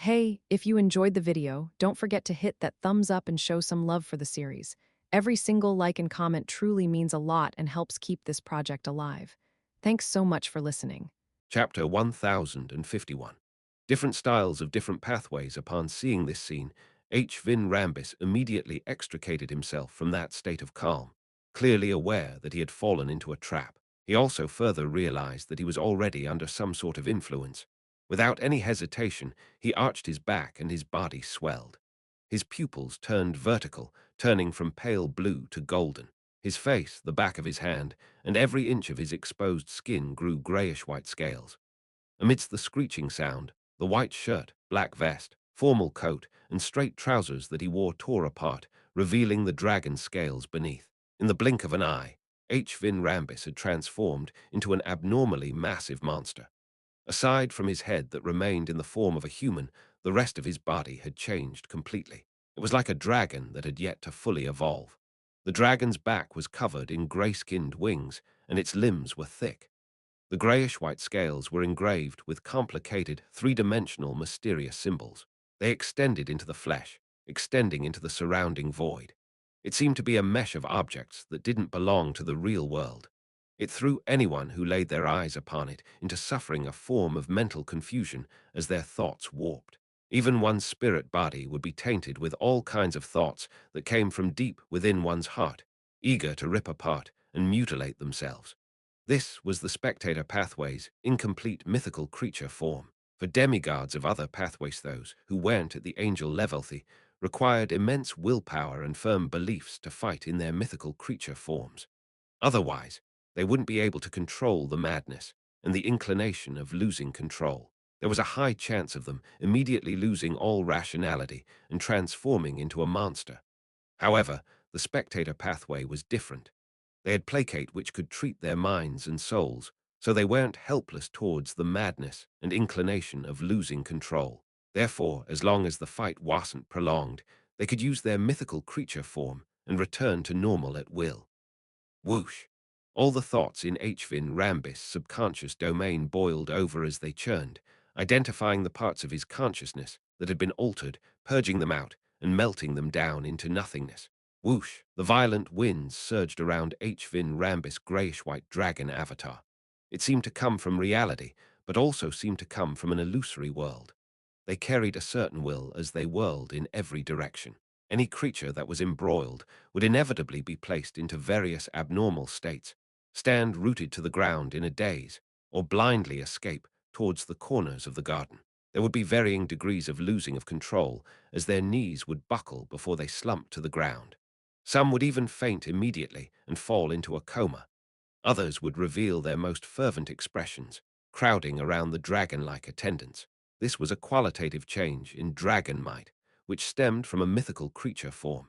Hey, if you enjoyed the video, don't forget to hit that thumbs up and show some love for the series. Every single like and comment truly means a lot and helps keep this project alive. Thanks so much for listening. Chapter 1051. Different styles of different pathways. Upon seeing this scene, H. Vin Rambis immediately extricated himself from that state of calm, clearly aware that he had fallen into a trap. He also further realized that he was already under some sort of influence. Without any hesitation, he arched his back and his body swelled. His pupils turned vertical, turning from pale blue to golden. His face, the back of his hand, and every inch of his exposed skin grew grayish-white scales. Amidst the screeching sound, the white shirt, black vest, formal coat, and straight trousers that he wore tore apart, revealing the dragon scales beneath. In the blink of an eye, H. Vin Rambis had transformed into an abnormally massive monster. Aside from his head that remained in the form of a human, the rest of his body had changed completely. It was like a dragon that had yet to fully evolve. The dragon's back was covered in gray-skinned wings, and its limbs were thick. The grayish-white scales were engraved with complicated, three-dimensional, mysterious symbols. They extended into the flesh, extending into the surrounding void. It seemed to be a mesh of objects that didn't belong to the real world. It threw anyone who laid their eyes upon it into suffering a form of mental confusion as their thoughts warped. Even one's spirit body would be tainted with all kinds of thoughts that came from deep within one's heart, eager to rip apart and mutilate themselves. This was the spectator pathway's incomplete mythical creature form. For demigods of other pathways, those who weren't at the angel level, required immense willpower and firm beliefs to fight in their mythical creature forms. Otherwise, they wouldn't be able to control the madness and the inclination of losing control. There was a high chance of them immediately losing all rationality and transforming into a monster. However, the spectator pathway was different. They had placate which could treat their minds and souls, so they weren't helpless towards the madness and inclination of losing control. Therefore, as long as the fight wasn't prolonged, they could use their mythical creature form and return to normal at will. Whoosh! All the thoughts in Hvin Rambis' subconscious domain boiled over as they churned, identifying the parts of his consciousness that had been altered, purging them out, and melting them down into nothingness. Whoosh! The violent winds surged around Hvin Rambis' grayish-white dragon avatar. It seemed to come from reality, but also seemed to come from an illusory world. They carried a certain will as they whirled in every direction. Any creature that was embroiled would inevitably be placed into various abnormal states, stand rooted to the ground in a daze, or blindly escape towards the corners of the garden. There would be varying degrees of losing of control as their knees would buckle before they slumped to the ground. Some would even faint immediately and fall into a coma. Others would reveal their most fervent expressions, crowding around the dragon-like attendants. This was a qualitative change in dragon might, which stemmed from a mythical creature form.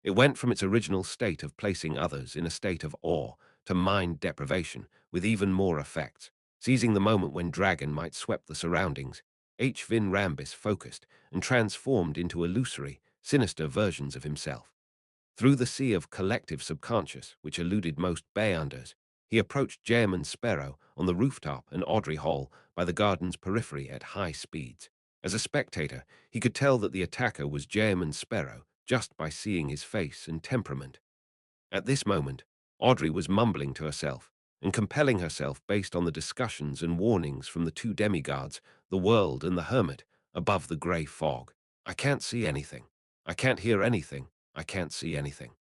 It went from its original state of placing others in a state of awe to mind deprivation, with even more effects. Seizing the moment when dragon might swept the surroundings, H. Vin Rambis focused and transformed into illusory, sinister versions of himself. Through the sea of collective subconscious, which eluded most Bayanders, he approached German Sparrow on the rooftop and Audrey Hall by the garden's periphery at high speeds. As a spectator, he could tell that the attacker was German Sparrow just by seeing his face and temperament. At this moment, Audrey was mumbling to herself and compelling herself based on the discussions and warnings from the two demigods, the world and the hermit, above the grey fog. I can't see anything. I can't hear anything. I can't see anything.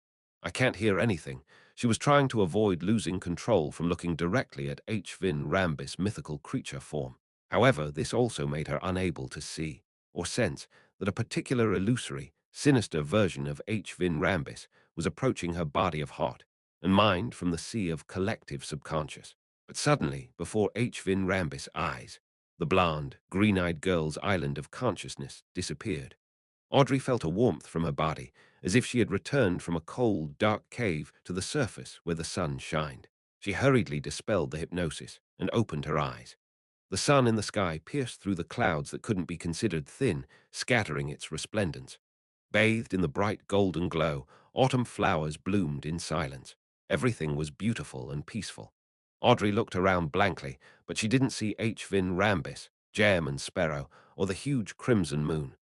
I can't hear anything. She was trying to avoid losing control from looking directly at H. Vin Rambis' mythical creature form. However, this also made her unable to see or sense that a particular illusory, sinister version of H. Vin Rambis was approaching her body of heart and mind from the sea of collective subconscious. But suddenly, before H. Vin Rambis' eyes, the blonde, green-eyed girl's island of consciousness disappeared. Audrey felt a warmth from her body, as if she had returned from a cold, dark cave to the surface where the sun shined. She hurriedly dispelled the hypnosis and opened her eyes. The sun in the sky pierced through the clouds that couldn't be considered thin, scattering its resplendence. Bathed in the bright golden glow, autumn flowers bloomed in silence. Everything was beautiful and peaceful. Audrey looked around blankly, but she didn't see H. Vin Rambis, Jem and Sparrow, or the huge crimson moon.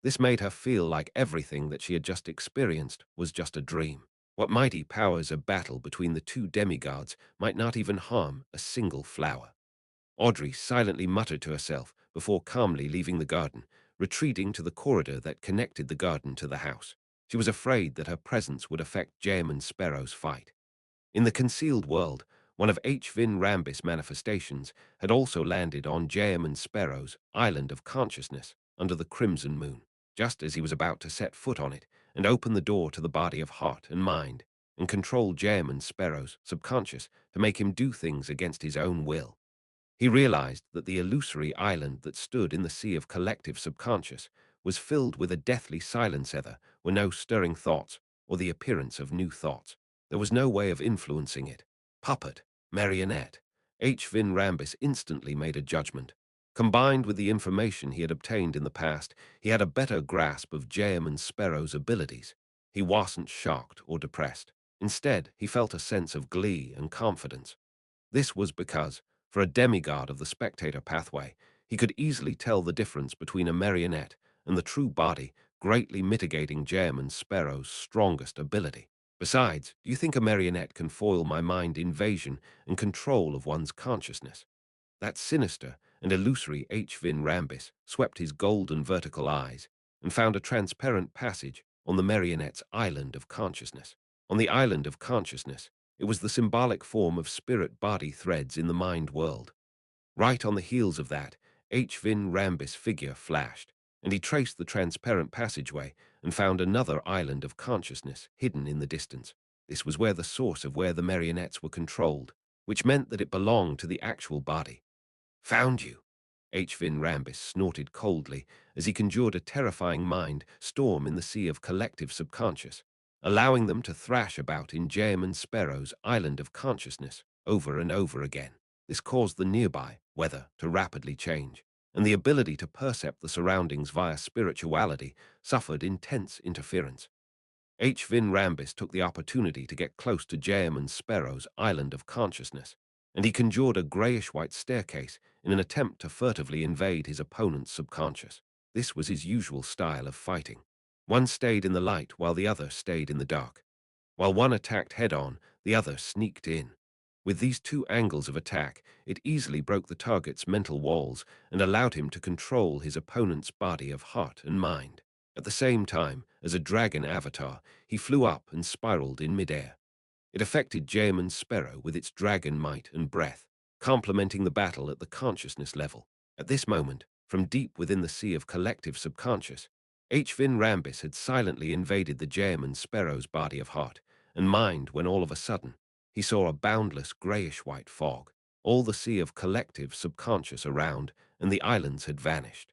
This made her feel like everything that she had just experienced was just a dream. What mighty powers of battle between the two demigods might not even harm a single flower. Audrey silently muttered to herself before calmly leaving the garden, retreating to the corridor that connected the garden to the house. She was afraid that her presence would affect Jem and Sparrow's fight. In the concealed world, one of H. Vin Rambis' manifestations had also landed on Jem and Sparrow's island of consciousness under the crimson moon, just as he was about to set foot on it and open the door to the body of heart and mind and control Jem and Sparrow's subconscious to make him do things against his own will. He realized that the illusory island that stood in the sea of collective subconscious was filled with a deathly silence. There were no stirring thoughts or the appearance of new thoughts. There was no way of influencing it. Puppet, marionette. H. Vin Rambis instantly made a judgment. Combined with the information he had obtained in the past, he had a better grasp of Jem and Sparrow's abilities. He wasn't shocked or depressed. Instead, he felt a sense of glee and confidence. This was because, for a demigod of the spectator pathway, he could easily tell the difference between a marionette and the true body, greatly mitigating Jem and Sparrow's strongest ability. Besides, do you think a marionette can foil my mind invasion and control of one's consciousness? That sinister and illusory H. Vin Rambis swept his golden vertical eyes and found a transparent passage on the marionette's island of consciousness. On the island of consciousness, it was the symbolic form of spirit-body threads in the mind world. Right on the heels of that, H. Vin Rambis' figure flashed, and he traced the transparent passageway and found another island of consciousness hidden in the distance. This was where the source of where the marionettes were controlled, which meant that it belonged to the actual body. Found you. H. Vin Rambis snorted coldly as he conjured a terrifying mind storm in the sea of collective subconscious, allowing them to thrash about in Jem and Sparrow's island of consciousness over and over again. This caused the nearby weather to rapidly change, and the ability to percept the surroundings via spirituality suffered intense interference. H. Vin Rambis took the opportunity to get close to Jem and Sparrow's island of consciousness, and he conjured a grayish-white staircase in an attempt to furtively invade his opponent's subconscious. This was his usual style of fighting. One stayed in the light while the other stayed in the dark. While one attacked head-on, the other sneaked in. With these two angles of attack, it easily broke the target's mental walls and allowed him to control his opponent's body of heart and mind. At the same time, as a dragon avatar, he flew up and spiraled in midair. It affected Jem and Sparrow with its dragon might and breath, complementing the battle at the consciousness level. At this moment, from deep within the sea of collective subconscious, H. Vin Rambis had silently invaded the Jem and Sparrow's body of heart and mind when all of a sudden, he saw a boundless grayish-white fog, all the sea of collective subconscious around, and the islands had vanished.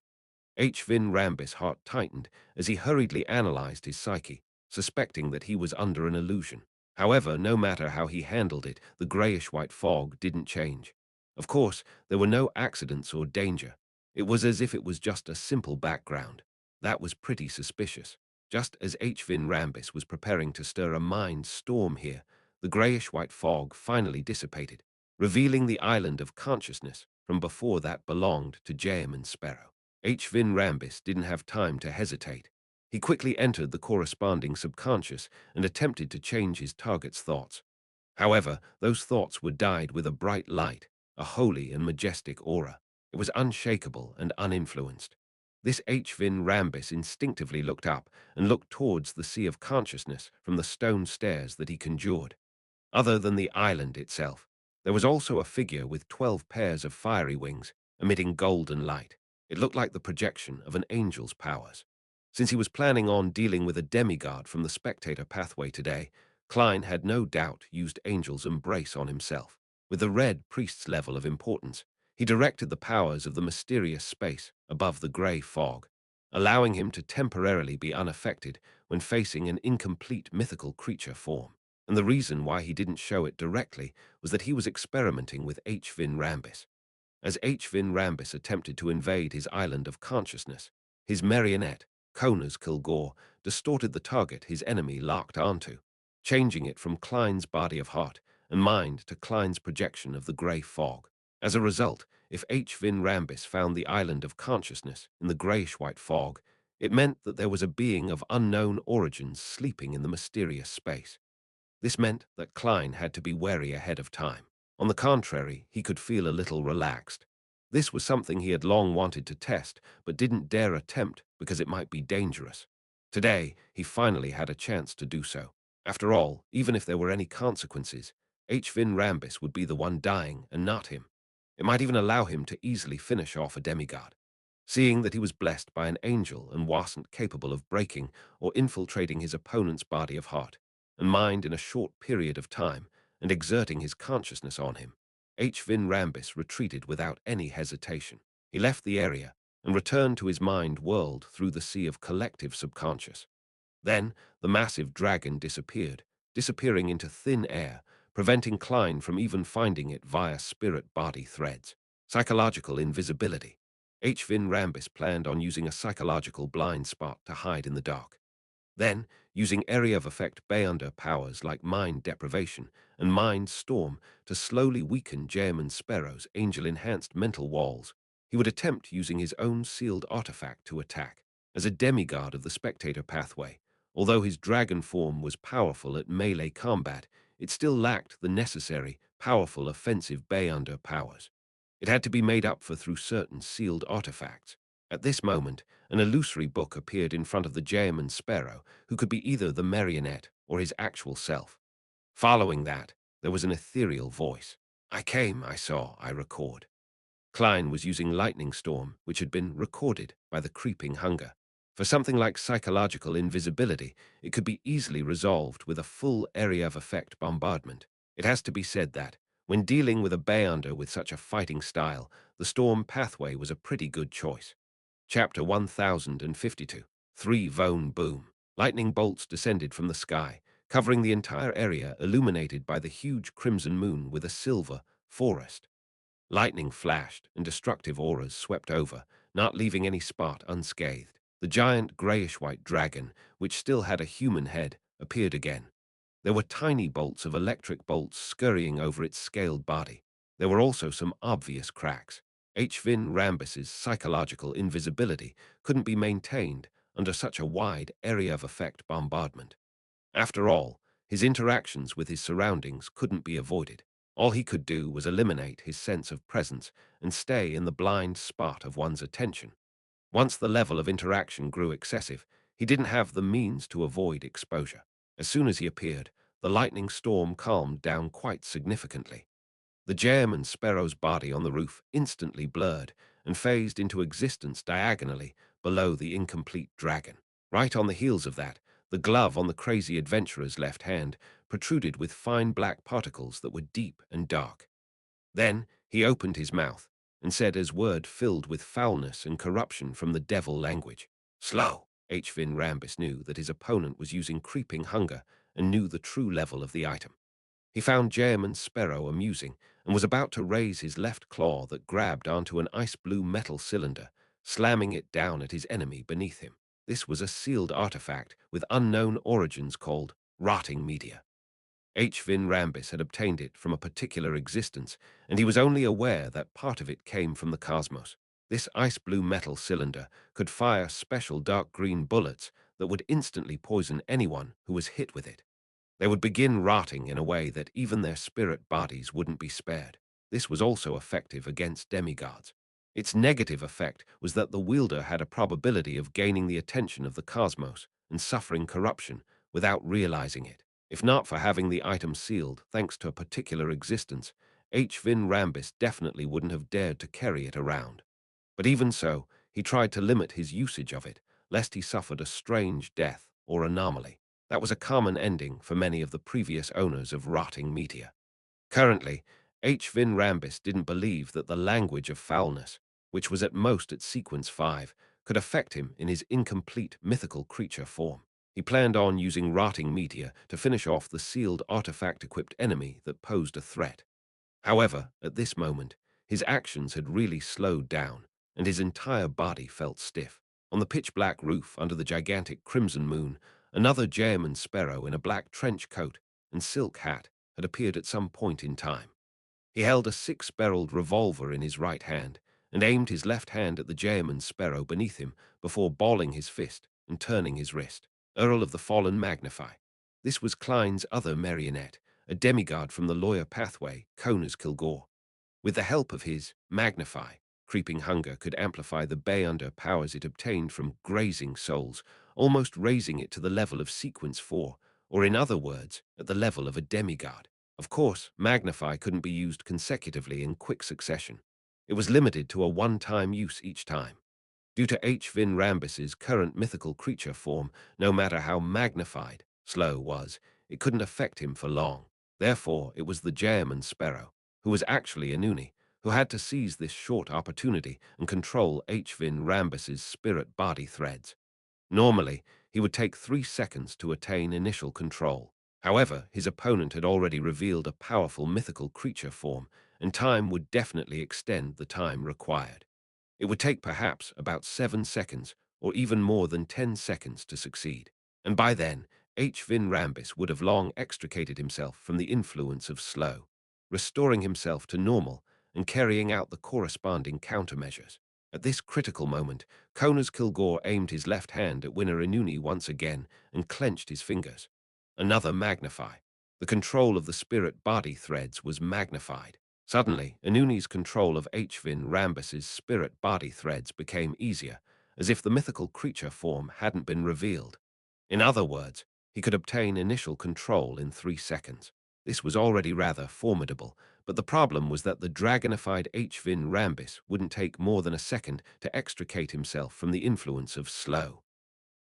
H. Vin Rambis' heart tightened as he hurriedly analyzed his psyche, suspecting that he was under an illusion. However, no matter how he handled it, the grayish-white fog didn't change. Of course, there were no accidents or danger. It was as if it was just a simple background. That was pretty suspicious. Just as H. Vin Rambis was preparing to stir a mind storm here, the grayish-white fog finally dissipated, revealing the island of consciousness from before that belonged to Jem and Sparrow. H. Vin Rambis didn't have time to hesitate. He quickly entered the corresponding subconscious and attempted to change his target's thoughts. However, those thoughts were dyed with a bright light, a holy and majestic aura. It was unshakable and uninfluenced. This H. Vin Rambis instinctively looked up and looked towards the sea of consciousness from the stone stairs that he conjured. Other than the island itself, there was also a figure with 12 pairs of fiery wings, emitting golden light. It looked like the projection of an angel's powers. Since he was planning on dealing with a demigod from the spectator pathway today, Klein had no doubt used Angel's embrace on himself. With the red priest's level of importance, he directed the powers of the mysterious space above the grey fog, allowing him to temporarily be unaffected when facing an incomplete mythical creature form. And the reason why he didn't show it directly was that he was experimenting with H. Vin Rambis. As H. Vin Rambis attempted to invade his island of consciousness, his marionette, Kona's Kilgore, distorted the target his enemy locked onto, changing it from Klein's body of heart and mind to Klein's projection of the grey fog. As a result, if H. Vin Rambis found the island of consciousness in the grayish-white fog, it meant that there was a being of unknown origins sleeping in the mysterious space. This meant that Klein had to be wary ahead of time. On the contrary, he could feel a little relaxed. This was something he had long wanted to test, but didn't dare attempt because it might be dangerous. Today, he finally had a chance to do so. After all, even if there were any consequences, H. Vin Rambis would be the one dying and not him. It might even allow him to easily finish off a demigod. Seeing that he was blessed by an angel and wasn't capable of breaking or infiltrating his opponent's body of heart and mind in a short period of time and exerting his consciousness on him, H. Vin Rambis retreated without any hesitation. He left the area and returned to his mind world through the sea of collective subconscious. Then the massive dragon disappeared, disappearing into thin air, preventing Klein from even finding it via spirit-body threads. Psychological invisibility. H. Vin Rambis planned on using a psychological blind spot to hide in the dark. Then, using area of effect Beyonder powers like mind deprivation and mind storm to slowly weaken German Sparrow's angel-enhanced mental walls, he would attempt using his own sealed artifact to attack. As a demigod of the spectator pathway, although his dragon form was powerful at melee combat, it still lacked the necessary, powerful offensive Beyonder powers. It had to be made up for through certain sealed artifacts. At this moment, an illusory book appeared in front of the German Sparrow, who could be either the marionette or his actual self. Following that, there was an ethereal voice. I came, I saw, I record. Klein was using Lightning Storm, which had been recorded by the creeping hunger. For something like psychological invisibility, it could be easily resolved with a full area of effect bombardment. It has to be said that, when dealing with a Beyonder with such a fighting style, the Storm pathway was a pretty good choice. Chapter 1052. 3 Vone Boom. Lightning bolts descended from the sky, covering the entire area illuminated by the huge crimson moon with a silver forest. Lightning flashed, and destructive auras swept over, not leaving any spot unscathed. The giant grayish-white dragon, which still had a human head, appeared again. There were tiny bolts of electric bolts scurrying over its scaled body. There were also some obvious cracks. H. Vin Rambis's psychological invisibility couldn't be maintained under such a wide area of effect bombardment. After all, his interactions with his surroundings couldn't be avoided. All he could do was eliminate his sense of presence and stay in the blind spot of one's attention. Once the level of interaction grew excessive, he didn't have the means to avoid exposure. As soon as he appeared, the lightning storm calmed down quite significantly. The German Sparrow's body on the roof instantly blurred and phased into existence diagonally below the incomplete dragon. Right on the heels of that, the glove on the crazy adventurer's left hand protruded with fine black particles that were deep and dark. Then he opened his mouth and said as word filled with foulness and corruption from the devil language. Slow! H. Vin Rambis knew that his opponent was using creeping hunger and knew the true level of the item. He found German Sparrow amusing and was about to raise his left claw that grabbed onto an ice-blue metal cylinder, slamming it down at his enemy beneath him. This was a sealed artifact with unknown origins called rotting media. H. Vin Rambis had obtained it from a particular existence, and he was only aware that part of it came from the cosmos. This ice-blue metal cylinder could fire special dark green bullets that would instantly poison anyone who was hit with it. They would begin rotting in a way that even their spirit bodies wouldn't be spared. This was also effective against demigods. Its negative effect was that the wielder had a probability of gaining the attention of the cosmos and suffering corruption without realizing it. If not for having the item sealed thanks to a particular existence, H. Vin Rambis definitely wouldn't have dared to carry it around. But even so, he tried to limit his usage of it, lest he suffered a strange death or anomaly. That was a common ending for many of the previous owners of rotting media. Currently, H. Vin Rambis didn't believe that the language of foulness, which was at most at sequence 5, could affect him in his incomplete mythical creature form. He planned on using rotting media to finish off the sealed artifact-equipped enemy that posed a threat. However, at this moment, his actions had really slowed down, and his entire body felt stiff. On the pitch-black roof under the gigantic crimson moon, another German Sparrow in a black trench coat and silk hat had appeared at some point in time. He held a six-barreled revolver in his right hand and aimed his left hand at the German sparrow beneath him before balling his fist and turning his wrist. Earl of the Fallen Magnify. This was Klein's other marionette, a demigod from the lawyer pathway, Conas Kilgore. With the help of his Magnify, Creeping Hunger could amplify the Bayunder powers it obtained from grazing souls, almost raising it to the level of Sequence 4, or in other words, at the level of a demigod. Of course, Magnify couldn't be used consecutively in quick succession. It was limited to a one-time use each time. Due to H. Vin Rambus's current mythical creature form, no matter how magnified Slow was, it couldn't affect him for long. Therefore, it was the German sparrow, who was actually a Noonie, who had to seize this short opportunity and control H. Vin Rambus's spirit body threads. Normally, he would take 3 seconds to attain initial control. However, his opponent had already revealed a powerful mythical creature form, and time would definitely extend the time required. It would take perhaps about 7 seconds, or even more than 10 seconds to succeed. And by then, H. Vin Rambus would have long extricated himself from the influence of Slow, restoring himself to normal and carrying out the corresponding countermeasures. At this critical moment, Conas Kilgore aimed his left hand at Winner Inuni once again and clenched his fingers. Another magnify. The control of the spirit body threads was magnified. Suddenly, Inuni's control of H-Vin Rambus's spirit body threads became easier, as if the mythical creature form hadn't been revealed. In other words, he could obtain initial control in 3 seconds. This was already rather formidable, but the problem was that the dragonified H-Vin Rambus wouldn't take more than a second to extricate himself from the influence of Slow.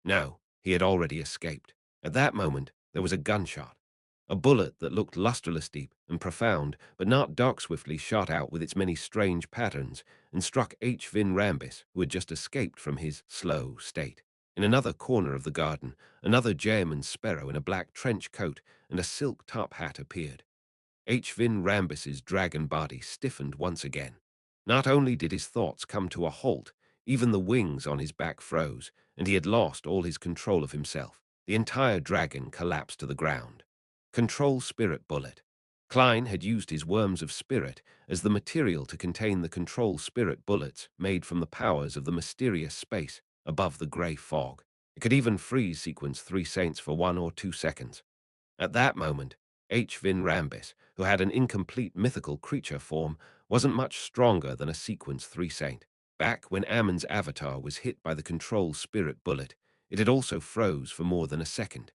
No, he had already escaped. At that moment, there was a gunshot. A bullet that looked lustreless deep and profound, but not dark swiftly shot out with its many strange patterns and struck H. Vin Rambus, who had just escaped from his slow state. In another corner of the garden, another German sparrow in a black trench coat and a silk top hat appeared. H. Vin Rambus's dragon body stiffened once again. Not only did his thoughts come to a halt, even the wings on his back froze, and he had lost all his control of himself. The entire dragon collapsed to the ground. Control Spirit Bullet. Klein had used his Worms of Spirit as the material to contain the Control Spirit Bullets made from the powers of the mysterious space above the grey fog. It could even freeze Sequence 3 Saints for 1 or 2 seconds. At that moment, H. Vin Rambus, who had an incomplete mythical creature form, wasn't much stronger than a Sequence 3 Saint. Back when Ammon's avatar was hit by the Control Spirit Bullet, it had also froze for more than a second.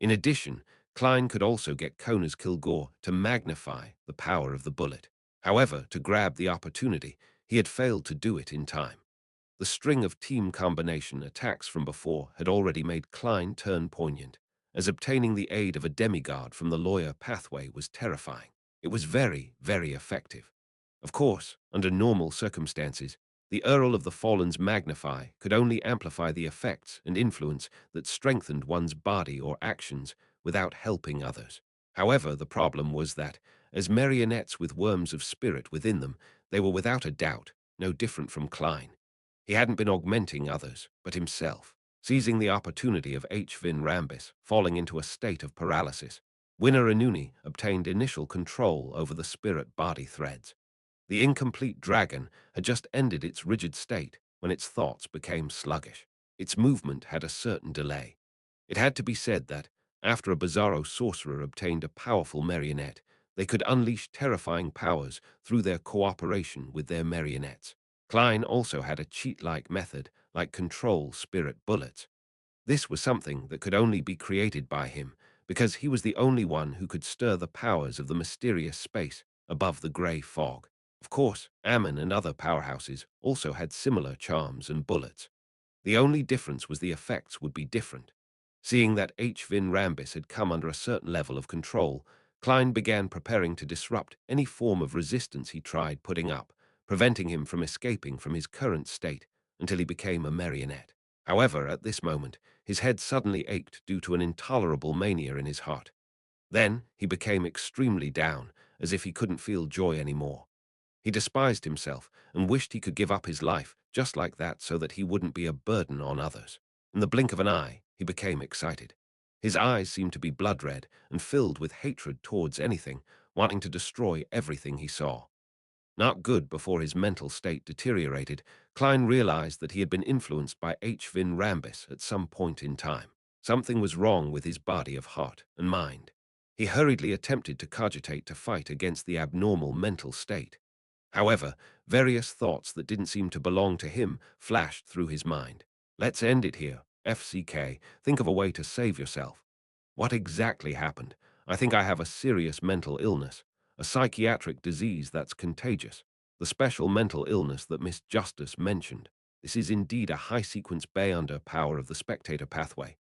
In addition, Klein could also get Conas Kilgore to magnify the power of the bullet. However, to grab the opportunity, he had failed to do it in time. The string of team combination attacks from before had already made Klein turn poignant, as obtaining the aid of a demigod from the lawyer pathway was terrifying. It was very, very effective. Of course, under normal circumstances, the Earl of the Fallen's Magnify could only amplify the effects and influence that strengthened one's body or actions without helping others. However, the problem was that, as marionettes with worms of spirit within them, they were without a doubt no different from Klein. He hadn't been augmenting others, but himself. Seizing the opportunity of H. Vin Rambus falling into a state of paralysis, Winner Inuni obtained initial control over the spirit body threads. The incomplete dragon had just ended its rigid state when its thoughts became sluggish. Its movement had a certain delay. It had to be said that, after a bizarro sorcerer obtained a powerful marionette, they could unleash terrifying powers through their cooperation with their marionettes. Klein also had a cheat-like method, like control spirit bullets. This was something that could only be created by him, because he was the only one who could stir the powers of the mysterious space above the grey fog. Of course, Ammon and other powerhouses also had similar charms and bullets. The only difference was the effects would be different. Seeing that H. Vin Rambus had come under a certain level of control, Klein began preparing to disrupt any form of resistance he tried putting up, preventing him from escaping from his current state until he became a marionette. However, at this moment, his head suddenly ached due to an intolerable mania in his heart. Then he became extremely down, as if he couldn't feel joy anymore. He despised himself and wished he could give up his life just like that so that he wouldn't be a burden on others. In the blink of an eye, he became excited. His eyes seemed to be blood red and filled with hatred towards anything, wanting to destroy everything he saw. Not good before his mental state deteriorated, Klein realized that he had been influenced by H. Vin Rambis at some point in time. Something was wrong with his body of heart and mind. He hurriedly attempted to cogitate to fight against the abnormal mental state. However, various thoughts that didn't seem to belong to him flashed through his mind. Let's end it here. FCK, think of a way to save yourself. What exactly happened? I think I have a serious mental illness, a psychiatric disease that's contagious, the special mental illness that Miss Justice mentioned. This is indeed a high-sequence Bayonder power of the spectator pathway.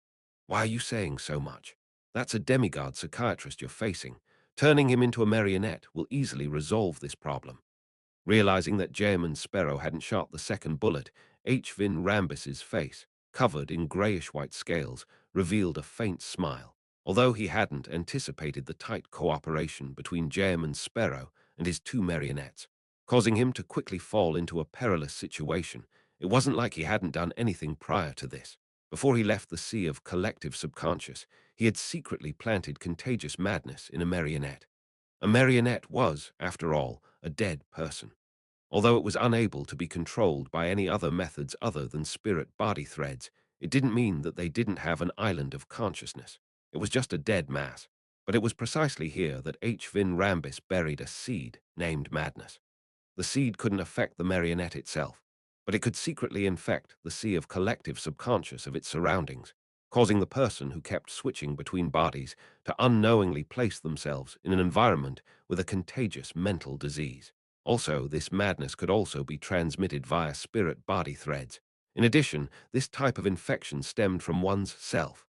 Why are you saying so much? That's a demigod psychiatrist you're facing. Turning him into a marionette will easily resolve this problem. Realizing that German Sparrow hadn't shot the second bullet, H. Vin Rambis's face, covered in grayish-white scales, revealed a faint smile. Although he hadn't anticipated the tight cooperation between German Sparrow and his two marionettes, causing him to quickly fall into a perilous situation, it wasn't like he hadn't done anything prior to this. Before he left the sea of collective subconscious, he had secretly planted contagious madness in a marionette. A marionette was, after all, a dead person. Although it was unable to be controlled by any other methods other than spirit body threads, it didn't mean that they didn't have an island of consciousness. It was just a dead mass. But it was precisely here that H. Vin Rambis buried a seed named madness. The seed couldn't affect the marionette itself, but it could secretly infect the sea of collective subconscious of its surroundings, causing the person who kept switching between bodies to unknowingly place themselves in an environment with a contagious mental disease. Also, this madness could also be transmitted via spirit-body threads. In addition, this type of infection stemmed from one's self.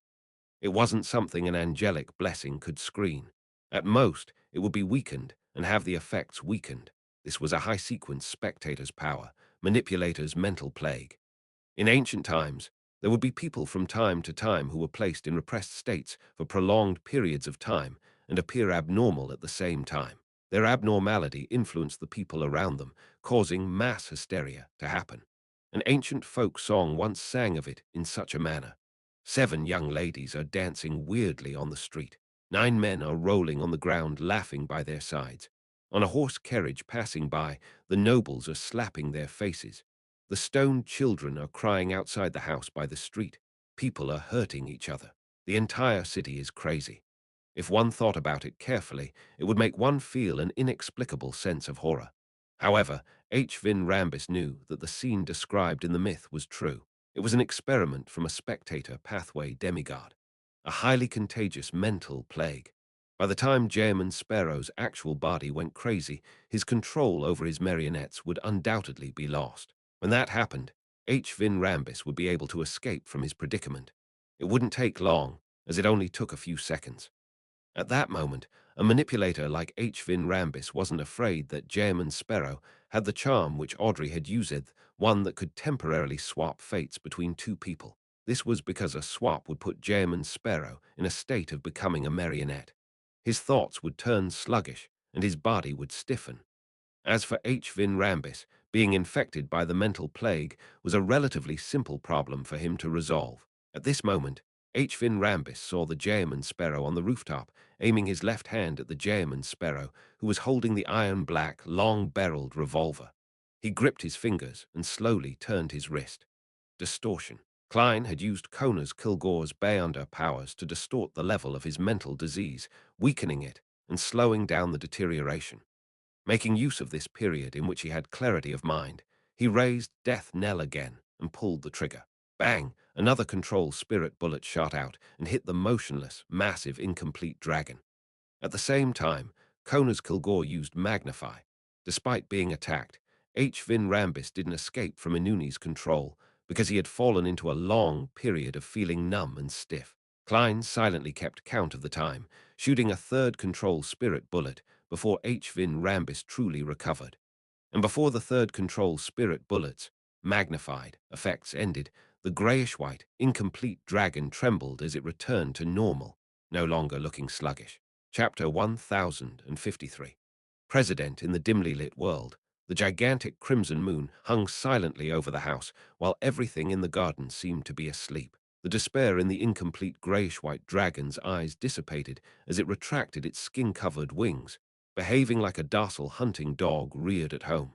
It wasn't something an angelic blessing could screen. At most, it would be weakened and have the effects weakened. This was a high-sequence spectator's power, manipulator's mental plague. In ancient times, there would be people from time to time who were placed in repressed states for prolonged periods of time and appear abnormal at the same time. Their abnormality influenced the people around them, causing mass hysteria to happen. An ancient folk song once sang of it in such a manner. 7 young ladies are dancing weirdly on the street. 9 men are rolling on the ground laughing by their sides. On a horse carriage passing by, the nobles are slapping their faces. The stone children are crying outside the house by the street. People are hurting each other. The entire city is crazy. If one thought about it carefully, it would make one feel an inexplicable sense of horror. However, H. Vin Rambis knew that the scene described in the myth was true. It was an experiment from a spectator pathway demigod, a highly contagious mental plague. By the time German Sparrow's actual body went crazy, his control over his marionettes would undoubtedly be lost. When that happened, H. Vin Rambis would be able to escape from his predicament. It wouldn't take long, as it only took a few seconds. At that moment, a manipulator like H. Vin Rambis wasn't afraid that German Sparrow had the charm which Audrey had used, one that could temporarily swap fates between two people. This was because a swap would put German Sparrow in a state of becoming a marionette. His thoughts would turn sluggish, and his body would stiffen. As for H. Vin Rambis, being infected by the mental plague was a relatively simple problem for him to resolve. At this moment, H. Vin Rambis saw the German Sparrow on the rooftop, aiming his left hand at the German Sparrow, who was holding the iron-black, long-barreled revolver. He gripped his fingers and slowly turned his wrist. Distortion. Klein had used Kona's Kilgore's Bayonder powers to distort the level of his mental disease, weakening it and slowing down the deterioration. Making use of this period in which he had clarity of mind, he raised Death Knell again and pulled the trigger. Bang! Another control spirit bullet shot out and hit the motionless, massive, incomplete dragon. At the same time, Kona's Kilgore used Magnify. Despite being attacked, H. Vin Rambis didn't escape from Inuni's control because he had fallen into a long period of feeling numb and stiff. Klein silently kept count of the time, shooting a third control spirit bullet before H. Vin Rambis truly recovered. And before the third control spirit bullets, magnified, effects ended, the grayish-white, incomplete dragon trembled as it returned to normal, no longer looking sluggish. Chapter 1053. President in the dimly lit world. The gigantic crimson moon hung silently over the house, while everything in the garden seemed to be asleep. The despair in the incomplete grayish-white dragon's eyes dissipated as it retracted its skin-covered wings. behaving like a docile hunting dog reared at home.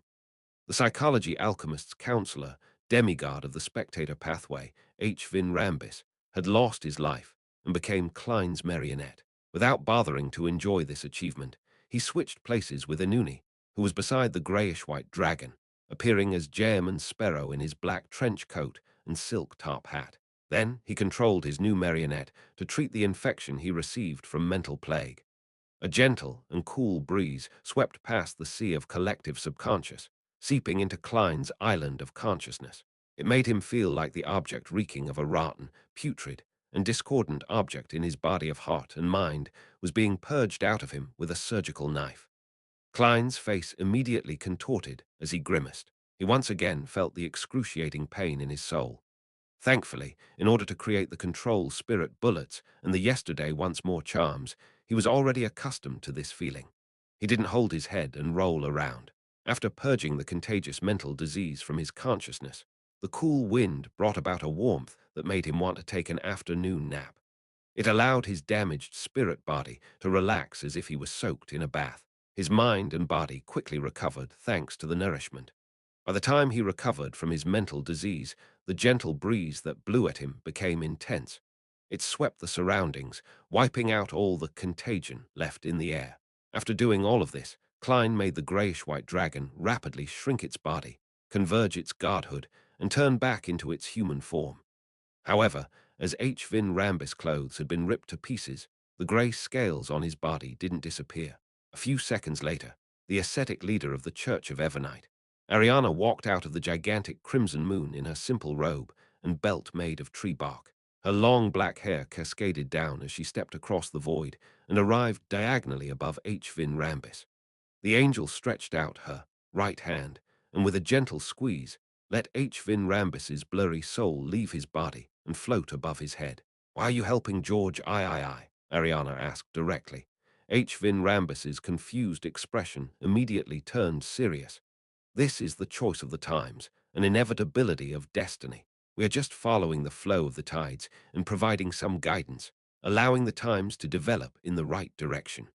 The psychology alchemist's counselor, demigod of the spectator pathway, H. Vin Rambis, had lost his life and became Klein's marionette. Without bothering to enjoy this achievement, he switched places with Inuni, who was beside the grayish-white dragon, appearing as Gehrman Sparrow in his black trench coat and silk top hat. Then he controlled his new marionette to treat the infection he received from mental plague. A gentle and cool breeze swept past the sea of collective subconscious, seeping into Klein's island of consciousness. It made him feel like the object reeking of a rotten, putrid, and discordant object in his body of heart and mind was being purged out of him with a surgical knife. Klein's face immediately contorted as he grimaced. He once again felt the excruciating pain in his soul. Thankfully, in order to create the control spirit bullets and the yesterday once more charms, he was already accustomed to this feeling. He didn't hold his head and roll around. After purging the contagious mental disease from his consciousness, the cool wind brought about a warmth that made him want to take an afternoon nap. It allowed his damaged spirit body to relax as if he was soaked in a bath. His mind and body quickly recovered thanks to the nourishment. By the time he recovered from his mental disease, the gentle breeze that blew at him became intense. It swept the surroundings, wiping out all the contagion left in the air. After doing all of this, Klein made the grayish-white dragon rapidly shrink its body, converge its godhood, and turn back into its human form. However, as H. Vin Rambis' clothes had been ripped to pieces, the grey scales on his body didn't disappear. A few seconds later, the ascetic leader of the Church of Evernite, Ariana, walked out of the gigantic crimson moon in her simple robe and belt made of tree bark. Her long black hair cascaded down as she stepped across the void and arrived diagonally above H. Vin Rambis. The angel stretched out her right hand, and with a gentle squeeze, let H. Vin Rambis's blurry soul leave his body and float above his head. "Why are you helping George III?" Ariana asked directly. H. Vin Rambis's confused expression immediately turned serious. "This is the choice of the times, an inevitability of destiny. We are just following the flow of the tides and providing some guidance, allowing the times to develop in the right direction."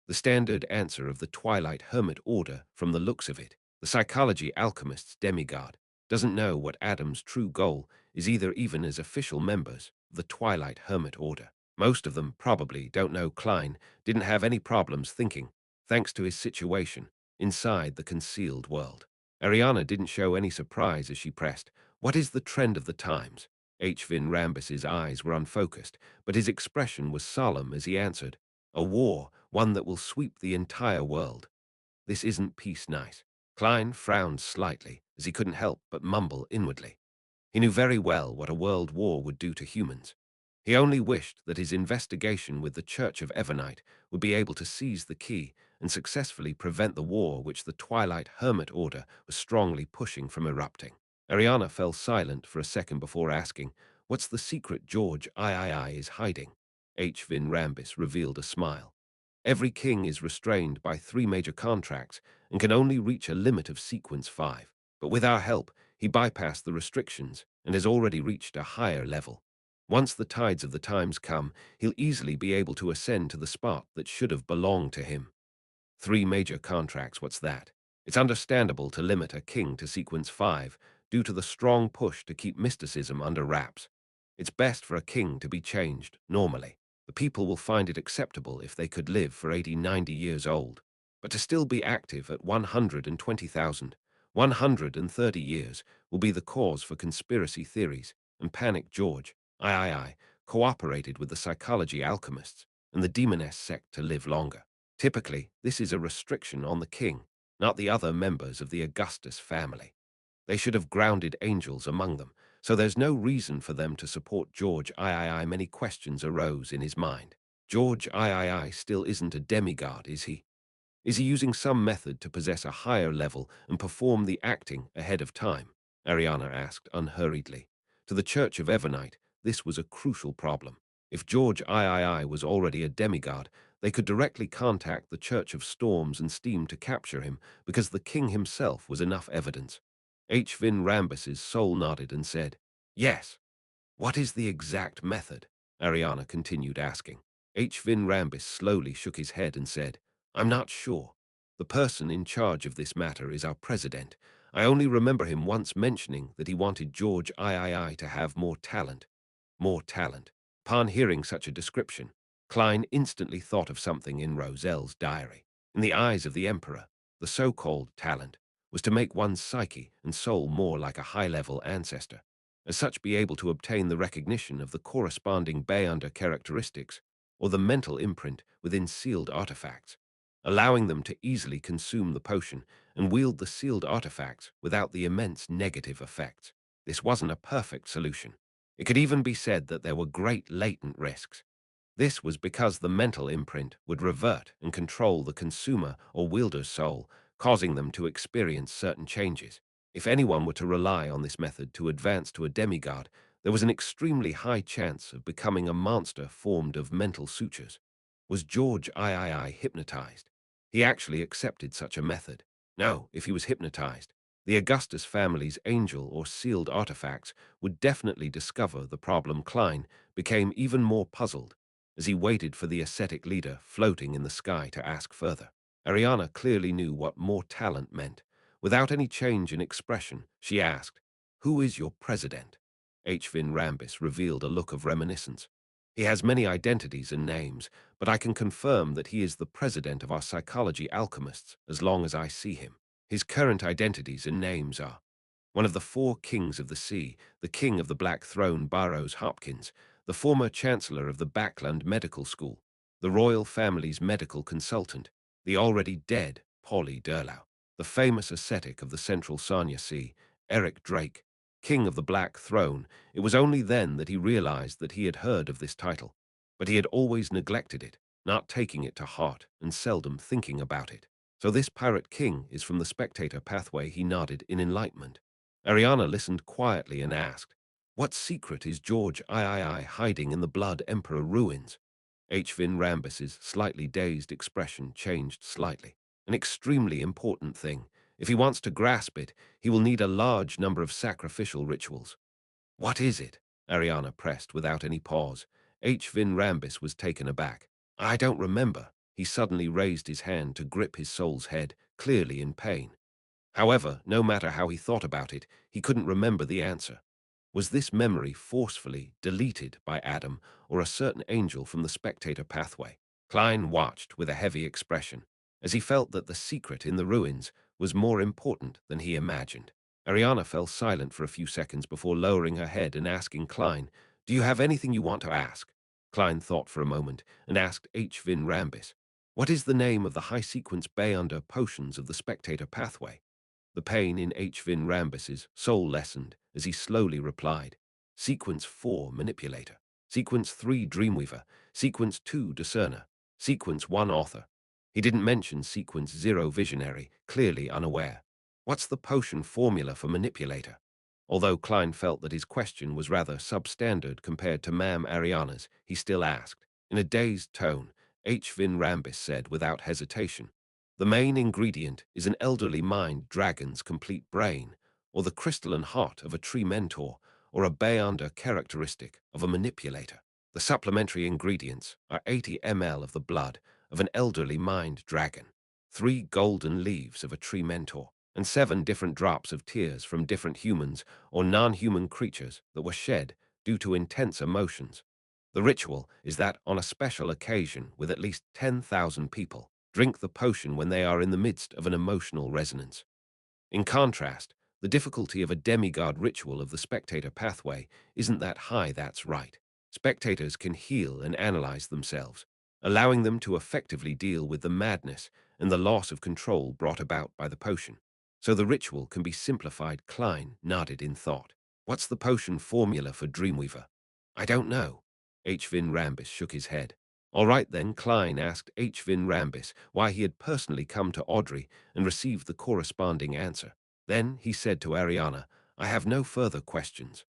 The standard answer of the Twilight Hermit Order, from the looks of it. The psychology alchemist's demigod doesn't know what Adam's true goal is, either even as official members of the Twilight Hermit Order. Most of them probably don't know Klein didn't have any problems thinking, thanks to his situation inside the concealed world. Ariana didn't show any surprise as she pressed, "What is the trend of the times?" H. Vin Rambis's eyes were unfocused, but his expression was solemn as he answered, "A war, one that will sweep the entire world. This isn't peace nice." Klein frowned slightly as he couldn't help but mumble inwardly. He knew very well what a world war would do to humans. He only wished that his investigation with the Church of Evernite would be able to seize the key and successfully prevent the war which the Twilight Hermit Order was strongly pushing from erupting. Ariana fell silent for a second before asking, "What's the secret George III is hiding?" H. Vin Rambis revealed a smile. "Every king is restrained by 3 major contracts and can only reach a limit of sequence 5. But with our help, he bypassed the restrictions and has already reached a higher level. Once the tides of the times come, he'll easily be able to ascend to the spot that should have belonged to him." 3 major contracts, what's that? It's understandable to limit a king to sequence 5 due to the strong push to keep mysticism under wraps. It's best for a king to be changed, normally. The people will find it acceptable if they could live for 80, 90 years old. But to still be active at 120,000, 130 years will be the cause for conspiracy theories, and Panic George, III, cooperated with the psychology alchemists and the demoness sect to live longer. Typically, this is a restriction on the king, not the other members of the Augustus family. They should have grounded angels among them, so there's no reason for them to support George III. Many questions arose in his mind. George III still isn't a demigod, is he? Is he using some method to possess a higher level and perform the acting ahead of time? Ariana asked unhurriedly. To the Church of Evernite, this was a crucial problem. If George III was already a demigod, they could directly contact the Church of Storms and Steam to capture him, because the king himself was enough evidence. H. Vin Rambis's soul nodded and said, "Yes." "What is the exact method?" Ariana continued asking. H. Vin Rambis slowly shook his head and said, I'm not sure. The person in charge of this matter is our president. I only remember him once mentioning that he wanted George III to have more talent. More talent. Upon hearing such a description, Klein instantly thought of something in Roselle's diary. In the eyes of the emperor, the so-called talent was to make one's psyche and soul more like a high-level ancestor, as such be able to obtain the recognition of the corresponding Beyonder characteristics or the mental imprint within sealed artifacts, allowing them to easily consume the potion and wield the sealed artifacts without the immense negative effects. This wasn't a perfect solution. It could even be said that there were great latent risks. This was because the mental imprint would revert and control the consumer or wielder's soul, causing them to experience certain changes. If anyone were to rely on this method to advance to a demigod, there was an extremely high chance of becoming a monster formed of mental sutures. Was George III hypnotized? He actually accepted such a method. No, if he was hypnotized, the Augustus family's angel or sealed artifacts would definitely discover the problem. Klein became even more puzzled as he waited for the ascetic leader floating in the sky to ask further. Ariana clearly knew what more talent meant. Without any change in expression, she asked, "Who is your president?" H. Vin Rambis revealed a look of reminiscence. "He has many identities and names, but I can confirm that he is the president of our psychology alchemists as long as I see him. His current identities and names are one of the four kings of the sea, the king of the Black Throne Burroughs Hopkins, the former chancellor of the Backland Medical School, the royal family's medical consultant, the already dead Polly Durlow, the famous ascetic of the Central Sanya Sea, Eric Drake, king of the Black Throne." It was only then that he realized that he had heard of this title, but he had always neglected it, not taking it to heart and seldom thinking about it. "So this pirate king is from the spectator pathway," he nodded in enlightenment. Ariana listened quietly and asked, "What secret is George III hiding in the Blood Emperor ruins?" H. Vin Rambus's slightly dazed expression changed slightly. "An extremely important thing. If he wants to grasp it, he will need a large number of sacrificial rituals." "What is it?" Ariana pressed without any pause. H. Vin Rambus was taken aback. "I don't remember." He suddenly raised his hand to grip his soul's head, clearly in pain. However, no matter how he thought about it, he couldn't remember the answer. Was this memory forcefully deleted by Adam or a certain angel from the spectator pathway? Klein watched with a heavy expression, as he felt that the secret in the ruins was more important than he imagined. Ariana fell silent for a few seconds before lowering her head and asking Klein, "Do you have anything you want to ask?" Klein thought for a moment and asked H. Vin Rambis, "What is the name of the high-sequence Beyonder potions of the spectator pathway?" The pain in H. Vin Rambus's soul lessened as he slowly replied, "Sequence 4 Manipulator, Sequence 3 Dreamweaver, Sequence 2 Discerner, Sequence 1 Author." He didn't mention Sequence 0 Visionary, clearly unaware. "What's the potion formula for Manipulator?" Although Klein felt that his question was rather substandard compared to Ma'am Ariana's, he still asked. In a dazed tone, H. Vin Rambis said without hesitation, "The main ingredient is an elderly mind dragon's complete brain, or the crystalline heart of a tree mentor, or a Beyonder characteristic of a manipulator. The supplementary ingredients are 80 ml of the blood of an elderly mind dragon, 3 golden leaves of a tree mentor, and 7 different drops of tears from different humans or non-human creatures that were shed due to intense emotions. The ritual is that on a special occasion with at least 10,000 people, drink the potion when they are in the midst of an emotional resonance. In contrast, the difficulty of a demigod ritual of the spectator pathway isn't that high, that's right. Spectators can heal and analyze themselves, allowing them to effectively deal with the madness and the loss of control brought about by the potion. So the ritual can be simplified." Klein nodded in thought. "What's the potion formula for Dreamweaver?" "I don't know." H. Vin Rambis shook his head. "All right then." Klein asked H. Vin Rambis why he had personally come to Audrey and received the corresponding answer. Then he said to Ariana, "I have no further questions."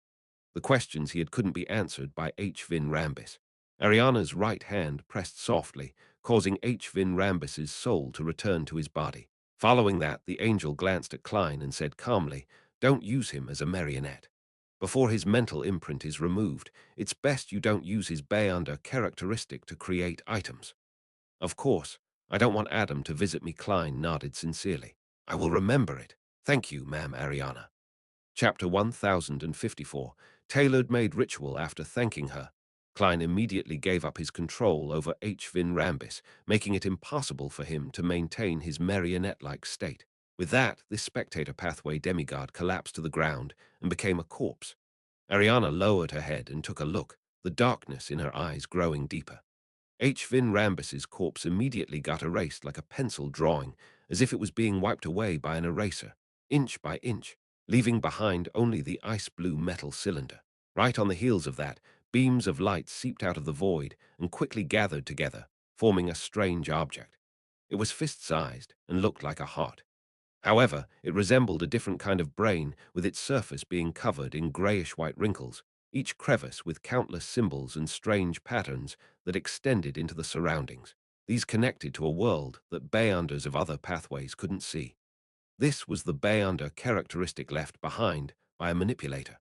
The questions he had couldn't be answered by H. Vin Rambis. Ariana's right hand pressed softly, causing H. Vin Rambis's soul to return to his body. Following that, the angel glanced at Klein and said calmly, "Don't use him as a marionette. Before his mental imprint is removed, it's best you don't use his Beyonder characteristic to create items." "Of course, I don't want Adam to visit me." Klein nodded sincerely. "I will remember it. Thank you, Ma'am Ariana." Chapter 1054, Tailor-Made Ritual. After thanking her, Klein immediately gave up his control over H. Vin Rambis, making it impossible for him to maintain his marionette-like state. With that, this spectator pathway demigod collapsed to the ground and became a corpse. Ariana lowered her head and took a look, the darkness in her eyes growing deeper. H. Vin Rambis's corpse immediately got erased like a pencil drawing, as if it was being wiped away by an eraser, inch by inch, leaving behind only the ice-blue metal cylinder. Right on the heels of that, beams of light seeped out of the void and quickly gathered together, forming a strange object. It was fist-sized and looked like a heart. However, it resembled a different kind of brain, with its surface being covered in grayish-white wrinkles, each crevice with countless symbols and strange patterns that extended into the surroundings. These connected to a world that Beyonders of other pathways couldn't see. This was the Beyonder characteristic left behind by a manipulator.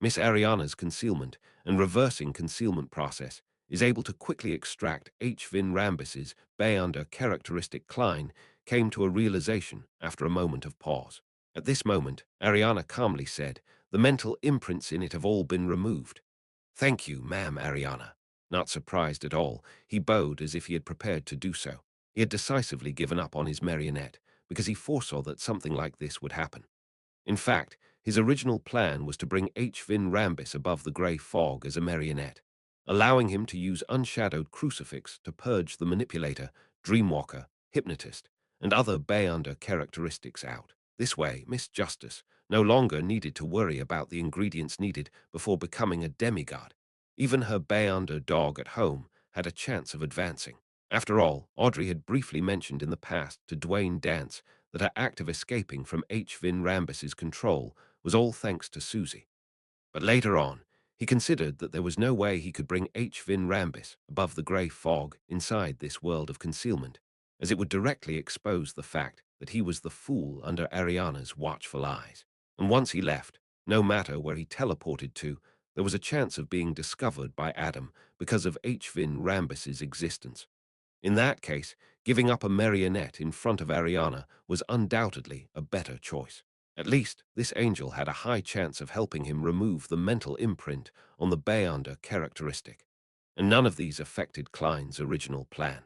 Miss Ariana's concealment and reversing concealment process is able to quickly extract H. Vin Rambis's Beyonder characteristic. Klein came to a realization after a moment of pause. At this moment, Ariana calmly said, "The mental imprints in it have all been removed." "Thank you, Ma'am Ariana." Not surprised at all, he bowed as if he had prepared to do so. He had decisively given up on his marionette because he foresaw that something like this would happen. In fact, his original plan was to bring H. Vin Rambis above the grey fog as a marionette, allowing him to use unshadowed crucifix to purge the manipulator, dreamwalker, hypnotist, and other Beyonder characteristics out. This way, Miss Justice no longer needed to worry about the ingredients needed before becoming a demigod. Even her Beyonder dog at home had a chance of advancing. After all, Audrey had briefly mentioned in the past to Dwayne Dance that her act of escaping from H. Vin Rambis's control was all thanks to Susie. But later on, he considered that there was no way he could bring H. Vin Rambis above the grey fog inside this world of concealment, as it would directly expose the fact that he was the fool under Ariana's watchful eyes. And once he left, no matter where he teleported to, there was a chance of being discovered by Adam because of H. Vin Rambis's existence. In that case, giving up a marionette in front of Ariana was undoubtedly a better choice. At least, this angel had a high chance of helping him remove the mental imprint on the Beyonder characteristic. And none of these affected Klein's original plan.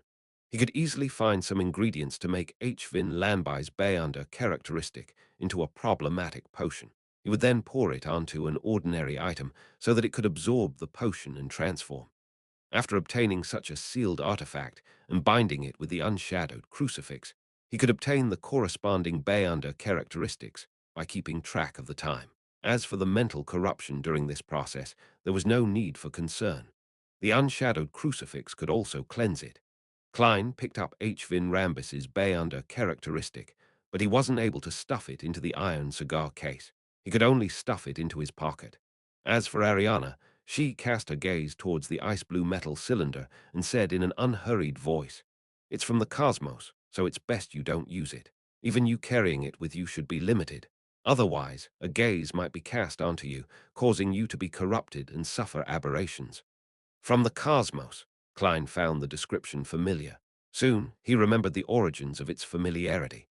He could easily find some ingredients to make H. Vin Rambis's Beyonder characteristic into a problematic potion. He would then pour it onto an ordinary item so that it could absorb the potion and transform. After obtaining such a sealed artifact and binding it with the unshadowed crucifix, he could obtain the corresponding Beyonder characteristics by keeping track of the time. As for the mental corruption during this process, there was no need for concern. The unshadowed crucifix could also cleanse it. Klein picked up H. Vin Rambis's Beyonder characteristic, but he wasn't able to stuff it into the iron cigar case. He could only stuff it into his pocket. As for Ariana, she cast her gaze towards the ice-blue metal cylinder and said in an unhurried voice, "It's from the cosmos, so it's best you don't use it. Even you carrying it with you should be limited. Otherwise, a gaze might be cast onto you, causing you to be corrupted and suffer aberrations." From the cosmos, Klein found the description familiar. Soon, he remembered the origins of its familiarity.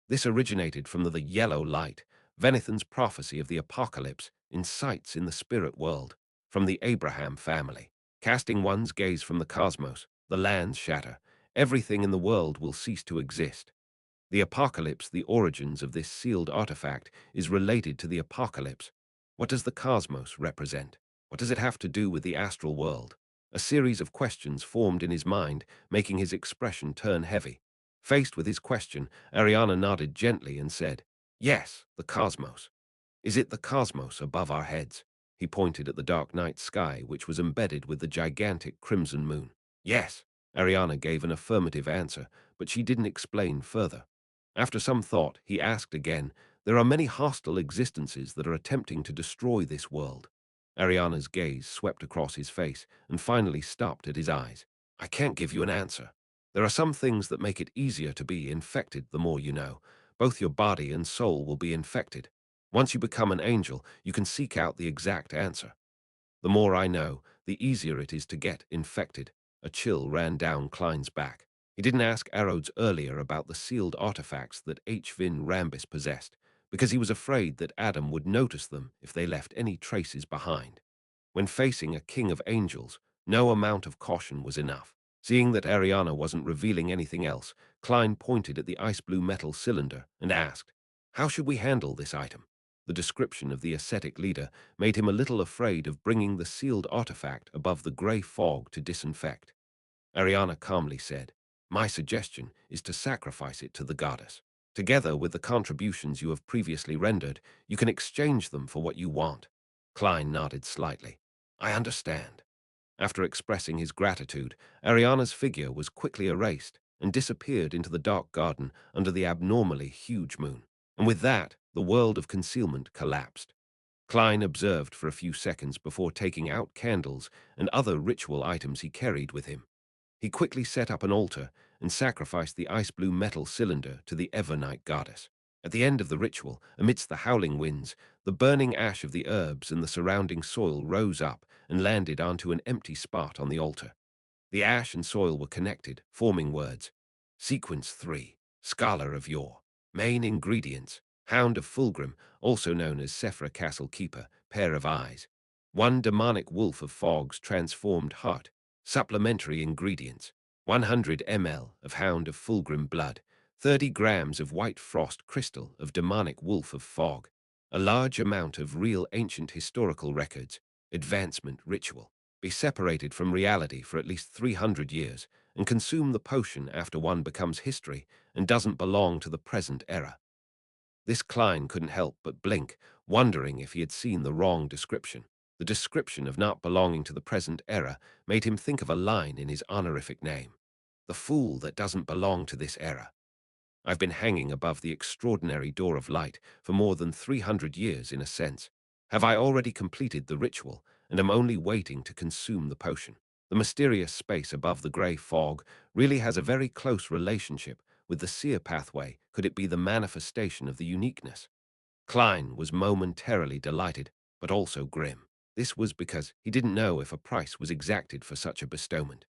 This originated from the yellow light, Venethon's prophecy of the apocalypse in sights in the spirit world, from the Abraham family. Casting one's gaze from the cosmos, the lands shatter, everything in the world will cease to exist. The apocalypse, the origins of this sealed artifact, is related to the apocalypse. What does the cosmos represent? What does it have to do with the astral world? A series of questions formed in his mind, making his expression turn heavy. Faced with his question, Ariana nodded gently and said, "Yes, the cosmos. Is it the cosmos above our heads?" He pointed at the dark night sky, which was embedded with the gigantic crimson moon. "Yes." Ariana gave an affirmative answer, but she didn't explain further. After some thought, he asked again, "There are many hostile existences that are attempting to destroy this world." Ariana's gaze swept across his face and finally stopped at his eyes. "I can't give you an answer. There are some things that make it easier to be infected the more you know. Both your body and soul will be infected. Once you become an angel, you can seek out the exact answer. The more I know, the easier it is to get infected." A chill ran down Klein's back. He didn't ask Arodes earlier about the sealed artifacts that H. Vin Rambis possessed, because he was afraid that Adam would notice them if they left any traces behind. When facing a king of angels, no amount of caution was enough. Seeing that Ariana wasn't revealing anything else, Klein pointed at the ice-blue metal cylinder and asked, "How should we handle this item?" The description of the ascetic leader made him a little afraid of bringing the sealed artifact above the grey fog to disinfect. Ariana calmly said, "My suggestion is to sacrifice it to the goddess. Together with the contributions you have previously rendered, you can exchange them for what you want." Klein nodded slightly. "I understand." After expressing his gratitude, Ariana's figure was quickly erased and disappeared into the dark garden under the abnormally huge moon. And with that, the world of concealment collapsed. Klein observed for a few seconds before taking out candles and other ritual items he carried with him. He quickly set up an altar and sacrificed the ice-blue metal cylinder to the Evernight goddess. At the end of the ritual, amidst the howling winds, the burning ash of the herbs and the surrounding soil rose up and landed onto an empty spot on the altar. The ash and soil were connected, forming words. Sequence 3, Scholar of Yore. Main ingredients, Hound of Fulgrim, also known as Sephra Castle Keeper, pair of eyes. 1 demonic wolf of fog's transformed heart. Supplementary ingredients, 100 ml of Hound of Fulgrim blood, 30 grams of white frost crystal of demonic wolf of fog, a large amount of real ancient historical records, advancement ritual. Be separated from reality for at least 300 years and consume the potion after one becomes history and doesn't belong to the present era. This Klein couldn't help but blink, wondering if he had seen the wrong description. The description of not belonging to the present era made him think of a line in his honorific name. The fool that doesn't belong to this era. I've been hanging above the extraordinary door of light for more than 300 years in a sense. Have I already completed the ritual and am only waiting to consume the potion? The mysterious space above the grey fog really has a very close relationship with the seer pathway. Could it be the manifestation of the uniqueness? Klein was momentarily delighted, but also grim. This was because he didn't know if a price was exacted for such a bestowment.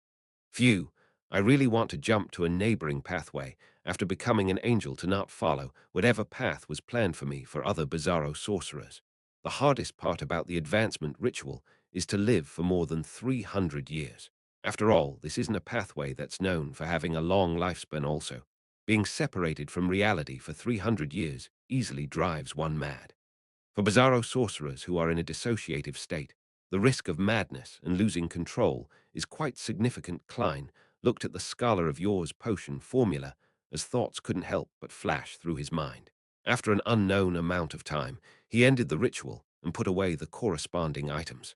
Phew, I really want to jump to a neighboring pathway after becoming an angel to not follow whatever path was planned for me for other bizarro sorcerers. The hardest part about the advancement ritual is to live for more than 300 years. After all, this isn't a pathway that's known for having a long lifespan also. Being separated from reality for 300 years easily drives one mad. For bizarro sorcerers who are in a dissociative state, the risk of madness and losing control is quite significant. Klein looked at the Scholar of Yore's potion formula as thoughts couldn't help but flash through his mind. After an unknown amount of time, he ended the ritual and put away the corresponding items.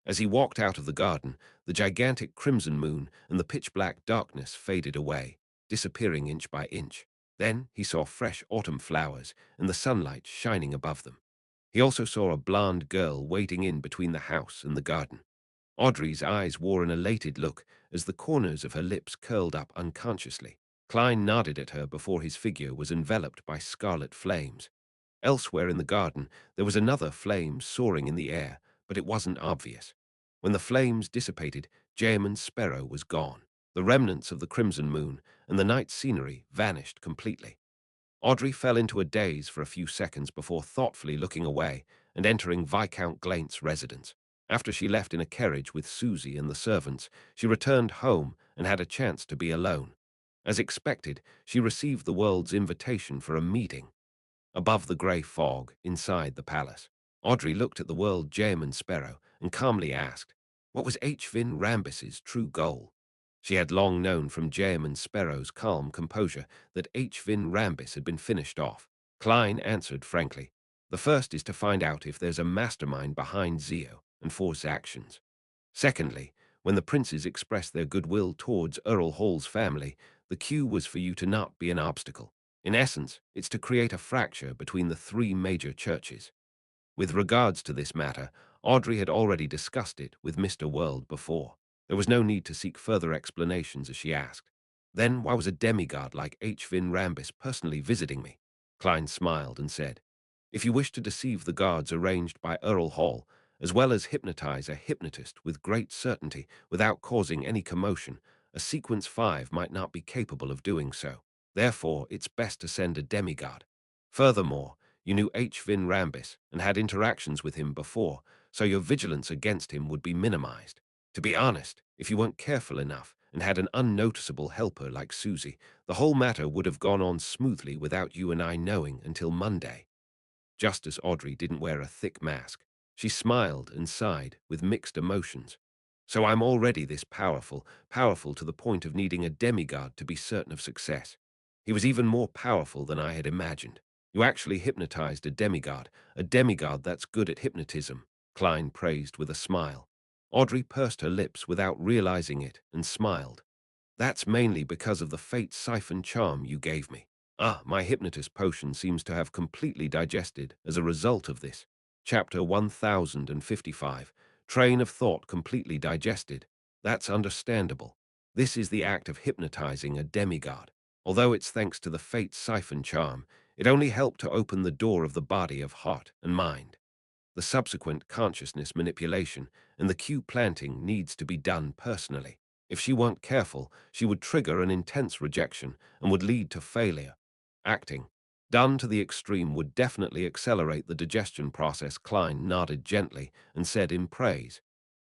As he walked out of the garden, the gigantic crimson moon and the pitch-black darkness faded away, disappearing inch by inch. Then he saw fresh autumn flowers and the sunlight shining above them. He also saw a blonde girl waiting in between the house and the garden. Audrey's eyes wore an elated look as the corners of her lips curled up unconsciously. Klein nodded at her before his figure was enveloped by scarlet flames. Elsewhere in the garden, there was another flame soaring in the air, but it wasn't obvious. When the flames dissipated, Jaemon's sparrow was gone. The remnants of the crimson moon and the night scenery vanished completely. Audrey fell into a daze for a few seconds before thoughtfully looking away and entering Viscount Glaint's residence. After she left in a carriage with Susie and the servants, she returned home and had a chance to be alone. As expected, she received the world's invitation for a meeting. Above the grey fog, inside the palace, Audrey looked at the world Jaemon Sparrow and calmly asked, what was H. Vin Rambis's true goal? She had long known from Jaemon Sparrow's calm composure that H. Vin Rambis had been finished off. Klein answered frankly, the first is to find out if there's a mastermind behind Zio and For's actions. Secondly, when the princes expressed their goodwill towards Earl Hall's family, the cue was for you to not be an obstacle. In essence, it's to create a fracture between the three major churches. With regards to this matter, Audrey had already discussed it with Mr. World before. There was no need to seek further explanations as she asked, then why was a demigod like H. Vin Rambis personally visiting me? Klein smiled and said, if you wish to deceive the guards arranged by Earl Hall, as well as hypnotize a hypnotist with great certainty without causing any commotion, a sequence 5 might not be capable of doing so. Therefore, it's best to send a demigod. Furthermore, you knew H. Vin Rambis and had interactions with him before, so your vigilance against him would be minimized. To be honest, if you weren't careful enough and had an unnoticeable helper like Susie, the whole matter would have gone on smoothly without you and I knowing until Monday. Justice Audrey didn't wear a thick mask. She smiled and sighed with mixed emotions. So I'm already this powerful, powerful to the point of needing a demigod to be certain of success. He was even more powerful than I had imagined. You actually hypnotized a demigod that's good at hypnotism, Klein praised with a smile. Audrey pursed her lips without realizing it and smiled. That's mainly because of the fate siphon charm you gave me. Ah, my hypnotist potion seems to have completely digested as a result of this. Chapter 1055. Train of thought completely digested. That's understandable. This is the act of hypnotizing a demigod. Although it's thanks to the fate siphon charm, it only helped to open the door of the body of heart and mind. The subsequent consciousness manipulation and the cue planting needs to be done personally. If she weren't careful, she would trigger an intense rejection and would lead to failure. Acting, done to the extreme, would definitely accelerate the digestion process. Klein nodded gently and said in praise,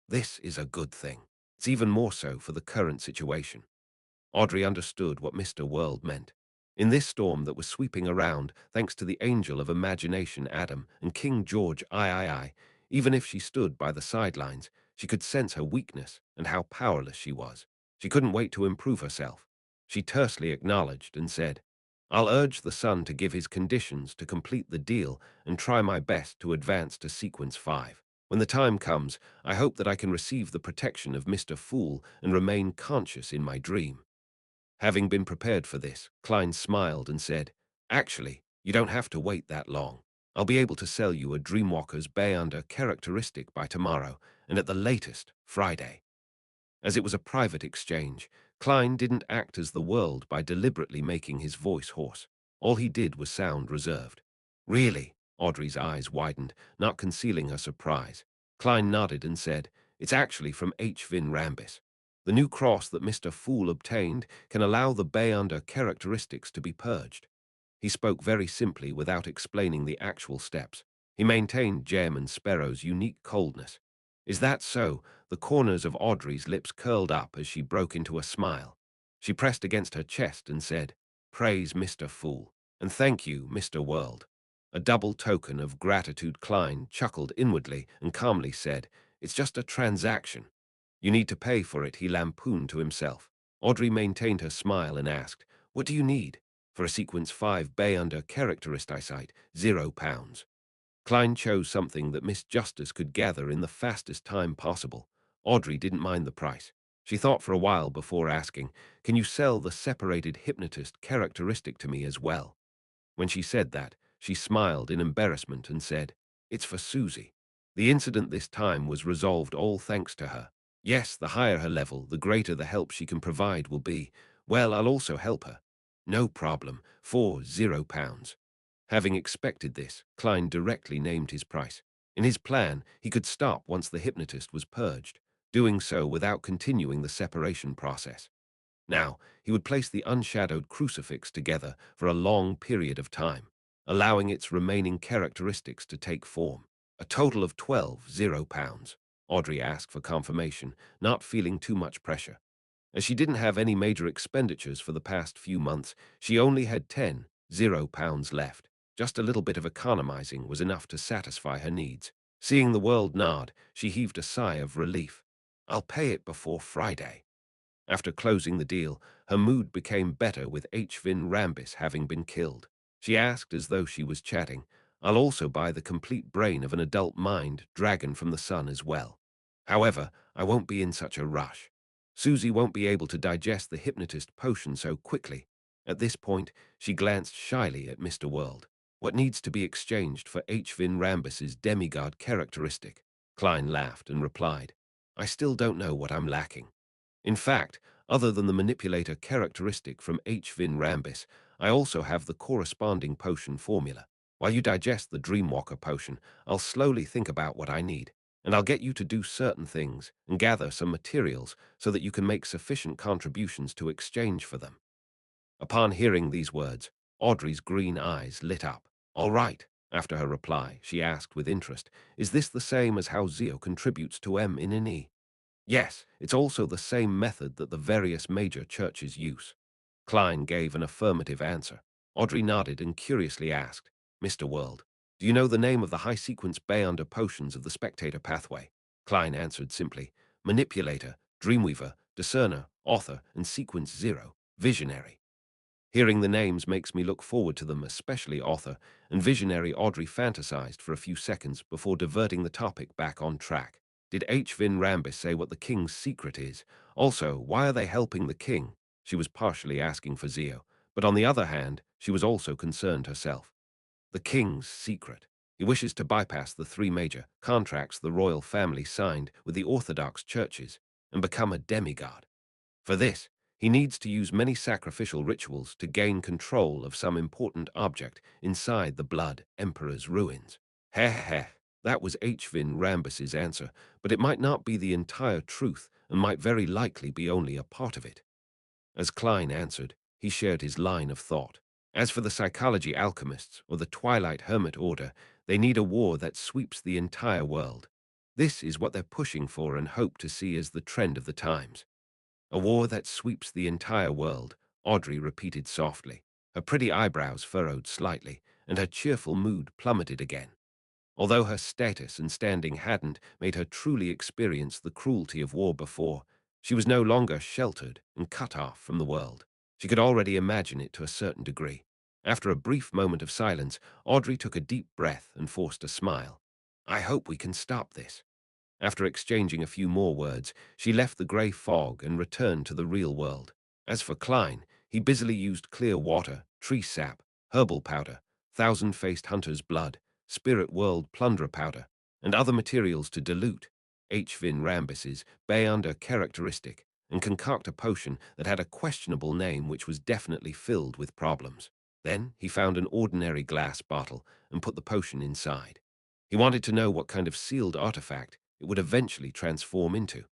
"This is a good thing. It's even more so for the current situation." Audrey understood what Mr. World meant. In this storm that was sweeping around, thanks to the angel of imagination Adam and King George III, even if she stood by the sidelines, she could sense her weakness and how powerless she was. She couldn't wait to improve herself. She tersely acknowledged and said, "I'll urge the sun to give his conditions to complete the deal and try my best to advance to sequence 5. When the time comes, I hope that I can receive the protection of Mr. Fool and remain conscious in my dream." Having been prepared for this, Klein smiled and said, "Actually, you don't have to wait that long. I'll be able to sell you a Dreamwalker's Bayonder characteristic by tomorrow, and at the latest, Friday." As it was a private exchange, Klein didn't act as the world by deliberately making his voice hoarse. All he did was sound reserved. "Really?" Audrey's eyes widened, not concealing her surprise. Klein nodded and said, "It's actually from H. Vin Rambis. The new cross that Mr. Fool obtained can allow the Bayonder characteristics to be purged." He spoke very simply without explaining the actual steps. He maintained Jem and Sparrow's unique coldness. "Is that so?" The corners of Audrey's lips curled up as she broke into a smile. She pressed against her chest and said, "Praise Mr. Fool, and thank you, Mr. World." A double token of gratitude. Klein chuckled inwardly and calmly said, "It's just a transaction." "You need to pay for it," he lampooned to himself. Audrey maintained her smile and asked, "What do you need?" "For a sequence 5 Bayonder characteristic eyesight, £0." Klein chose something that Miss Justice could gather in the fastest time possible. Audrey didn't mind the price. She thought for a while before asking, "Can you sell the separated hypnotist characteristic to me as well?" When she said that, she smiled in embarrassment and said, "It's for Susie." The incident this time was resolved all thanks to her. Yes, the higher her level, the greater the help she can provide will be. Well, I'll also help her. No problem, for £0. Having expected this, Klein directly named his price. In his plan, he could stop once the hypnotist was purged, doing so without continuing the separation process. Now, he would place the unshadowed crucifix together for a long period of time, allowing its remaining characteristics to take form. A total of £12. Audrey asked for confirmation, not feeling too much pressure. As she didn't have any major expenditures for the past few months, she only had £10 left. Just a little bit of economizing was enough to satisfy her needs. Seeing the world nod, she heaved a sigh of relief. "I'll pay it before Friday." After closing the deal, her mood became better with H. Vin Rambis having been killed. She asked as though she was chatting, "I'll also buy the complete brain of an adult mind dragon from the sun as well. However, I won't be in such a rush. Susie won't be able to digest the hypnotist potion so quickly." At this point, she glanced shyly at Mr. World. "What needs to be exchanged for H. Vin Rambis's demigod characteristic?" Klein laughed and replied, "I still don't know what I'm lacking. In fact, other than the manipulator characteristic from H. Vin Rambis, I also have the corresponding potion formula. While you digest the Dreamwalker potion, I'll slowly think about what I need. and I'll get you to do certain things and gather some materials so that you can make sufficient contributions to exchange for them." Upon hearing these words, Audrey's green eyes lit up. "All right." After her reply, she asked with interest, "Is this the same as how Zio contributes to M in an E?" "Yes, it's also the same method that the various major churches use." Klein gave an affirmative answer. Audrey nodded and curiously asked, "Mr. World, do you know the name of the high-sequence Beyonder potions of the spectator pathway?" Klein answered simply, "Manipulator, Dreamweaver, Discerner, Author, and Sequence Zero, Visionary." Hearing the names makes me look forward to them, especially Author and Visionary. Audrey fantasized for a few seconds before diverting the topic back on track. Did H. Vin Rambis say what the king's secret is? Also, why are they helping the king? She was partially asking for Zio, but on the other hand, she was also concerned herself. The king's secret. He wishes to bypass the three major contracts the royal family signed with the Orthodox churches and become a demigod. For this, he needs to use many sacrificial rituals to gain control of some important object inside the Blood Emperor's ruins. Heh heh. That was H. Vin Rambus's answer, but it might not be the entire truth and might very likely be only a part of it. As Klein answered, he shared his line of thought. As for the psychology alchemists or the Twilight Hermit Order, they need a war that sweeps the entire world. This is what they're pushing for and hope to see as the trend of the times. "A war that sweeps the entire world," Audrey repeated softly. Her pretty eyebrows furrowed slightly, and her cheerful mood plummeted again. Although her status and standing hadn't made her truly experience the cruelty of war before, she was no longer sheltered and cut off from the world. She could already imagine it to a certain degree. After a brief moment of silence, Audrey took a deep breath and forced a smile. "I hope we can stop this." After exchanging a few more words, she left the grey fog and returned to the real world. As for Klein, he busily used clear water, tree sap, herbal powder, thousand-faced hunter's blood, spirit world plunderer powder, and other materials to dilute H. Vin Rambus's Beyonder characteristic and concoct a potion that had a questionable name which was definitely filled with problems. Then he found an ordinary glass bottle and put the potion inside. He wanted to know what kind of sealed artifact it would eventually transform into.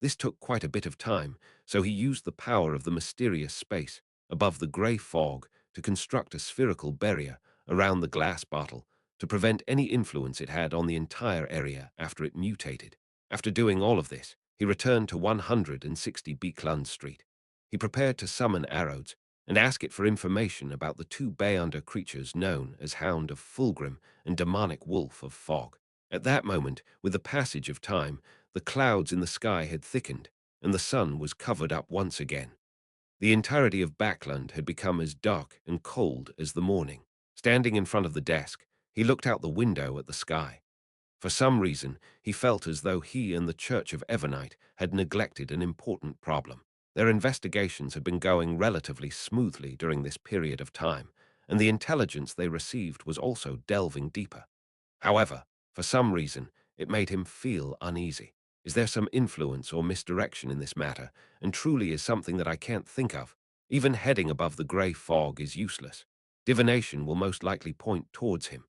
This took quite a bit of time, so he used the power of the mysterious space above the grey fog to construct a spherical barrier around the glass bottle to prevent any influence it had on the entire area after it mutated. After doing all of this, he returned to 160 Beekland Street. He prepared to summon Arrows and ask it for information about the two Beyonder creatures known as Hound of Fulgrim and Demonic Wolf of Fog. At that moment, with the passage of time, the clouds in the sky had thickened, and the sun was covered up once again. The entirety of Backland had become as dark and cold as the morning. Standing in front of the desk, he looked out the window at the sky. For some reason, he felt as though he and the Church of Evernite had neglected an important problem. Their investigations had been going relatively smoothly during this period of time, and the intelligence they received was also delving deeper. However, for some reason, it made him feel uneasy. Is there some influence or misdirection in this matter, and truly is something that I can't think of? Even heading above the grey fog is useless. Divination will most likely point towards him.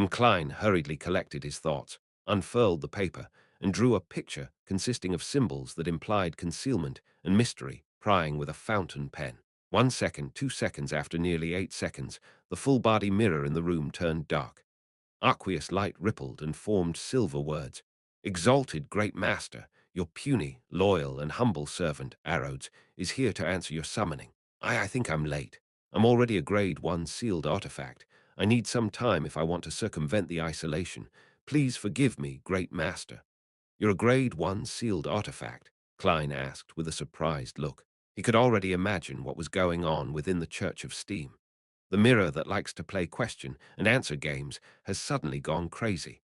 Klein hurriedly collected his thoughts, unfurled the paper, and drew a picture consisting of symbols that implied concealment and mystery, prying with a fountain pen. 1 second, 2 seconds, after nearly 8 seconds, the full-body mirror in the room turned dark. Aqueous light rippled and formed silver words. "Exalted Great Master, your puny, loyal, and humble servant, Arrows, is here to answer your summoning. I think I'm late. I'm already a Grade 1 sealed artifact. I need some time if I want to circumvent the isolation. Please forgive me, Great Master." "You're a Grade 1 sealed artifact?" Klein asked with a surprised look. He could already imagine what was going on within the Church of Steam. The mirror that likes to play question and answer games has suddenly gone crazy.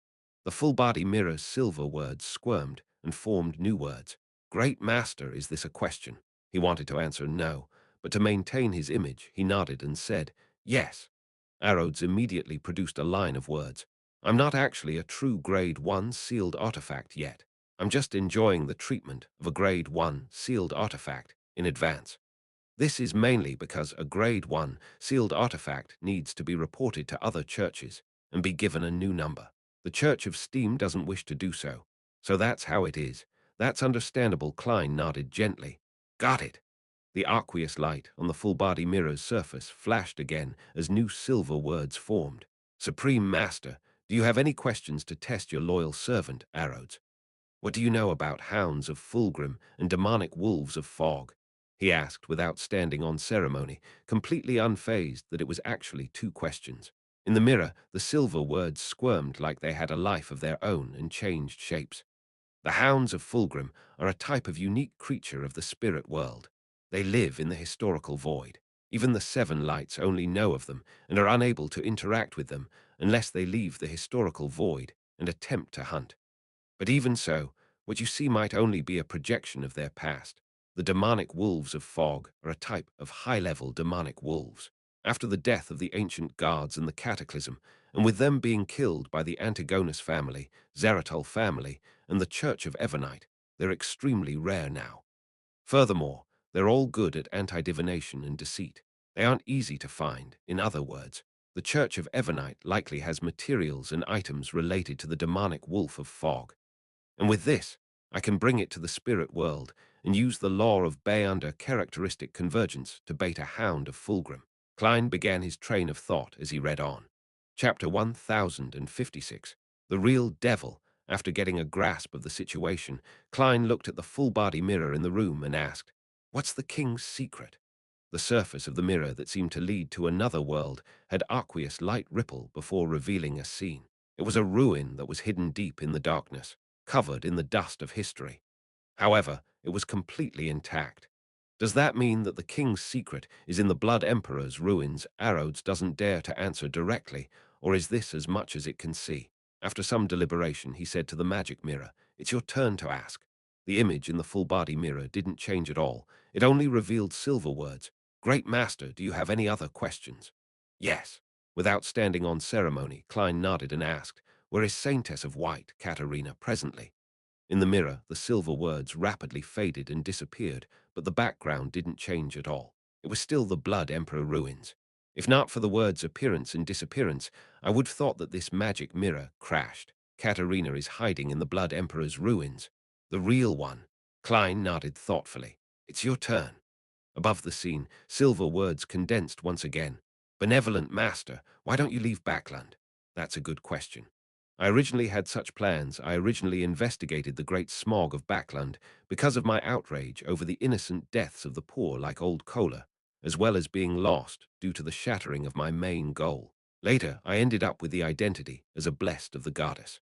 The full-body mirror's silver words squirmed and formed new words. "Great Master, is this a question?" He wanted to answer no, but to maintain his image, he nodded and said, "Yes." Arrows immediately produced a line of words. "I'm not actually a true Grade 1 sealed artifact yet. I'm just enjoying the treatment of a Grade 1 sealed artifact in advance. This is mainly because a Grade 1 sealed artifact needs to be reported to other churches and be given a new number. The Church of Steam doesn't wish to do so. So that's how it is. That's understandable, Klein nodded gently. Got it. The aqueous light on the full-body mirror's surface flashed again as new silver words formed. Supreme Master, do you have any questions to test your loyal servant, Arrows? What do you know about hounds of Fulgrim and demonic wolves of fog? He asked without standing on ceremony, completely unfazed that it was actually two questions. In the mirror, the silver words squirmed like they had a life of their own and changed shapes. The hounds of Fulgrim are a type of unique creature of the spirit world. They live in the historical void. Even the Seven Lights only know of them and are unable to interact with them unless they leave the historical void and attempt to hunt. But even so, what you see might only be a projection of their past. The demonic wolves of fog are a type of high-level demonic wolves. After the death of the ancient gods and the cataclysm, and with them being killed by the Antigonus family, Zeratul family, and the Church of Evernite, they're extremely rare now. Furthermore, they're all good at anti-divination and deceit. They aren't easy to find. In other words, the Church of Evernite likely has materials and items related to the demonic wolf of fog. And with this, I can bring it to the spirit world and use the law of Bay under characteristic convergence to bait a hound of Fulgrim. Klein began his train of thought as he read on. Chapter 1056. The Real Devil. After getting a grasp of the situation, Klein looked at the full-body mirror in the room and asked, "What's the king's secret?" The surface of the mirror that seemed to lead to another world had aqueous light ripple before revealing a scene. It was a ruin that was hidden deep in the darkness, covered in the dust of history. However, it was completely intact. Does that mean that the king's secret is in the Blood Emperor's ruins? Arrows doesn't dare to answer directly, or is this as much as it can see? After some deliberation, he said to the magic mirror, "It's your turn to ask." The image in the full-body mirror didn't change at all. It only revealed silver words. "Great Master, do you have any other questions?" "Yes." Without standing on ceremony, Klein nodded and asked, "Where is Saintess of White, Katerina, presently?" In the mirror, the silver words rapidly faded and disappeared, but the background didn't change at all. It was still the Blood Emperor ruins. If not for the words' appearance and disappearance, I would have thought that this magic mirror crashed. Katerina is hiding in the Blood Emperor's ruins. The real one. Klein nodded thoughtfully. "It's your turn." Above the scene, silver words condensed once again. "Benevolent Master, why don't you leave Backland?" "That's a good question. I originally had such plans. I originally investigated the great smog of Backland because of my outrage over the innocent deaths of the poor like old Kola, as well as being lost due to the shattering of my main goal. Later, I ended up with the identity as a blessed of the goddess.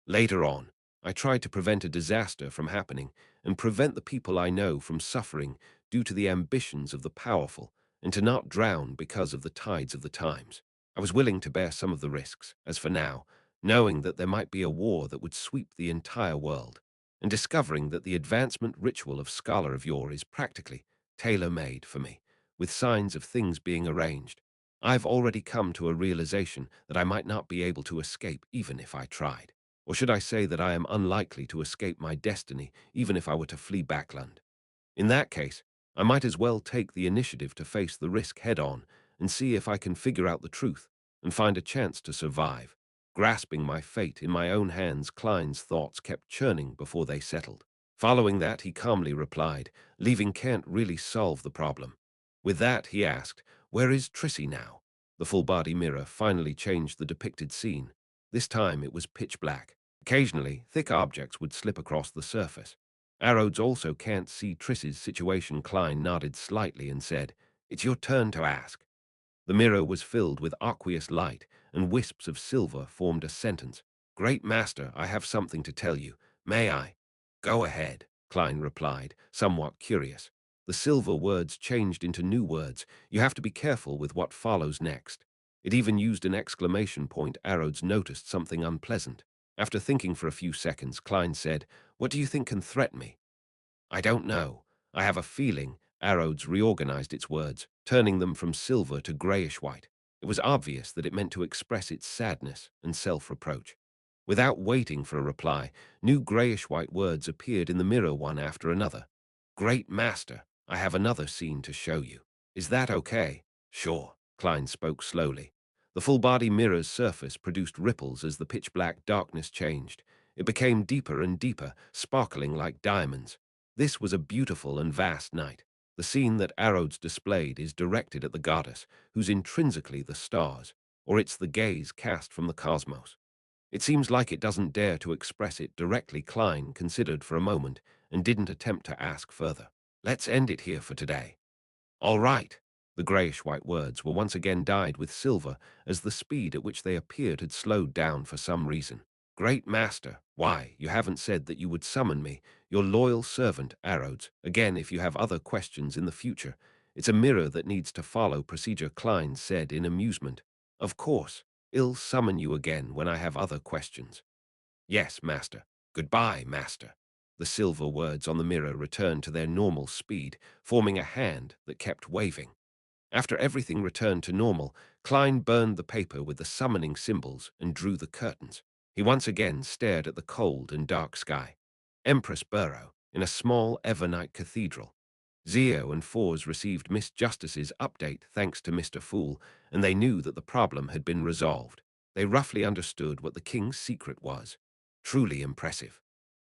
Later on, I tried to prevent a disaster from happening and prevent the people I know from suffering due to the ambitions of the powerful and to not drown because of the tides of the times. I was willing to bear some of the risks, as for now, knowing that there might be a war that would sweep the entire world, and discovering that the advancement ritual of Scholar of Yore is practically tailor-made for me, with signs of things being arranged. I've already come to a realization that I might not be able to escape even if I tried. Or should I say that I am unlikely to escape my destiny even if I were to flee Backland? In that case, I might as well take the initiative to face the risk head-on and see if I can figure out the truth and find a chance to survive. Grasping my fate in my own hands, Klein's thoughts kept churning before they settled. Following that, he calmly replied, "Leaving can't really solve the problem." With that, he asked, "Where is Trissy now?" The full-body mirror finally changed the depicted scene. This time it was pitch black. Occasionally, thick objects would slip across the surface. Arrows also can't see Triss's situation. Klein nodded slightly and said, "It's your turn to ask." The mirror was filled with aqueous light, and wisps of silver formed a sentence. "Great Master, I have something to tell you. May I?" "Go ahead," Klein replied, somewhat curious. The silver words changed into new words. You have to be careful with what follows next. It even used an exclamation point. Arrows noticed something unpleasant. After thinking for a few seconds, Klein said, "What do you think can threaten me?" "I don't know. I have a feeling." Arrows reorganized its words, turning them from silver to grayish-white. It was obvious that it meant to express its sadness and self-reproach. Without waiting for a reply, new grayish-white words appeared in the mirror one after another. "Great Master, I have another scene to show you. Is that okay?" "Sure." Klein spoke slowly. The full-body mirror's surface produced ripples as the pitch-black darkness changed. It became deeper and deeper, sparkling like diamonds. This was a beautiful and vast night. The scene that Arrows displayed is directed at the goddess, who's intrinsically the stars, or it's the gaze cast from the cosmos. It seems like it doesn't dare to express it directly. Klein considered for a moment and didn't attempt to ask further. Let's end it here for today. All right. The grayish-white words were once again dyed with silver as the speed at which they appeared had slowed down for some reason. Great master, why, you haven't said that you would summon me, your loyal servant, Arrows. Again, if you have other questions in the future. It's a mirror that needs to follow procedure, Klein said in amusement. Of course, I'll summon you again when I have other questions. Yes, master. Goodbye, master. The silver words on the mirror returned to their normal speed, forming a hand that kept waving. After everything returned to normal, Klein burned the paper with the summoning symbols and drew the curtains. He once again stared at the cold and dark sky. Empress Burrow, in a small Evernight cathedral. Zio and Fours received Miss Justice's update thanks to Mr. Fool, and they knew that the problem had been resolved. They roughly understood what the king's secret was. Truly impressive.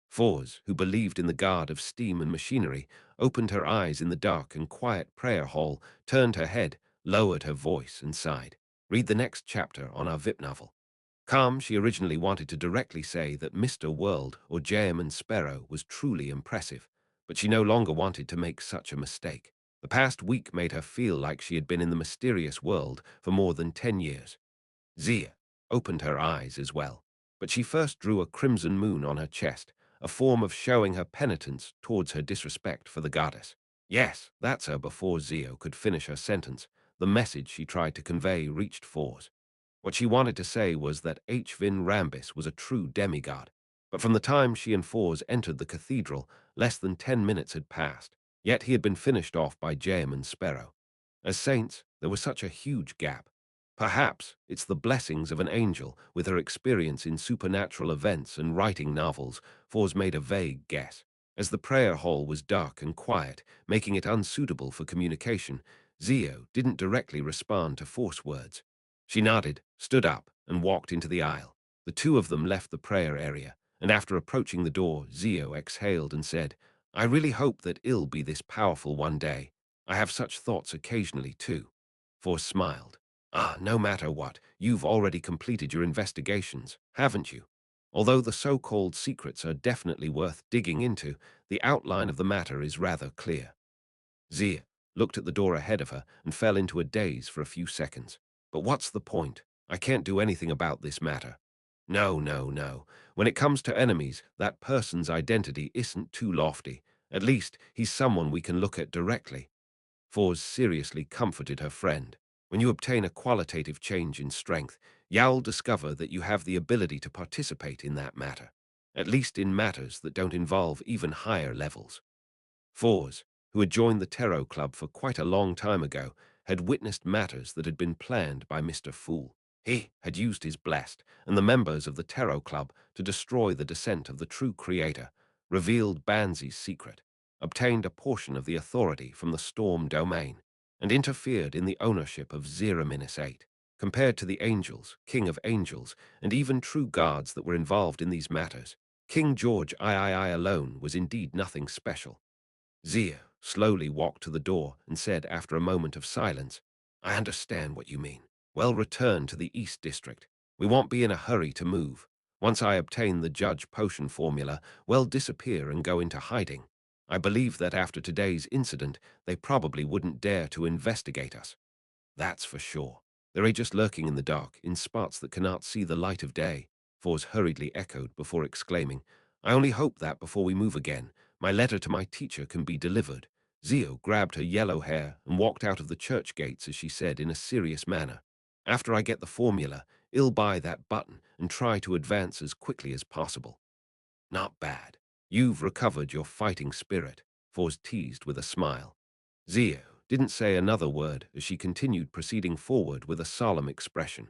Fours, who believed in the god of steam and machinery, opened her eyes in the dark and quiet prayer hall, turned her head, lowered her voice, and sighed. Read the next chapter on our VIP novel. Calm, she originally wanted to directly say that Mr. World or J.M. and Sparrow was truly impressive, but she no longer wanted to make such a mistake. The past week made her feel like she had been in the mysterious world for more than 10 years. Zia opened her eyes as well, but she first drew a crimson moon on her chest, a form of showing her penitence towards her disrespect for the goddess. Yes, that's her. Before Zio could finish her sentence, the message she tried to convey reached Fours. What she wanted to say was that Vin Rambis was a true demigod, but from the time she and Fours entered the cathedral, less than 10 minutes had passed, yet he had been finished off by Jem and Sparrow. As saints, there was such a huge gap. Perhaps it's the blessings of an angel with her experience in supernatural events and writing novels, Fours made a vague guess. As the prayer hall was dark and quiet, making it unsuitable for communication, Zio didn't directly respond to Force words. She nodded, stood up, and walked into the aisle. The two of them left the prayer area, and after approaching the door, Zio exhaled and said, I really hope that I'll be this powerful one day. I have such thoughts occasionally, too. Force smiled. No matter what, you've already completed your investigations, haven't you? Although the so-called secrets are definitely worth digging into, the outline of the matter is rather clear. Zia looked at the door ahead of her and fell into a daze for a few seconds. But what's the point? I can't do anything about this matter. No, no, no. When it comes to enemies, that person's identity isn't too lofty. At least, he's someone we can look at directly. Fours seriously comforted her friend. When you obtain a qualitative change in strength, you'll discover that you have the ability to participate in that matter, at least in matters that don't involve even higher levels. Fours, who had joined the Tarot Club for quite a long time ago, had witnessed matters that had been planned by Mr. Fool. He had used his Blessed and the members of the Tarot Club to destroy the descent of the true creator, revealed Bansi's secret, obtained a portion of the authority from the Storm domain, and interfered in the ownership of 0-8. Compared to the angels, king of angels, and even true gods that were involved in these matters, King George III alone was indeed nothing special. Zia slowly walked to the door and said after a moment of silence, I understand what you mean. Well, return to the East District. We won't be in a hurry to move. Once I obtain the Judge Potion formula, well, disappear and go into hiding. I believe that after today's incident, they probably wouldn't dare to investigate us. That's for sure. They're just lurking in the dark, in spots that cannot see the light of day, Fours hurriedly echoed before exclaiming, I only hope that before we move again, my letter to my teacher can be delivered. Zio grabbed her yellow hair and walked out of the church gates as she said in a serious manner, After I get the formula, I'll buy that button and try to advance as quickly as possible. Not bad. You've recovered your fighting spirit, Fours teased with a smile. Zio didn't say another word as she continued proceeding forward with a solemn expression.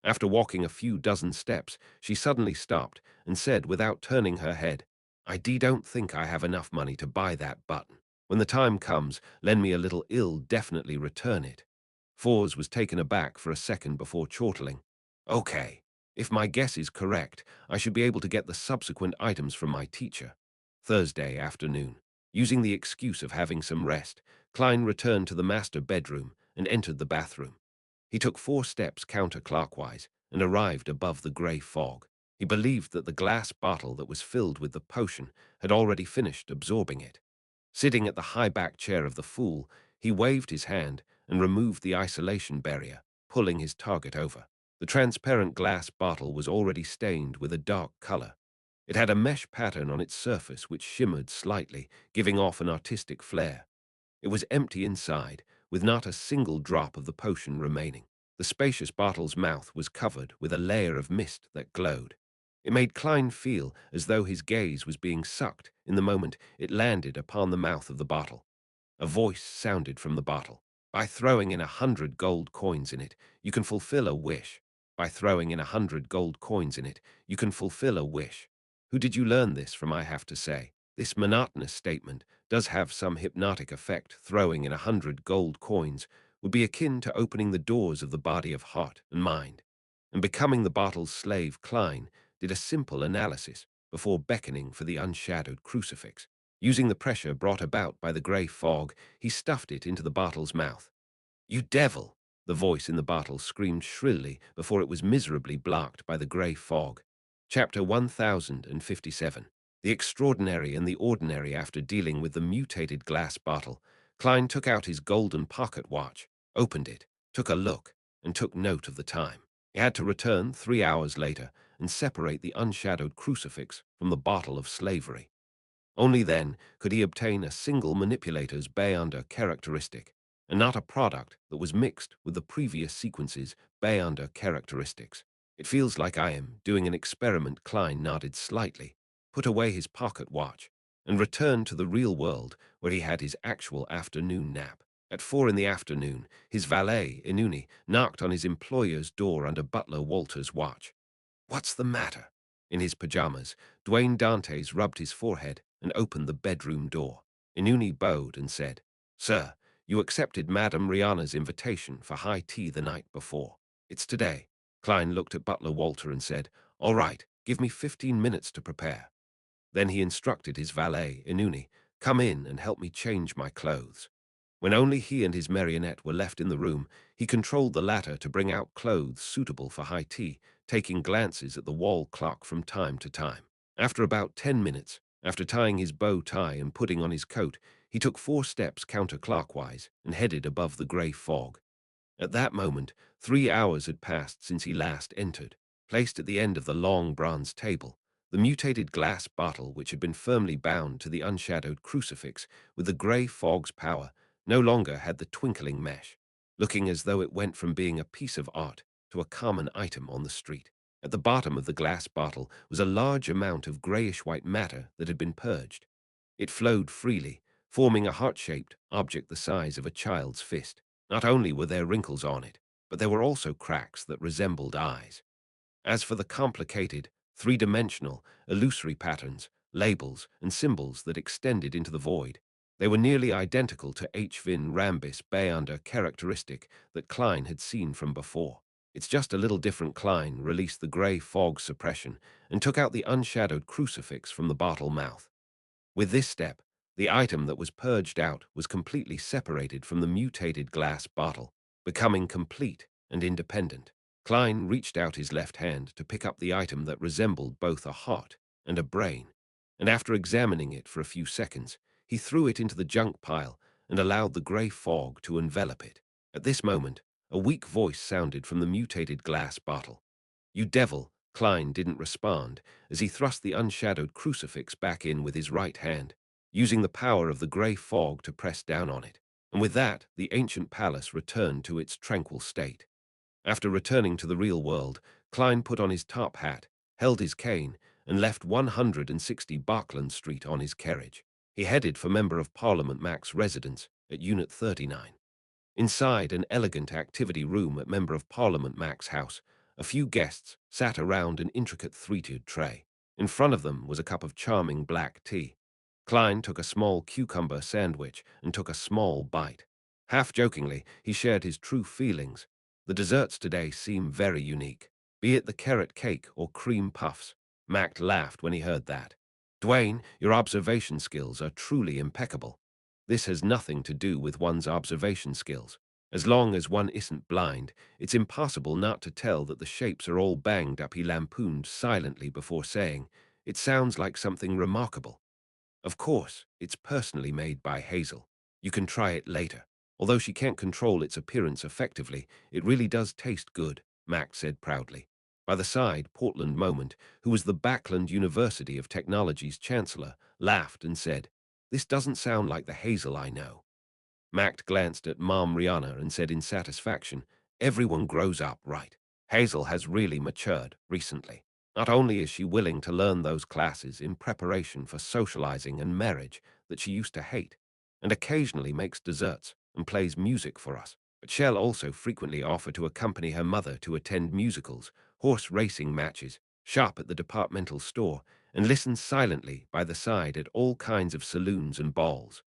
After walking a few dozen steps, she suddenly stopped and said without turning her head, don't think I have enough money to buy that button. When the time comes, lend me a little, I'll definitely return it. Fours was taken aback for a second before chortling. Okay, if my guess is correct, I should be able to get the subsequent items from my teacher. Thursday afternoon. Using the excuse of having some rest, Klein returned to the master bedroom and entered the bathroom. He took 4 steps counterclockwise and arrived above the grey fog. He believed that the glass bottle that was filled with the potion had already finished absorbing it. Sitting at the high-back chair of the fool, he waved his hand and removed the isolation barrier, pulling his target over. The transparent glass bottle was already stained with a dark color. It had a mesh pattern on its surface which shimmered slightly, giving off an artistic flair. It was empty inside, with not a single drop of the potion remaining. The spacious bottle's mouth was covered with a layer of mist that glowed. It made Klein feel as though his gaze was being sucked in the moment it landed upon the mouth of the bottle. A voice sounded from the bottle. By throwing in 100 gold coins in it, you can fulfill a wish. By throwing in 100 gold coins in it, you can fulfill a wish. Who did you learn this from, I have to say? This monotonous statement does have some hypnotic effect. Throwing in 100 gold coins would be akin to opening the doors of the body of heart and mind. And becoming the bottle's slave, Klein did a simple analysis before beckoning for the unshadowed crucifix. Using the pressure brought about by the grey fog, he stuffed it into the bottle's mouth. "You devil!" The voice in the bottle screamed shrilly before it was miserably blocked by the grey fog. Chapter 1057. The Extraordinary and the Ordinary. After dealing with the mutated glass bottle, Klein took out his golden pocket watch, opened it, took a look, and took note of the time. He had to return 3 hours later and separate the unshadowed crucifix from the bottle of slavery. Only then could he obtain a single manipulator's Bayonder characteristic, and not a product that was mixed with the previous sequence's Bayonder characteristics. It feels like I am doing an experiment. Klein nodded slightly, put away his pocket watch, and returned to the real world where he had his actual afternoon nap. At 4 in the afternoon, his valet, Inuni, knocked on his employer's door under butler Walter's watch. "What's the matter?" In his pajamas, Dwayne Dantes rubbed his forehead and opened the bedroom door. Inuni bowed and said, "Sir, you accepted Madame Rihanna's invitation for high tea the night before. It's today." Klein looked at butler Walter and said, "All right, give me 15 minutes to prepare." Then he instructed his valet, Inuni, "Come in and help me change my clothes." When only he and his marionette were left in the room, he controlled the latter to bring out clothes suitable for high tea, taking glances at the wall clock from time to time. After about 10 minutes, after tying his bow tie and putting on his coat, he took 4 steps counterclockwise and headed above the grey fog. At that moment, 3 hours had passed since he last entered. Placed at the end of the long bronze table, the mutated glass bottle which had been firmly bound to the unshadowed crucifix with the grey fog's power no longer had the twinkling mesh, looking as though it went from being a piece of art to a common item on the street. At the bottom of the glass bottle was a large amount of grayish-white matter that had been purged. It flowed freely, forming a heart-shaped object the size of a child's fist. Not only were there wrinkles on it, but there were also cracks that resembled eyes. As for the complicated, three-dimensional, illusory patterns, labels, and symbols that extended into the void, they were nearly identical to H. Vin Rambis Bayonder characteristic that Klein had seen from before. It's just a little different. Klein released the grey fog suppression and took out the unshadowed crucifix from the bottle mouth. With this step, the item that was purged out was completely separated from the mutated glass bottle, becoming complete and independent. Klein reached out his left hand to pick up the item that resembled both a heart and a brain, and after examining it for a few seconds, he threw it into the junk pile and allowed the grey fog to envelop it. At this moment, a weak voice sounded from the mutated glass bottle. "You devil!" Klein didn't respond as he thrust the unshadowed crucifix back in with his right hand, using the power of the grey fog to press down on it. And with that, the ancient palace returned to its tranquil state. After returning to the real world, Klein put on his top hat, held his cane, and left 160 Barkland Street on his carriage. He headed for Member of Parliament Mac's residence at Unit 39. Inside an elegant activity room at Member of Parliament Mac's house, a few guests sat around an intricate three-tiered tray. In front of them was a cup of charming black tea. Klein took a small cucumber sandwich and took a small bite. Half jokingly, he shared his true feelings. The desserts today seem very unique, be it the carrot cake or cream puffs. Mac laughed when he heard that. Dwayne, your observation skills are truly impeccable. This has nothing to do with one's observation skills. As long as one isn't blind, it's impossible not to tell that the shapes are all banged up, he lampooned silently before saying, "It sounds like something remarkable. Of course, it's personally made by Hazel. You can try it later. Although she can't control its appearance effectively, it really does taste good," Mac said proudly. By the side, Portland Moment, who was the Backland University of Technology's chancellor, laughed and said, "This doesn't sound like the Hazel I know." Mac glanced at Mom Rihanna and said in satisfaction, "Everyone grows up, right? Hazel has really matured recently. Not only is she willing to learn those classes in preparation for socializing and marriage that she used to hate, and occasionally makes desserts and plays music for us, but she'll also frequently offer to accompany her mother to attend musicals, horse racing matches, shop at the departmental store, and listen silently by the side at all kinds of saloons and balls."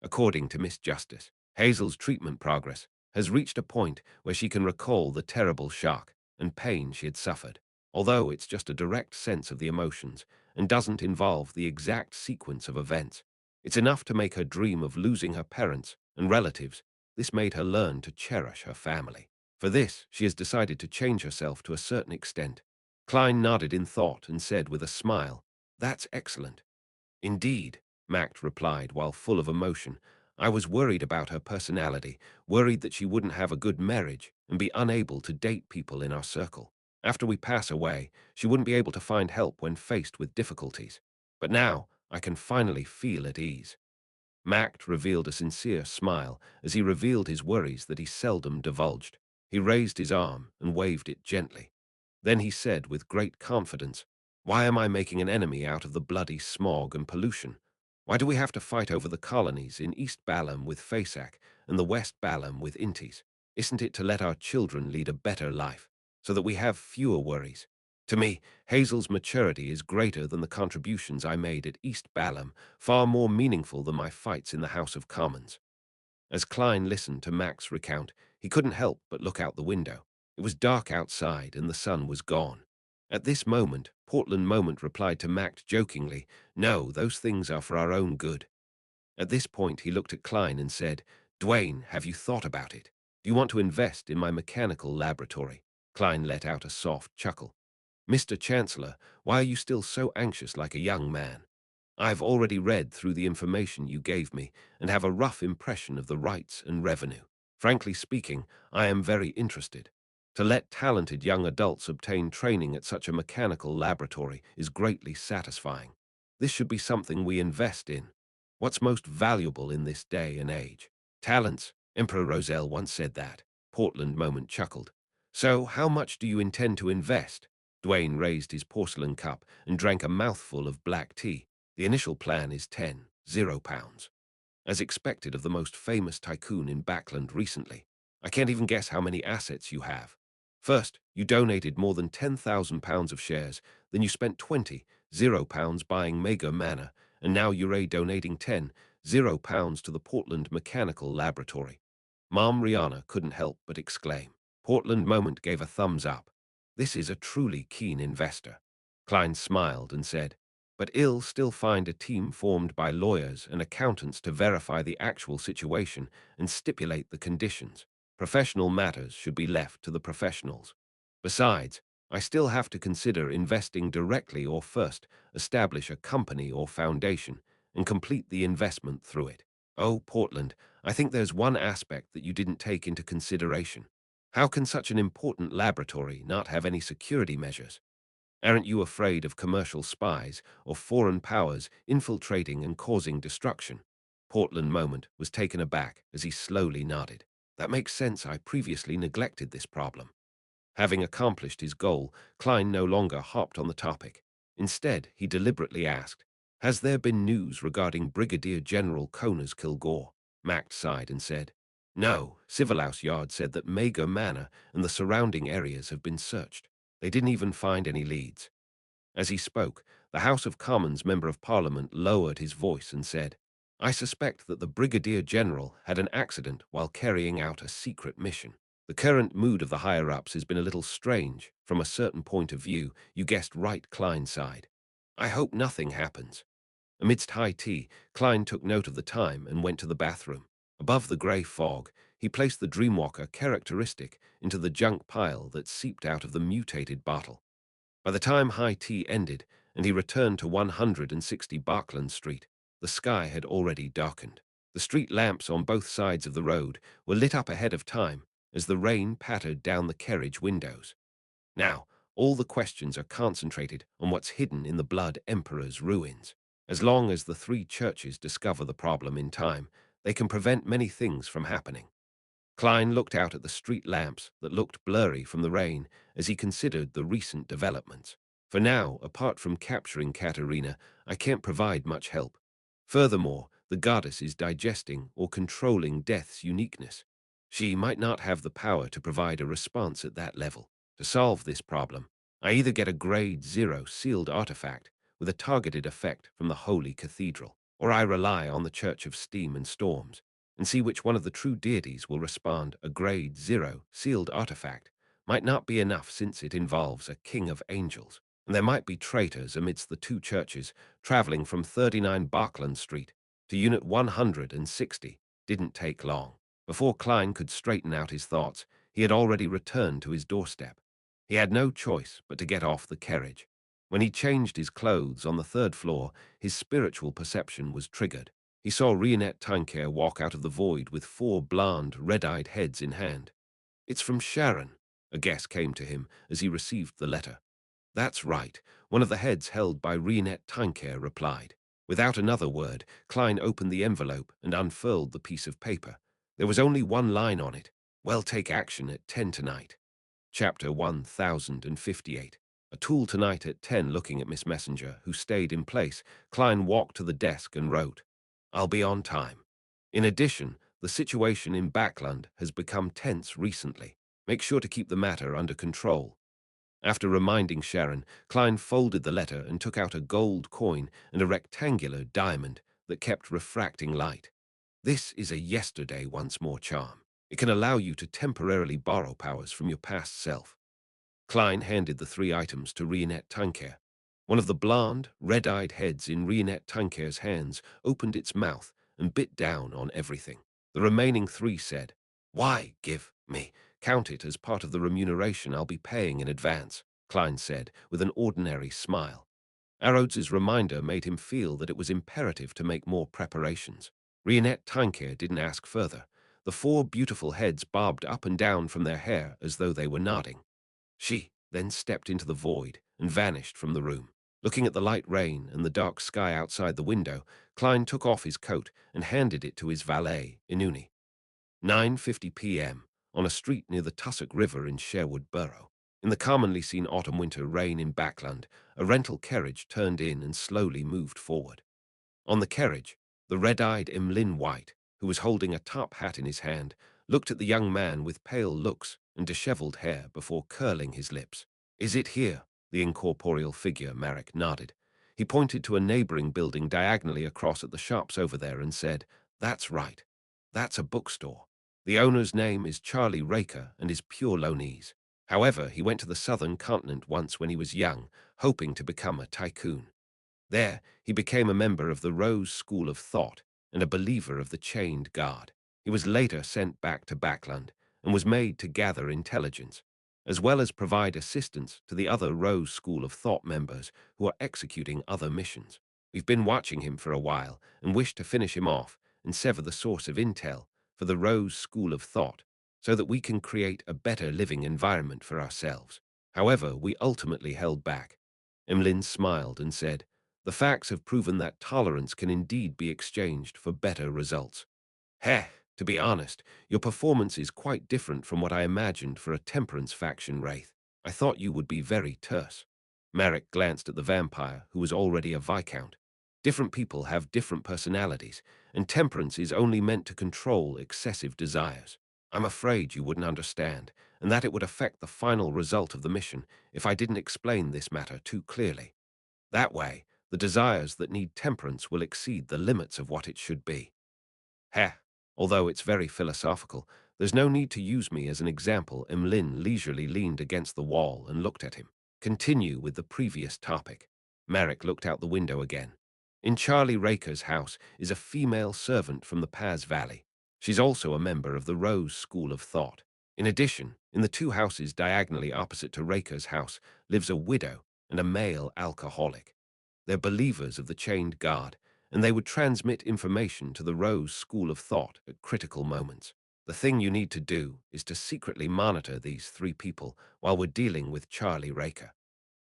According to Miss Justice, Hazel's treatment progress has reached a point where she can recall the terrible shock and pain she had suffered, although it's just a direct sense of the emotions and doesn't involve the exact sequence of events. It's enough to make her dream of losing her parents and relatives. This made her learn to cherish her family. For this, she has decided to change herself to a certain extent. Klein nodded in thought and said with a smile, "That's excellent." "Indeed," Mact replied while full of emotion. "I was worried about her personality, worried that she wouldn't have a good marriage and be unable to date people in our circle. After we pass away, she wouldn't be able to find help when faced with difficulties. But now I can finally feel at ease." Mact revealed a sincere smile as he revealed his worries that he seldom divulged. He raised his arm and waved it gently. Then he said with great confidence, "Why am I making an enemy out of the bloody smog and pollution? Why do we have to fight over the colonies in East Balam with Fasak and the West Balam with Intis? Isn't it to let our children lead a better life, so that we have fewer worries? To me, Hazel's maturity is greater than the contributions I made at East Balam, far more meaningful than my fights in the House of Commons." As Klein listened to Mac's recount, he couldn't help but look out the window. It was dark outside and the sun was gone. At this moment, Portland Moment replied to Mac jokingly, "No, those things are for our own good." At this point, he looked at Klein and said, "Dwayne, have you thought about it? Do you want to invest in my mechanical laboratory?" Klein let out a soft chuckle. "Mr. Chancellor, why are you still so anxious like a young man? I've already read through the information you gave me and have a rough impression of the rights and revenue. Frankly speaking, I am very interested. To let talented young adults obtain training at such a mechanical laboratory is greatly satisfying. This should be something we invest in. What's most valuable in this day and age? Talents. Emperor Roselle once said that." Portland Moment chuckled. "So, how much do you intend to invest?" Dwayne raised his porcelain cup and drank a mouthful of black tea. "The initial plan is £10,000. As expected of the most famous tycoon in Backland recently. I can't even guess how many assets you have. First, you donated more than £10,000 of shares, then you spent £20,000 buying Mega Manor, and now you're donating £10,000 to the Portland Mechanical Laboratory." Mom Rihanna couldn't help but exclaim. Portland Moment gave a thumbs up. "This is a truly keen investor." Klein smiled and said, "But I'll still find a team formed by lawyers and accountants to verify the actual situation and stipulate the conditions. Professional matters should be left to the professionals. Besides, I still have to consider investing directly or first establish a company or foundation and complete the investment through it. Oh, Portland, I think there's one aspect that you didn't take into consideration. How can such an important laboratory not have any security measures? Aren't you afraid of commercial spies or foreign powers infiltrating and causing destruction?" Portland Moment was taken aback as he slowly nodded. "That makes sense. I previously neglected this problem." Having accomplished his goal, Klein no longer hopped on the topic. Instead, he deliberately asked, "Has there been news regarding Brigadier General Connors Kilgore?" Mac sighed and said, "No. Civilhouse Yard said that Mager Manor and the surrounding areas have been searched. They didn't even find any leads." As he spoke, the House of Commons Member of Parliament lowered his voice and said, I suspect that the Brigadier General had an accident while carrying out a secret mission. The current mood of the higher-ups has been a little strange from a certain point of view. You guessed right, Klein sighed. I hope nothing happens. Amidst high tea, Klein took note of the time and went to the bathroom. Above the grey fog, he placed the Dreamwalker characteristic into the junk pile that seeped out of the mutated bottle. By the time high tea ended and he returned to 160 Barkland Street, the sky had already darkened. The street lamps on both sides of the road were lit up ahead of time as the rain pattered down the carriage windows. Now, all the questions are concentrated on what's hidden in the Blood Emperor's ruins. As long as the three churches discover the problem in time, they can prevent many things from happening. Klein looked out at the street lamps that looked blurry from the rain as he considered the recent developments. For now, apart from capturing Katerina, I can't provide much help. Furthermore, the goddess is digesting or controlling death's uniqueness. She might not have the power to provide a response at that level. To solve this problem, I either get a grade 0 sealed artifact with a targeted effect from the Holy Cathedral, or I rely on the Church of Steam and Storms and see which one of the true deities will respond. A grade 0 sealed artifact might not be enough since it involves a king of angels, and there might be traitors amidst the two churches traveling from 39 Barkland Street to Unit 160. Didn't take long. Before Klein could straighten out his thoughts, he had already returned to his doorstep. He had no choice but to get off the carriage. When he changed his clothes on the third floor, his spiritual perception was triggered. He saw Rionette Tinker walk out of the void with four blond, red-eyed heads in hand. "It's from Sharon," a guess came to him as he received the letter. "That's right," one of the heads held by Rionette Tinker replied. Without another word, Klein opened the envelope and unfurled the piece of paper. There was only one line on it: "Well, take action at 10 tonight." Chapter 1058. A tool tonight at 10. Looking at Miss Messenger, who stayed in place, Klein walked to the desk and wrote, "I'll be on time." In addition, the situation in Backland has become tense recently. Make sure to keep the matter under control. After reminding Sharon, Klein folded the letter and took out a gold coin and a rectangular diamond that kept refracting light. This is a yesterday once more charm. It can allow you to temporarily borrow powers from your past self. Klein handed the three items to Rionette Tinker. One of the blond, red-eyed heads in Rionette Tinker's hands opened its mouth and bit down on everything. The remaining three said, "Why give me? Count it as part of the remuneration I'll be paying in advance," Klein said with an ordinary smile. Arrodes's reminder made him feel that it was imperative to make more preparations. Rionette Tinker didn't ask further. The four beautiful heads bobbed up and down from their hair as though they were nodding. She then stepped into the void and vanished from the room. Looking at the light rain and the dark sky outside the window, Klein took off his coat and handed it to his valet, Inuni. 9:50 p.m. on a street near the Tussock River in Sherwood Borough. In the commonly seen autumn-winter rain in Backland, a rental carriage turned in and slowly moved forward. On the carriage, the red-eyed Emlyn White, who was holding a top hat in his hand, looked at the young man with pale looks and disheveled hair before curling his lips. "Is it here?" The incorporeal figure, Marek, nodded. He pointed to a neighboring building diagonally across at the shops over there and said, "That's right. That's a bookstore. The owner's name is Charlie Raker and is pure Lonese. However, he went to the southern continent once when he was young, hoping to become a tycoon. There, he became a member of the Rose School of Thought and a believer of the Chained God. He was later sent back to Backland and was made to gather intelligence, as well as provide assistance to the other Rose School of Thought members who are executing other missions. We've been watching him for a while and wish to finish him off and sever the source of intel for the Rose School of Thought so that we can create a better living environment for ourselves. However, we ultimately held back." Emlyn smiled and said, "The facts have proven that tolerance can indeed be exchanged for better results." "Heh, to be honest, your performance is quite different from what I imagined for a temperance faction wraith. I thought you would be very terse." Marek glanced at the vampire, who was already a viscount. "Different people have different personalities, and temperance is only meant to control excessive desires. I'm afraid you wouldn't understand, and that it would affect the final result of the mission if I didn't explain this matter too clearly. That way, The desires that need temperance will exceed the limits of what it should be. Heh, although it's very philosophical, there's no need to use me as an example. Emlyn leisurely leaned against the wall and looked at him. Continue with the previous topic. Marek looked out the window again. In Charlie Raker's house is a female servant from the Paz Valley. She's also a member of the Rose School of Thought. In addition, in the two houses diagonally opposite to Raker's house lives a widow and a male alcoholic. They're believers of the Chained Guard, and they would transmit information to the Rose School of Thought at critical moments. The thing you need to do is to secretly monitor these three people while we're dealing with Charlie Raker.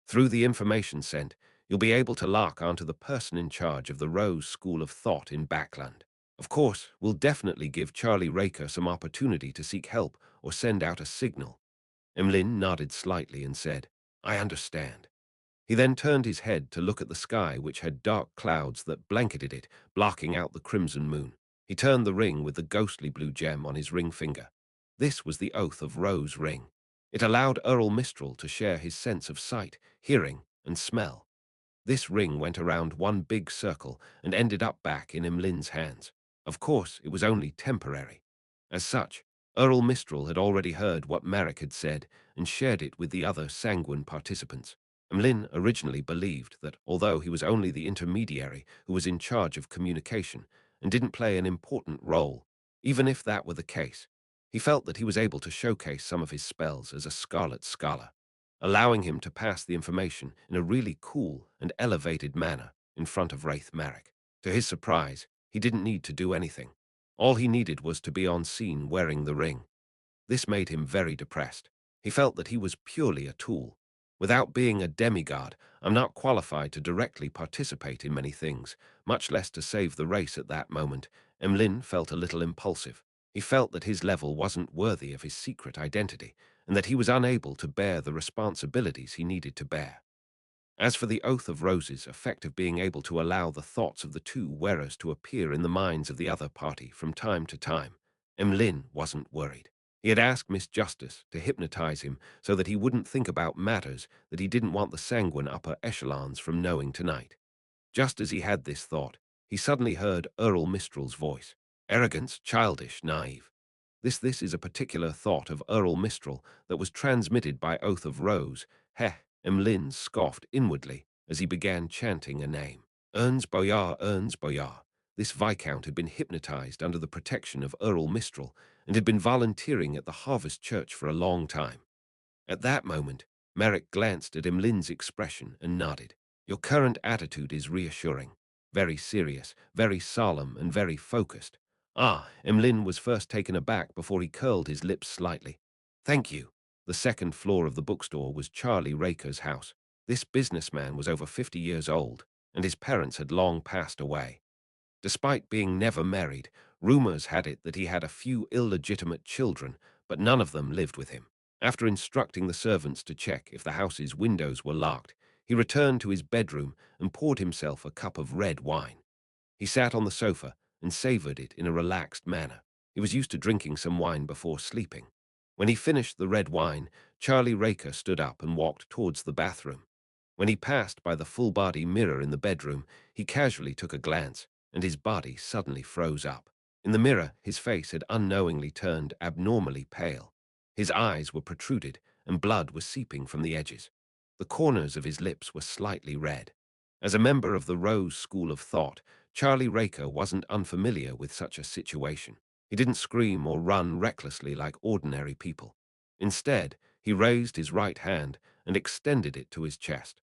Through the information sent, you'll be able to lock onto the person in charge of the Rose School of Thought in Backland. Of course, we'll definitely give Charlie Raker some opportunity to seek help or send out a signal. Emlyn nodded slightly and said, I understand. He then turned his head to look at the sky, which had dark clouds that blanketed it, blocking out the crimson moon. He turned the ring with the ghostly blue gem on his ring finger. This was the Oath of Rose ring. It allowed Earl Mistral to share his sense of sight, hearing, and smell. This ring went around one big circle and ended up back in Emlyn's hands. Of course, it was only temporary. As such, Earl Mistral had already heard what Marek had said and shared it with the other sanguine participants. Emlyn originally believed that although he was only the intermediary who was in charge of communication and didn't play an important role, even if that were the case, he felt that he was able to showcase some of his spells as a Scarlet Scholar, allowing him to pass the information in a really cool and elevated manner in front of Wraith Marek. To his surprise, he didn't need to do anything. All he needed was to be on scene wearing the ring. This made him very depressed. He felt that he was purely a tool. Without being a demigod, I'm not qualified to directly participate in many things, much less to save the race at that moment. Emlyn felt a little impulsive. He felt that his level wasn't worthy of his secret identity, and that he was unable to bear the responsibilities he needed to bear. As for the Oath of Rose's effect of being able to allow the thoughts of the two wearers to appear in the minds of the other party from time to time, Emlyn wasn't worried. He had asked Miss Justice to hypnotize him so that he wouldn't think about matters that he didn't want the sanguine upper echelons from knowing tonight. Just as he had this thought, he suddenly heard Earl Mistral's voice. Arrogance, childish, naive. This is a particular thought of Earl Mistral that was transmitted by Oath of Rose. Heh, Emlyn scoffed inwardly as he began chanting a name. Ernst Boyar, Ernst Boyar. This Viscount had been hypnotized under the protection of Earl Mistral and had been volunteering at the Harvest Church for a long time. At that moment, Marek glanced at Emlyn's expression and nodded. Your current attitude is reassuring. Very serious, very solemn, and very focused. Ah, Emlyn was first taken aback before he curled his lips slightly. Thank you. The second floor of the bookstore was Charlie Raker's house. This businessman was over 50 years old, and his parents had long passed away. Despite being never married, rumors had it that he had a few illegitimate children, but none of them lived with him. After instructing the servants to check if the house's windows were locked, he returned to his bedroom and poured himself a cup of red wine. He sat on the sofa and savored it in a relaxed manner. He was used to drinking some wine before sleeping. When he finished the red wine, Charlie Raker stood up and walked towards the bathroom. When he passed by the full-body mirror in the bedroom, he casually took a glance, and his body suddenly froze up. In the mirror, his face had unknowingly turned abnormally pale. His eyes were protruded, and blood was seeping from the edges. The corners of his lips were slightly red. As a member of the Rose School of Thought, Charlie Raker wasn't unfamiliar with such a situation. He didn't scream or run recklessly like ordinary people. Instead, he raised his right hand and extended it to his chest.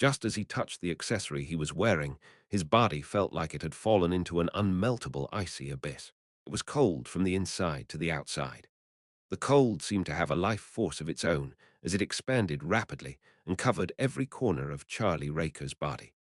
Just as he touched the accessory he was wearing, his body felt like it had fallen into an unmeltable icy abyss. It was cold from the inside to the outside. The cold seemed to have a life force of its own as it expanded rapidly and covered every corner of Charlie Raker's body.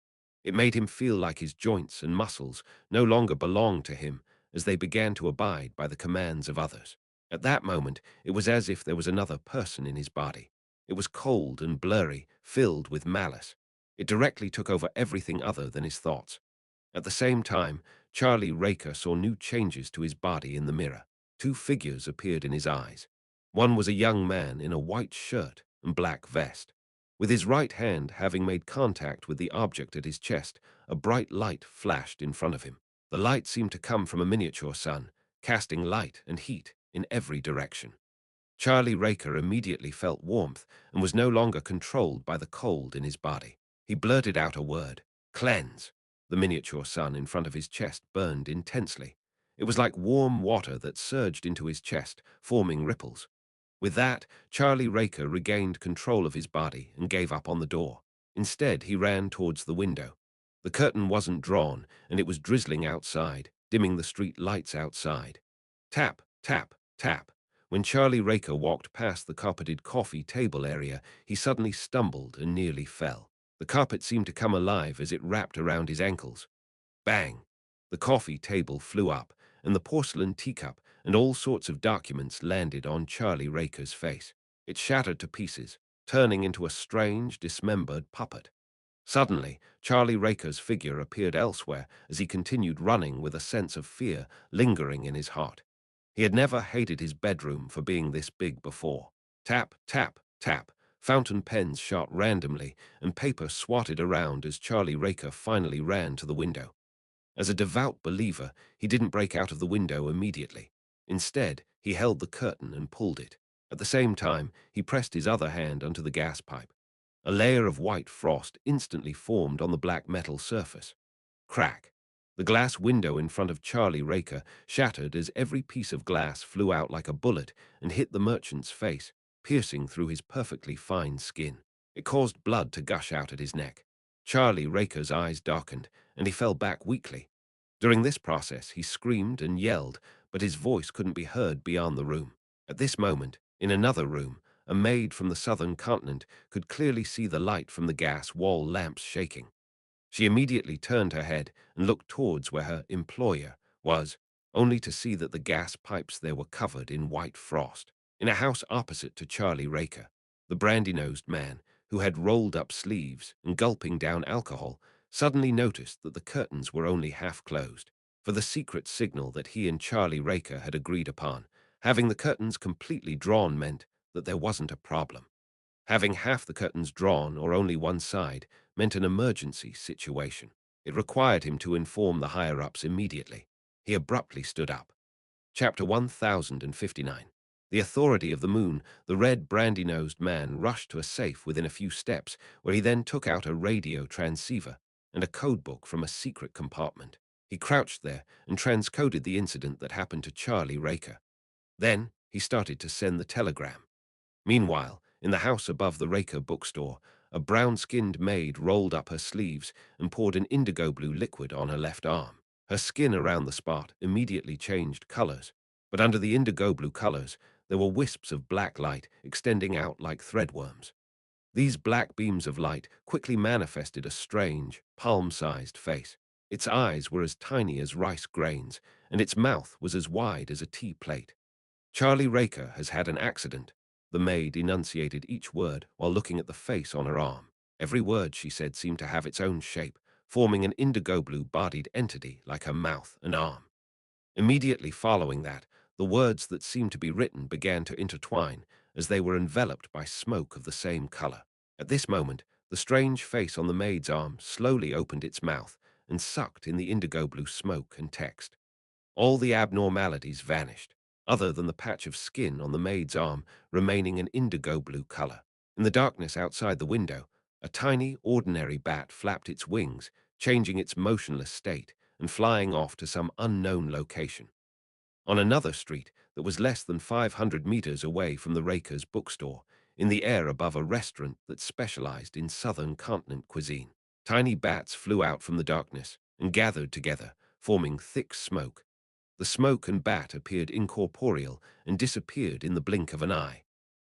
It made him feel like his joints and muscles no longer belonged to him as they began to abide by the commands of others. At that moment, it was as if there was another person in his body. It was cold and blurry, filled with malice. It directly took over everything other than his thoughts. At the same time, Charlie Raker saw new changes to his body in the mirror. Two figures appeared in his eyes. One was a young man in a white shirt and black vest. With his right hand having made contact with the object at his chest, a bright light flashed in front of him. The light seemed to come from a miniature sun, casting light and heat in every direction. Charlie Raker immediately felt warmth and was no longer controlled by the cold in his body. He blurted out a word, "Cleanse." The miniature sun in front of his chest burned intensely. It was like warm water that surged into his chest, forming ripples. With that, Charlie Raker regained control of his body and gave up on the door. Instead, he ran towards the window. The curtain wasn't drawn, and it was drizzling outside, dimming the street lights outside. Tap, tap, tap. When Charlie Raker walked past the carpeted coffee table area, he suddenly stumbled and nearly fell. The carpet seemed to come alive as it wrapped around his ankles. Bang! The coffee table flew up, and the porcelain teacup and all sorts of documents landed on Charlie Raker's face. It shattered to pieces, turning into a strange, dismembered puppet. Suddenly, Charlie Raker's figure appeared elsewhere as he continued running with a sense of fear lingering in his heart. He had never hated his bedroom for being this big before. Tap, tap, tap. Fountain pens shot randomly, and paper swatted around as Charlie Raker finally ran to the window. As a devout believer, he didn't break out of the window immediately. Instead, he held the curtain and pulled it. At the same time, he pressed his other hand onto the gas pipe. A layer of white frost instantly formed on the black metal surface. Crack! The glass window in front of Charlie Raker shattered as every piece of glass flew out like a bullet and hit the merchant's face, piercing through his perfectly fine skin. It caused blood to gush out at his neck. Charlie Raker's eyes darkened, and he fell back weakly. During this process, he screamed and yelled, but his voice couldn't be heard beyond the room. At this moment, in another room, a maid from the southern continent could clearly see the light from the gas wall lamps shaking. She immediately turned her head and looked towards where her employer was, only to see that the gas pipes there were covered in white frost. In a house opposite to Charlie Raker, the brandy-nosed man, who had rolled up sleeves and gulping down alcohol, suddenly noticed that the curtains were only half closed. For the secret signal that he and Charlie Raker had agreed upon, having the curtains completely drawn meant that there wasn't a problem. Having half the curtains drawn or only one side meant an emergency situation. It required him to inform the higher-ups immediately. He abruptly stood up. Chapter 1059. The Authority of the Moon. The red brandy-nosed man rushed to a safe within a few steps, where he then took out a radio transceiver and a codebook from a secret compartment. He crouched there and transcoded the incident that happened to Charlie Raker. Then he started to send the telegram. Meanwhile, in the house above the Raker bookstore, a brown-skinned maid rolled up her sleeves and poured an indigo-blue liquid on her left arm. Her skin around the spot immediately changed colors, but under the indigo-blue colors, there were wisps of black light extending out like threadworms. These black beams of light quickly manifested a strange, palm-sized face. Its eyes were as tiny as rice grains, and its mouth was as wide as a tea plate. Charlie Raker has had an accident. The maid enunciated each word while looking at the face on her arm. Every word she said seemed to have its own shape, forming an indigo-blue bodied entity like her mouth and arm. Immediately following that, the words that seemed to be written began to intertwine as they were enveloped by smoke of the same color. At this moment, the strange face on the maid's arm slowly opened its mouth and sucked in the indigo-blue smoke and text. All the abnormalities vanished, other than the patch of skin on the maid's arm remaining an indigo-blue color. In the darkness outside the window, a tiny, ordinary bat flapped its wings, changing its motionless state and flying off to some unknown location. On another street that was less than 500 meters away from the Raker's bookstore, in the air above a restaurant that specialized in southern continent cuisine, tiny bats flew out from the darkness and gathered together, forming thick smoke. The smoke and bat appeared incorporeal and disappeared in the blink of an eye.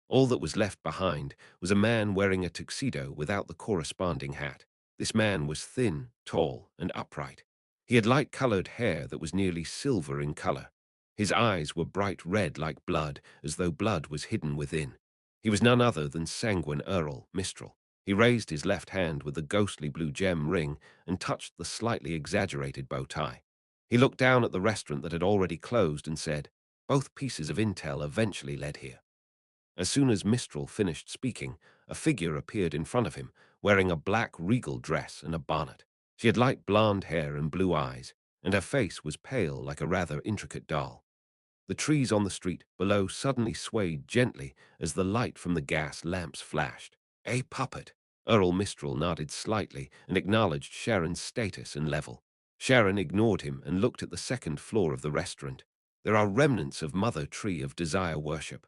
All that was left behind was a man wearing a tuxedo without the corresponding hat. This man was thin, tall, and upright. He had light-colored hair that was nearly silver in color. His eyes were bright red like blood, as though blood was hidden within. He was none other than Sanguine Earl Mistral. He raised his left hand with the ghostly blue gem ring and touched the slightly exaggerated bow tie. He looked down at the restaurant that had already closed and said, "Both pieces of intel eventually led here." As soon as Mistral finished speaking, a figure appeared in front of him, wearing a black regal dress and a bonnet. She had light blonde hair and blue eyes, and her face was pale like a rather intricate doll. The trees on the street below suddenly swayed gently as the light from the gas lamps flashed. A puppet. Earl Mistral nodded slightly and acknowledged Sharon's status and level. Sharon ignored him and looked at the second floor of the restaurant. There are remnants of Mother Tree of Desire worship.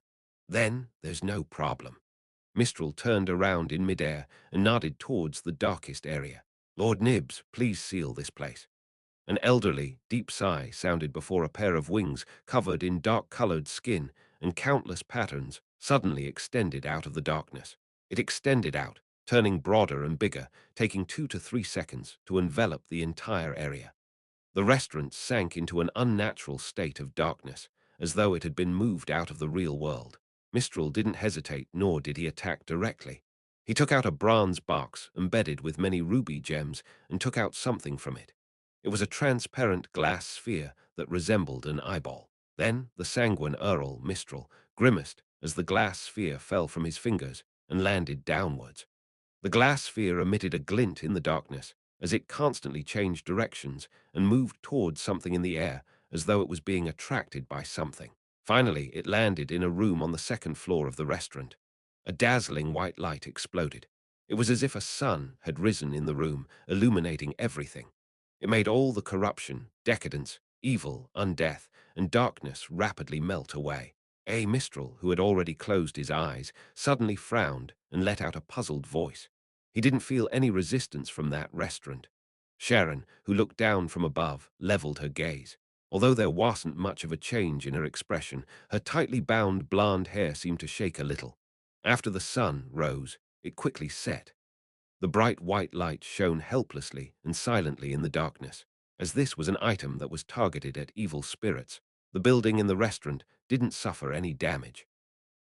Then there's no problem. Mistral turned around in midair and nodded towards the darkest area. Lord Nibs, please seal this place. An elderly, deep sigh sounded before a pair of wings covered in dark-colored skin and countless patterns suddenly extended out of the darkness. It extended out, turning broader and bigger, taking 2 to 3 seconds to envelop the entire area. The restaurant sank into an unnatural state of darkness, as though it had been moved out of the real world. Mistral didn't hesitate, nor did he attack directly. He took out a bronze box embedded with many ruby gems and took out something from it. It was a transparent glass sphere that resembled an eyeball. Then the sanguine Earl Mistral grimaced as the glass sphere fell from his fingers and landed downwards. The glass sphere emitted a glint in the darkness as it constantly changed directions and moved towards something in the air as though it was being attracted by something. Finally, it landed in a room on the second floor of the restaurant. A dazzling white light exploded. It was as if a sun had risen in the room, illuminating everything. It made all the corruption, decadence, evil, undeath, and darkness rapidly melt away. A Mistral, who had already closed his eyes, suddenly frowned and let out a puzzled voice. He didn't feel any resistance from that restaurant. Sharon, who looked down from above, leveled her gaze. Although there wasn't much of a change in her expression, her tightly bound blonde hair seemed to shake a little. After the sun rose, it quickly set. The bright white light shone helplessly and silently in the darkness. As this was an item that was targeted at evil spirits, the building in the restaurant didn't suffer any damage.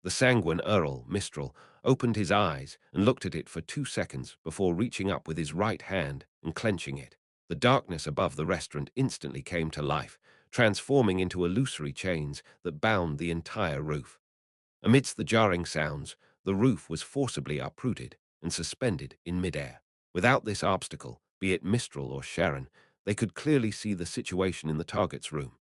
The sanguine Earl Mistral opened his eyes and looked at it for 2 seconds before reaching up with his right hand and clenching it. The darkness above the restaurant instantly came to life, transforming into illusory chains that bound the entire roof. Amidst the jarring sounds, the roof was forcibly uprooted and suspended in midair. Without this obstacle, be it Mistral or Sharon, they could clearly see the situation in the target's room.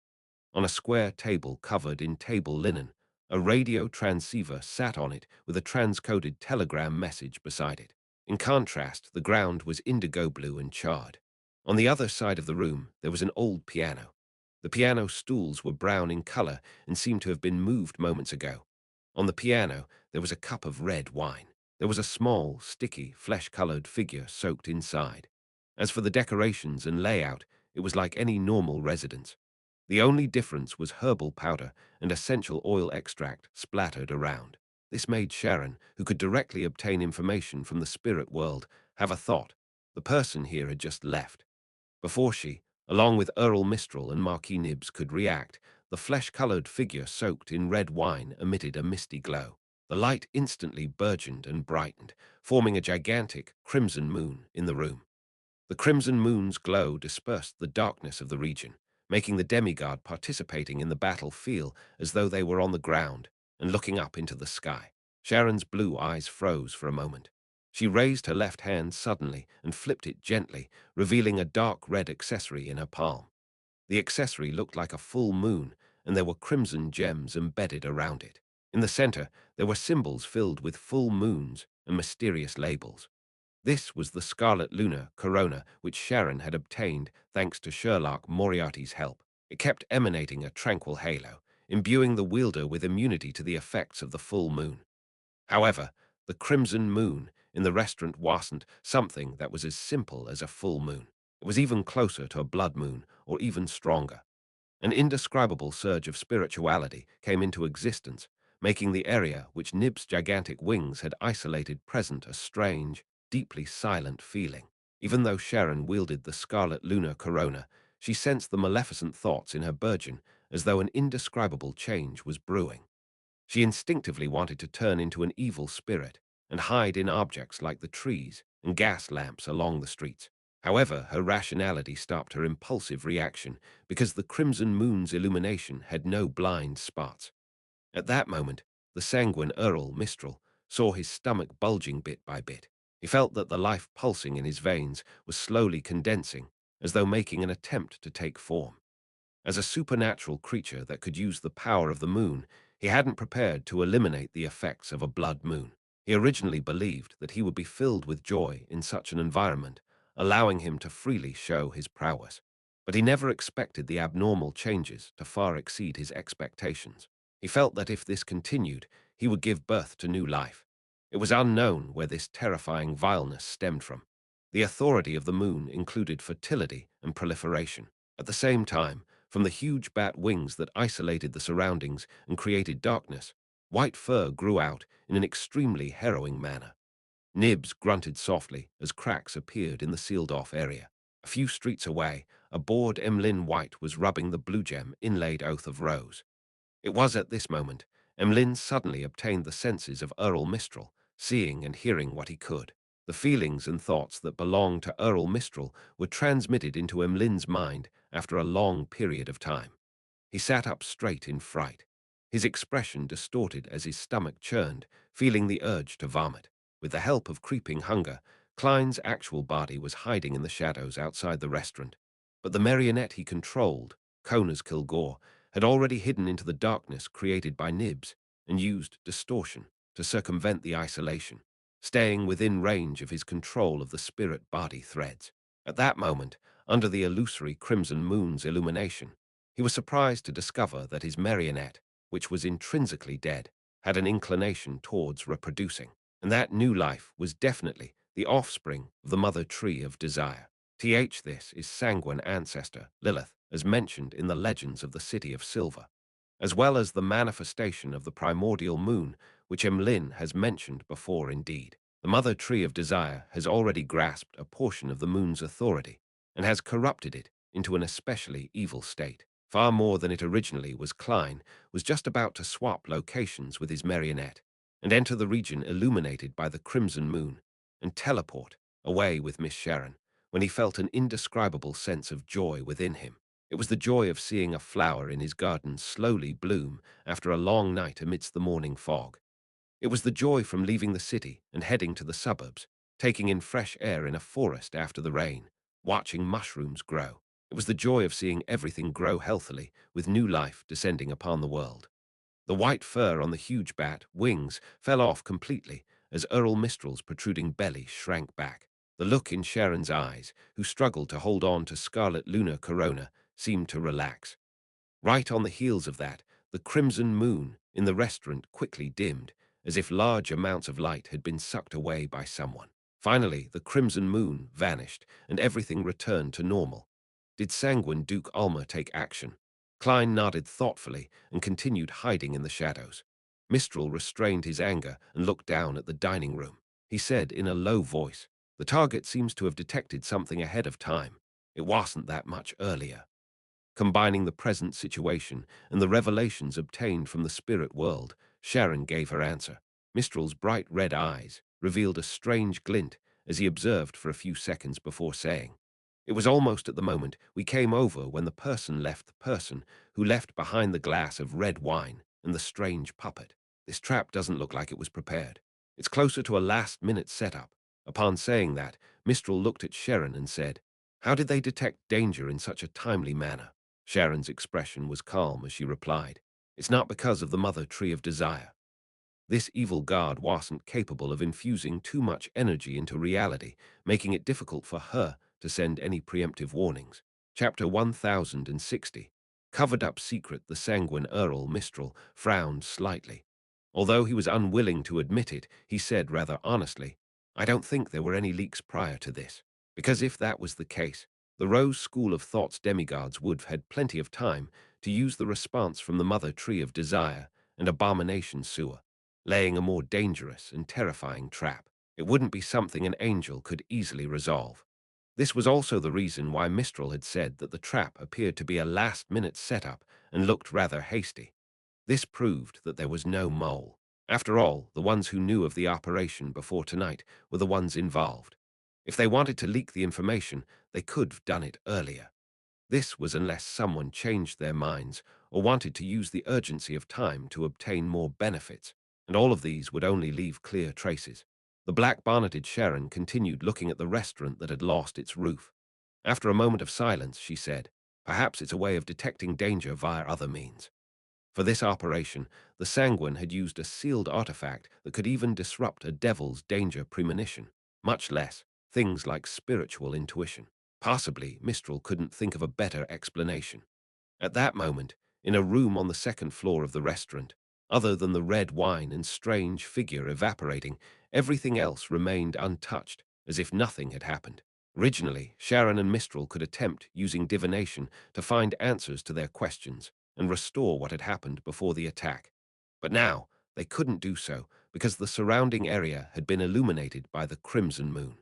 On a square table covered in table linen, a radio transceiver sat on it with a transcoded telegram message beside it. In contrast, the ground was indigo blue and charred. On the other side of the room, there was an old piano. The piano stools were brown in color and seemed to have been moved moments ago. On the piano, there was a cup of red wine. There was a small, sticky, flesh-colored figure soaked inside. As for the decorations and layout, it was like any normal residence. The only difference was herbal powder and essential oil extract splattered around. This made Sharon, who could directly obtain information from the spirit world, have a thought. The person here had just left. Before she, along with Earl Mistral and Marquis Nibs, could react, the flesh-colored figure soaked in red wine emitted a misty glow. The light instantly burgeoned and brightened, forming a gigantic crimson moon in the room. The crimson moon's glow dispersed the darkness of the region, making the demigod participating in the battle feel as though they were on the ground and looking up into the sky. Sharon's blue eyes froze for a moment. She raised her left hand suddenly and flipped it gently, revealing a dark red accessory in her palm. The accessory looked like a full moon, and there were crimson gems embedded around it. In the center, there were symbols filled with full moons and mysterious labels. This was the scarlet lunar corona which Sharon had obtained thanks to Sherlock Moriarty's help. It kept emanating a tranquil halo, imbuing the wielder with immunity to the effects of the full moon. However, the crimson moon in the restaurant wasn't something that was as simple as a full moon. It was even closer to a blood moon, or even stronger. An indescribable surge of spirituality came into existence, making the area which Nib's gigantic wings had isolated present a strange, deeply silent feeling. Even though Sharon wielded the scarlet lunar corona, she sensed the maleficent thoughts in her burgeon as though an indescribable change was brewing. She instinctively wanted to turn into an evil spirit and hide in objects like the trees and gas lamps along the streets. However, her rationality stopped her impulsive reaction because the crimson moon's illumination had no blind spots. At that moment, the sanguine Earl Mistral saw his stomach bulging bit by bit. He felt that the life pulsing in his veins was slowly condensing, as though making an attempt to take form. As a supernatural creature that could use the power of the moon, he hadn't prepared to eliminate the effects of a blood moon. He originally believed that he would be filled with joy in such an environment, allowing him to freely show his prowess. But he never expected the abnormal changes to far exceed his expectations. He felt that if this continued, he would give birth to new life. It was unknown where this terrifying vileness stemmed from. The authority of the moon included fertility and proliferation. At the same time, from the huge bat wings that isolated the surroundings and created darkness, white fur grew out in an extremely harrowing manner. Nibs grunted softly as cracks appeared in the sealed-off area. A few streets away, a bored Emlyn White was rubbing the blue gem inlaid oath of rose. It was at this moment Emlyn suddenly obtained the senses of Earl Mistral, seeing and hearing what he could. The feelings and thoughts that belonged to Earl Mistral were transmitted into Emlyn's mind after a long period of time. He sat up straight in fright, his expression distorted as his stomach churned, feeling the urge to vomit. With the help of creeping hunger, Klein's actual body was hiding in the shadows outside the restaurant. But the marionette he controlled, Kona's Kilgore, had already hidden into the darkness created by Nibs and used distortion to circumvent the isolation, staying within range of his control of the spirit-body threads. At that moment, under the illusory crimson moon's illumination, he was surprised to discover that his marionette, which was intrinsically dead, had an inclination towards reproducing, and that new life was definitely the offspring of the mother tree of desire. This is sanguine ancestor, Lilith, as mentioned in the legends of the City of Silver, as well as the manifestation of the primordial moon, which Emlyn has mentioned before indeed. The mother tree of desire has already grasped a portion of the moon's authority and has corrupted it into an especially evil state. Far more than it originally was. Klein was just about to swap locations with his marionette and enter the region illuminated by the crimson moon and teleport away with Miss Sharon when he felt an indescribable sense of joy within him. It was the joy of seeing a flower in his garden slowly bloom after a long night amidst the morning fog. It was the joy from leaving the city and heading to the suburbs, taking in fresh air in a forest after the rain, watching mushrooms grow. It was the joy of seeing everything grow healthily, with new life descending upon the world. The white fur on the huge bat wings fell off completely as Earl Mistral's protruding belly shrank back. The look in Sharon's eyes, who struggled to hold on to scarlet lunar corona, seemed to relax. Right on the heels of that, the crimson moon in the restaurant quickly dimmed, as if large amounts of light had been sucked away by someone. Finally, the crimson moon vanished, and everything returned to normal. Did Sanguine Duke Alma take action? Klein nodded thoughtfully and continued hiding in the shadows. Mistral restrained his anger and looked down at the dining room. He said in a low voice, "The target seems to have detected something ahead of time. It wasn't that much earlier." Combining the present situation and the revelations obtained from the spirit world, Sharon gave her answer. Mistral's bright red eyes revealed a strange glint as he observed for a few seconds before saying, "It was almost at the moment we came over when the person left the person who left behind the glass of red wine and the strange puppet. This trap doesn't look like it was prepared. It's closer to a last-minute setup." Upon saying that, Mistral looked at Sharon and said, "How did they detect danger in such a timely manner?" Sharon's expression was calm as she replied, "It's not because of the mother tree of desire. This evil god wasn't capable of infusing too much energy into reality, making it difficult for her to send any preemptive warnings." Chapter 1060. Covered up secret. The sanguine Earl Mistral frowned slightly. Although he was unwilling to admit it, he said rather honestly, "I don't think there were any leaks prior to this, because if that was the case, the Rose School of Thought's demigods would have had plenty of time to use the response from the mother tree of desire and abomination sewer, laying a more dangerous and terrifying trap. It wouldn't be something an angel could easily resolve." This was also the reason why Mistral had said that the trap appeared to be a last-minute setup and looked rather hasty. This proved that there was no mole. After all, the ones who knew of the operation before tonight were the ones involved. If they wanted to leak the information, they could have done it earlier. This was unless someone changed their minds or wanted to use the urgency of time to obtain more benefits. and all of these would only leave clear traces. The black-bonneted Sharon continued looking at the restaurant that had lost its roof. After a moment of silence, she said, "Perhaps it's a way of detecting danger via other means." For this operation, the Sanguine had used a sealed artifact that could even disrupt a devil's danger premonition, much less things like spiritual intuition. Possibly, Mistral couldn't think of a better explanation. At that moment, in a room on the second floor of the restaurant, other than the red wine and strange figure evaporating, everything else remained untouched, as if nothing had happened. Originally, Sharon and Mistral could attempt using divination to find answers to their questions and restore what had happened before the attack. But now, they couldn't do so because the surrounding area had been illuminated by the crimson moon.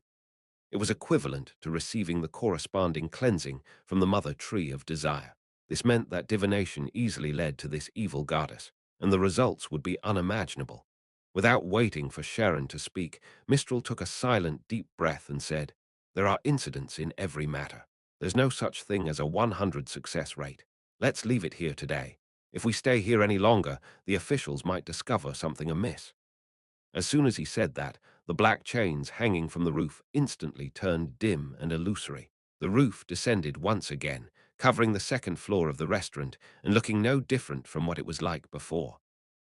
It was equivalent to receiving the corresponding cleansing from the mother tree of desire. This meant that divination easily led to this evil goddess, and the results would be unimaginable. Without waiting for Sharon to speak, Mistral took a silent, deep breath and said, "There are incidents in every matter. There's no such thing as a 100 success rate. Let's leave it here today. If we stay here any longer, the officials might discover something amiss." As soon as he said that, the black chains hanging from the roof instantly turned dim and illusory. The roof descended once again, covering the second floor of the restaurant and looking no different from what it was like before.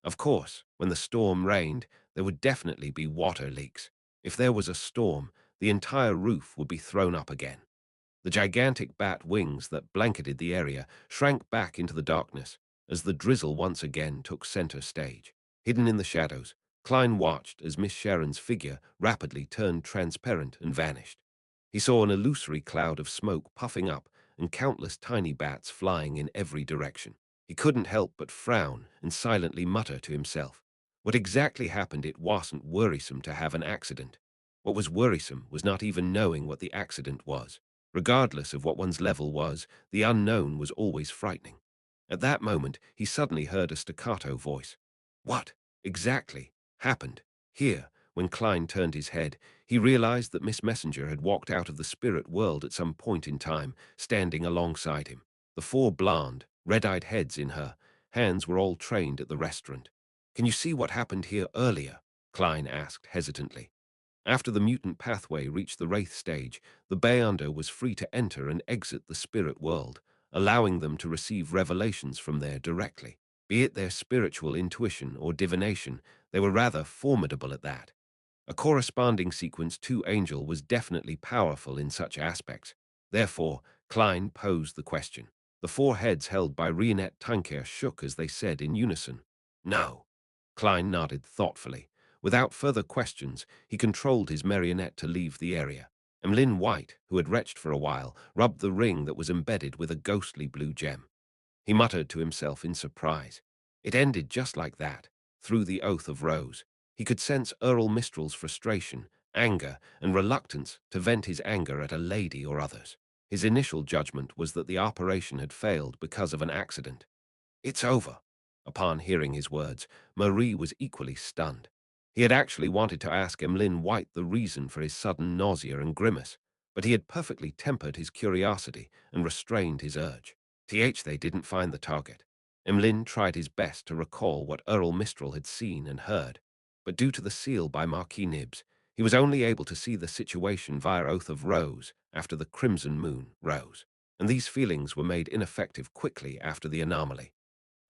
Of course, when the storm rained, there would definitely be water leaks. If there was a storm, the entire roof would be thrown up again. The gigantic bat wings that blanketed the area shrank back into the darkness as the drizzle once again took center stage. Hidden in the shadows, Klein watched as Miss Sharon's figure rapidly turned transparent and vanished. He saw an illusory cloud of smoke puffing up and countless tiny bats flying in every direction. He couldn't help but frown and silently mutter to himself. What exactly happened? It wasn't worrisome to have an accident. What was worrisome was not even knowing what the accident was. Regardless of what one's level was, the unknown was always frightening. At that moment, he suddenly heard a staccato voice. What, exactly, happened? Here, when Klein turned his head, he realized that Miss Messenger had walked out of the spirit world at some point in time, standing alongside him. The four blonde, red-eyed heads in her hands were all trained at the restaurant. "Can you see what happened here earlier?" Klein asked hesitantly. After the mutant pathway reached the Wraith stage, the Beyonder was free to enter and exit the spirit world, allowing them to receive revelations from there directly. Be it their spiritual intuition or divination, they were rather formidable at that. A corresponding sequence 2 angel was definitely powerful in such aspects. Therefore, Klein posed the question. The four heads held by Rionette Tunker shook as they said in unison, "No." Klein nodded thoughtfully. Without further questions, he controlled his marionette to leave the area. Emlyn White, who had retched for a while, rubbed the ring that was embedded with a ghostly blue gem. He muttered to himself in surprise. It ended just like that, through the oath of Rose. He could sense Earl Mistral's frustration, anger, and reluctance to vent his anger at a lady or others. His initial judgment was that the operation had failed because of an accident. "It's over." Upon hearing his words, Marie was equally stunned. He had actually wanted to ask Emlyn White the reason for his sudden nausea and grimace, but he had perfectly tempered his curiosity and restrained his urge. They didn't find the target. Emlyn tried his best to recall what Earl Mistral had seen and heard, but due to the seal by Marquis Nibs, he was only able to see the situation via Oath of Rose after the crimson moon rose, and these feelings were made ineffective quickly after the anomaly.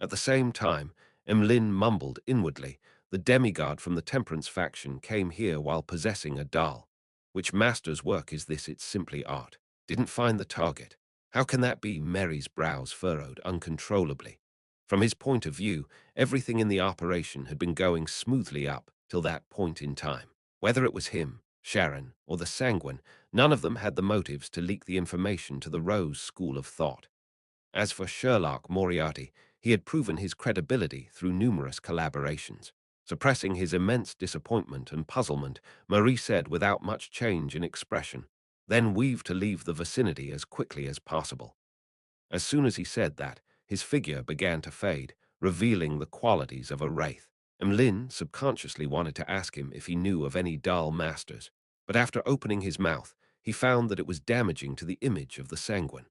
At the same time, Emlyn mumbled inwardly, "The demigod from the Temperance faction came here while possessing a doll. Which master's work is this? It's simply art. Didn't find the target. How can that be?" Mary's brows furrowed uncontrollably. From his point of view, everything in the operation had been going smoothly up till that point in time. Whether it was him, Sharon, or the Sanguine, none of them had the motives to leak the information to the Rose school of thought. As for Sherlock Moriarty, he had proven his credibility through numerous collaborations. Suppressing his immense disappointment and puzzlement, Marie said without much change in expression, "Then we've to leave the vicinity as quickly as possible." As soon as he said that, his figure began to fade, revealing the qualities of a wraith. Emlyn subconsciously wanted to ask him if he knew of any doll masters, but after opening his mouth, he found that it was damaging to the image of the Sanguine.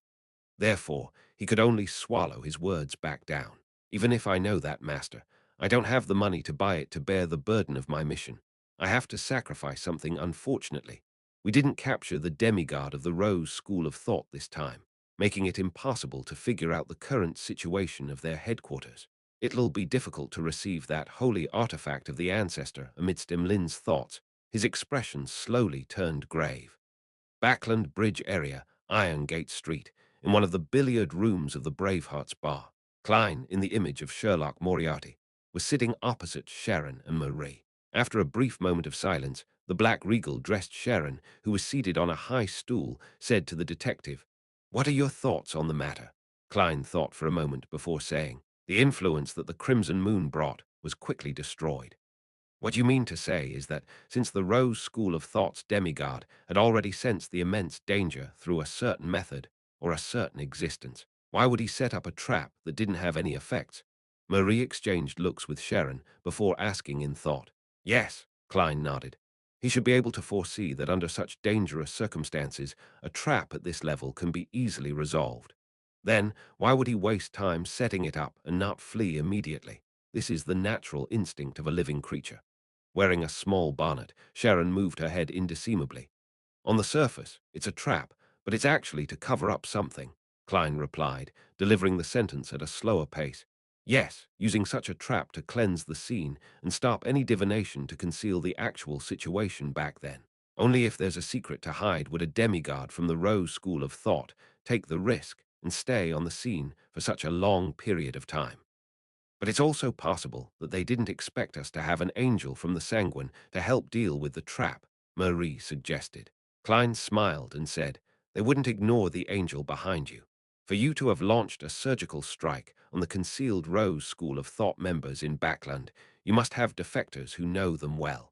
Therefore, he could only swallow his words back down. "Even if I know that, master, I don't have the money to buy it to bear the burden of my mission. I have to sacrifice something, unfortunately. We didn't capture the demigod of the Rose School of Thought this time, making it impossible to figure out the current situation of their headquarters. It'll be difficult to receive that holy artifact of the ancestor amidst Emlin's thoughts. His expression slowly turned grave. Backland Bridge area, Irongate Street, in one of the billiard rooms of the Bravehearts Bar. Klein, in the image of Sherlock Moriarty, was sitting opposite Sharon and Marie. After a brief moment of silence, the black regal-dressed Sharon, who was seated on a high stool, said to the detective, "What are your thoughts on the matter?" Klein thought for a moment before saying, "The influence that the Crimson Moon brought was quickly destroyed." What you mean to say is that since the Rose School of Thought's demigod had already sensed the immense danger through a certain method or a certain existence, why would he set up a trap that didn't have any effects? Marie exchanged looks with Sharon before asking in thought. Yes, Klein nodded. He should be able to foresee that under such dangerous circumstances, a trap at this level can be easily resolved. Then, why would he waste time setting it up and not flee immediately? This is the natural instinct of a living creature. Wearing a small bonnet, Sharon moved her head indecismably. On the surface, it's a trap, but it's actually to cover up something, Klein replied, delivering the sentence at a slower pace. Yes, using such a trap to cleanse the scene and stop any divination to conceal the actual situation back then. Only if there's a secret to hide would a demigod from the Rose School of Thought take the risk and stay on the scene for such a long period of time. But it's also possible that they didn't expect us to have an angel from the Sanguine to help deal with the trap, Marie suggested. Klein smiled and said, "They wouldn't ignore the angel behind you. For you to have launched a surgical strike on the concealed Rose School of Thought members in Backland, you must have defectors who know them well."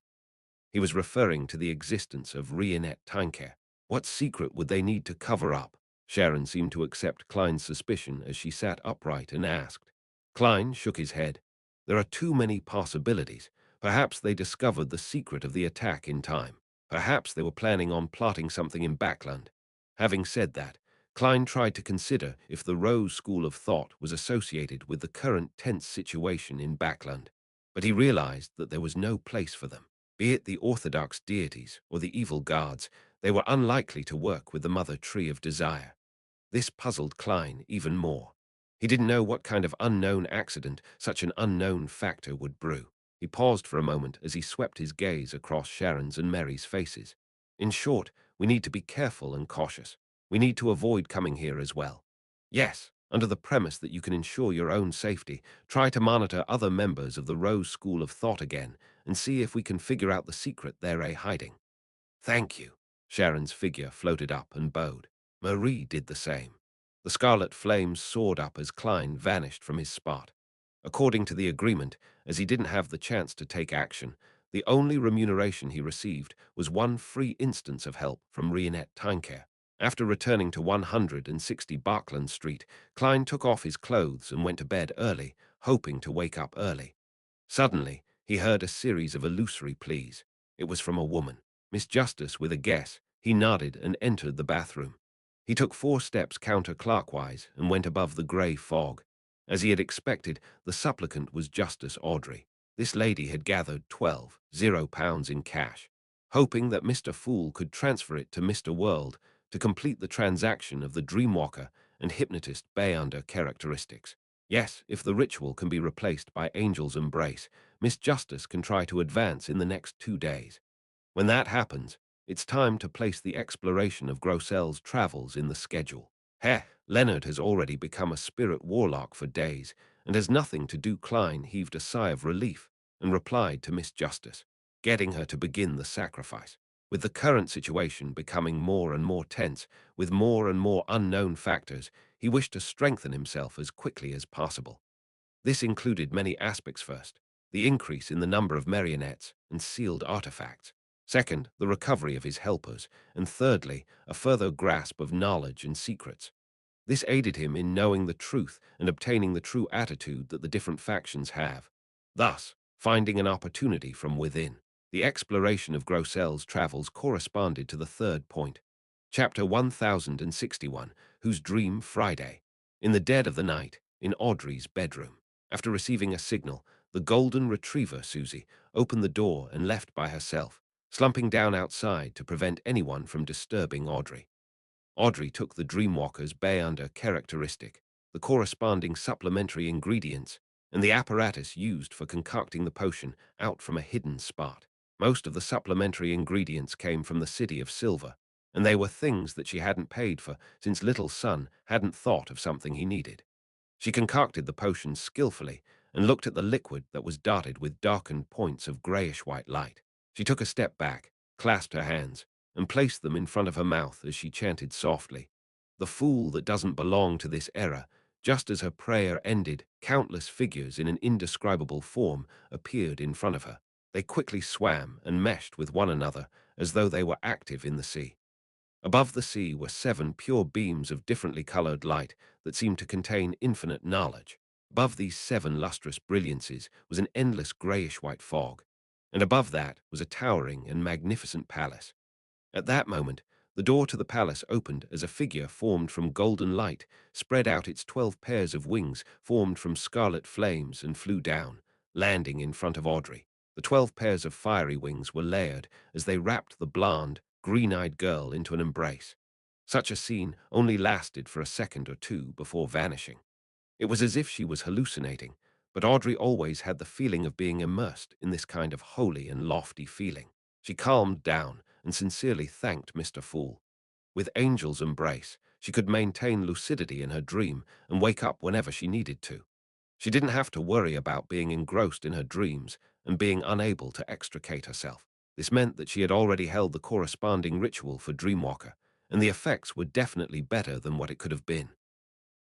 He was referring to the existence of Rionette Tinker. What secret would they need to cover up? Sharon seemed to accept Klein's suspicion as she sat upright and asked. Klein shook his head. There are too many possibilities. Perhaps they discovered the secret of the attack in time. Perhaps they were planning on plotting something in Backland. Having said that, Klein tried to consider if the Rose School of Thought was associated with the current tense situation in Backland. But he realized that there was no place for them. Be it the orthodox deities or the evil gods, they were unlikely to work with the mother tree of desire. This puzzled Klein even more. He didn't know what kind of unknown accident such an unknown factor would brew. He paused for a moment as he swept his gaze across Sharon's and Mary's faces. In short, we need to be careful and cautious. We need to avoid coming here as well. Yes, under the premise that you can ensure your own safety, try to monitor other members of the Rose School of Thought again and see if we can figure out the secret they're hiding. Thank you. Sharon's figure floated up and bowed. Marie did the same. The scarlet flames soared up as Klein vanished from his spot. According to the agreement, as he didn't have the chance to take action, the only remuneration he received was one free instance of help from Rionette Tinker. After returning to 160 Barkland Street, Klein took off his clothes and went to bed early, hoping to wake up early. Suddenly, he heard a series of illusory pleas. It was from a woman. Miss Justice, with a guess, he nodded and entered the bathroom. He took 4 steps counterclockwise and went above the grey fog. As he had expected, the supplicant was Justice Audrey. This lady had gathered £12 in cash, hoping that Mr. Fool could transfer it to Mr. World to complete the transaction of the Dreamwalker and Hypnotist Bayunder characteristics. Yes, if the ritual can be replaced by Angel's Embrace, Miss Justice can try to advance in the next 2 days. When that happens, it's time to place the exploration of Grossel's travels in the schedule. Heh, Leonard has already become a spirit warlock for days, and has nothing to do. Klein heaved a sigh of relief and replied to Miss Justice, getting her to begin the sacrifice. With the current situation becoming more and more tense, with more and more unknown factors, he wished to strengthen himself as quickly as possible. This included many aspects. First, the increase in the number of marionettes and sealed artifacts. Second, the recovery of his helpers. And thirdly, a further grasp of knowledge and secrets. This aided him in knowing the truth and obtaining the true attitude that the different factions have, thus finding an opportunity from within. The exploration of Grossel's travels corresponded to the third point. Chapter 1061, Whose Dream Friday. In the dead of the night, in Audrey's bedroom. After receiving a signal, The golden retriever, Susie, opened the door and left by herself, slumping down outside to prevent anyone from disturbing Audrey. Audrey took the Dreamwalker's Bayunder characteristic, the corresponding supplementary ingredients, and the apparatus used for concocting the potion out from a hidden spot. Most of the supplementary ingredients came from the City of Silver, and they were things that she hadn't paid for since little son hadn't thought of something he needed. She concocted the potion skillfully and looked at the liquid that was dotted with darkened points of grayish-white light. She took a step back, clasped her hands, and placed them in front of her mouth as she chanted softly, "The fool that doesn't belong to this era." Just as her prayer ended, countless figures in an indescribable form appeared in front of her. They quickly swam and meshed with one another as though they were active in the sea. Above the sea were 7 pure beams of differently colored light that seemed to contain infinite knowledge. Above these 7 lustrous brilliancies was an endless grayish-white fog, and above that was a towering and magnificent palace. At that moment, the door to the palace opened as a figure formed from golden light spread out its 12 pairs of wings formed from scarlet flames and flew down, landing in front of Audrey. The 12 pairs of fiery wings were layered as they wrapped the blonde, green-eyed girl into an embrace. Such a scene only lasted for a second or two before vanishing. It was as if she was hallucinating, but Audrey always had the feeling of being immersed in this kind of holy and lofty feeling. She calmed down and sincerely thanked Mr. Fool. With Angel's embrace, she could maintain lucidity in her dream and wake up whenever she needed to. She didn't have to worry about being engrossed in her dreams and being unable to extricate herself. This meant that she had already held the corresponding ritual for Dreamwalker, and the effects were definitely better than what it could have been.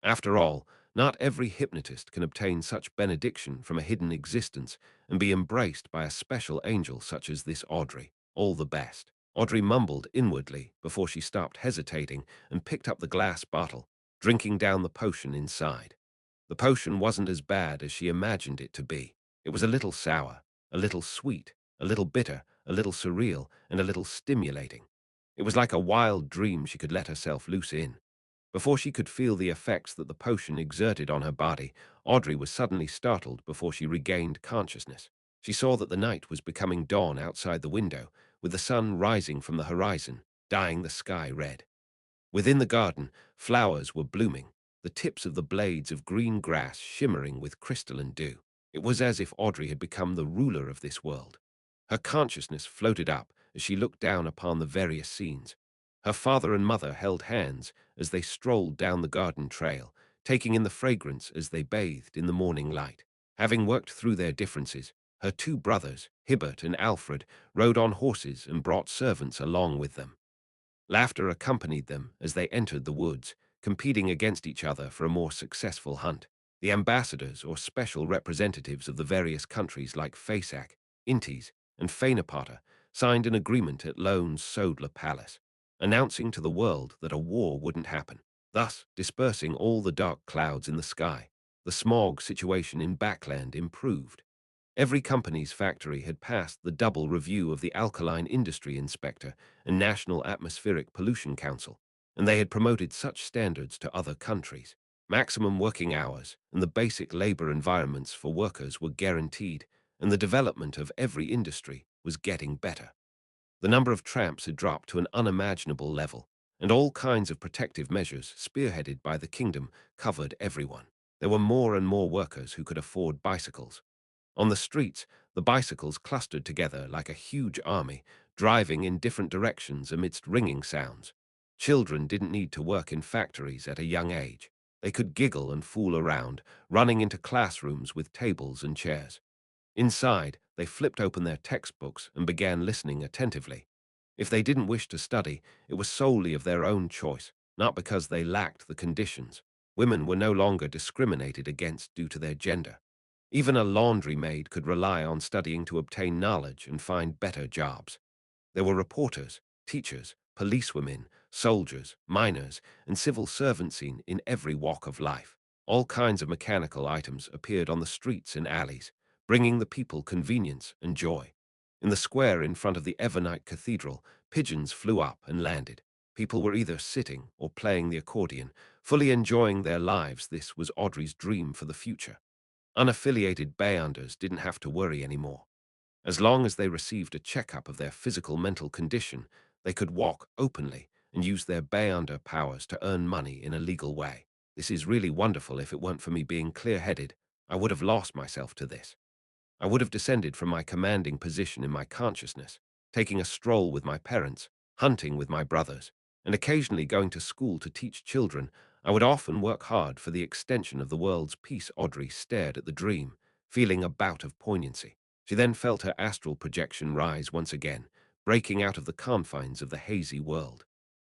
After all, not every hypnotist can obtain such benediction from a hidden existence and be embraced by a special angel such as this Audrey. All the best. Audrey mumbled inwardly before she stopped hesitating and picked up the glass bottle, drinking down the potion inside. The potion wasn't as bad as she imagined it to be. It was a little sour, a little sweet, a little bitter, a little surreal, and a little stimulating. It was like a wild dream she could let herself loose in. Before she could feel the effects that the potion exerted on her body, Audrey was suddenly startled before she regained consciousness. She saw that the night was becoming dawn outside the window, with the sun rising from the horizon, dyeing the sky red. Within the garden, flowers were blooming, the tips of the blades of green grass shimmering with crystalline dew. It was as if Audrey had become the ruler of this world. Her consciousness floated up as she looked down upon the various scenes. Her father and mother held hands as they strolled down the garden trail, taking in the fragrance as they bathed in the morning light. Having worked through their differences, her 2 brothers, Hibbert and Alfred, rode on horses and brought servants along with them. Laughter accompanied them as they entered the woods, competing against each other for a more successful hunt. The ambassadors or special representatives of the various countries like Fasak, Intis, and Fainapata signed an agreement at Lone's Sodler Palace, announcing to the world that a war wouldn't happen, thus dispersing all the dark clouds in the sky. The smog situation in Backland improved. Every company's factory had passed the double review of the Alkaline Industry Inspector and National Atmospheric Pollution Council, and they had promoted such standards to other countries. Maximum working hours and the basic labor environments for workers were guaranteed, and the development of every industry was getting better. The number of tramps had dropped to an unimaginable level, and all kinds of protective measures, spearheaded by the kingdom, covered everyone. There were more and more workers who could afford bicycles. On the streets, the bicycles clustered together like a huge army, driving in different directions amidst ringing sounds. Children didn't need to work in factories at a young age. They could giggle and fool around, running into classrooms with tables and chairs. Inside, they flipped open their textbooks and began listening attentively. If they didn't wish to study, it was solely of their own choice, not because they lacked the conditions. Women were no longer discriminated against due to their gender. Even a laundry maid could rely on studying to obtain knowledge and find better jobs. There were reporters, teachers, policewomen, soldiers, miners, and civil servants in every walk of life. All kinds of mechanical items appeared on the streets and alleys, bringing the people convenience and joy. In the square in front of the Evernite Cathedral, pigeons flew up and landed. People were either sitting or playing the accordion, fully enjoying their lives. This was Audrey's dream for the future. Unaffiliated Bayanders didn't have to worry anymore. As long as they received a checkup of their physical mental condition, they could walk openly and use their Bayander powers to earn money in a legal way. This is really wonderful. If it weren't for me being clear-headed, I would have lost myself to this. I would have descended from my commanding position in my consciousness, taking a stroll with my parents, hunting with my brothers, and occasionally going to school to teach children. I would often work hard for the extension of the world's peace. Audrey stared at the dream, feeling a bout of poignancy. She then felt her astral projection rise once again, breaking out of the confines of the hazy world.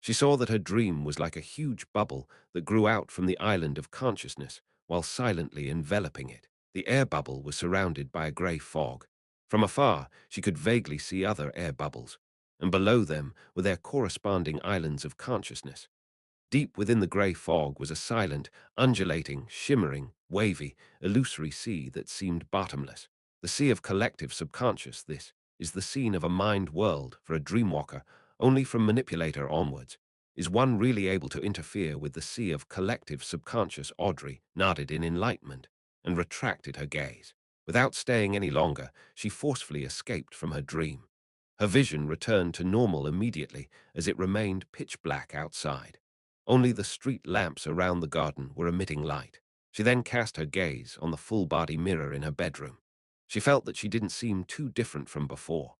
She saw that her dream was like a huge bubble that grew out from the island of consciousness while silently enveloping it. The air bubble was surrounded by a grey fog. From afar, she could vaguely see other air bubbles, and below them were their corresponding islands of consciousness. Deep within the grey fog was a silent, undulating, shimmering, wavy, illusory sea that seemed bottomless. The sea of collective subconscious. This is the scene of a mind world for a dreamwalker, only from manipulator onwards. Is one really able to interfere with the sea of collective subconscious? Audrey nodded in enlightenment and retracted her gaze. Without staying any longer, she forcefully escaped from her dream. Her vision returned to normal immediately as it remained pitch black outside. Only the street lamps around the garden were emitting light. She then cast her gaze on the full-body mirror in her bedroom. She felt that she didn't seem too different from before.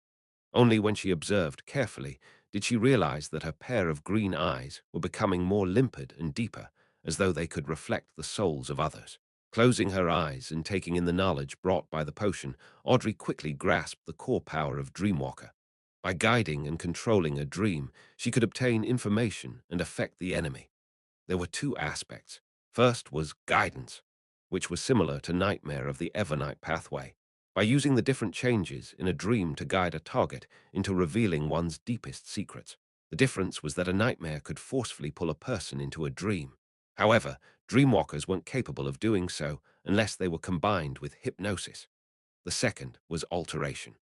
Only when she observed carefully did she realize that her pair of green eyes were becoming more limpid and deeper, as though they could reflect the souls of others. Closing her eyes and taking in the knowledge brought by the potion, Audrey quickly grasped the core power of Dreamwalker. By guiding and controlling a dream, she could obtain information and affect the enemy. There were two aspects. First was guidance, which was similar to Nightmare of the Evernight pathway. By using the different changes in a dream to guide a target into revealing one's deepest secrets. The difference was that a nightmare could forcefully pull a person into a dream. However, dreamwalkers weren't capable of doing so unless they were combined with hypnosis. The second was alteration.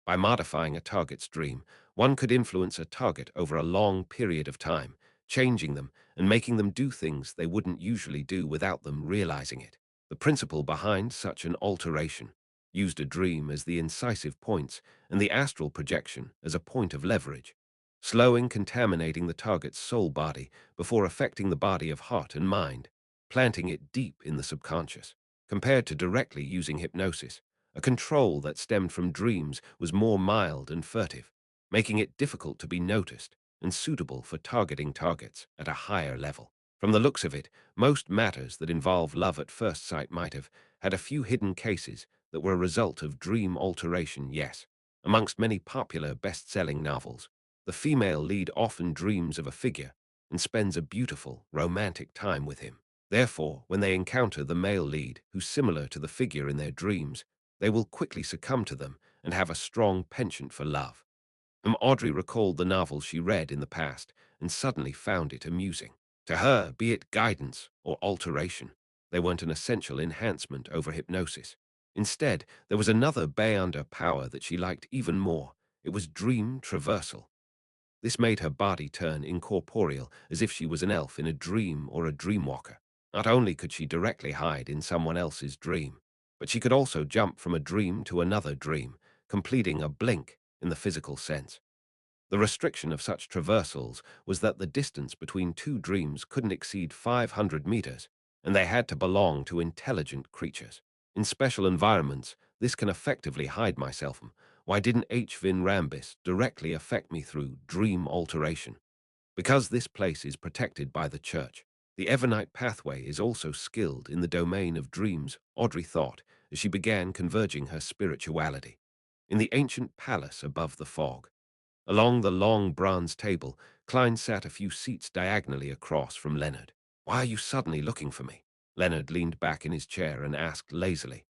By modifying a target's dream, one could influence a target over a long period of time, changing them and making them do things they wouldn't usually do without them realizing it. The principle behind such an alteration used a dream as the incisive points and the astral projection as a point of leverage, slowing, contaminating the target's soul body before affecting the body of heart and mind, planting it deep in the subconscious. Compared to directly using hypnosis, a control that stemmed from dreams was more mild and furtive, making it difficult to be noticed and suitable for targeting targets at a higher level. From the looks of it, most matters that involve love at first sight might have had a few hidden cases that were a result of dream alteration. Yes, amongst many popular best-selling novels, the female lead often dreams of a figure and spends a beautiful, romantic time with him. Therefore, when they encounter the male lead, who's similar to the figure in their dreams, they will quickly succumb to them and have a strong penchant for love. Audrey recalled the novels she read in the past and suddenly found it amusing. To her, be it guidance or alteration, they weren't an essential enhancement over hypnosis. Instead, there was another Bayanda power that she liked even more. It was dream traversal. This made her body turn incorporeal, as if she was an elf in a dream or a dreamwalker. Not only could she directly hide in someone else's dream, but she could also jump from a dream to another dream, completing a blink in the physical sense. The restriction of such traversals was that the distance between two dreams couldn't exceed 500 meters, and they had to belong to intelligent creatures. In special environments, this can effectively hide myself. Why didn't H. Rambis directly affect me through dream alteration? Because this place is protected by the church. The Evernight pathway is also skilled in the domain of dreams, Audrey thought, as she began converging her spirituality. In the ancient palace above the fog, along the long bronze table, Klein sat a few seats diagonally across from Leonard. "Why are you suddenly looking for me?" Leonard leaned back in his chair and asked lazily.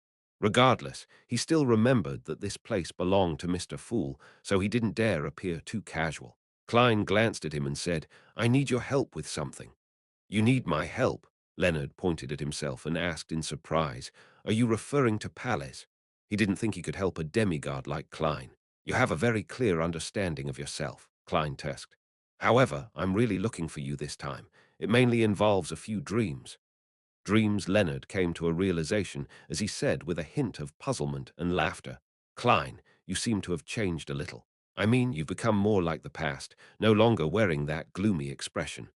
Regardless, he still remembered that this place belonged to Mr. Fool, so he didn't dare appear too casual. Klein glanced at him and said, "I need your help with something." "You need my help?" Leonard pointed at himself and asked in surprise, "Are you referring to Palles?" He didn't think he could help a demigod like Klein. "You have a very clear understanding of yourself," Klein tusked. "However, I'm really looking for you this time. It mainly involves a few dreams." Dreams Leonard came to a realization as he said with a hint of puzzlement and laughter, Klein, you seem to have changed a little. I mean, you've become more like the past, no longer wearing that gloomy expression.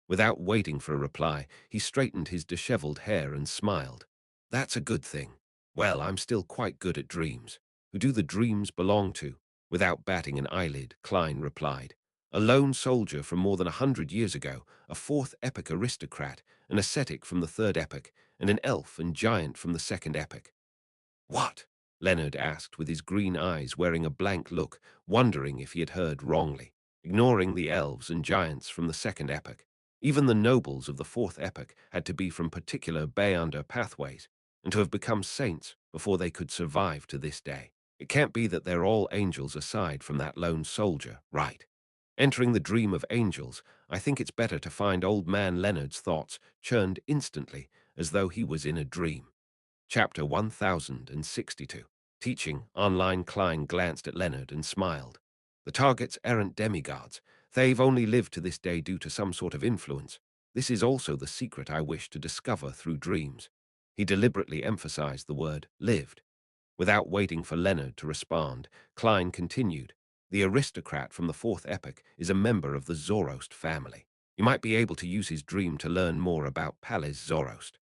Without waiting for a reply, he straightened his disheveled hair and smiled. That's a good thing. Well, I'm still quite good at dreams. Who do the dreams belong to? Without batting an eyelid, Klein replied. A lone soldier from more than 100 years ago, a fourth epoch aristocrat, an ascetic from the third epoch, and an elf and giant from the second epoch. What? Leonard asked with his green eyes wearing a blank look, wondering if he had heard wrongly. Ignoring the elves and giants from the second epoch. Even the nobles of the fourth epoch had to be from particular Bayonder pathways, and to have become saints before they could survive to this day. It can't be that they're all angels aside from that lone soldier, right? Entering the dream of angels, I think it's better to find old man Leonard's thoughts churned instantly, as though he was in a dream. Chapter 1062. Teaching, online Klein glanced at Leonard and smiled. The targets aren't demigods. They've only lived to this day due to some sort of influence. This is also the secret I wish to discover through dreams. He deliberately emphasized the word lived. Without waiting for Leonard to respond, Klein continued. The aristocrat from the fourth epoch is a member of the Zoroast family. You might be able to use his dream to learn more about Palace Zoroast.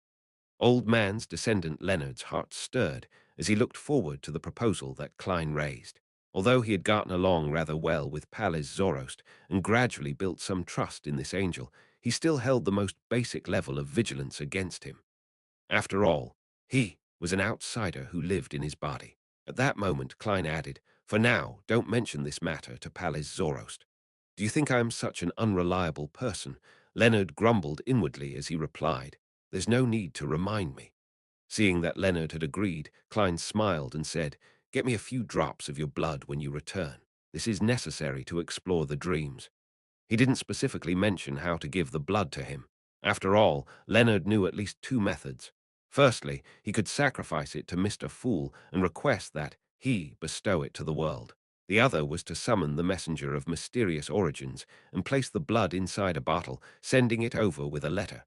Old man's descendant Leonard's heart stirred as he looked forward to the proposal that Klein raised. Although he had gotten along rather well with Palace Zoroast and gradually built some trust in this angel, he still held the most basic level of vigilance against him. After all, he was an outsider who lived in his body. At that moment, Klein added, For now, don't mention this matter to Palace Zoroast. Do you think I am such an unreliable person? Leonard grumbled inwardly as he replied, There's no need to remind me. Seeing that Leonard had agreed, Klein smiled and said, Get me a few drops of your blood when you return. This is necessary to explore the dreams. He didn't specifically mention how to give the blood to him. After all, Leonard knew at least two methods. Firstly, he could sacrifice it to Mr. Fool and request that he bestow it to the world. The other was to summon the messenger of mysterious origins and place the blood inside a bottle, sending it over with a letter.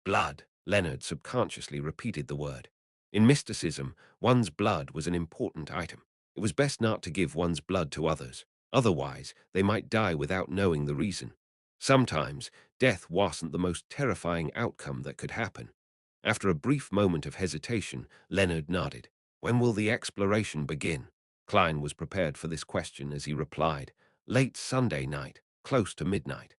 Blood. Leonard subconsciously repeated the word. In mysticism, one's blood was an important item. It was best not to give one's blood to others. Otherwise, they might die without knowing the reason. Sometimes, death wasn't the most terrifying outcome that could happen. After a brief moment of hesitation, Leonard nodded. When will the exploration begin? Klein was prepared for this question as he replied, Late Sunday night, close to midnight.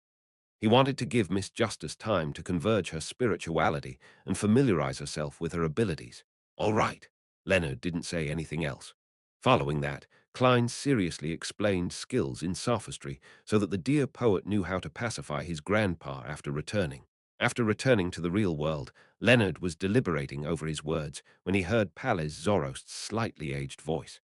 He wanted to give Miss Justice time to converge her spirituality and familiarize herself with her abilities. All right. Leonard didn't say anything else. Following that, Klein seriously explained skills in sophistry so that the dear poet knew how to pacify his grandpa after returning. After returning to the real world, Leonard was deliberating over his words when he heard Pallas Zoroast's slightly aged voice.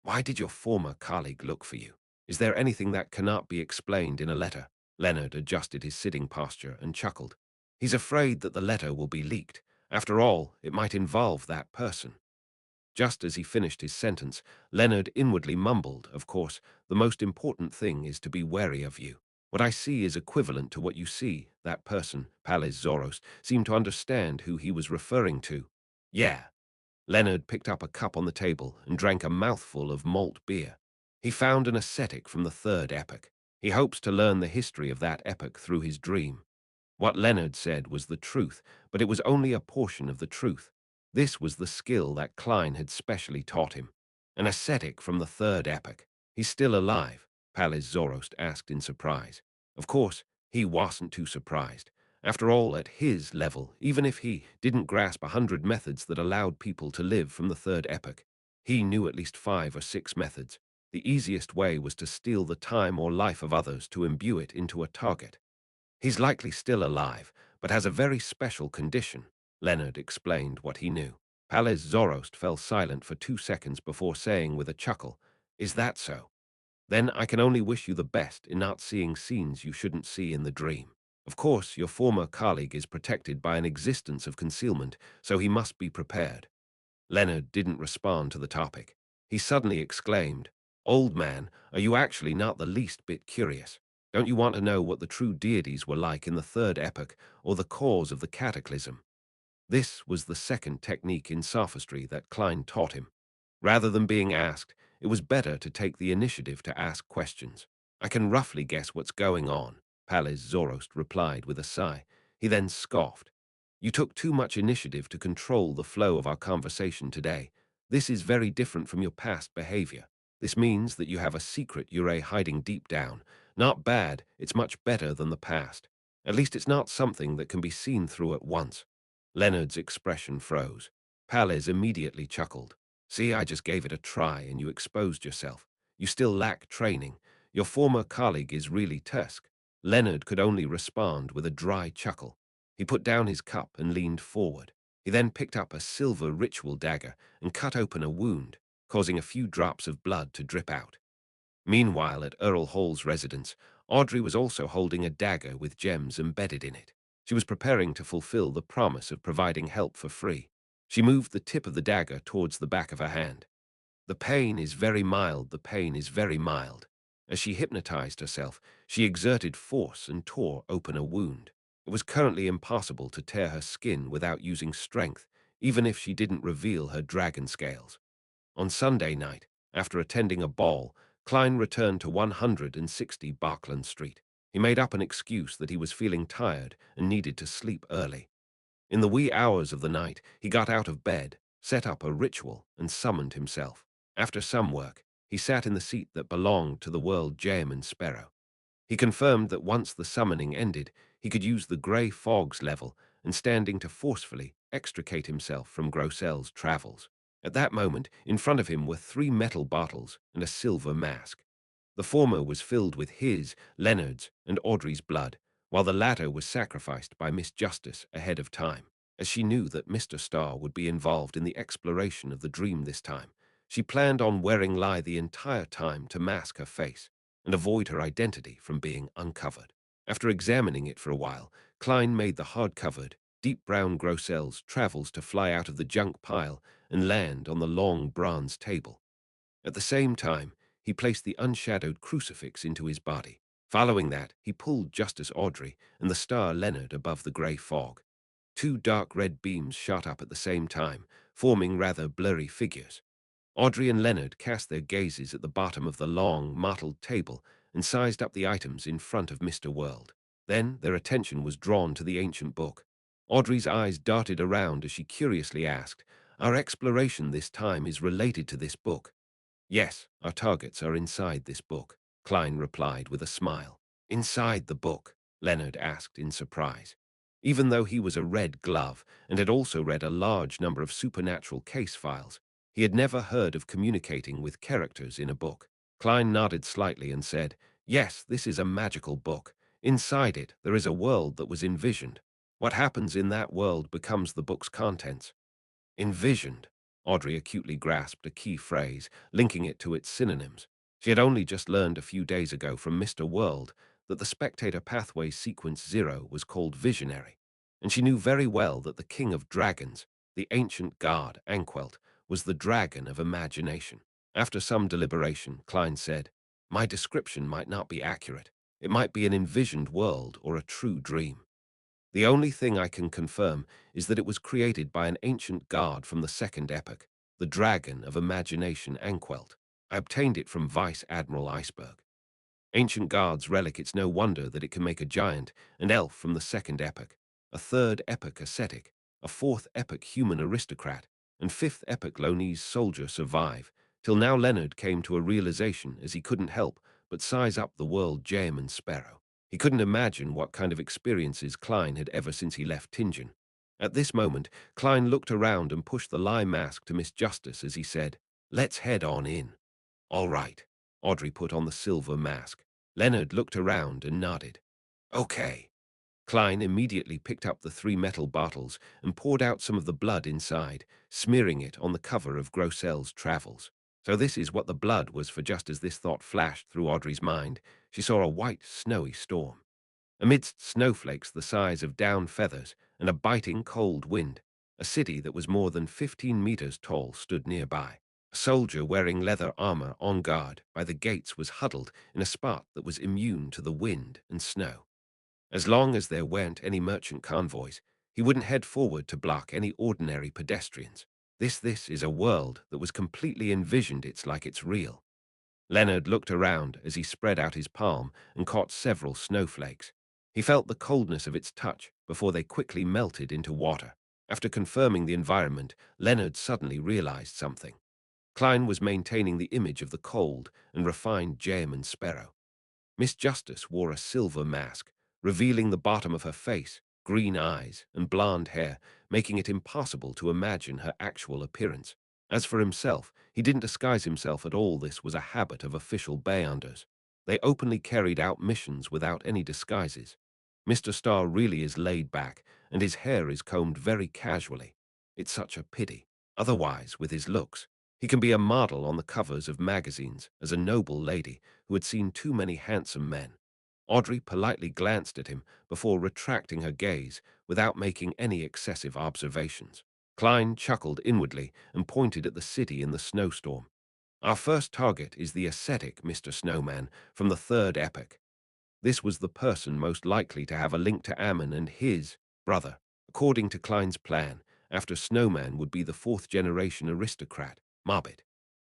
Why did your former colleague look for you? Is there anything that cannot be explained in a letter? Leonard adjusted his sitting posture and chuckled. He's afraid that the letter will be leaked. After all, it might involve that person. Just as he finished his sentence, Leonard inwardly mumbled, Of course, the most important thing is to be wary of you. What I see is equivalent to what you see. That person, Pallas Zoroast, seemed to understand who he was referring to. Yeah. Leonard picked up a cup on the table and drank a mouthful of malt beer. He found an ascetic from the third epoch. He hopes to learn the history of that epoch through his dream. What Leonard said was the truth, but it was only a portion of the truth. This was the skill that Klein had specially taught him. An ascetic from the third epoch. He's still alive, Pallas Zoroast asked in surprise. Of course, he wasn't too surprised. After all, at his level, even if he didn't grasp 100 methods that allowed people to live from the third epoch, he knew at least 5 or 6 methods. The easiest way was to steal the time or life of others to imbue it into a target. He's likely still alive, but has a very special condition. Leonard explained what he knew. Pallas Zoroast fell silent for 2 seconds before saying with a chuckle, Is that so? Then I can only wish you the best in not seeing scenes you shouldn't see in the dream. Of course, your former colleague is protected by an existence of concealment, so he must be prepared. Leonard didn't respond to the topic. He suddenly exclaimed, Old man, are you actually not the least bit curious? Don't you want to know what the true deities were like in the third epoch or the cause of the cataclysm? This was the second technique in sophistry that Klein taught him. Rather than being asked, it was better to take the initiative to ask questions. I can roughly guess what's going on, Pales Zorost replied with a sigh. He then scoffed. You took too much initiative to control the flow of our conversation today. This is very different from your past behavior. This means that you have a secret you're hiding deep down. Not bad, it's much better than the past. At least it's not something that can be seen through at once. Leonard's expression froze. Pales immediately chuckled. See, I just gave it a try and you exposed yourself. You still lack training. Your former colleague is really Tusk. Leonard could only respond with a dry chuckle. He put down his cup and leaned forward. He then picked up a silver ritual dagger and cut open a wound, causing a few drops of blood to drip out. Meanwhile, at Earl Hall's residence, Audrey was also holding a dagger with gems embedded in it. She was preparing to fulfill the promise of providing help for free. She moved the tip of the dagger towards the back of her hand. The pain is very mild, the pain is very mild. As she hypnotized herself, she exerted force and tore open a wound. It was currently impossible to tear her skin without using strength, even if she didn't reveal her dragon scales. On Sunday night, after attending a ball, Klein returned to 160 Barkland Street. He made up an excuse that he was feeling tired and needed to sleep early. In the wee hours of the night, he got out of bed, set up a ritual, and summoned himself. After some work, he sat in the seat that belonged to the world Jaeman Sparrow. He confirmed that once the summoning ended, he could use the grey fog's level and standing to forcefully extricate himself from Grossel's travels. At that moment, in front of him were 3 metal bottles and a silver mask. The former was filled with his, Leonard's, and Audrey's blood, while the latter was sacrificed by Miss Justice ahead of time. As she knew that Mr. Starr would be involved in the exploration of the dream this time, she planned on wearing lie the entire time to mask her face and avoid her identity from being uncovered. After examining it for a while, Klein made the hard-covered, deep brown Grossel's travels to fly out of the junk pile and land on the long bronze table. At the same time, he placed the unshadowed crucifix into his body. Following that, he pulled Justice Audrey and the star Leonard above the grey fog. 2 dark red beams shot up at the same time, forming rather blurry figures. Audrey and Leonard cast their gazes at the bottom of the long, mottled table and sized up the items in front of Mr. World. Then their attention was drawn to the ancient book. Audrey's eyes darted around as she curiously asked, "Our exploration this time is related to this book?" "Yes, our targets are inside this book," Klein replied with a smile. "Inside the book?" Leonard asked in surprise. Even though he was a red glove and had also read a large number of supernatural case files, he had never heard of communicating with characters in a book. Klein nodded slightly and said, "Yes, this is a magical book. Inside it, there is a world that was envisioned. What happens in that world becomes the book's contents." Envisioned. Audrey acutely grasped a key phrase, linking it to its synonyms. She had only just learned a few days ago from Mr. World that the Spectator Pathway Sequence 0 was called Visionary, and she knew very well that the King of Dragons, the ancient god Anquelt, was the dragon of imagination. After some deliberation, Klein said, "My description might not be accurate. It might be an envisioned world or a true dream. The only thing I can confirm is that it was created by an ancient god from the Second Epoch, the Dragon of Imagination Anquelt. I obtained it from Vice Admiral Iceberg. Ancient gods relic, it's no wonder that it can make a giant, an elf from the Second Epoch, a Third Epoch ascetic, a Fourth Epoch human aristocrat, and Fifth Epoch Lonese soldier survive, till now Leonard came to a realization as he couldn't help but size up the world Jaeman Sparrow. He couldn't imagine what kind of experiences Klein had ever since he left Tingen. At this moment, Klein looked around and pushed the lie mask to Miss Justice as he said, "Let's head on in." "All right." Audrey put on the silver mask. Leonard looked around and nodded. "Okay." Klein immediately picked up the 3 metal bottles and poured out some of the blood inside, smearing it on the cover of Grossel's Travels. So this is what the blood was for. Just as this thought flashed through Audrey's mind, she saw a white, snowy storm. Amidst snowflakes the size of down feathers and a biting cold wind, a city that was more than 15 meters tall stood nearby. A soldier wearing leather armor on guard by the gates was huddled in a spot that was immune to the wind and snow. As long as there weren't any merchant convoys, He wouldn't head forward to block any ordinary pedestrians. This is a world that was completely envisioned. It's like it's real. Leonard looked around as he spread out his palm and caught several snowflakes. He felt the coldness of its touch before they quickly melted into water. After confirming the environment, Leonard suddenly realized something. Klein was maintaining the image of the cold and refined gem and sparrow. Miss Justice wore a silver mask, revealing the bottom of her face, green eyes, and blonde hair, making it impossible to imagine her actual appearance. As for himself, he didn't disguise himself at all. This was a habit of official Beyonders. They openly carried out missions without any disguises. Mr. Starr really is laid back, and his hair is combed very casually. It's such a pity. Otherwise, with his looks, he can be a model on the covers of magazines as a noble lady who had seen too many handsome men. Audrey politely glanced at him before retracting her gaze without making any excessive observations. Klein chuckled inwardly and pointed at the city in the snowstorm. Our first target is the ascetic Mr. Snowman from the third epoch. This was the person most likely to have a link to Ammon and his brother. According to Klein's plan, after Snowman would be the fourth-generation aristocrat, Mobbit.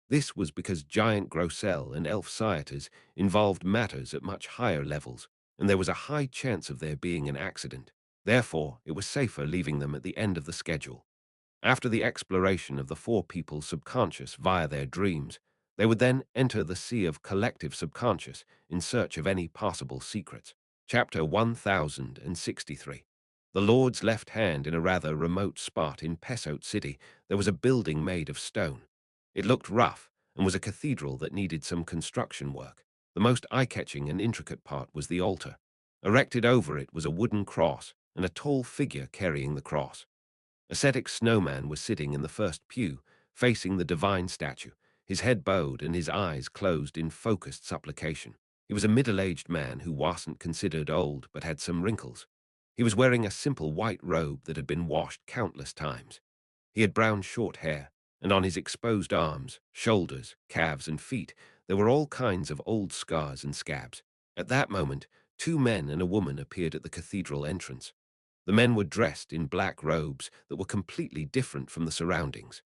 This was because giant Grossel and elf sciators involved matters at much higher levels, and there was a high chance of there being an accident. Therefore, it was safer leaving them at the end of the schedule. After the exploration of the four people's subconscious via their dreams, they would then enter the sea of collective subconscious in search of any possible secrets. Chapter 1063. The Lord's left hand. In a rather remote spot in Pesot City, there was a building made of stone. It looked rough and was a cathedral that needed some construction work. The most eye-catching and intricate part was the altar. Erected over it was a wooden cross and a tall figure carrying the cross. Ascetic Snowman was sitting in the first pew, facing the divine statue, his head bowed and his eyes closed in focused supplication. He was a middle-aged man who wasn't considered old but had some wrinkles. He was wearing a simple white robe that had been washed countless times. He had brown short hair, and on his exposed arms, shoulders, calves, and feet, there were all kinds of old scars and scabs. At that moment, two men and a woman appeared at the cathedral entrance. The men were dressed in black robes that were completely different from the surroundings.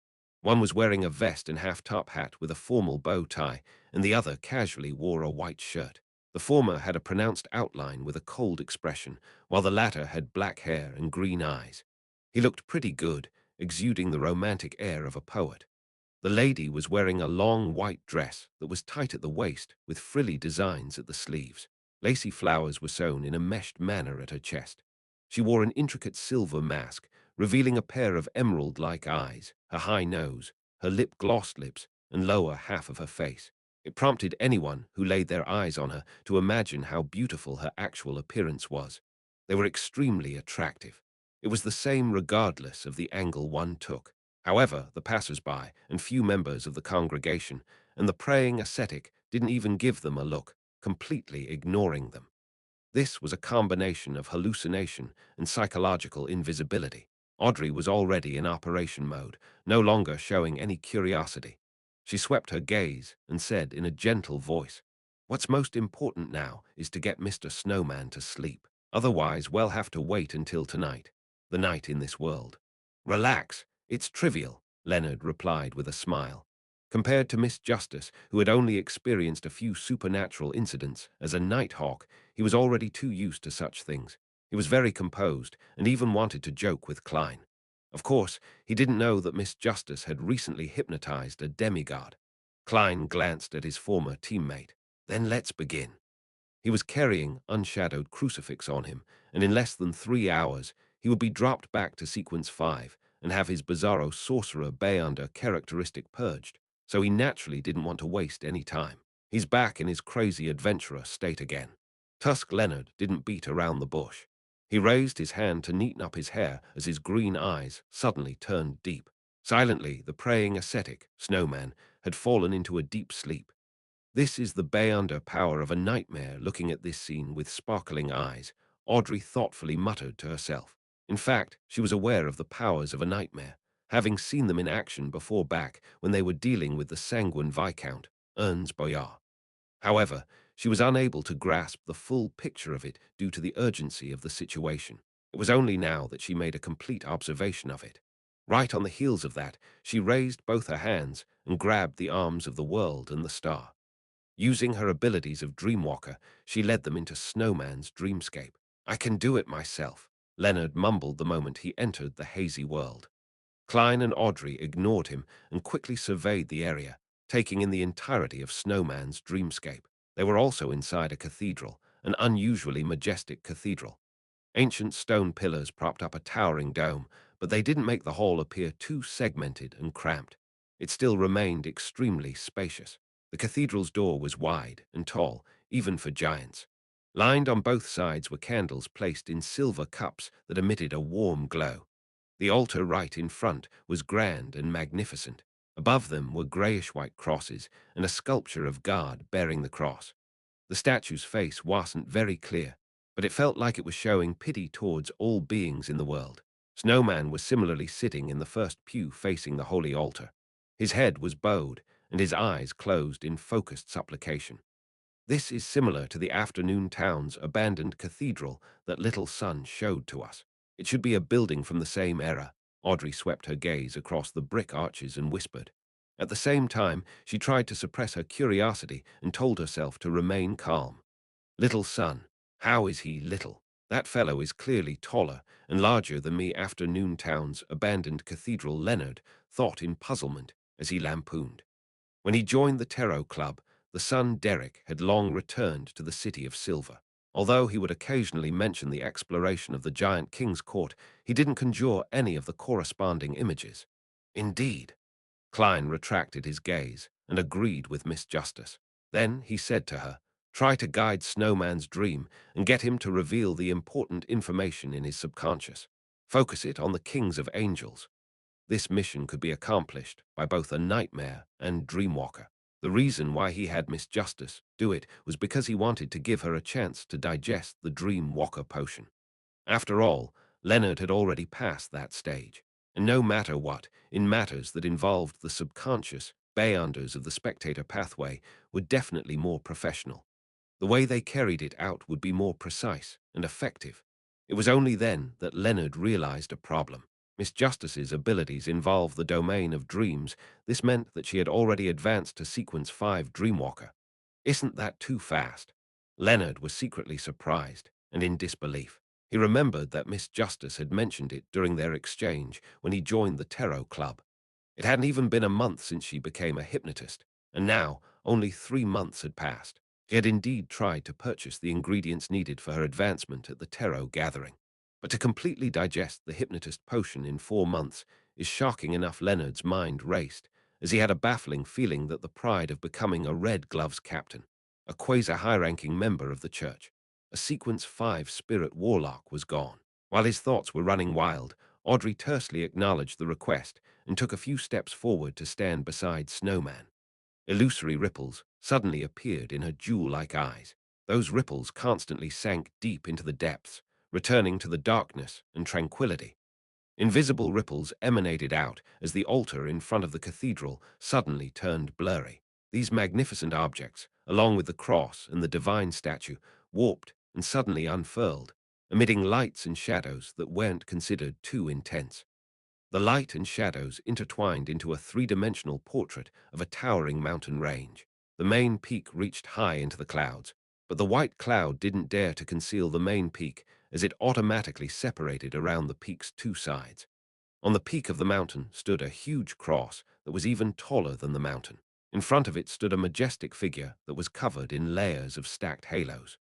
One was wearing a vest and half-top hat with a formal bow tie, and the other casually wore a white shirt. The former had a pronounced outline with a cold expression, while the latter had black hair and green eyes. He looked pretty good, exuding the romantic air of a poet. The lady was wearing a long white dress that was tight at the waist with frilly designs at the sleeves. Lacy flowers were sewn in a meshed manner at her chest. She wore an intricate silver mask, revealing a pair of emerald-like eyes, her high nose, her lip-glossed lips, and lower half of her face. It prompted anyone who laid their eyes on her to imagine how beautiful her actual appearance was. They were extremely attractive. It was the same regardless of the angle one took. However, the passers-by and few members of the congregation and the praying ascetic didn't even give them a look, completely ignoring them. This was a combination of hallucination and psychological invisibility. Audrey was already in operation mode, no longer showing any curiosity. She swept her gaze and said in a gentle voice, "What's most important now is to get Mr. Snowman to sleep. Otherwise, we'll have to wait until tonight, the night in this world." "Relax, it's trivial," Leonard replied with a smile. Compared to Miss Justice, who had only experienced a few supernatural incidents as a nighthawk, he was already too used to such things. He was very composed and even wanted to joke with Klein. Of course, he didn't know that Miss Justice had recently hypnotized a demigod. Klein glanced at his former teammate. "Then let's begin." He was carrying unshadowed crucifix on him, and in less than 3 hours, he would be dropped back to Sequence 5 and have his bizarro sorcerer Beyonder characteristic purged, so he naturally didn't want to waste any time. He's back in his crazy adventurer state again. Tusk Leonard didn't beat around the bush. He raised his hand to neaten up his hair as his green eyes suddenly turned deep. Silently, the praying ascetic, Snowman, had fallen into a deep sleep. This is the Beyonder power of a nightmare. Looking at this scene with sparkling eyes, Audrey thoughtfully muttered to herself. In fact, she was aware of the powers of a nightmare, having seen them in action before back when they were dealing with the sanguine Viscount, Ernst Boyar. However, she was unable to grasp the full picture of it due to the urgency of the situation. It was only now that she made a complete observation of it. Right on the heels of that, she raised both her hands and grabbed the arms of the world and the star. Using her abilities of Dreamwalker, she led them into Snowman's dreamscape. I can do it myself, Leonard mumbled the moment he entered the hazy world. Klein and Audrey ignored him and quickly surveyed the area, taking in the entirety of Snowman's dreamscape. They were also inside a cathedral, an unusually majestic cathedral. Ancient stone pillars propped up a towering dome, but they didn't make the hall appear too segmented and cramped. It still remained extremely spacious. The cathedral's door was wide and tall, even for giants. Lined on both sides were candles placed in silver cups that emitted a warm glow. The altar right in front was grand and magnificent. Above them were grayish-white crosses and a sculpture of God bearing the cross. The statue's face wasn't very clear, but it felt like it was showing pity towards all beings in the world. Snowman was similarly sitting in the first pew facing the holy altar. His head was bowed, and his eyes closed in focused supplication. This is similar to the afternoon town's abandoned cathedral that Little Sun showed to us. It should be a building from the same era. Audrey swept her gaze across the brick arches and whispered. At the same time, she tried to suppress her curiosity and told herself to remain calm. Little Sun, how is he little? That fellow is clearly taller and larger than me. Afternoon town's abandoned cathedral, Leonard thought in puzzlement as he lampooned. When he joined the Tarot Club, the son Derek had long returned to the City of Silver. Although he would occasionally mention the exploration of the giant king's court, he didn't conjure any of the corresponding images. Indeed, Klein retracted his gaze and agreed with Miss Justice. Then he said to her, "Try to guide Snowman's dream and get him to reveal the important information in his subconscious. Focus it on the kings of angels." This mission could be accomplished by both a nightmare and dreamwalker. The reason why he had Miss Justice do it was because he wanted to give her a chance to digest the dreamwalker potion. After all, Leonard had already passed that stage, and no matter what, in matters that involved the subconscious, Beyonders of the spectator pathway were definitely more professional. The way they carried it out would be more precise and effective. It was only then that Leonard realized a problem. Miss Justice's abilities involve the domain of dreams. This meant that she had already advanced to Sequence 5 Dreamwalker. Isn't that too fast? Leonard was secretly surprised and in disbelief. He remembered that Miss Justice had mentioned it during their exchange when he joined the Tarot Club. It hadn't even been a month since she became a hypnotist, and now only 3 months had passed. She had indeed tried to purchase the ingredients needed for her advancement at the Tarot gathering. But to completely digest the hypnotist potion in 4 months is shocking enough. Leonard's mind raced, as he had a baffling feeling that the pride of becoming a Red Gloves captain, a quasi-high-ranking member of the church, a Sequence 5 spirit warlock was gone. While his thoughts were running wild, Audrey tersely acknowledged the request and took a few steps forward to stand beside Snowman. Illusory ripples suddenly appeared in her jewel-like eyes. Those ripples constantly sank deep into the depths, returning to the darkness and tranquility. Invisible ripples emanated out as the altar in front of the cathedral suddenly turned blurry. These magnificent objects, along with the cross and the divine statue, warped and suddenly unfurled, emitting lights and shadows that weren't considered too intense. The light and shadows intertwined into a three-dimensional portrait of a towering mountain range. The main peak reached high into the clouds, but the white cloud didn't dare to conceal the main peak as it automatically separated around the peak's two sides. On the peak of the mountain stood a huge cross that was even taller than the mountain. In front of it stood a majestic figure that was covered in layers of stacked halos.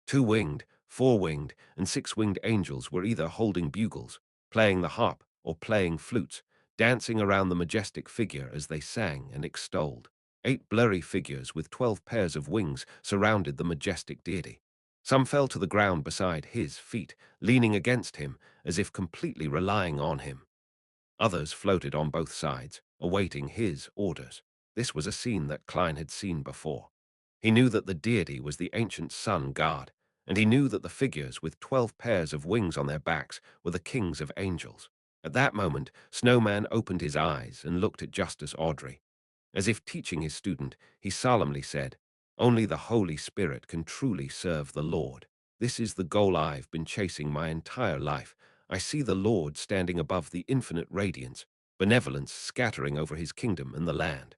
Two-winged, four-winged, and six-winged angels were either holding bugles, playing the harp, or playing flutes, dancing around the majestic figure as they sang and extolled. 8 blurry figures with 12 pairs of wings surrounded the majestic deity. Some fell to the ground beside his feet, leaning against him as if completely relying on him. Others floated on both sides, awaiting his orders. This was a scene that Klein had seen before. He knew that the deity was the ancient sun god, and he knew that the figures with 12 pairs of wings on their backs were the kings of angels. At that moment, Snowman opened his eyes and looked at Justice Audrey. As if teaching his student, he solemnly said, "Only the Holy Spirit can truly serve the Lord." This is the goal I've been chasing my entire life. I see the Lord standing above the infinite radiance, benevolence scattering over his kingdom and the land.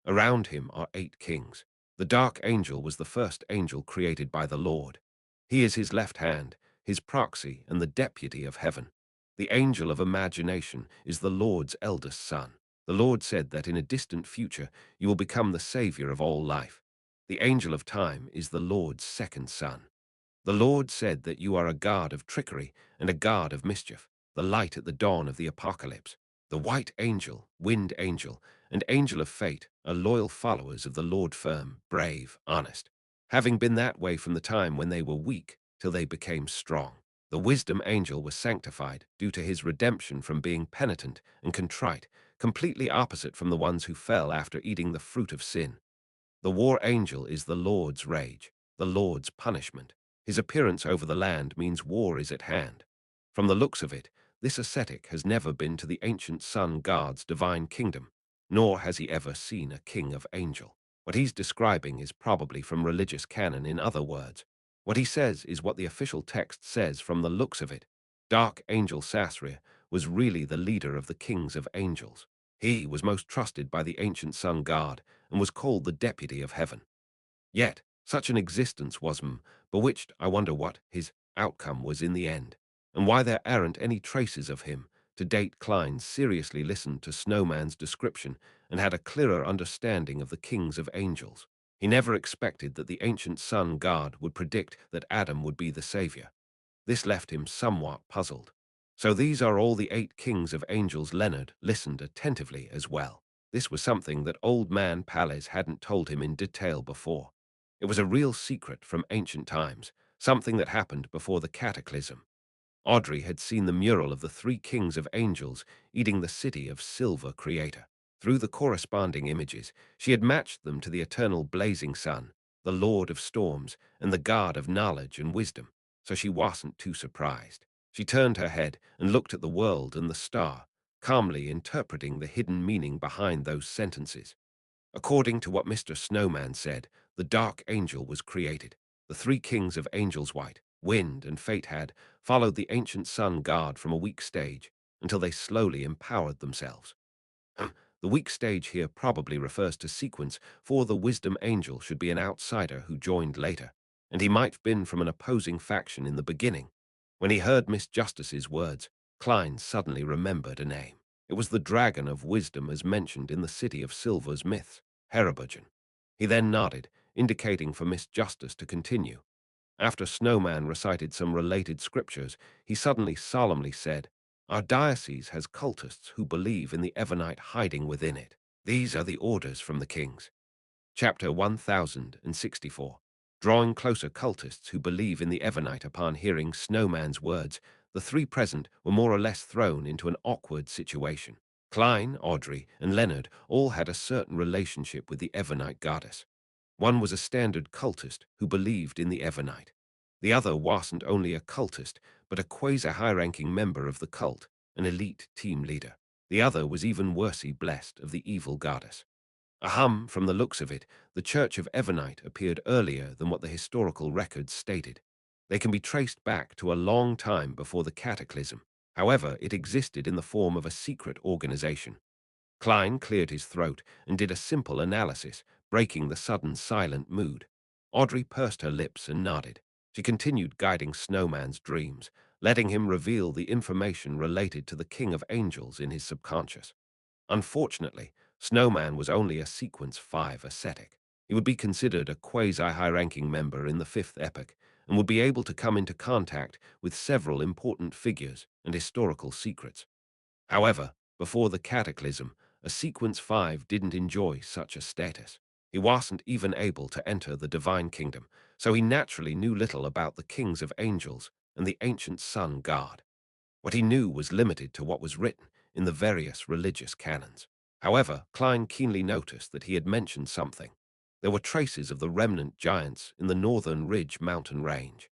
Around him are 8 kings. The dark angel was the first angel created by the Lord. He is his left hand, his proxy, and the deputy of heaven. The angel of imagination is the Lord's eldest son. The Lord said that in a distant future you will become the savior of all life. The angel of time is the Lord's second son. The Lord said that you are a god of trickery and a god of mischief, the light at the dawn of the apocalypse. The white angel, wind angel, and angel of fate are loyal followers of the Lord, firm, brave, honest, having been that way from the time when they were weak till they became strong. The wisdom angel was sanctified due to his redemption from being penitent and contrite, completely opposite from the ones who fell after eating the fruit of sin. The war angel is the Lord's rage, the Lord's punishment. His appearance over the land means war is at hand. From the looks of it, this ascetic has never been to the ancient sun god's divine kingdom, nor has he ever seen a king of angel. What he's describing is probably from religious canon, in other words. What he says is what the official text says from the looks of it. Dark angel Sasria was really the leader of the kings of angels. He was most trusted by the ancient sun god and was called the deputy of heaven. Yet, such an existence was bewitched. I wonder what his outcome was in the end, and why there aren't any traces of him. To date, Klein seriously listened to Snowman's description and had a clearer understanding of the kings of angels. He never expected that the ancient sun god would predict that Adam would be the savior. This left him somewhat puzzled. So these are all the 8 kings of angels. Leonard listened attentively as well. This was something that old man Palles hadn't told him in detail before. It was a real secret from ancient times, something that happened before the cataclysm. Audrey had seen the mural of the 3 kings of angels eating the city of silver creator. Through the corresponding images, she had matched them to the eternal blazing sun, the lord of storms, and the god of knowledge and wisdom, so she wasn't too surprised. She turned her head and looked at the world and the star, calmly interpreting the hidden meaning behind those sentences. According to what Mr. Snowman said, the dark angel was created. The 3 kings of angels, white, wind, and fate, had followed the ancient sun god from a weak stage until they slowly empowered themselves. The weak stage here probably refers to sequence, for the wisdom angel should be an outsider who joined later, and he might have been from an opposing faction in the beginning. When he heard Miss Justice's words, Klein suddenly remembered a name. It was the dragon of wisdom as mentioned in the City of Silver's myths, Herabogen. He then nodded, indicating for Miss Justice to continue. After Snowman recited some related scriptures, he suddenly solemnly said, "Our diocese has cultists who believe in the Evernite hiding within it. These are the orders from the kings." Chapter 1064. Drawing closer, cultists who believe in the Evernite. Upon hearing Snowman's words, the 3 present were more or less thrown into an awkward situation. Klein, Audrey, and Leonard all had a certain relationship with the Evernite goddess. One was a standard cultist who believed in the Evernite. The other wasn't only a cultist, but a quasi-high-ranking member of the cult, an elite team leader. The other was even worse, blessed of the evil goddess. From the looks of it, the Church of Evernite appeared earlier than what the historical records stated. They can be traced back to a long time before the cataclysm. However, it existed in the form of a secret organization. Klein cleared his throat and did a simple analysis, breaking the sudden silent mood. Audrey pursed her lips and nodded. She continued guiding Snowman's dreams, letting him reveal the information related to the King of Angels in his subconscious. Unfortunately, Snowman was only a Sequence 5 ascetic. He would be considered a quasi-high-ranking member in the 5th epoch and would be able to come into contact with several important figures and historical secrets. However, before the cataclysm, a Sequence 5 didn't enjoy such a status. He wasn't even able to enter the divine kingdom, so he naturally knew little about the kings of angels and the ancient sun god. What he knew was limited to what was written in the various religious canons. However, Klein keenly noticed that he had mentioned something. There were traces of the remnant giants in the northern Ridge mountain range.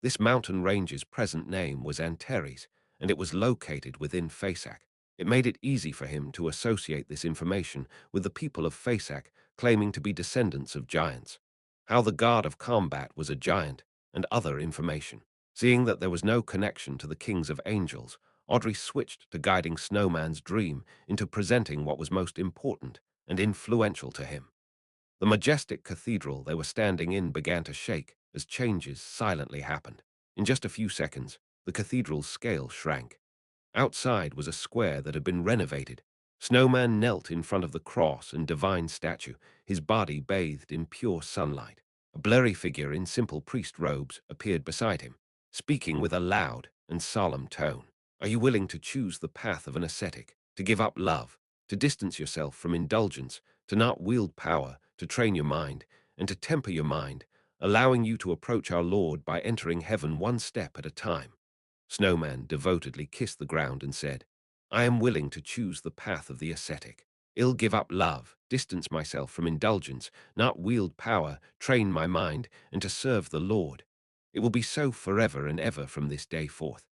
This mountain range's present name was Antares, and it was located within Fasak. It made it easy for him to associate this information with the people of Fasak claiming to be descendants of giants. How the god of combat was a giant, and other information. Seeing that there was no connection to the kings of angels, Audrey switched to guiding Snowman's dream into presenting what was most important and influential to him. The majestic cathedral they were standing in began to shake as changes silently happened. In just a few seconds, the cathedral's scale shrank. Outside was a square that had been renovated. Snowman knelt in front of the cross and divine statue, his body bathed in pure sunlight. A blurry figure in simple priest robes appeared beside him, speaking with a loud and solemn tone. Are you willing to choose the path of an ascetic, to give up love, to distance yourself from indulgence, to not wield power, to train your mind, and to temper your mind, allowing you to approach our Lord by entering heaven one step at a time? Snowman devotedly kissed the ground and said, I am willing to choose the path of the ascetic. I'll give up love, distance myself from indulgence, not wield power, train my mind, and to serve the Lord. It will be so forever and ever from this day forth.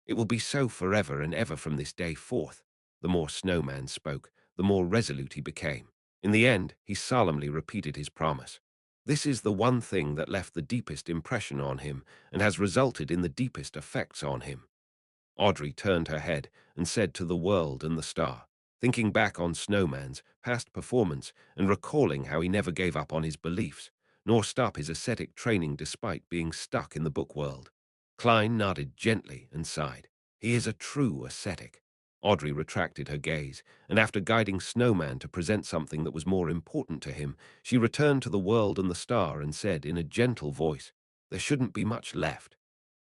It will be so forever and ever from this day forth. The more Snowman spoke, the more resolute he became. In the end, he solemnly repeated his promise. This is the one thing that left the deepest impression on him and has resulted in the deepest effects on him. Audrey turned her head and said to the world and the star, thinking back on Snowman's past performance and recalling how he never gave up on his beliefs, nor stopped his ascetic training despite being stuck in the book world. Klein nodded gently and sighed. He is a true ascetic. Audrey retracted her gaze, and after guiding Snowman to present something that was more important to him, she returned to the world and the star and said in a gentle voice, There shouldn't be much left.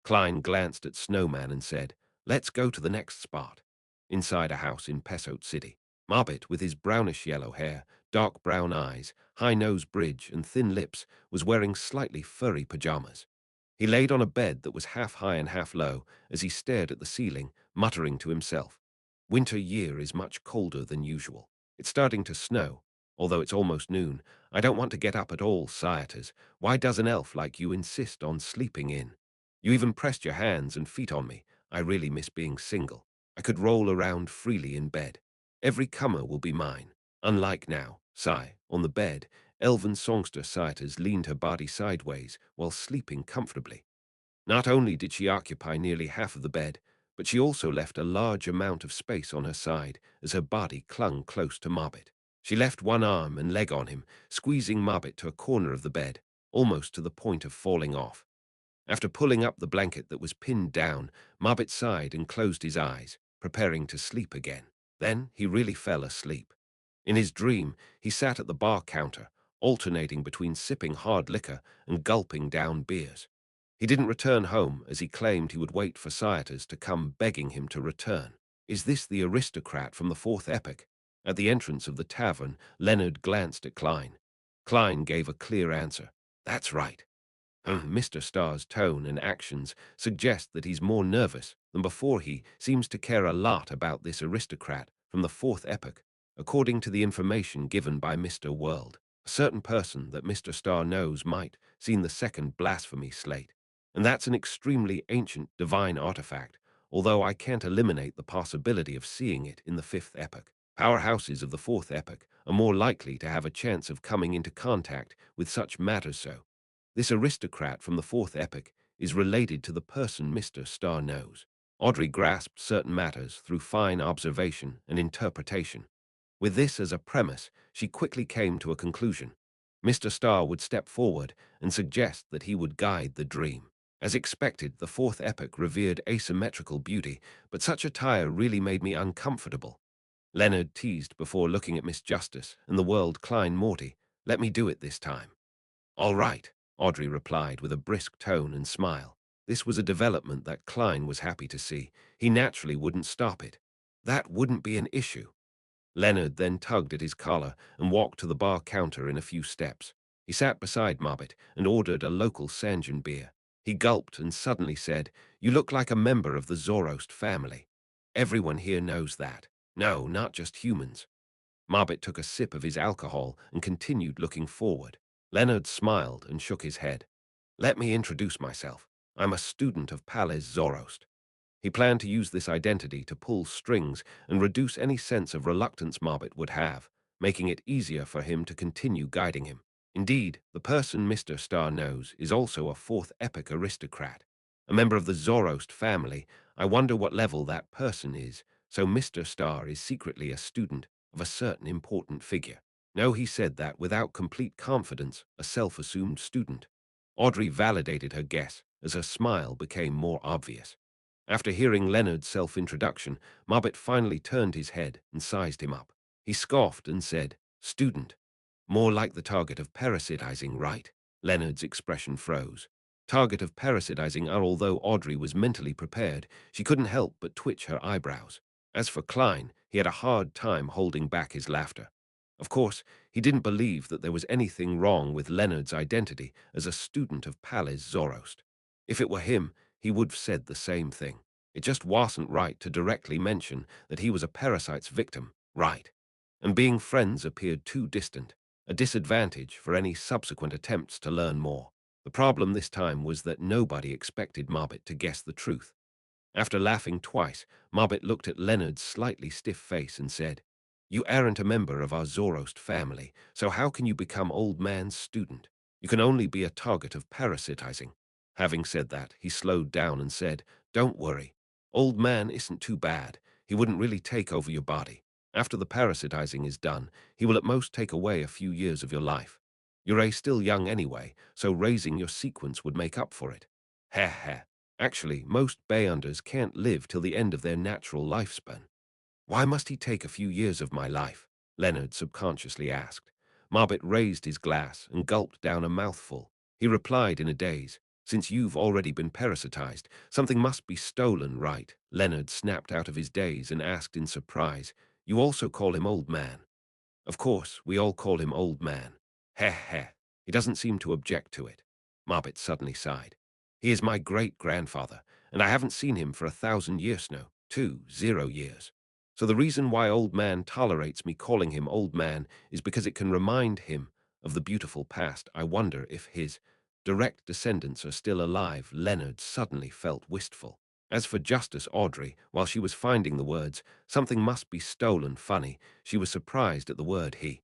Klein glanced at Snowman and said, Let's go to the next spot. Inside a house in Pesot City, Mobbit, with his brownish-yellow hair, dark brown eyes, high nose bridge, and thin lips, was wearing slightly furry pajamas. He laid on a bed that was half high and half low as he stared at the ceiling, muttering to himself, Winter year is much colder than usual. It's starting to snow, although it's almost noon. I don't want to get up at all, Sciators. Why does an elf like you insist on sleeping in? You even pressed your hands and feet on me. I really miss being single. I could roll around freely in bed. Every comer will be mine. Unlike now, on the bed, elven songster Sciators leaned her body sideways while sleeping comfortably. Not only did she occupy nearly half of the bed, but she also left a large amount of space on her side as her body clung close to Mobbit. She left one arm and leg on him, squeezing Mobbit to a corner of the bed, almost to the point of falling off. After pulling up the blanket that was pinned down, Mobbit sighed and closed his eyes, preparing to sleep again. Then he really fell asleep. In his dream, he sat at the bar counter, alternating between sipping hard liquor and gulping down beers. He didn't return home, as he claimed he would wait for Sciators to come begging him to return. Is this the aristocrat from the fourth epoch? At the entrance of the tavern, Leonard glanced at Klein. Klein gave a clear answer. That's right. Mr. Starr's tone and actions suggest that he's more nervous than before. He seems to care a lot about this aristocrat from the fourth epoch, according to the information given by Mr. World. A certain person that Mr. Starr knows might seen the second blasphemy slate, and that's an extremely ancient divine artifact, although I can't eliminate the possibility of seeing it in the fifth epoch. Powerhouses of the fourth epoch are more likely to have a chance of coming into contact with such matters. So this aristocrat from the fourth epoch is related to the person Mr. Starr knows. Audrey grasped certain matters through fine observation and interpretation. With this as a premise, she quickly came to a conclusion. Mr. Starr would step forward and suggest that he would guide the dream. As expected, the fourth epoch revered asymmetrical beauty, but such attire really made me uncomfortable. Leonard teased before looking at Miss Justice and the world Klein Morty. Let me do it this time. All right, Audrey replied with a brisk tone and smile. This was a development that Klein was happy to see. He naturally wouldn't stop it. That wouldn't be an issue. Leonard then tugged at his collar and walked to the bar counter in a few steps. He sat beside Mobbit and ordered a local Sanjan beer. He gulped and suddenly said, You look like a member of the Zoroast family. Everyone here knows that. No, not just humans. Mobbit took a sip of his alcohol and continued looking forward. Leonard smiled and shook his head. Let me introduce myself. I'm a student of Palace Zoroast. He planned to use this identity to pull strings and reduce any sense of reluctance Mobbit would have, making it easier for him to continue guiding him. Indeed, the person Mr. Starr knows is also a fourth epic aristocrat, a member of the Zoroast family. I wonder what level that person is. So Mr. Starr is secretly a student of a certain important figure. No, he said that without complete confidence, a self-assumed student. Audrey validated her guess as her smile became more obvious. After hearing Leonard's self-introduction, Mobbit finally turned his head and sized him up. He scoffed and said, "Student. More like the target of parasitizing, right?" Leonard's expression froze. Target of parasitizing, although Audrey was mentally prepared, she couldn't help but twitch her eyebrows. As for Klein, he had a hard time holding back his laughter. Of course, he didn't believe that there was anything wrong with Leonard's identity as a student of Palais Zoroast. If it were him, he would have said the same thing. It just wasn't right to directly mention that he was a parasite's victim, right? And being friends appeared too distant, a disadvantage for any subsequent attempts to learn more. The problem this time was that nobody expected Mobbit to guess the truth. After laughing twice, Mobbit looked at Leonard's slightly stiff face and said, "You aren't a member of our Zoroast family, so how can you become Old Man's student? You can only be a target of parasitizing." Having said that, he slowed down and said, "Don't worry. Old Man isn't too bad. He wouldn't really take over your body. After the parasitizing is done, he will at most take away a few years of your life. You're still young anyway, so raising your sequence would make up for it. Heh heh. Actually, most Bayonders can't live till the end of their natural lifespan." "Why must he take a few years of my life?" Leonard subconsciously asked. Mobbit raised his glass and gulped down a mouthful. He replied in a daze, "Since you've already been parasitized, something must be stolen, right?" Leonard snapped out of his daze and asked in surprise, "You also call him Old Man?" "Of course, we all call him Old Man." "Heh heh. He doesn't seem to object to it." Mobbit suddenly sighed. "He is my great-grandfather, and I haven't seen him for 1,000 years now. 20 years. So the reason why Old Man tolerates me calling him Old Man is because it can remind him of the beautiful past. I wonder if his direct descendants are still alive." Leonard suddenly felt wistful. As for Justice Audrey, while she was finding the words, "Something must be stolen," funny, she was surprised at the word he.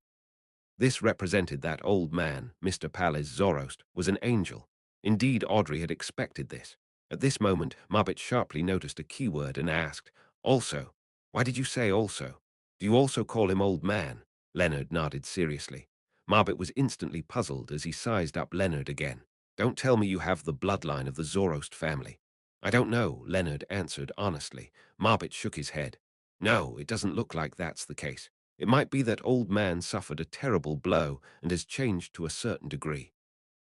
This represented that Old Man, Mr. Palais Zoroast, was an angel. Indeed, Audrey had expected this. At this moment, Mobbit sharply noticed a keyword and asked, "Also? Why did you say also? Do you also call him Old Man?" Leonard nodded seriously. Mobbit was instantly puzzled as he sized up Leonard again. "Don't tell me you have the bloodline of the Zoroast family." "I don't know," Leonard answered honestly. Mobbit shook his head. "No, it doesn't look like that's the case. It might be that Old Man suffered a terrible blow and has changed to a certain degree."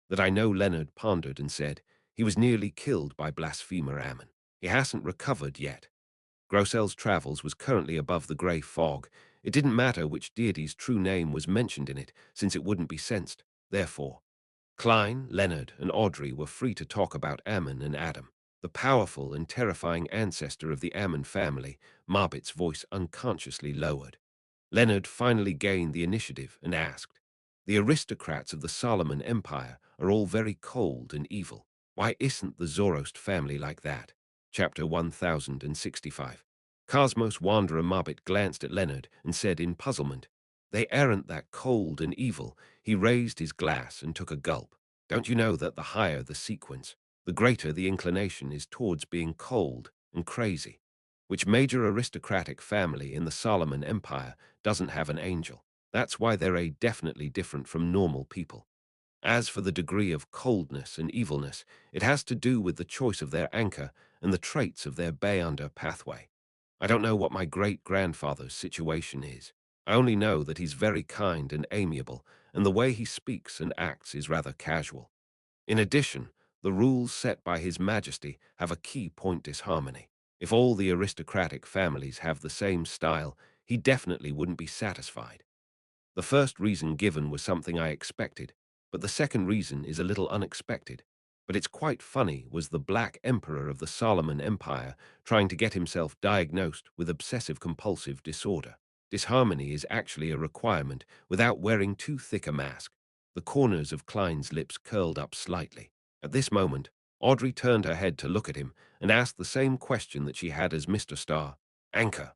"That I know," Leonard pondered and said. "He was nearly killed by blasphemer Ammon. He hasn't recovered yet." Grossel's travels was currently above the grey fog. It didn't matter which deity's true name was mentioned in it, since it wouldn't be sensed. Therefore, Klein, Leonard, and Audrey were free to talk about Ammon and Adam. The powerful and terrifying ancestor of the Ammon family. Marbit's voice unconsciously lowered. Leonard finally gained the initiative and asked, "The aristocrats of the Solomon Empire are all very cold and evil. Why isn't the Zoroast family like that?" Chapter 1065. Cosmos Wanderer Marbit glanced at Leonard and said in puzzlement, "They aren't that cold and evil." He raised his glass and took a gulp. "Don't you know that the higher the sequence, the greater the inclination is towards being cold and crazy? Which major aristocratic family in the Solomon Empire doesn't have an angel? That's why they're definitely different from normal people. As for the degree of coldness and evilness, it has to do with the choice of their anchor and the traits of their Bayonder pathway. I don't know what my great-grandfather's situation is. I only know that he's very kind and amiable, and the way he speaks and acts is rather casual. In addition, the rules set by His Majesty have a key point disharmony. If all the aristocratic families have the same style, he definitely wouldn't be satisfied. The first reason given was something I expected, but the second reason is a little unexpected. But it's quite funny, was the Black Emperor of the Solomon Empire trying to get himself diagnosed with obsessive-compulsive disorder. Disharmony is actually a requirement without wearing too thick a mask. The corners of Klein's lips curled up slightly. At this moment, Audrey turned her head to look at him and asked the same question that she had as Mr. Starr. "Anchor."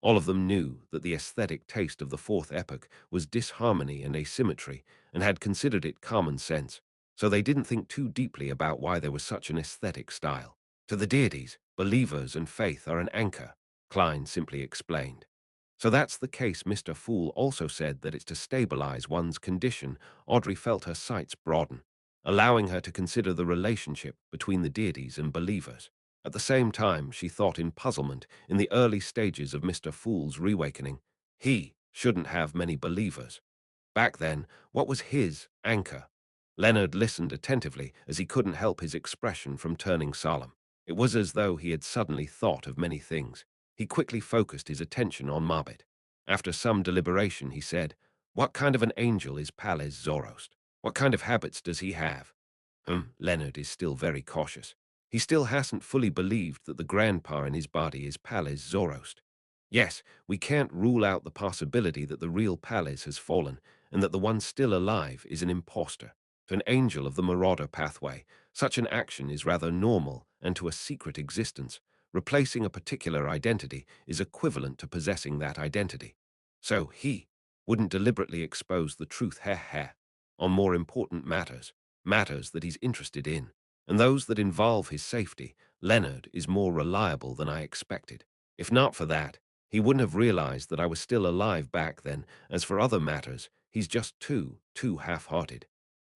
All of them knew that the aesthetic taste of the fourth epoch was disharmony and asymmetry, and had considered it common sense, so they didn't think too deeply about why there was such an aesthetic style. To the deities, believers and faith are an anchor, Klein simply explained. So that's the case. Mr. Fool also said that it's to stabilize one's condition. Audrey felt her sights broaden, allowing her to consider the relationship between the deities and believers. At the same time, she thought in puzzlement, in the early stages of Mr. Fool's reawakening, he shouldn't have many believers. Back then, what was his anchor? Leonard listened attentively as he couldn't help his expression from turning solemn. It was as though he had suddenly thought of many things. He quickly focused his attention on Marbet. After some deliberation, he said, "What kind of an angel is Palles Zoroast? What kind of habits does he have?" Leonard is still very cautious. He still hasn't fully believed that the grandpa in his body is Palles Zoroast. Yes, we can't rule out the possibility that the real Palles has fallen, and that the one still alive is an impostor. To an angel of the marauder pathway, such an action is rather normal, and to a secret existence, replacing a particular identity is equivalent to possessing that identity. So he wouldn't deliberately expose the truth, on more important matters, matters that he's interested in, and those that involve his safety. Leonard is more reliable than I expected. If not for that, he wouldn't have realized that I was still alive back then. As for other matters, he's just too half-hearted.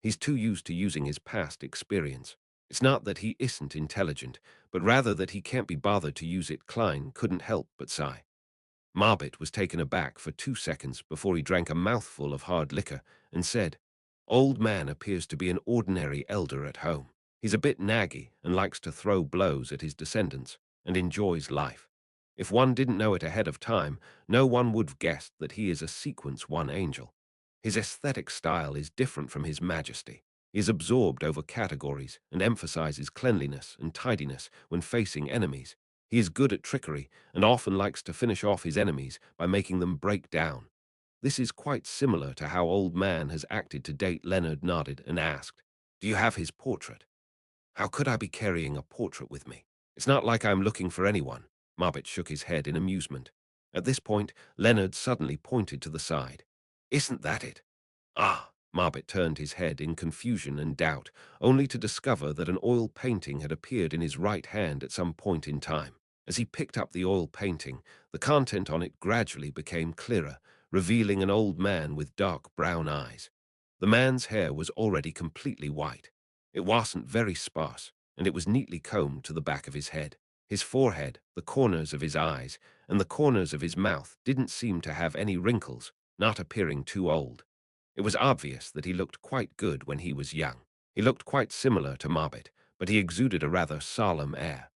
He's too used to using his past experience. It's not that he isn't intelligent, but rather that he can't be bothered to use it. Klein couldn't help but sigh. Marbet was taken aback for 2 seconds before he drank a mouthful of hard liquor and said, "Old man appears to be an ordinary elder at home. He's a bit naggy and likes to throw blows at his descendants and enjoys life. If one didn't know it ahead of time, no one would have guessed that he is a Sequence 1 angel. His aesthetic style is different from His Majesty. He is absorbed over categories and emphasizes cleanliness and tidiness when facing enemies. He is good at trickery and often likes to finish off his enemies by making them break down. This is quite similar to how Old Man has acted to date." Leonard nodded and asked, "Do you have his portrait?" "How could I be carrying a portrait with me? It's not like I'm looking for anyone." Marbet shook his head in amusement. At this point, Leonard suddenly pointed to the side. "Isn't that it?" "Ah!" Marbet turned his head in confusion and doubt, only to discover that an oil painting had appeared in his right hand at some point in time. As he picked up the oil painting, the content on it gradually became clearer, revealing an old man with dark brown eyes. The man's hair was already completely white. It wasn't very sparse, and it was neatly combed to the back of his head. His forehead, the corners of his eyes, and the corners of his mouth didn't seem to have any wrinkles, not appearing too old. It was obvious that he looked quite good when he was young. He looked quite similar to Marbet, but he exuded a rather solemn air.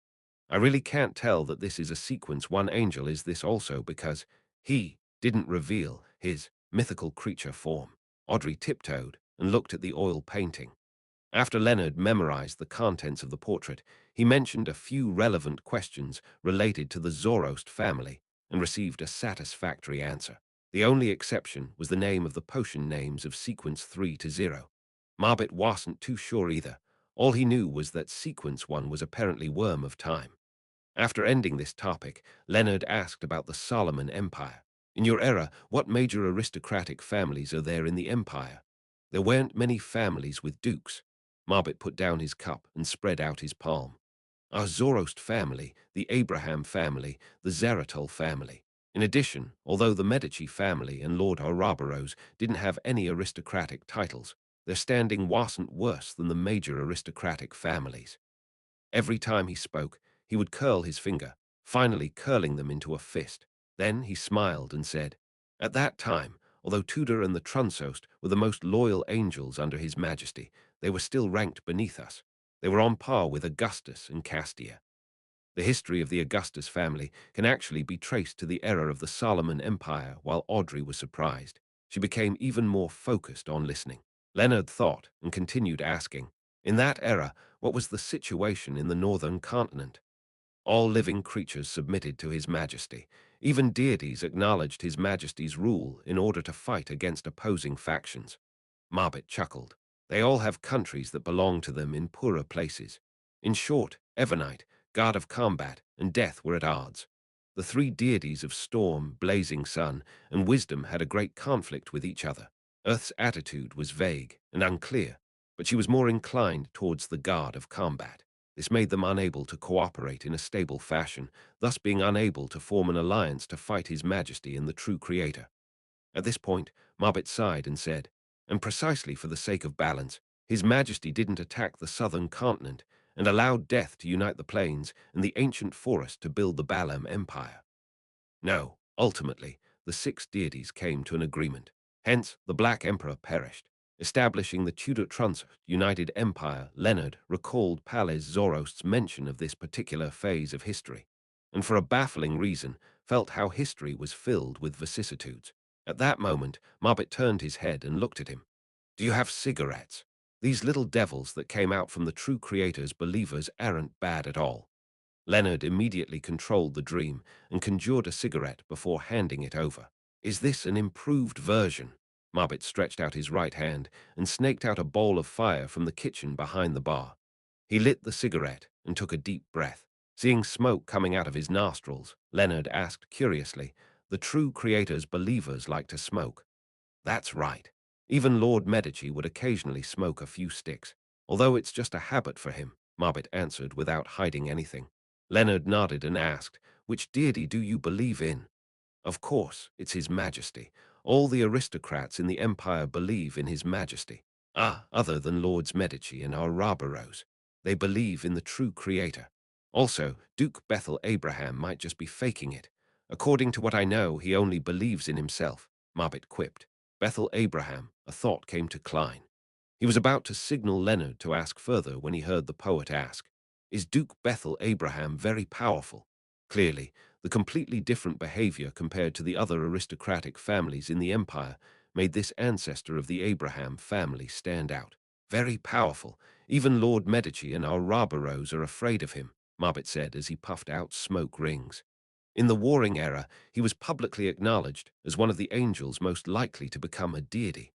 "I really can't tell that this is a Sequence 1 angel. Is this also because he didn't reveal his mythical creature form?" Audrey tiptoed and looked at the oil painting. After Leonard memorized the contents of the portrait, he mentioned a few relevant questions related to the Zoroast family and received a satisfactory answer. The only exception was the name of the potion names of Sequence 3 to 0. Marbet wasn't too sure either. All he knew was that Sequence 1 was apparently Worm of Time. After ending this topic, Leonard asked about the Solomon Empire. "In your era, what major aristocratic families are there in the empire?" "There weren't many families with dukes." Marbet put down his cup and spread out his palm. "Our Zoroast family, the Abraham family, the Zaratol family. In addition, although the Medici family and Lord Ouroboros didn't have any aristocratic titles, their standing wasn't worse than the major aristocratic families." Every time he spoke, he would curl his finger, finally curling them into a fist. Then he smiled and said, "At that time, although Tudor and the Trunsost were the most loyal angels under His Majesty, they were still ranked beneath us. They were on par with Augustus and Castia." The history of the Augustus family can actually be traced to the era of the Solomon Empire. While Audrey was surprised, she became even more focused on listening. Leonard thought and continued asking, "In that era, what was the situation in the northern continent?" "All living creatures submitted to His Majesty. Even deities acknowledged His Majesty's rule in order to fight against opposing factions." Marbet chuckled. "They all have countries that belong to them in poorer places. In short, Evernite, god of combat, and death were at odds." The three deities of storm, blazing sun, and wisdom had a great conflict with each other. Earth's attitude was vague and unclear, but she was more inclined towards the god of combat. This made them unable to cooperate in a stable fashion, thus being unable to form an alliance to fight His Majesty and the true Creator. At this point, Marbet sighed and said, and precisely for the sake of balance, His Majesty didn't attack the southern continent and allowed death to unite the plains and the ancient forest to build the Balam Empire. No, ultimately, the six deities came to an agreement. Hence, the Black Emperor perished. Establishing the Tudor Trans United Empire, Leonard recalled Palais Zorost's mention of this particular phase of history, and for a baffling reason, felt how history was filled with vicissitudes. At that moment, Marbet turned his head and looked at him. Do you have cigarettes? These little devils that came out from the true Creator's believers aren't bad at all. Leonard immediately controlled the dream and conjured a cigarette before handing it over. Is this an improved version? Marbet stretched out his right hand and snaked out a bowl of fire from the kitchen behind the bar. He lit the cigarette and took a deep breath. Seeing smoke coming out of his nostrils, Leonard asked curiously, the true Creator's believers like to smoke. That's right. Even Lord Medici would occasionally smoke a few sticks, although it's just a habit for him, Marbet answered without hiding anything. Leonard nodded and asked, which deity do you believe in? Of course, it's His Majesty. All the aristocrats in the Empire believe in His Majesty. Ah, other than Lords Medici and our Barbaros. They believe in the true Creator. Also, Duke Bethel Abraham might just be faking it. According to what I know, he only believes in himself, Marbet quipped. Bethel Abraham, a thought came to Klein. He was about to signal Leonard to ask further when he heard the poet ask, is Duke Bethel Abraham very powerful? Clearly, the completely different behavior compared to the other aristocratic families in the empire made this ancestor of the Abraham family stand out. Very powerful. Even Lord Medici and our Barbaros are afraid of him, Marbet said as he puffed out smoke rings. In the warring era, he was publicly acknowledged as one of the angels most likely to become a deity.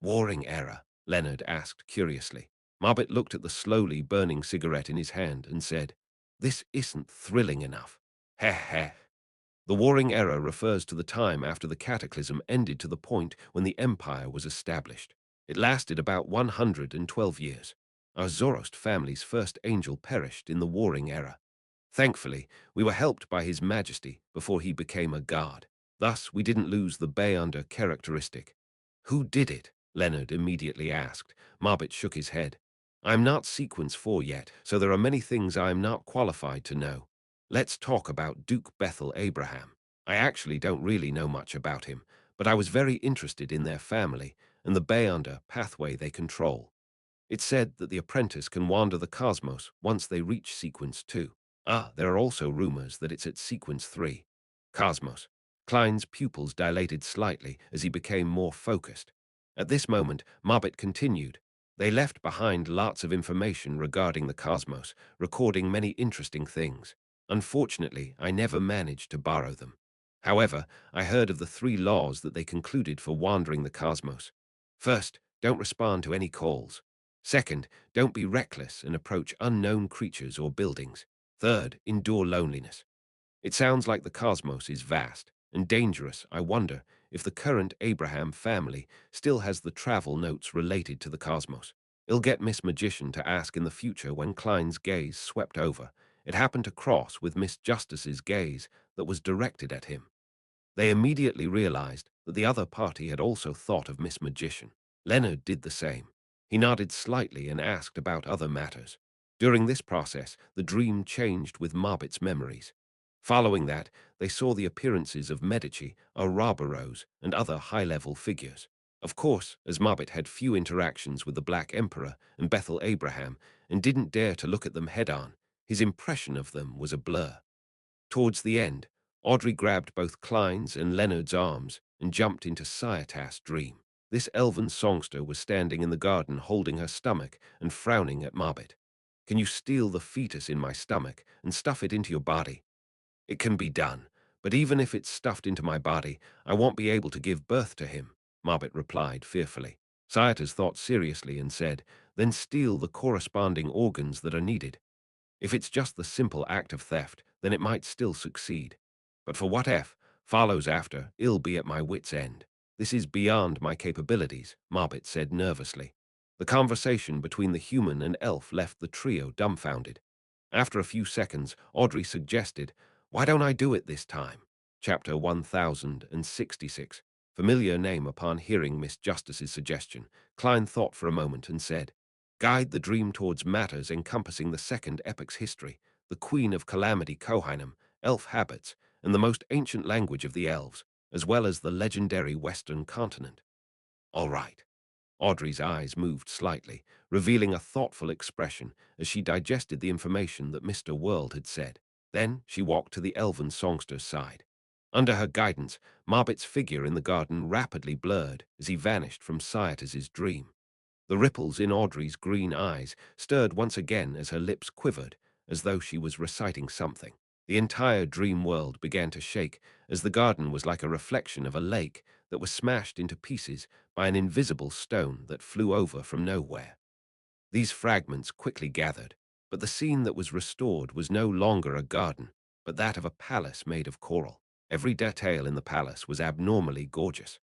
Warring era? Leonard asked curiously. Marbet looked at the slowly burning cigarette in his hand and said, this isn't thrilling enough. Heh heh. The Warring Era refers to the time after the Cataclysm ended to the point when the Empire was established. It lasted about 112 years. Our Zoroast family's first angel perished in the Warring Era. Thankfully, we were helped by His Majesty before he became a god. Thus, we didn't lose the Bayonder characteristic. Who did it? Leonard immediately asked. Marbet shook his head. I'm not Sequence 4 yet, so there are many things I am not qualified to know. Let's talk about Duke Bethel Abraham. I actually don't really know much about him, but I was very interested in their family and the Bayonder pathway they control. It's said that the apprentice can wander the cosmos once they reach Sequence 2. Ah, there are also rumors that it's at Sequence 3. Cosmos. Klein's pupils dilated slightly as he became more focused. At this moment, Marbet continued. They left behind lots of information regarding the cosmos, recording many interesting things. Unfortunately, I never managed to borrow them. However, I heard of the 3 laws that they concluded for wandering the cosmos. First, don't respond to any calls. Second, don't be reckless and approach unknown creatures or buildings. Third, endure loneliness. It sounds like the cosmos is vast and dangerous. I wonder if the current Abraham family still has the travel notes related to the cosmos. It'll get Miss Magician to ask in the future when Klein's gaze swept over. It happened to cross with Miss Justice's gaze that was directed at him. They immediately realized that the other party had also thought of Miss Magician. Leonard did the same. He nodded slightly and asked about other matters. During this process, the dream changed with Marbet's memories. Following that, they saw the appearances of Medici, Barbaros, and other high-level figures. Of course, as Marbet had few interactions with the Black Emperor and Bethel Abraham and didn't dare to look at them head-on, his impression of them was a blur. Towards the end, Audrey grabbed both Klein's and Leonard's arms and jumped into Cyatas' dream. This elven songster was standing in the garden holding her stomach and frowning at Marbet. Can you steal the fetus in my stomach and stuff it into your body? It can be done, but even if it's stuffed into my body, I won't be able to give birth to him, Marbet replied fearfully. Cyatas thought seriously and said, then steal the corresponding organs that are needed. If it's just the simple act of theft, then it might still succeed. But for what follows after, I'll be at my wit's end. This is beyond my capabilities, Mobbit said nervously. The conversation between the human and elf left the trio dumbfounded. After a few seconds, Audrey suggested, "Why don't I do it this time?" Chapter 1066. Familiar name upon hearing Miss Justice's suggestion, Klein thought for a moment and said, "Guide the dream towards matters encompassing the second epoc's history, the Queen of Calamity Kohainam, elf habits, and the most ancient language of the elves, as well as the legendary Western continent." All right. Audrey's eyes moved slightly, revealing a thoughtful expression as she digested the information that Mr. World had said. Then she walked to the elven songster's side. Under her guidance, Marbit's figure in the garden rapidly blurred as he vanished from Cyatus's dream. The ripples in Audrey's green eyes stirred once again as her lips quivered, as though she was reciting something. The entire dream world began to shake, as the garden was like a reflection of a lake that was smashed into pieces by an invisible stone that flew over from nowhere. These fragments quickly gathered, but the scene that was restored was no longer a garden, but that of a palace made of coral. Every detail in the palace was abnormally gorgeous.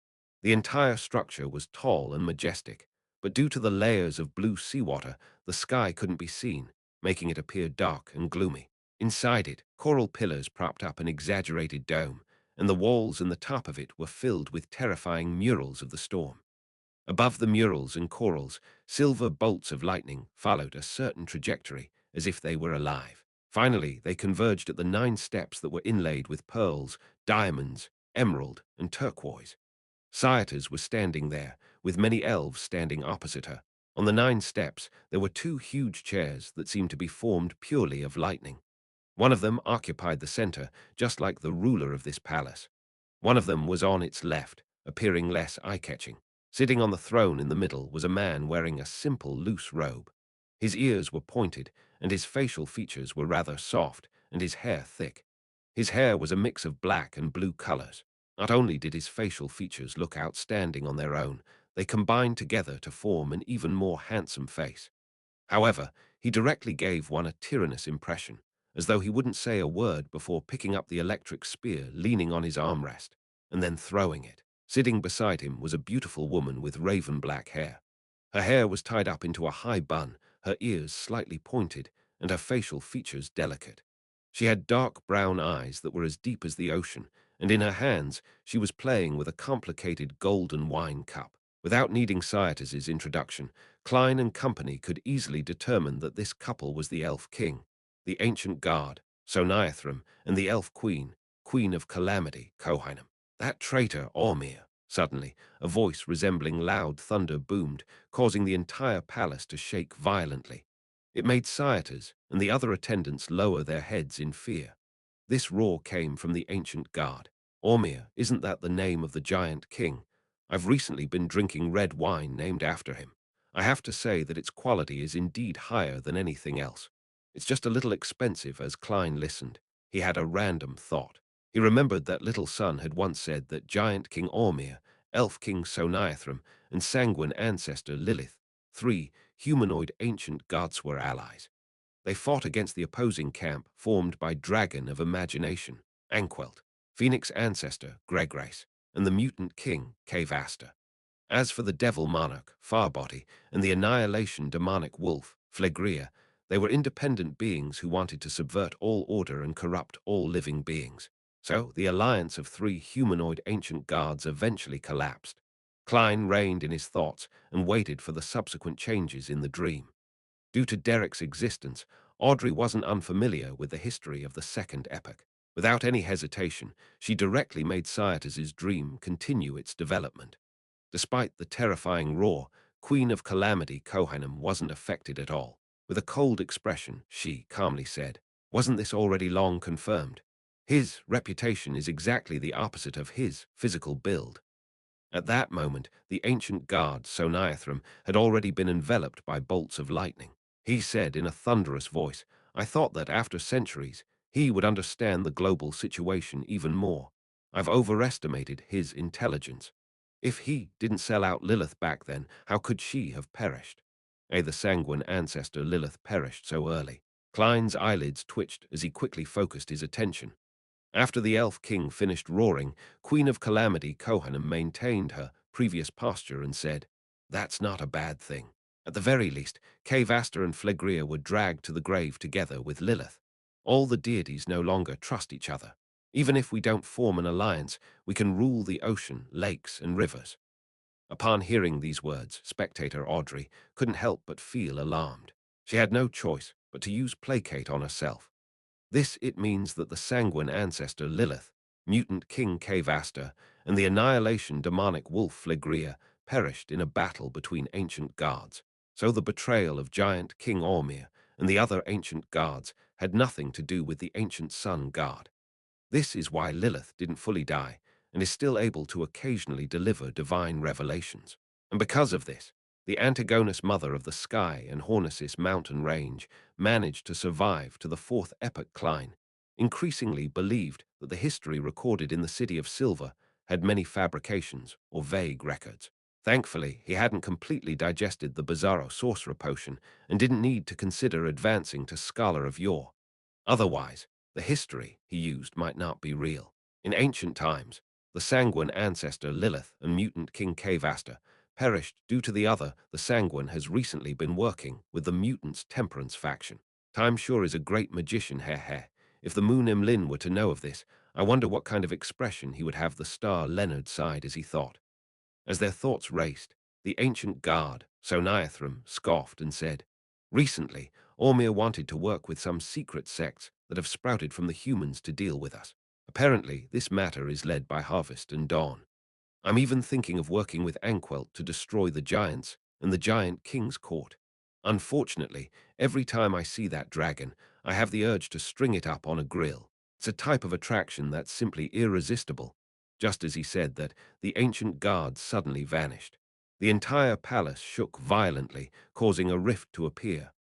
The entire structure was tall and majestic, but due to the layers of blue seawater, the sky couldn't be seen, making it appear dark and gloomy. Inside it, coral pillars propped up an exaggerated dome, and the walls and the top of it were filled with terrifying murals of the storm. Above the murals and corals, silver bolts of lightning followed a certain trajectory, as if they were alive. Finally, they converged at the 9 steps that were inlaid with pearls, diamonds, emerald, and turquoise. Cyatas was standing there, with many elves standing opposite her. On the 9 steps, there were 2 huge chairs that seemed to be formed purely of lightning. One of them occupied the center, just like the ruler of this palace. One of them was on its left, appearing less eye-catching. Sitting on the throne in the middle was a man wearing a simple, loose robe. His ears were pointed, and his facial features were rather soft, and his hair thick. His hair was a mix of black and blue colors. Not only did his facial features look outstanding on their own, they combined together to form an even more handsome face. However, he directly gave one a tyrannous impression, as though he wouldn't say a word before picking up the electric spear leaning on his armrest, and then throwing it. Sitting beside him was a beautiful woman with raven-black hair. Her hair was tied up into a high bun, her ears slightly pointed, and her facial features delicate. She had dark brown eyes that were as deep as the ocean, and in her hands she was playing with a complicated golden wine cup. Without needing Cyatus's introduction, Klein and company could easily determine that this couple was the Elf King, the ancient guard, Soniathrum, and the Elf Queen, Queen of Calamity, Kohainam. That traitor, Ormir. Suddenly, a voice resembling loud thunder boomed, causing the entire palace to shake violently. It made Cyatus and the other attendants lower their heads in fear. This roar came from the ancient guard. Ormir, isn't that the name of the giant king? I've recently been drinking red wine named after him. I have to say that its quality is indeed higher than anything else. It's just a little expensive. As Klein listened, he had a random thought. He remembered that Little Son had once said that Giant King Ormir, Elf King Soniathrum, and Sanguine Ancestor Lilith, 3 humanoid ancient gods, were allies. They fought against the opposing camp formed by Dragon of Imagination, Anquelt, Phoenix Ancestor, Gregrace, and the Mutant King, Kavasta. As for the Devil Monarch, Farbody, and the Annihilation Demonic Wolf, Phlegria, they were independent beings who wanted to subvert all order and corrupt all living beings. So the alliance of 3 humanoid ancient guards eventually collapsed. Klein reigned in his thoughts and waited for the subsequent changes in the dream. Due to Derek's existence, Audrey wasn't unfamiliar with the history of the second epoch. Without any hesitation, she directly made Cyatus's dream continue its development. Despite the terrifying roar, Queen of Calamity Kohainam wasn't affected at all. With a cold expression, she calmly said, "Wasn't this already long confirmed? His reputation is exactly the opposite of his physical build." At that moment, the ancient guard, Soniathrum, had already been enveloped by bolts of lightning. He said in a thunderous voice, "I thought that after centuries, he would understand the global situation even more. I've overestimated his intelligence. If he didn't sell out Lilith back then, how could she have perished? The sanguine ancestor Lilith perished so early." Klein's eyelids twitched as he quickly focused his attention. After the Elf King finished roaring, Queen of Calamity Kohanim maintained her previous posture and said, "That's not a bad thing. At the very least, Kavasta and Phlegrea were dragged to the grave together with Lilith. All the deities no longer trust each other. Even if we don't form an alliance, we can rule the ocean, lakes, and rivers." Upon hearing these words, spectator Audrey couldn't help but feel alarmed. She had no choice but to use placate on herself. This it means that the sanguine ancestor Lilith, mutant king Kavasta, and the annihilation demonic wolf Phlegrea perished in a battle between ancient gods. So the betrayal of giant King Ormir and the other ancient gods had nothing to do with the ancient sun god. This is why Lilith didn't fully die and is still able to occasionally deliver divine revelations. And because of this, the Antigonus mother of the sky and Hornisis mountain range managed to survive to the fourth epoch Klein, increasingly believed that the history recorded in the City of Silver had many fabrications or vague records. Thankfully, he hadn't completely digested the Bizarro sorcerer potion and didn't need to consider advancing to Scholar of Yore. Otherwise, the history he used might not be real. In ancient times, the sanguine ancestor Lilith and mutant King Kavasta perished due to the sanguine has recently been working with the mutants' temperance faction. Time sure is a great magician, heh heh. If the Moon Imlin were to know of this, I wonder what kind of expression he would have. The star Leonard sighed as he thought. As their thoughts raced, the ancient guard, Soniathrum, scoffed and said, "Recently, Ormir wanted to work with some secret sects that have sprouted from the humans to deal with us. Apparently, this matter is led by Harvest and Dawn. I'm even thinking of working with Anquelt to destroy the giants and the giant king's court. Unfortunately, every time I see that dragon, I have the urge to string it up on a grill. It's a type of attraction that's simply irresistible." Just as he said that, the ancient guards suddenly vanished. The entire palace shook violently, causing a rift to appear.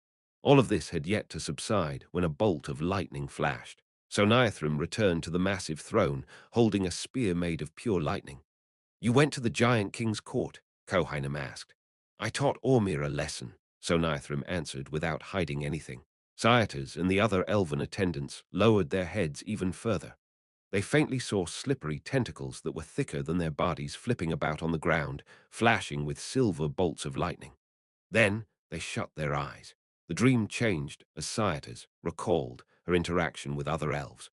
All of this had yet to subside when a bolt of lightning flashed. Soniathrum returned to the massive throne, holding a spear made of pure lightning. "You went to the giant king's court?" Kohainem asked. "I taught Ormir a lesson," Soniathrum answered without hiding anything. Cyatas and the other elven attendants lowered their heads even further. They faintly saw slippery tentacles that were thicker than their bodies flipping about on the ground, flashing with silver bolts of lightning. Then they shut their eyes. The dream changed as Cyatas recalled her interaction with other elves.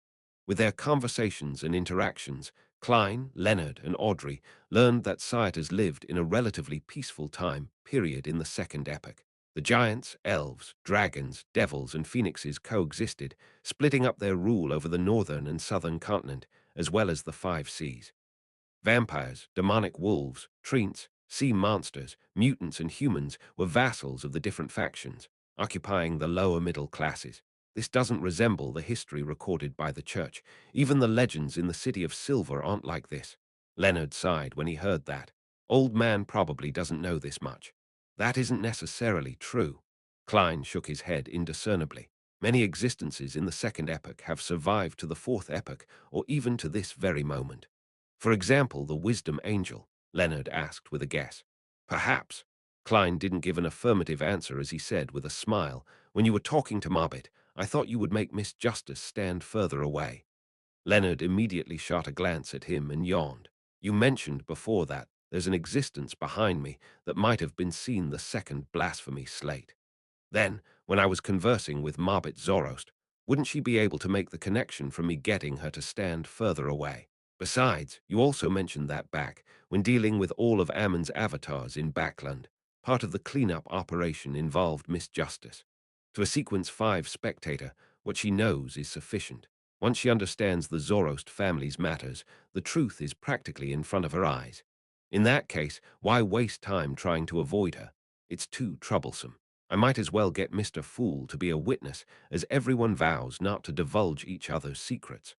With their conversations and interactions, Klein, Leonard, and Audrey learned that Cyatas lived in a relatively peaceful time period in the Second Epoch. The giants, elves, dragons, devils, and phoenixes coexisted, splitting up their rule over the northern and southern continent, as well as the five seas. Vampires, demonic wolves, treants, sea monsters, mutants, and humans were vassals of the different factions, occupying the lower middle classes. This doesn't resemble the history recorded by the church. Even the legends in the City of Silver aren't like this. Leonard sighed when he heard that. Old man probably doesn't know this much. That isn't necessarily true. Klein shook his head indiscernibly. Many existences in the Second Epoch have survived to the Fourth Epoch, or even to this very moment. For example, the wisdom angel, Leonard asked with a guess. Perhaps. Klein didn't give an affirmative answer as he said with a smile, "When you were talking to Mobbit, I thought you would make Miss Justice stand further away." Leonard immediately shot a glance at him and yawned. "You mentioned before that there's an existence behind me that might have been seen the second blasphemy slate. Then, when I was conversing with Marbet Zorost, wouldn't she be able to make the connection from me getting her to stand further away? Besides, you also mentioned that back when dealing with all of Ammon's avatars in Backland. Part of the cleanup operation involved Miss Justice. To a Sequence 5 spectator, what she knows is sufficient. Once she understands the Zoroast family's matters, the truth is practically in front of her eyes. In that case, why waste time trying to avoid her? It's too troublesome. I might as well get Mr. Fool to be a witness, as everyone vows not to divulge each other's secrets."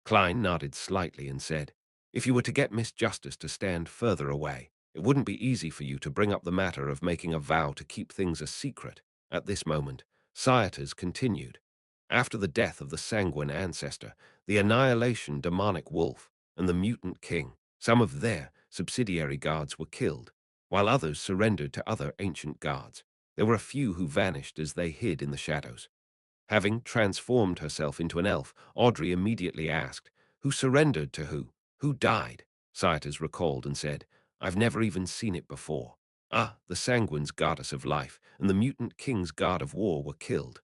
Klein nodded slightly and said, "If you were to get Miss Justice to stand further away, it wouldn't be easy for you to bring up the matter of making a vow to keep things a secret." At this moment, Cyatas continued. After the death of the sanguine ancestor, the annihilation demonic wolf, and the mutant king, some of their subsidiary gods were killed, while others surrendered to other ancient gods. There were a few who vanished as they hid in the shadows. Having transformed herself into an elf, Audrey immediately asked, "Who surrendered to who? Who died?" Saetas recalled and said, "I've never even seen it before. Ah, the Sanguine's goddess of life and the mutant king's god of war were killed.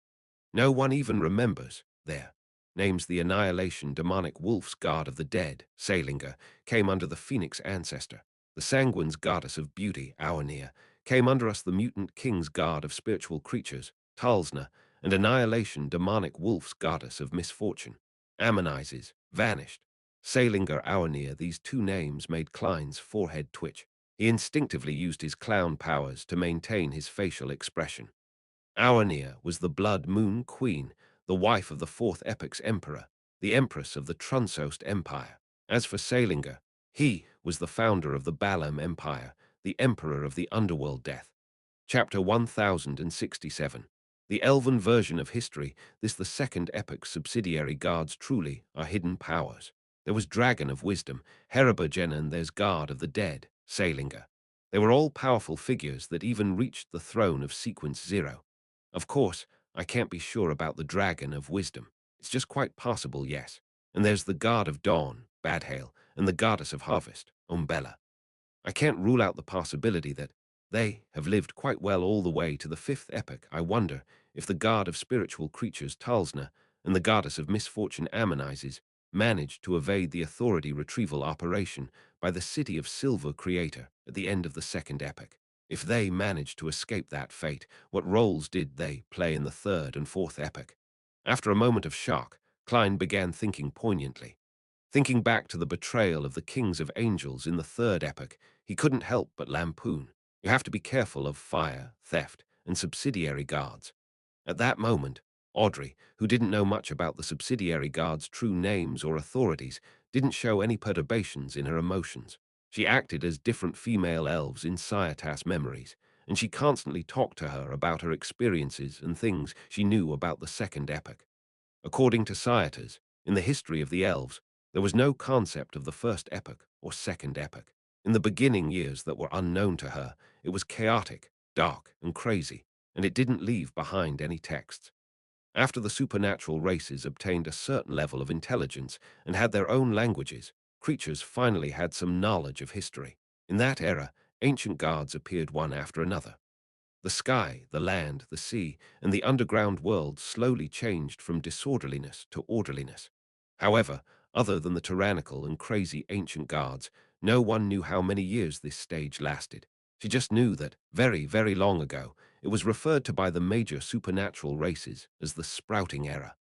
No one even remembers their names. The annihilation demonic wolf's god of the dead, Salinger, came under the phoenix ancestor. The Sanguine's goddess of beauty, Aonir, came under us. The mutant king's god of spiritual creatures, Talsna, and annihilation demonic wolf's goddess of misfortune, Ammonizes, vanished. Salinger, Aonir, these two names made Klein's forehead twitch. He instinctively used his clown powers to maintain his facial expression. Aonir was the Blood Moon Queen, the wife of the Fourth Epoch's Emperor, the Empress of the Trunsost Empire. As for Salinger, he was the founder of the Balam Empire, the Emperor of the Underworld Death. Chapter 1067. The Elven version of history, this the Second Epoch's subsidiary gods truly are hidden powers. There was Dragon of Wisdom, Herabagen, and there's God of the Dead, Salinger. They were all powerful figures that even reached the throne of Sequence Zero. Of course, I can't be sure about the Dragon of Wisdom. It's just quite possible, yes. And there's the God of Dawn, Badhale, and the Goddess of Harvest, Umbella. I can't rule out the possibility that they have lived quite well all the way to the Fifth Epoch. I wonder if the god of spiritual creatures, Talsna, and the goddess of misfortune, Ammonizes, managed to evade the authority retrieval operation by the City of Silver Creator at the end of the Second Epoch. If they managed to escape that fate, what roles did they play in the Third and Fourth Epoch? After a moment of shock, Klein began thinking poignantly. Thinking back to the betrayal of the kings of angels in the Third Epoch, he couldn't help but lampoon. You have to be careful of fire, theft, and subsidiary guards. At that moment, Audrey, who didn't know much about the subsidiary guards' true names or authorities, didn't show any perturbations in her emotions. She acted as different female elves in Saetas' memories, and she constantly talked to her about her experiences and things she knew about the Second Epoch. According to Saetas, in the history of the elves, there was no concept of the First Epoch or Second Epoch. In the beginning years that were unknown to her, it was chaotic, dark, and crazy, and it didn't leave behind any texts. After the supernatural races obtained a certain level of intelligence and had their own languages, creatures finally had some knowledge of history. In that era, ancient gods appeared one after another. The sky, the land, the sea, and the underground world slowly changed from disorderliness to orderliness. However, other than the tyrannical and crazy ancient gods, no one knew how many years this stage lasted. She just knew that, very, very long ago, it was referred to by the major supernatural races as the Sprouting Era.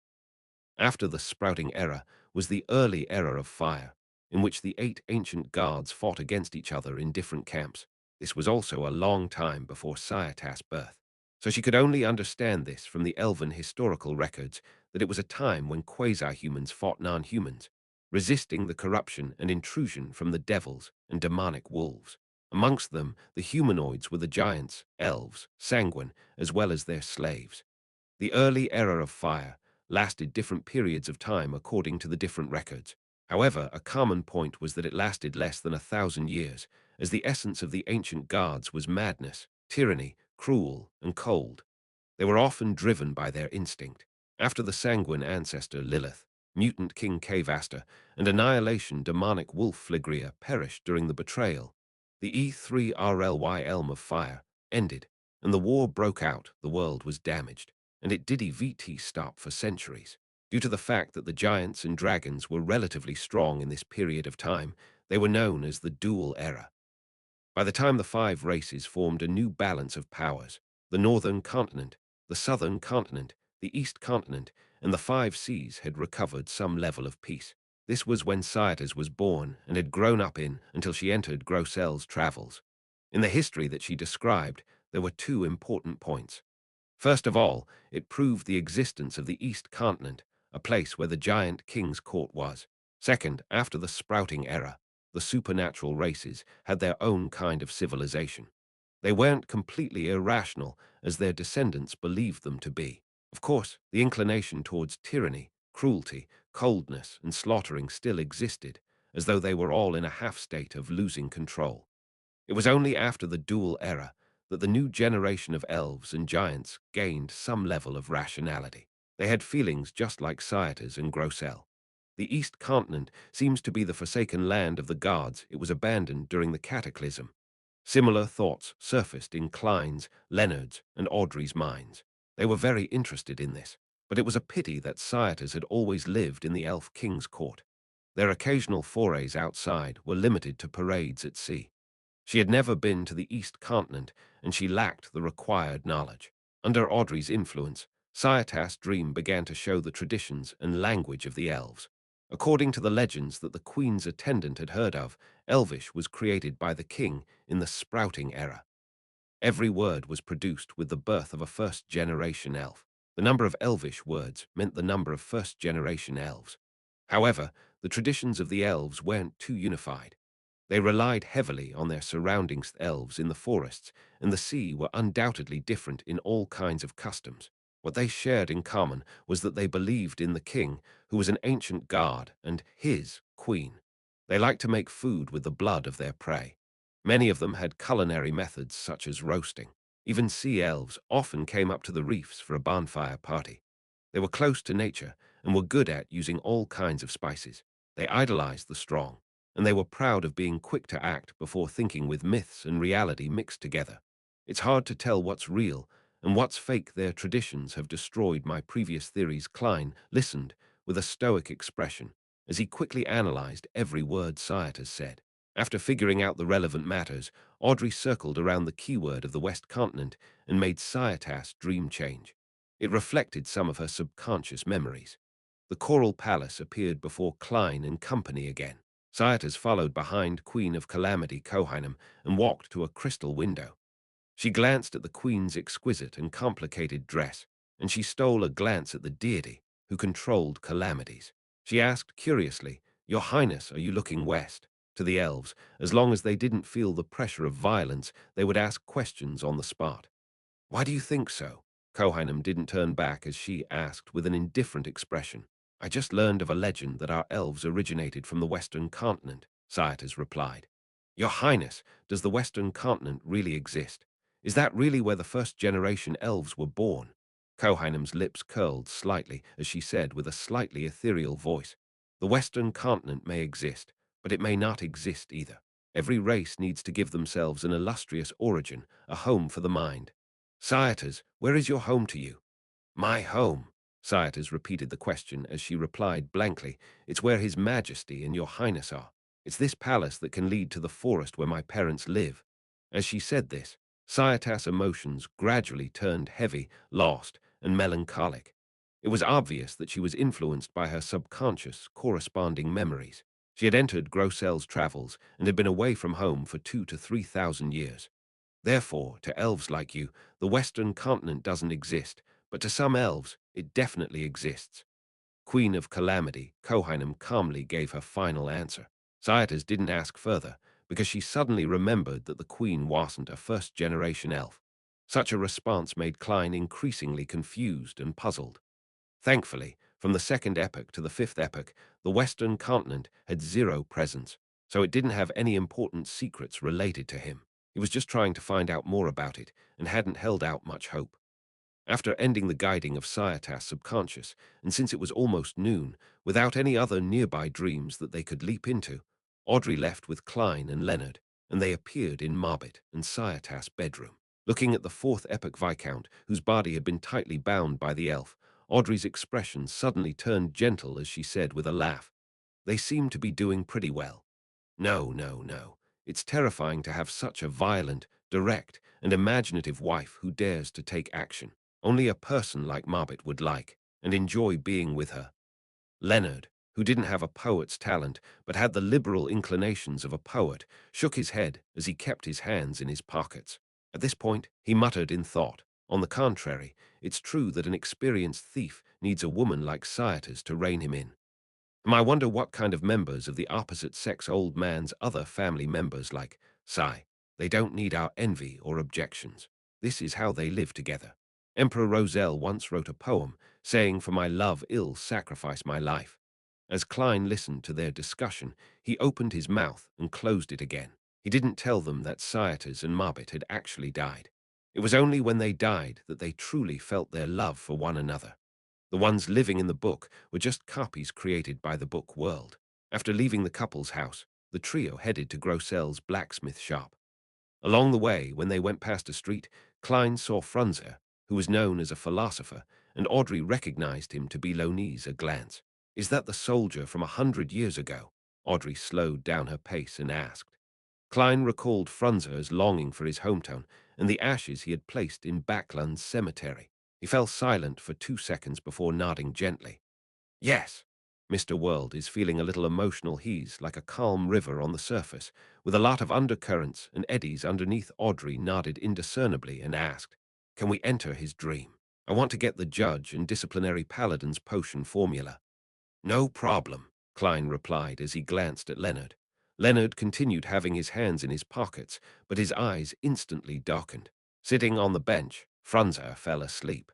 After the Sprouting Era was the Early Era of Fire, in which the 8 ancient gods fought against each other in different camps. This was also a long time before Saetas' birth, so she could only understand this from the elven historical records that it was a time when quasi-humans fought non-humans, resisting the corruption and intrusion from the devils and demonic wolves. Amongst them, the humanoids were the giants, elves, sanguine, as well as their slaves. The early era of fire lasted different periods of time according to the different records. However, a common point was that it lasted less than 1,000 years, as the essence of the ancient gods was madness, tyranny, cruel, and cold. They were often driven by their instinct. After the sanguine ancestor Lilith, mutant king Kavaster, and annihilation demonic wolf Phlegria perished during the betrayal, the E3RLY Elm of Fire ended, and the war broke out. The world was damaged, and it did VT stop for centuries. Due to the fact that the giants and dragons were relatively strong in this period of time, they were known as the Dual Era. By the time the 5 races formed a new balance of powers, the northern continent, the southern continent, the east continent, and the 5 seas had recovered some level of peace. This was when Saetas was born and had grown up in until she entered Grossel's travels. In the history that she described, there were 2 important points. First of all, it proved the existence of the East Continent, a place where the giant king's court was. Second, after the Sprouting Era, the supernatural races had their own kind of civilization. They weren't completely irrational, as their descendants believed them to be. Of course, the inclination towards tyranny, cruelty, coldness, and slaughtering still existed, as though they were all in a half-state of losing control. It was only after the Dual Era that the new generation of elves and giants gained some level of rationality. They had feelings just like Sciatars and Grosel. The East Continent seems to be the forsaken land of the gods. It was abandoned during the Cataclysm. Similar thoughts surfaced in Klein's, Leonard's, and Audrey's minds. They were very interested in this, but it was a pity that Sciatars had always lived in the Elf King's court. Their occasional forays outside were limited to parades at sea. She had never been to the East Continent, and she lacked the required knowledge. Under Audrey's influence, Cyatas' dream began to show the traditions and language of the elves. According to the legends that the queen's attendant had heard of, Elvish was created by the king in the Sprouting Era. Every word was produced with the birth of a first-generation elf. The number of Elvish words meant the number of first-generation elves. However, the traditions of the elves weren't too unified. They relied heavily on their surroundings. Elves in the forests and the sea were undoubtedly different in all kinds of customs. What they shared in common was that they believed in the king, who was an ancient god, and his queen. They liked to make food with the blood of their prey. Many of them had culinary methods such as roasting. Even sea elves often came up to the reefs for a bonfire party. They were close to nature and were good at using all kinds of spices. They idolized the strong, and they were proud of being quick to act before thinking, with myths and reality mixed together. It's hard to tell what's real and what's fake. Their traditions have destroyed my previous theories. Klein listened with a stoic expression as he quickly analyzed every word Cyatas said. After figuring out the relevant matters, Audrey circled around the keyword of the West Continent and made Cyatas' dream change. It reflected some of her subconscious memories. The Coral Palace appeared before Klein and company again. Cyatas followed behind Queen of Calamity Kohainam and walked to a crystal window. She glanced at the queen's exquisite and complicated dress, and she stole a glance at the deity who controlled calamities. She asked curiously, "Your Highness, are you looking west?" To the elves, as long as they didn't feel the pressure of violence, they would ask questions on the spot. "Why do you think so?" Kohainam didn't turn back as she asked with an indifferent expression. "I just learned of a legend that our elves originated from the Western Continent," Cyatas replied. "Your Highness, does the Western Continent really exist? Is that really where the first-generation elves were born?" Kohainam's lips curled slightly as she said with a slightly ethereal voice, "The Western Continent may exist, but it may not exist either. Every race needs to give themselves an illustrious origin, a home for the mind. Cyatas, where is your home to you?" "My home?" Cyatas repeated the question as she replied blankly, "It's where His Majesty and your Highness are. It's this palace that can lead to the forest where my parents live." As she said this, Cyatas' emotions gradually turned heavy, lost, and melancholic. It was obvious that she was influenced by her subconscious corresponding memories. She had entered Grosel's travels and had been away from home for 2,000 to 3,000 years. Therefore, to elves like you, the Western Continent doesn't exist, but to some elves, it definitely exists. Queen of Calamity, Kohainam calmly gave her final answer. Cyatas didn't ask further, because she suddenly remembered that the queen wasn't a first-generation elf. Such a response made Klein increasingly confused and puzzled. Thankfully, from the second epoch to the fifth epoch, the Western Continent had zero presence, so it didn't have any important secrets related to him. He was just trying to find out more about it and hadn't held out much hope. After ending the guiding of Cyatas' subconscious, and since it was almost noon, without any other nearby dreams that they could leap into, Audrey left with Klein and Leonard, and they appeared in Mobbit and Cyatas' bedroom. Looking at the fourth epoch Viscount, whose body had been tightly bound by the elf, Audrey's expression suddenly turned gentle as she said with a laugh, "They seem to be doing pretty well." "No, no, no. It's terrifying to have such a violent, direct, and imaginative wife who dares to take action. Only a person like Mobbit would like and enjoy being with her." Leonard, who didn't have a poet's talent but had the liberal inclinations of a poet, shook his head as he kept his hands in his pockets. At this point, he muttered in thought, "On the contrary, it's true that an experienced thief needs a woman like Cyatas to rein him in. I wonder what kind of members of the opposite sex old man's other family members like. Sigh, they don't need our envy or objections. This is how they live together. Emperor Roselle once wrote a poem saying, 'For my love ill sacrifice my life.'" As Klein listened to their discussion, he opened his mouth and closed it again. He didn't tell them that Cyatas and Mobbit had actually died. It was only when they died that they truly felt their love for one another. The ones living in the book were just copies created by the book world. After leaving the couple's house, the trio headed to Grossel's blacksmith shop. Along the way, when they went past a street, Klein saw Frunzer, who was known as a philosopher, and Audrey recognized him to be Lonese at a glance. "Is that the soldier from 100 years ago?" Audrey slowed down her pace and asked. Klein recalled Frunzer's longing for his hometown and the ashes he had placed in Backland's cemetery. He fell silent for 2 seconds before nodding gently. "Yes, Mr. World is feeling a little emotional. He's like a calm river on the surface, with a lot of undercurrents and eddies underneath." Audrey nodded indiscernibly and asked, "Can we enter his dream? I want to get the judge and disciplinary paladin's potion formula." "No problem," Klein replied as he glanced at Leonard. Leonard continued having his hands in his pockets, but his eyes instantly darkened. Sitting on the bench, Frunzer fell asleep.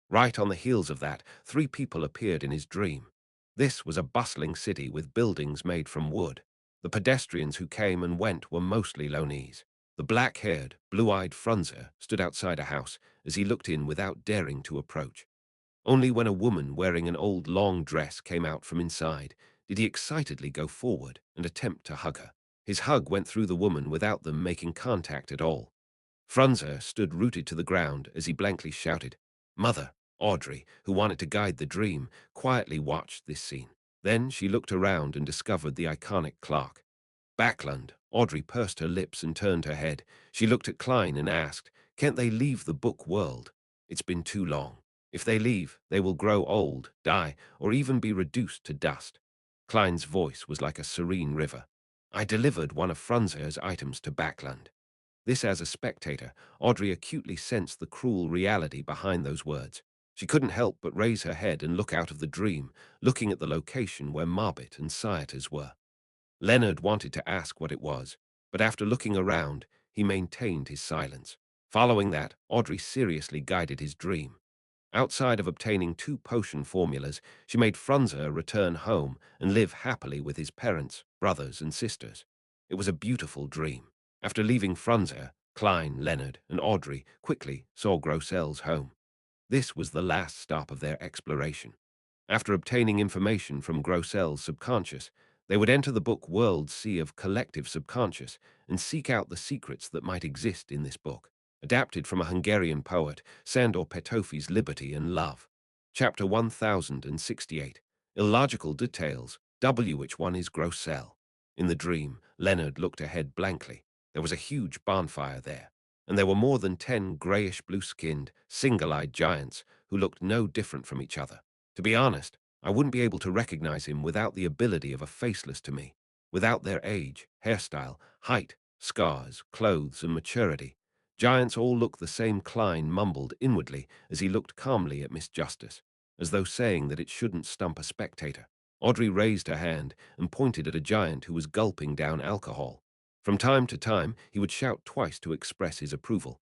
Right on the heels of that, 3 people appeared in his dream. This was a bustling city with buildings made from wood. The pedestrians who came and went were mostly Lonese. The black-haired, blue-eyed Frunzer stood outside a house as he looked in without daring to approach. Only when a woman wearing an old long dress came out from inside did he excitedly go forward and attempt to hug her. His hug went through the woman without them making contact at all. Frunzer stood rooted to the ground as he blankly shouted, "Mother!" Audrey, who wanted to guide the dream, quietly watched this scene. Then she looked around and discovered the iconic clock. Backland. Audrey pursed her lips and turned her head. She looked at Klein and asked, "Can't they leave the book world? It's been too long. If they leave, they will grow old, die, or even be reduced to dust." Klein's voice was like a serene river. "I delivered one of Frunzer's items to Backland." This as a spectator, Audrey acutely sensed the cruel reality behind those words. She couldn't help but raise her head and look out of the dream, looking at the location where Marbit and Cyatas were. Leonard wanted to ask what it was, but after looking around, he maintained his silence. Following that, Audrey seriously guided his dream. Outside of obtaining 2 potion formulas, she made Frunzer return home and live happily with his parents, brothers, and sisters. It was a beautiful dream. After leaving Frunzer, Klein, Leonard, and Audrey quickly saw Grossel's home. This was the last stop of their exploration. After obtaining information from Grossel's subconscious, they would enter the book world's sea of collective subconscious and seek out the secrets that might exist in this book. Adapted from a Hungarian poet, Sandor Petofi's Liberty and Love. Chapter 1068. Illogical Details. Which one is Grossel? In the dream, Leonard looked ahead blankly. There was a huge bonfire there, and there were more than 10 grayish-blue-skinned, single-eyed giants who looked no different from each other. To be honest, I wouldn't be able to recognize him without the ability of a faceless to me, without their age, hairstyle, height, scars, clothes, and maturity. Giants all look the same. Klein mumbled inwardly as he looked calmly at Miss Justice, as though saying that it shouldn't stump a spectator. Audrey raised her hand and pointed at a giant who was gulping down alcohol. From time to time, he would shout twice to express his approval.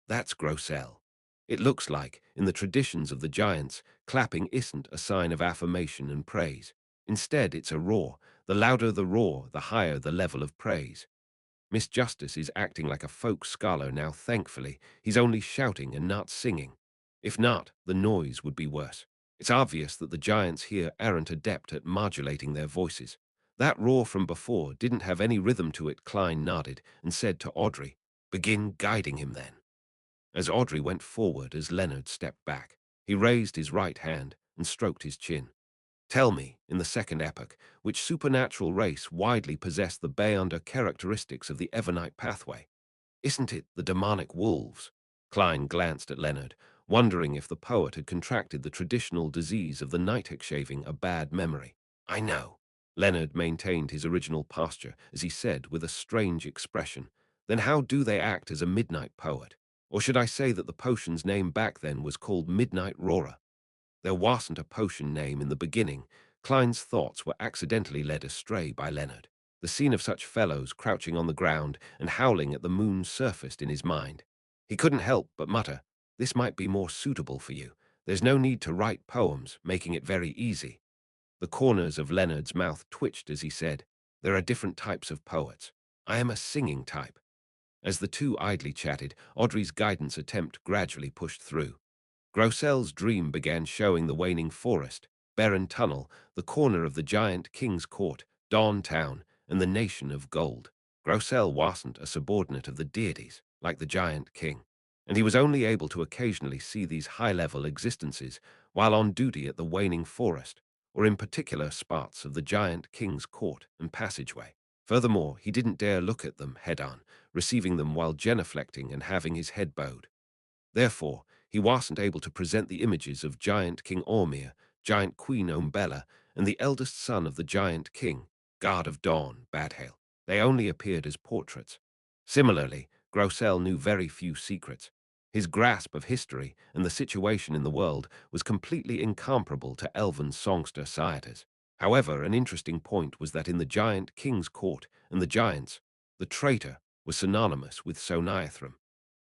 "That's Grossel." It looks like, in the traditions of the giants, clapping isn't a sign of affirmation and praise. Instead, it's a roar. The louder the roar, the higher the level of praise. Miss Justice is acting like a folk scholar now. Thankfully, he's only shouting and not singing. If not, the noise would be worse. It's obvious that the giants here aren't adept at modulating their voices. That roar from before didn't have any rhythm to it. Klein nodded and said to Audrey, "Begin guiding him then." As Audrey went forward as Leonard stepped back, he raised his right hand and stroked his chin. "Tell me, in the second epoch, which supernatural race widely possessed the Beyonder characteristics of the Evernite pathway? Isn't it the demonic wolves?" Klein glanced at Leonard, wondering if the poet had contracted the traditional disease of the nighthawk, shaving a bad memory. "I know." Leonard maintained his original posture as he said with a strange expression, "Then how do they act as a midnight poet? Or should I say that the potion's name back then was called Midnight Roarer? There wasn't a potion name in the beginning." Klein's thoughts were accidentally led astray by Leonard. The scene of such fellows crouching on the ground and howling at the moon surfaced in his mind. He couldn't help but mutter, "This might be more suitable for you. There's no need to write poems, making it very easy." The corners of Leonard's mouth twitched as he said, "There are different types of poets. I am a singing type." As the two idly chatted, Audrey's guidance attempt gradually pushed through. Grossel's dream began showing the waning forest, barren tunnel, the corner of the giant king's court, Dawn Town, and the nation of gold. Grossel wasn't a subordinate of the deities, like the giant king, and he was only able to occasionally see these high-level existences while on duty at the waning forest, or in particular spots of the giant king's court and passageway. Furthermore, he didn't dare look at them head-on, receiving them while genuflecting and having his head bowed. Therefore, he wasn't able to present the images of giant King Ormir, giant Queen Umbella, and the eldest son of the giant king, God of Dawn, Badhale. They only appeared as portraits. Similarly, Grossel knew very few secrets. His grasp of history and the situation in the world was completely incomparable to elven songster Sciatas. However, an interesting point was that in the giant king's court and the giants, the traitor was synonymous with Soniathrum.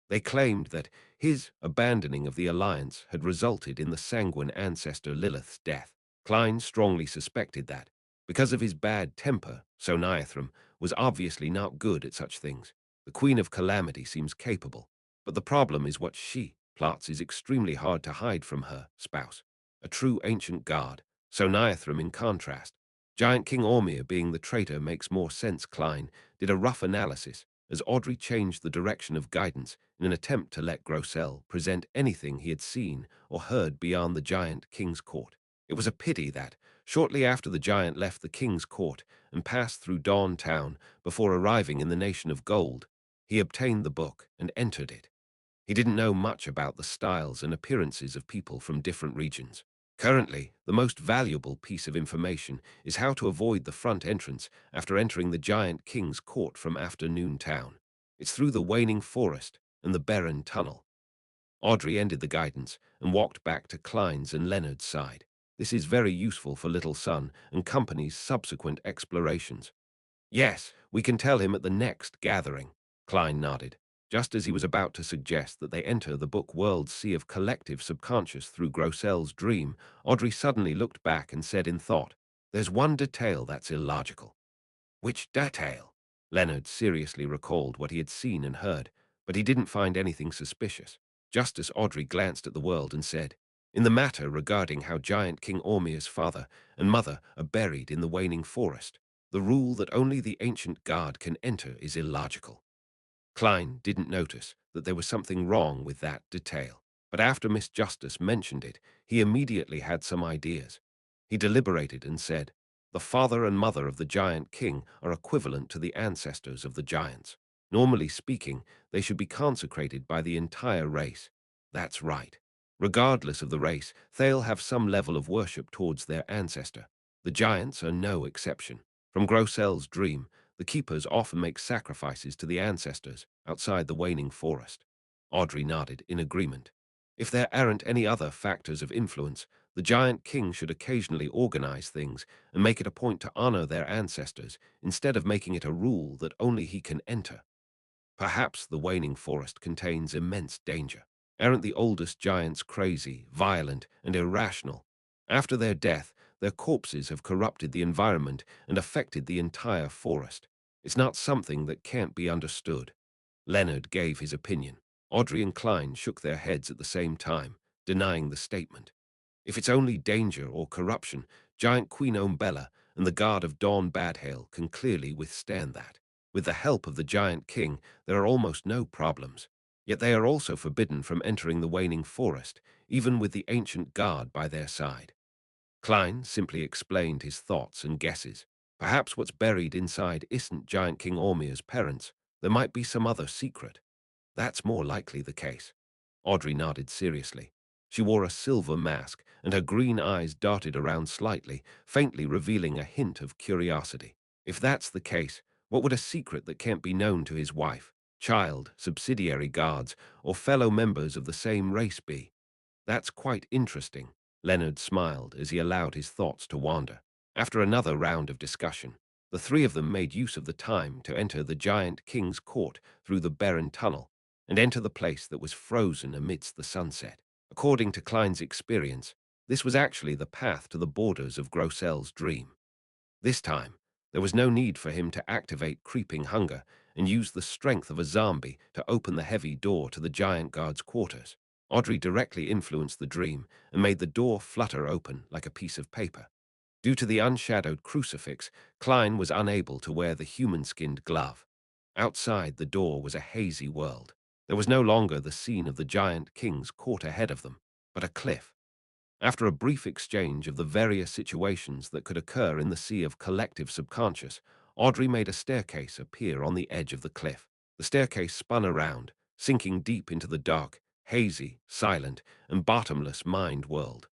They claimed that his abandoning of the alliance had resulted in the sanguine ancestor Lilith's death. Klein strongly suspected that, because of his bad temper, Soniathrum was obviously not good at such things. The Queen of Calamity seems capable, but the problem is what she plots is extremely hard to hide from her spouse. A true ancient god, Soniathrum in contrast. Giant King Ormir being the traitor makes more sense. Klein did a rough analysis as Audrey changed the direction of guidance in an attempt to let Grossel present anything he had seen or heard beyond the giant king's court. It was a pity that, shortly after the giant left the king's court and passed through Dawn Town before arriving in the nation of gold, he obtained the book and entered it. He didn't know much about the styles and appearances of people from different regions. Currently, the most valuable piece of information is how to avoid the front entrance after entering the giant king's court from Afternoon Town. It's through the waning forest and the barren tunnel. Audrey ended the guidance and walked back to Klein's and Leonard's side. This is very useful for Little Sun and Company's subsequent explorations. Yes, we can tell him at the next gathering, Klein nodded, just as he was about to suggest that they enter the book world's sea of collective subconscious through Grossel's dream. Audrey suddenly looked back and said in thought, "There's one detail that's illogical." Which detail? Leonard seriously recalled what he had seen and heard, but he didn't find anything suspicious. Just as Audrey glanced at the world and said, "In the matter regarding how giant King Ormir's father and mother are buried in the waning forest, the rule that only the ancient guard can enter is illogical." Klein didn't notice that there was something wrong with that detail, but after Miss Justice mentioned it, he immediately had some ideas. He deliberated and said, "The father and mother of the giant king are equivalent to the ancestors of the giants. Normally speaking, they should be consecrated by the entire race." That's right. Regardless of the race, they'll have some level of worship towards their ancestor. The giants are no exception. From Grossel's dream, the keepers often make sacrifices to the ancestors outside the waning forest. Audrey nodded in agreement. If there aren't any other factors of influence, the giant king should occasionally organize things and make it a point to honor their ancestors instead of making it a rule that only he can enter. Perhaps the waning forest contains immense danger. Aren't the oldest giants crazy, violent, and irrational? After their death, their corpses have corrupted the environment and affected the entire forest. It's not something that can't be understood. Leonard gave his opinion. Audrey and Klein shook their heads at the same time, denying the statement. If it's only danger or corruption, giant Queen Umbella and the Guard of Dawn Badhale can clearly withstand that. With the help of the giant king, there are almost no problems. Yet they are also forbidden from entering the waning forest, even with the ancient guard by their side. Klein simply explained his thoughts and guesses. Perhaps what's buried inside isn't giant King Ormir's parents. There might be some other secret. That's more likely the case. Audrey nodded seriously. She wore a silver mask, and her green eyes darted around slightly, faintly revealing a hint of curiosity. If that's the case, what would a secret that can't be known to his wife, child, subsidiary guards, or fellow members of the same race be? That's quite interesting. Leonard smiled as he allowed his thoughts to wander. After another round of discussion, the three of them made use of the time to enter the giant king's court through the barren tunnel and enter the place that was frozen amidst the sunset. According to Klein's experience, this was actually the path to the borders of Grossel's dream. This time, there was no need for him to activate creeping hunger and use the strength of a zombie to open the heavy door to the giant guard's quarters. Audrey directly influenced the dream and made the door flutter open like a piece of paper. Due to the unshadowed crucifix, Klein was unable to wear the human-skinned glove. Outside the door was a hazy world. There was no longer the scene of the giant king's court ahead of them, but a cliff. After a brief exchange of the various situations that could occur in the sea of collective subconscious, Audrey made a staircase appear on the edge of the cliff. The staircase spun around, sinking deep into the dark, hazy, silent, and bottomless mind world.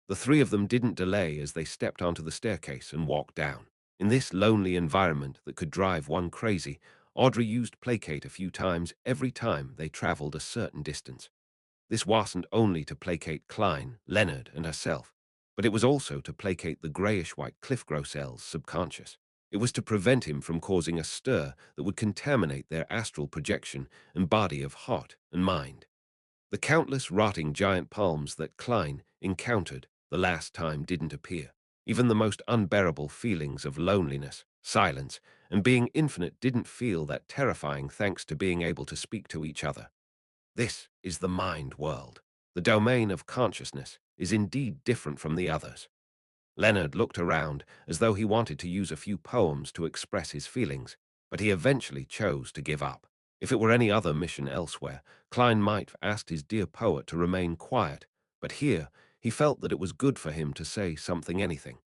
The three of them didn't delay as they stepped onto the staircase and walked down. In this lonely environment that could drive one crazy, Audrey used placate a few times every time they traveled a certain distance. This wasn't only to placate Klein, Leonard, and herself, but it was also to placate the grayish-white Cliff Grossel's subconscious. It was to prevent him from causing a stir that would contaminate their astral projection and body of heart and mind. The countless rotting giant palms that Klein encountered the last time didn't appear. Even the most unbearable feelings of loneliness, silence, and being infinite didn't feel that terrifying thanks to being able to speak to each other. This is the mind world. The domain of consciousness is indeed different from the others. Leonard looked around as though he wanted to use a few poems to express his feelings, but he eventually chose to give up. If it were any other mission elsewhere, Klein might have asked his dear poet to remain quiet, but here he felt that it was good for him to say something anything.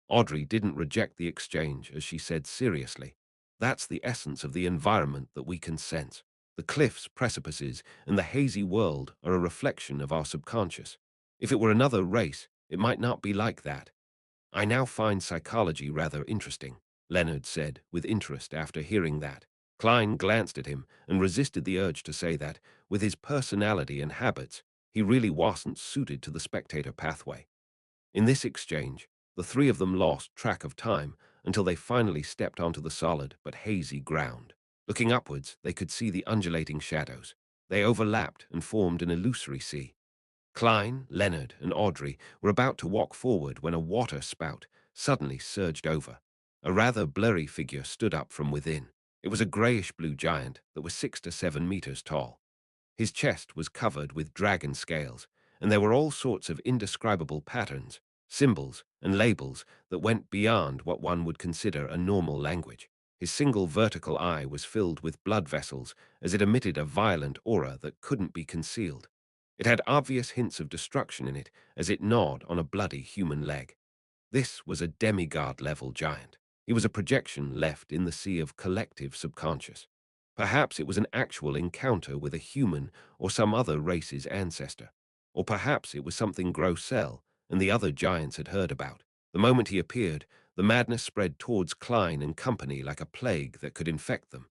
Audrey didn't reject the exchange as she said seriously, "That's the essence of the environment that we can sense. The cliffs, precipices, and the hazy world are a reflection of our subconscious. If it were another race, it might not be like that." "I now find psychology rather interesting," Leonard said, with interest after hearing that. Klein glanced at him and resisted the urge to say that, with his personality and habits, he really wasn't suited to the spectator pathway. In this exchange, the three of them lost track of time until they finally stepped onto the solid but hazy ground. Looking upwards, they could see the undulating shadows. They overlapped and formed an illusory sea. Klein, Leonard, and Audrey were about to walk forward when a water spout suddenly surged over. A rather blurry figure stood up from within. It was a grayish-blue giant that was 6 to 7 meters tall. His chest was covered with dragon scales, and there were all sorts of indescribable patterns, symbols, and labels that went beyond what one would consider a normal language. His single vertical eye was filled with blood vessels as it emitted a violent aura that couldn't be concealed. It had obvious hints of destruction in it as it gnawed on a bloody human leg. This was a demigod-level giant. He was a projection left in the sea of collective subconscious. Perhaps it was an actual encounter with a human or some other race's ancestor. Or perhaps it was something Grossell and the other giants had heard about. The moment he appeared, the madness spread towards Klein and company like a plague that could infect them.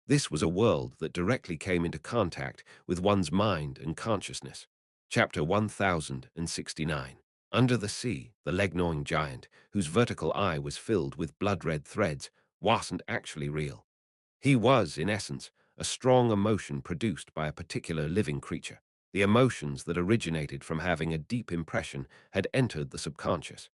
This was a world that directly came into contact with one's mind and consciousness. Chapter 1069. Under the sea, the leg-gnawing giant, whose vertical eye was filled with blood-red threads, wasn't actually real. He was, in essence, a strong emotion produced by a particular living creature. The emotions that originated from having a deep impression had entered the subconscious.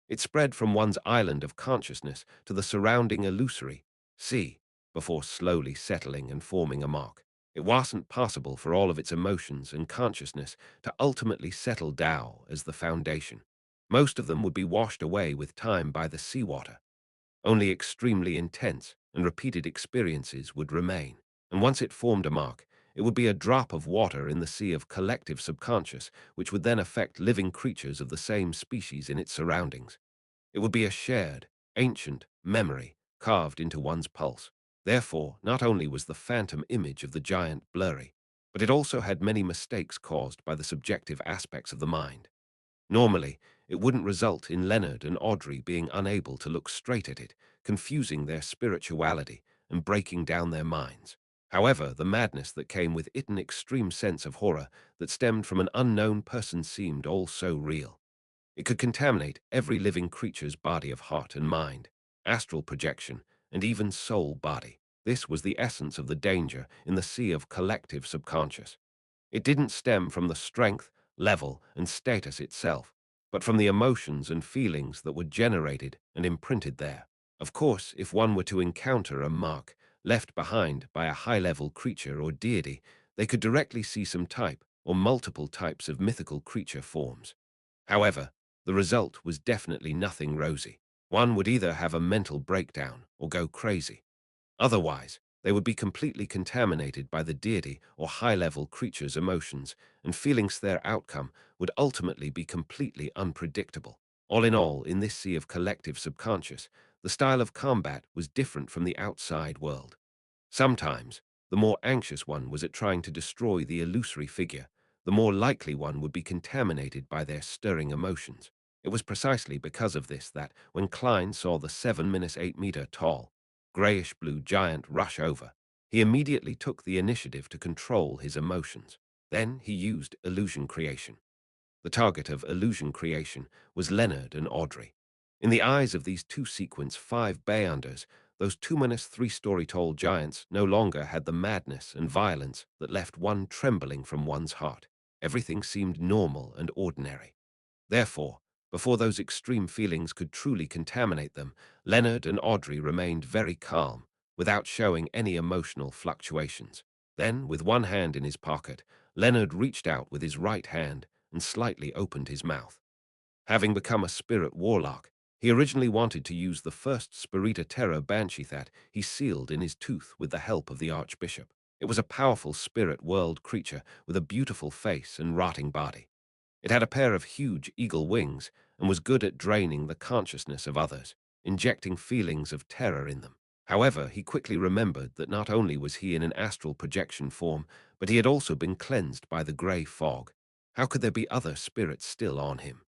It spread from one's island of consciousness to the surrounding illusory sea, before slowly settling and forming a mark. It wasn't possible for all of its emotions and consciousness to ultimately settle down as the foundation. Most of them would be washed away with time by the seawater. Only extremely intense and repeated experiences would remain. And once it formed a mark, it would be a drop of water in the sea of collective subconscious, which would then affect living creatures of the same species in its surroundings. It would be a shared, ancient memory carved into one's pulse. Therefore, not only was the phantom image of the giant blurry, but it also had many mistakes caused by the subjective aspects of the mind. Normally, it wouldn't result in Leonard and Audrey being unable to look straight at it, confusing their spirituality and breaking down their minds. However, the madness that came with it, an extreme sense of horror that stemmed from an unknown person, seemed all so real. It could contaminate every living creature's body of heart and mind, astral projection, and even soul body. This was the essence of the danger in the sea of collective subconscious. It didn't stem from the strength, level, and status itself, but from the emotions and feelings that were generated and imprinted there. Of course, if one were to encounter a mark left behind by a high-level creature or deity, they could directly see some type or multiple types of mythical creature forms. However, the result was definitely nothing rosy. One would either have a mental breakdown or go crazy. Otherwise, they would be completely contaminated by the deity or high-level creature's emotions, and feelings their outcome would ultimately be completely unpredictable. All in all, in this sea of collective subconscious, the style of combat was different from the outside world. Sometimes, the more anxious one was at trying to destroy the illusory figure, the more likely one would be contaminated by their stirring emotions. It was precisely because of this that, when Klein saw the 7-8-meter tall, grayish-blue giant rush over, he immediately took the initiative to control his emotions. Then he used illusion creation. The target of illusion creation was Leonard and Audrey. In the eyes of these two sequence 5 Bayanders, those 2-3-story tall giants no longer had the madness and violence that left one trembling from one's heart. Everything seemed normal and ordinary. Therefore, before those extreme feelings could truly contaminate them, Leonard and Audrey remained very calm, without showing any emotional fluctuations. Then, with one hand in his pocket, Leonard reached out with his right hand and slightly opened his mouth. Having become a spirit warlock, he originally wanted to use the first Spirita Terra banshee that he sealed in his tooth with the help of the Archbishop. It was a powerful spirit world creature with a beautiful face and rotting body. It had a pair of huge eagle wings and was good at draining the consciousness of others, injecting feelings of terror in them. However, he quickly remembered that not only was he in an astral projection form, but he had also been cleansed by the grey fog. How could there be other spirits still on him?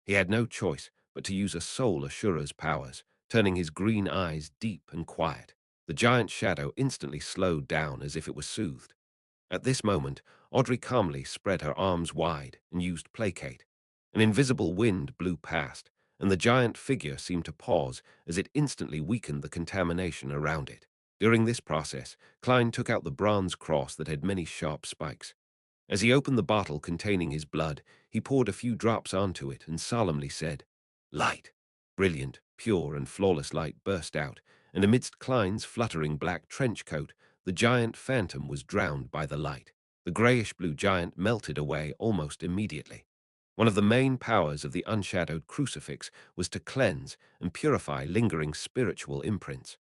He had no choice but to use a soul assurer's powers, turning his green eyes deep and quiet. The giant shadow instantly slowed down as if it was soothed. At this moment, Audrey calmly spread her arms wide and used placate. An invisible wind blew past, and the giant figure seemed to pause as it instantly weakened the contamination around it. During this process, Klein took out the bronze cross that had many sharp spikes. As he opened the bottle containing his blood, he poured a few drops onto it and solemnly said, "Light." Brilliant, pure, and flawless light burst out, and amidst Klein's fluttering black trench coat, the giant phantom was drowned by the light. The grayish-blue giant melted away almost immediately. One of the main powers of the unshadowed crucifix was to cleanse and purify lingering spiritual imprints.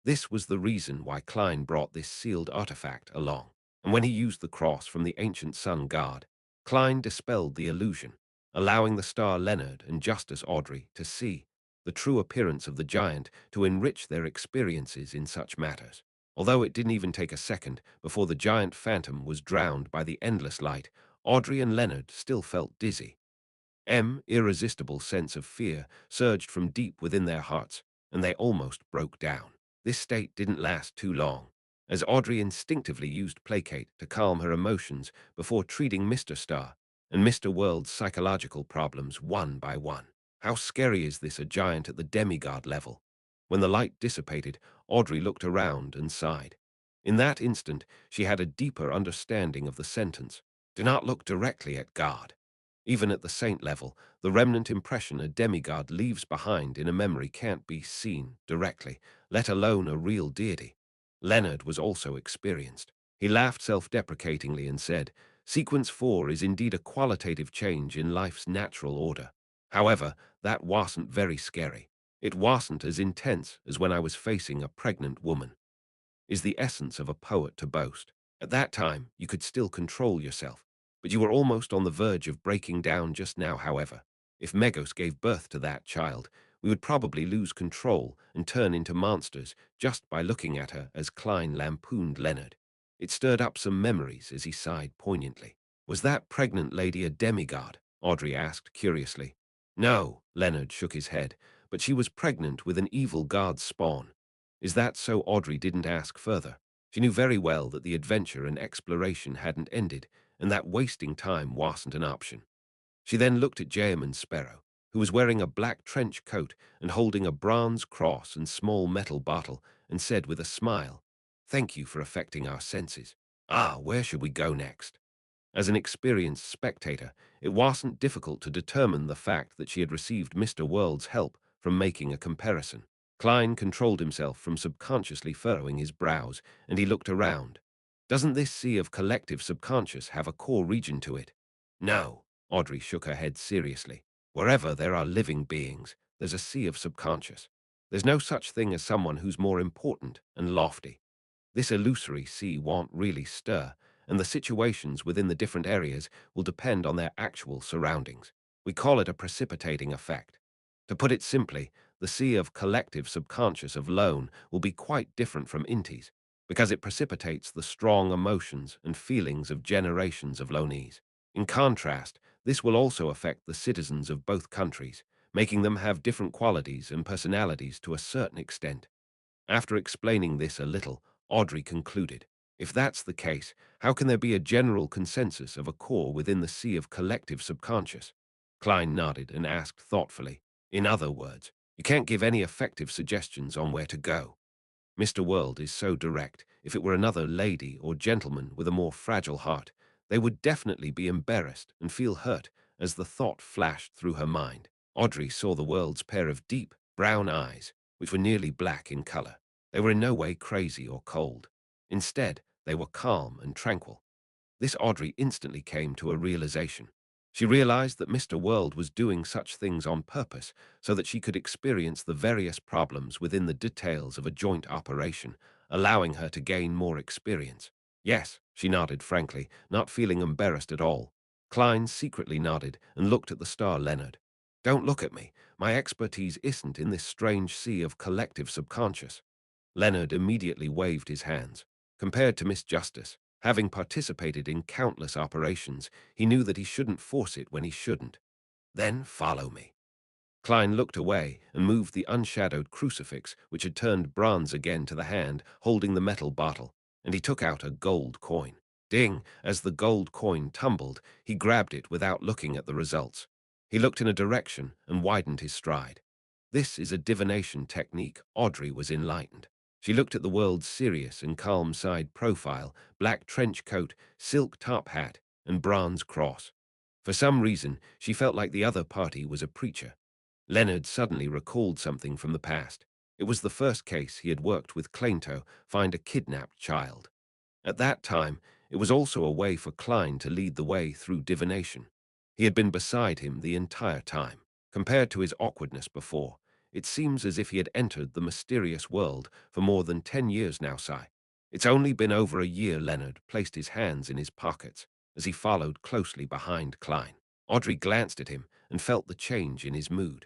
This was the reason why Klein brought this sealed artifact along, and when he used the cross from the ancient sun god, Klein dispelled the illusion, allowing the star Leonard and Justice Audrey to see the true appearance of the giant to enrich their experiences in such matters. Although it didn't even take a second before the giant phantom was drowned by the endless light, Audrey and Leonard still felt dizzy. Irresistible sense of fear surged from deep within their hearts, and they almost broke down. This state didn't last too long, as Audrey instinctively used placate to calm her emotions before treating Mr. Star and Mr. World's psychological problems one by one. How scary is this, a giant at the demigod level? When the light dissipated, Audrey looked around and sighed. In that instant, she had a deeper understanding of the sentence, "Do not look directly at God." Even at the saint level, the remnant impression a demigod leaves behind in a memory can't be seen directly, let alone a real deity. Leonard was also experienced. He laughed self-deprecatingly and said, "Sequence 4 is indeed a qualitative change in life's natural order. However, that wasn't very scary. It wasn't as intense as when I was facing a pregnant woman. Is the essence of a poet to boast. At that time, you could still control yourself, but you were almost on the verge of breaking down just now, however. If Megos gave birth to that child, we would probably lose control and turn into monsters just by looking at her," as Klein lampooned Leonard. It stirred up some memories as he sighed poignantly. "Was that pregnant lady a demigod?" Audrey asked curiously. "No," Leonard shook his head, "but she was pregnant with an evil god's spawn." Is that so? Audrey didn't ask further. She knew very well that the adventure and exploration hadn't ended, and that wasting time wasn't an option. She then looked at Jayaman Sparrow, who was wearing a black trench coat and holding a bronze cross and small metal bottle, and said with a smile, "Thank you for affecting our senses. Ah, where should we go next?" As an experienced spectator, it wasn't difficult to determine the fact that she had received Mr. World's help from making a comparison. Klein controlled himself from subconsciously furrowing his brows, and he looked around. Doesn't this sea of collective subconscious have a core region to it? No, Audrey shook her head seriously. Wherever there are living beings, there's a sea of subconscious. There's no such thing as someone who's more important and lofty. This illusory sea won't really stir, and the situations within the different areas will depend on their actual surroundings. We call it a precipitating effect. To put it simply, the sea of collective subconscious of lone will be quite different from Inti's, because it precipitates the strong emotions and feelings of generations of lonees. In contrast, this will also affect the citizens of both countries, making them have different qualities and personalities to a certain extent. After explaining this a little, Audrey concluded, if that's the case, how can there be a general consensus of a core within the sea of collective subconscious? Klein nodded and asked thoughtfully, in other words, you can't give any effective suggestions on where to go. Mr. World is so direct. If it were another lady or gentleman with a more fragile heart, they would definitely be embarrassed and feel hurt as the thought flashed through her mind. Audrey saw the world's pair of deep, brown eyes, which were nearly black in color. They were in no way crazy or cold. Instead, they were calm and tranquil. This Audrey instantly came to a realization. She realized that Mr. World was doing such things on purpose so that she could experience the various problems within the details of a joint operation, allowing her to gain more experience. Yes, she nodded frankly, not feeling embarrassed at all. Klein secretly nodded and looked at the star Leonard. Don't look at me. My expertise isn't in this strange sea of collective subconscious. Leonard immediately waved his hands. Compared to Miss Justice, having participated in countless operations, he knew that he shouldn't force it when he shouldn't. Then follow me. Klein looked away and moved the unshadowed crucifix, which had turned bronze again, to the hand holding the metal bottle, and he took out a gold coin. Ding! As the gold coin tumbled, he grabbed it without looking at the results. He looked in a direction and widened his stride. This is a divination technique. Audrey was enlightened. She looked at the world's serious and calm side profile, black trench coat, silk top hat, and bronze cross. For some reason, she felt like the other party was a preacher. Leonard suddenly recalled something from the past. It was the first case he had worked with Clento find a kidnapped child. At that time, it was also a way for Klein to lead the way through divination. He had been beside him the entire time. Compared to his awkwardness before, it seems as if he had entered the mysterious world for more than 10 years now, Sai. It's only been over a year. Leonard placed his hands in his pockets as he followed closely behind Klein. Audrey glanced at him and felt the change in his mood.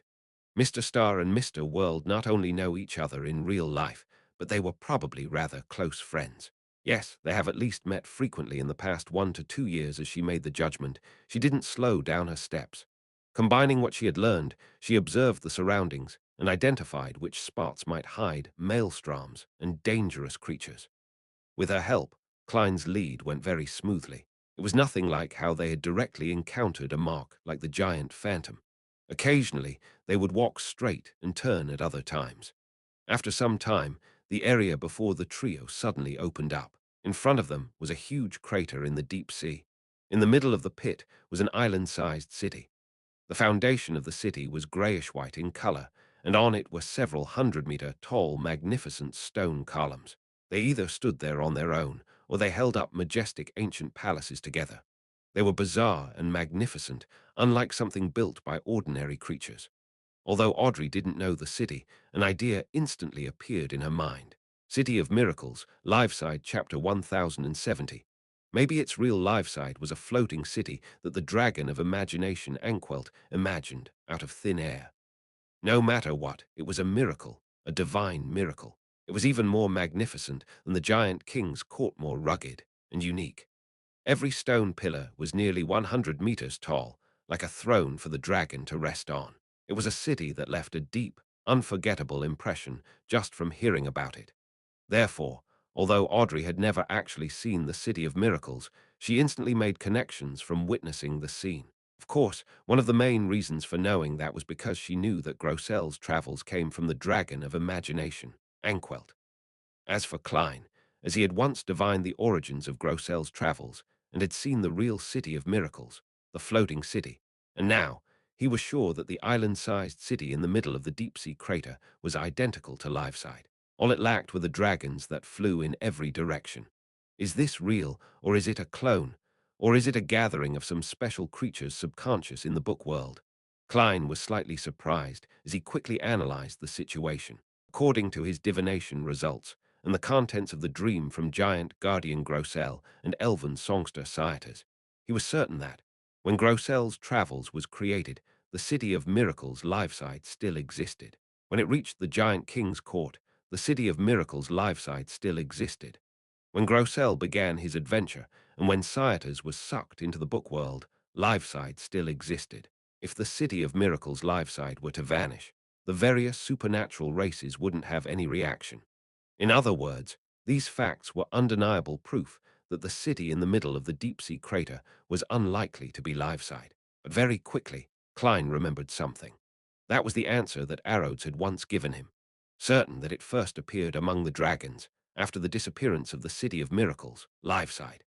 Mr. Star and Mr. World not only know each other in real life, but they were probably rather close friends. Yes, they have at least met frequently in the past 1 to 2 years. As she made the judgment, she didn't slow down her steps. Combining what she had learned, she observed the surroundings and identified which spots might hide maelstroms and dangerous creatures. With her help, Klein's lead went very smoothly. It was nothing like how they had directly encountered a mark like the giant phantom. Occasionally, they would walk straight and turn at other times. After some time, the area before the trio suddenly opened up. In front of them was a huge crater in the deep sea. In the middle of the pit was an island-sized city. The foundation of the city was grayish-white in color, and on it were several 100-meter tall, magnificent stone columns. They either stood there on their own, or they held up majestic ancient palaces together. They were bizarre and magnificent, unlike something built by ordinary creatures. Although Audrey didn't know the city, an idea instantly appeared in her mind. City of Miracles, Liveside, Chapter 1070. Maybe its real Liveside was a floating city that the dragon of imagination Anquelt imagined out of thin air. No matter what, it was a miracle, a divine miracle. It was even more magnificent than the giant king's court, more rugged and unique. Every stone pillar was nearly 100 meters tall, like a throne for the dragon to rest on. It was a city that left a deep, unforgettable impression just from hearing about it. Therefore, although Audrey had never actually seen the City of Miracles, she instantly made connections from witnessing the scene. Of course, one of the main reasons for knowing that was because she knew that Grossel's travels came from the dragon of imagination, Anquelt. As for Klein, as he had once divined the origins of Grossel's travels and had seen the real City of Miracles, the floating city, and now he was sure that the island-sized city in the middle of the deep-sea crater was identical to Liveside. All it lacked were the dragons that flew in every direction. Is this real, or is it a clone? Or is it a gathering of some special creature's subconscious in the book world? Klein was slightly surprised as he quickly analyzed the situation. According to his divination results and the contents of the dream from giant guardian Grossel and elven songster Cyatas, he was certain that, when Grossel's travels was created, the City of Miracles live site still existed. When it reached the giant king's court, the City of Miracles live site still existed. When Grossel began his adventure, and when Cyatas was sucked into the book world, Liveside still existed. If the City of Miracles Liveside were to vanish, the various supernatural races wouldn't have any reaction. In other words, these facts were undeniable proof that the city in the middle of the deep-sea crater was unlikely to be Liveside. But very quickly, Klein remembered something. That was the answer that Arrows had once given him, certain that it first appeared among the dragons, after the disappearance of the City of Miracles, Liveside.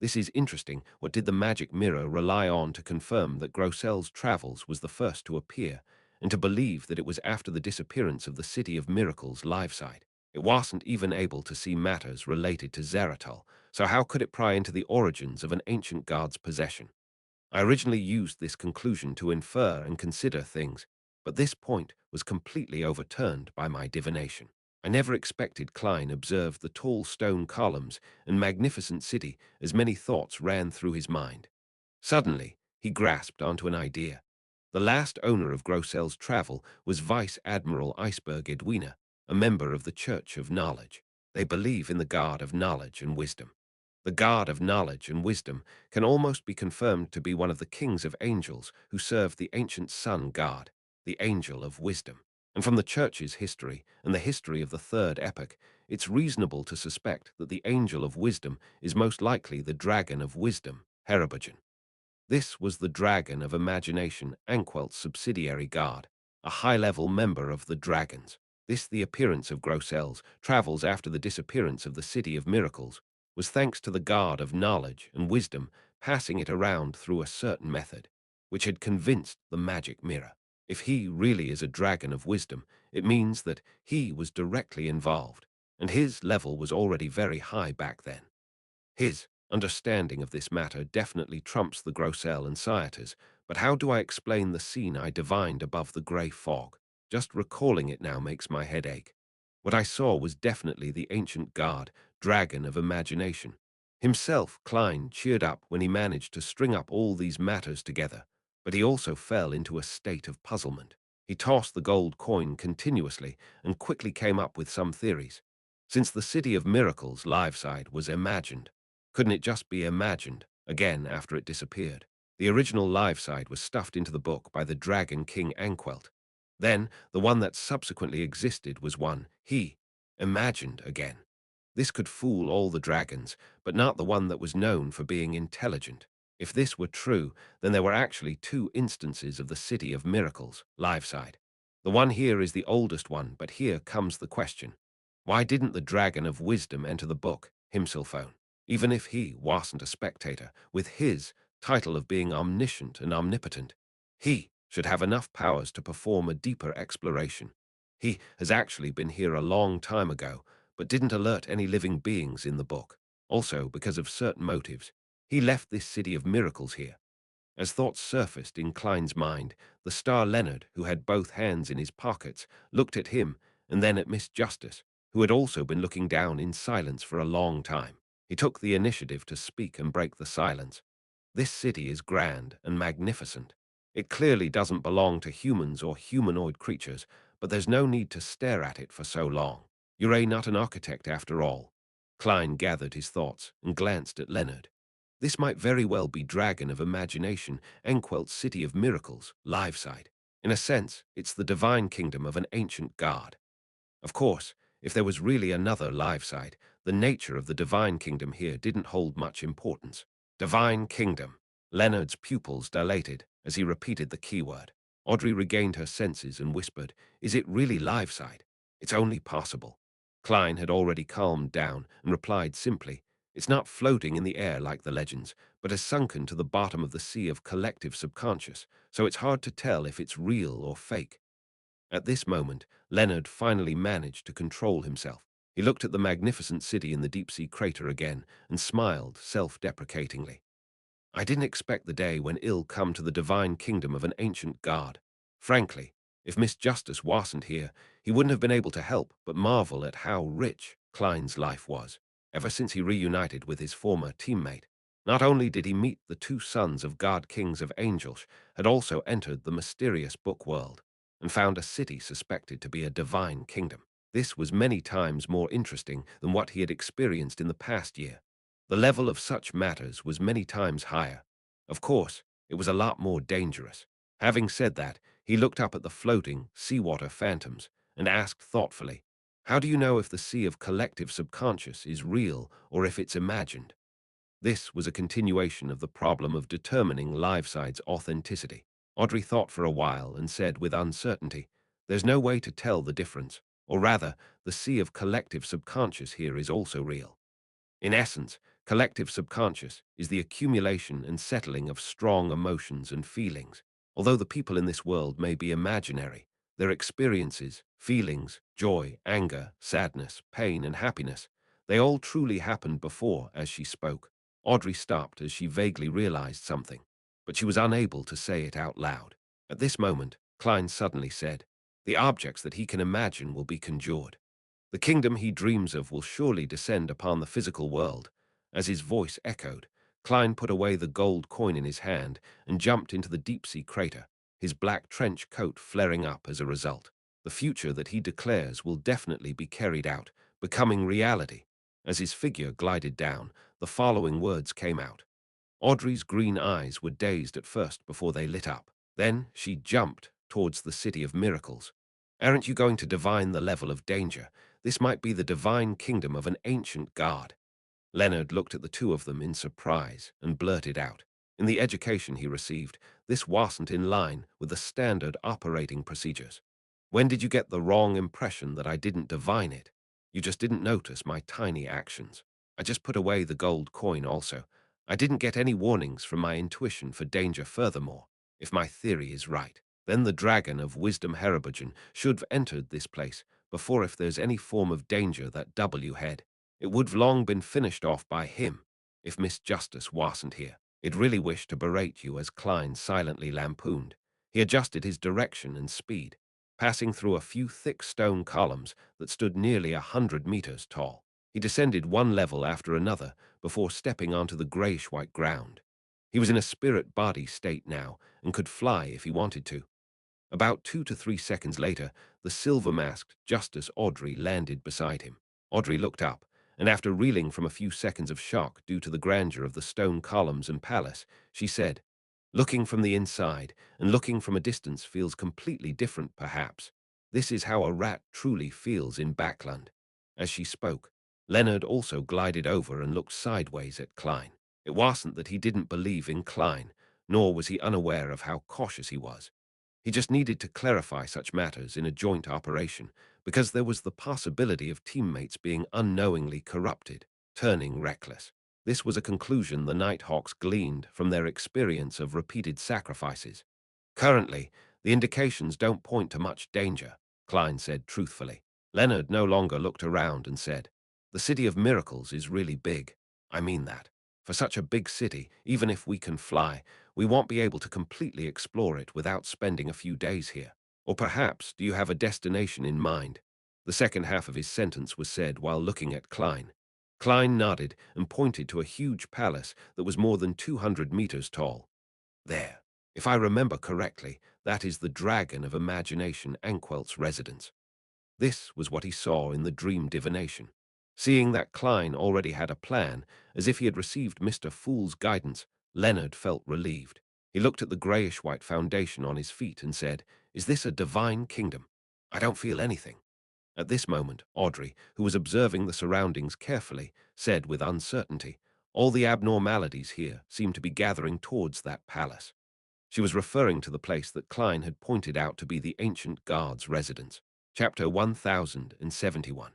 This is interesting. What did the magic mirror rely on to confirm that Grossel's travels was the first to appear, and to believe that it was after the disappearance of the City of Miracles Liveside? It wasn't even able to see matters related to Zaratol, so how could it pry into the origins of an ancient god's possession? I originally used this conclusion to infer and consider things, but this point was completely overturned by my divination. I never expected Klein observed the tall stone columns and magnificent city as many thoughts ran through his mind. Suddenly, he grasped onto an idea. The last owner of Grossel's travel was Vice Admiral Iceberg Edwina, a member of the Church of Knowledge. They believe in the God of knowledge and wisdom. The God of knowledge and wisdom can almost be confirmed to be one of the kings of angels who served the ancient sun god, the angel of wisdom. And from the Church's history and the history of the Third Epoch, it's reasonable to suspect that the angel of wisdom is most likely the dragon of wisdom, Herobogen. This was the dragon of imagination, Anquelt's subsidiary god, a high-level member of the dragons. This, the appearance of Grossel's travels after the disappearance of the City of Miracles, was thanks to the god of knowledge and wisdom passing it around through a certain method, which had convinced the magic mirror. If he really is a dragon of wisdom, it means that he was directly involved, and his level was already very high back then. His understanding of this matter definitely trumps the Grossel and Cyatas, but how do I explain the scene I divined above the grey fog? Just recalling it now makes my head ache. What I saw was definitely the ancient god, dragon of imagination. Himself, Klein, cheered up when he managed to string up all these matters together, but he also fell into a state of puzzlement. He tossed the gold coin continuously and quickly came up with some theories. Since the City of Miracles Liveside was imagined, couldn't it just be imagined again after it disappeared? The original Liveside was stuffed into the book by the Dragon King Anquelt. Then, the one that subsequently existed was one he imagined again. This could fool all the dragons, but not the one that was known for being intelligent. If this were true, then there were actually two instances of the City of Miracles, Liveside. The one here is the oldest one, but here comes the question. Why didn't the Dragon of Wisdom enter the book, Himselphone? Even if he wasn't a spectator, with his title of being omniscient and omnipotent, he should have enough powers to perform a deeper exploration. He has actually been here a long time ago, but didn't alert any living beings in the book. Also, because of certain motives, he left this City of Miracles here. As thoughts surfaced in Klein's mind, the star Leonard, who had both hands in his pockets, looked at him and then at Miss Justice, who had also been looking down in silence for a long time. He took the initiative to speak and break the silence. This city is grand and magnificent. It clearly doesn't belong to humans or humanoid creatures, but there's no need to stare at it for so long. You're not an architect after all. Klein gathered his thoughts and glanced at Leonard. This might very well be Dragon of Imagination, Enquelt's City of Miracles, Liveside. In a sense, it's the divine kingdom of an ancient god. Of course, if there was really another Liveside, the nature of the divine kingdom here didn't hold much importance. Divine kingdom. Leonard's pupils dilated as he repeated the keyword. Audrey regained her senses and whispered, "Is it really Liveside? It's only possible." Klein had already calmed down and replied simply, "It's not floating in the air like the legends, but has sunken to the bottom of the sea of collective subconscious, so it's hard to tell if it's real or fake." At this moment, Leonard finally managed to control himself. He looked at the magnificent city in the deep-sea crater again and smiled self-deprecatingly. I didn't expect the day when ill come to the divine kingdom of an ancient god. Frankly, if Miss Justice wasn't here, he wouldn't have been able to help but marvel at how rich Klein's life was, ever since he reunited with his former teammate. Not only did he meet the two sons of god kings of Angels, had also entered the mysterious book world, and found a city suspected to be a divine kingdom. This was many times more interesting than what he had experienced in the past year. The level of such matters was many times higher. Of course, it was a lot more dangerous. Having said that, he looked up at the floating, seawater phantoms and asked thoughtfully, "How do you know if the sea of collective subconscious is real or if it's imagined?" This was a continuation of the problem of determining Liveside's authenticity. Audrey thought for a while and said with uncertainty, "There's no way to tell the difference, or rather, the sea of collective subconscious here is also real. In essence, collective subconscious is the accumulation and settling of strong emotions and feelings. Although the people in this world may be imaginary, their experiences, feelings, joy, anger, sadness, pain, and happiness, they all truly happened before." As she spoke, Audrey stopped as she vaguely realized something, but she was unable to say it out loud. At this moment, Klein suddenly said, "The objects that he can imagine will be conjured. The kingdom he dreams of will surely descend upon the physical world." As his voice echoed, Klein put away the gold coin in his hand and jumped into the deep-sea crater, his black trench coat flaring up as a result. The future that he declares will definitely be carried out, becoming reality. As his figure glided down, the following words came out. Audrey's green eyes were dazed at first before they lit up. Then she jumped towards the City of Miracles. "Aren't you going to divine the level of danger? This might be the divine kingdom of an ancient god." Leonard looked at the two of them in surprise and blurted out, "In the education he received, this wasn't in line with the standard operating procedures. When did you get the wrong impression that I didn't divine it? You just didn't notice my tiny actions. I just put away the gold coin also. I didn't get any warnings from my intuition for danger furthermore. If my theory is right, then the dragon of wisdom Heribogen should have entered this place before if there's any form of danger that W had. It would have long been finished off by him if Miss Justice wasn't here." "It really wished to berate you," as Klein silently lampooned. He adjusted his direction and speed, passing through a few thick stone columns that stood nearly 100 meters tall. He descended one level after another before stepping onto the grayish-white ground. He was in a spirit-body state now and could fly if he wanted to. About 2 to 3 seconds later, the silver-masked Justice Audrey landed beside him. Audrey looked up, and after reeling from a few seconds of shock due to the grandeur of the stone columns and palace, she said, "Looking from the inside and looking from a distance feels completely different, perhaps. This is how a rat truly feels in Backland." As she spoke, Leonard also glided over and looked sideways at Klein. It wasn't that he didn't believe in Klein, nor was he unaware of how cautious he was. He just needed to clarify such matters in a joint operation, because there was the possibility of teammates being unknowingly corrupted, turning reckless. This was a conclusion the Nighthawks gleaned from their experience of repeated sacrifices. "Currently, the indications don't point to much danger," Klein said truthfully. Leonard no longer looked around and said, "The City of Miracles is really big. I mean that. For such a big city, even if we can fly, we won't be able to completely explore it without spending a few days here. Or perhaps, do you have a destination in mind?" The second half of his sentence was said while looking at Klein. Klein nodded and pointed to a huge palace that was more than 200 meters tall. "There. If I remember correctly, that is the Dragon of Imagination Anquelt's residence." This was what he saw in the dream divination. Seeing that Klein already had a plan, as if he had received Mr. Fool's guidance, Leonard felt relieved. He looked at the grayish-white foundation on his feet and said, "Is this a divine kingdom? I don't feel anything." At this moment, Audrey, who was observing the surroundings carefully, said with uncertainty, "All the abnormalities here seem to be gathering towards that palace." She was referring to the place that Klein had pointed out to be the ancient guard's residence. Chapter 1071.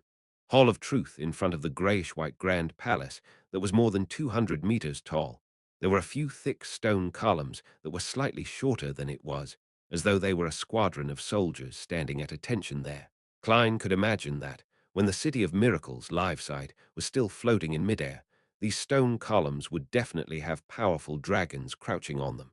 Hall of Truth in front of the grayish-white Grand Palace that was more than 200 meters tall. There were a few thick stone columns that were slightly shorter than it was, as though they were a squadron of soldiers standing at attention there. Klein could imagine that, when the City of Miracles live site was still floating in midair, these stone columns would definitely have powerful dragons crouching on them.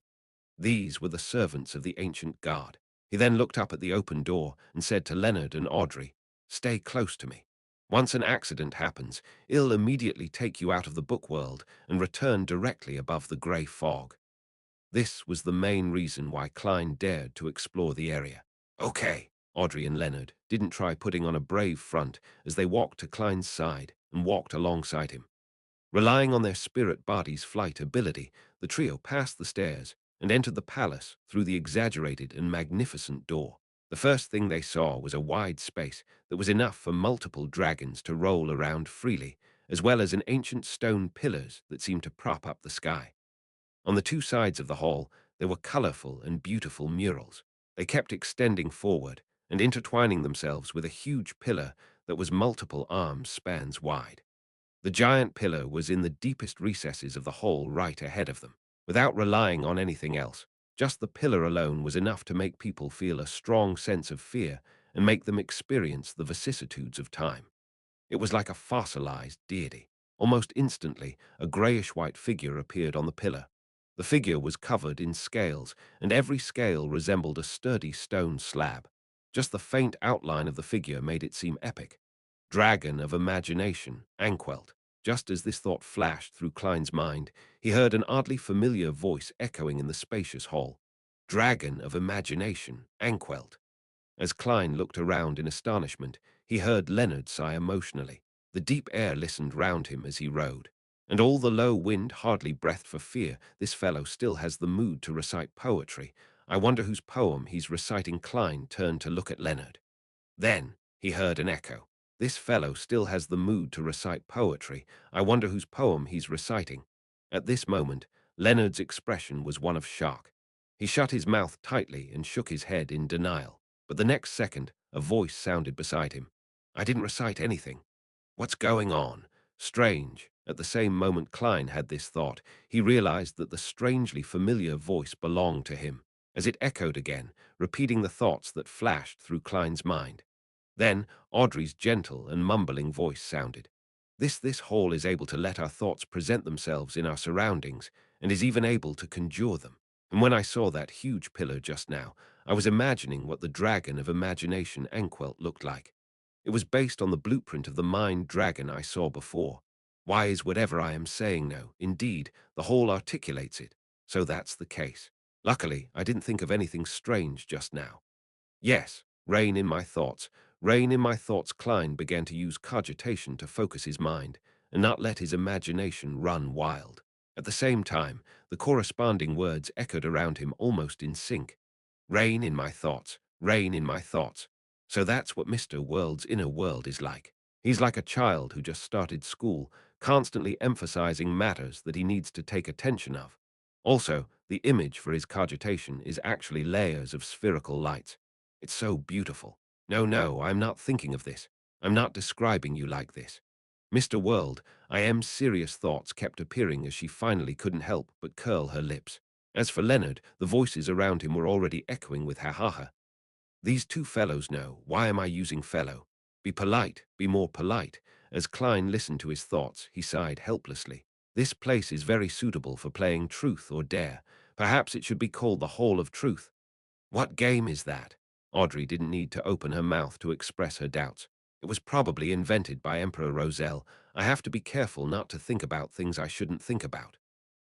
These were the servants of the ancient guard. He then looked up at the open door and said to Leonard and Audrey, "Stay close to me. Once an accident happens, it'll immediately take you out of the book world and return directly above the grey fog." This was the main reason why Klein dared to explore the area. "Okay." Audrey and Leonard didn't try putting on a brave front as they walked to Klein's side and walked alongside him. Relying on their spirit body's flight ability, the trio passed the stairs and entered the palace through the exaggerated and magnificent door. The first thing they saw was a wide space that was enough for multiple dragons to roll around freely, as well as an ancient stone pillars that seemed to prop up the sky. On the two sides of the hall, there were colorful and beautiful murals. They kept extending forward and intertwining themselves with a huge pillar that was multiple arms spans wide. The giant pillar was in the deepest recesses of the hall right ahead of them. Without relying on anything else, just the pillar alone was enough to make people feel a strong sense of fear and make them experience the vicissitudes of time. It was like a fossilized deity. Almost instantly, a grayish-white figure appeared on the pillar. The figure was covered in scales, and every scale resembled a sturdy stone slab. Just the faint outline of the figure made it seem epic. Dragon of Imagination, Anquelt. Just as this thought flashed through Klein's mind, he heard an oddly familiar voice echoing in the spacious hall. Dragon of Imagination, Anquelt. As Klein looked around in astonishment, he heard Leonard sigh emotionally. The deep air listened round him as he rode, and all the low wind hardly breathed for fear. This fellow still has the mood to recite poetry. I wonder whose poem he's reciting. Klein turned to look at Leonard. Then he heard an echo. This fellow still has the mood to recite poetry. I wonder whose poem he's reciting. At this moment, Leonard's expression was one of shock. He shut his mouth tightly and shook his head in denial. But the next second, a voice sounded beside him. "I didn't recite anything. What's going on? Strange." At the same moment Klein had this thought, he realized that the strangely familiar voice belonged to him, as it echoed again, repeating the thoughts that flashed through Klein's mind. Then Audrey's gentle and mumbling voice sounded. This hall is able to let our thoughts present themselves in our surroundings, and is even able to conjure them. And when I saw that huge pillar just now, I was imagining what the dragon of imagination Anquelt looked like. It was based on the blueprint of the mind dragon I saw before. Why is whatever I am saying no? Indeed, the hall articulates it. So that's the case. Luckily, I didn't think of anything strange just now. Yes, rain in my thoughts. Rain in my thoughts. Klein began to use cogitation to focus his mind and not let his imagination run wild. At the same time, the corresponding words echoed around him almost in sync. Rain in my thoughts, rain in my thoughts. So that's what Mr. World's inner world is like. He's like a child who just started school, constantly emphasizing matters that he needs to take attention of. Also, the image for his cogitation is actually layers of spherical lights. It's so beautiful. No, I'm not thinking of this. I'm not describing you like this. Mr. World, I am. Serious thoughts kept appearing as she finally couldn't help but curl her lips. As for Leonard, the voices around him were already echoing with ha ha ha. These two fellows know. Why am I using fellow? Be polite, be more polite. As Klein listened to his thoughts, he sighed helplessly. This place is very suitable for playing truth or dare. Perhaps it should be called the Hall of Truth. What game is that? Audrey didn't need to open her mouth to express her doubts. It was probably invented by Emperor Roselle. I have to be careful not to think about things I shouldn't think about.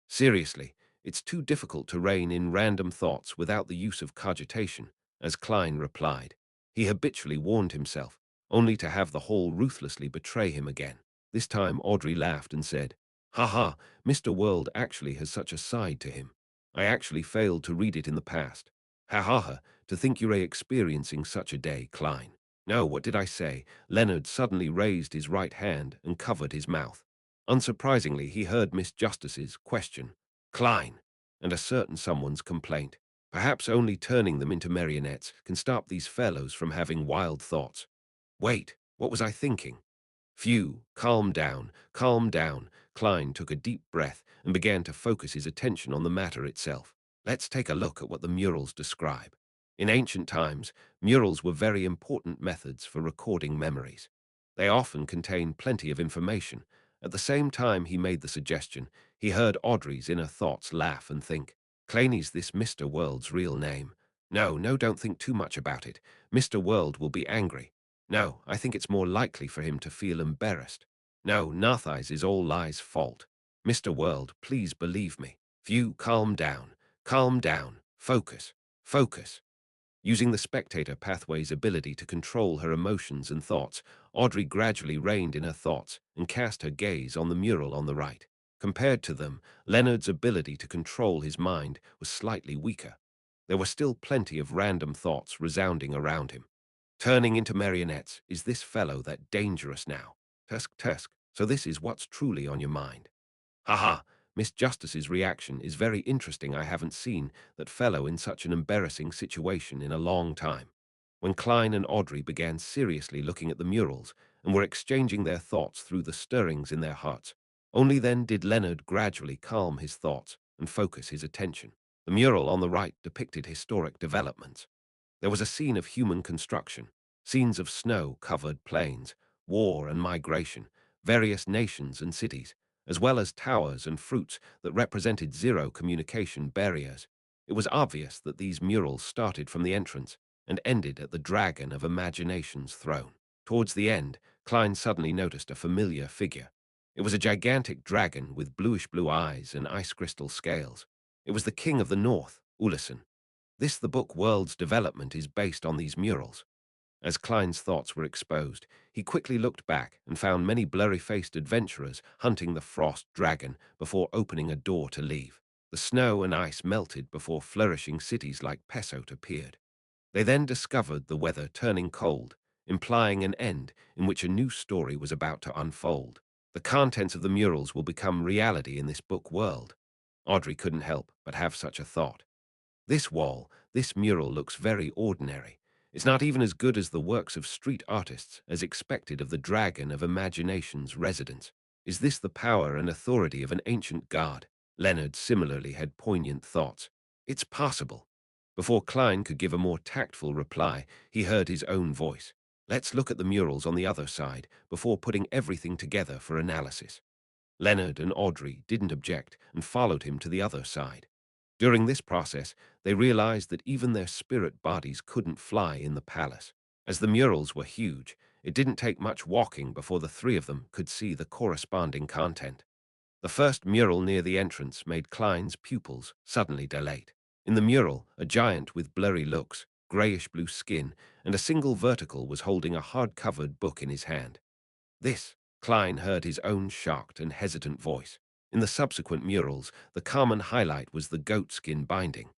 Seriously, it's too difficult to rein in random thoughts without the use of cogitation, as Klein replied. He habitually warned himself, only to have the hall ruthlessly betray him again. This time Audrey laughed and said, "Ha ha, Mr. World actually has such a side to him. I actually failed to read it in the past. Ha ha ha, to think you're experiencing such a day, Klein." "No, what did I say?" Leonard suddenly raised his right hand and covered his mouth. Unsurprisingly, he heard Miss Justice's question, "Klein," and a certain someone's complaint. Perhaps only turning them into marionettes can stop these fellows from having wild thoughts. Wait, what was I thinking? Phew, calm down, calm down. Klein took a deep breath and began to focus his attention on the matter itself. Let's take a look at what the murals describe. In ancient times, murals were very important methods for recording memories. They often contain plenty of information. At the same time he made the suggestion, he heard Audrey's inner thoughts laugh and think, Claney's this Mr. World's real name. No, no, don't think too much about it. Mr. World will be angry. No, I think it's more likely for him to feel embarrassed. No, Nathai's is all Lie's fault. Mr. World, please believe me. Few, calm down. Calm down. Focus. Focus. Using the spectator pathway's ability to control her emotions and thoughts, Audrey gradually reined in her thoughts and cast her gaze on the mural on the right. Compared to them, Leonard's ability to control his mind was slightly weaker. There were still plenty of random thoughts resounding around him. Turning into marionettes, is this fellow that dangerous now? Tusk, tusk, so this is what's truly on your mind. Haha, Miss Justice's reaction is very interesting. I haven't seen that fellow in such an embarrassing situation in a long time. When Klein and Audrey began seriously looking at the murals and were exchanging their thoughts through the stirrings in their hearts, only then did Leonard gradually calm his thoughts and focus his attention. The mural on the right depicted historic developments. There was a scene of human construction, scenes of snow-covered plains, war and migration, various nations and cities, as well as towers and fruits that represented zero communication barriers. It was obvious that these murals started from the entrance and ended at the Dragon of Imagination's throne. Towards the end, Klein suddenly noticed a familiar figure. It was a gigantic dragon with bluish-blue eyes and ice crystal scales. It was the King of the North, Ulyssan. The book world's development is based on these murals. As Klein's thoughts were exposed, he quickly looked back and found many blurry-faced adventurers hunting the frost dragon before opening a door to leave. The snow and ice melted before flourishing cities like Pesot appeared. They then discovered the weather turning cold, implying an end in which a new story was about to unfold. The contents of the murals will become reality in this book world. Audrey couldn't help but have such a thought. This wall, this mural looks very ordinary. It's not even as good as the works of street artists as expected of the Dragon of Imagination's residence. Is this the power and authority of an ancient god? Leonard similarly had poignant thoughts. It's possible. Before Klein could give a more tactful reply, he heard his own voice. Let's look at the murals on the other side before putting everything together for analysis. Leonard and Audrey didn't object and followed him to the other side. During this process, they realized that even their spirit bodies couldn't fly in the palace. As the murals were huge, it didn't take much walking before the three of them could see the corresponding content. The first mural near the entrance made Klein's pupils suddenly dilate. In the mural, a giant with blurry looks, grayish-blue skin, and a single vertical was holding a hard-covered book in his hand. This, Klein heard his own shocked and hesitant voice. In the subsequent murals, the common highlight was the goatskin binding.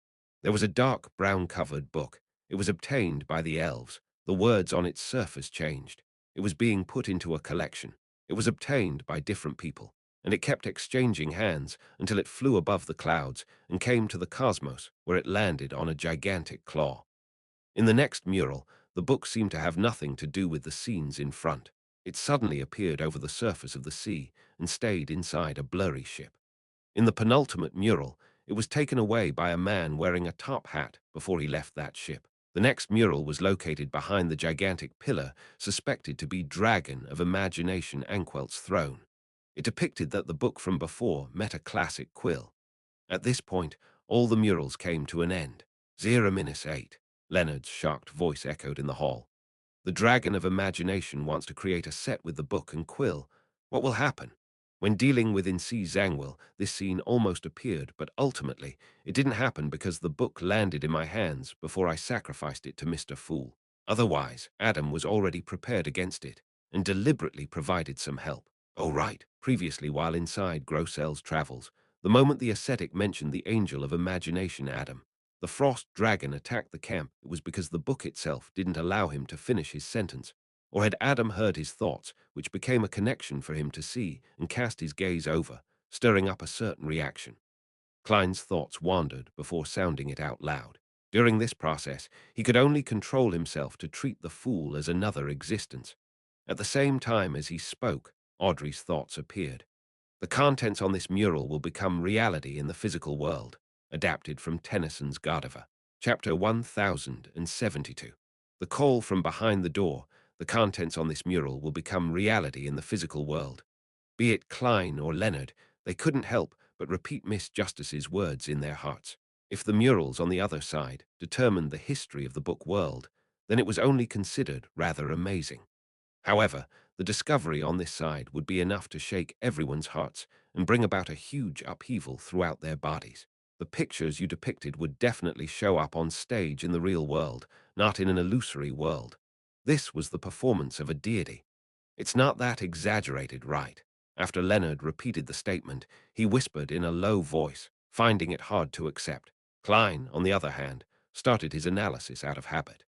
There was a dark brown-covered book. It was obtained by the elves. The words on its surface changed. It was being put into a collection. It was obtained by different people, and it kept exchanging hands until it flew above the clouds and came to the cosmos, where it landed on a gigantic claw. In the next mural, the book seemed to have nothing to do with the scenes in front. It suddenly appeared over the surface of the sea and stayed inside a blurry ship. In the penultimate mural, it was taken away by a man wearing a top hat before he left that ship. The next mural was located behind the gigantic pillar suspected to be Dragon of Imagination Anquelt's throne. It depicted that the book from before met a classic quill. At this point, all the murals came to an end. 0-8. Leonard's shocked voice echoed in the hall. The Dragon of Imagination wants to create a set with the book and quill. What will happen? When dealing with Insi Zangwill, this scene almost appeared, but ultimately, it didn't happen because the book landed in my hands before I sacrificed it to Mr. Fool. Otherwise, Adam was already prepared against it and deliberately provided some help. Oh right, previously while inside Grossel's travels, the moment the ascetic mentioned the angel of imagination Adam, the frost dragon attacked the camp, it was because the book itself didn't allow him to finish his sentence. Or had Adam heard his thoughts, which became a connection for him to see and cast his gaze over, stirring up a certain reaction? Klein's thoughts wandered before sounding it out loud. During this process, he could only control himself to treat the fool as another existence. At the same time as he spoke, Audrey's thoughts appeared. The contents on this mural will become reality in the physical world. Adapted from Tennyson's Godiva. Chapter 1072. The call from behind the door. the contents on this mural will become reality in the physical world. Be it Klein or Leonard, they couldn't help but repeat Miss Justice's words in their hearts. If the murals on the other side determined the history of the book world, then it was only considered rather amazing. However, the discovery on this side would be enough to shake everyone's hearts and bring about a huge upheaval throughout their bodies. The pictures you depicted would definitely show up on stage in the real world, not in an illusory world. This was the performance of a deity. It's not that exaggerated, right? After Leonard repeated the statement, he whispered in a low voice, finding it hard to accept. Klein, on the other hand, started his analysis out of habit.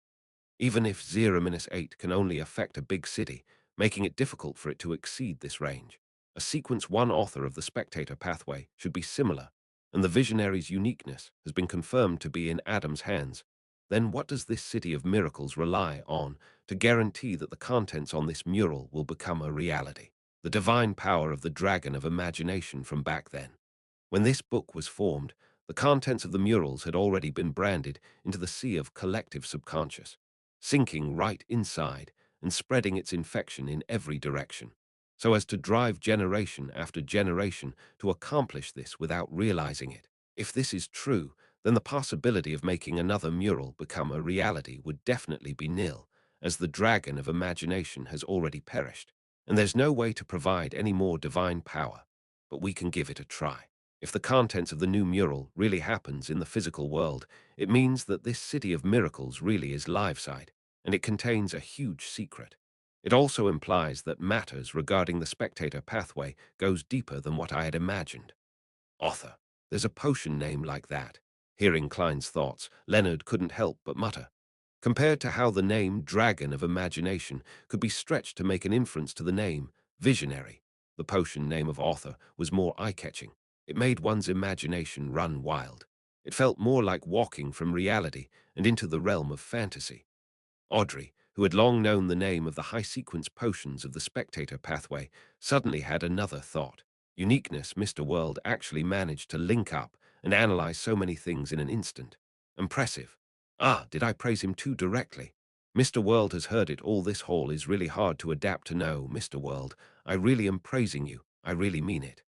Even if 0-8 can only affect a big city, making it difficult for it to exceed this range, a sequence one author of the spectator pathway should be similar, and the visionary's uniqueness has been confirmed to be in Adam's hands. Then what does this city of miracles rely on to guarantee that the contents on this mural will become a reality? The divine power of the dragon of imagination from back then. When this book was formed, the contents of the murals had already been branded into the sea of collective subconscious, sinking right inside and spreading its infection in every direction, so as to drive generation after generation to accomplish this without realizing it. If this is true, then the possibility of making another mural become a reality would definitely be nil, as the dragon of imagination has already perished, and there's no way to provide any more divine power, but we can give it a try. If the contents of the new mural really happens in the physical world, it means that this city of miracles really is live-side, and it contains a huge secret. It also implies that matters regarding the spectator pathway goes deeper than what I had imagined. Author, there's a potion name like that. Hearing Klein's thoughts, Leonard couldn't help but mutter. Compared to how the name Dragon of Imagination could be stretched to make an inference to the name Visionary, the potion name of author was more eye-catching. It made one's imagination run wild. It felt more like walking from reality and into the realm of fantasy. Audrey, who had long known the name of the high-sequence potions of the spectator pathway, suddenly had another thought. Uniqueness, Mr. World actually managed to link up and analyze so many things in an instant. Impressive. Ah, did I praise him too directly? Mr. World has heard it all. This hall is really hard to adapt to. No, Mr. World, I really am praising you. I really mean it.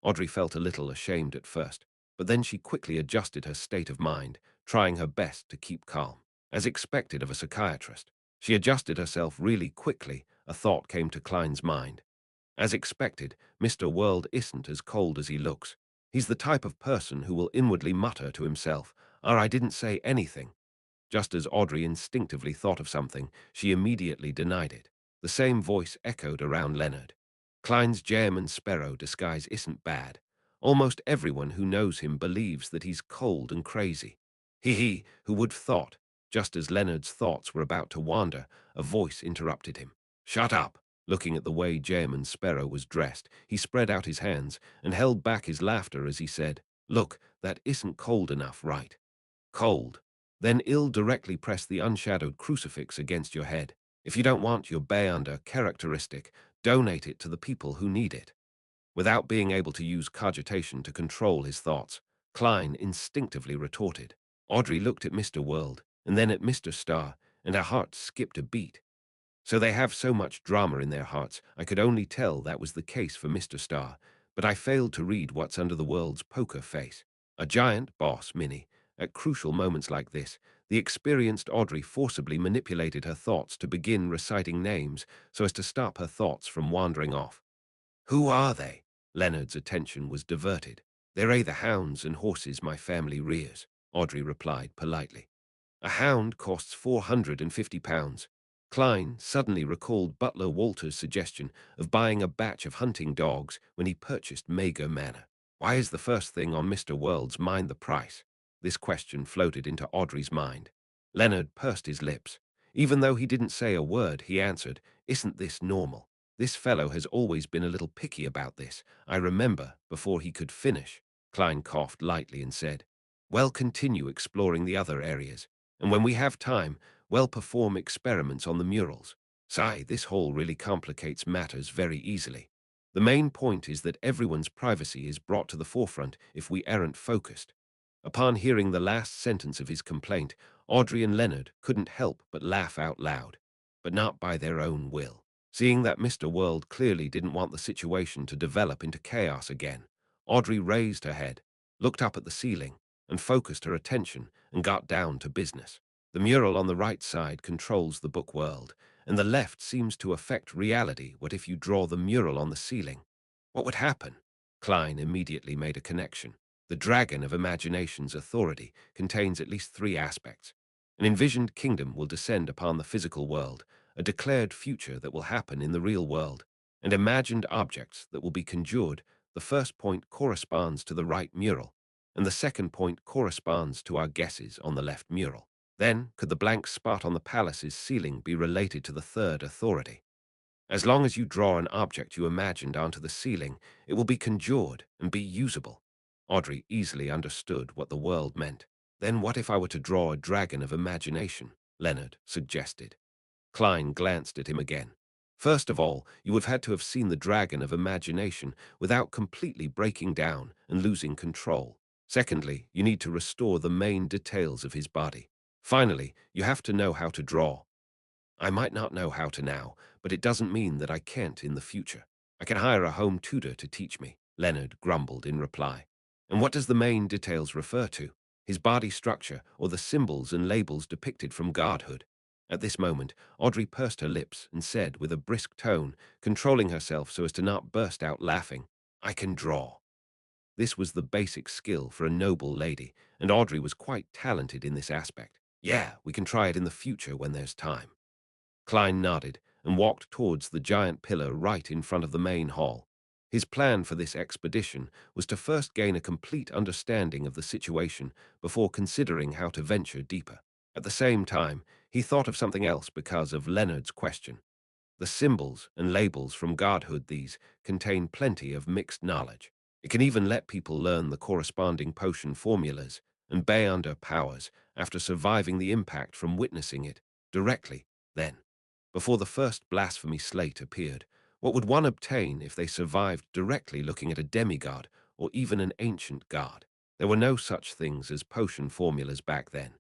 Audrey felt a little ashamed at first, but then she quickly adjusted her state of mind, trying her best to keep calm. As expected of a psychiatrist, she adjusted herself really quickly. A thought came to Klein's mind. As expected, Mr. World isn't as cold as he looks. He's the type of person who will inwardly mutter to himself, I didn't say anything." Just as Audrey instinctively thought of something, she immediately denied it. The same voice echoed around Leonard. Klein's German sparrow disguise isn't bad. Almost everyone who knows him believes that he's cold and crazy. He, who would thought? Just as Leonard's thoughts were about to wander, a voice interrupted him. Shut up! Looking at the way German Sparrow was dressed, he spread out his hands and held back his laughter as he said, Look, that isn't cold enough, right? Cold. Then ill directly press the unshadowed crucifix against your head. If you don't want your Beyonder characteristic, donate it to the people who need it. Without being able to use cogitation to control his thoughts, Klein instinctively retorted. Audrey looked at Mr. World, and then at Mr. Star, and her heart skipped a beat. So they have so much drama in their hearts, I could only tell that was the case for Mr. Star, but I failed to read what's under the world's poker face. A giant boss, Minnie. At crucial moments like this, the experienced Audrey forcibly manipulated her thoughts to begin reciting names so as to stop her thoughts from wandering off. Who are they? Leonard's attention was diverted. They're either hounds and horses my family rears, Audrey replied politely. A hound costs £450. Klein suddenly recalled Butler Walter's suggestion of buying a batch of hunting dogs when he purchased Mager Manor. Why is the first thing on Mr. World's mind the price? This question floated into Audrey's mind. Leonard pursed his lips. Even though he didn't say a word, he answered, Isn't this normal? This fellow has always been a little picky about this. I remember, before he could finish. Klein coughed lightly and said, Well, continue exploring the other areas. And when we have time, we'll perform experiments on the murals. Sigh, this hall really complicates matters very easily. The main point is that everyone's privacy is brought to the forefront if we aren't focused. Upon hearing the last sentence of his complaint, Audrey and Leonard couldn't help but laugh out loud. but not by their own will. Seeing that Mr. World clearly didn't want the situation to develop into chaos again, Audrey raised her head, looked up at the ceiling, and focused her attention and got down to business. The mural on the right side controls the book world, and the left seems to affect reality. What if you draw the mural on the ceiling? What would happen? Klein immediately made a connection. The Dragon of Imagination's authority contains at least three aspects. An envisioned kingdom will descend upon the physical world, a declared future that will happen in the real world, and imagined objects that will be conjured. The first point corresponds to the right mural, and the second point corresponds to our guesses on the left mural. Then, could the blank spot on the palace's ceiling be related to the third authority? As long as you draw an object you imagined onto the ceiling, it will be conjured and be usable. Audrey easily understood what the world meant. Then what if I were to draw a dragon of imagination? Leonard suggested. Klein glanced at him again. First of all, you have had to have seen the dragon of imagination without completely breaking down and losing control. Secondly, you need to restore the main details of his body. Finally, you have to know how to draw. I might not know how to now, but it doesn't mean that I can't in the future. I can hire a home tutor to teach me, Leonard grumbled in reply. And what does the main details refer to? His body structure or the symbols and labels depicted from godhood? At this moment, Audrey pursed her lips and said with a brisk tone, controlling herself so as to not burst out laughing, I can draw. This was the basic skill for a noble lady, and Audrey was quite talented in this aspect. Yeah, we can try it in the future when there's time. Klein nodded and walked towards the giant pillar right in front of the main hall. His plan for this expedition was to first gain a complete understanding of the situation before considering how to venture deeper. At the same time, he thought of something else because of Leonard's question. The symbols and labels from godhood these contain plenty of mixed knowledge. It can even let people learn the corresponding potion formulas and Beyonder powers after surviving the impact from witnessing it directly then. Before the first blasphemy slate appeared, what would one obtain if they survived directly looking at a demigod or even an ancient god? There were no such things as potion formulas back then.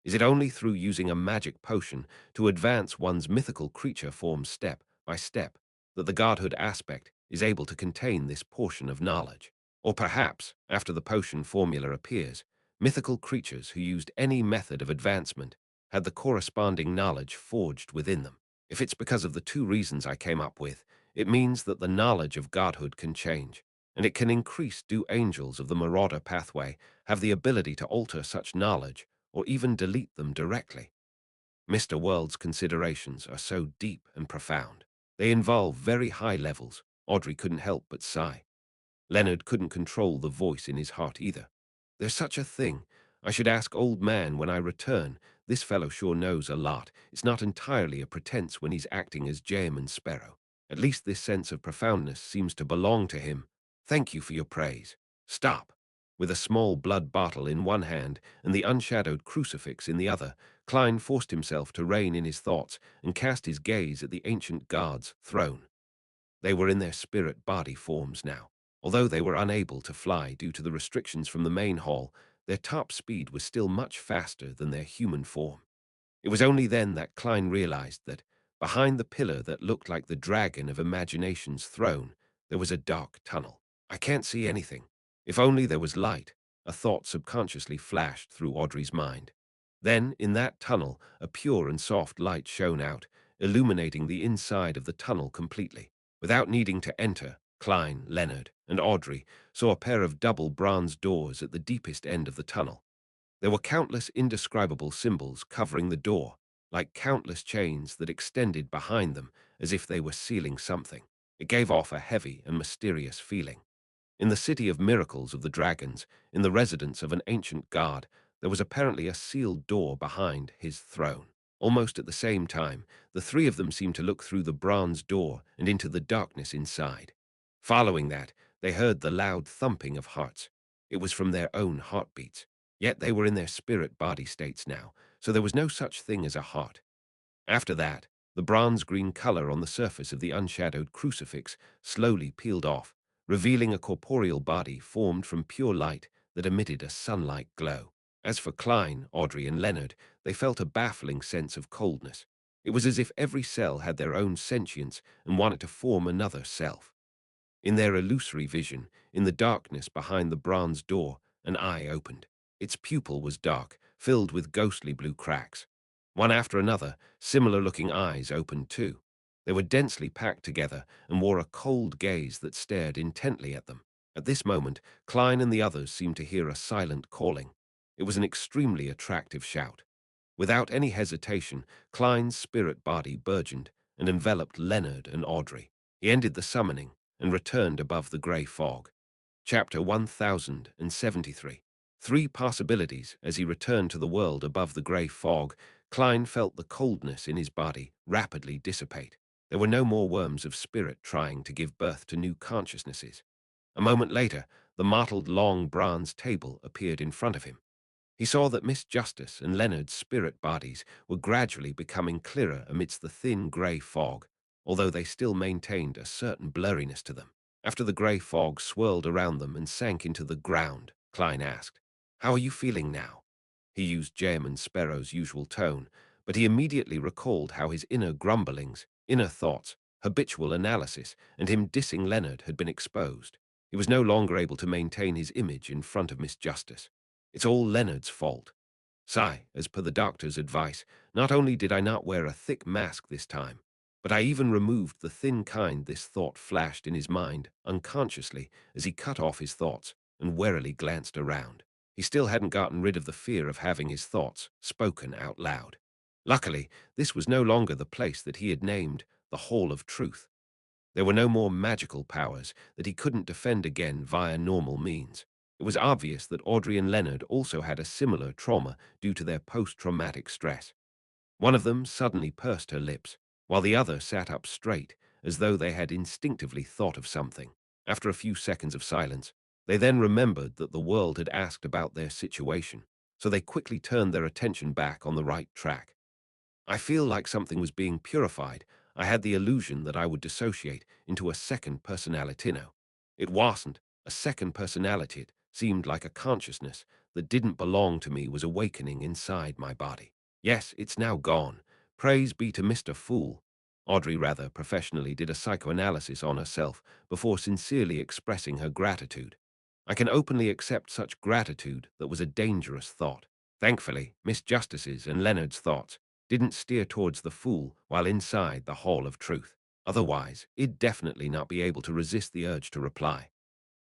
Is it only through using a magic potion to advance one's mythical creature form step by step that the godhood aspect is able to contain this portion of knowledge? Or perhaps, after the potion formula appears, mythical creatures who used any method of advancement had the corresponding knowledge forged within them. If it's because of the two reasons I came up with, it means that the knowledge of godhood can change, and it can increase. Do angels of the marauder pathway have the ability to alter such knowledge or even delete them directly? Mr. World's considerations are so deep and profound. They involve very high levels. Audrey couldn't help but sigh. Leonard couldn't control the voice in his heart either. There's such a thing. I should ask old man when I return. This fellow sure knows a lot. It's not entirely a pretense when he's acting as Jamin Sparrow. At least this sense of profoundness seems to belong to him. Thank you for your praise. Stop. With a small blood bottle in one hand and the unshadowed crucifix in the other, Klein forced himself to rein in his thoughts and cast his gaze at the ancient god's throne. They were in their spirit body forms now. Although they were unable to fly due to the restrictions from the main hall, their top speed was still much faster than their human form. It was only then that Klein realized that, behind the pillar that looked like the dragon of imagination's throne, there was a dark tunnel. I can't see anything. If only there was light, a thought subconsciously flashed through Audrey's mind. Then, in that tunnel, a pure and soft light shone out, illuminating the inside of the tunnel completely. Without needing to enter, Klein, Leonard, and Audrey saw a pair of double bronze doors at the deepest end of the tunnel. There were countless indescribable symbols covering the door, like countless chains that extended behind them as if they were sealing something. It gave off a heavy and mysterious feeling. In the city of miracles of the dragons, in the residence of an ancient god, there was apparently a sealed door behind his throne. Almost at the same time, the three of them seemed to look through the bronze door and into the darkness inside. Following that, they heard the loud thumping of hearts. It was from their own heartbeats. Yet they were in their spirit-body states now, so there was no such thing as a heart. After that, the bronze-green color on the surface of the unshadowed crucifix slowly peeled off, revealing a corporeal body formed from pure light that emitted a sun-like glow. As for Klein, Audrey, and Leonard, they felt a baffling sense of coldness. It was as if every cell had their own sentience and wanted to form another self. In their illusory vision, in the darkness behind the bronze door, an eye opened. Its pupil was dark, filled with ghostly blue cracks. One after another, similar-looking eyes opened too. They were densely packed together and wore a cold gaze that stared intently at them. At this moment, Klein and the others seemed to hear a silent calling. It was an extremely attractive shout. Without any hesitation, Klein's spirit body burgeoned and enveloped Leonard and Audrey. He ended the summoning and returned above the grey fog. Chapter 1073. Three possibilities. As he returned to the world above the grey fog, Klein felt the coldness in his body rapidly dissipate. There were no more worms of spirit trying to give birth to new consciousnesses. A moment later, the mottled long bronze table appeared in front of him. He saw that Miss Justice and Leonard's spirit bodies were gradually becoming clearer amidst the thin grey fog, although they still maintained a certain blurriness to them. After the grey fog swirled around them and sank into the ground, Klein asked, "How are you feeling now?" He used Jem Sparrow's usual tone, but he immediately recalled how his inner grumblings, inner thoughts, habitual analysis, and him dissing Leonard had been exposed. He was no longer able to maintain his image in front of Miss Justice. "It's all Leonard's fault." Sigh, as per the doctor's advice, not only did I not wear a thick mask this time, but I even removed the thin kind. This thought flashed in his mind, unconsciously, as he cut off his thoughts and warily glanced around. He still hadn't gotten rid of the fear of having his thoughts spoken out loud. Luckily, this was no longer the place that he had named the Hall of Truth. There were no more magical powers that he couldn't defend again via normal means. It was obvious that Audrey and Leonard also had a similar trauma due to their post-traumatic stress. One of them suddenly pursed her lips, while the other sat up straight, as though they had instinctively thought of something. After a few seconds of silence, they then remembered that the world had asked about their situation, so they quickly turned their attention back on the right track. "I feel like something was being purified. I had the illusion that I would dissociate into a second personality. No, it wasn't a second personality. It seemed like a consciousness that didn't belong to me was awakening inside my body. Yes, it's now gone. Praise be to Mr. Fool." Audrey rather professionally did a psychoanalysis on herself before sincerely expressing her gratitude. "I can openly accept such gratitude that was a dangerous thought." Thankfully, Miss Justice's and Leonard's thoughts didn't steer towards the fool while inside the Hall of Truth. Otherwise, he'd definitely not be able to resist the urge to reply.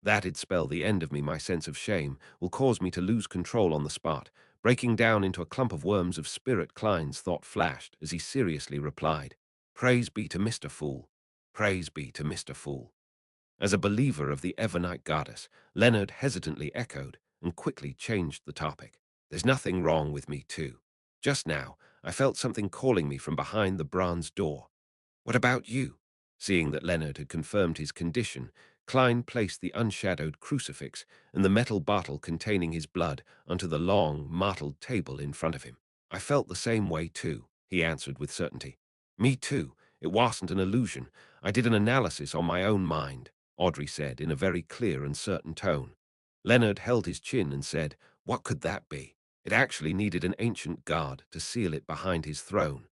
"That'd spell the end of me. My sense of shame will cause me to lose control on the spot, breaking down into a clump of worms of spirit." Klein's thought flashed as he seriously replied, "Praise be to Mr. Fool. Praise be to Mr. Fool." As a believer of the Evernite goddess, Leonard hesitantly echoed and quickly changed the topic. "There's nothing wrong with me, too. Just now, I felt something calling me from behind the bronze door. What about you?" Seeing that Leonard had confirmed his condition, Klein placed the unshadowed crucifix and the metal bottle containing his blood onto the long, mottled table in front of him. "I felt the same way, too," he answered with certainty. "Me too. It wasn't an illusion. I did an analysis on my own mind," Audrey said in a very clear and certain tone. Leonard held his chin and said, "What could that be?" It actually needed an ancient guard to seal it behind his throne.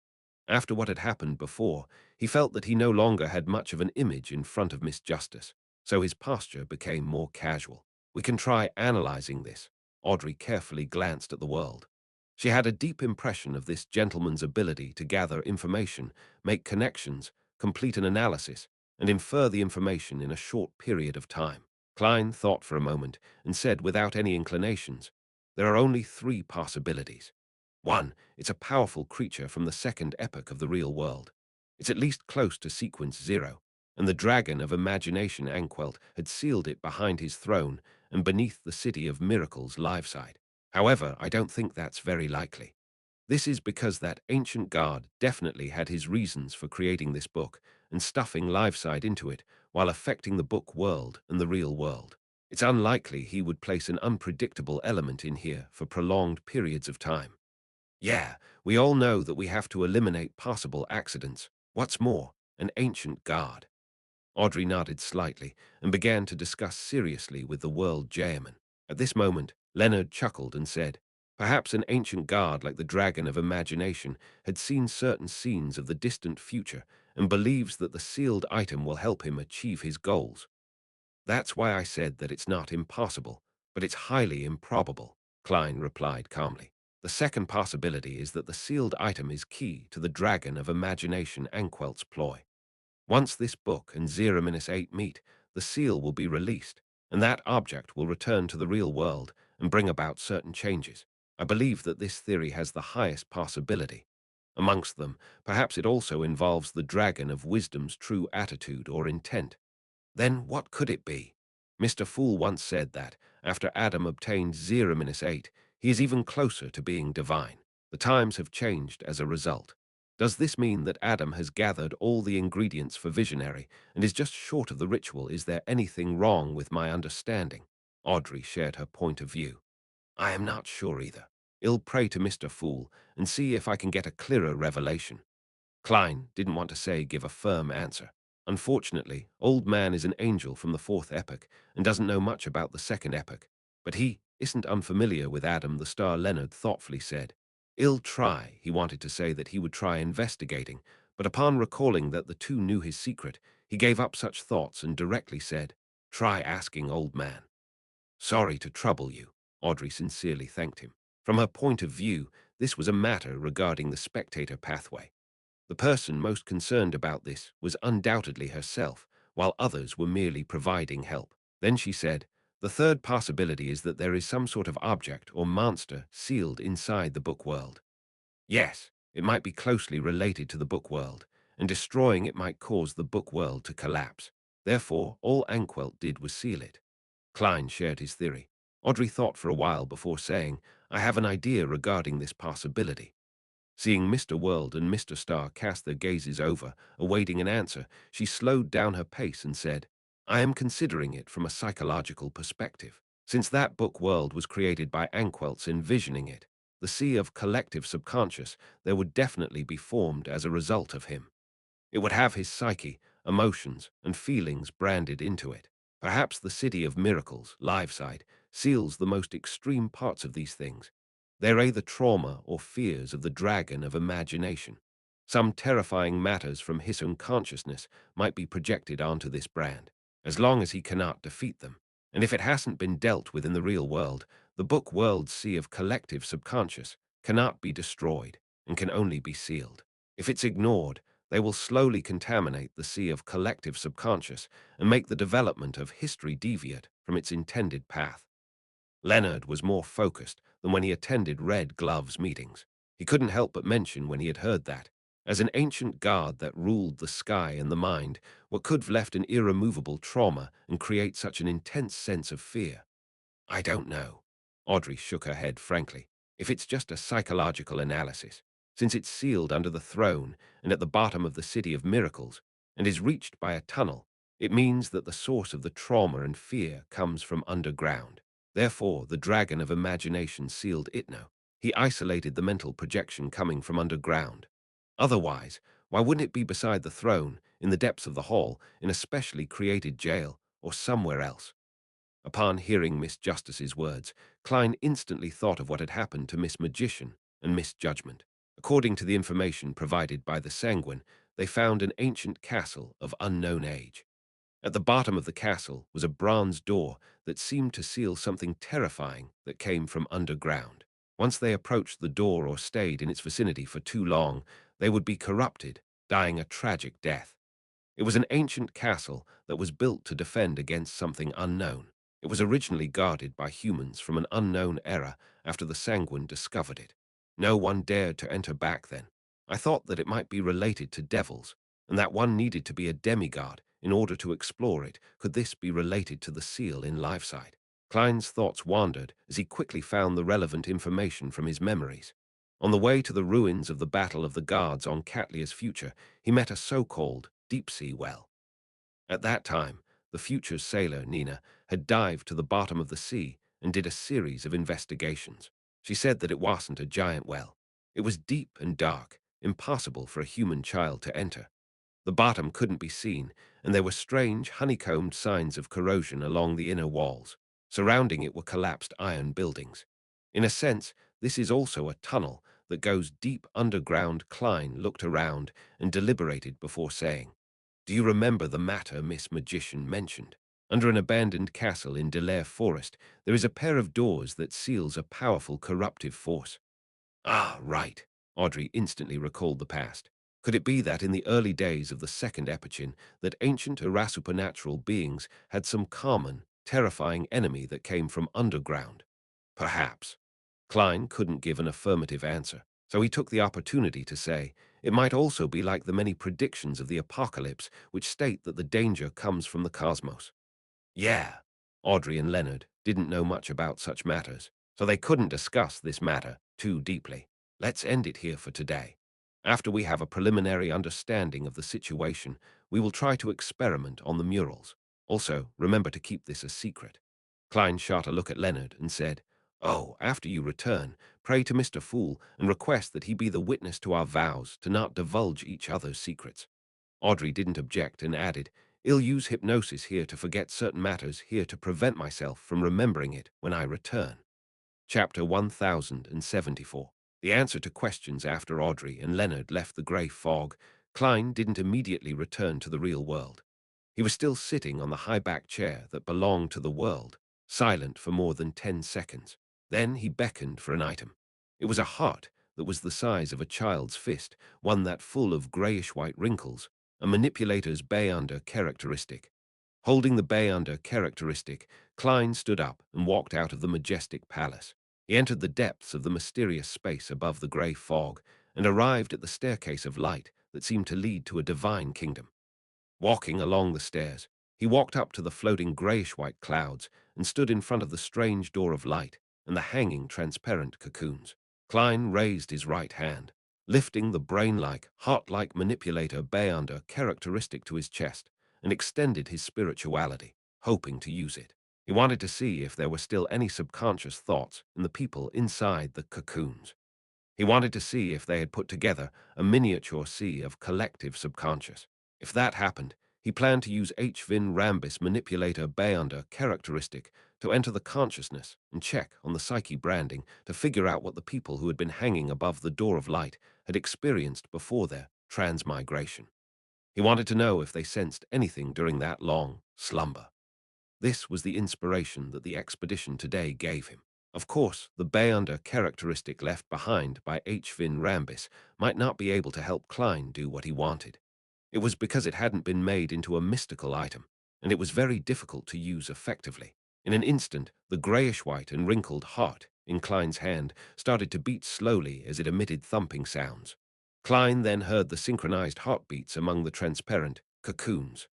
After what had happened before, he felt that he no longer had much of an image in front of Miss Justice, so his posture became more casual. "We can try analyzing this." Audrey carefully glanced at the world. She had a deep impression of this gentleman's ability to gather information, make connections, complete an analysis, and infer the information in a short period of time. Klein thought for a moment and said without any inclinations, "There are only three possibilities. One, it's a powerful creature from the second epoch of the real world. It's at least close to sequence zero, and the dragon of imagination Anquelt had sealed it behind his throne and beneath the city of miracles liveside. However, I don't think that's very likely. This is because that ancient guard definitely had his reasons for creating this book and stuffing liveside into it while affecting the book world and the real world. It's unlikely he would place an unpredictable element in here for prolonged periods of time. Yeah, we all know that we have to eliminate possible accidents. What's more, an ancient guard." Audrey nodded slightly and began to discuss seriously with the world Jayaman. At this moment, Leonard chuckled and said, Perhaps an ancient god like the dragon of imagination had seen certain scenes of the distant future and believes that the sealed item will help him achieve his goals. That's why I said that it's not impossible, but it's highly improbable, Klein replied calmly. The second possibility is that the sealed item is key to the dragon of imagination Anquelt's ploy. Once this book and 0-8 meet, the seal will be released, and that object will return to the real world and bring about certain changes. I believe that this theory has the highest possibility. Amongst them, perhaps it also involves the dragon of wisdom's true attitude or intent. Then what could it be? Mr. Fool once said that, after Adam obtained 0-8, he is even closer to being divine. The times have changed as a result. Does this mean that Adam has gathered all the ingredients for visionary and is just short of the ritual? Is there anything wrong with my understanding? Audrey shared her point of view. I am not sure either. I'll pray to Mr. Fool and see if I can get a clearer revelation. Klein didn't want to give a firm answer. Unfortunately, Old Man is an angel from the fourth epoch and doesn't know much about the second epoch. But he isn't unfamiliar with Adam, the star. Leonard thoughtfully said. I'll try. He wanted to say that he would try investigating, but upon recalling that the two knew his secret, he gave up such thoughts and directly said, try asking Old Man. Sorry to trouble you. Audrey sincerely thanked him. From her point of view, this was a matter regarding the spectator pathway. The person most concerned about this was undoubtedly herself, while others were merely providing help. Then she said, the third possibility is that there is some sort of object or monster sealed inside the book world. Yes, it might be closely related to the book world, and destroying it might cause the book world to collapse. Therefore, all Anquelt did was seal it. Klein shared his theory. Audrey thought for a while before saying, I have an idea regarding this possibility. Seeing Mr. World and Mr. Star cast their gazes over, awaiting an answer, she slowed down her pace and said, I am considering it from a psychological perspective. Since that book world was created by Anquelt's envisioning it, the sea of collective subconscious, there would definitely be formed as a result of him. It would have his psyche, emotions, and feelings branded into it. Perhaps the city of miracles, Liveside, seals the most extreme parts of these things. They're either trauma or fears of the dragon of imagination. Some terrifying matters from his unconsciousness might be projected onto this brand, as long as he cannot defeat them. And if it hasn't been dealt with in the real world, the book world's sea of collective subconscious cannot be destroyed and can only be sealed. If it's ignored, they will slowly contaminate the sea of collective subconscious and make the development of history deviate from its intended path. Leonard was more focused than when he attended Red Gloves meetings. He couldn't help but mention when he had heard that, as an ancient god that ruled the sky and the mind, what could have left an irremovable trauma and create such an intense sense of fear? I don't know. Audrey shook her head frankly. If it's just a psychological analysis, since it's sealed under the throne and at the bottom of the City of Miracles and is reached by a tunnel, it means that the source of the trauma and fear comes from underground. Therefore, the dragon of imagination sealed Itno. He isolated the mental projection coming from underground. Otherwise, why wouldn't it be beside the throne, in the depths of the hall, in a specially created jail, or somewhere else? Upon hearing Miss Justice's words, Klein instantly thought of what had happened to Miss Magician and Miss Judgment. According to the information provided by the Sanguine, they found an ancient castle of unknown age. At the bottom of the castle was a bronze door that seemed to seal something terrifying that came from underground. Once they approached the door or stayed in its vicinity for too long, they would be corrupted, dying a tragic death. It was an ancient castle that was built to defend against something unknown. It was originally guarded by humans from an unknown era after the Sanguine discovered it. No one dared to enter back then. I thought that it might be related to devils, and that one needed to be a demigod in order to explore it. Could this be related to the seal in Liveside? Klein's thoughts wandered as he quickly found the relevant information from his memories. On the way to the ruins of the Battle of the Gods on Catlia's future, he met a so-called deep-sea well. At that time, the future sailor, Nina, had dived to the bottom of the sea and did a series of investigations. She said that it wasn't a giant well. It was deep and dark, impossible for a human child to enter. The bottom couldn't be seen, and there were strange, honeycombed signs of corrosion along the inner walls. Surrounding it were collapsed iron buildings. In a sense, this is also a tunnel that goes deep underground. Klein looked around and deliberated before saying, "Do you remember the matter Miss Magician mentioned? Under an abandoned castle in Delaire Forest, there is a pair of doors that seals a powerful corruptive force." Ah, right. Audrey instantly recalled the past. Could it be that in the early days of the second Epichin, that ancient irasupernatural beings had some common, terrifying enemy that came from underground? Perhaps. Klein couldn't give an affirmative answer, so he took the opportunity to say, it might also be like the many predictions of the apocalypse which state that the danger comes from the cosmos. Yeah, Audrey and Leonard didn't know much about such matters, so they couldn't discuss this matter too deeply. Let's end it here for today. After we have a preliminary understanding of the situation, we will try to experiment on the murals. Also, remember to keep this a secret. Klein shot a look at Leonard and said, "Oh, after you return, pray to Mr. Fool and request that he be the witness to our vows to not divulge each other's secrets." Audrey didn't object and added, "I'll use hypnosis here to forget certain matters here to prevent myself from remembering it when I return." Chapter 1074. The answer to questions. After Audrey and Leonard left the grey fog, Klein didn't immediately return to the real world. He was still sitting on the high-backed chair that belonged to the world, silent for more than 10 seconds. Then he beckoned for an item. It was a heart that was the size of a child's fist, one that full of grayish-white wrinkles, a manipulator's bay-under characteristic. Holding the bay-under characteristic, Klein stood up and walked out of the majestic palace. He entered the depths of the mysterious space above the grey fog and arrived at the staircase of light that seemed to lead to a divine kingdom. Walking along the stairs, he walked up to the floating grayish-white clouds and stood in front of the strange door of light and the hanging transparent cocoons. Klein raised his right hand, lifting the brain-like, heart-like manipulator bay-under characteristic to his chest, and extended his spirituality, hoping to use it. He wanted to see if there were still any subconscious thoughts in the people inside the cocoons. He wanted to see if they had put together a miniature sea of collective subconscious. If that happened, he planned to use H-Vin Rambis manipulator bay-under characteristic to enter the consciousness and check on the psyche branding to figure out what the people who had been hanging above the door of light had experienced before their transmigration. He wanted to know if they sensed anything during that long slumber. This was the inspiration that the expedition today gave him. Of course, the bay-under characteristic left behind by H-Vin Rambis might not be able to help Klein do what he wanted. It was because it hadn't been made into a mystical item, and it was very difficult to use effectively. In an instant, the grayish-white and wrinkled heart in Klein's hand started to beat slowly as it emitted thumping sounds. Klein then heard the synchronized heartbeats among the transparent cocoons.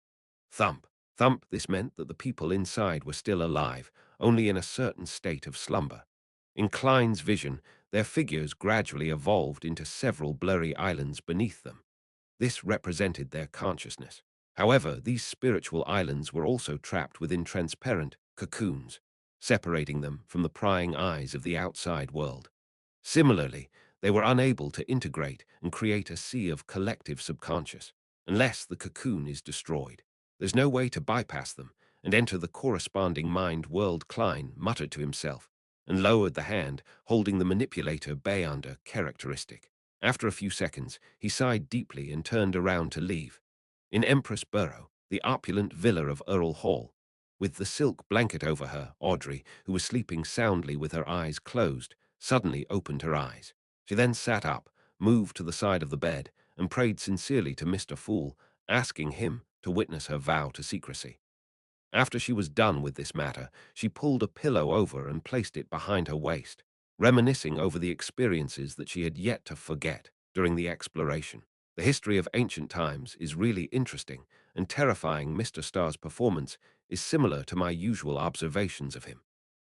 Thump, thump. This meant that the people inside were still alive, only in a certain state of slumber. In Klein's vision, their figures gradually evolved into several blurry islands beneath them. This represented their consciousness. However, these spiritual islands were also trapped within transparent cocoons, separating them from the prying eyes of the outside world. Similarly, they were unable to integrate and create a sea of collective subconscious, unless the cocoon is destroyed. There's no way to bypass them and enter the corresponding mind world. Klein muttered to himself and lowered the hand holding the manipulator bay-under characteristic. After a few seconds, he sighed deeply and turned around to leave. In Empress Burrow, the opulent villa of Earl Hall, with the silk blanket over her, Audrey, who was sleeping soundly with her eyes closed, suddenly opened her eyes. She then sat up, moved to the side of the bed, and prayed sincerely to Mr. Fool, asking him to witness her vow to secrecy. After she was done with this matter, she pulled a pillow over and placed it behind her waist, reminiscing over the experiences that she had yet to forget during the exploration. The history of ancient times is really interesting, and terrifying. Mr. Starr's performance is similar to my usual observations of him.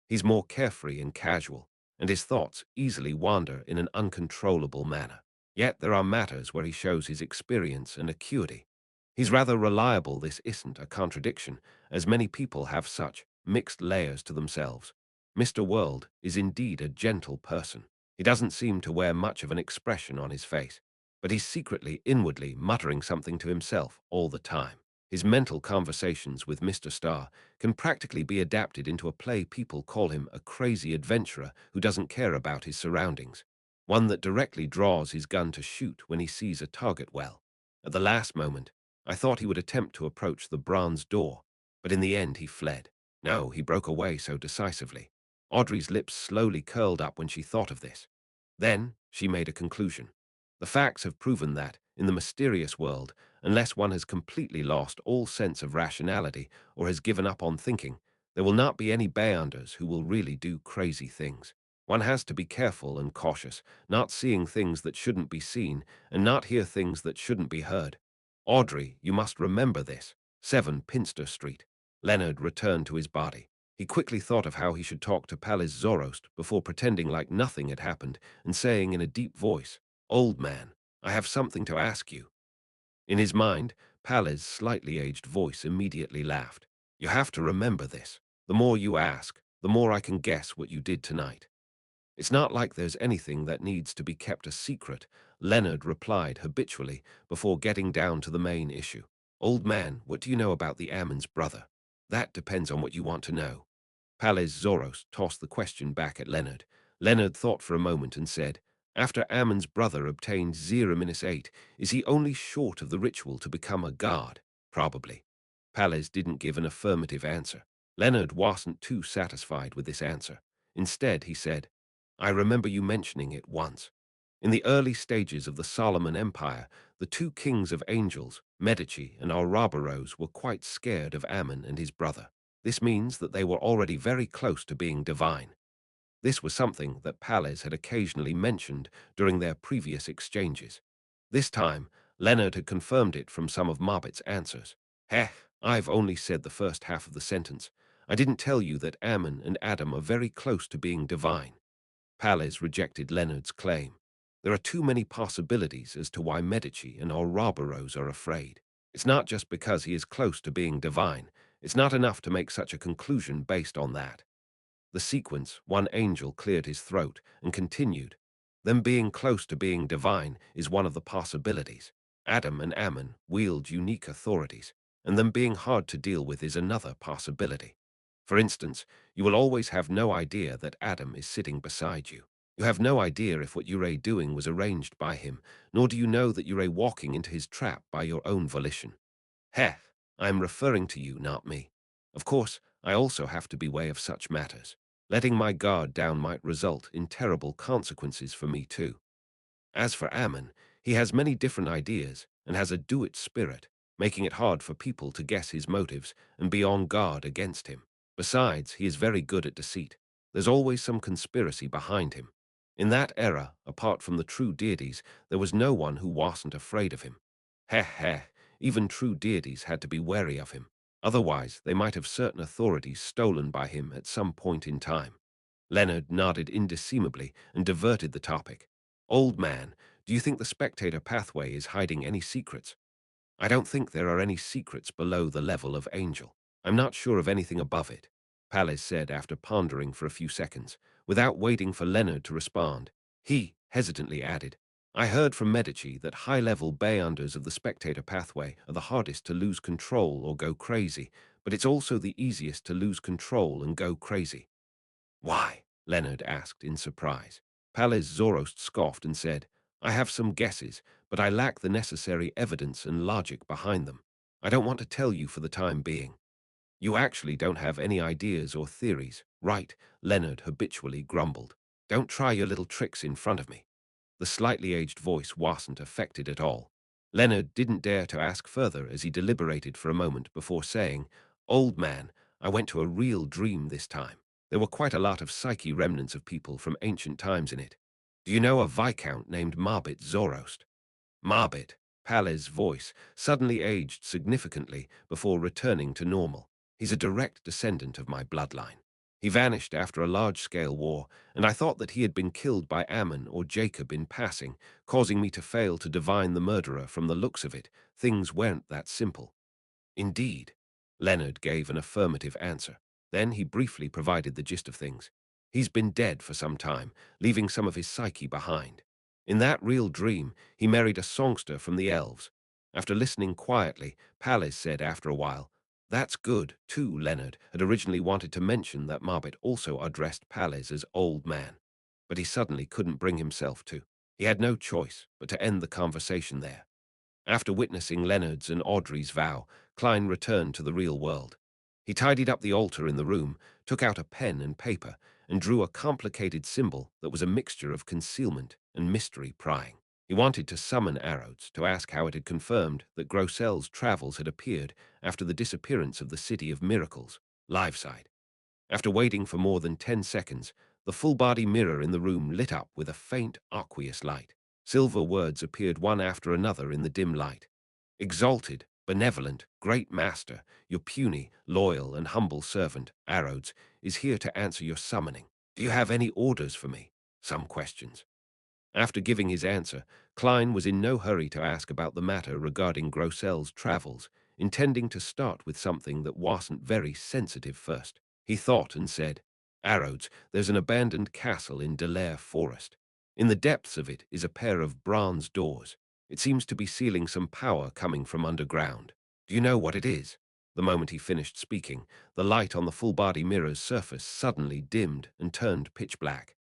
He's more carefree and casual, and his thoughts easily wander in an uncontrollable manner. Yet there are matters where he shows his experience and acuity. He's rather reliable. This isn't a contradiction, as many people have such mixed layers to themselves. Mr. World is indeed a gentle person. He doesn't seem to wear much of an expression on his face, but he's secretly, inwardly muttering something to himself all the time. His mental conversations with Mr. Star can practically be adapted into a play. People call him a crazy adventurer who doesn't care about his surroundings, one that directly draws his gun to shoot when he sees a target well. At the last moment, I thought he would attempt to approach the bronze door, but in the end he fled. No, he broke away so decisively. Audrey's lips slowly curled up when she thought of this. Then she made a conclusion. The facts have proven that, in the mysterious world, unless one has completely lost all sense of rationality or has given up on thinking, there will not be any Beyonders who will really do crazy things. One has to be careful and cautious, not seeing things that shouldn't be seen and not hear things that shouldn't be heard. Audrey, you must remember this. 7 Pinster Street. Leonard returned to his body. He quickly thought of how he should talk to Palace Zoroast before pretending like nothing had happened and saying in a deep voice, "Old man, I have something to ask you." In his mind, Palace's slightly aged voice immediately laughed. "You have to remember this. The more you ask, the more I can guess what you did tonight." "It's not like there's anything that needs to be kept a secret," Leonard replied habitually before getting down to the main issue. "Old man, what do you know about the Ammon's brother?" "That depends on what you want to know." Palace Zoros tossed the question back at Leonard. Leonard thought for a moment and said, "After Ammon's brother obtained 0-8, is he only short of the ritual to become a god?" "Probably." Palace didn't give an affirmative answer. Leonard wasn't too satisfied with this answer. Instead, he said, "I remember you mentioning it once. In the early stages of the Solomon Empire, the 2 kings of angels, Medici and Ouroboros, were quite scared of Ammon and his brother. This means that they were already very close to being divine." This was something that Pales had occasionally mentioned during their previous exchanges. This time, Leonard had confirmed it from some of Marbit's answers. "Heh, I've only said the first half of the sentence. I didn't tell you that Ammon and Adam are very close to being divine." Pales rejected Leonard's claim. "There are too many possibilities as to why Medici and Ouroboros are afraid. It's not just because he is close to being divine. It's not enough to make such a conclusion based on that." The sequence, one angel cleared his throat and continued. "Them being close to being divine is one of the possibilities. Adam and Ammon wield unique authorities, and them being hard to deal with is another possibility. For instance, you will always have no idea that Adam is sitting beside you. You have no idea if what you're doing was arranged by him, nor do you know that you're walking into his trap by your own volition. Heh, I am referring to you, not me. Of course, I also have to beware of such matters. Letting my guard down might result in terrible consequences for me too. As for Ammon, he has many different ideas and has a do-it spirit, making it hard for people to guess his motives and be on guard against him. Besides, he is very good at deceit. There's always some conspiracy behind him. In that era, apart from the true deities, there was no one who wasn't afraid of him. Heh heh, even true deities had to be wary of him. Otherwise, they might have certain authorities stolen by him at some point in time. Leonard nodded indecismably and diverted the topic. "Old man, do you think the spectator pathway is hiding any secrets?" "I don't think there are any secrets below the level of angel. I'm not sure of anything above it," Palace said after pondering for a few seconds. Without waiting for Leonard to respond, he hesitantly added, "I heard from Medici that high-level Beyonders of the spectator pathway are the hardest to lose control or go crazy, but it's also the easiest to lose control and go crazy." "Why?" Leonard asked in surprise. Palace Zoroast scoffed and said, "I have some guesses, but I lack the necessary evidence and logic behind them. I don't want to tell you for the time being." "You actually don't have any ideas or theories, right?" Leonard habitually grumbled. "Don't try your little tricks in front of me." The slightly aged voice wasn't affected at all. Leonard didn't dare to ask further as he deliberated for a moment before saying, "Old man, I went to a real dream this time. There were quite a lot of psyche remnants of people from ancient times in it. Do you know a viscount named Marbit Zoroast?" "Marbit." Pala's voice suddenly aged significantly before returning to normal. "He's a direct descendant of my bloodline. He vanished after a large-scale war, and I thought that he had been killed by Ammon or Jacob in passing, causing me to fail to divine the murderer. From the looks of it, things weren't that simple." "Indeed." Leonard gave an affirmative answer. Then he briefly provided the gist of things. "He's been dead for some time, leaving some of his psyche behind. In that real dream, he married a songster from the elves. After listening quietly, Pallas said after a while, "That's good, too." Leonard had originally wanted to mention that Marbet also addressed Pallas as old man, but he suddenly couldn't bring himself to. He had no choice but to end the conversation there. After witnessing Leonard's and Audrey's vow, Klein returned to the real world. He tidied up the altar in the room, took out a pen and paper, and drew a complicated symbol that was a mixture of concealment and mystery prying. He wanted to summon Arrows to ask how it had confirmed that Grossel's travels had appeared after the disappearance of the City of Miracles, Liveside. After waiting for more than 10 seconds, the full-body mirror in the room lit up with a faint, aqueous light. Silver words appeared one after another in the dim light. "Exalted, benevolent, great master, your puny, loyal, and humble servant, Arrows, is here to answer your summoning. Do you have any orders for me?" Some questions. After giving his answer, Klein was in no hurry to ask about the matter regarding Grossel's travels, intending to start with something that wasn't very sensitive first. He thought and said, "Arrows, there's an abandoned castle in Delaire Forest. In the depths of it is a pair of bronze doors. It seems to be sealing some power coming from underground. Do you know what it is?" The moment he finished speaking, the light on the full-body mirror's surface suddenly dimmed and turned pitch black.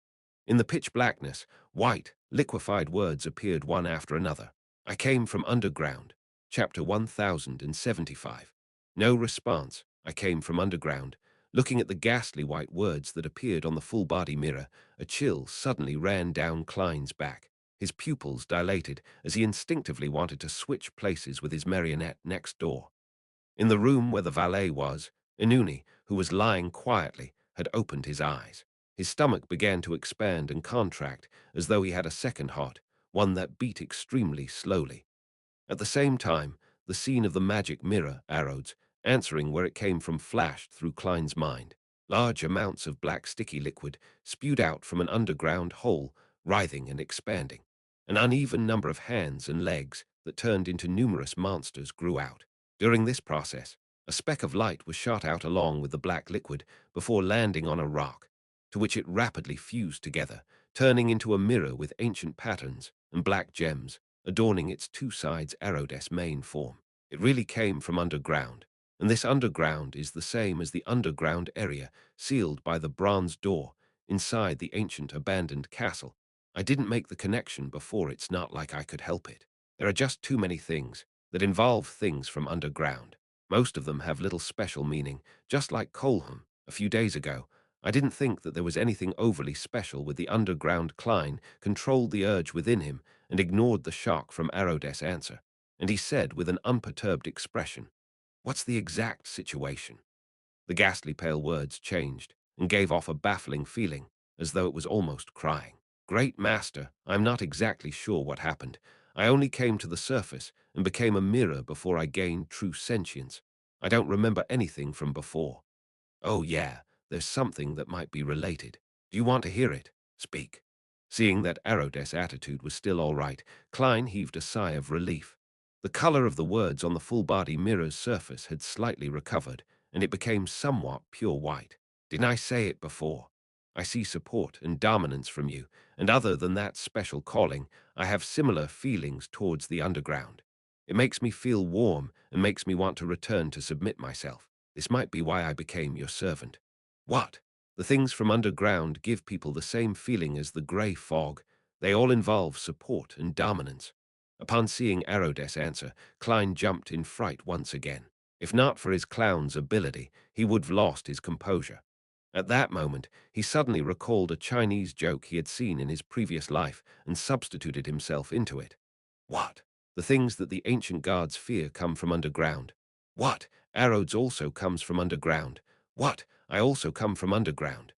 In the pitch blackness, white, liquefied words appeared one after another. "I came from underground." Chapter 1075. No response. I came from underground. Looking at the ghastly white words that appeared on the full-body mirror, a chill suddenly ran down Klein's back. His pupils dilated as he instinctively wanted to switch places with his marionette next door. In the room where the valet was, Inuni, who was lying quietly, had opened his eyes. His stomach began to expand and contract as though he had a second heart, one that beat extremely slowly. At the same time, the scene of the magic mirror, Arrows, answering where it came from flashed through Klein's mind. Large amounts of black sticky liquid spewed out from an underground hole, writhing and expanding. An uneven number of hands and legs that turned into numerous monsters grew out. During this process, a speck of light was shot out along with the black liquid before landing on a rock, to which it rapidly fused together, turning into a mirror with ancient patterns and black gems adorning its two sides. Arrow's main form. It really came from underground, and this underground is the same as the underground area sealed by the bronze door inside the ancient abandoned castle. I didn't make the connection before. It's not like I could help it. There are just too many things that involve things from underground. Most of them have little special meaning, just like Colham a few days ago. I didn't think that there was anything overly special with the underground. Klein controlled the urge within him and ignored the shock from Arrow's answer, and he said with an unperturbed expression, "What's the exact situation?" The ghastly pale words changed and gave off a baffling feeling, as though it was almost crying. "Great Master, I'm not exactly sure what happened. I only came to the surface and became a mirror before I gained true sentience. I don't remember anything from before." "Oh yeah, there's something that might be related. Do you want to hear it? Speak." Seeing that Arrow's attitude was still all right, Klein heaved a sigh of relief. The color of the words on the full-body mirror's surface had slightly recovered, and it became somewhat pure white. "Didn't I say it before? I see support and dominance from you, and other than that special calling, I have similar feelings towards the underground. It makes me feel warm and makes me want to return to submit myself. This might be why I became your servant." "What?" "The things from underground give people the same feeling as the gray fog. They all involve support and dominance." Upon seeing Arrow's answer, Klein jumped in fright once again. If not for his clown's ability, he would have lost his composure. At that moment, he suddenly recalled a Chinese joke he had seen in his previous life and substituted himself into it. "What?" "The things that the ancient gods fear come from underground." "What?" "Arrows also comes from underground." "What?" "I also come from underground."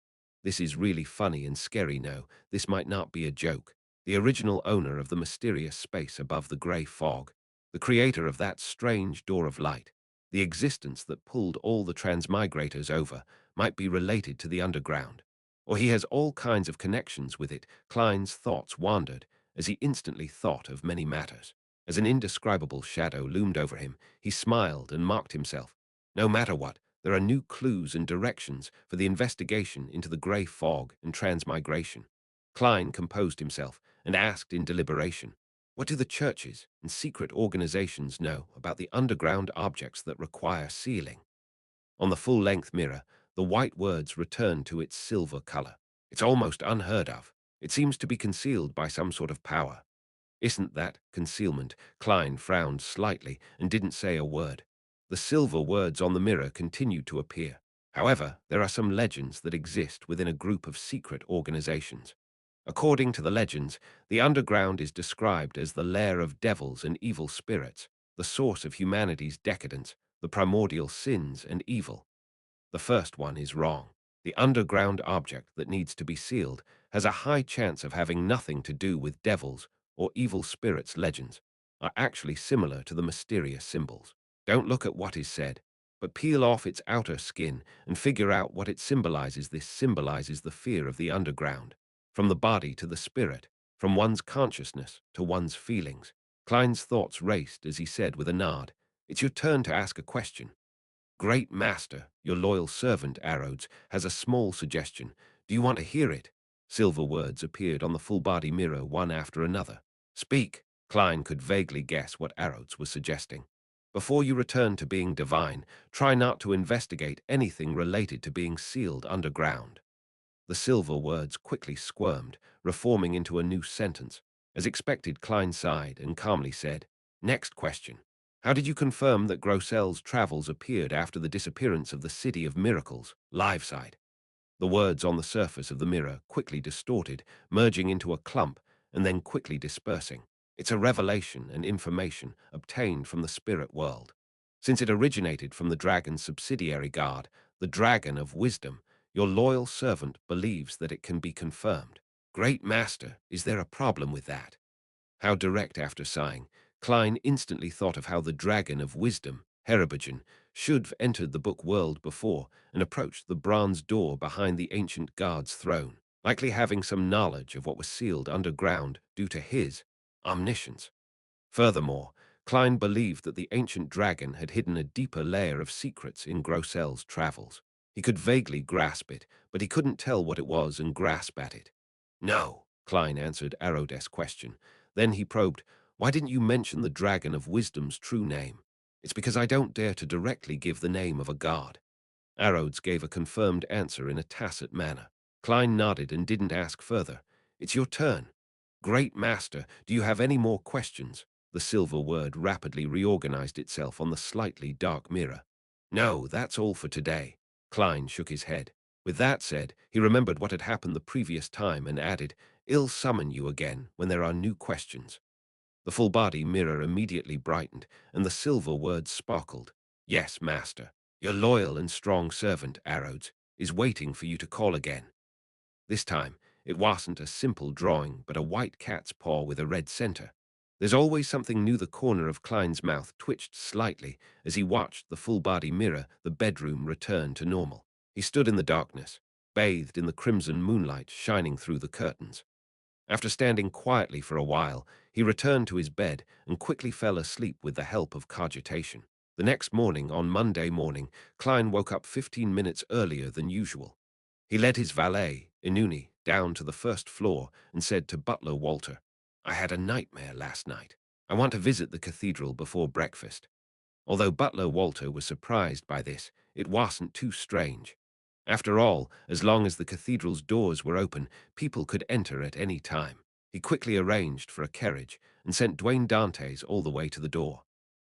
This is really funny and scary. No, this might not be a joke. The original owner of the mysterious space above the gray fog, the creator of that strange door of light, the existence that pulled all the transmigrators over, might be related to the underground. Or he has all kinds of connections with it. Klein's thoughts wandered as he instantly thought of many matters. As an indescribable shadow loomed over him, he smiled and mocked himself. No matter what, there are new clues and directions for the investigation into the gray fog and transmigration. Klein composed himself and asked in deliberation, What do the churches and secret organizations know about the underground objects that require sealing? On the full-length mirror, the white words return to its silver color. It's almost unheard of. It seems to be concealed by some sort of power. Isn't that concealment? Klein frowned slightly and didn't say a word. The silver words on the mirror continued to appear. However, there are some legends that exist within a group of secret organizations. According to the legends, the underground is described as the lair of devils and evil spirits, the source of humanity's decadence, the primordial sins and evil. The first one is wrong. The underground object that needs to be sealed has a high chance of having nothing to do with devils or evil spirits. Legends are actually similar to the mysterious symbols. Don't look at what is said, but peel off its outer skin and figure out what it symbolizes. This symbolizes the fear of the underground, from the body to the spirit, from one's consciousness to one's feelings. Klein's thoughts raced as he said with a nod, "It's your turn to ask a question." "Great master, your loyal servant, Arrows, has a small suggestion. Do you want to hear it?" Silver words appeared on the full-body mirror one after another. "Speak." Klein could vaguely guess what Arrows was suggesting. "Before you return to being divine, try not to investigate anything related to being sealed underground." The silver words quickly squirmed, reforming into a new sentence. As expected, Klein sighed and calmly said, "Next question. How did you confirm that Grossel's travels appeared after the disappearance of the City of Miracles, live side?" The words on the surface of the mirror quickly distorted, merging into a clump and then quickly dispersing. "It's a revelation and information obtained from the spirit world. Since it originated from the dragon's subsidiary god, the Dragon of Wisdom, your loyal servant believes that it can be confirmed." "Great master, is there a problem with that?" How direct. After sighing, Klein instantly thought of how the Dragon of Wisdom, Herobigen, should have entered the book world before and approached the bronze door behind the ancient god's throne, likely having some knowledge of what was sealed underground due to his omniscience. Furthermore, Klein believed that the ancient dragon had hidden a deeper layer of secrets in Grossel's travels. He could vaguely grasp it, but he couldn't tell what it was and grasp at it. "No," Klein answered Arod's question. Then he probed, "Why didn't you mention the Dragon of Wisdom's true name?" "It's because I don't dare to directly give the name of a god." Arodes gave a confirmed answer in a tacit manner. Klein nodded and didn't ask further. "It's your turn." "Great master, do you have any more questions?" The silver word rapidly reorganized itself on the slightly dark mirror. "No, that's all for today." Klein shook his head. With that said, he remembered what had happened the previous time and added, "I'll summon you again when there are new questions." The full-body mirror immediately brightened, and the silver words sparkled. "Yes, master. Your loyal and strong servant, Arrows, is waiting for you to call again." This time, it wasn't a simple drawing, but a white cat's paw with a red center. There's always something new. The corner of Klein's mouth twitched slightly as he watched the full-body mirror. The bedroom returned to normal. He stood in the darkness, bathed in the crimson moonlight shining through the curtains. After standing quietly for a while, he returned to his bed and quickly fell asleep with the help of cogitation. The next morning, on Monday morning, Klein woke up 15 minutes earlier than usual. He led his valet, Inuni, down to the first floor and said to butler Walter, "I had a nightmare last night. I want to visit the cathedral before breakfast." Although butler Walter was surprised by this, it wasn't too strange. After all, as long as the cathedral's doors were open, people could enter at any time. He quickly arranged for a carriage and sent Dwayne Dantes all the way to the door.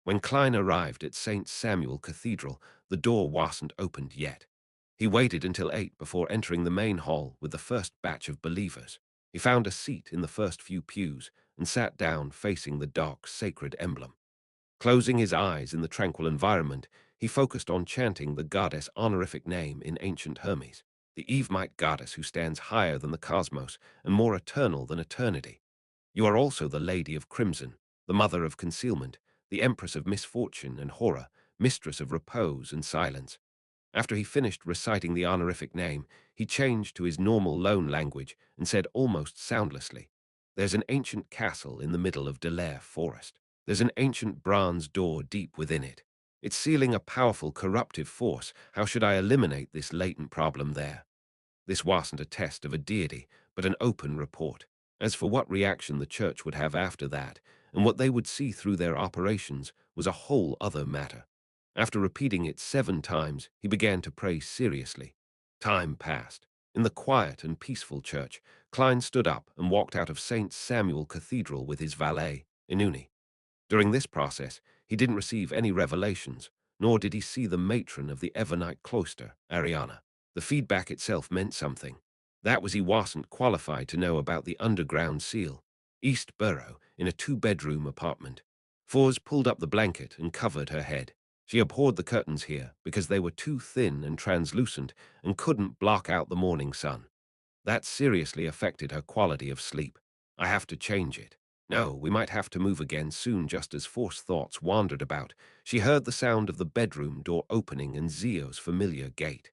When Klein arrived at St. Samuel Cathedral, the door wasn't opened yet. He waited until 8 before entering the main hall with the first batch of believers. He found a seat in the first few pews and sat down facing the dark, sacred emblem. Closing his eyes in the tranquil environment, he focused on chanting the goddess' honorific name in ancient Hermes, the Evemite goddess who stands higher than the cosmos and more eternal than eternity. "You are also the Lady of Crimson, the Mother of Concealment, the Empress of Misfortune and Horror, Mistress of Repose and Silence." After he finished reciting the honorific name, he changed to his normal lone language and said almost soundlessly, "There's an ancient castle in the middle of Delaire Forest. There's an ancient bronze door deep within it. It's sealing a powerful corruptive force. How should I eliminate this latent problem there?" This wasn't a test of a deity, but an open report. As for what reaction the church would have after that, and what they would see through their operations, was a whole other matter. After repeating it 7 times, he began to pray seriously. Time passed. In the quiet and peaceful church, Klein stood up and walked out of St. Samuel Cathedral with his valet, Inuni. During this process, he didn't receive any revelations, nor did he see the matron of the Evernite cloister, Ariana. The feedback itself meant something. That was he wasn't qualified to know about the underground seal, East Borough, in a 2-bedroom apartment. Fours pulled up the blanket and covered her head. She abhorred the curtains here because they were too thin and translucent and couldn't block out the morning sun. That seriously affected her quality of sleep. I have to change it. No, we might have to move again soon. Just as forced thoughts wandered about, she heard the sound of the bedroom door opening and Zio's familiar gait.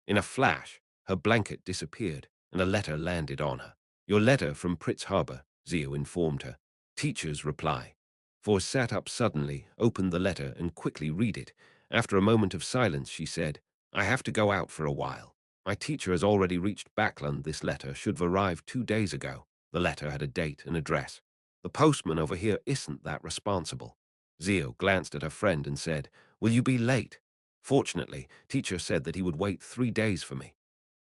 In a flash, her blanket disappeared and a letter landed on her. Your letter from Pritz Harbor, Zio informed her. Teacher's reply. Fors sat up suddenly, opened the letter and quickly read it. After a moment of silence, she said, I have to go out for a while. My teacher has already reached Backland. This letter should have arrived 2 days ago. The letter had a date and address. The postman over here isn't that responsible. Zio glanced at her friend and said, Will you be late? Fortunately, teacher said that he would wait 3 days for me.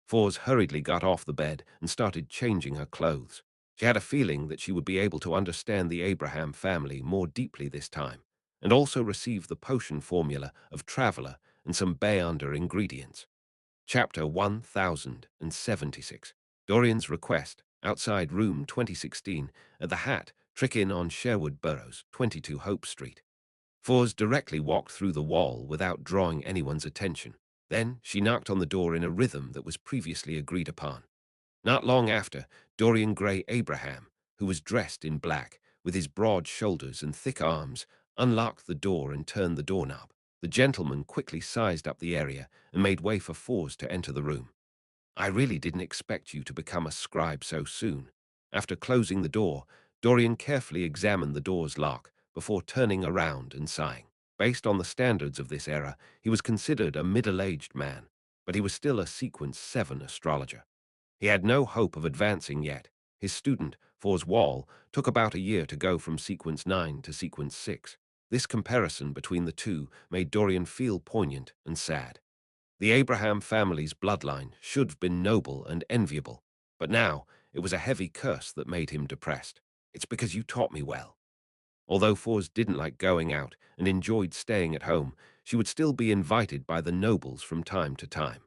Fors hurriedly got off the bed and started changing her clothes. She had a feeling that she would be able to understand the Abraham family more deeply this time, and also receive the potion formula of Traveler and some Bayonder ingredients. Chapter 1076. Dorian's Request, outside room 2016, at the Hat, Trick Inn on Sherwood Burrows, 22 Hope Street. Fors directly walked through the wall without drawing anyone's attention. Then she knocked on the door in a rhythm that was previously agreed upon. Not long after, Dorian Gray Abraham, who was dressed in black, with his broad shoulders and thick arms, unlocked the door and turned the doorknob. The gentleman quickly sized up the area and made way for Fors to enter the room. I really didn't expect you to become a scribe so soon. After closing the door, Dorian carefully examined the door's lock before turning around and sighing. Based on the standards of this era, he was considered a middle-aged man, but he was still a Sequence 7 astrologer. He had no hope of advancing yet. His student, Fors Wall, took about a year to go from Sequence 9 to Sequence 6. This comparison between the two made Dorian feel poignant and sad. The Abraham family's bloodline should have been noble and enviable, but now it was a heavy curse that made him depressed. It's because you taught me well. Although Fors didn't like going out and enjoyed staying at home, she would still be invited by the nobles from time to time.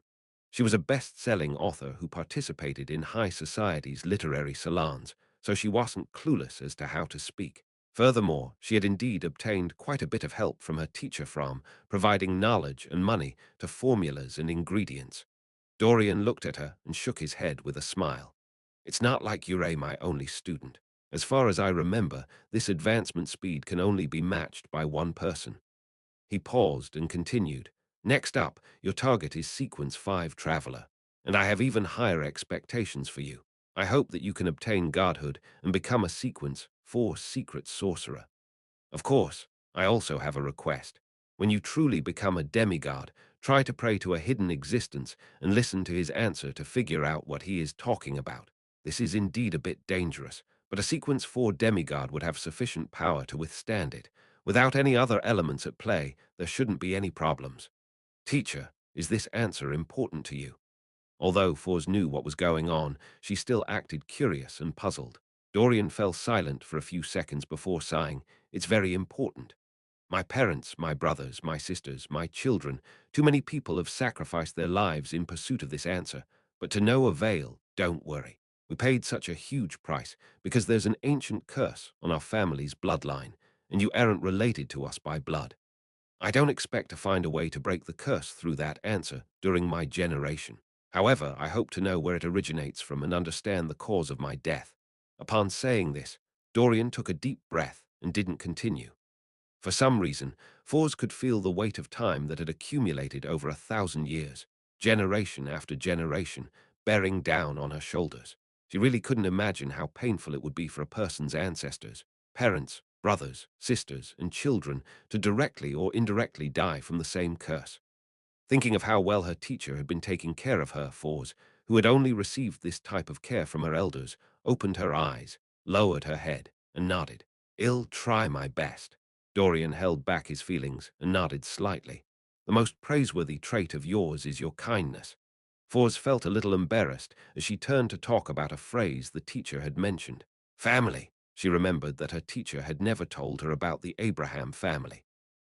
She was a best-selling author who participated in high society's literary salons, so she wasn't clueless as to how to speak. Furthermore, she had indeed obtained quite a bit of help from her teacher from providing knowledge and money to formulas and ingredients. Dorian looked at her and shook his head with a smile. It's not like you're my only student. As far as I remember, this advancement speed can only be matched by one person. He paused and continued. Next up, your target is Sequence 5 Traveler, and I have even higher expectations for you. I hope that you can obtain godhood and become a Sequence 4 Secret Sorcerer. Of course, I also have a request. When you truly become a demigod, try to pray to a hidden existence and listen to his answer to figure out what he is talking about. This is indeed a bit dangerous, but a Sequence 4 demigod would have sufficient power to withstand it. Without any other elements at play, there shouldn't be any problems. Teacher, is this answer important to you? Although Fors knew what was going on, she still acted curious and puzzled. Dorian fell silent for a few seconds before sighing, It's very important. My parents, my brothers, my sisters, my children, too many people have sacrificed their lives in pursuit of this answer, but to no avail. Don't worry. We paid such a huge price because there's an ancient curse on our family's bloodline, and you aren't related to us by blood. I don't expect to find a way to break the curse through that answer during my generation. However, I hope to know where it originates from and understand the cause of my death. Upon saying this, Dorian took a deep breath and didn't continue. For some reason, Fors could feel the weight of time that had accumulated over 1,000 years, generation after generation, bearing down on her shoulders. She really couldn't imagine how painful it would be for a person's ancestors, parents, brothers, sisters, and children to directly or indirectly die from the same curse. Thinking of how well her teacher had been taking care of her, Fors, who had only received this type of care from her elders, opened her eyes, lowered her head, and nodded. "I'll try my best." Dorian held back his feelings and nodded slightly. "The most praiseworthy trait of yours is your kindness." Fors felt a little embarrassed as she turned to talk about a phrase the teacher had mentioned. Family. She remembered that her teacher had never told her about the Abraham family.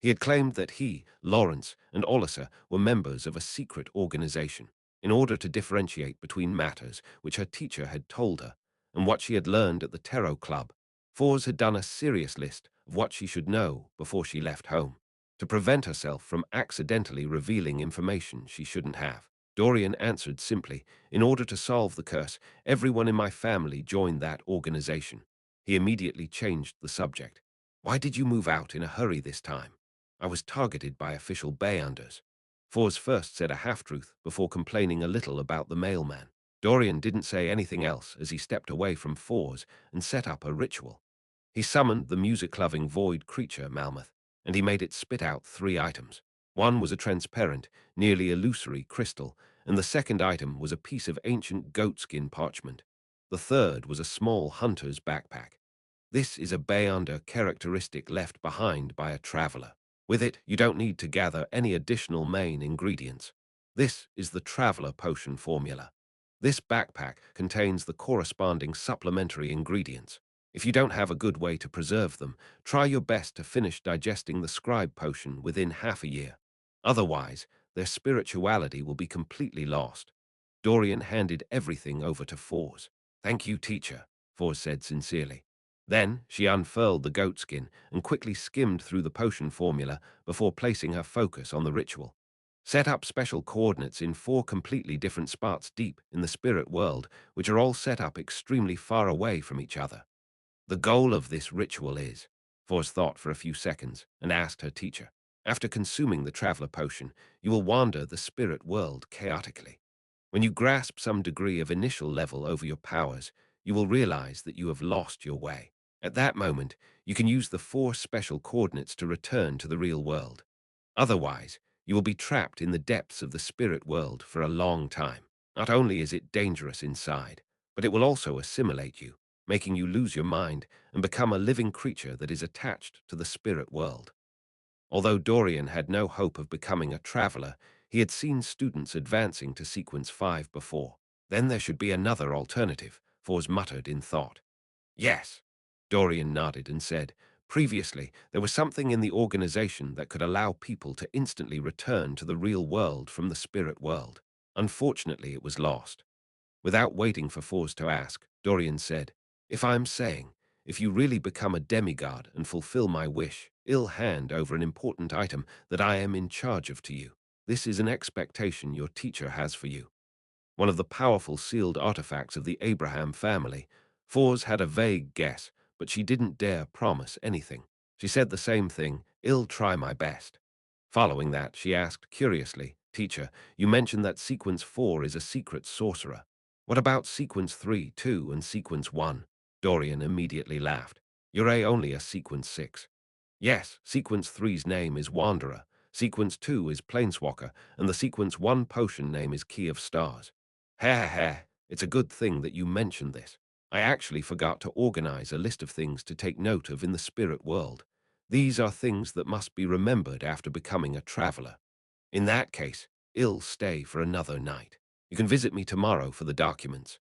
He had claimed that he, Lawrence, and Olisa were members of a secret organization. In order to differentiate between matters which her teacher had told her and what she had learned at the Tarot Club, Fors had done a serious list of what she should know before she left home, to prevent herself from accidentally revealing information she shouldn't have. Dorian answered simply, "In order to solve the curse, everyone in my family joined that organization." He immediately changed the subject. "Why did you move out in a hurry this time?" "I was targeted by official Bayanders." Fors first said a half-truth before complaining a little about the mailman. Dorian didn't say anything else as he stepped away from Fors and set up a ritual. He summoned the music-loving void creature, Malmuth, and he made it spit out 3 items. One was a transparent, nearly illusory crystal, and the second item was a piece of ancient goatskin parchment. The third was a small hunter's backpack. This is a Bayander characteristic left behind by a traveler. With it, you don't need to gather any additional main ingredients. This is the traveler potion formula. This backpack contains the corresponding supplementary ingredients. If you don't have a good way to preserve them, try your best to finish digesting the scribe potion within half a year. Otherwise, their spirituality will be completely lost. Dorian handed everything over to Fors. "Thank you, teacher," Fors said sincerely. Then she unfurled the goatskin and quickly skimmed through the potion formula before placing her focus on the ritual. Set up special coordinates in 4 completely different spots deep in the spirit world, which are all set up extremely far away from each other. The goal of this ritual is, Fors thought for a few seconds and asked her teacher, "After consuming the traveler potion, you will wander the spirit world chaotically. When you grasp some degree of initial level over your powers, you will realize that you have lost your way. At that moment, you can use the 4 special coordinates to return to the real world. Otherwise, you will be trapped in the depths of the spirit world for a long time. Not only is it dangerous inside, but it will also assimilate you, making you lose your mind and become a living creature that is attached to the spirit world." Although Dorian had no hope of becoming a traveler, he had seen students advancing to Sequence 5 before. Then there should be another alternative, Fors muttered in thought. "Yes." Dorian nodded and said, "Previously, there was something in the organization that could allow people to instantly return to the real world from the spirit world. Unfortunately, it was lost." Without waiting for Fors to ask, Dorian said, If you really become a demigod and fulfill my wish, I'll hand over an important item that I am in charge of to you. This is an expectation your teacher has for you." One of the powerful sealed artifacts of the Abraham family. Fors had a vague guess, but she didn't dare promise anything. She said the same thing, "I'll try my best." Following that, she asked curiously, "Teacher, you mentioned that Sequence 4 is a secret sorcerer. What about Sequence 3, 2, and Sequence 1? Dorian immediately laughed. "You're only a Sequence 6. Yes, Sequence 3's name is Wanderer, Sequence 2 is Planeswalker, and the Sequence 1 potion name is Key of Stars. Ha ha ha, it's a good thing that you mentioned this. I actually forgot to organize a list of things to take note of in the spirit world. These are things that must be remembered after becoming a traveler. In that case, I'll stay for another night. You can visit me tomorrow for the documents."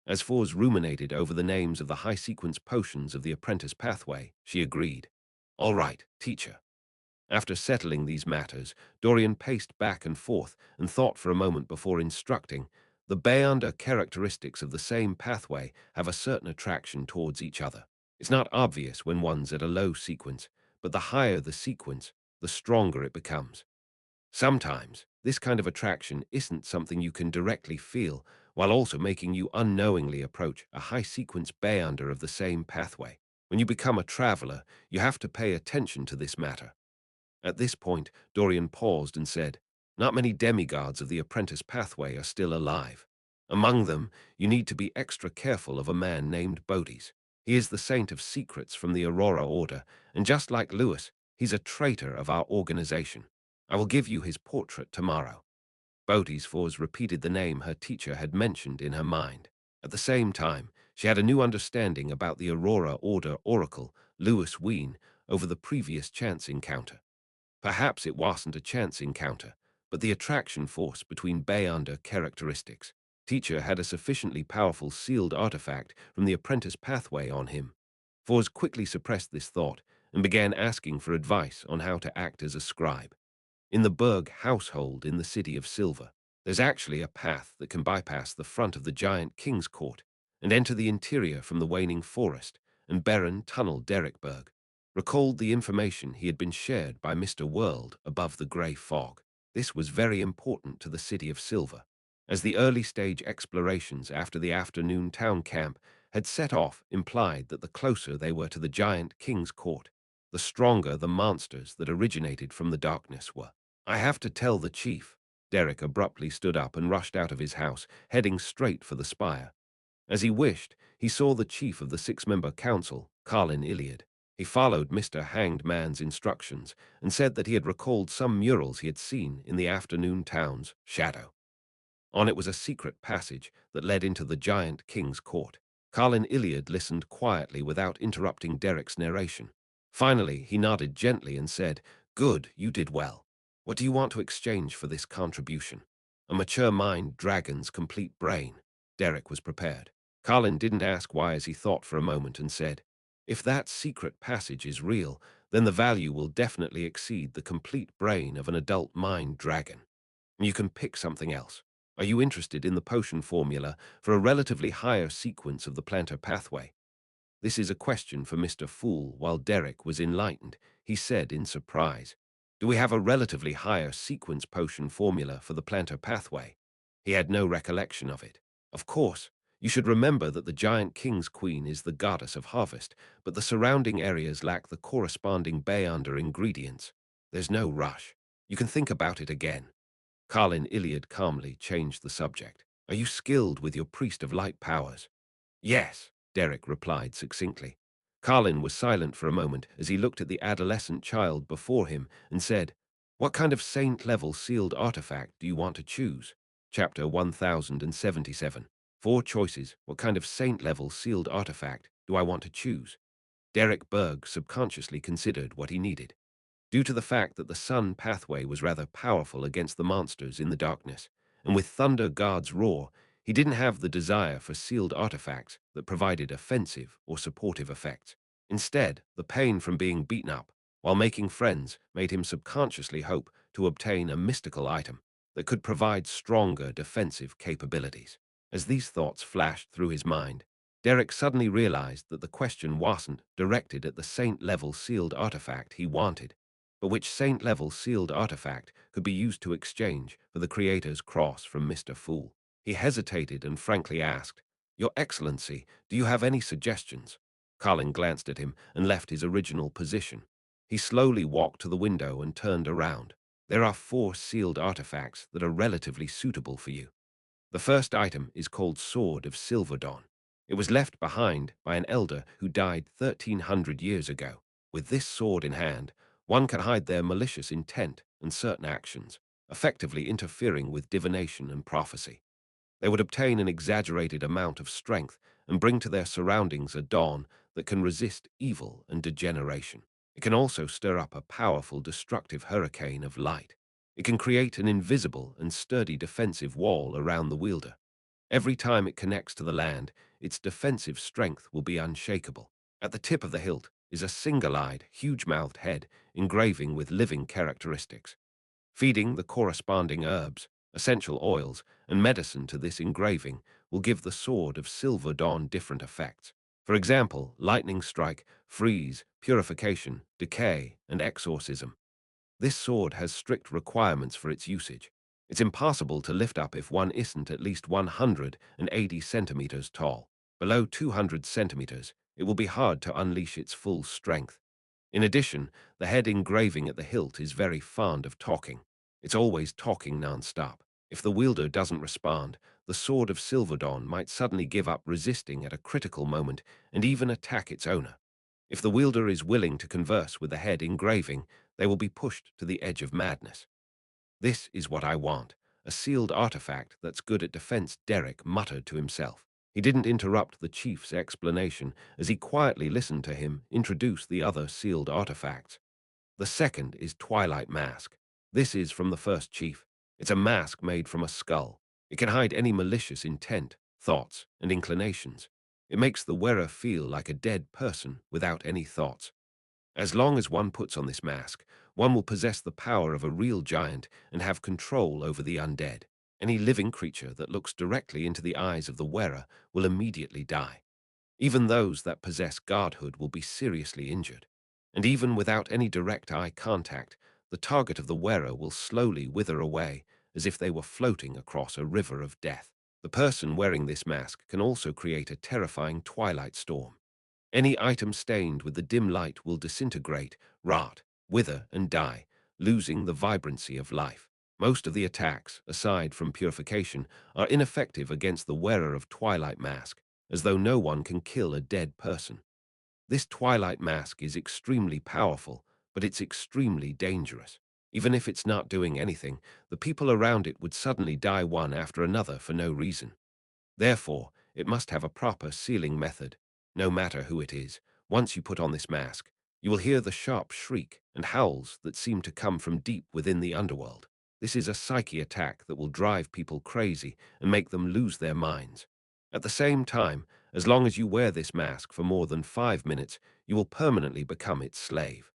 As Fors ruminated over the names of the high-sequence potions of the apprentice pathway, she agreed. "All right, teacher." After settling these matters, Dorian paced back and forth and thought for a moment before instructing. The Bayanda characteristics of the same pathway have a certain attraction towards each other. It's not obvious when one's at a low sequence, but the higher the sequence, the stronger it becomes. Sometimes, this kind of attraction isn't something you can directly feel, while also making you unknowingly approach a high-sequence Bayanda of the same pathway. When you become a traveler, you have to pay attention to this matter. At this point, Dorian paused and said, "Not many demigods of the apprentice pathway are still alive. Among them, you need to be extra careful of a man named Bodis. He is the saint of secrets from the Aurora Order, and just like Lewis, he's a traitor of our organization. I will give you his portrait tomorrow." Bodis Fors repeated the name her teacher had mentioned in her mind. At the same time, She had a new understanding about the Aurora Order Oracle, Lewis Ween, over the previous chance encounter. Perhaps it wasn't a chance encounter, but the attraction force between Bayonder characteristics. Teacher had a sufficiently powerful sealed artifact from the apprentice pathway on him. Fors quickly suppressed this thought and began asking for advice on how to act as a scribe. In the Berg household in the City of Silver, there's actually a path that can bypass the front of the giant king's court and enter the interior from the waning forest, and Baron Tunnel Derrickberg recalled the information he had been shared by Mr. World above the grey fog. This was very important to the City of Silver, as the early-stage explorations after the afternoon town camp had set off implied that the closer they were to the giant king's court, the stronger the monsters that originated from the darkness were. I have to tell the chief. Derek abruptly stood up and rushed out of his house, heading straight for the spire. As he wished, he saw the chief of the six-member council, Carlin Iliad. He followed Mr. Hanged Man's instructions and said that he had recalled some murals he had seen in the afternoon town's shadow. On it was a secret passage that led into the giant king's court. Carlin Iliad listened quietly without interrupting Derek's narration. Finally, he nodded gently and said, "Good, you did well. What do you want to exchange for this contribution?" "A mature mind, dragon's complete brain." Derek was prepared. Carlin didn't ask why as he thought for a moment and said, "If that secret passage is real, then the value will definitely exceed the complete brain of an adult mind dragon. You can pick something else. Are you interested in the potion formula for a relatively higher sequence of the plantar pathway?" This is a question for Mr. Fool. While Derek was enlightened, he said in surprise, "Do we have a relatively higher sequence potion formula for the plantar pathway?" He had no recollection of it. "Of course, you should remember that the giant king's queen is the goddess of harvest, but the surrounding areas lack the corresponding Bayonder ingredients. There's no rush. You can think about it again." Carlin Iliad calmly changed the subject. "Are you skilled with your priest of light powers?" "Yes," Derek replied succinctly. Carlin was silent for a moment as he looked at the adolescent child before him and said, "What kind of saint-level sealed artifact do you want to choose?" Chapter 1077. Four choices. What kind of saint-level sealed artifact do I want to choose? Derek Berg subconsciously considered what he needed. Due to the fact that the sun pathway was rather powerful against the monsters in the darkness, and with Thunder God's roar, he didn't have the desire for sealed artifacts that provided offensive or supportive effects. Instead, the pain from being beaten up while making friends made him subconsciously hope to obtain a mystical item that could provide stronger defensive capabilities. As these thoughts flashed through his mind, Derek suddenly realized that the question wasn't directed at the saint-level sealed artifact he wanted, but which saint-level sealed artifact could be used to exchange for the Creator's cross from Mr. Fool. He hesitated and frankly asked, "Your Excellency, do you have any suggestions?" Carlin glanced at him and left his original position. He slowly walked to the window and turned around. "There are four sealed artifacts that are relatively suitable for you. The first item is called Sword of Silverdon. It was left behind by an elder who died 1,300 years ago. With this sword in hand, one can hide their malicious intent and certain actions, effectively interfering with divination and prophecy. They would obtain an exaggerated amount of strength and bring to their surroundings a dawn that can resist evil and degeneration. It can also stir up a powerful destructive hurricane of light. It can create an invisible and sturdy defensive wall around the wielder. Every time it connects to the land, its defensive strength will be unshakable. At the tip of the hilt is a single-eyed, huge-mouthed head engraving with living characteristics. Feeding the corresponding herbs, essential oils, and medicine to this engraving will give the Sword of Silver Dawn different effects. For example, lightning strike, freeze, purification, decay, and exorcism. This sword has strict requirements for its usage. It's impossible to lift up if one isn't at least 180 centimeters tall. Below 200 centimeters, it will be hard to unleash its full strength. In addition, the head engraving at the hilt is very fond of talking. It's always talking non-stop. If the wielder doesn't respond, the Sword of Silverdon might suddenly give up resisting at a critical moment and even attack its owner. If the wielder is willing to converse with the head engraving, they will be pushed to the edge of madness. "This is what I want, a sealed artifact that's good at defense," Derek muttered to himself. He didn't interrupt the chief's explanation as he quietly listened to him introduce the other sealed artifacts. The second is Twilight Mask. This is from the first chief. It's a mask made from a skull. It can hide any malicious intent, thoughts, and inclinations. It makes the wearer feel like a dead person without any thoughts. As long as one puts on this mask, one will possess the power of a real giant and have control over the undead. Any living creature that looks directly into the eyes of the wearer will immediately die. Even those that possess godhood will be seriously injured. And even without any direct eye contact, the target of the wearer will slowly wither away as if they were floating across a river of death. The person wearing this mask can also create a terrifying twilight storm. Any item stained with the dim light will disintegrate, rot, wither, and die, losing the vibrancy of life. Most of the attacks, aside from purification, are ineffective against the wearer of Twilight Mask, as though no one can kill a dead person. This Twilight Mask is extremely powerful, but it's extremely dangerous. Even if it's not doing anything, the people around it would suddenly die one after another for no reason. Therefore, it must have a proper sealing method. No matter who it is, once you put on this mask, you will hear the sharp shriek and howls that seem to come from deep within the underworld. This is a psyche attack that will drive people crazy and make them lose their minds. At the same time, as long as you wear this mask for more than 5 minutes, you will permanently become its slave.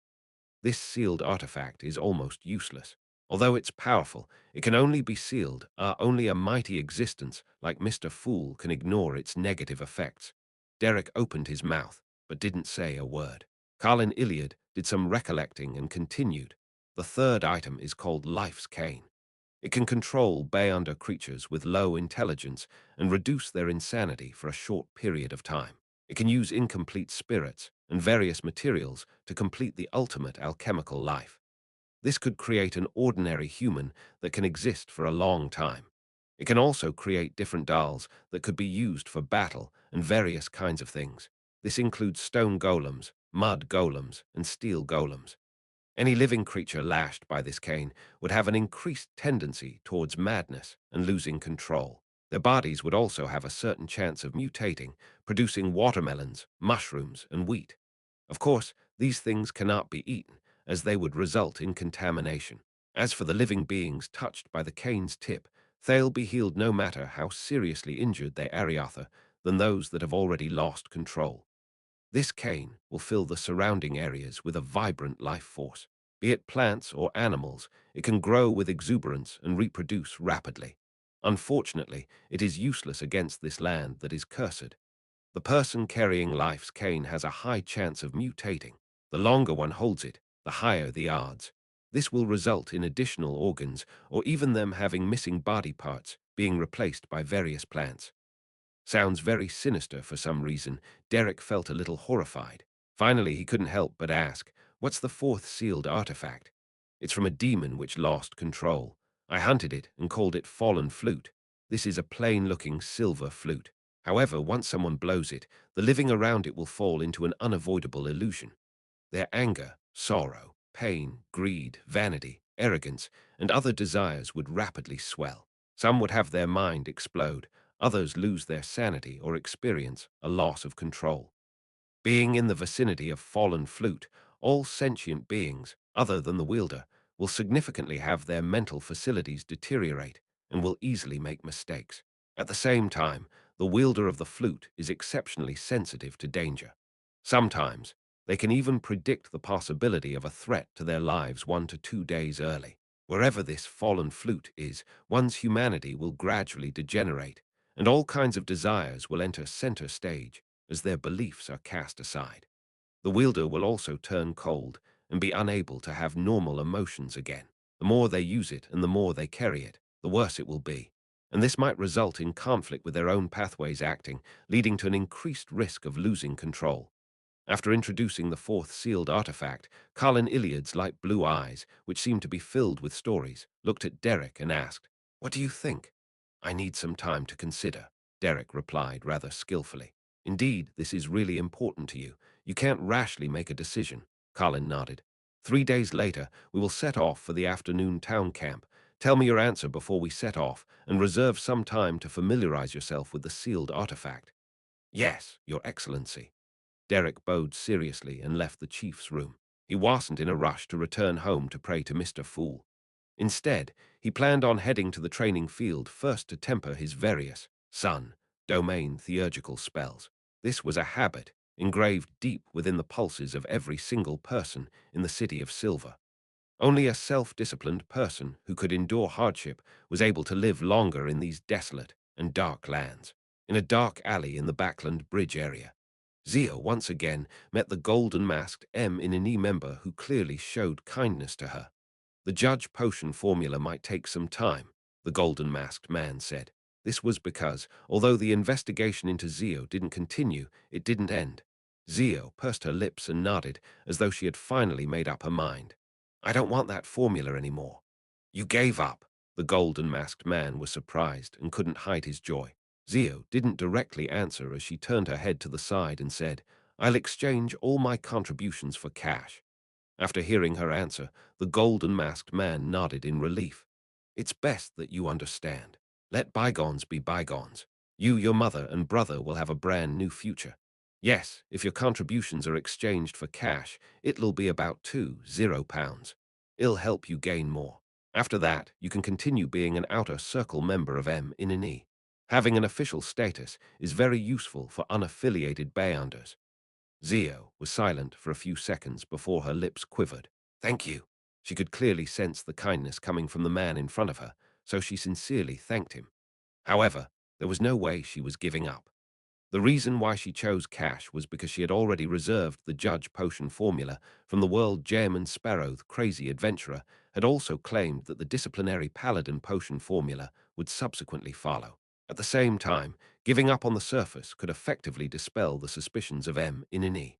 This sealed artifact is almost useless. Although it's powerful, it can only be sealed. Only a mighty existence like Mr. Fool can ignore its negative effects. Derek opened his mouth, but didn't say a word. Carlin Iliad did some recollecting and continued. The third item is called Life's Cane. It can control Beyonder creatures with low intelligence and reduce their insanity for a short period of time. It can use incomplete spirits and various materials to complete the ultimate alchemical life. This could create an ordinary human that can exist for a long time. It can also create different dolls that could be used for battle and various kinds of things. This includes stone golems, mud golems, and steel golems. Any living creature lashed by this cane would have an increased tendency towards madness and losing control. Their bodies would also have a certain chance of mutating, producing watermelons, mushrooms, and wheat. Of course, these things cannot be eaten, as they would result in contamination. As for the living beings touched by the cane's tip, they'll be healed no matter how seriously injured they are than those that have already lost control. This cane will fill the surrounding areas with a vibrant life force. Be it plants or animals, it can grow with exuberance and reproduce rapidly. Unfortunately, it is useless against this land that is cursed. The person carrying Life's cane has a high chance of mutating. The longer one holds it, the higher the odds. This will result in additional organs or even them having missing body parts being replaced by various plants. Sounds very sinister for some reason. Derek felt a little horrified. Finally, he couldn't help but ask, "What's the fourth sealed artifact?" "It's from a demon which lost control. I hunted it and called it Fallen Flute. This is a plain-looking silver flute. However, once someone blows it, the living around it will fall into an unavoidable illusion. Their anger, sorrow, pain, greed, vanity, arrogance, and other desires would rapidly swell. Some would have their mind explode, others lose their sanity or experience a loss of control. Being in the vicinity of Fallen Flute, all sentient beings, other than the wielder, will significantly have their mental facilities deteriorate and will easily make mistakes. At the same time, the wielder of the flute is exceptionally sensitive to danger. Sometimes, they can even predict the possibility of a threat to their lives 1 to 2 days early. Wherever this fallen flute is, one's humanity will gradually degenerate, and all kinds of desires will enter center stage as their beliefs are cast aside. The wielder will also turn cold and be unable to have normal emotions again. The more they use it and the more they carry it, the worse it will be. And this might result in conflict with their own pathways acting, leading to an increased risk of losing control. After introducing the fourth sealed artifact, Carlin Iliad's light blue eyes, which seemed to be filled with stories, looked at Derek and asked, "What do you think?" "I need some time to consider," Derek replied rather skillfully. "Indeed, this is really important to you. You can't rashly make a decision." Carlin nodded. 3 days later, we will set off for the afternoon town camp. Tell me your answer before we set off, and reserve some time to familiarize yourself with the sealed artifact. Yes, Your Excellency. Derek bowed seriously and left the chief's room. He wasn't in a rush to return home to pray to Mr. Fool. Instead, he planned on heading to the training field first to temper his various domain theurgical spells. This was a habit engraved deep within the pulses of every single person in the City of Silver. Only a self-disciplined person who could endure hardship was able to live longer in these desolate and dark lands. In a dark alley in the Backland Bridge area, Zia once again met the golden-masked M-in-an-E member who clearly showed kindness to her. The judge potion formula might take some time, the golden-masked man said. This was because, although the investigation into Zio didn't continue, it didn't end. Zio pursed her lips and nodded as though she had finally made up her mind. I don't want that formula anymore. You gave up. The golden-masked man was surprised and couldn't hide his joy. Zio didn't directly answer as she turned her head to the side and said, I'll exchange all my contributions for cash. After hearing her answer, the golden-masked man nodded in relief. It's best that you understand. Let bygones be bygones. You, your mother, and brother will have a brand new future. Yes, if your contributions are exchanged for cash, it'll be about £20. It'll help you gain more. After that, you can continue being an outer circle member of M-in-an-E. Having an official status is very useful for unaffiliated Bayanders. Zio was silent for a few seconds before her lips quivered. Thank you. She could clearly sense the kindness coming from the man in front of her, so she sincerely thanked him. However, there was no way she was giving up. The reason why she chose cash was because she had already reserved the Judge Potion formula from the world Gem and Sparrow, the crazy adventurer, had also claimed that the disciplinary Paladin Potion formula would subsequently follow. At the same time, giving up on the surface could effectively dispel the suspicions of M-in-an-E.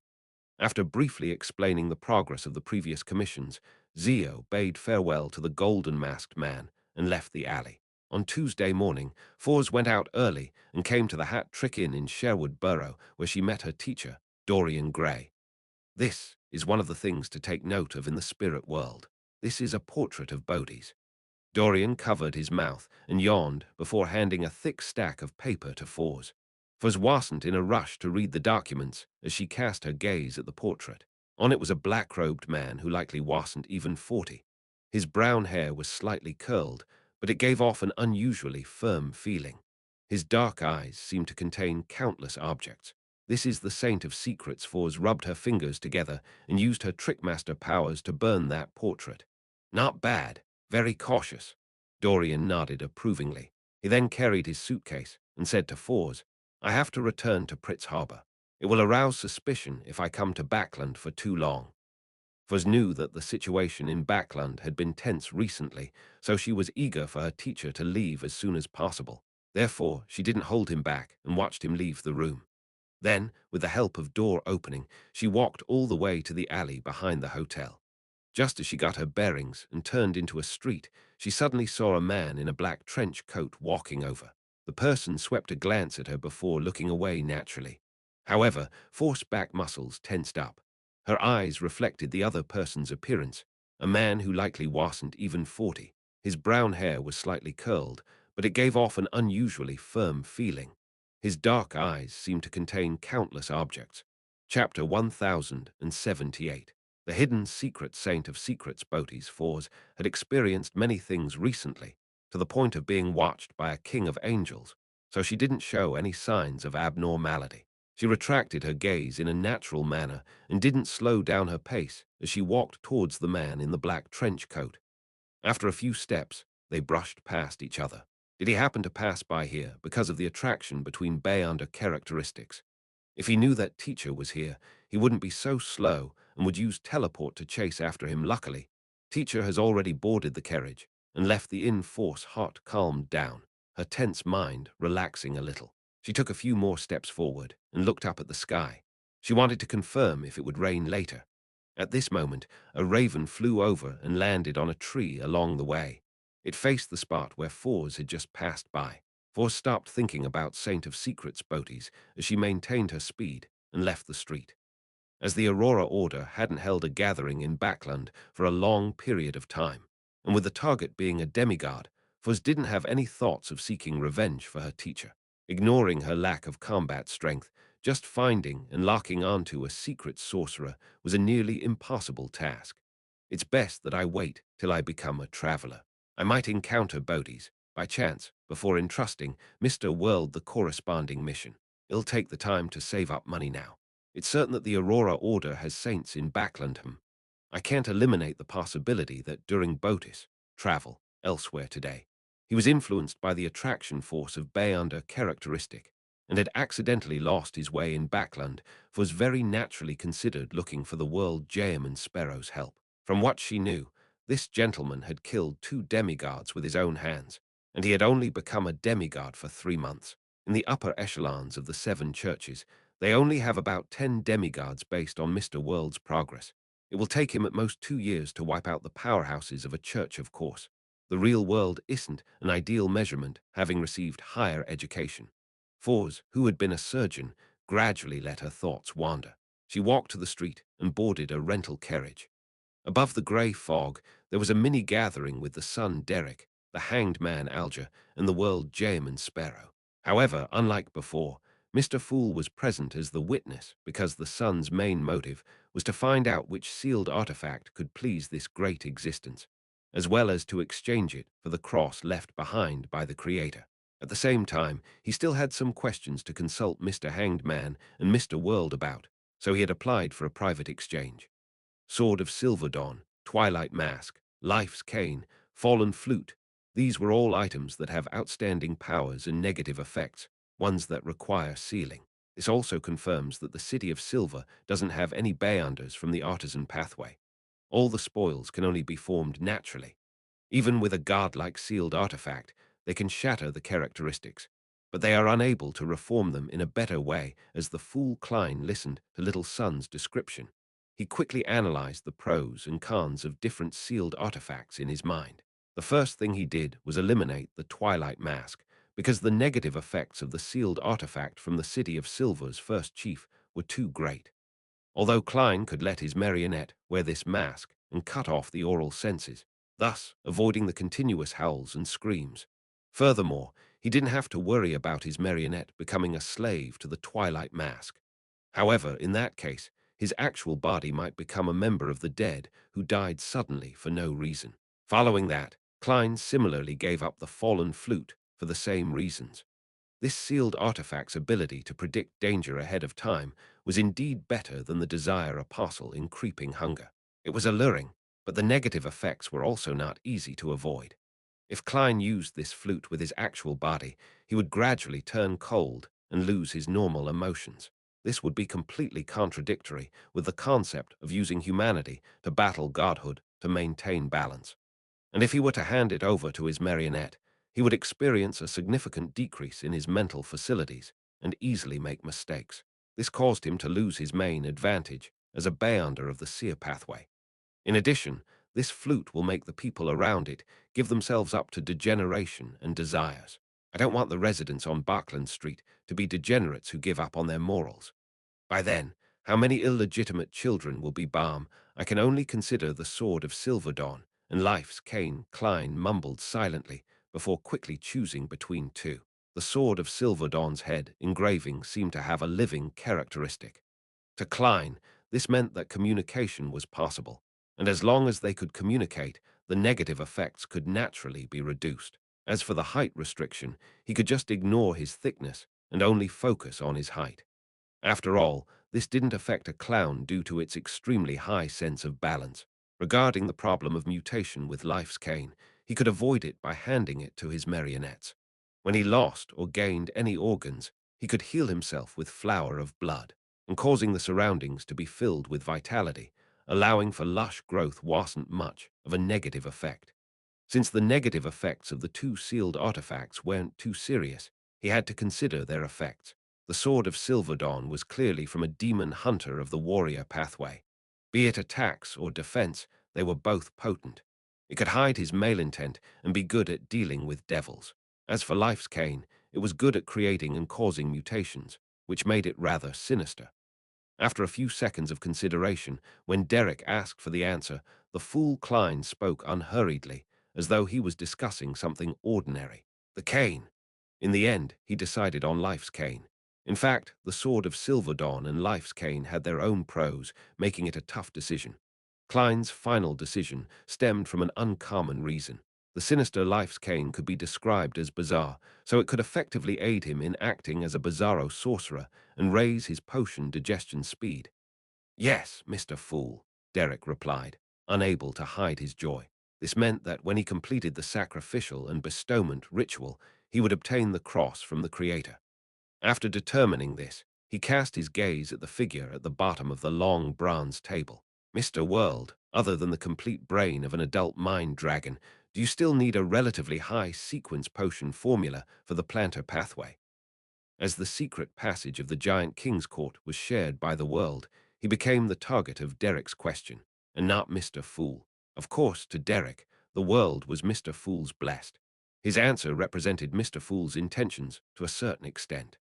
After briefly explaining the progress of the previous commissions, Zio bade farewell to the golden-masked man and left the alley. On Tuesday morning, Fours went out early and came to the Hat Trick Inn in Sherwood Borough, where she met her teacher, Dorian Gray. This is one of the things to take note of in the spirit world. This is a portrait of Bodhi's. Dorian covered his mouth and yawned before handing a thick stack of paper to Fours. Fours wasn't in a rush to read the documents as she cast her gaze at the portrait. On it was a black-robed man who likely wasn't even 40. His brown hair was slightly curled, but it gave off an unusually firm feeling. His dark eyes seemed to contain countless objects. This is the Saint of Secrets. Fours rubbed her fingers together and used her Trickmaster powers to burn that portrait. Not bad. Very cautious. Dorian nodded approvingly. He then carried his suitcase and said to Fours, I have to return to Pritz Harbor. It will arouse suspicion if I come to Backland for too long. Fours knew that the situation in Backland had been tense recently, so she was eager for her teacher to leave as soon as possible. Therefore, she didn't hold him back and watched him leave the room. Then, with the help of door opening, she walked all the way to the alley behind the hotel. Just as she got her bearings and turned into a street, she suddenly saw a man in a black trench coat walking over. The person swept a glance at her before looking away naturally. However, forced back muscles tensed up. Her eyes reflected the other person's appearance, a man who likely wasn't even 40. His brown hair was slightly curled, but it gave off an unusually firm feeling. His dark eyes seemed to contain countless objects. Chapter 1078. The hidden secret Saint of Secrets, Bodhi's Fours, had experienced many things recently, to the point of being watched by a king of angels, so she didn't show any signs of abnormality. She retracted her gaze in a natural manner and didn't slow down her pace as she walked towards the man in the black trench coat. After a few steps, they brushed past each other. Did he happen to pass by here because of the attraction between Bayander characteristics? If he knew that teacher was here, he wouldn't be so slow and would use teleport to chase after him. Luckily, teacher has already boarded the carriage and left the inn. Force heart calmed down, her tense mind relaxing a little. She took a few more steps forward and looked up at the sky. She wanted to confirm if it would rain later. At this moment, a raven flew over and landed on a tree along the way. It faced the spot where Fours had just passed by. Fours stopped thinking about Saint of Secrets Bodhi's as she maintained her speed and left the street. As the Aurora Order hadn't held a gathering in Backland for a long period of time, and with the target being a demigod, Fuzz didn't have any thoughts of seeking revenge for her teacher. Ignoring her lack of combat strength, just finding and locking onto a secret sorcerer was a nearly impossible task. It's best that I wait till I become a traveler. I might encounter Bodhi's, by chance, before entrusting Mr. World the corresponding mission. It'll take the time to save up money now. It's certain that the Aurora Order has saints in Backlandham. I can't eliminate the possibility that during Botis travel elsewhere today, he was influenced by the attraction force of Bayonder characteristic and had accidentally lost his way in Backland, was very naturally considered looking for the world Jaem and Sparrow's help. From what she knew, this gentleman had killed 2 demigods with his own hands, and he had only become a demigod for 3 months. In the upper echelons of the 7 churches, they only have about 10 demigods based on Mr. World's progress. It will take him at most 2 years to wipe out the powerhouses of a church, of course. The real world isn't an ideal measurement, having received higher education. Fours, who had been a surgeon, gradually let her thoughts wander. She walked to the street and boarded a rental carriage. Above the grey fog, there was a mini-gathering with the son Derek, the hanged man Alger, and the world Jaem and Sparrow. However, unlike before, Mr. Fool was present as the witness because the son's main motive was to find out which sealed artifact could please this great existence, as well as to exchange it for the cross left behind by the Creator. At the same time, he still had some questions to consult Mr. Hanged Man and Mr. World about, so he had applied for a private exchange. Sword of Silver Dawn, Twilight Mask, Life's Cane, Fallen Flute. These were all items that have outstanding powers and negative effects, ones that require sealing. This also confirms that the City of Silver doesn't have any bayonders from the artisan pathway. All the spoils can only be formed naturally. Even with a godlike sealed artifact, they can shatter the characteristics, but they are unable to reform them in a better way. As the fool Klein listened to Little Son's description, he quickly analyzed the pros and cons of different sealed artifacts in his mind. The first thing he did was eliminate the Twilight Mask, because the negative effects of the sealed artifact from the City of Silver's first chief were too great. Although Klein could let his marionette wear this mask and cut off the oral senses, thus avoiding the continuous howls and screams. Furthermore, he didn't have to worry about his marionette becoming a slave to the Twilight Mask. However, in that case, his actual body might become a member of the dead who died suddenly for no reason. Following that, Klein similarly gave up the Fallen Flute for the same reasons. This sealed artifact's ability to predict danger ahead of time was indeed better than the Desire Apostle in Creeping Hunger. It was alluring, but the negative effects were also not easy to avoid. If Klein used this flute with his actual body, he would gradually turn cold and lose his normal emotions. This would be completely contradictory with the concept of using humanity to battle godhood to maintain balance. And if he were to hand it over to his marionette, he would experience a significant decrease in his mental facilities and easily make mistakes. This caused him to lose his main advantage as a bayonder of the seer pathway. In addition, this flute will make the people around it give themselves up to degeneration and desires. I don't want the residents on Barkland Street to be degenerates who give up on their morals. By then, how many illegitimate children will be balm? I can only consider the Sword of Silver Dawn and Life's Cane. Klein mumbled silently before quickly choosing between two. The Sword of Silver Dawn's head engraving seemed to have a living characteristic. To Klein, this meant that communication was possible, and as long as they could communicate, the negative effects could naturally be reduced. As for the height restriction, he could just ignore his thickness and only focus on his height. After all, this didn't affect a clown due to its extremely high sense of balance. Regarding the problem of mutation with Life's Cane, he could avoid it by handing it to his marionettes. When he lost or gained any organs, he could heal himself with flower of blood, and causing the surroundings to be filled with vitality, allowing for lush growth wasn't much of a negative effect. Since the negative effects of the 2 sealed artifacts weren't too serious, he had to consider their effects. The Sword of Silver Dawn was clearly from a demon hunter of the warrior pathway. Be it attacks or defense, they were both potent. It could hide his male intent and be good at dealing with devils. As for Life's Cane, it was good at creating and causing mutations, which made it rather sinister. After a few seconds of consideration, when Derek asked for the answer, the fool Klein spoke unhurriedly as though he was discussing something ordinary. The cane. In the end, he decided on Life's cane. In fact, the Sword of Silver Dawn and Life's cane had their own pros, making it a tough decision. Klein's final decision stemmed from an uncommon reason. The sinister Life's cane could be described as bizarre, so it could effectively aid him in acting as a bizarro sorcerer and raise his potion digestion speed. Yes, Mr. Fool, Derek replied, unable to hide his joy. This meant that when he completed the sacrificial and bestowment ritual, he would obtain the cross from the Creator. After determining this, he cast his gaze at the figure at the bottom of the long bronze table. Mr. World, other than the complete brain of an adult mind dragon, do you still need a relatively high sequence potion formula for the plantar pathway? As the secret passage of the Giant King's Court was shared by the world, he became the target of Derek's question, and not Mr. Fool. Of course, to Derek, the world was Mr. Fool's blessed. His answer represented Mr. Fool's intentions to a certain extent.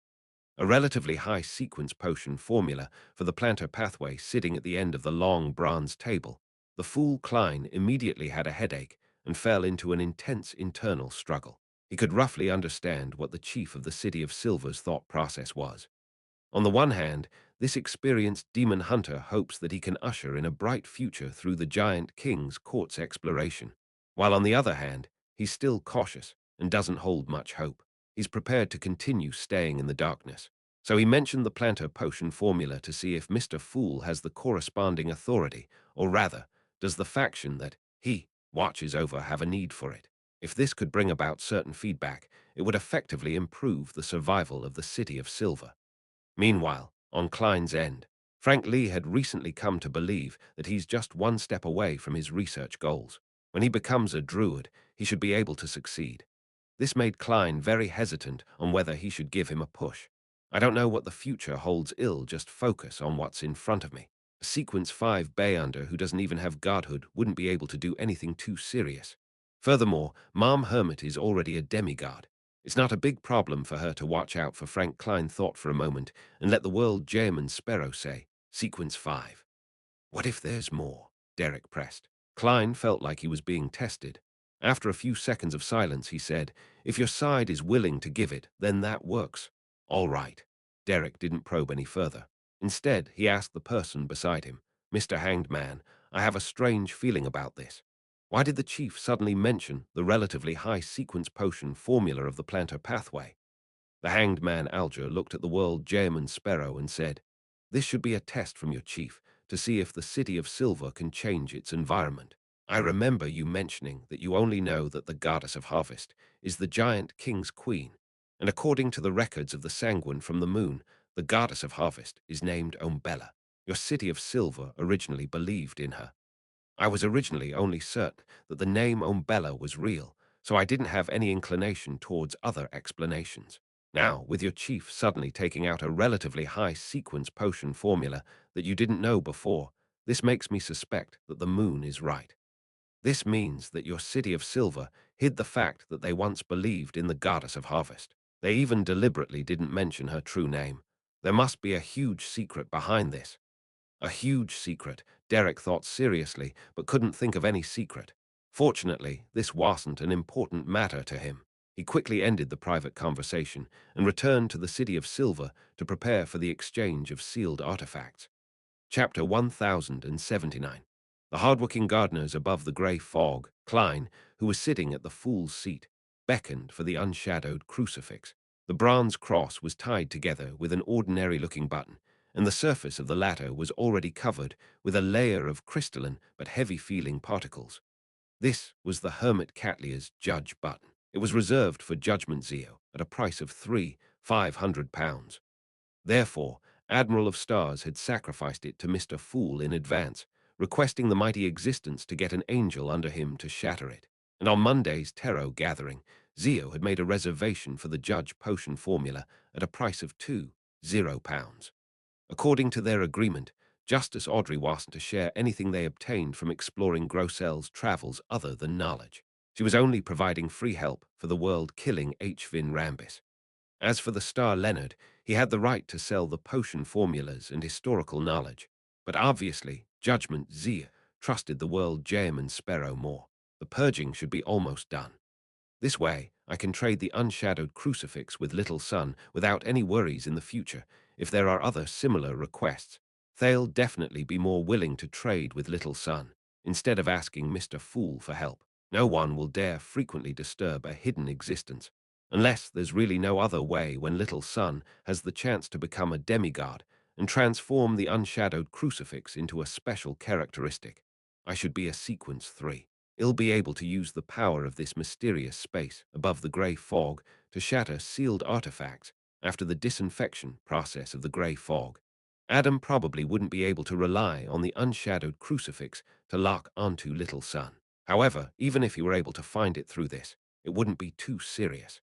A relatively high sequence potion formula for the plantar pathway sitting at the end of the long bronze table, the fool Klein immediately had a headache and fell into an intense internal struggle. He could roughly understand what the chief of the City of Silver's thought process was. On the one hand, this experienced demon hunter hopes that he can usher in a bright future through the Giant King's court's exploration, while on the other hand, he's still cautious and doesn't hold much hope. He's prepared to continue staying in the darkness. So he mentioned the plantar potion formula to see if Mr. Fool has the corresponding authority, or rather, does the faction that he watches over have a need for it. If this could bring about certain feedback, it would effectively improve the survival of the City of Silver. Meanwhile, on Klein's end, Frank Lee had recently come to believe that he's just one step away from his research goals. When he becomes a druid, he should be able to succeed. This made Klein very hesitant on whether he should give him a push. I don't know what the future holds, just focus on what's in front of me. A Sequence 5 Bayunder who doesn't even have godhood wouldn't be able to do anything too serious. Furthermore, Mom Hermit is already a demigod. It's not a big problem for her to watch out for. Frank Klein thought for a moment and let the world German Sparrow say, Sequence 5. What if there's more? Derek pressed. Klein felt like he was being tested. After a few seconds of silence, he said, if your side is willing to give it, then that works. All right. Derek didn't probe any further. Instead, he asked the person beside him, Mr. Hanged Man, I have a strange feeling about this. Why did the chief suddenly mention the relatively high sequence potion formula of the plantar pathway? The Hanged Man Alger looked at the world German Sparrow and said, this should be a test from your chief to see if the City of Silver can change its environment. I remember you mentioning that you only know that the Goddess of Harvest is the Giant King's queen, and according to the records of the Sanguine from the moon, the Goddess of Harvest is named Umbella. Your City of Silver originally believed in her. I was originally only certain that the name Umbella was real, so I didn't have any inclination towards other explanations. Now, with your chief suddenly taking out a relatively high sequence potion formula that you didn't know before, this makes me suspect that the moon is right. This means that your City of Silver hid the fact that they once believed in the Goddess of Harvest. They even deliberately didn't mention her true name. There must be a huge secret behind this. A huge secret, Derek thought seriously, but couldn't think of any secret. Fortunately, this wasn't an important matter to him. He quickly ended the private conversation and returned to the City of Silver to prepare for the exchange of sealed artifacts. Chapter 1079. The hardworking gardeners above the grey fog, Klein, who was sitting at the fool's seat, beckoned for the unshadowed crucifix. The bronze cross was tied together with an ordinary-looking button, and the surface of the latter was already covered with a layer of crystalline but heavy-feeling particles. This was the Hermit Catlier's Judge button. It was reserved for Judgment Zeo at a price of £500. Therefore, Admiral of Stars had sacrificed it to Mr. Fool in advance, requesting the mighty existence to get an angel under him to shatter it. And on Monday's Tarot gathering, Zeo had made a reservation for the Judge potion formula at a price of £20. According to their agreement, Justice Audrey wasn't to share anything they obtained from exploring Grossel's travels other than knowledge. She was only providing free help for the world-killing H. Vin Rambis. As for the Star Leonard, he had the right to sell the potion formulas and historical knowledge, but obviously Judgment Z trusted the world German Sparrow more. The purging should be almost done. This way, I can trade the unshadowed crucifix with Little Sun without any worries in the future. If there are other similar requests, they'll definitely be more willing to trade with Little Sun, instead of asking Mr. Fool for help. No one will dare frequently disturb a hidden existence, unless there's really no other way when Little Sun has the chance to become a demigod and transform the unshadowed crucifix into a special characteristic. I should be a sequence 3. He'll be able to use the power of this mysterious space above the grey fog to shatter sealed artifacts after the disinfection process of the grey fog. Adam probably wouldn't be able to rely on the unshadowed crucifix to lock onto Little Sun. However, even if he were able to find it through this, it wouldn't be too serious.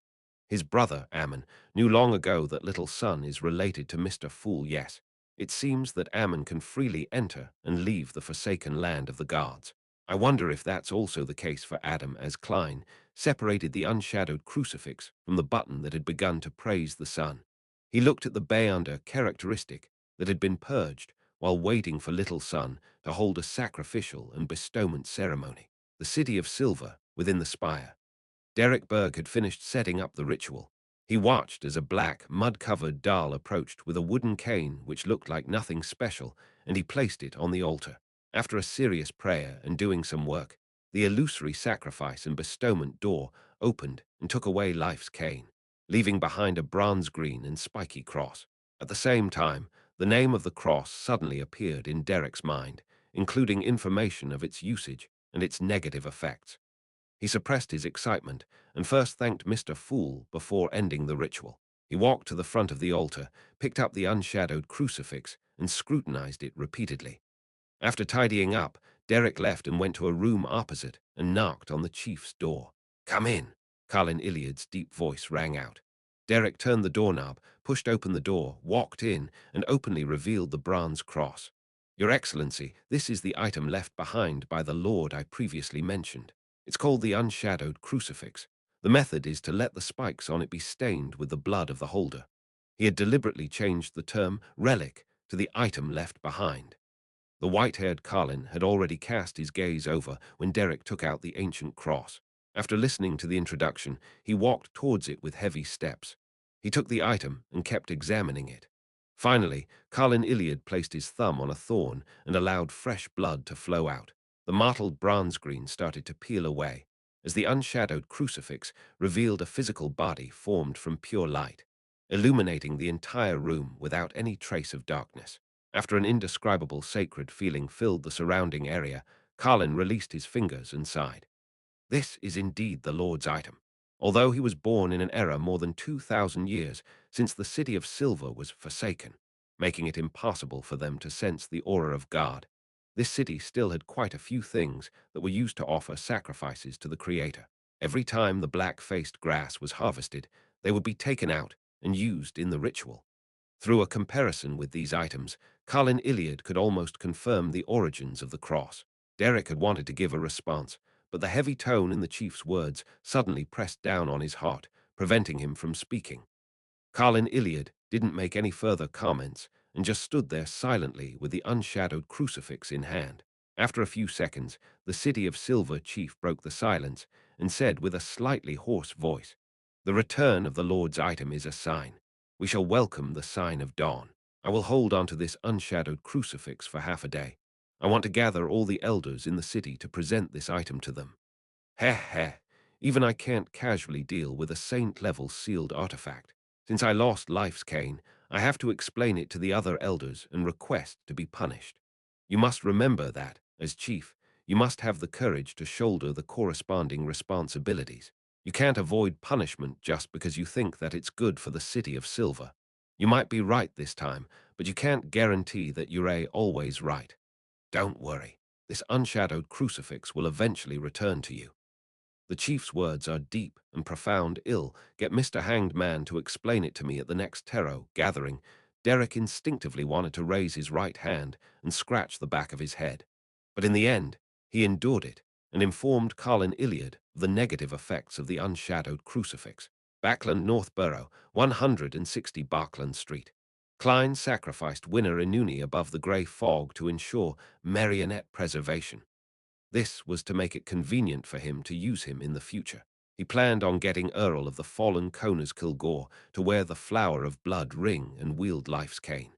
His brother, Ammon, knew long ago that Little Sun is related to Mr. Fool, yes. It seems that Ammon can freely enter and leave the forsaken land of the gods. I wonder if that's also the case for Adam, as Klein separated the unshadowed crucifix from the button that had begun to praise the sun. He looked at the Beyonder characteristic that had been purged while waiting for Little Sun to hold a sacrificial and bestowment ceremony. The city of silver within the spire. Derek Berg had finished setting up the ritual. He watched as a black, mud-covered doll approached with a wooden cane which looked like nothing special, and he placed it on the altar. After a serious prayer and doing some work, the illusory sacrifice and bestowment door opened and took away life's cane, leaving behind a bronze green and spiky cross. At the same time, the name of the cross suddenly appeared in Derek's mind, including information of its usage and its negative effects. He suppressed his excitement and first thanked Mr. Fool before ending the ritual. He walked to the front of the altar, picked up the unshadowed crucifix, and scrutinized it repeatedly. After tidying up, Derek left and went to a room opposite and knocked on the chief's door. "Come in," Colin Iliad's deep voice rang out. Derek turned the doorknob, pushed open the door, walked in, and openly revealed the bronze cross. "Your Excellency, this is the item left behind by the Lord I previously mentioned. It's called the unshadowed crucifix. The method is to let the spikes on it be stained with the blood of the holder." He had deliberately changed the term relic to the item left behind. The white-haired Colin had already cast his gaze over when Derek took out the ancient cross. After listening to the introduction, he walked towards it with heavy steps. He took the item and kept examining it. Finally, Colin Iliad placed his thumb on a thorn and allowed fresh blood to flow out. The mottled bronze green started to peel away, as the unshadowed crucifix revealed a physical body formed from pure light, illuminating the entire room without any trace of darkness. After an indescribable sacred feeling filled the surrounding area, Colin released his fingers and sighed. This is indeed the Lord's item. Although he was born in an era more than 2,000 years since the city of Silver was forsaken, making it impossible for them to sense the aura of God, this city still had quite a few things that were used to offer sacrifices to the Creator. Every time the black-faced grass was harvested, they would be taken out and used in the ritual. Through a comparison with these items, Colin Iliad could almost confirm the origins of the cross. Derek had wanted to give a response, but the heavy tone in the chief's words suddenly pressed down on his heart, preventing him from speaking. Colin Iliad didn't make any further comments and just stood there silently with the unshadowed crucifix in hand. After a few seconds, the City of Silver chief broke the silence and said with a slightly hoarse voice, "The return of the Lord's item is a sign. We shall welcome the sign of dawn. I will hold on to this unshadowed crucifix for half a day. I want to gather all the elders in the city to present this item to them." Heh heh, even I can't casually deal with a saint-level sealed artifact. Since I lost life's cane, I have to explain it to the other elders and request to be punished. You must remember that, as chief, you must have the courage to shoulder the corresponding responsibilities. You can't avoid punishment just because you think that it's good for the City of Silver. You might be right this time, but you can't guarantee that you're always right. Don't worry. This unshadowed crucifix will eventually return to you. The chief's words are deep and profound. Get Mr. Hanged Man to explain it to me at the next tarot gathering. Derek instinctively wanted to raise his right hand and scratch the back of his head. But in the end, he endured it and informed Colin Iliad of the negative effects of the unshadowed crucifix. Backland North Borough, 160 Barkland Street. Klein sacrificed Winner Inuni above the grey fog to ensure marionette preservation. This was to make it convenient for him to use him in the future. He planned on getting Earl of the fallen Coners Kilgore to wear the flower of blood ring and wield life's cane.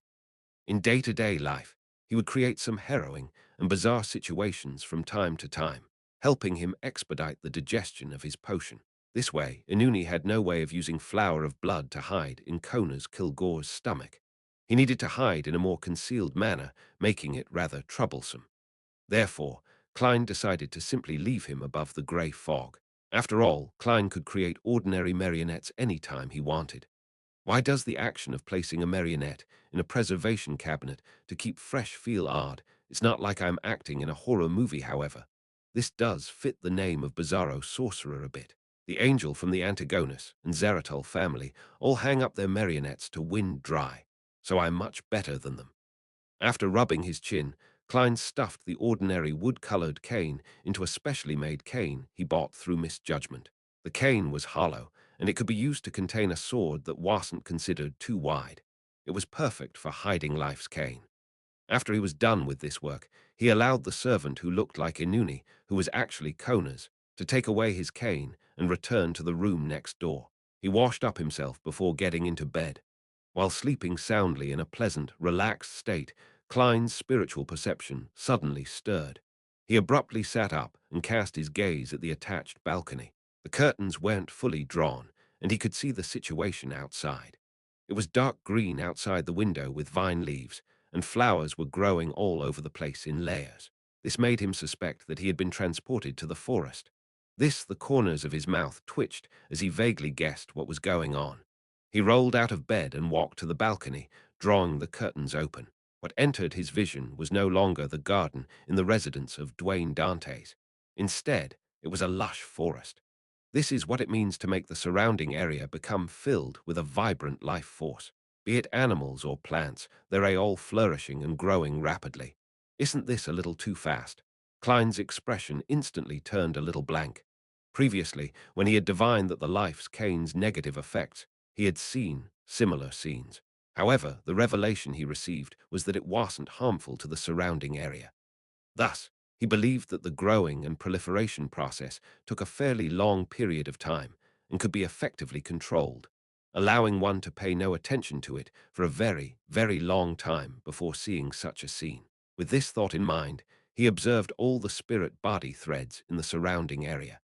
In day-to-day life, he would create some harrowing and bizarre situations from time to time, helping him expedite the digestion of his potion. This way, Inuni had no way of using flower of blood to hide in Coners Kilgore's stomach. He needed to hide in a more concealed manner, making it rather troublesome. Therefore, Klein decided to simply leave him above the grey fog. After all, Klein could create ordinary marionettes any time he wanted. Why does the action of placing a marionette in a preservation cabinet to keep fresh feel odd? It's not like I'm acting in a horror movie, however. This does fit the name of Bizarro Sorcerer a bit. The angel from the Antigonus and Zaratol family all hang up their marionettes to wind dry, so I'm much better than them. After rubbing his chin, Klein stuffed the ordinary wood-colored cane into a specially made cane he bought through misjudgment. The cane was hollow, and it could be used to contain a sword that wasn't considered too wide. It was perfect for hiding life's cane. After he was done with this work, he allowed the servant who looked like Inuni, who was actually Kona's, to take away his cane and return to the room next door. He washed up himself before getting into bed. While sleeping soundly in a pleasant, relaxed state, Klein's spiritual perception suddenly stirred. He abruptly sat up and cast his gaze at the attached balcony. The curtains weren't fully drawn, and he could see the situation outside. It was dark green outside the window with vine leaves, and flowers were growing all over the place in layers. This made him suspect that he had been transported to the forest. The corners of his mouth twitched as he vaguely guessed what was going on. He rolled out of bed and walked to the balcony, drawing the curtains open. What entered his vision was no longer the garden in the residence of Dwayne Dantes. Instead, it was a lush forest. This is what it means to make the surrounding area become filled with a vibrant life force. Be it animals or plants, they're all flourishing and growing rapidly. Isn't this a little too fast? Klein's expression instantly turned a little blank. Previously, when he had divined that the life's cane's negative effects, he had seen similar scenes. However, the revelation he received was that it wasn't harmful to the surrounding area. Thus, he believed that the growing and proliferation process took a fairly long period of time and could be effectively controlled, allowing one to pay no attention to it for a very, very long time before seeing such a scene. With this thought in mind, he observed all the spirit-body threads in the surrounding area.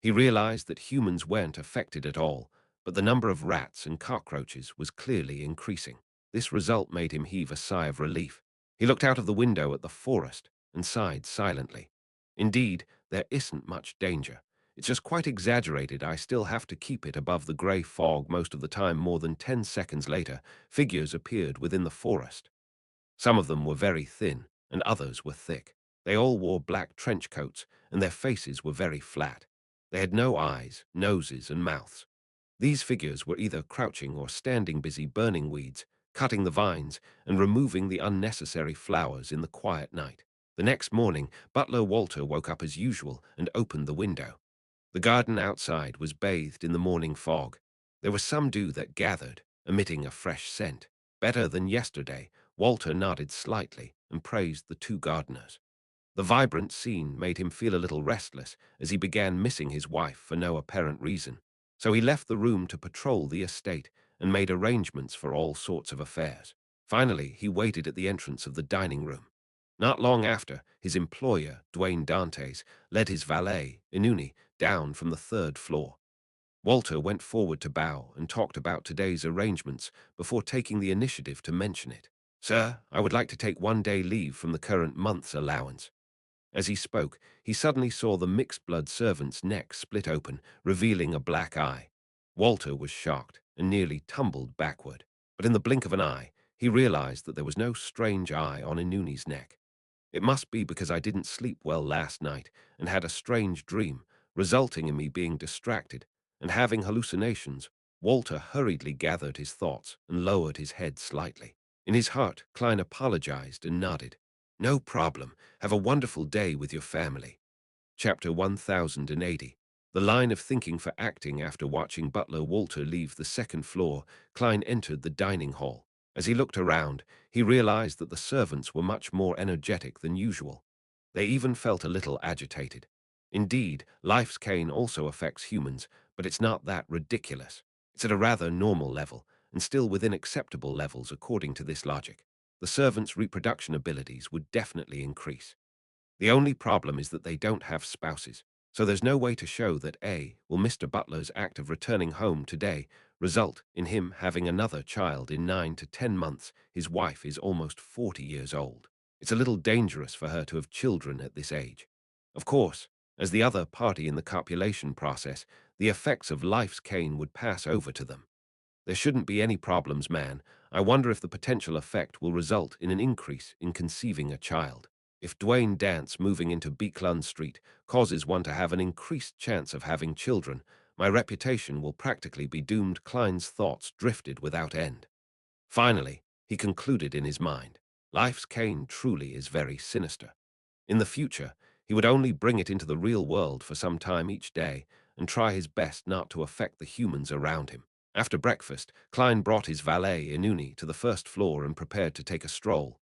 He realized that humans weren't affected at all, but the number of rats and cockroaches was clearly increasing. This result made him heave a sigh of relief. He looked out of the window at the forest and sighed silently. Indeed, there isn't much danger. It's just quite exaggerated. I still have to keep it above the grey fog most of the time. More than 10 seconds later, figures appeared within the forest. Some of them were very thin, and others were thick. They all wore black trench coats, and their faces were very flat. They had no eyes, noses, and mouths. These figures were either crouching or standing busy burning weeds, cutting the vines, and removing the unnecessary flowers in the quiet night. The next morning, Butler Walter woke up as usual and opened the window. The garden outside was bathed in the morning fog. There was some dew that gathered, emitting a fresh scent. Better than yesterday, Walter nodded slightly and praised the two gardeners. The vibrant scene made him feel a little restless as he began missing his wife for no apparent reason. So he left the room to patrol the estate and made arrangements for all sorts of affairs. Finally, he waited at the entrance of the dining room. Not long after, his employer, Dwayne Dantes, led his valet, Inuni, down from the third floor. Walter went forward to bow and talked about today's arrangements before taking the initiative to mention it. "Sir, I would like to take 1 day leave from the current month's allowance." As he spoke, he suddenly saw the mixed-blood servant's neck split open, revealing a black eye. Walter was shocked and nearly tumbled backward. But in the blink of an eye, he realized that there was no strange eye on Inuni's neck. "It must be because I didn't sleep well last night and had a strange dream, resulting in me being distracted and having hallucinations." Walter hurriedly gathered his thoughts and lowered his head slightly. In his heart, Klein apologized and nodded. "No problem. Have a wonderful day with your family." Chapter 1080. The line of thinking for acting. After watching Butler Walter leave the second floor, Klein entered the dining hall. As he looked around, he realized that the servants were much more energetic than usual. They even felt a little agitated. Indeed, life's cane also affects humans, but it's not that ridiculous. It's at a rather normal level, and still within acceptable levels according to this logic. The servants' reproduction abilities would definitely increase. The only problem is that they don't have spouses, so there's no way to show that will Mr. Butler's act of returning home today result in him having another child in 9 to 10 months. His wife is almost 40 years old. It's a little dangerous for her to have children at this age. Of course, as the other party in the copulation process, the effects of life's cane would pass over to them. There shouldn't be any problems, man. I wonder if the potential effect will result in an increase in conceiving a child. If Dwayne Dance moving into Beekland Street causes one to have an increased chance of having children, my reputation will practically be doomed. Klein's thoughts drifted without end. Finally, he concluded in his mind, life's cane truly is very sinister. In the future, he would only bring it into the real world for some time each day and try his best not to affect the humans around him. After breakfast, Klein brought his valet Inuni to the first floor and prepared to take a stroll.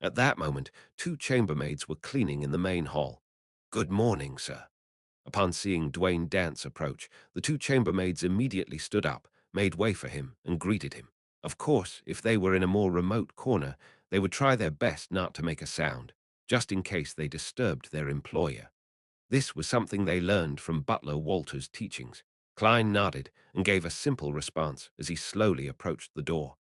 At that moment, two chambermaids were cleaning in the main hall. "Good morning, sir." Upon seeing Dwayne Dance approach, the two chambermaids immediately stood up, made way for him, and greeted him. Of course, if they were in a more remote corner, they would try their best not to make a sound, just in case they disturbed their employer. This was something they learned from Butler Walter's teachings. Klein nodded and gave a simple response as he slowly approached the door.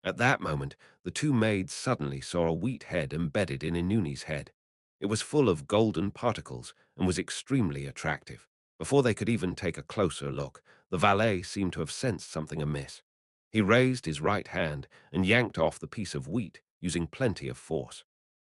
At that moment, the two maids suddenly saw a wheat head embedded in Inuni's head. It was full of golden particles and was extremely attractive. Before they could even take a closer look, the valet seemed to have sensed something amiss. He raised his right hand and yanked off the piece of wheat, using plenty of force.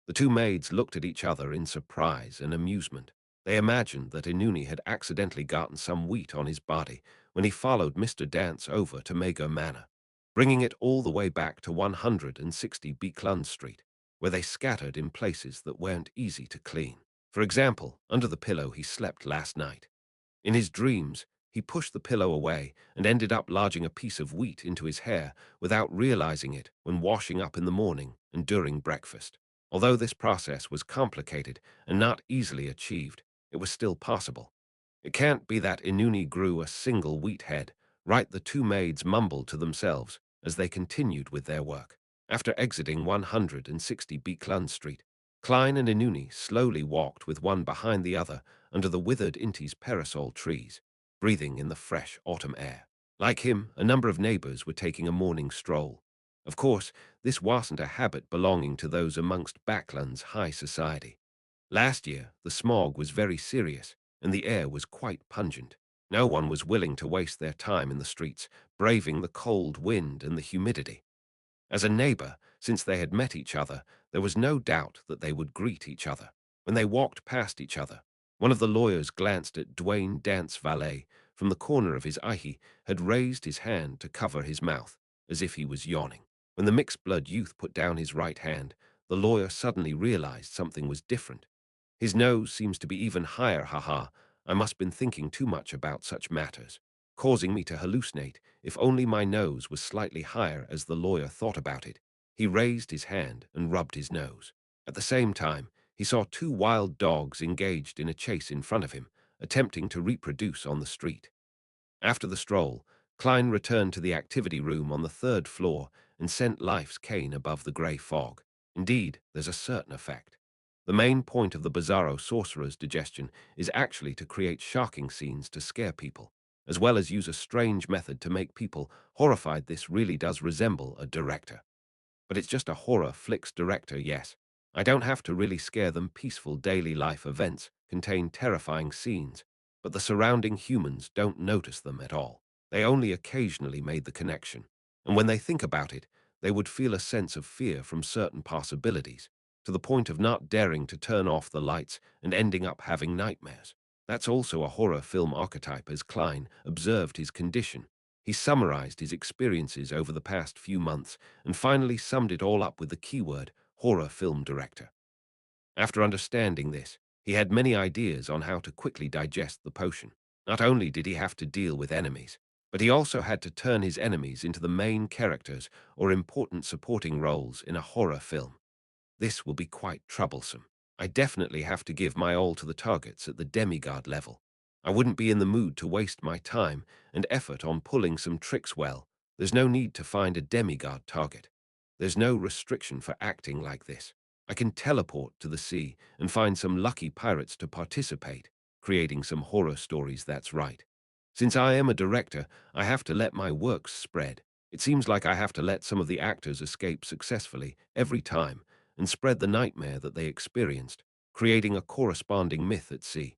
The two maids looked at each other in surprise and amusement. They imagined that Inuni had accidentally gotten some wheat on his body when he followed Mr. Dance over to Mago Manor, bringing it all the way back to 160 Beekland Street, where they scattered in places that weren't easy to clean. For example, under the pillow he slept last night. In his dreams, he pushed the pillow away and ended up lodging a piece of wheat into his hair without realizing it when washing up in the morning and during breakfast. Although this process was complicated and not easily achieved, it was still possible. It can't be that Inuni grew a single wheat head, right? The two maids mumbled to themselves as they continued with their work. After exiting 160 Beekland Street, Klein and Inuni slowly walked with one behind the other under the withered Inti's parasol trees, breathing in the fresh autumn air. Like him, a number of neighbors were taking a morning stroll. Of course, this wasn't a habit belonging to those amongst Backland's high society. Last year, the smog was very serious, and the air was quite pungent. No one was willing to waste their time in the streets, braving the cold wind and the humidity. As a neighbor, since they had met each other, there was no doubt that they would greet each other. When they walked past each other, one of the lawyers glanced at Dwayne Dance valet from the corner of his eye, had raised his hand to cover his mouth, as if he was yawning. When the mixed-blood youth put down his right hand, the lawyer suddenly realized something was different. His nose seems to be even higher, haha. I must been thinking too much about such matters, causing me to hallucinate. If only my nose was slightly higher as the lawyer thought about it. He raised his hand and rubbed his nose. At the same time, he saw two wild dogs engaged in a chase in front of him, attempting to reproduce on the street. After the stroll, Klein returned to the activity room on the third floor and sent life's cane above the grey fog. Indeed, there's a certain effect. The main point of the Bizarro sorcerer's digestion is actually to create shocking scenes to scare people, as well as use a strange method to make people horrified. This really does resemble a director. But it's just a horror flicks director, yes. I don't have to really scare them. Peaceful daily life events contain terrifying scenes, but the surrounding humans don't notice them at all. They only occasionally made the connection. And when they think about it, they would feel a sense of fear from certain possibilities, to the point of not daring to turn off the lights and ending up having nightmares. That's also a horror film archetype. As Klein observed his condition, he summarized his experiences over the past few months and finally summed it all up with the keyword horror film director. After understanding this, he had many ideas on how to quickly digest the potion. Not only did he have to deal with enemies, but he also had to turn his enemies into the main characters or important supporting roles in a horror film. This will be quite troublesome. I definitely have to give my all to the targets at the demigod level. I wouldn't be in the mood to waste my time and effort on pulling some tricks well. There's no need to find a demigod target. There's no restriction for acting like this. I can teleport to the sea and find some lucky pirates to participate, creating some horror stories, that's right. Since I am a director, I have to let my works spread. It seems like I have to let some of the actors escape successfully every time and spread the nightmare that they experienced, creating a corresponding myth at sea.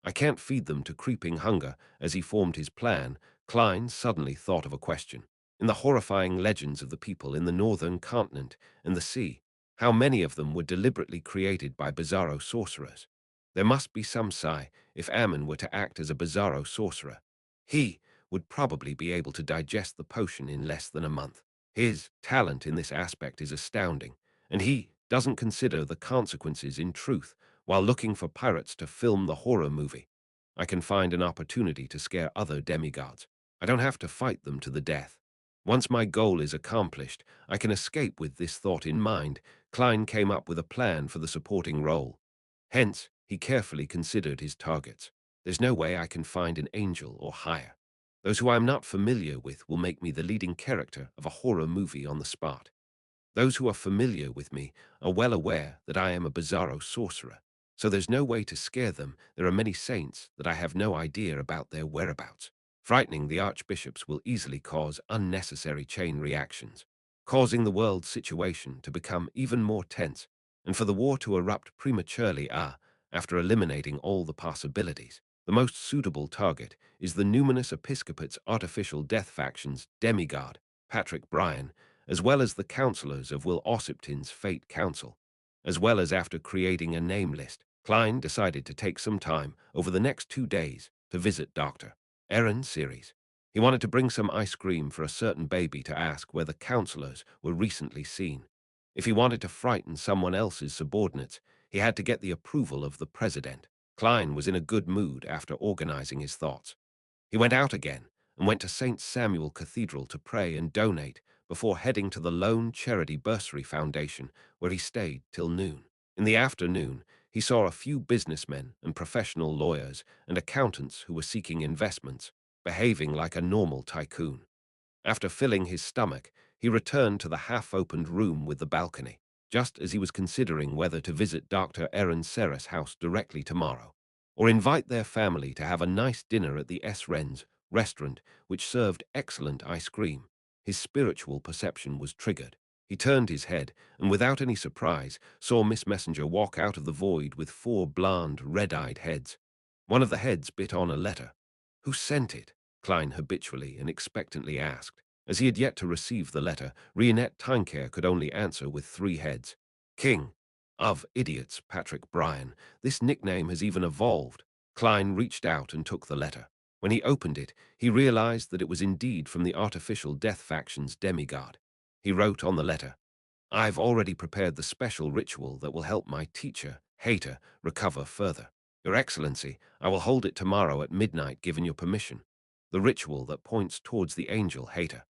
I can't feed them to creeping hunger. As he formed his plan, Klein suddenly thought of a question. In the horrifying legends of the people in the northern continent and the sea, how many of them were deliberately created by bizarro sorcerers? There must be some sigh if Ammon were to act as a bizarro sorcerer. He would probably be able to digest the potion in less than a month. His talent in this aspect is astounding, and he doesn't consider the consequences in truth while looking for pirates to film the horror movie. I can find an opportunity to scare other demigods. I don't have to fight them to the death. Once my goal is accomplished, I can escape. With this thought in mind, Klein came up with a plan for the supporting role. Hence, he carefully considered his targets. There's no way I can find an angel or higher. Those who I'm not familiar with will make me the leading character of a horror movie on the spot. Those who are familiar with me are well aware that I am a bizarro sorcerer, so there's no way to scare them. There are many saints that I have no idea about their whereabouts. Frightening the archbishops will easily cause unnecessary chain reactions, causing the world situation to become even more tense, and for the war to erupt prematurely. After eliminating all the possibilities, the most suitable target is the numinous episcopate's artificial death faction's demigod, Patrick Bryan, as well as the counselors of Will Ossipton's Fate Council. As well as after creating a name list, Klein decided to take some time over the next 2 days to visit Dr. Aaron Series. He wanted to bring some ice cream for a certain baby to ask where the counselors were recently seen. If he wanted to frighten someone else's subordinates, he had to get the approval of the president. Klein was in a good mood after organizing his thoughts. He went out again and went to St. Samuel Cathedral to pray and donate before heading to the Lone Charity Bursary Foundation, where he stayed till noon. In the afternoon, he saw a few businessmen and professional lawyers and accountants who were seeking investments, behaving like a normal tycoon. After filling his stomach, he returned to the half-opened room with the balcony, just as he was considering whether to visit Dr. Aaron Serra's house directly tomorrow, or invite their family to have a nice dinner at the S. Wren's restaurant, which served excellent ice cream. His spiritual perception was triggered. He turned his head, and without any surprise, saw Miss Messenger walk out of the void with 4 blond, red-eyed heads. One of the heads bit on a letter. Who sent it? Klein habitually and expectantly asked. As he had yet to receive the letter, Rionette Tinecare could only answer with 3 heads. King of Idiots, Patrick Bryan. This nickname has even evolved. Klein reached out and took the letter. When he opened it, he realized that it was indeed from the artificial death faction's demigod. He wrote on the letter, I've already prepared the special ritual that will help my teacher, Hater, recover further. Your Excellency, I will hold it tomorrow at midnight given your permission. The ritual that points towards the angel Hater.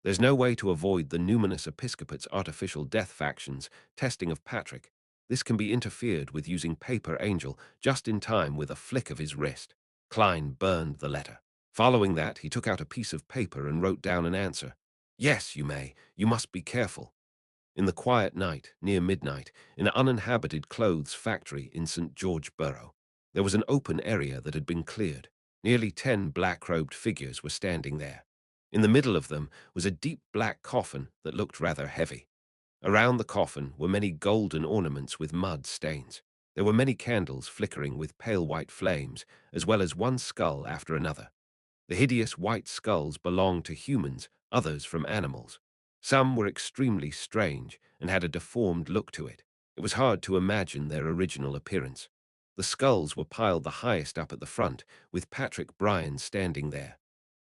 There's no way to avoid the numinous episcopate's artificial death faction's testing of Patrick. This can be interfered with using Paper Angel just in time with a flick of his wrist. Klein burned the letter. Following that, he took out a piece of paper and wrote down an answer. Yes, you may. You must be careful. In the quiet night, near midnight, in an uninhabited clothes factory in St. George Borough, there was an open area that had been cleared. Nearly 10 black-robed figures were standing there. In the middle of them was a deep black coffin that looked rather heavy. Around the coffin were many golden ornaments with mud stains. There were many candles flickering with pale white flames, as well as one skull after another. The hideous white skulls belonged to humans, others from animals. Some were extremely strange and had a deformed look to it. It was hard to imagine their original appearance. The skulls were piled the highest up at the front, with Patrick Bryan standing there.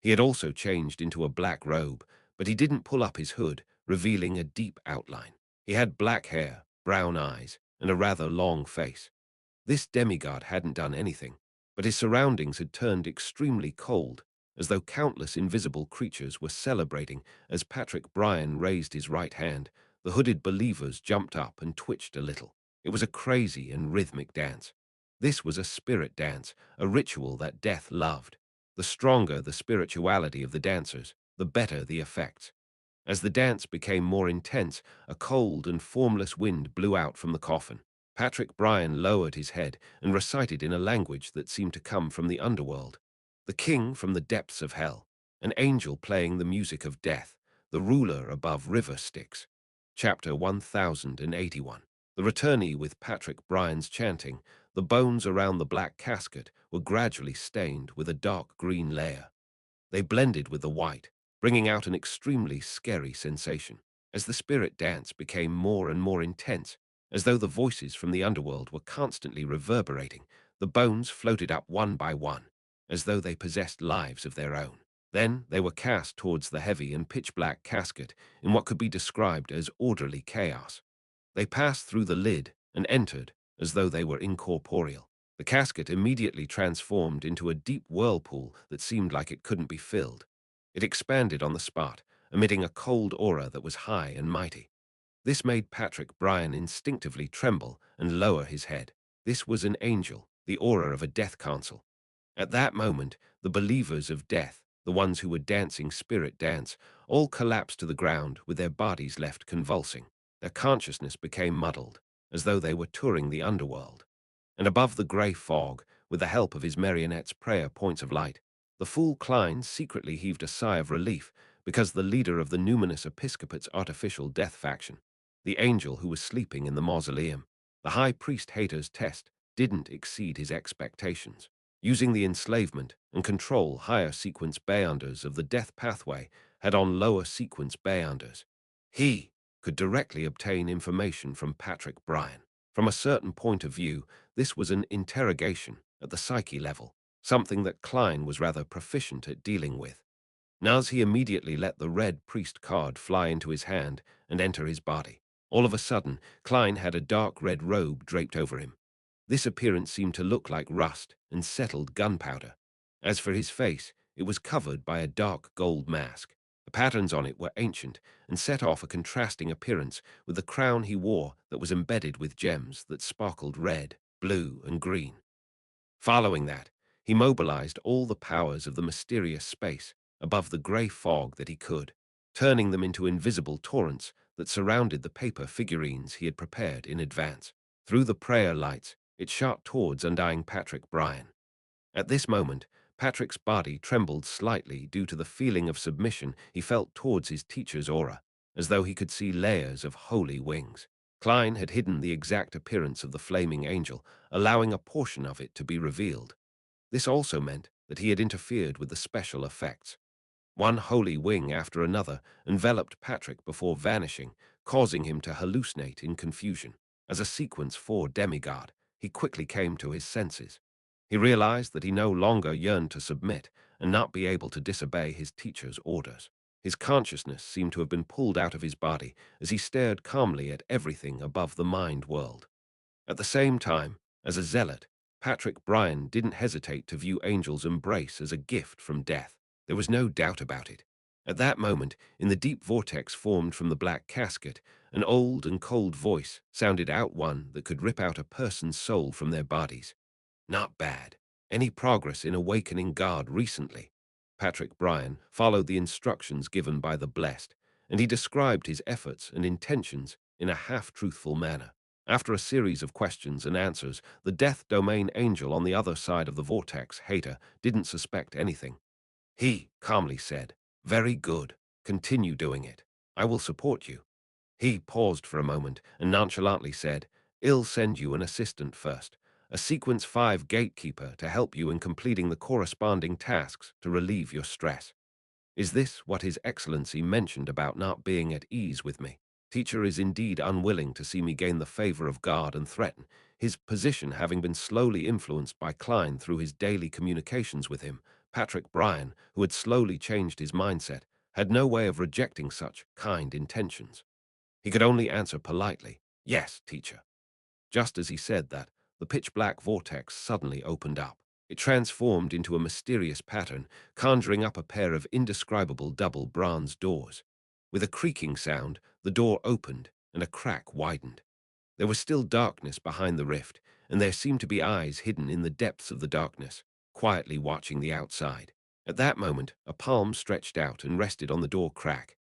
He had also changed into a black robe, but he didn't pull up his hood, revealing a deep outline. He had black hair, brown eyes, and a rather long face. This demigod hadn't done anything, but his surroundings had turned extremely cold, as though countless invisible creatures were celebrating. As Patrick Bryan raised his right hand, the hooded believers jumped up and twitched a little. It was a crazy and rhythmic dance. This was a spirit dance, a ritual that death loved. The stronger the spirituality of the dancers, the better the effects. As the dance became more intense, a cold and formless wind blew out from the coffin. Patrick Bryan lowered his head and recited in a language that seemed to come from the underworld. The king from the depths of hell, an angel playing the music of death, the ruler above river Styx. Chapter 1081. The returnee with Patrick Bryan's chanting, the bones around the black casket were gradually stained with a dark green layer. They blended with the white, bringing out an extremely scary sensation. As the spirit dance became more and more intense, as though the voices from the underworld were constantly reverberating, the bones floated up one by one, as though they possessed lives of their own. Then they were cast towards the heavy and pitch-black casket in what could be described as orderly chaos. They passed through the lid and entered as though they were incorporeal. The casket immediately transformed into a deep whirlpool that seemed like it couldn't be filled. It expanded on the spot, emitting a cold aura that was high and mighty. This made Patrick Bryan instinctively tremble and lower his head. This was an angel, the aura of a death council. At that moment, the believers of death, the ones who were dancing spirit dance, all collapsed to the ground with their bodies left convulsing. Their consciousness became muddled, as though they were touring the underworld. And above the grey fog, with the help of his marionette's prayer points of light, the fool Klein secretly heaved a sigh of relief because the leader of the numinous episcopate's artificial death faction, the angel who was sleeping in the mausoleum, the high priest hater's test, didn't exceed his expectations. Using the enslavement and control higher sequence Beyonders of the death pathway had on lower sequence Beyonders, he could directly obtain information from Patrick Bryan. From a certain point of view, this was an interrogation at the psyche level, something that Klein was rather proficient at dealing with. As he immediately let the red priest card fly into his hand and enter his body. All of a sudden, Klein had a dark red robe draped over him. This appearance seemed to look like rust and settled gunpowder. As for his face, it was covered by a dark gold mask. The patterns on it were ancient and set off a contrasting appearance with the crown he wore that was embedded with gems that sparkled red, blue, and green. Following that, he mobilized all the powers of the mysterious space above the grey fog that he could, turning them into invisible torrents that surrounded the paper figurines he had prepared in advance. Through the prayer lights, it shot towards undying Patrick Bryan. At this moment, Patrick's body trembled slightly due to the feeling of submission he felt towards his teacher's aura, as though he could see layers of holy wings. Klein had hidden the exact appearance of the flaming angel, allowing a portion of it to be revealed. This also meant that he had interfered with the special effects. One holy wing after another enveloped Patrick before vanishing, causing him to hallucinate in confusion. As a sequence 4 demigod, he quickly came to his senses. He realized that he no longer yearned to submit and not be able to disobey his teacher's orders. His consciousness seemed to have been pulled out of his body as he stared calmly at everything above the mind world. At the same time, as a zealot, Patrick Bryan didn't hesitate to view Angel's embrace as a gift from death. There was no doubt about it. At that moment, in the deep vortex formed from the black casket, an old and cold voice sounded out, one that could rip out a person's soul from their bodies. Not bad. Any progress in awakening God recently? Patrick Bryan followed the instructions given by the blessed, and he described his efforts and intentions in a half-truthful manner. After a series of questions and answers, the death domain angel on the other side of the vortex hater didn't suspect anything. He calmly said, "Very good. Continue doing it. I will support you." He paused for a moment and nonchalantly said, "I'll send you an assistant first, a Sequence 5 gatekeeper to help you in completing the corresponding tasks to relieve your stress." Is this what His Excellency mentioned about not being at ease with me? Teacher is indeed unwilling to see me gain the favor of God and threaten, his position having been slowly influenced by Klein through his daily communications with him. Patrick Bryan, who had slowly changed his mindset, had no way of rejecting such kind intentions. He could only answer politely, "Yes, teacher." Just as he said that, the pitch-black vortex suddenly opened up. It transformed into a mysterious pattern, conjuring up a pair of indescribable double bronze doors. With a creaking sound, the door opened and a crack widened. There was still darkness behind the rift, and there seemed to be eyes hidden in the depths of the darkness, quietly watching the outside. At that moment, a palm stretched out and rested on the door crack.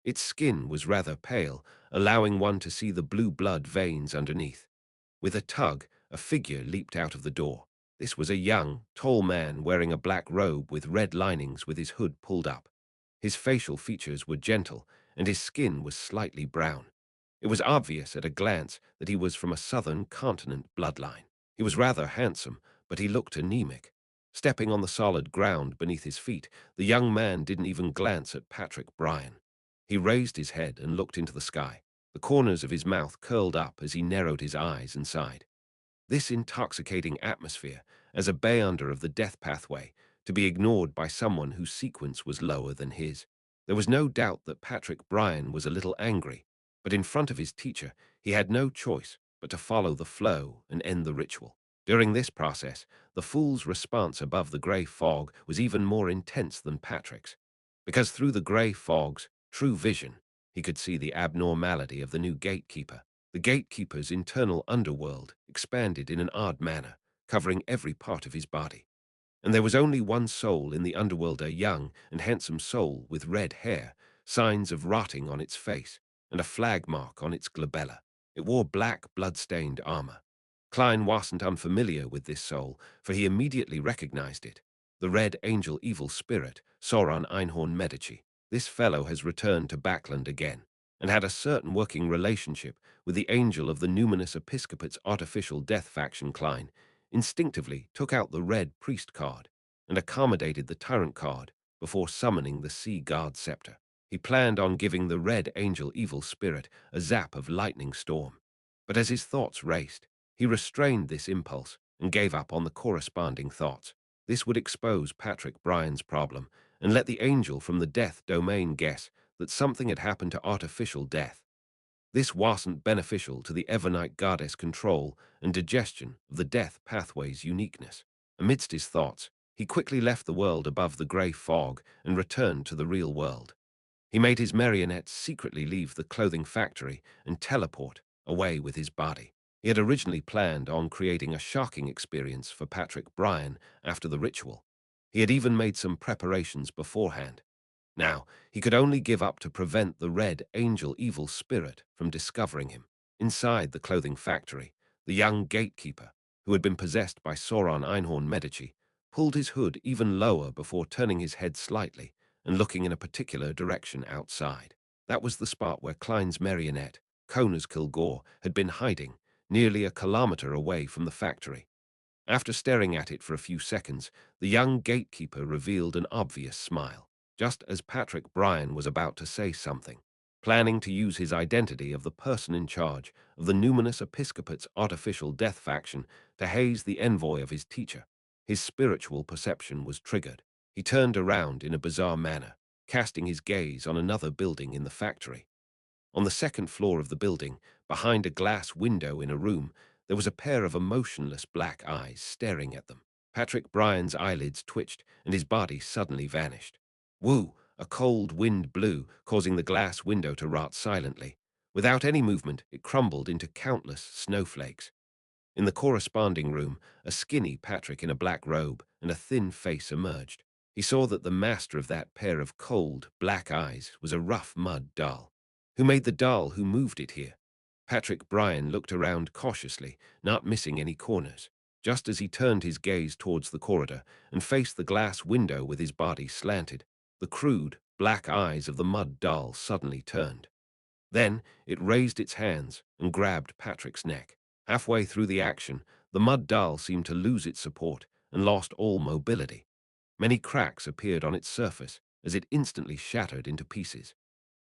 Its skin was rather pale, allowing one to see the blue blood veins underneath. With a tug, a figure leaped out of the door. This was a young, tall man wearing a black robe with red linings with his hood pulled up. His facial features were gentle, and his skin was slightly brown. It was obvious at a glance that he was from a southern continent bloodline. He was rather handsome, but he looked anemic. Stepping on the solid ground beneath his feet, the young man didn't even glance at Patrick Bryan. He raised his head and looked into the sky. The corners of his mouth curled up as he narrowed his eyes and sighed. This intoxicating atmosphere, as a bay-under of the death pathway, to be ignored by someone whose sequence was lower than his. There was no doubt that Patrick Bryan was a little angry, but in front of his teacher, he had no choice but to follow the flow and end the ritual. During this process, the fool's response above the grey fog was even more intense than Patrick's, because through the grey fog's true vision, he could see the abnormality of the new gatekeeper. The gatekeeper's internal underworld expanded in an odd manner, covering every part of his body. And there was only one soul in the underworld, a young and handsome soul with red hair, signs of rotting on its face, and a flag mark on its glabella. It wore black, blood-stained armor. Klein wasn't unfamiliar with this soul, for he immediately recognized it. The Red Angel evil spirit, Sauron Einhorn Medici. This fellow has returned to Backland again, and had a certain working relationship with the angel of the numinous episcopate's artificial death faction. Klein instinctively took out the red priest card and accommodated the tyrant card before summoning the sea god scepter. He planned on giving the red angel evil spirit a zap of lightning storm. But as his thoughts raced, he restrained this impulse and gave up on the corresponding thoughts. This would expose Patrick Bryan's problem and let the angel from the death domain guess that something had happened to artificial death. This wasn't beneficial to the Evernite goddess control and digestion of the death pathway's uniqueness. Amidst his thoughts, he quickly left the world above the grey fog and returned to the real world. He made his marionette secretly leave the clothing factory and teleport away with his body. He had originally planned on creating a shocking experience for Patrick Bryan after the ritual. He had even made some preparations beforehand. Now, he could only give up to prevent the Red Angel evil spirit from discovering him. Inside the clothing factory, the young gatekeeper, who had been possessed by Sauron Einhorn Medici, pulled his hood even lower before turning his head slightly and looking in a particular direction outside. That was the spot where Klein's marionette, Kona's Kilgore, had been hiding, nearly a kilometer away from the factory. After staring at it for a few seconds, the young gatekeeper revealed an obvious smile, just as Patrick Bryan was about to say something, planning to use his identity of the person in charge of the numinous episcopate's artificial death faction to haze the envoy of his teacher. His spiritual perception was triggered. He turned around in a bizarre manner, casting his gaze on another building in the factory. On the second floor of the building, behind a glass window in a room, there was a pair of emotionless black eyes staring at them. Patrick Bryan's eyelids twitched, and his body suddenly vanished. Woo! A cold wind blew, causing the glass window to rot silently. Without any movement, it crumbled into countless snowflakes. In the corresponding room, a skinny Patrick in a black robe and a thin face emerged. He saw that the master of that pair of cold, black eyes was a rough mud doll. Who made the doll? Who moved it here? Patrick Bryan looked around cautiously, not missing any corners. Just as he turned his gaze towards the corridor and faced the glass window with his body slanted, the crude, black eyes of the mud doll suddenly turned. Then it raised its hands and grabbed Patrick's neck. Halfway through the action, the mud doll seemed to lose its support and lost all mobility. Many cracks appeared on its surface as it instantly shattered into pieces.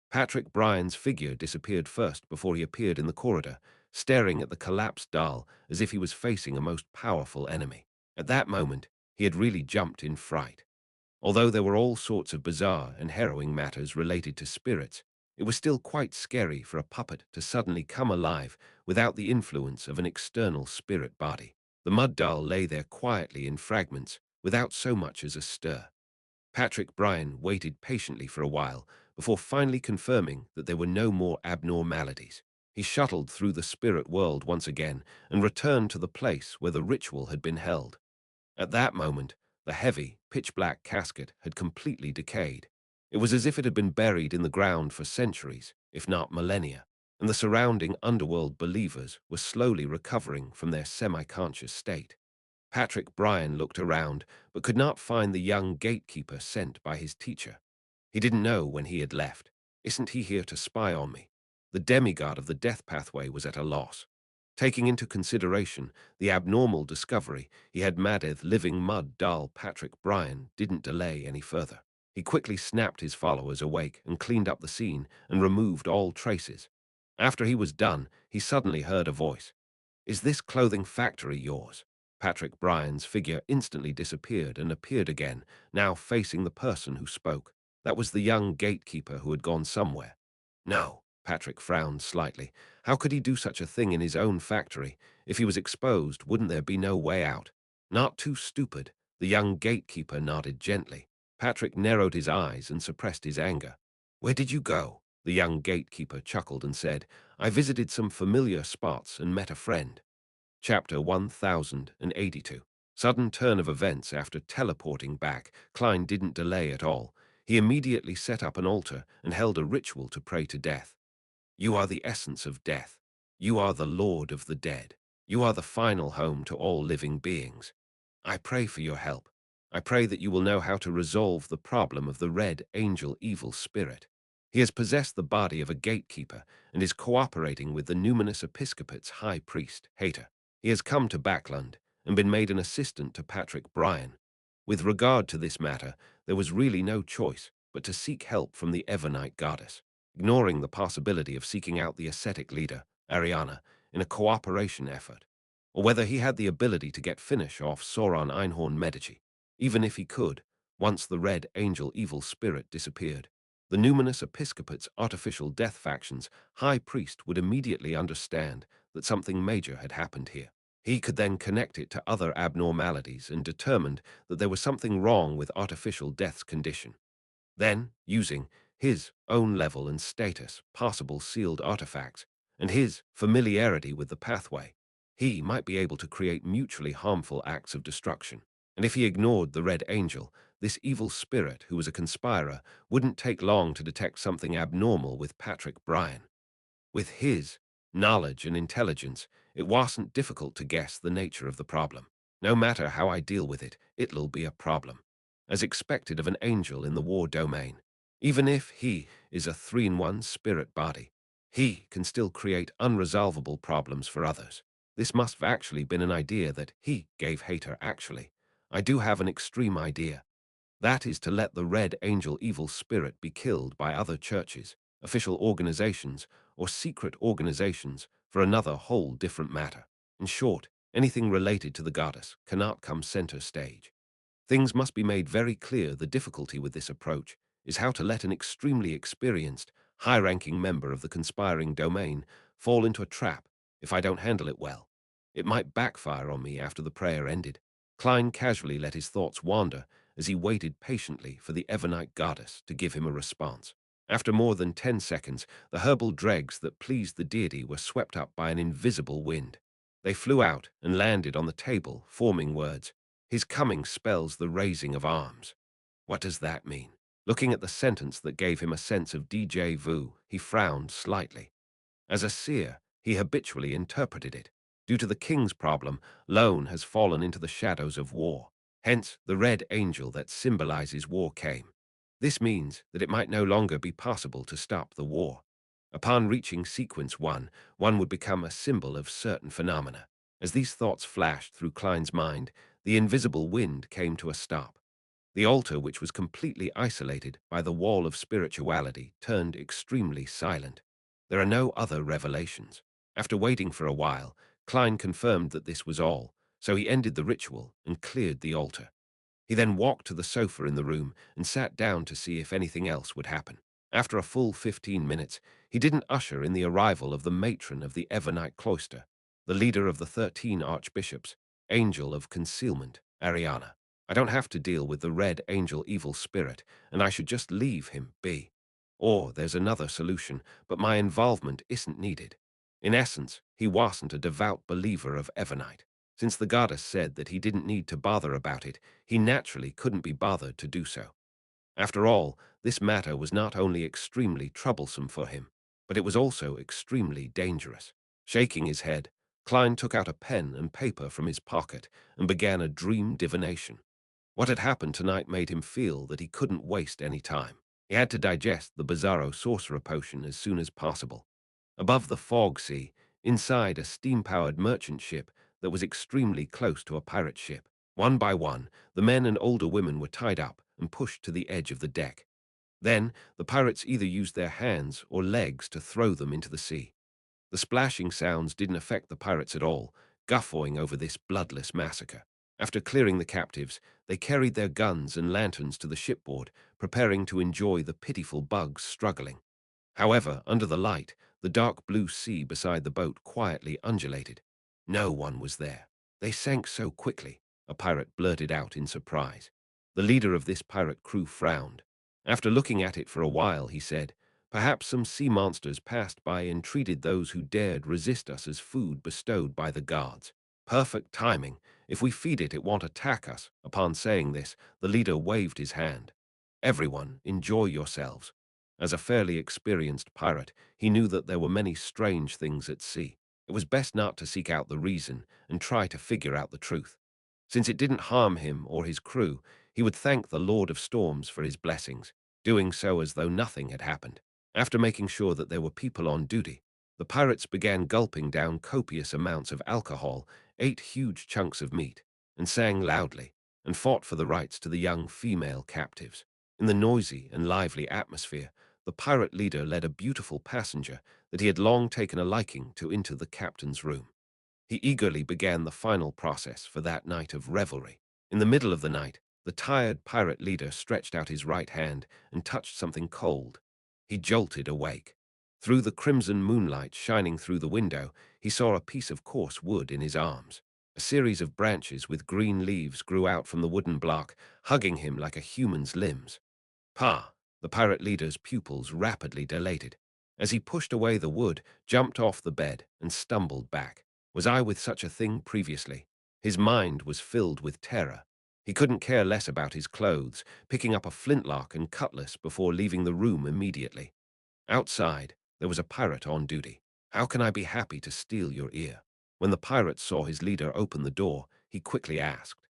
Patrick Bryan's figure disappeared first before he appeared in the corridor, staring at the collapsed doll as if he was facing a most powerful enemy. At that moment, he had really jumped in fright. Although there were all sorts of bizarre and harrowing matters related to spirits, it was still quite scary for a puppet to suddenly come alive without the influence of an external spirit body. The mud doll lay there quietly in fragments, without so much as a stir. Patrick Bryan waited patiently for a while before finally confirming that there were no more abnormalities. He shuttled through the spirit world once again and returned to the place where the ritual had been held. At that moment, the heavy, pitch-black casket had completely decayed. It was as if it had been buried in the ground for centuries, if not millennia, and the surrounding underworld believers were slowly recovering from their semi-conscious state. Patrick Bryan looked around, but could not find the young gatekeeper sent by his teacher. He didn't know when he had left. Isn't he here to spy on me? The demigod of the death pathway was at a loss. Taking into consideration the abnormal discovery, he had Madeth living mud dull Patrick Bryan didn't delay any further. He quickly snapped his followers awake and cleaned up the scene and removed all traces. After he was done, he suddenly heard a voice. "Is this clothing factory yours?" Patrick Bryan's figure instantly disappeared and appeared again, now facing the person who spoke. That was the young gatekeeper who had gone somewhere. No, Patrick frowned slightly. How could he do such a thing in his own factory? If he was exposed, wouldn't there be no way out? Not too stupid. The young gatekeeper nodded gently. Patrick narrowed his eyes and suppressed his anger. "Where did you go?" The young gatekeeper chuckled and said, "I visited some familiar spots and met a friend." Chapter 1082. Sudden turn of events after teleporting back. Klein didn't delay at all. He immediately set up an altar and held a ritual to pray to death. "You are the essence of death. You are the Lord of the dead. You are the final home to all living beings. I pray for your help. I pray that you will know how to resolve the problem of the red angel evil spirit. He has possessed the body of a gatekeeper and is cooperating with the numinous episcopate's high priest, Hater. He has come to Backland and been made an assistant to Patrick Bryan. With regard to this matter, there was really no choice but to seek help from the Evernite goddess, ignoring the possibility of seeking out the ascetic leader, Ariana, in a cooperation effort, or whether he had the ability to get finish off Sauron Einhorn Medici. Even if he could, once the red angel evil spirit disappeared, the numinous episcopate's artificial death faction's high priest would immediately understand that something major had happened here. He could then connect it to other abnormalities and determined that there was something wrong with artificial death's condition. Then, using his own level and status, possible sealed artifacts, and his familiarity with the pathway, he might be able to create mutually harmful acts of destruction. And if he ignored the Red Angel, this evil spirit, who was a conspirer, wouldn't take long to detect something abnormal with Patrick Bryan. With his knowledge and intelligence, it wasn't difficult to guess the nature of the problem. No matter how I deal with it, it'll be a problem, as expected of an angel in the war domain. Even if he is a 3-in-1 spirit body, he can still create unresolvable problems for others. This must have actually been an idea that he gave Hater actually. I do have an extreme idea. That is to let the Red Angel evil spirit be killed by other churches, official organizations, or secret organizations for another whole different matter. In short, anything related to the goddess cannot come center stage. Things must be made very clear. The difficulty with this approach is how to let an extremely experienced, high-ranking member of the conspiring domain fall into a trap if I don't handle it well. It might backfire on me after the prayer ended. Klein casually let his thoughts wander as he waited patiently for the Evernite goddess to give him a response. After more than 10 seconds, the herbal dregs that pleased the deity were swept up by an invisible wind. They flew out and landed on the table, forming words. "His coming spells the raising of arms." What does that mean? Looking at the sentence that gave him a sense of déjà vu, he frowned slightly. As a seer, he habitually interpreted it. Due to the king's problem, Lone has fallen into the shadows of war. Hence, the red angel that symbolizes war came. This means that it might no longer be possible to stop the war. Upon reaching sequence 1, one would become a symbol of certain phenomena. As these thoughts flashed through Klein's mind, the invisible wind came to a stop. The altar, which was completely isolated by the wall of spirituality, turned extremely silent. There are no other revelations. After waiting for a while, Klein confirmed that this was all, so he ended the ritual and cleared the altar. He then walked to the sofa in the room and sat down to see if anything else would happen. After a full 15 minutes, he didn't usher in the arrival of the matron of the Evernite cloister, the leader of the 13 archbishops, Angel of Concealment, Ariana. I don't have to deal with the Red Angel evil spirit, and I should just leave him be. Or there's another solution, but my involvement isn't needed. In essence, he wasn't a devout believer of Evernight. Since the goddess said that he didn't need to bother about it, he naturally couldn't be bothered to do so. After all, this matter was not only extremely troublesome for him, but it was also extremely dangerous. Shaking his head, Klein took out a pen and paper from his pocket and began a dream divination. What had happened tonight made him feel that he couldn't waste any time. He had to digest the bizarro sorcerer potion as soon as possible. Above the fog sea, inside a steam-powered merchant ship that was extremely close to a pirate ship, one by one, the men and older women were tied up and pushed to the edge of the deck. Then, the pirates either used their hands or legs to throw them into the sea. The splashing sounds didn't affect the pirates at all, guffawing over this bloodless massacre. After clearing the captives, they carried their guns and lanterns to the shipboard, preparing to enjoy the pitiful bugs struggling. However, under the light, the dark blue sea beside the boat quietly undulated. No one was there. They sank so quickly, a pirate blurted out in surprise. The leader of this pirate crew frowned. After looking at it for a while, he said, "Perhaps some sea monsters passed by and treated those who dared resist us as food bestowed by the gods. Perfect timing. If we feed it, it won't attack us." Upon saying this, the leader waved his hand. "Everyone, enjoy yourselves." As a fairly experienced pirate, he knew that there were many strange things at sea. It was best not to seek out the reason and try to figure out the truth. Since it didn't harm him or his crew, he would thank the Lord of Storms for his blessings, doing so as though nothing had happened. After making sure that there were people on duty, the pirates began gulping down copious amounts of alcohol, ate huge chunks of meat, and sang loudly, and fought for the rights to the young female captives. In the noisy and lively atmosphere, the pirate leader led a beautiful passenger that he had long taken a liking to into the captain's room. He eagerly began the final process for that night of revelry. In the middle of the night, the tired pirate leader stretched out his right hand and touched something cold. He jolted awake. Through the crimson moonlight shining through the window, he saw a piece of coarse wood in his arms. A series of branches with green leaves grew out from the wooden block, hugging him like a human's limbs. "Pa!" The pirate leader's pupils rapidly dilated. As he pushed away the wood, jumped off the bed, and stumbled back. Was I with such a thing previously? His mind was filled with terror. He couldn't care less about his clothes, picking up a flintlock and cutlass before leaving the room immediately. Outside, there was a pirate on duty. "How can I be happy to steal your ear?" When the pirate saw his leader open the door, he quickly asked.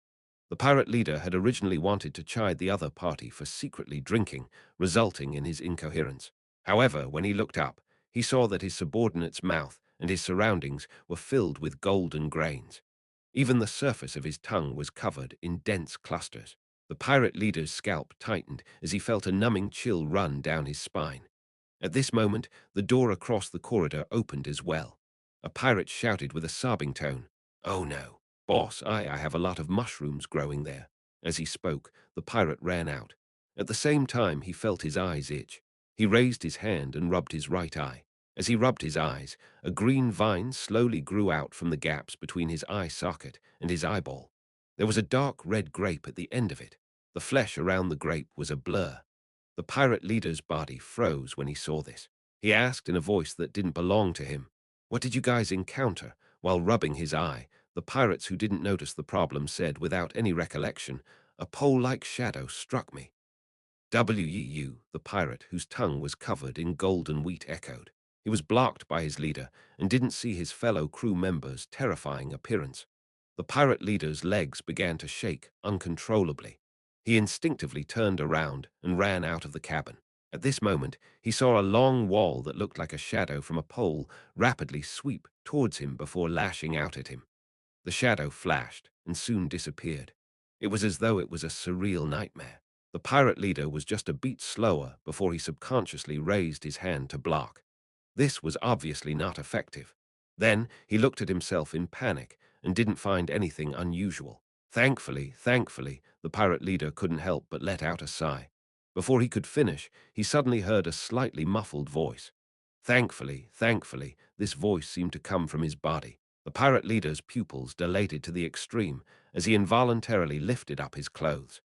The pirate leader had originally wanted to chide the other party for secretly drinking, resulting in his incoherence. However, when he looked up, he saw that his subordinate's mouth and his surroundings were filled with golden grains. Even the surface of his tongue was covered in dense clusters. The pirate leader's scalp tightened as he felt a numbing chill run down his spine. At this moment, the door across the corridor opened as well. A pirate shouted with a sobbing tone, "Oh no, boss, I have a lot of mushrooms growing there." As he spoke, the pirate ran out. At the same time, he felt his eyes itch. He raised his hand and rubbed his right eye. As he rubbed his eyes, a green vine slowly grew out from the gaps between his eye socket and his eyeball. There was a dark red grape at the end of it. The flesh around the grape was a blur. The pirate leader's body froze when he saw this. He asked in a voice that didn't belong to him, "What did you guys encounter?" While rubbing his eye, the pirates who didn't notice the problem said without any recollection, "A pole-like shadow struck me." "WEU," the pirate, whose tongue was covered in golden wheat, echoed. He was blocked by his leader and didn't see his fellow crew members' terrifying appearance. The pirate leader's legs began to shake uncontrollably. He instinctively turned around and ran out of the cabin. At this moment, he saw a long wall that looked like a shadow from a pole rapidly sweep towards him before lashing out at him. The shadow flashed and soon disappeared. It was as though it was a surreal nightmare. The pirate leader was just a beat slower before he subconsciously raised his hand to block. This was obviously not effective. Then he looked at himself in panic and didn't find anything unusual. Thankfully, the pirate leader couldn't help but let out a sigh. Before he could finish, he suddenly heard a slightly muffled voice. Thankfully, this voice seemed to come from his body. The pirate leader's pupils dilated to the extreme as he involuntarily lifted up his clothes.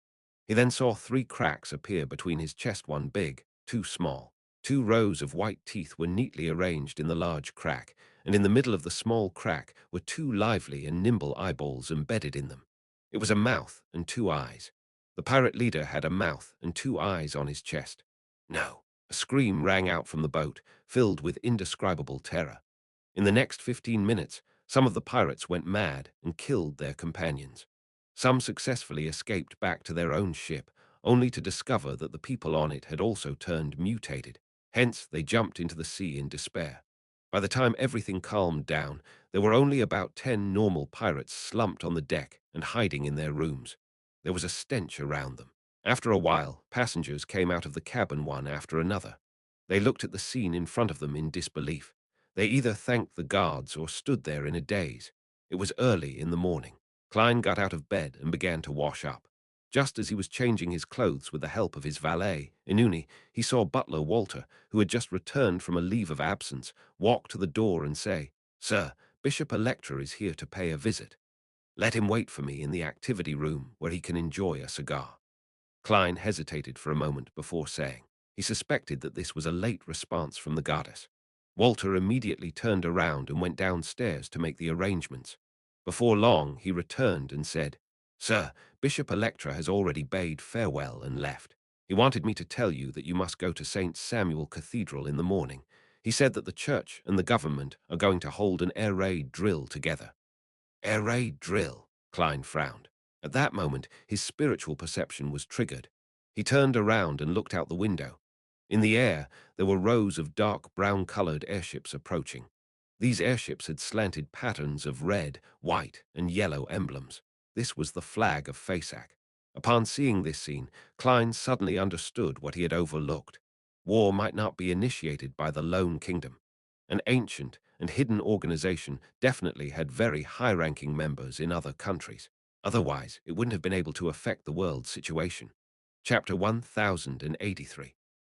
He then saw 3 cracks appear between his chest, one big, 2 small. Two rows of white teeth were neatly arranged in the large crack, and in the middle of the small crack were two lively and nimble eyeballs embedded in them. It was a mouth and two eyes. The pirate leader had a mouth and two eyes on his chest. No! A scream rang out from the boat, filled with indescribable terror. In the next 15 minutes, some of the pirates went mad and killed their companions. Some successfully escaped back to their own ship, only to discover that the people on it had also turned mutated. Hence, they jumped into the sea in despair. By the time everything calmed down, there were only about 10 normal pirates slumped on the deck and hiding in their rooms. There was a stench around them. After a while, passengers came out of the cabin one after another. They looked at the scene in front of them in disbelief. They either thanked the guards or stood there in a daze. It was early in the morning. Klein got out of bed and began to wash up. Just as he was changing his clothes with the help of his valet, Inuni, he saw butler Walter, who had just returned from a leave of absence, walk to the door and say, "Sir, Bishop Electra is here to pay a visit. Let him wait for me in the activity room where he can enjoy a cigar." Klein hesitated for a moment before saying. He suspected that this was a late response from the goddess. Walter immediately turned around and went downstairs to make the arrangements. Before long, he returned and said, "Sir, Bishop Electra has already bade farewell and left. He wanted me to tell you that you must go to St. Samuel Cathedral in the morning. He said that the church and the government are going to hold an air raid drill together." Air raid drill, Klein frowned. At that moment, his spiritual perception was triggered. He turned around and looked out the window. In the air, there were rows of dark brown-colored airships approaching. These airships had slanted patterns of red, white, and yellow emblems. This was the flag of Fasak. Upon seeing this scene, Klein suddenly understood what he had overlooked. War might not be initiated by the Lone Kingdom. An ancient and hidden organization definitely had very high-ranking members in other countries. Otherwise, it wouldn't have been able to affect the world's situation. Chapter 1083.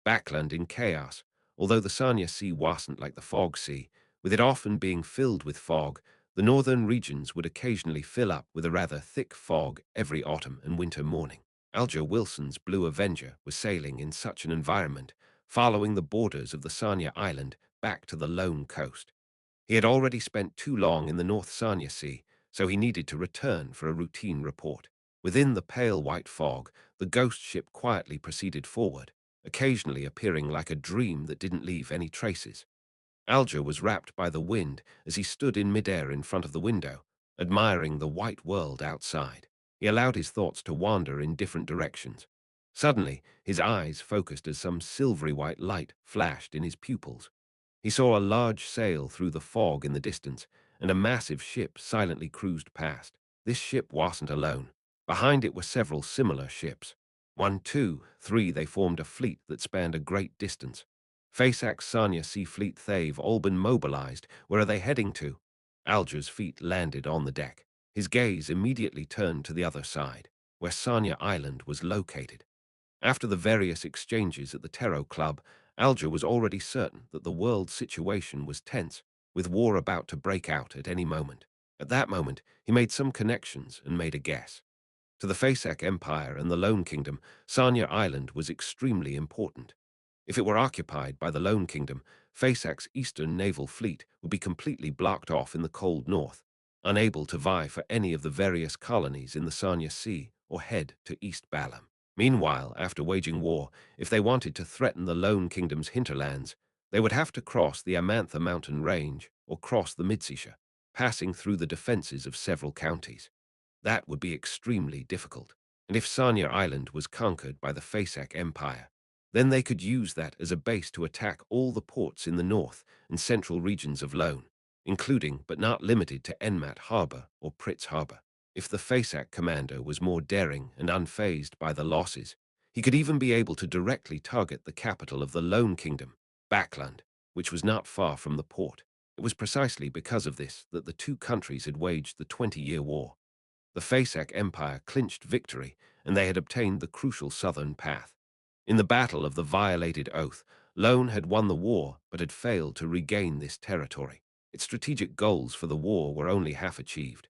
Backland in Chaos. Although the Sanya Sea wasn't like the Fog Sea, with it often being filled with fog, the northern regions would occasionally fill up with a rather thick fog every autumn and winter morning. Alger Wilson's Blue Avenger was sailing in such an environment, following the borders of the Sanya Island back to the lone coast. He had already spent too long in the North Sanya Sea, so he needed to return for a routine report. Within the pale white fog, the ghost ship quietly proceeded forward, occasionally appearing like a dream that didn't leave any traces. Alger was wrapped by the wind as he stood in midair in front of the window, admiring the white world outside. He allowed his thoughts to wander in different directions. Suddenly, his eyes focused as some silvery white light flashed in his pupils. He saw a large sail through the fog in the distance, and a massive ship silently cruised past. This ship wasn't alone. Behind it were several similar ships. One, two, three, they formed a fleet that spanned a great distance. Fasak's Sanya Sea Fleet they've all been mobilized. Where are they heading to? Alger's feet landed on the deck. His gaze immediately turned to the other side, where Sanya Island was located. After the various exchanges at the Tarot Club, Alger was already certain that the world situation was tense, with war about to break out at any moment. At that moment, he made some connections and made a guess. To the Fasak Empire and the Lone Kingdom, Sanya Island was extremely important. If it were occupied by the Lone Kingdom, Fasak's eastern naval fleet would be completely blocked off in the cold north, unable to vie for any of the various colonies in the Sanya Sea or head to East Balam. Meanwhile, after waging war, if they wanted to threaten the Lone Kingdom's hinterlands, they would have to cross the Amantha mountain range or cross the Mitsisha, passing through the defenses of several counties. That would be extremely difficult, and if Sanya Island was conquered by the Fasak Empire, then they could use that as a base to attack all the ports in the north and central regions of Lone, including but not limited to Enmat Harbor or Pritz Harbor. If the Fasak commander was more daring and unfazed by the losses, he could even be able to directly target the capital of the Lone Kingdom, Backland, which was not far from the port. It was precisely because of this that the two countries had waged the 20-year war. The Fasak Empire clinched victory, and they had obtained the crucial southern path. In the Battle of the Violated Oath, Lone had won the war but had failed to regain this territory. Its strategic goals for the war were only half achieved.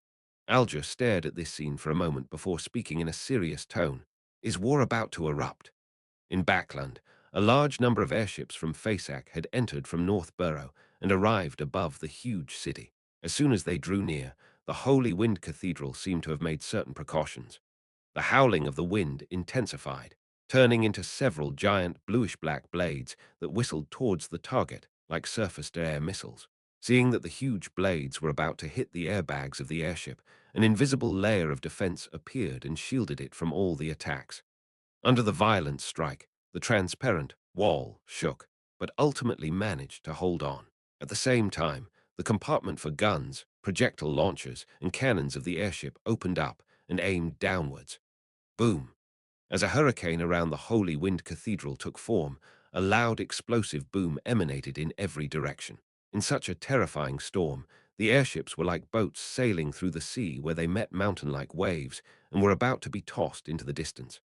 Alger stared at this scene for a moment before speaking in a serious tone. Is war about to erupt? In Backland, a large number of airships from Fasak had entered from North Borough and arrived above the huge city. As soon as they drew near, the Holy Wind Cathedral seemed to have made certain precautions. The howling of the wind intensified, turning into several giant bluish-black blades that whistled towards the target like surface-to-air missiles. Seeing that the huge blades were about to hit the airbags of the airship, an invisible layer of defense appeared and shielded it from all the attacks. Under the violent strike, the transparent wall shook, but ultimately managed to hold on. At the same time, the compartment for guns, projectile launchers, and cannons of the airship opened up and aimed downwards. Boom! As a hurricane around the Holy Wind Cathedral took form, a loud explosive boom emanated in every direction. In such a terrifying storm, the airships were like boats sailing through the sea where they met mountain-like waves and were about to be tossed into the distance.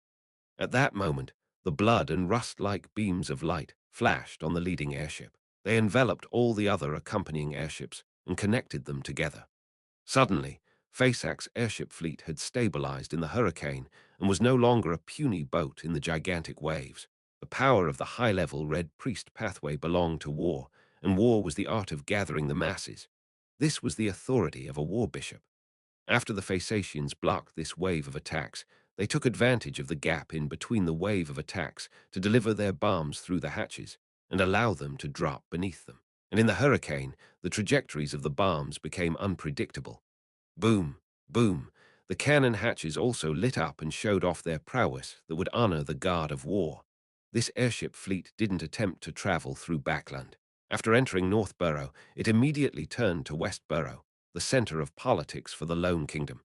At that moment, the blood and rust-like beams of light flashed on the leading airship. They enveloped all the other accompanying airships and connected them together. Suddenly, Fasak's airship fleet had stabilized in the hurricane and was no longer a puny boat in the gigantic waves. The power of the high-level Red Priest pathway belonged to war, and war was the art of gathering the masses. This was the authority of a war bishop. After the Phasacians blocked this wave of attacks, they took advantage of the gap in between the wave of attacks to deliver their bombs through the hatches and allow them to drop beneath them. And in the hurricane, the trajectories of the bombs became unpredictable. Boom, boom. The cannon hatches also lit up and showed off their prowess that would honor the god of war. This airship fleet didn't attempt to travel through Backland. After entering North Borough, it immediately turned to West Borough, the center of politics for the Lone Kingdom.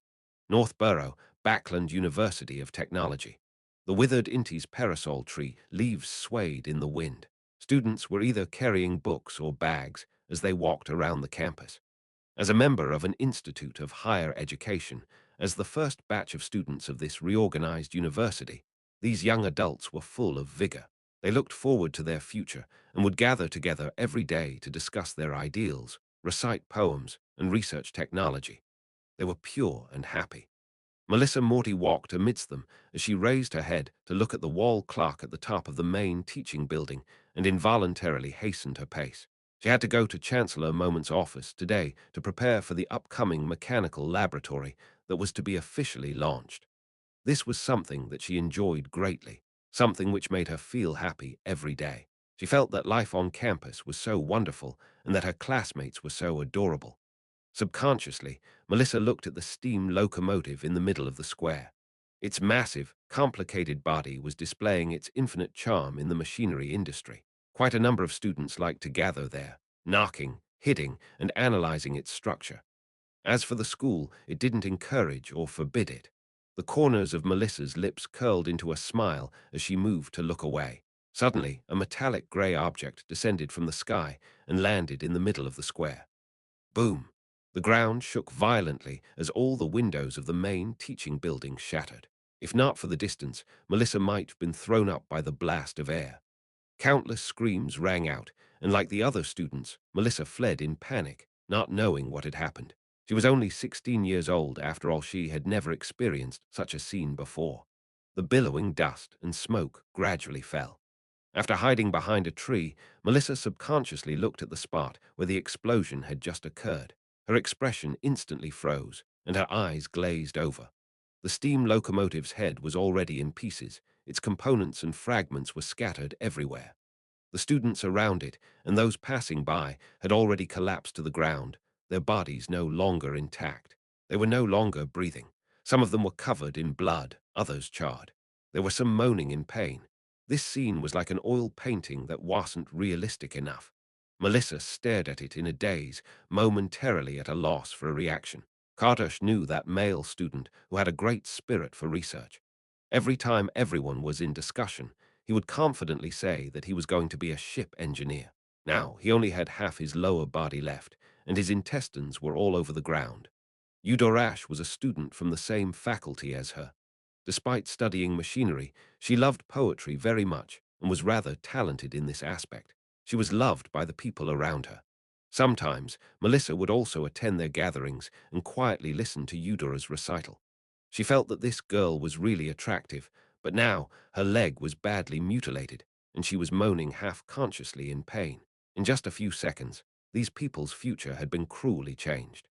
North Borough, Backland University of Technology. The withered Inti's parasol tree, leaves swayed in the wind. Students were either carrying books or bags as they walked around the campus. As a member of an institute of higher education, as the first batch of students of this reorganized university, these young adults were full of vigor. They looked forward to their future and would gather together every day to discuss their ideals, recite poems, and research technology. They were pure and happy. Melissa Morty walked amidst them as she raised her head to look at the wall clock at the top of the main teaching building and involuntarily hastened her pace. She had to go to Chancellor Moment's office today to prepare for the upcoming mechanical laboratory that was to be officially launched. This was something that she enjoyed greatly, something which made her feel happy every day. She felt that life on campus was so wonderful and that her classmates were so adorable. Subconsciously, Melissa looked at the steam locomotive in the middle of the square. Its massive, complicated body was displaying its infinite charm in the machinery industry. Quite a number of students liked to gather there, knocking, hitting, and analyzing its structure. As for the school, it didn't encourage or forbid it. The corners of Melissa's lips curled into a smile as she moved to look away. Suddenly, a metallic gray object descended from the sky and landed in the middle of the square. Boom! The ground shook violently as all the windows of the main teaching building shattered. If not for the distance, Melissa might have been thrown up by the blast of air. Countless screams rang out, and like the other students, Melissa fled in panic, not knowing what had happened. She was only 16 years old. After all, she had never experienced such a scene before. The billowing dust and smoke gradually fell. After hiding behind a tree, Melissa subconsciously looked at the spot where the explosion had just occurred. Her expression instantly froze, and her eyes glazed over. The steam locomotive's head was already in pieces. Its components and fragments were scattered everywhere. The students around it and those passing by had already collapsed to the ground, their bodies no longer intact. They were no longer breathing. Some of them were covered in blood, others charred. There were some moaning in pain. This scene was like an oil painting that wasn't realistic enough. Melissa stared at it in a daze, momentarily at a loss for a reaction. Kardash knew that male student who had a great spirit for research. Every time everyone was in discussion, he would confidently say that he was going to be a ship engineer. Now, he only had half his lower body left, and his intestines were all over the ground. Udorash was a student from the same faculty as her. Despite studying machinery, she loved poetry very much and was rather talented in this aspect. She was loved by the people around her. Sometimes, Melissa would also attend their gatherings and quietly listen to Eudora's recital. She felt that this girl was really attractive, but now her leg was badly mutilated, and she was moaning half-consciously in pain. In just a few seconds, these people's future had been cruelly changed.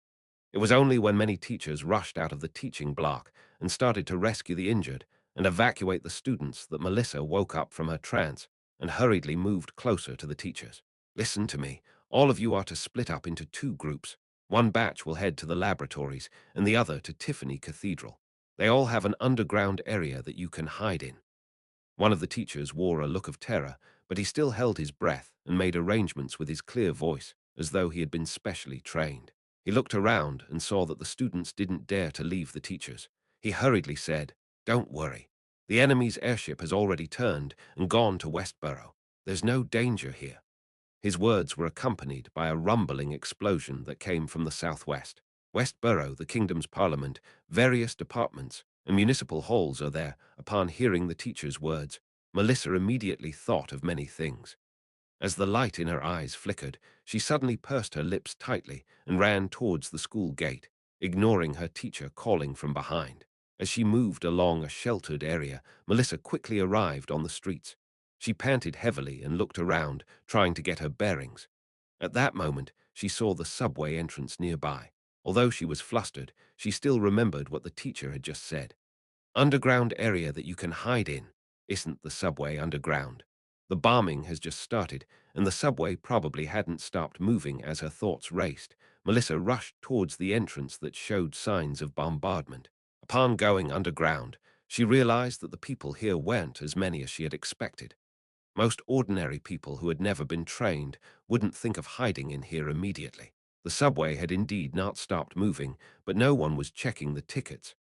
It was only when many teachers rushed out of the teaching block and started to rescue the injured and evacuate the students that Melissa woke up from her trance and hurriedly moved closer to the teachers. Listen to me. All of you are to split up into two groups. One batch will head to the laboratories and the other to Tiffany Cathedral. They all have an underground area that you can hide in. One of the teachers wore a look of terror, but he still held his breath and made arrangements with his clear voice, as though he had been specially trained. He looked around and saw that the students didn't dare to leave the teachers. He hurriedly said, "Don't worry. The enemy's airship has already turned and gone to Westboro. There's no danger here." His words were accompanied by a rumbling explosion that came from the southwest. Westboro, the kingdom's parliament, various departments, and municipal halls are there. Upon hearing the teacher's words, Melissa immediately thought of many things. As the light in her eyes flickered, she suddenly pursed her lips tightly and ran towards the school gate, ignoring her teacher calling from behind. As she moved along a sheltered area, Melissa quickly arrived on the streets. She panted heavily and looked around, trying to get her bearings. At that moment, she saw the subway entrance nearby. Although she was flustered, she still remembered what the teacher had just said. Underground area that you can hide in. Isn't the subway underground? The bombing has just started, and the subway probably hadn't stopped moving as her thoughts raced. Melissa rushed towards the entrance that showed signs of bombardment. Upon going underground, she realized that the people here weren't as many as she had expected. Most ordinary people who had never been trained wouldn't think of hiding in here immediately. The subway had indeed not stopped moving, but no one was checking the tickets.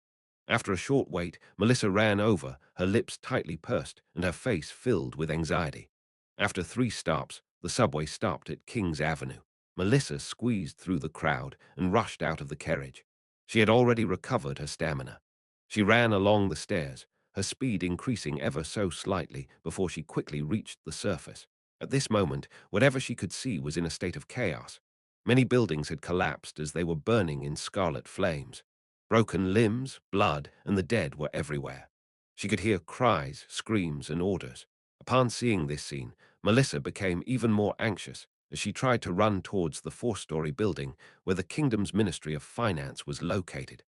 After a short wait, Melissa ran over, her lips tightly pursed and her face filled with anxiety. After 3 stops, the subway stopped at Kings Avenue. Melissa squeezed through the crowd and rushed out of the carriage. She had already recovered her stamina. She ran along the stairs, her speed increasing ever so slightly before she quickly reached the surface. At this moment, whatever she could see was in a state of chaos. Many buildings had collapsed as they were burning in scarlet flames. Broken limbs, blood, and the dead were everywhere. She could hear cries, screams, and orders. Upon seeing this scene, Melissa became even more anxious as she tried to run towards the 4-story building where the kingdom's Ministry of Finance was located.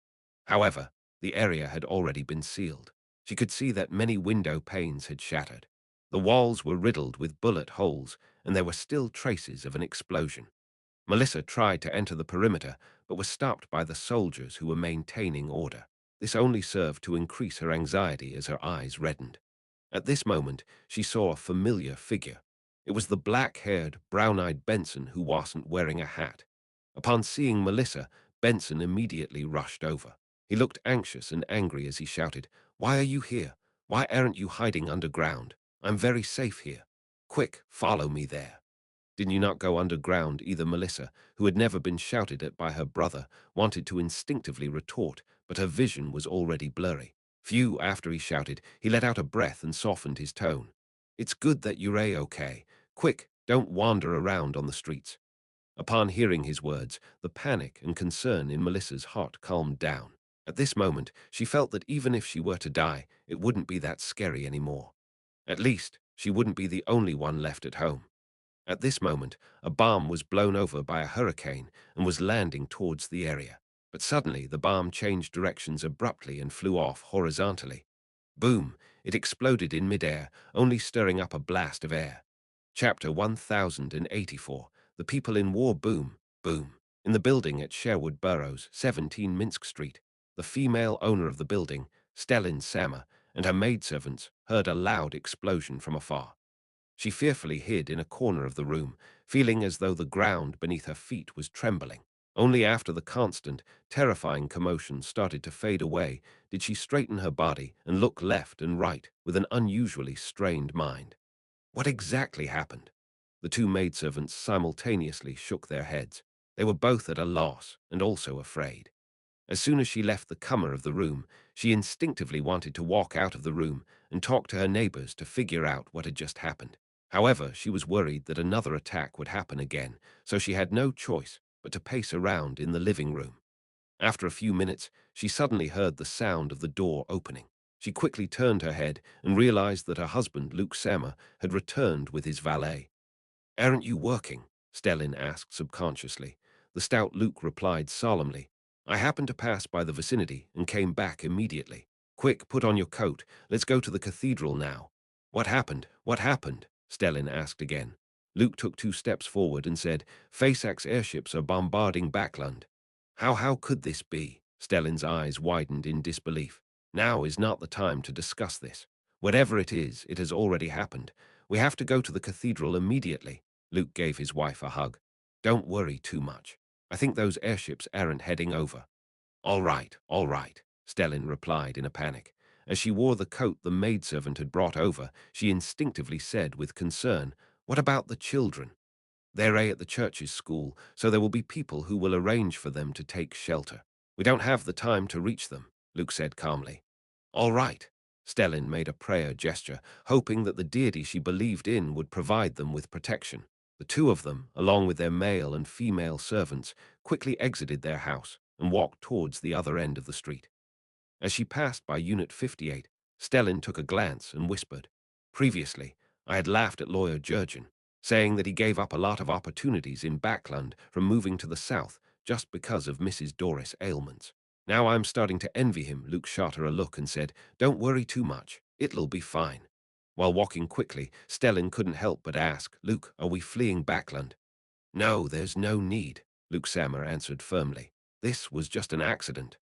However, the area had already been sealed. She could see that many window panes had shattered. The walls were riddled with bullet holes, and there were still traces of an explosion. Melissa tried to enter the perimeter, but was stopped by the soldiers who were maintaining order. This only served to increase her anxiety as her eyes reddened. At this moment, she saw a familiar figure. It was the black-haired, brown-eyed Benson who wasn't wearing a hat. Upon seeing Melissa, Benson immediately rushed over. He looked anxious and angry as he shouted, "Why are you here? Why aren't you hiding underground? I'm very safe here. Quick, follow me there." Did you not go underground? Either Melissa, who had never been shouted at by her brother, wanted to instinctively retort, but her vision was already blurry. Few after he shouted, he let out a breath and softened his tone. "It's good that you're okay. Quick, don't wander around on the streets." Upon hearing his words, the panic and concern in Melissa's heart calmed down. At this moment, she felt that even if she were to die, it wouldn't be that scary anymore. At least, she wouldn't be the only one left at home. At this moment, a bomb was blown over by a hurricane and was landing towards the area. But suddenly, the bomb changed directions abruptly and flew off horizontally. Boom! It exploded in midair, only stirring up a blast of air. Chapter 1084. The People in War. Boom, boom. In the building at Sherwood Burrows, 17 Minsk Street, the female owner of the building, Stellin Sama, and her maidservants heard a loud explosion from afar. She fearfully hid in a corner of the room, feeling as though the ground beneath her feet was trembling. Only after the constant, terrifying commotion started to fade away did she straighten her body and look left and right with an unusually strained mind. What exactly happened? The two maidservants simultaneously shook their heads. They were both at a loss and also afraid. As soon as she left the comer of the room, she instinctively wanted to walk out of the room and talk to her neighbors to figure out what had just happened. However, she was worried that another attack would happen again, so she had no choice but to pace around in the living room. After a few minutes, she suddenly heard the sound of the door opening. She quickly turned her head and realized that her husband, Luke Sammer, had returned with his valet. "Aren't you working?" Stellin asked subconsciously. The stout Luke replied solemnly, "I happened to pass by the vicinity and came back immediately. Quick, put on your coat. Let's go to the cathedral now." "What happened? What happened?" Stellin asked again. Luke took 2 steps forward and said, "Faceax airships are bombarding Backland." How could this be?" Stellin's eyes widened in disbelief. "Now is not the time to discuss this. Whatever it is, it has already happened. We have to go to the cathedral immediately." Luke gave his wife a hug. "Don't worry too much. I think those airships aren't heading over." All right, Stellin replied in a panic. As she wore the coat the maidservant had brought over, she instinctively said with concern, "What about the children?" "They're at the church's school, so there will be people who will arrange for them to take shelter. We don't have the time to reach them," Luke said calmly. "All right." Stellin made a prayer gesture, hoping that the deity she believed in would provide them with protection. The two of them, along with their male and female servants, quickly exited their house and walked towards the other end of the street. As she passed by Unit 58, Stellin took a glance and whispered, "Previously, I had laughed at Lawyer Jurgen, saying that he gave up a lot of opportunities in Backland from moving to the south just because of Mrs. Doris' ailments. Now I'm starting to envy him." Luke shot her a look and said, "Don't worry too much. It'll be fine." While walking quickly, Stellin couldn't help but ask, "Luke, are we fleeing Backland?" "No, there's no need," Luke Sammer answered firmly. "This was just an accident."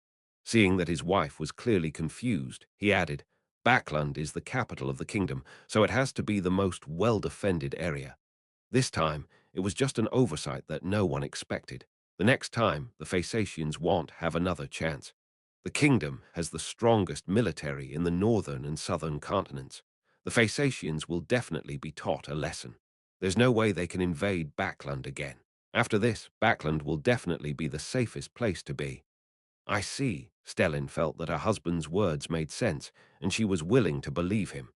Seeing that his wife was clearly confused, he added, "Backland is the capital of the kingdom, so it has to be the most well-defended area. This time, it was just an oversight that no one expected. The next time, the Phasacians won't have another chance. The kingdom has the strongest military in the northern and southern continents. The Phasacians will definitely be taught a lesson. There's no way they can invade Backland again. After this, Backland will definitely be the safest place to be." "I see." Stellin felt that her husband's words made sense, and she was willing to believe him.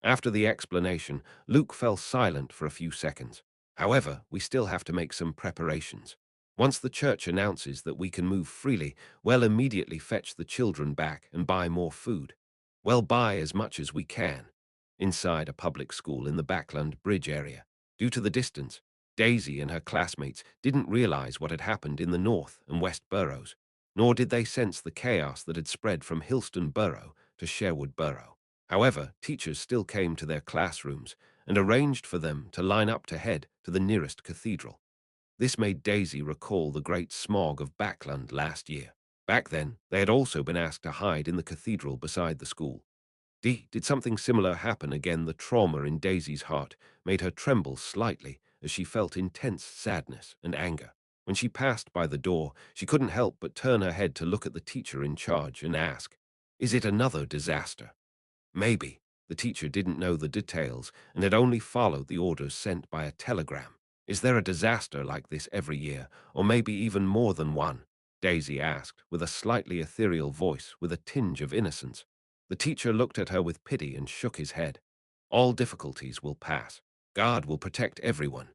After the explanation, Luke fell silent for a few seconds. "However, we still have to make some preparations. Once the church announces that we can move freely, we'll immediately fetch the children back and buy more food. We'll buy as much as we can." Inside a public school in the Backland Bridge area, due to the distance, Daisy and her classmates didn't realize what had happened in the North and West boroughs, nor did they sense the chaos that had spread from Hillston Borough to Sherwood Borough. However, teachers still came to their classrooms and arranged for them to line up to head to the nearest cathedral. This made Daisy recall the great smog of Backland last year. Back then, they had also been asked to hide in the cathedral beside the school. Did something similar happen again? The trauma in Daisy's heart made her tremble slightly as she felt intense sadness and anger. When she passed by the door, she couldn't help but turn her head to look at the teacher in charge and ask, "Is it another disaster?" Maybe. The teacher didn't know the details and had only followed the orders sent by a telegram. "Is there a disaster like this every year, or maybe even more than one?" Daisy asked, with a slightly ethereal voice with a tinge of innocence. The teacher looked at her with pity and shook his head. "All difficulties will pass. God will protect everyone."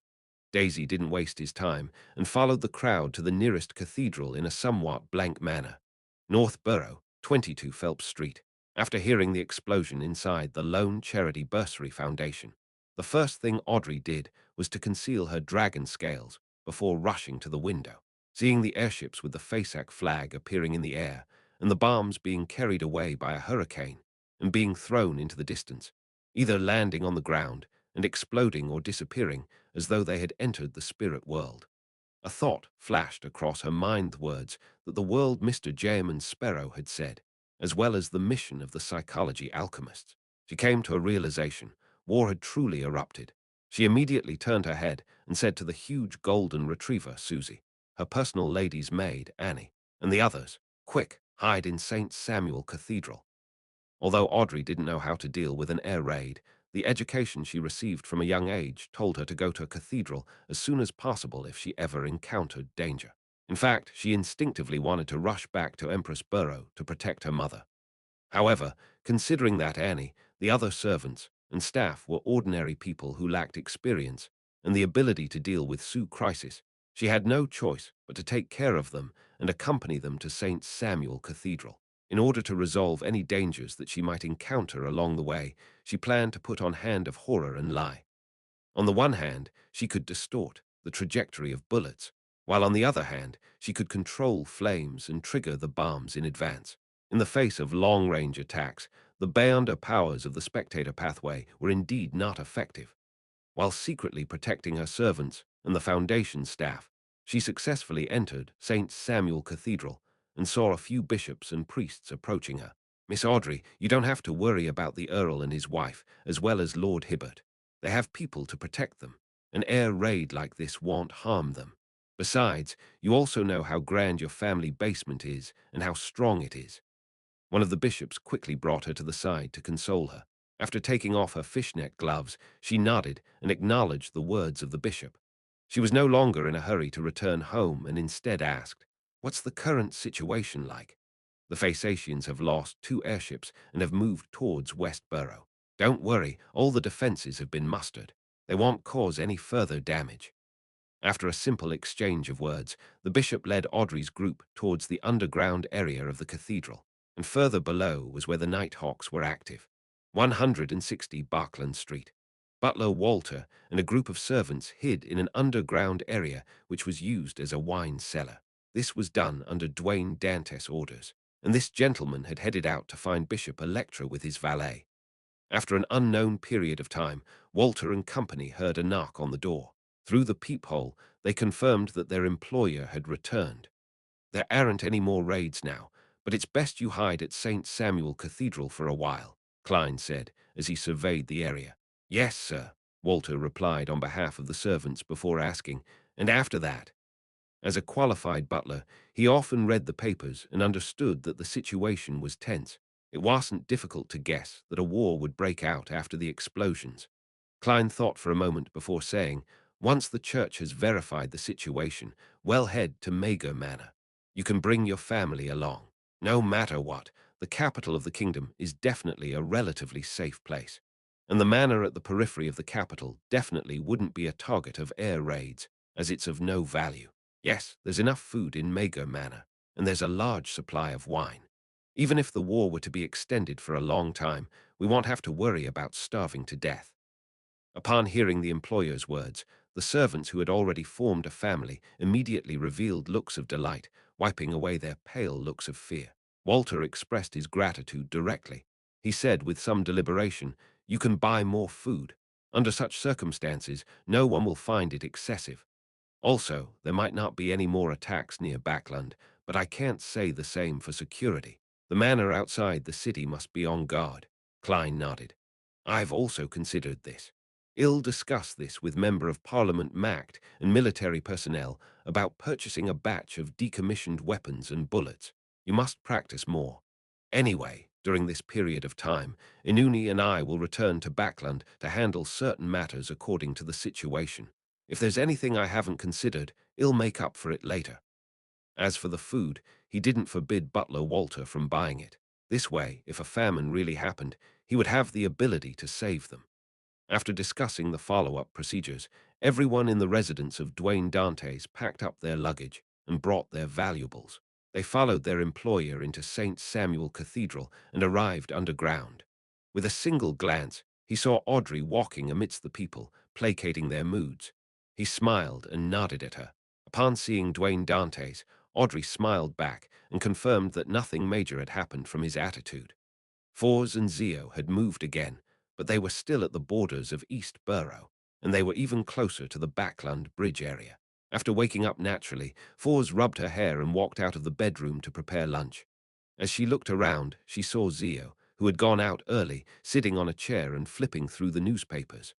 Daisy didn't waste his time and followed the crowd to the nearest cathedral in a somewhat blank manner. North Borough, 22 Phelps Street. After hearing the explosion inside the Lone Charity Bursary Foundation, the first thing Audrey did was to conceal her dragon scales before rushing to the window. Seeing the airships with the FASAC flag appearing in the air and the bombs being carried away by a hurricane and being thrown into the distance, either landing on the ground and exploding or disappearing as though they had entered the spirit world. A thought flashed across her mind, the words that the world Mr. Jamin Sparrow had said, as well as the mission of the psychology alchemists. She came to a realization: war had truly erupted. She immediately turned her head and said to the huge golden retriever, Susie, her personal lady's maid, Annie, and the others, "Quick, hide in St. Samuel Cathedral." Although Audrey didn't know how to deal with an air raid, the education she received from a young age told her to go to a cathedral as soon as possible if she ever encountered danger. In fact, she instinctively wanted to rush back to Empress Borough to protect her mother. However, considering that Annie, the other servants, and staff were ordinary people who lacked experience and the ability to deal with Sioux crisis, she had no choice but to take care of them and accompany them to St. Samuel Cathedral. In order to resolve any dangers that she might encounter along the way, she planned to put on hand of horror and lie. On the one hand, she could distort the trajectory of bullets, while on the other hand, she could control flames and trigger the bombs in advance. In the face of long-range attacks, the Beyonder powers of the spectator pathway were indeed not effective. While secretly protecting her servants and the Foundation staff, she successfully entered St. Samuel Cathedral and saw a few bishops and priests approaching her. "Miss Audrey, you don't have to worry about the Earl and his wife, as well as Lord Hibbert. They have people to protect them. An air raid like this won't harm them. Besides, you also know how grand your family basement is and how strong it is." One of the bishops quickly brought her to the side to console her. After taking off her fishnet gloves, she nodded and acknowledged the words of the bishop. She was no longer in a hurry to return home and instead asked, "What's the current situation like?" "The Phasacians have lost 2 airships and have moved towards Westborough. Don't worry, all the defenses have been mustered. They won't cause any further damage." After a simple exchange of words, the bishop led Audrey's group towards the underground area of the cathedral, and further below was where the Nighthawks were active. 160 Barkland Street. Butler Walter and a group of servants hid in an underground area which was used as a wine cellar. This was done under Dwayne Dantes' orders, and this gentleman had headed out to find Bishop Electra with his valet. After an unknown period of time, Walter and company heard a knock on the door. Through the peephole, they confirmed that their employer had returned. "There aren't any more raids now, but it's best you hide at St. Samuel Cathedral for a while," Klein said as he surveyed the area. "Yes, sir," Walter replied on behalf of the servants before asking, "And after that?" As a qualified butler, he often read the papers and understood that the situation was tense. It wasn't difficult to guess that a war would break out after the explosions. Klein thought for a moment before saying, "Once the church has verified the situation, we'll head to Mago Manor. You can bring your family along. No matter what, the capital of the kingdom is definitely a relatively safe place. And the manor at the periphery of the capital definitely wouldn't be a target of air raids, as it's of no value. Yes, there's enough food in Mago Manor, and there's a large supply of wine. Even if the war were to be extended for a long time, we won't have to worry about starving to death." Upon hearing the employer's words, the servants who had already formed a family immediately revealed looks of delight, wiping away their pale looks of fear. Walter expressed his gratitude directly. He said with some deliberation, "You can buy more food. Under such circumstances, no one will find it excessive. Also, there might not be any more attacks near Backland, but I can't say the same for security. The manor outside the city must be on guard." Klein nodded. "I've also considered this. I'll discuss this with Member of Parliament Mact and military personnel about purchasing a batch of decommissioned weapons and bullets. You must practice more. Anyway, during this period of time, Inuni and I will return to Backland to handle certain matters according to the situation. If there's anything I haven't considered, I'll make up for it later." As for the food, he didn't forbid Butler Walter from buying it. This way, if a famine really happened, he would have the ability to save them. After discussing the follow-up procedures, everyone in the residence of Dwayne Dantes packed up their luggage and brought their valuables. They followed their employer into St. Samuel Cathedral and arrived underground. With a single glance, he saw Audrey walking amidst the people, placating their moods. He smiled and nodded at her. Upon seeing Dwayne Dantes, Audrey smiled back and confirmed that nothing major had happened from his attitude. Fours and Zio had moved again, but they were still at the borders of East Borough, and they were even closer to the Backland Bridge area. After waking up naturally, Fours rubbed her hair and walked out of the bedroom to prepare lunch. As she looked around, she saw Zio, who had gone out early, sitting on a chair and flipping through the newspapers.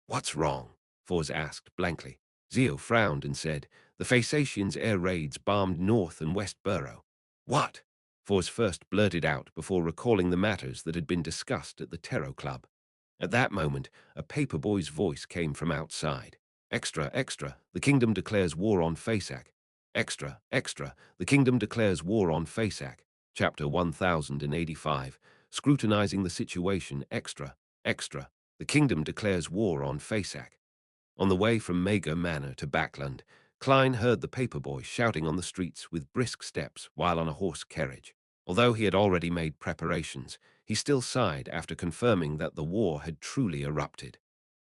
"What's wrong?" Fours asked blankly. Zio frowned and said, "The Phasacians' air raids bombed North and West Borough." "What?" Fours first blurted out before recalling the matters that had been discussed at the Tarot Club. At that moment, a paperboy's voice came from outside. "Extra, extra, the kingdom declares war on Fasak. Extra, extra, the kingdom declares war on Fasak." Chapter 1085, scrutinizing the situation. Extra, extra, the kingdom declares war on Fasak. On the way from Mago Manor to Backland, Klein heard the paperboy shouting on the streets with brisk steps while on a horse carriage. Although he had already made preparations, he still sighed after confirming that the war had truly erupted.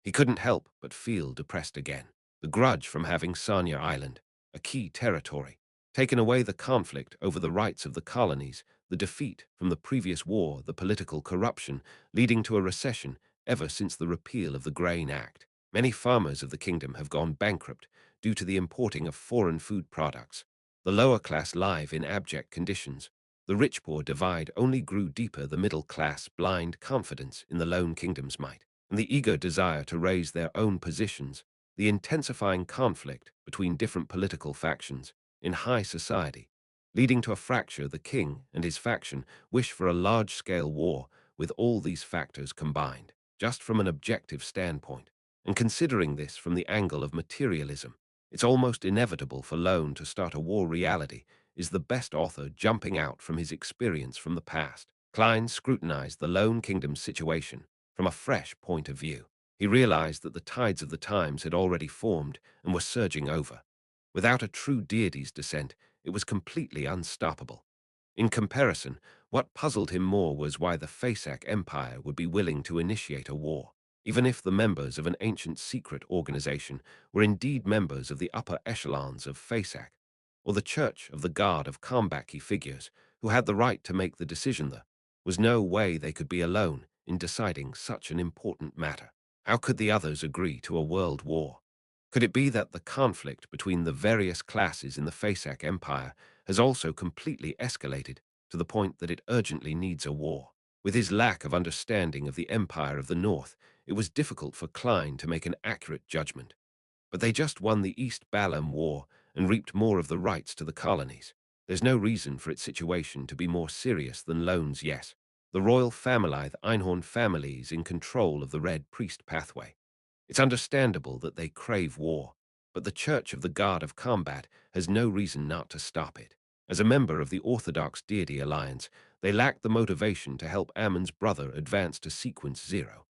He couldn't help but feel depressed again. The grudge from having Sanya Island, a key territory, taken away the conflict over the rights of the colonies, the defeat from the previous war, the political corruption, leading to a recession ever since the repeal of the Grain Act. Many farmers of the kingdom have gone bankrupt due to the importing of foreign food products. The lower class live in abject conditions. The rich-poor divide only grew deeper. The middle class blind confidence in the lone kingdom's might, and the eager desire to raise their own positions, the intensifying conflict between different political factions in high society, leading to a fracture. The king and his faction wish for a large-scale war with all these factors combined, just from an objective standpoint. And considering this from the angle of materialism, it's almost inevitable for Lone to start a war. Reality is the best author jumping out from his experience from the past. Klein scrutinized the Lone Kingdom's situation from a fresh point of view. He realized that the tides of the times had already formed and were surging over. Without a true deity's descent, it was completely unstoppable. In comparison, what puzzled him more was why the Fasak Empire would be willing to initiate a war, even if the members of an ancient secret organization were indeed members of the upper echelons of Fasak, or the Church of the God of Combat. Key figures who had the right to make the decision. There was no way they could be alone in deciding such an important matter. How could the others agree to a world war? Could it be that the conflict between the various classes in the Fasak Empire has also completely escalated to the point that it urgently needs a war? With his lack of understanding of the Empire of the North, it was difficult for Klein to make an accurate judgment. But they just won the East Balam War and reaped more of the rights to the colonies. There's no reason for its situation to be more serious than Lone's. Yes, the royal family, the Einhorn family, is in control of the Red Priest pathway. It's understandable that they crave war, but the Church of the God of Combat has no reason not to stop it. As a member of the Orthodox Deity Alliance, they lack the motivation to help Ammon's brother advance to Sequence Zero.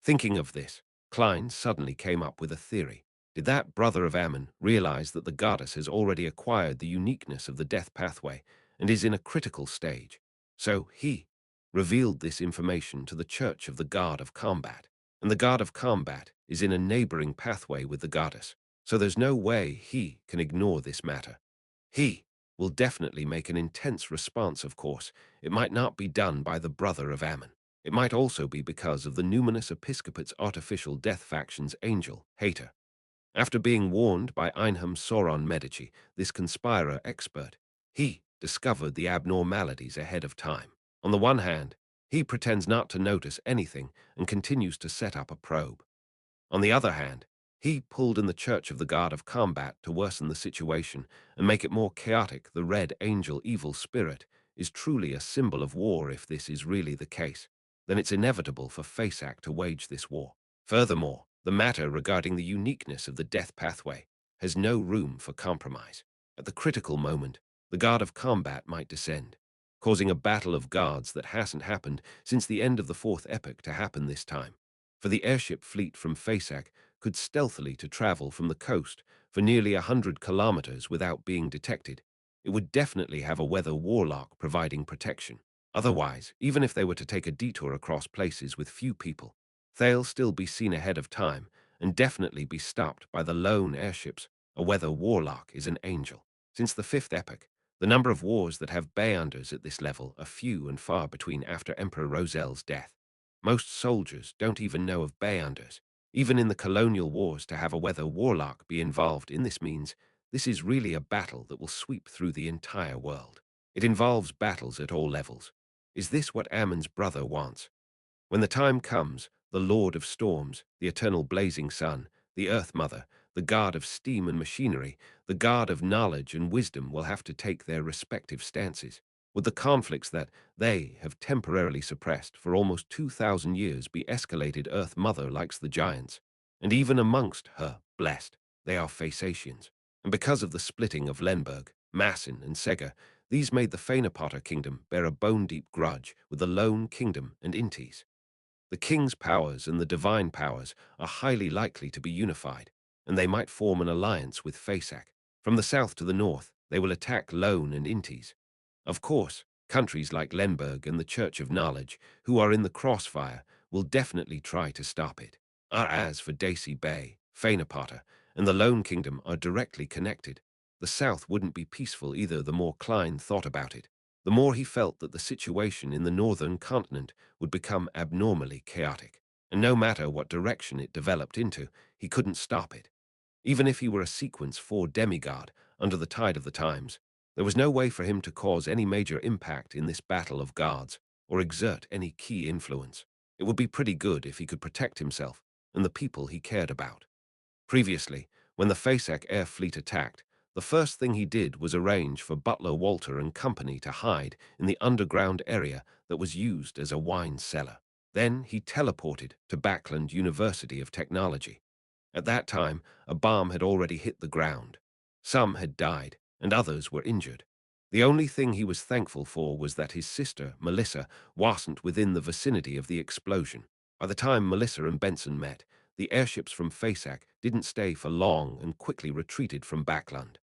Thinking of this, Klein suddenly came up with a theory. Did that brother of Ammon realize that the goddess has already acquired the uniqueness of the death pathway and is in a critical stage? So he revealed this information to the Church of the God of Combat, and the God of Combat is in a neighboring pathway with the goddess, so there's no way he can ignore this matter. He will definitely make an intense response. Of course, it might not be done by the brother of Ammon. It might also be because of the numinous episcopate's artificial death faction's angel, Hater. After being warned by Einham Sauron Medici, this conspirer expert, he discovered the abnormalities ahead of time. On the one hand, he pretends not to notice anything and continues to set up a probe. On the other hand, he pulled in the Church of the God of Combat to worsen the situation and make it more chaotic. The Red Angel evil spirit is truly a symbol of war. If this is really the case, then it's inevitable for Fasak to wage this war. Furthermore, the matter regarding the uniqueness of the death pathway has no room for compromise. At the critical moment, the God of Combat might descend, causing a battle of gods that hasn't happened since the end of the fourth epoch to happen this time. For the airship fleet from Fasak could stealthily to travel from the coast for nearly 100 kilometers without being detected. It would definitely have a weather warlock providing protection. Otherwise, even if they were to take a detour across places with few people, they'll still be seen ahead of time and definitely be stopped by the lone airships. A weather warlock is an angel. Since the fifth epoch, the number of wars that have Bayanders at this level are few and far between. After Emperor Rosel's death, most soldiers don't even know of Bayanders. Even in the colonial wars, to have a weather warlock be involved in this means this is really a battle that will sweep through the entire world. It involves battles at all levels. Is this what Ammon's brother wants? When the time comes, the Lord of Storms, the eternal blazing sun, the Earth Mother, the god of steam and machinery, the god of knowledge and wisdom will have to take their respective stances. Would the conflicts that they have temporarily suppressed for almost 2,000 years be escalated? Earth Mother likes the giants, and even amongst her blessed, they are Phasacians. And because of the splitting of Lenberg, Massin, and Sega, these made the Fainapotter kingdom bear a bone-deep grudge with the Lone Kingdom and Intis. The king's powers and the divine powers are highly likely to be unified, and they might form an alliance with Fasak. From the south to the north, they will attack Lone and Intis. Of course, Countries like Lemberg and the Church of Knowledge, who are in the crossfire, will definitely try to stop it. As for Daisy Bay, Faenapata, and the Lone Kingdom are directly connected. The South wouldn't be peaceful either the more Klein thought about it. The more he felt that the situation in the northern continent would become abnormally chaotic. And no matter what direction it developed into, he couldn't stop it. Even if he were a Sequence 4 demigod under the tide of the times, there was no way for him to cause any major impact in this battle of gods or exert any key influence. It would be pretty good if he could protect himself and the people he cared about. Previously, when the Fasak air fleet attacked, the first thing he did was arrange for Butler Walter and company to hide in the underground area that was used as a wine cellar. Then he teleported to Backland University of Technology. At that time, a bomb had already hit the ground. Some had died, and others were injured. The only thing he was thankful for was that his sister, Melissa, wasn't within the vicinity of the explosion. By the time Melissa and Benson met, the airships from Fasak didn't stay for long and quickly retreated from Backland.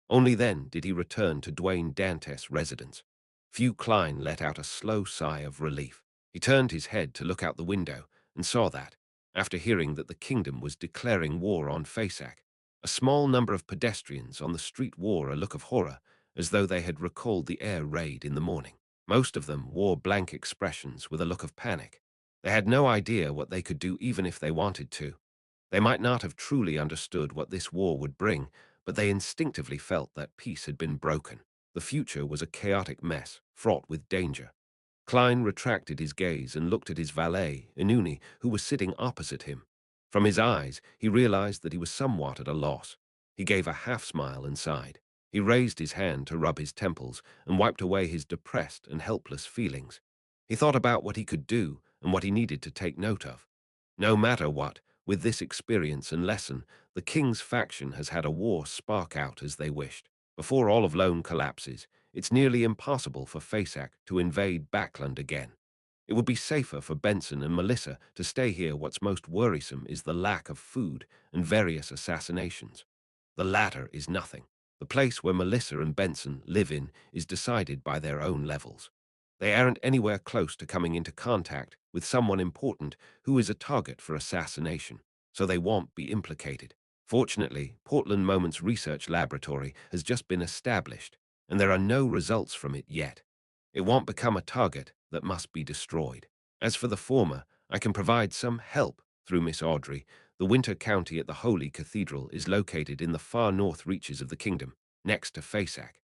Only then did he return to Dwayne Dantes' residence. Few Klein let out a slow sigh of relief. He turned his head to look out the window and saw that, after hearing that the kingdom was declaring war on Fasak, a small number of pedestrians on the street wore a look of horror, as though they had recalled the air raid in the morning. Most of them wore blank expressions with a look of panic. They had no idea what they could do even if they wanted to. They might not have truly understood what this war would bring, but they instinctively felt that peace had been broken. The future was a chaotic mess, fraught with danger. Klein retracted his gaze and looked at his valet, Inuni, who was sitting opposite him. From his eyes, he realized that he was somewhat at a loss. He gave a half-smile and sighed. He raised his hand to rub his temples and wiped away his depressed and helpless feelings. He thought about what he could do and what he needed to take note of. No matter what, with this experience and lesson, the king's faction has had a war spark out as they wished. Before all of Lone collapses, it's nearly impossible for Fasak to invade Backland again. It would be safer for Benson and Melissa to stay here. What's most worrisome is the lack of food and various assassinations. The latter is nothing. The place where Melissa and Benson live in is decided by their own levels. They aren't anywhere close to coming into contact with someone important who is a target for assassination, so they won't be implicated. Fortunately, Portland Moments Research Laboratory has just been established, and there are no results from it yet. It won't become a target that must be destroyed. As for the former, I can provide some help through Miss Audrey. The Winter County at the Holy Cathedral is located in the far north reaches of the kingdom, next to Fasak.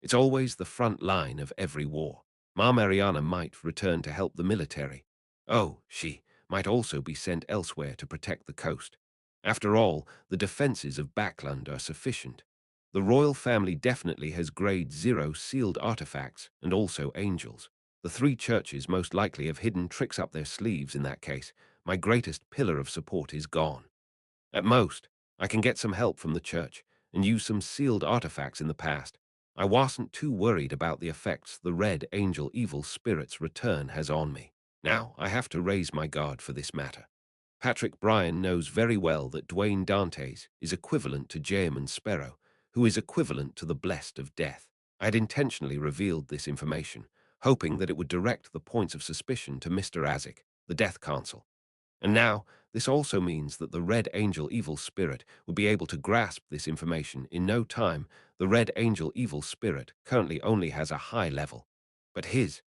It's always the front line of every war. Ma Mariana might return to help the military. Oh, she might also be sent elsewhere to protect the coast. After all, the defenses of Backland are sufficient. The royal family definitely has grade 0 sealed artifacts and also angels. The three churches most likely have hidden tricks up their sleeves in that case. My greatest pillar of support is gone. At most, I can get some help from the church and use some sealed artifacts in the past. I wasn't too worried about the effects the Red Angel evil spirit's return has on me. Now I have to raise my guard for this matter. Patrick Bryan knows very well that Dwayne Dantes is equivalent to Jaeman Sparrow, who is equivalent to the Blessed of Death. I had intentionally revealed this information, hoping that it would direct the points of suspicion to Mr. Azik, the Death Consul. And now, this also means that the Red Angel evil spirit will be able to grasp this information in no time. The Red Angel evil spirit currently only has a high level, but his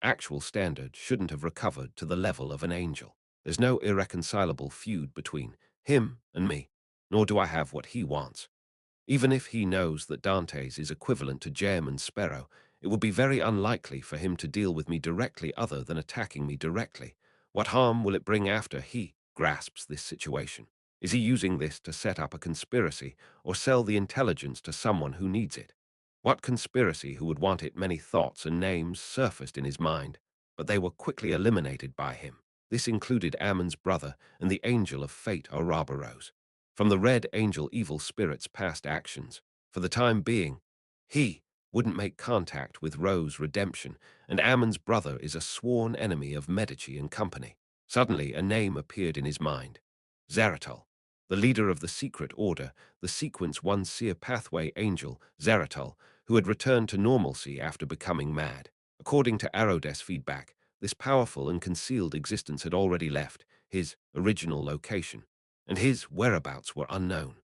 actual standard shouldn't have recovered to the level of an angel. There's no irreconcilable feud between him and me, nor do I have what he wants. Even if he knows that Dantes is equivalent to Jem and Sparrow, it would be very unlikely for him to deal with me directly other than attacking me directly. What harm will it bring after he grasps this situation? Is he using this to set up a conspiracy or sell the intelligence to someone who needs it? What conspiracy who would want it? Many thoughts and names surfaced in his mind, but they were quickly eliminated by him. This included Ammon's brother and the Angel of Fate Ouroboros. From the Red Angel evil spirit's past actions, for the time being, he wouldn't make contact with Rose Redemption, and Ammon's brother is a sworn enemy of Medici and Company. Suddenly, a name appeared in his mind. Zaratul, the leader of the secret order, the Sequence 1 Seer Pathway Angel, Zaratul, who had returned to normalcy after becoming mad. According to Arodess feedback, this powerful and concealed existence had already left his original location, and his whereabouts were unknown.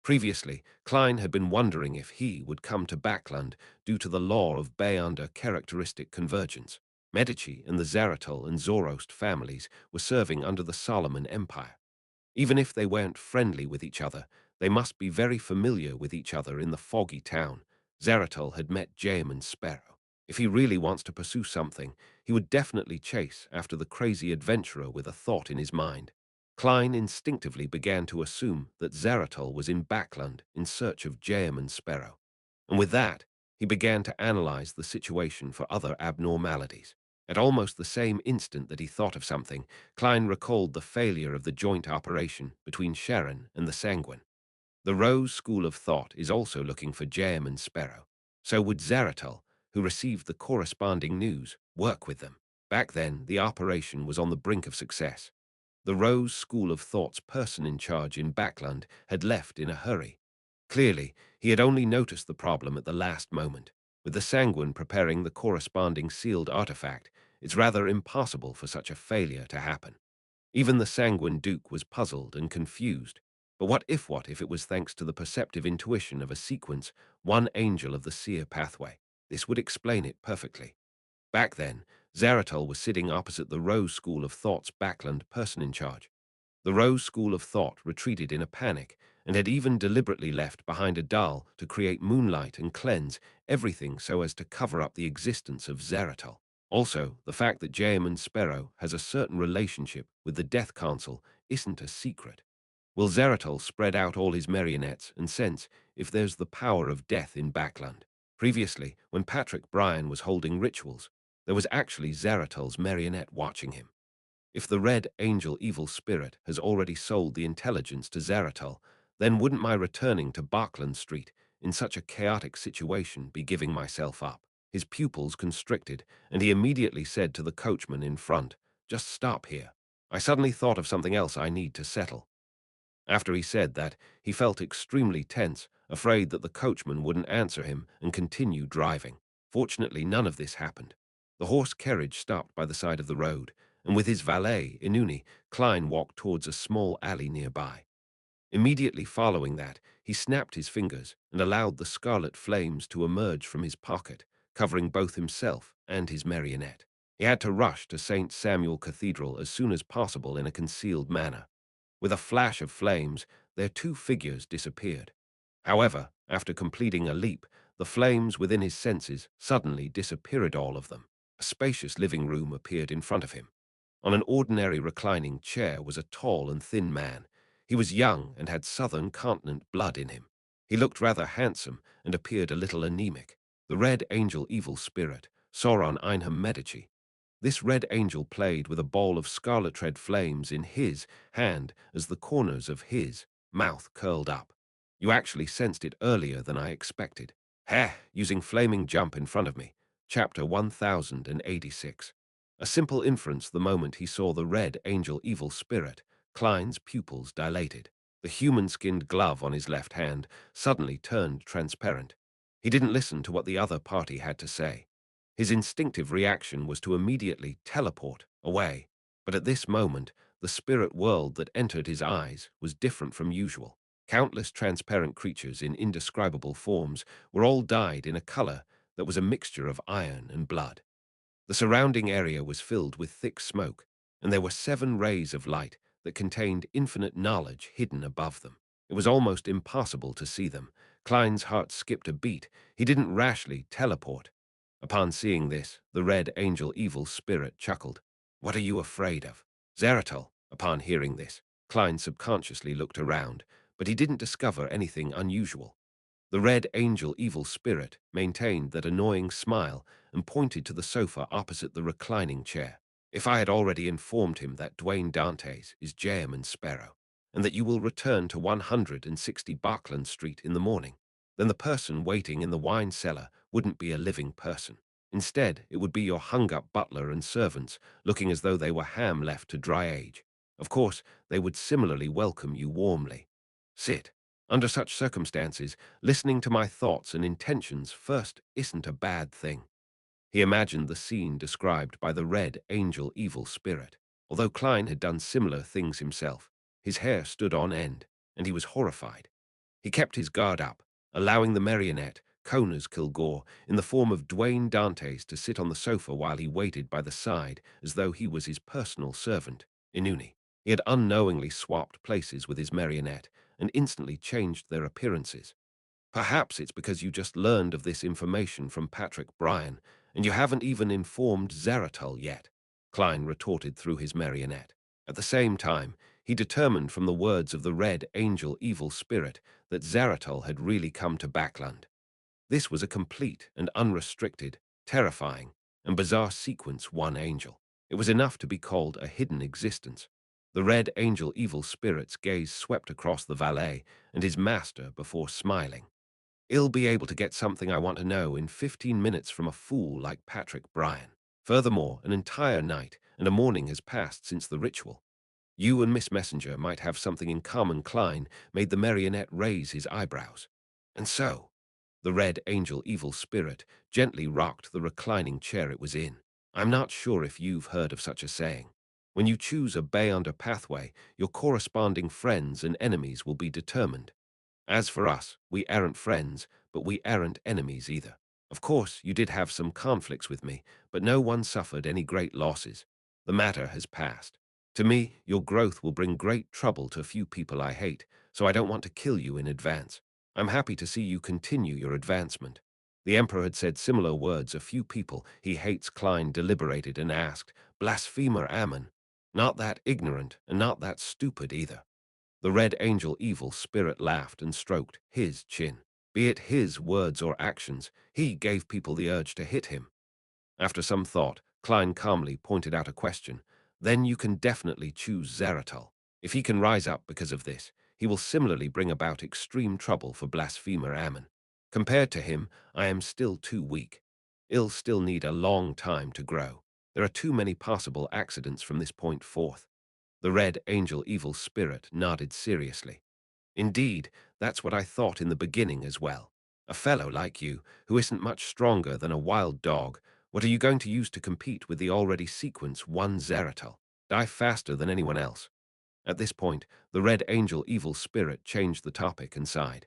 Previously, Klein had been wondering if he would come to Backland due to the law of Beyonder characteristic convergence. Medici and the Zaratol and Zoroast families were serving under the Solomon Empire. Even if they weren't friendly with each other, they must be very familiar with each other in the foggy town. Zaratol had met Jaeman Sparrow. If he really wants to pursue something, he would definitely chase after the crazy adventurer with a thought in his mind. Klein instinctively began to assume that Zaratol was in Backland in search of Jaeman Sparrow. And with that, he began to analyze the situation for other abnormalities. At almost the same instant that he thought of something, Klein recalled the failure of the joint operation between Sharon and the Sanguine. The Rose school of thought is also looking for Jam and Sparrow. So would Zaratol, who received the corresponding news, work with them? Back then, the operation was on the brink of success. The Rose school of thought's person in charge in Backland had left in a hurry. Clearly, he had only noticed the problem at the last moment. With the Sanguine preparing the corresponding sealed artifact, it's rather impossible for such a failure to happen. Even the Sanguine Duke was puzzled and confused. But what if it was thanks to the perceptive intuition of a sequence, one angel of the seer pathway? This would explain it perfectly. Back then, Zaratol was sitting opposite the Rose School of Thought's Backland person in charge. The Rose School of Thought retreated in a panic and had even deliberately left behind a doll to create moonlight and cleanse everything so as to cover up the existence of Zaratol. Also, the fact that Jaeman Sparrow has a certain relationship with the Death Council isn't a secret. Will Zaratol spread out all his marionettes and sense if there's the power of death in Backland? Previously, when Patrick Bryan was holding rituals, there was actually Zaratol's marionette watching him. If the Red Angel evil spirit has already sold the intelligence to Zaratol, then wouldn't my returning to Barkland Street in such a chaotic situation be giving myself up? His pupils constricted, and he immediately said to the coachman in front, "Just stop here. I suddenly thought of something else I need to settle." After he said that, he felt extremely tense, afraid that the coachman wouldn't answer him and continue driving. Fortunately, none of this happened. The horse carriage stopped by the side of the road, and with his valet, Inuni, Klein walked towards a small alley nearby. Immediately following that, he snapped his fingers and allowed the scarlet flames to emerge from his pocket, covering both himself and his marionette. He had to rush to St. Samuel Cathedral as soon as possible in a concealed manner. With a flash of flames, their two figures disappeared. However, after completing a leap, the flames within his senses suddenly disappeared, all of them. A spacious living room appeared in front of him. On an ordinary reclining chair was a tall and thin man. He was young and had southern continent blood in him. He looked rather handsome and appeared a little anemic. The Red Angel evil spirit, Sauron Einham Medici. This red angel played with a ball of scarlet red flames in his hand as the corners of his mouth curled up. You actually sensed it earlier than I expected. Heh, using flaming jump in front of me. Chapter 1086. A simple inference the moment he saw the red angel evil spirit. Klein's pupils dilated. The human-skinned glove on his left hand suddenly turned transparent. He didn't listen to what the other party had to say. His instinctive reaction was to immediately teleport away, but at this moment, the spirit world that entered his eyes was different from usual. Countless transparent creatures in indescribable forms were all dyed in a color that was a mixture of iron and blood. The surrounding area was filled with thick smoke, and there were 7 rays of light that contained infinite knowledge hidden above them. It was almost impossible to see them. Klein's heart skipped a beat. He didn't rashly teleport. Upon seeing this, the Red Angel evil spirit chuckled. "What are you afraid of?" Zaratol, upon hearing this, Klein subconsciously looked around, but he didn't discover anything unusual. The Red Angel evil spirit maintained that annoying smile and pointed to the sofa opposite the reclining chair. "If I had already informed him that Dwayne Dantes is Jaeman Sparrow, and that you will return to 160 Barkland Street in the morning, then the person waiting in the wine cellar wouldn't be a living person. Instead, it would be your hung-up butler and servants, looking as though they were ham left to dry age. Of course, they would similarly welcome you warmly. Sit. Under such circumstances, listening to my thoughts and intentions first isn't a bad thing." He imagined the scene described by the Red Angel evil spirit. Although Klein had done similar things himself, his hair stood on end, and he was horrified. He kept his guard up, allowing the marionette, Kona's Kilgore, in the form of Dwayne Dantes to sit on the sofa while he waited by the side as though he was his personal servant, Inuni. He had unknowingly swapped places with his marionette and instantly changed their appearances. Perhaps it's because you just learned of this information from Patrick Bryan, and you haven't even informed Zaratul yet, Klein retorted through his marionette. At the same time, he determined from the words of the Red Angel evil spirit that Zaratul had really come to Backland. This was a complete and unrestricted, terrifying, and bizarre sequence one angel. It was enough to be called a hidden existence. The Red Angel evil spirit's gaze swept across the valet and his master before smiling. I'll be able to get something I want to know in 15 minutes from a fool like Patrick Bryan. Furthermore, an entire night and a morning has passed since the ritual. You and Miss Messenger might have something in common. Klein made the marionette raise his eyebrows. And so, the Red Angel evil spirit gently rocked the reclining chair it was in. I'm not sure if you've heard of such a saying. When you choose a Beyonder pathway, your corresponding friends and enemies will be determined. As for us, we aren't friends, but we aren't enemies either. Of course, you did have some conflicts with me, but no one suffered any great losses. The matter has passed. To me, your growth will bring great trouble to a few people I hate, so I don't want to kill you in advance. I'm happy to see you continue your advancement. The Emperor had said similar words a few people he hates. Klein deliberated and asked, Blasphemer Ammon. Not that ignorant and not that stupid either. The Red Angel evil spirit laughed and stroked his chin. Be it his words or actions, he gave people the urge to hit him. After some thought, Klein calmly pointed out a question. Then you can definitely choose Zaratul. If he can rise up because of this, he will similarly bring about extreme trouble for Blasphemer Ammon. Compared to him, I am still too weak. I'll still need a long time to grow. There are too many possible accidents from this point forth. The Red Angel evil spirit nodded seriously. Indeed, that's what I thought in the beginning as well. A fellow like you, who isn't much stronger than a wild dog, what are you going to use to compete with the already sequence one Zeratul? Die faster than anyone else. At this point, the Red Angel evil spirit changed the topic and sighed.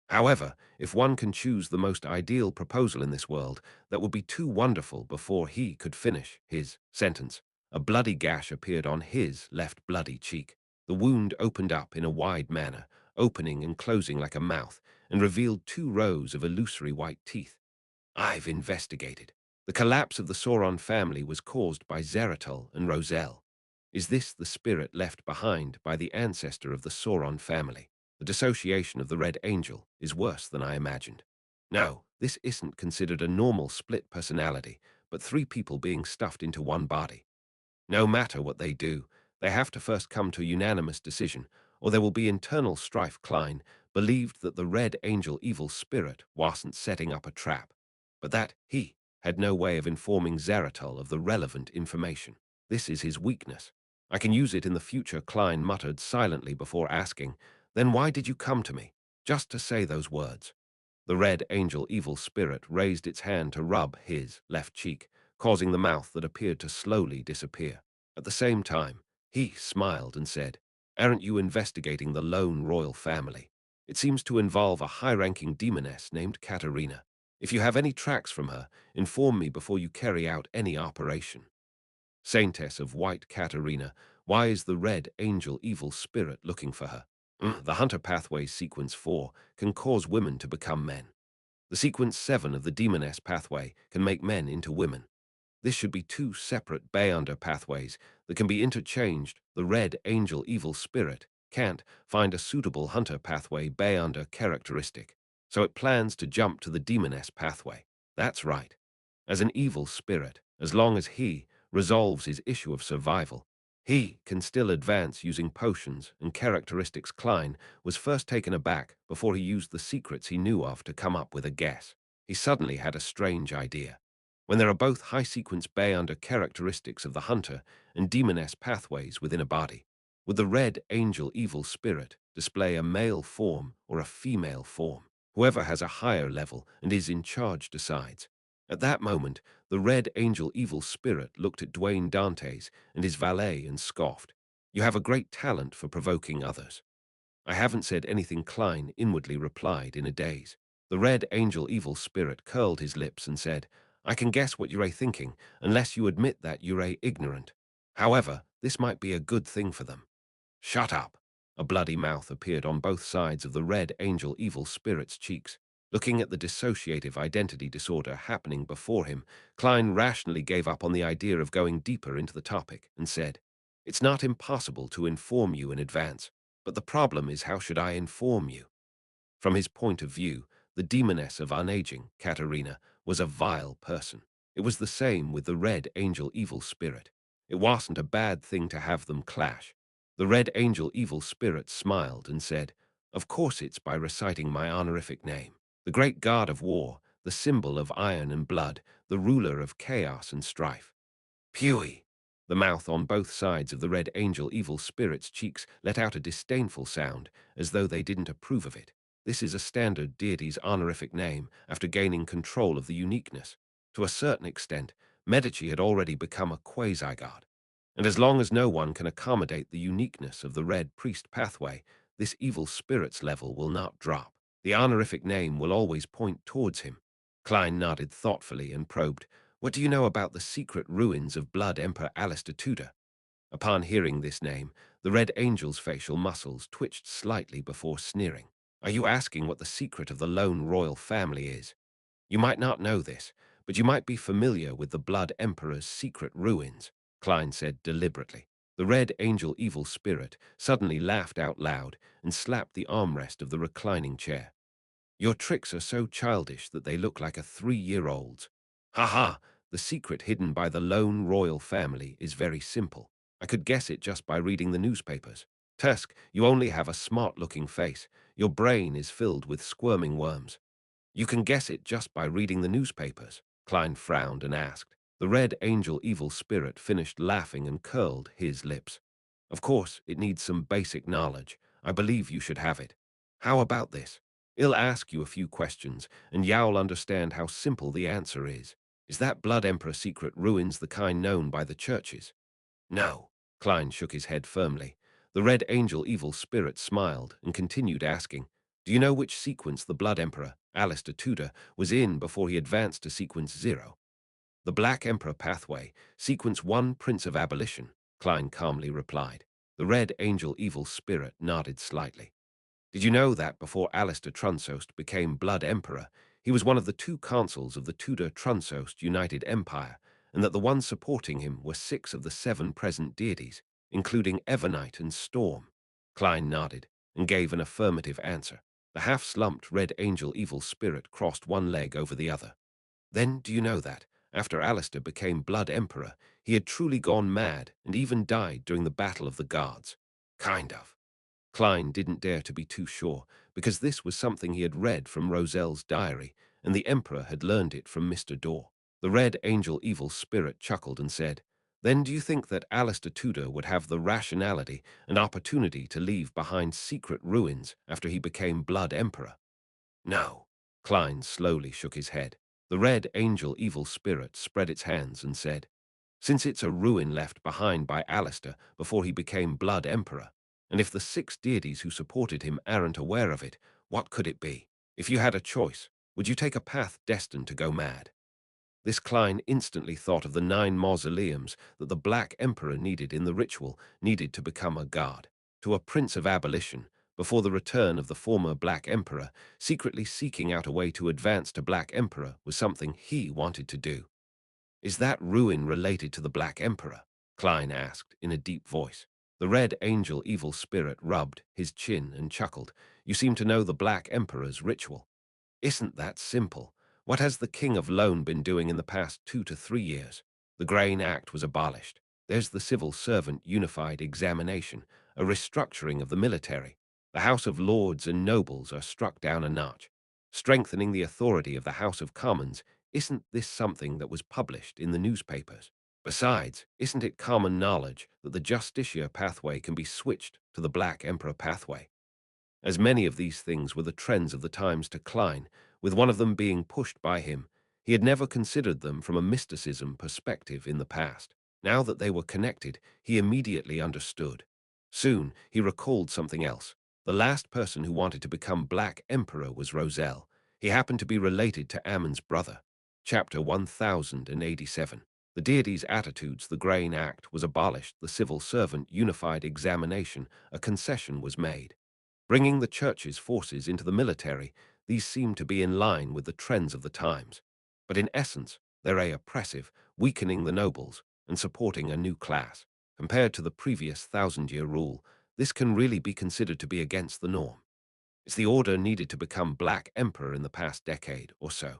However, if one can choose the most ideal proposal in this world, that would be too wonderful. Before he could finish his sentence, a bloody gash appeared on his left bloody cheek. The wound opened up in a wide manner, opening and closing like a mouth, and revealed 2 rows of illusory white teeth. I've investigated. The collapse of the Sauron family was caused by Zeratul and Roselle. Is this the spirit left behind by the ancestor of the Sauron family? The dissociation of the Red Angel is worse than I imagined. No, this isn't considered a normal split personality, but 3 people being stuffed into one body. No matter what they do, they have to first come to a unanimous decision, or there will be internal strife. Klein believed that the Red Angel evil spirit wasn't setting up a trap, but that he had no way of informing Zaratul of the relevant information. This is his weakness. I can use it in the future. Klein muttered silently before asking, Then why did you come to me? Just to say those words. The Red Angel evil spirit raised its hand to rub his left cheek, causing the mouth that appeared to slowly disappear. At the same time, he smiled and said, Aren't you investigating the lone royal family? It seems to involve a high-ranking demoness named Katerina. If you have any tracks from her, inform me before you carry out any operation. Saintess of White Katerina, why is the Red Angel evil spirit looking for her? The Hunter Pathways Sequence 4 can cause women to become men. The Sequence 7 of the Demoness Pathway can make men into women. This should be 2 separate Beyonder pathways that can be interchanged. The Red Angel evil spirit can't find a suitable Hunter pathway Beyonder characteristic, so it plans to jump to the Demoness pathway. That's right. As an evil spirit, as long as he resolves his issue of survival, he can still advance using potions and characteristics. Klein was first taken aback before he used the secrets he knew of to come up with a guess. He suddenly had a strange idea. When there are both high-sequence Beyonder characteristics of the Hunter and Demoness pathways within a body, would the Red Angel evil spirit display a male form or a female form? Whoever has a higher level and is in charge decides. At that moment, the Red Angel Evil Spirit looked at Dwayne Dantes and his valet and scoffed. You have a great talent for provoking others. I haven't said anything, Klein inwardly replied in a daze. The Red Angel Evil Spirit curled his lips and said, I can guess what you're thinking, unless you admit that you're ignorant. However, this might be a good thing for them. Shut up! A bloody mouth appeared on both sides of the Red Angel Evil Spirit's cheeks. Looking at the dissociative identity disorder happening before him, Klein rationally gave up on the idea of going deeper into the topic and said, It's not impossible to inform you in advance, but the problem is how should I inform you? From his point of view, the demoness of unaging, Katerina, was a vile person. It was the same with the Red Angel Evil Spirit. It wasn't a bad thing to have them clash. The Red Angel Evil Spirit smiled and said, Of course it's by reciting my honorific name. The great god of war, the symbol of iron and blood, the ruler of chaos and strife. Pewee! The mouth on both sides of the Red Angel Evil Spirit's cheeks let out a disdainful sound, as though they didn't approve of it. This is a standard deity's honorific name after gaining control of the uniqueness. To a certain extent, Medici had already become a quasi-god. And as long as no one can accommodate the uniqueness of the Red Priest pathway, this evil spirit's level will not drop. The honorific name will always point towards him. Klein nodded thoughtfully and probed, What do you know about the secret ruins of Blood Emperor Alistair Tudor? Upon hearing this name, the Red Angel's facial muscles twitched slightly before sneering. Are you asking what the secret of the lone royal family is? You might not know this, but you might be familiar with the Blood Emperor's secret ruins, Klein said deliberately. The Red Angel Evil Spirit suddenly laughed out loud and slapped the armrest of the reclining chair. Your tricks are so childish that they look like a 3-year-old's. Ha ha! The secret hidden by the lone royal family is very simple. I could guess it just by reading the newspapers. Tusk, you only have a smart-looking face. Your brain is filled with squirming worms. You can guess it just by reading the newspapers. Klein frowned and asked. The Red Angel Evil Spirit finished laughing and curled his lips. Of course, it needs some basic knowledge. I believe you should have it. How about this? I'll ask you a few questions, and you'll understand how simple the answer is. Is that Blood Emperor secret ruins the kind known by the churches? No. Klein shook his head firmly. The Red Angel Evil Spirit smiled and continued asking, Do you know which sequence the Blood Emperor, Alistair Tudor, was in before he advanced to sequence 0? The Black Emperor pathway, sequence 1, Prince of Abolition, Klein calmly replied. The Red Angel Evil Spirit nodded slightly. Did you know that before Alistair Trunsost became Blood Emperor, he was one of the 2 consuls of the Tudor Trunsost United Empire, and that the ones supporting him were 6 of the 7 present deities, including Evernight and Storm? Klein nodded and gave an affirmative answer. The half-slumped Red Angel Evil Spirit crossed one leg over the other. Then do you know that, after Alistair became Blood Emperor, he had truly gone mad and even died during the Battle of the Gods? Kind of. Klein didn't dare to be too sure, because this was something he had read from Roselle's diary, and the Emperor had learned it from Mr. Dorr. The Red Angel Evil Spirit chuckled and said, Then do you think that Alistair Tudor would have the rationality and opportunity to leave behind secret ruins after he became Blood Emperor? No. Klein slowly shook his head. The Red Angel Evil Spirit spread its hands and said, Since it's a ruin left behind by Alistair before he became Blood Emperor, and if the 6 deities who supported him aren't aware of it, what could it be? If you had a choice, would you take a path destined to go mad? This Klein instantly thought of the 9 mausoleums that the Black Emperor needed in the ritual needed to become a god. To a Prince of Abolition, before the return of the former Black Emperor, secretly seeking out a way to advance to Black Emperor was something he wanted to do. Is that ruin related to the Black Emperor? Klein asked in a deep voice. The Red Angel Evil Spirit rubbed his chin and chuckled. You seem to know the Black Emperor's ritual. Isn't that simple? What has the King of Loan been doing in the past 2 to 3 years? The Grain Act was abolished. There's the Civil Servant Unified Examination, a restructuring of the military. The House of Lords and Nobles are struck down a notch. Strengthening the authority of the House of Commons, isn't this something that was published in the newspapers? Besides, isn't it common knowledge that the Justicia pathway can be switched to the Black Emperor pathway? As many of these things were the trends of the times to Klein, with one of them being pushed by him, He had never considered them from a mysticism perspective in the past. Now that they were connected, he immediately understood. Soon, he recalled something else. The last person who wanted to become Black Emperor was Roselle. He happened to be related to Ammon's brother. Chapter 1087. The deity's attitudes, the Grain Act was abolished, the civil servant unified examination, a concession was made. Bringing the church's forces into the military, these seem to be in line with the trends of the times. But in essence, they're oppressive, weakening the nobles and supporting a new class. Compared to the previous thousand-year rule, this can really be considered to be against the norm. It's the order needed to become Black Emperor in the past decade or so.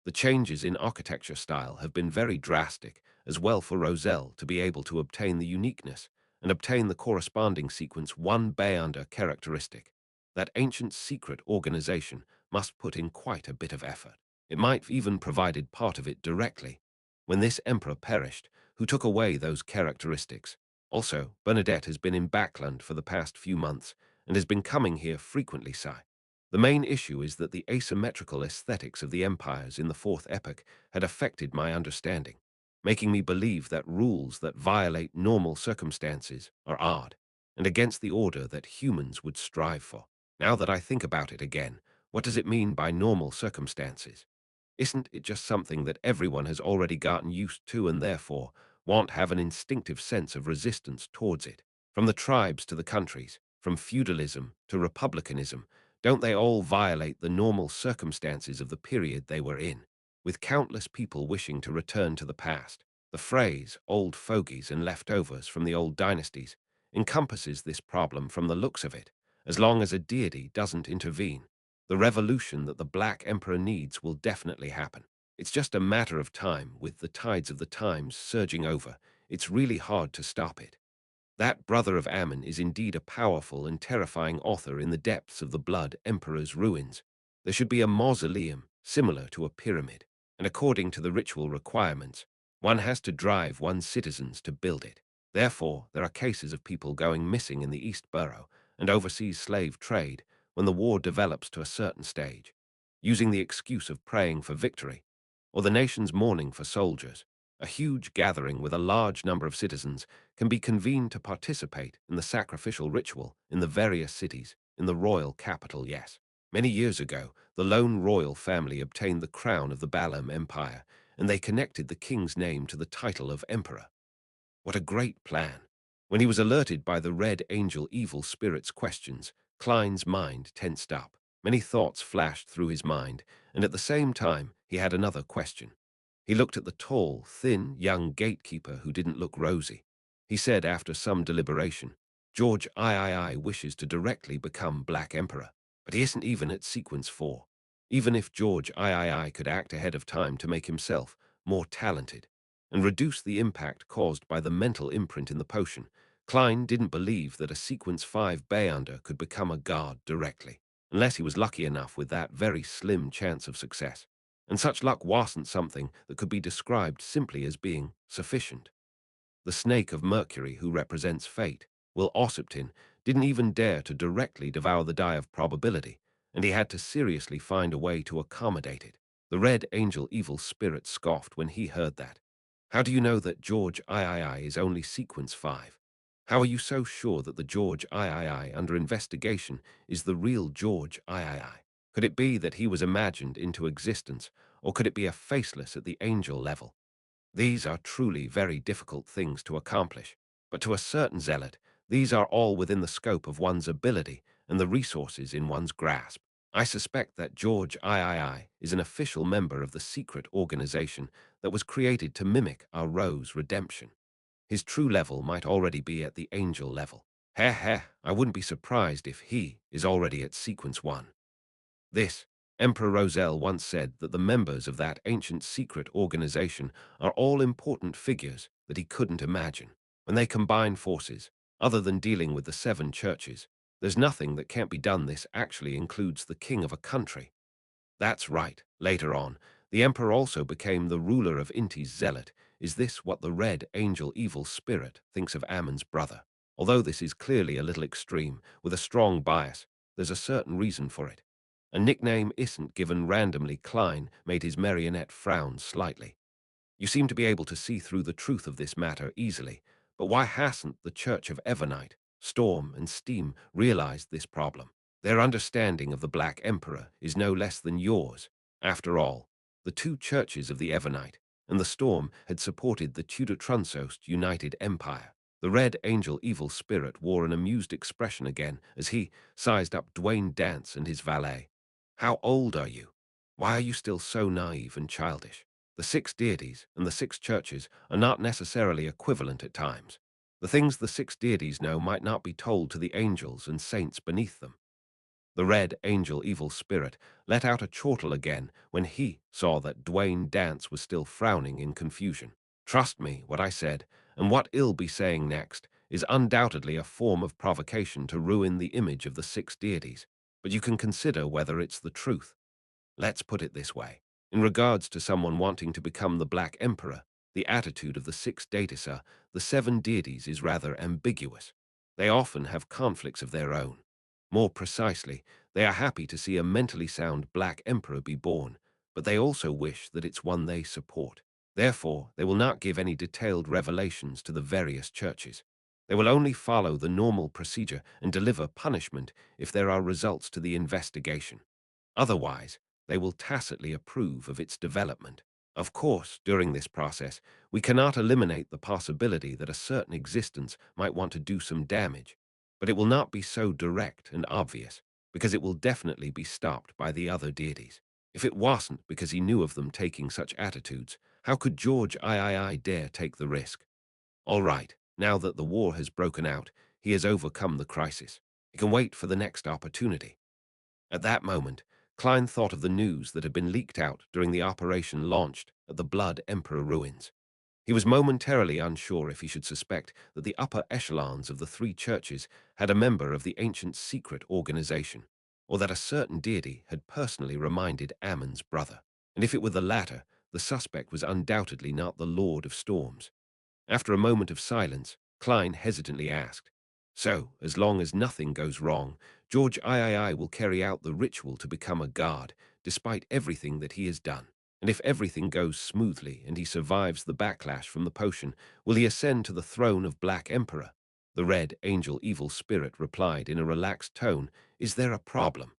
The changes in architecture style have been very drastic, as well for Roselle to be able to obtain the uniqueness and obtain the corresponding sequence one Bayanda characteristic. That ancient secret organization must put in quite a bit of effort. It might even provided part of it directly. When this emperor perished, who took away those characteristics? Also, Bernadette has been in Backland for the past few months, and has been coming here frequently, Sai. The main issue is that the asymmetrical aesthetics of the empires in the Fourth Epoch had affected my understanding, making me believe that rules that violate normal circumstances are odd, and against the order that humans would strive for. Now that I think about it again, what does it mean by normal circumstances? Isn't it just something that everyone has already gotten used to and therefore won't have an instinctive sense of resistance towards it? From the tribes to the countries, from feudalism to republicanism, don't they all violate the normal circumstances of the period they were in, with countless people wishing to return to the past? The phrase, old fogies and leftovers from the old dynasties, encompasses this problem from the looks of it, as long as a deity doesn't intervene. The revolution that the Black Emperor needs will definitely happen. It's just a matter of time, with the tides of the times surging over. It's really hard to stop it. That brother of Ammon is indeed a powerful and terrifying author in the depths of the Blood Emperor's ruins. There should be a mausoleum, similar to a pyramid, and according to the ritual requirements, one has to drive one's citizens to build it. Therefore, there are cases of people going missing in the East Borough and overseas slave trade when the war develops to a certain stage, using the excuse of praying for victory, or the nation's mourning for soldiers. A huge gathering with a large number of citizens can be convened to participate in the sacrificial ritual in the various cities, in the royal capital, yes. Many years ago, the lone royal family obtained the crown of the Balam Empire, and they connected the king's name to the title of emperor. What a great plan! When he was alerted by the Red Angel evil spirit's questions, Klein's mind tensed up. Many thoughts flashed through his mind, and at the same time, he had another question. He looked at the tall, thin, young gatekeeper who didn't look rosy. He said after some deliberation, George III wishes to directly become Black Emperor, but he isn't even at sequence 4. Even if George III could act ahead of time to make himself more talented and reduce the impact caused by the mental imprint in the potion, Klein didn't believe that a sequence 5 Bayonder could become a guard directly, unless he was lucky enough with that very slim chance of success. And such luck wasn't something that could be described simply as being sufficient. The snake of Mercury, who represents fate, Will Ossipton, didn't even dare to directly devour the die of probability, and he had to seriously find a way to accommodate it. The Red Angel evil spirit scoffed when he heard that. How do you know that George III is only sequence 5? How are you so sure that the George III under investigation is the real George III? Could it be that he was imagined into existence, or could it be a faceless at the angel level? These are truly very difficult things to accomplish, but to a certain zealot, these are all within the scope of one's ability and the resources in one's grasp. I suspect that George III is an official member of the secret organization that was created to mimic our Rose redemption. His true level might already be at the angel level. Heh heh, I wouldn't be surprised if he is already at sequence 1. This, Emperor Roselle once said that the members of that ancient secret organization are all important figures that he couldn't imagine. When they combine forces, other than dealing with the 7 churches, there's nothing that can't be done. This actually includes the king of a country. That's right. Later on, the emperor also became the ruler of Inti's zealot. Is this what the Red Angel evil spirit thinks of Ammon's brother? Although this is clearly a little extreme, with a strong bias, there's a certain reason for it. A nickname isn't given randomly. Klein made his marionette frown slightly. You seem to be able to see through the truth of this matter easily, but why hasn't the Church of Evernite, Storm, and Steam realized this problem? Their understanding of the Black Emperor is no less than yours. After all, the two churches of the Evernite and the Storm had supported the Tudor Trunsost United Empire. The Red Angel Evil Spirit wore an amused expression again as he sized up Dwayne Dance and his valet. How old are you? Why are you still so naive and childish? The six deities and the six churches are not necessarily equivalent at times. The things the six deities know might not be told to the angels and saints beneath them. The red angel evil spirit let out a chortle again when he saw that Dwayne Dance was still frowning in confusion. Trust me, what I said, and what I'll be saying next, is undoubtedly a form of provocation to ruin the image of the six deities, but you can consider whether it's the truth. Let's put it this way. In regards to someone wanting to become the Black Emperor, the attitude of the six Datasa, the seven deities, is rather ambiguous. They often have conflicts of their own. More precisely, they are happy to see a mentally sound Black Emperor be born, but they also wish that it's one they support. Therefore, they will not give any detailed revelations to the various churches. They will only follow the normal procedure and deliver punishment if there are results to the investigation. Otherwise, they will tacitly approve of its development. Of course, during this process, we cannot eliminate the possibility that a certain existence might want to do some damage, but it will not be so direct and obvious, because it will definitely be stopped by the other deities. If it wasn't because he knew of them taking such attitudes, how could George III dare take the risk? All right, now that the war has broken out, he has overcome the crisis. He can wait for the next opportunity. At that moment, Klein thought of the news that had been leaked out during the operation launched at the Blood Emperor ruins. He was momentarily unsure if he should suspect that the upper echelons of the three churches had a member of the ancient secret organization, or that a certain deity had personally reminded Ammon's brother. And if it were the latter, the suspect was undoubtedly not the Lord of Storms. After a moment of silence, Klein hesitantly asked, "So, as long as nothing goes wrong, George III will carry out the ritual to become a god, despite everything that he has done. And if everything goes smoothly and he survives the backlash from the potion, will he ascend to the throne of Black Emperor?" The Red Angel Evil Spirit replied in a relaxed tone, "Is there a problem?"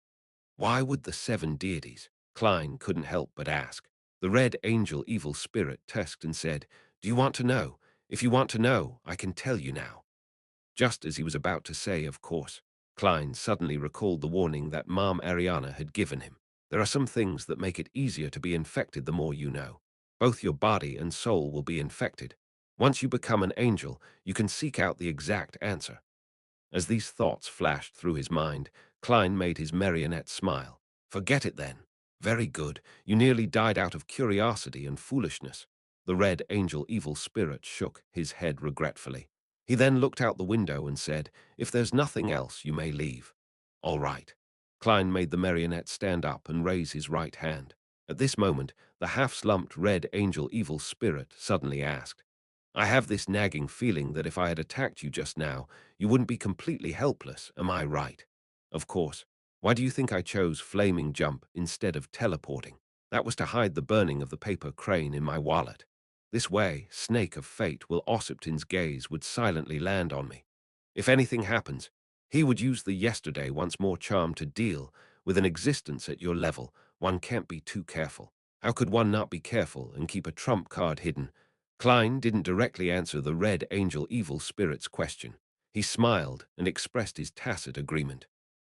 Why would the seven deities? Klein couldn't help but ask. The Red Angel Evil Spirit tusked and said, "Do you want to know? If you want to know, I can tell you now." Just as he was about to say, "Of course," Klein suddenly recalled the warning that Mom Ariana had given him. There are some things that make it easier to be infected the more you know. Both your body and soul will be infected. Once you become an angel, you can seek out the exact answer. As these thoughts flashed through his mind, Klein made his marionette smile. "Forget it then. Very good. You nearly died out of curiosity and foolishness." The Red Angel Evil Spirit shook his head regretfully. He then looked out the window and said, "If there's nothing else, you may leave." "All right." Klein made the marionette stand up and raise his right hand. At this moment, the half-slumped Red Angel Evil Spirit suddenly asked, "I have this nagging feeling that if I had attacked you just now, you wouldn't be completely helpless, am I right?" "Of course. Why do you think I chose flaming jump instead of teleporting? That was to hide the burning of the paper crane in my wallet. This way, Snake of Fate, Will Ossipton's gaze would silently land on me. If anything happens, he would use the yesterday once more charm to deal with an existence at your level. One can't be too careful. How could one not be careful and keep a trump card hidden?" Klein didn't directly answer the Red Angel Evil Spirit's question. He smiled and expressed his tacit agreement.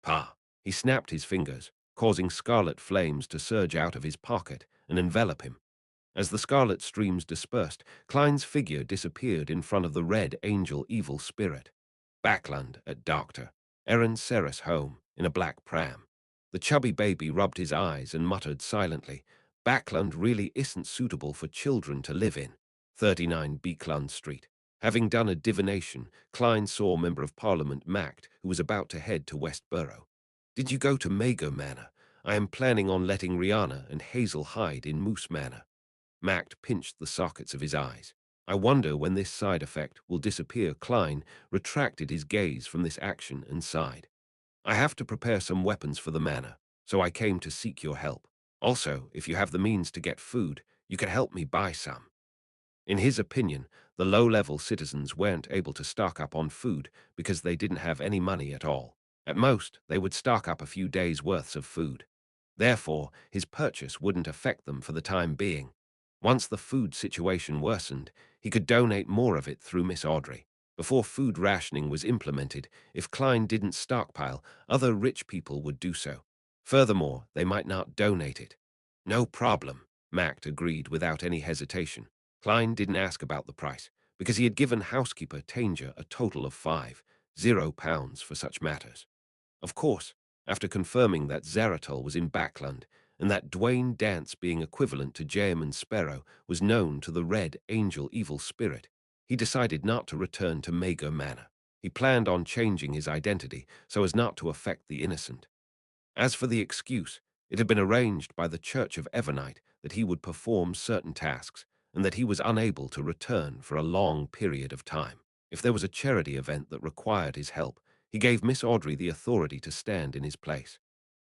"Pa." He snapped his fingers, causing scarlet flames to surge out of his pocket and envelop him. As the scarlet streams dispersed, Klein's figure disappeared in front of the Red Angel Evil Spirit. Backland at Dr. Aaron Serra's home in a black pram. The chubby baby rubbed his eyes and muttered silently, "Backland really isn't suitable for children to live in." 39 Beekland Street. Having done a divination, Klein saw Member of Parliament Mact, who was about to head to Westborough. "Did you go to Mago Manor? I am planning on letting Rihanna and Hazel hide in Moose Manor." Mact pinched the sockets of his eyes. "I wonder when this side effect will disappear." Klein retracted his gaze from this action and sighed. "I have to prepare some weapons for the manor. so I came to seek your help. Also, if you have the means to get food, you can help me buy some." In his opinion, the low-level citizens weren't able to stock up on food because they didn't have any money at all. At most, they would stock up a few days' worths of food. Therefore, his purchase wouldn't affect them for the time being. Once the food situation worsened, he could donate more of it through Miss Audrey. Before food rationing was implemented, if Klein didn't stockpile, other rich people would do so. Furthermore, they might not donate it. "No problem," Mact agreed without any hesitation. Klein didn't ask about the price, because he had given housekeeper Tanger a total of £50 for such matters. Of course, after confirming that Zaratol was in Backland, and that Dwayne Dance being equivalent to Jaeman Sparrow was known to the Red Angel evil spirit, he decided not to return to Mago Manor. He planned on changing his identity so as not to affect the innocent. As for the excuse, it had been arranged by the Church of Evernight that he would perform certain tasks and that he was unable to return for a long period of time. If there was a charity event that required his help, he gave Miss Audrey the authority to stand in his place.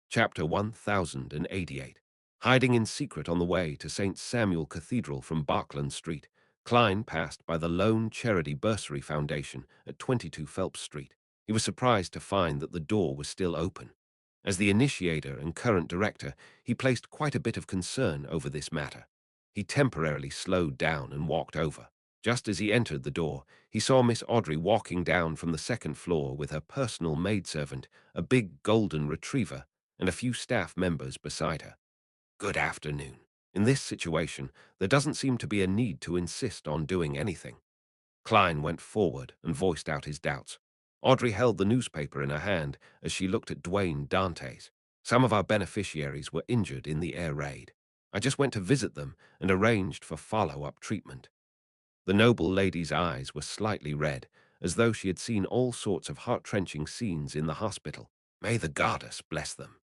Chapter 1088. Hiding in secret on the way to St. Samuel Cathedral from Barkland Street, Klein passed by the Lone Charity Bursary Foundation at 22 Phelps Street. He was surprised to find that the door was still open. As the initiator and current director, he placed quite a bit of concern over this matter. He temporarily slowed down and walked over. Just as he entered the door, he saw Miss Audrey walking down from the second floor with her personal maidservant, a big golden retriever, and a few staff members beside her. "Good afternoon." In this situation, there doesn't seem to be a need to insist on doing anything. Klein went forward and voiced out his doubts. Audrey held the newspaper in her hand as she looked at Dwayne Dantes. "Some of our beneficiaries were injured in the air raid. I just went to visit them and arranged for follow-up treatment." The noble lady's eyes were slightly red, as though she had seen all sorts of heart-wrenching scenes in the hospital. "May the goddess bless them."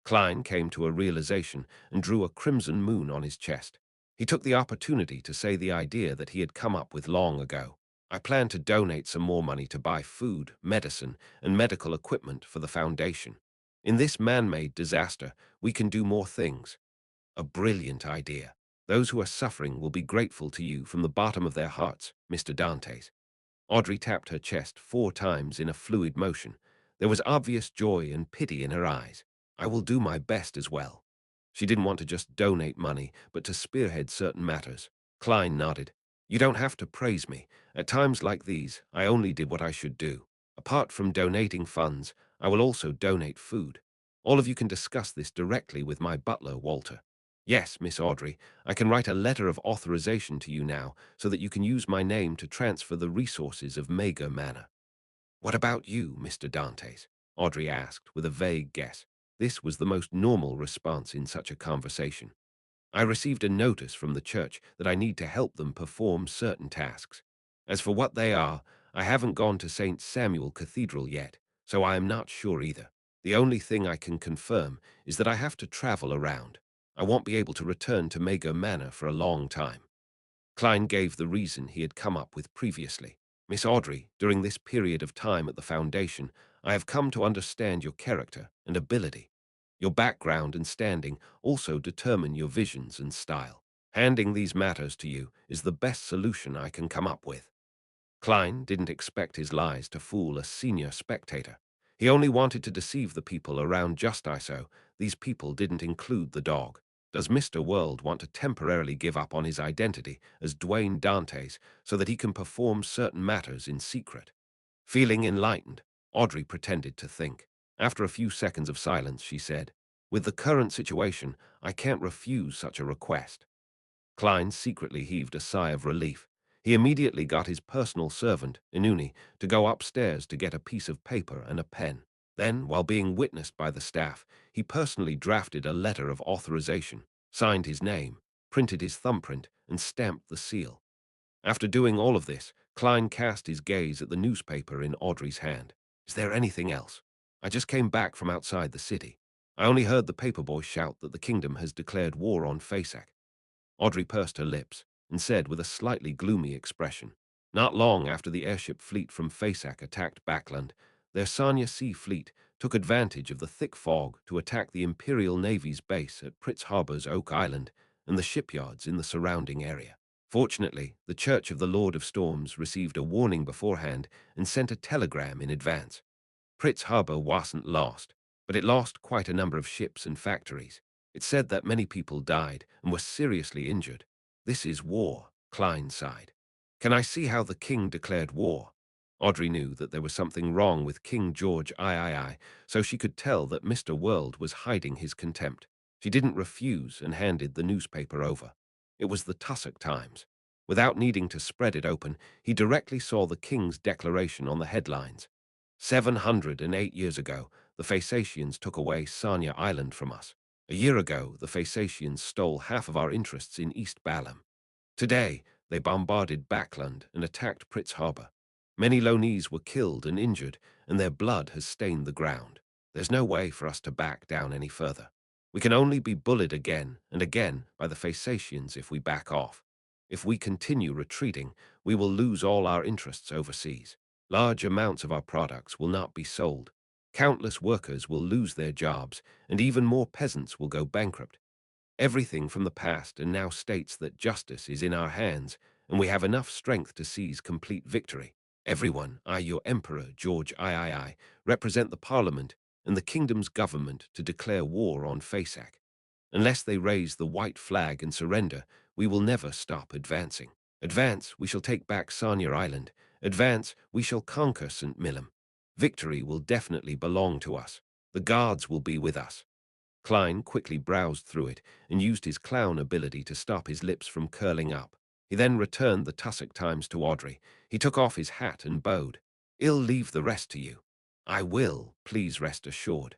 Klein came to a realization and drew a crimson moon on his chest. He took the opportunity to say the idea that he had come up with long ago. "I plan to donate some more money to buy food, medicine, and medical equipment for the foundation. In this man-made disaster, we can do more things." "A brilliant idea. Those who are suffering will be grateful to you from the bottom of their hearts, Mr. Dantes." Audrey tapped her chest 4 times in a fluid motion. There was obvious joy and pity in her eyes. "I will do my best as well." She didn't want to just donate money, but to spearhead certain matters. Klein nodded. "You don't have to praise me. At times like these, I only did what I should do. Apart from donating funds, I will also donate food. All of you can discuss this directly with my butler, Walter." "Yes, Miss Audrey, I can write a letter of authorization to you now so that you can use my name to transfer the resources of Mago Manor." "What about you, Mr. Dantes?" Audrey asked with a vague guess. This was the most normal response in such a conversation. "I received a notice from the church that I need to help them perform certain tasks. As for what they are, I haven't gone to St. Samuel Cathedral yet, so I am not sure either. The only thing I can confirm is that I have to travel around. I won't be able to return to Mago Manor for a long time." Klein gave the reason he had come up with previously. "Miss Audrey, during this period of time at the Foundation, I have come to understand your character and ability. Your background and standing also determine your visions and style. Handing these matters to you is the best solution I can come up with." Klein didn't expect his lies to fool a senior spectator. He only wanted to deceive the people around Justiso. These people didn't include the dog. Does Mr. World want to temporarily give up on his identity as Dwayne Dantes so that he can perform certain matters in secret? Feeling enlightened, Audrey pretended to think. After a few seconds of silence, she said, "With the current situation, I can't refuse such a request." Klein secretly heaved a sigh of relief. He immediately got his personal servant, Inuni, to go upstairs to get a piece of paper and a pen. Then, while being witnessed by the staff, he personally drafted a letter of authorization, signed his name, printed his thumbprint, and stamped the seal. After doing all of this, Klein cast his gaze at the newspaper in Audrey's hand. "Is there anything else? I just came back from outside the city. I only heard the paperboy shout that the kingdom has declared war on Fasak." Audrey pursed her lips and said with a slightly gloomy expression, "Not long after the airship fleet from Fasak attacked Backland, their Sanya Sea fleet took advantage of the thick fog to attack the Imperial Navy's base at Pritz Harbor's Oak Island and the shipyards in the surrounding area. Fortunately, the Church of the Lord of Storms received a warning beforehand and sent a telegram in advance. Pritz Harbor wasn't lost, but it lost quite a number of ships and factories. It said that many people died and were seriously injured. This is war, Klein sighed. Can I see how the king declared war? Audrey knew that there was something wrong with King George III, so she could tell that Mr. World was hiding his contempt. She didn't refuse and handed the newspaper over. It was the Tussock Times. Without needing to spread it open, he directly saw the king's declaration on the headlines. 708 years ago, the Phasacians took away Sanya Island from us. A year ago, the Phasacians stole half of our interests in East Balam. Today, they bombarded Backland and attacked Pritz Harbor. Many Lonese were killed and injured, and their blood has stained the ground. There's no way for us to back down any further. We can only be bullied again and again by the Phasacians if we back off. If we continue retreating, we will lose all our interests overseas. Large amounts of our products will not be sold. Countless workers will lose their jobs, and even more peasants will go bankrupt. Everything from the past and now states that justice is in our hands, and we have enough strength to seize complete victory. Everyone, I, your Emperor, George III, represent the Parliament and the kingdom's government to declare war on Fasak. Unless they raise the white flag and surrender, we will never stop advancing. Advance, we shall take back Sanya Island. Advance, we shall conquer St. Millum. Victory will definitely belong to us. The guards will be with us. Klein quickly browsed through it and used his clown ability to stop his lips from curling up. He then returned the Tussock Times to Audrey. He took off his hat and bowed. "I'll leave the rest to you." "I will, please rest assured."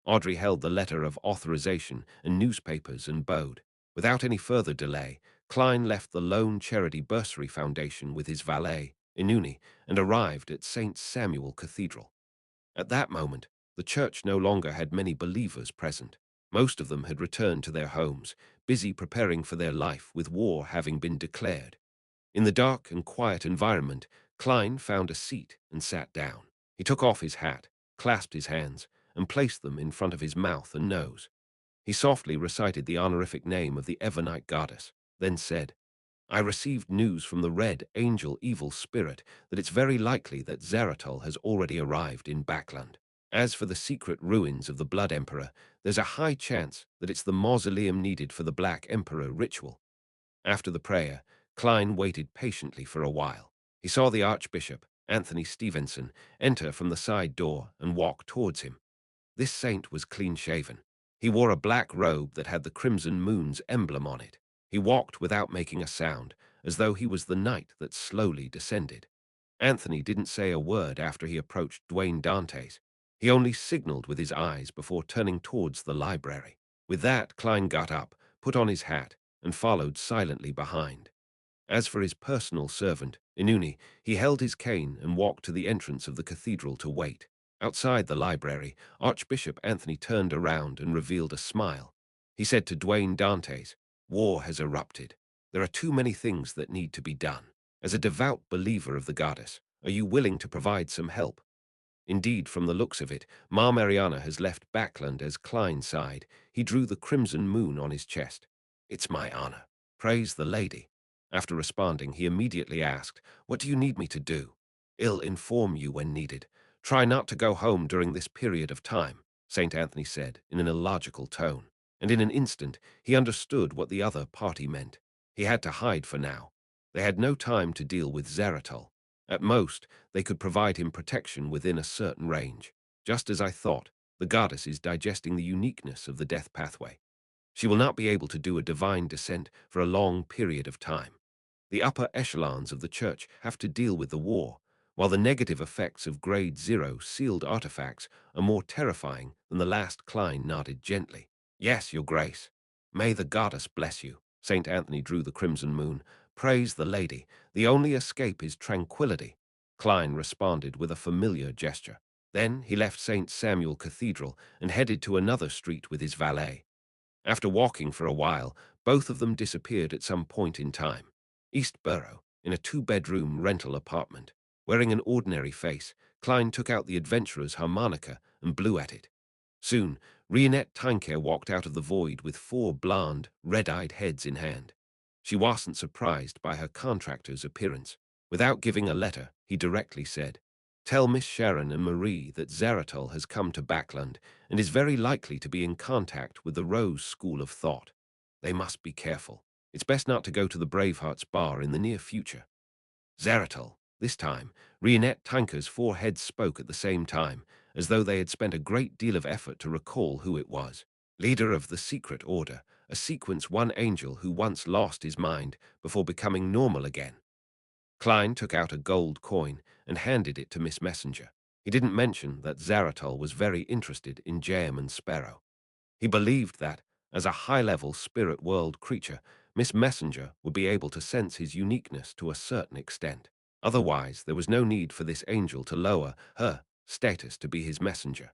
Audrey held the letter of authorization and newspapers and bowed. Without any further delay, Klein left the Lone Charity Bursary Foundation with his valet, Inuni, and arrived at St. Samuel Cathedral. At that moment, the church no longer had many believers present. Most of them had returned to their homes, busy preparing for their life with war having been declared. In the dark and quiet environment, Klein found a seat and sat down. He took off his hat, clasped his hands, and placed them in front of his mouth and nose. He softly recited the honorific name of the Evernite goddess, then said, "I received news from the Red Angel Evil Spirit that it's very likely that Zaratul has already arrived in Backland. As for the secret ruins of the Blood Emperor, there's a high chance that it's the mausoleum needed for the Black Emperor ritual." After the prayer, Klein waited patiently for a while. He saw the Archbishop, Anthony Stevenson, enter from the side door and walk towards him. This saint was clean-shaven. He wore a black robe that had the Crimson Moon's emblem on it. He walked without making a sound, as though he was the night that slowly descended. Anthony didn't say a word after he approached Dwayne Dantes. He only signaled with his eyes before turning towards the library. With that, Klein got up, put on his hat, and followed silently behind. As for his personal servant, Inuni, he held his cane and walked to the entrance of the cathedral to wait. Outside the library, Archbishop Anthony turned around and revealed a smile. He said to Dwayne Dantes, "War has erupted. There are too many things that need to be done. As a devout believer of the goddess, are you willing to provide some help?" Indeed, from the looks of it, Ma Mariana has left Backland as Klein sighed. He drew the crimson moon on his chest. "It's my honor. Praise the lady." After responding, he immediately asked, "What do you need me to do?" "I'll inform you when needed. Try not to go home during this period of time," St. Anthony said in an illogical tone. And in an instant, he understood what the other party meant. He had to hide for now. They had no time to deal with Zaratul. At most, they could provide him protection within a certain range. Just as I thought, the goddess is digesting the uniqueness of the death pathway. She will not be able to do a divine descent for a long period of time. The upper echelons of the church have to deal with the war, while the negative effects of Grade 0 sealed artifacts are more terrifying than the last. Klein nodded gently. "Yes, your grace. May the goddess bless you." St. Anthony drew the crimson moon. "Praise the lady. The only escape is tranquility." Klein responded with a familiar gesture. Then he left St. Samuel Cathedral and headed to another street with his valet. After walking for a while, both of them disappeared at some point in time. East Borough, in a two-bedroom rental apartment. Wearing an ordinary face, Klein took out the adventurer's harmonica and and blew at it. Soon, Rionette Tinecare walked out of the void with four bland, red-eyed heads in hand. She wasn't surprised by her contractor's appearance. Without giving a letter, he directly said, "Tell Miss Sharon and Marie that Zaratul has come to Backland and is very likely to be in contact with the Rose School of Thought. They must be careful. It's best not to go to the Bravehearts bar in the near future." Zaratul. This time, Rionette Tinker's four heads spoke at the same time, as though they had spent a great deal of effort to recall who it was. Leader of the Secret Order, a sequence one angel who once lost his mind before becoming normal again. Klein took out a gold coin and handed it to Miss Messenger. He didn't mention that Zaratul was very interested in Jam and Sparrow. He believed that, as a high-level spirit world creature, Miss Messenger would be able to sense his uniqueness to a certain extent. Otherwise, there was no need for this angel to lower her status to be his messenger.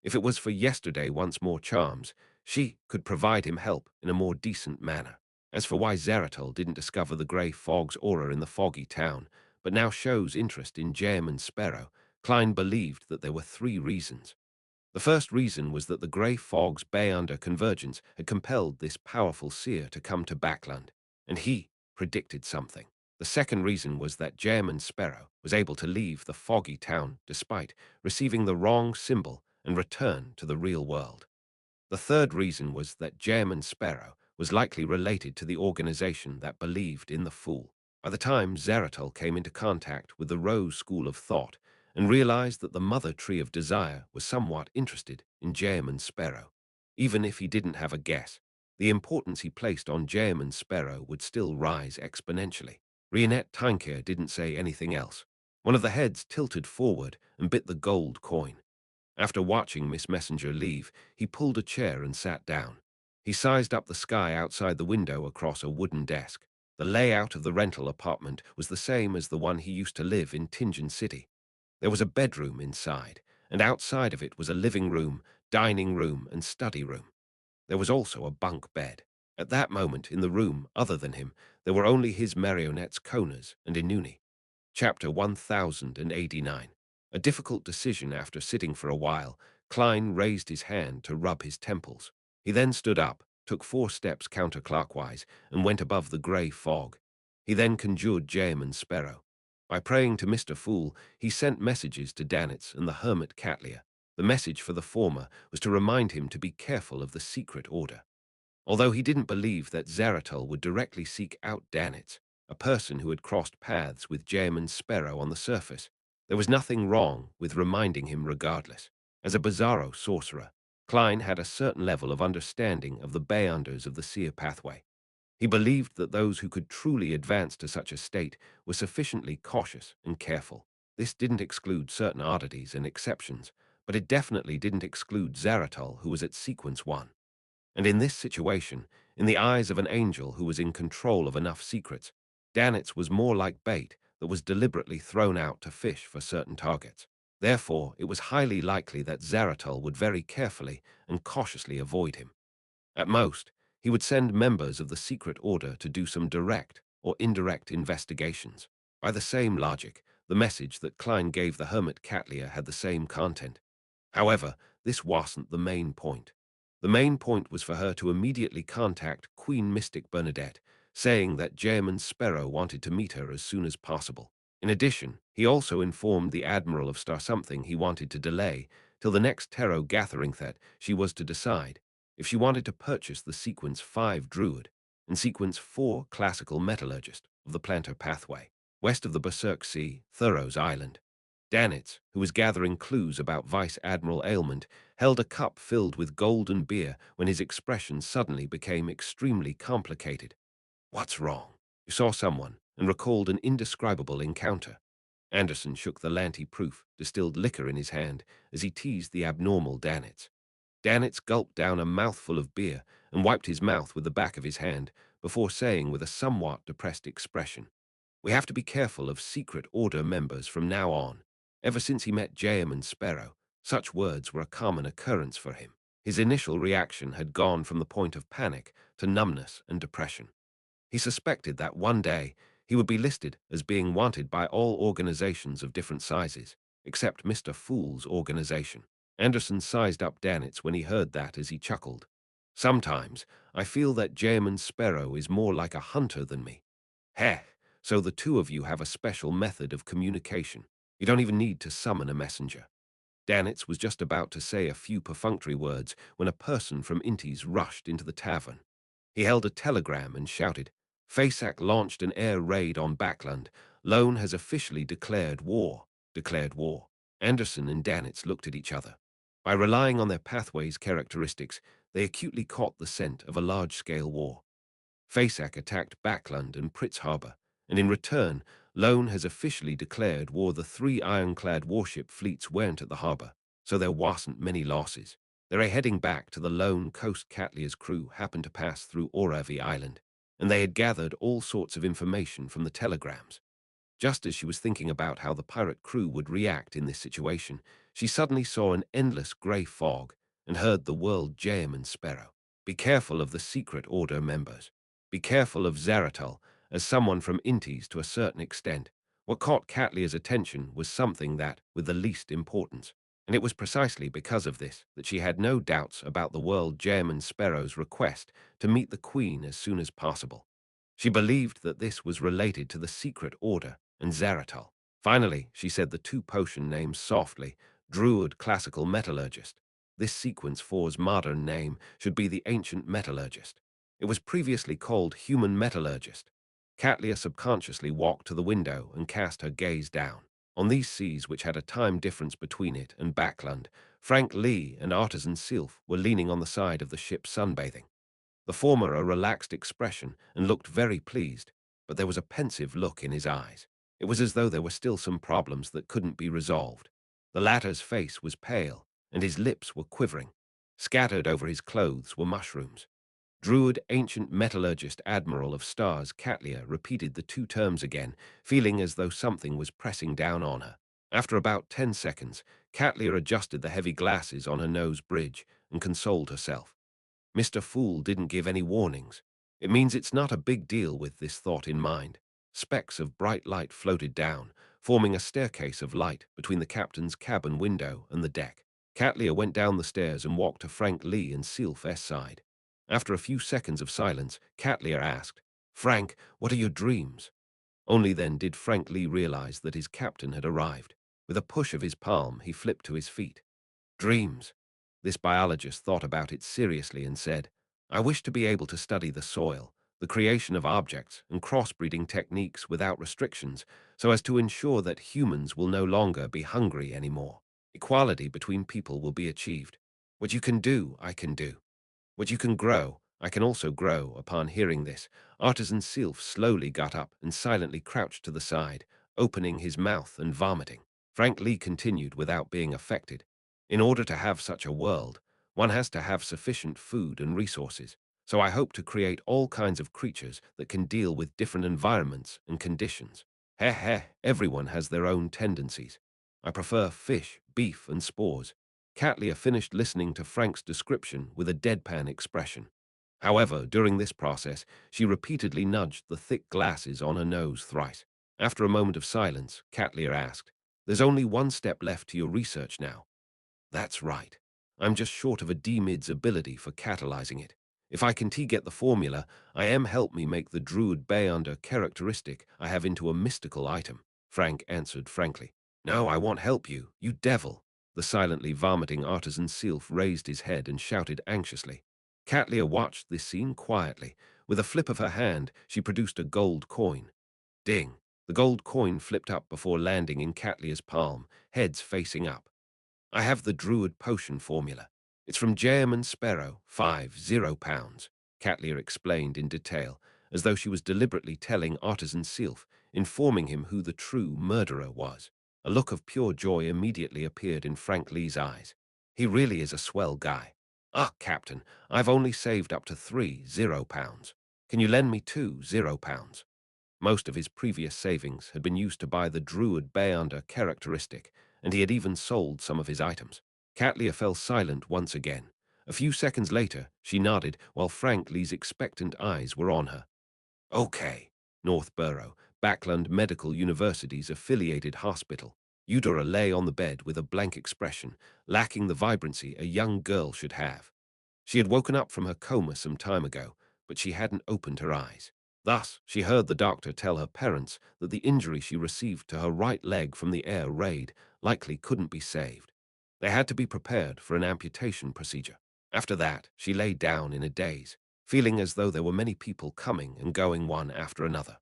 If it was for yesterday once more charms, she could provide him help in a more decent manner. As for why Zaratul didn't discover the grey fog's aura in the foggy town, but now shows interest in Jem and Sparrow, Klein believed that there were three reasons. The first reason was that the grey fog's bay under convergence had compelled this powerful seer to come to Backland, and he predicted something. The second reason was that Jem and Sparrow was able to leave the foggy town despite receiving the wrong symbol and return to the real world. The third reason was that Jem and Sparrow was likely related to the organization that believed in the Fool. By the time Zaratul came into contact with the Rose School of Thought and realized that the Mother Tree of Desire was somewhat interested in Jem and Sparrow, even if he didn't have a guess, the importance he placed on Jem and Sparrow would still rise exponentially. Rionette Tinecare didn't say anything else. One of the heads tilted forward and bit the gold coin. After watching Miss Messenger leave, he pulled a chair and sat down. He sized up the sky outside the window across a wooden desk. The layout of the rental apartment was the same as the one he used to live in Tingen City. There was a bedroom inside, and outside of it was a living room, dining room, and study room. There was also a bunk bed. At that moment, in the room, other than him, there were only his marionettes Konas and Inuni. Chapter 1089. A difficult decision. After sitting for a while, Klein raised his hand to rub his temples. He then stood up, took 4 steps counterclockwise, and went above the grey fog. He then conjured Jem and Sparrow. By praying to Mr. Fool, he sent messages to Danitz and the hermit Catlia. The message for the former was to remind him to be careful of the secret order. Although he didn't believe that Zaratul would directly seek out Danitz, a person who had crossed paths with Jem and Sparrow on the surface, there was nothing wrong with reminding him regardless. As a bizarro sorcerer, Klein had a certain level of understanding of the Bayunders of the seer pathway. He believed that those who could truly advance to such a state were sufficiently cautious and careful. This didn't exclude certain oddities and exceptions, but it definitely didn't exclude Zaratul, who was at Sequence 1. And in this situation, in the eyes of an angel who was in control of enough secrets, Danitz was more like bait that was deliberately thrown out to fish for certain targets. Therefore, it was highly likely that Zaratul would very carefully and cautiously avoid him. At most, he would send members of the secret order to do some direct or indirect investigations. By the same logic, the message that Klein gave the hermit Catlia had the same content. However, this wasn't the main point. The main point was for her to immediately contact Queen Mystic Bernadette, saying that Jem and Sparrow wanted to meet her as soon as possible. In addition, he also informed the Admiral of Star Something he wanted to delay till the next tarot gathering that she was to decide if she wanted to purchase the Sequence 5 Druid and Sequence 4 Classical Metallurgist of the Planter Pathway, west of the Berserk Sea, Thuros Island. Danitz, who was gathering clues about Vice Admiral Ailment, held a cup filled with golden beer when his expression suddenly became extremely complicated. "What's wrong?" You saw someone and recalled an indescribable encounter. Anderson shook the Lanty-proof, distilled liquor in his hand as he teased the abnormal Danitz. Danitz gulped down a mouthful of beer and wiped his mouth with the back of his hand before saying with a somewhat depressed expression, "We have to be careful of secret order members from now on." Ever since he met Jem and Sparrow, such words were a common occurrence for him. His initial reaction had gone from the point of panic to numbness and depression. He suspected that one day he would be listed as being wanted by all organizations of different sizes, except Mr. Fool's organization. Anderson sized up Danitz when he heard that as he chuckled. Sometimes I feel that Jayman Sparrow is more like a hunter than me. Heh, so the two of you have a special method of communication. You don't even need to summon a messenger. Danitz was just about to say a few perfunctory words when a person from Intes rushed into the tavern. He held a telegram and shouted, "Fasak launched an air raid on Backland. Lone has officially declared war. Declared war." Anderson and Danitz looked at each other. By relying on their pathway's characteristics, they acutely caught the scent of a large-scale war. Fasak attacked Backland and Pritz Harbor, and in return, Lone has officially declared war. The three ironclad warship fleets weren't at the harbor, so there wasn't many losses. They were heading back to the lone Coast Catlier's crew happened to pass through Oravi Island, and they had gathered all sorts of information from the telegrams. Just as she was thinking about how the pirate crew would react in this situation, she suddenly saw an endless grey fog and heard the word Jayman Sparrow. Be careful of the Secret Order members. Be careful of Zaratul, as someone from Intes to a certain extent. What caught Catlier's attention was something that, with the least importance, and it was precisely because of this that she had no doubts about the world Jayman Sparrow's request to meet the Queen as soon as possible. She believed that this was related to the Secret Order and Zaratul. Finally, she said the two potion names softly, Druid Classical Metallurgist. This sequence four's modern name should be the Ancient Metallurgist. It was previously called Human Metallurgist. Catlia subconsciously walked to the window and cast her gaze down. On these seas, which had a time difference between it and Backland, Frank Lee and Artisan Sylph were leaning on the side of the ship sunbathing. The former a relaxed expression and looked very pleased, but there was a pensive look in his eyes. It was as though there were still some problems that couldn't be resolved. The latter's face was pale, and his lips were quivering. Scattered over his clothes were mushrooms. Druid Ancient Metallurgist Admiral of Stars Catlia repeated the two terms again, feeling as though something was pressing down on her. After about 10 seconds, Catlia adjusted the heavy glasses on her nose bridge and consoled herself. Mr. Fool didn't give any warnings. It means it's not a big deal with this thought in mind. Specks of bright light floated down, forming a staircase of light between the captain's cabin window and the deck. Catlia went down the stairs and walked to Frank Lee and Sylph's side. After a few seconds of silence, Catlia asked, "Frank, what are your dreams?" Only then did Frank Lee realize that his captain had arrived. With a push of his palm, he flipped to his feet. Dreams. This biologist thought about it seriously and said, "I wish to be able to study the soil, the creation of objects, and crossbreeding techniques without restrictions, so as to ensure that humans will no longer be hungry anymore. Equality between people will be achieved. What you can do, I can do. What you can grow, I can also grow." Upon hearing this, Artisan Sylph slowly got up and silently crouched to the side, opening his mouth and vomiting. Frank Lee continued without being affected. "In order to have such a world, one has to have sufficient food and resources, so I hope to create all kinds of creatures that can deal with different environments and conditions. Heh heh, everyone has their own tendencies. I prefer fish, beef, and spores." Catlia finished listening to Frank's description with a deadpan expression. However, during this process, she repeatedly nudged the thick glasses on her nose thrice. After a moment of silence, Catlia asked, "There's only one step left to your research now." "That's right. I'm just short of a D-mid's ability for catalyzing it. If I can get the formula, I am help me make the Druid Bay under characteristic I have into a mystical item," Frank answered frankly. "No, I won't help you, you devil." The silently vomiting Artisan Sylph raised his head and shouted anxiously. Catlia watched this scene quietly. With a flip of her hand, she produced a gold coin. Ding! The gold coin flipped up before landing in Catlia's palm, heads facing up. "I have the Druid Potion formula. It's from Jayman Sparrow, 50 pounds, Catlia explained in detail, as though she was deliberately telling Artisan Sylph, informing him who the true murderer was. A look of pure joy immediately appeared in Frank Lee's eyes. "He really is a swell guy. Ah, Captain, I've only saved up to 30 pounds. Can you lend me 20 pounds? Most of his previous savings had been used to buy the Druid Bayonder characteristic, and he had even sold some of his items. Catlia fell silent once again. A few seconds later, she nodded while Frank Lee's expectant eyes were on her. "Okay, Northborough, Backland Medical University's affiliated hospital. Eudora lay on the bed with a blank expression, lacking the vibrancy a young girl should have. She had woken up from her coma some time ago, but she hadn't opened her eyes. Thus, she heard the doctor tell her parents that the injury she received to her right leg from the air raid likely couldn't be saved. They had to be prepared for an amputation procedure. After that, she lay down in a daze, feeling as though there were many people coming and going one after another.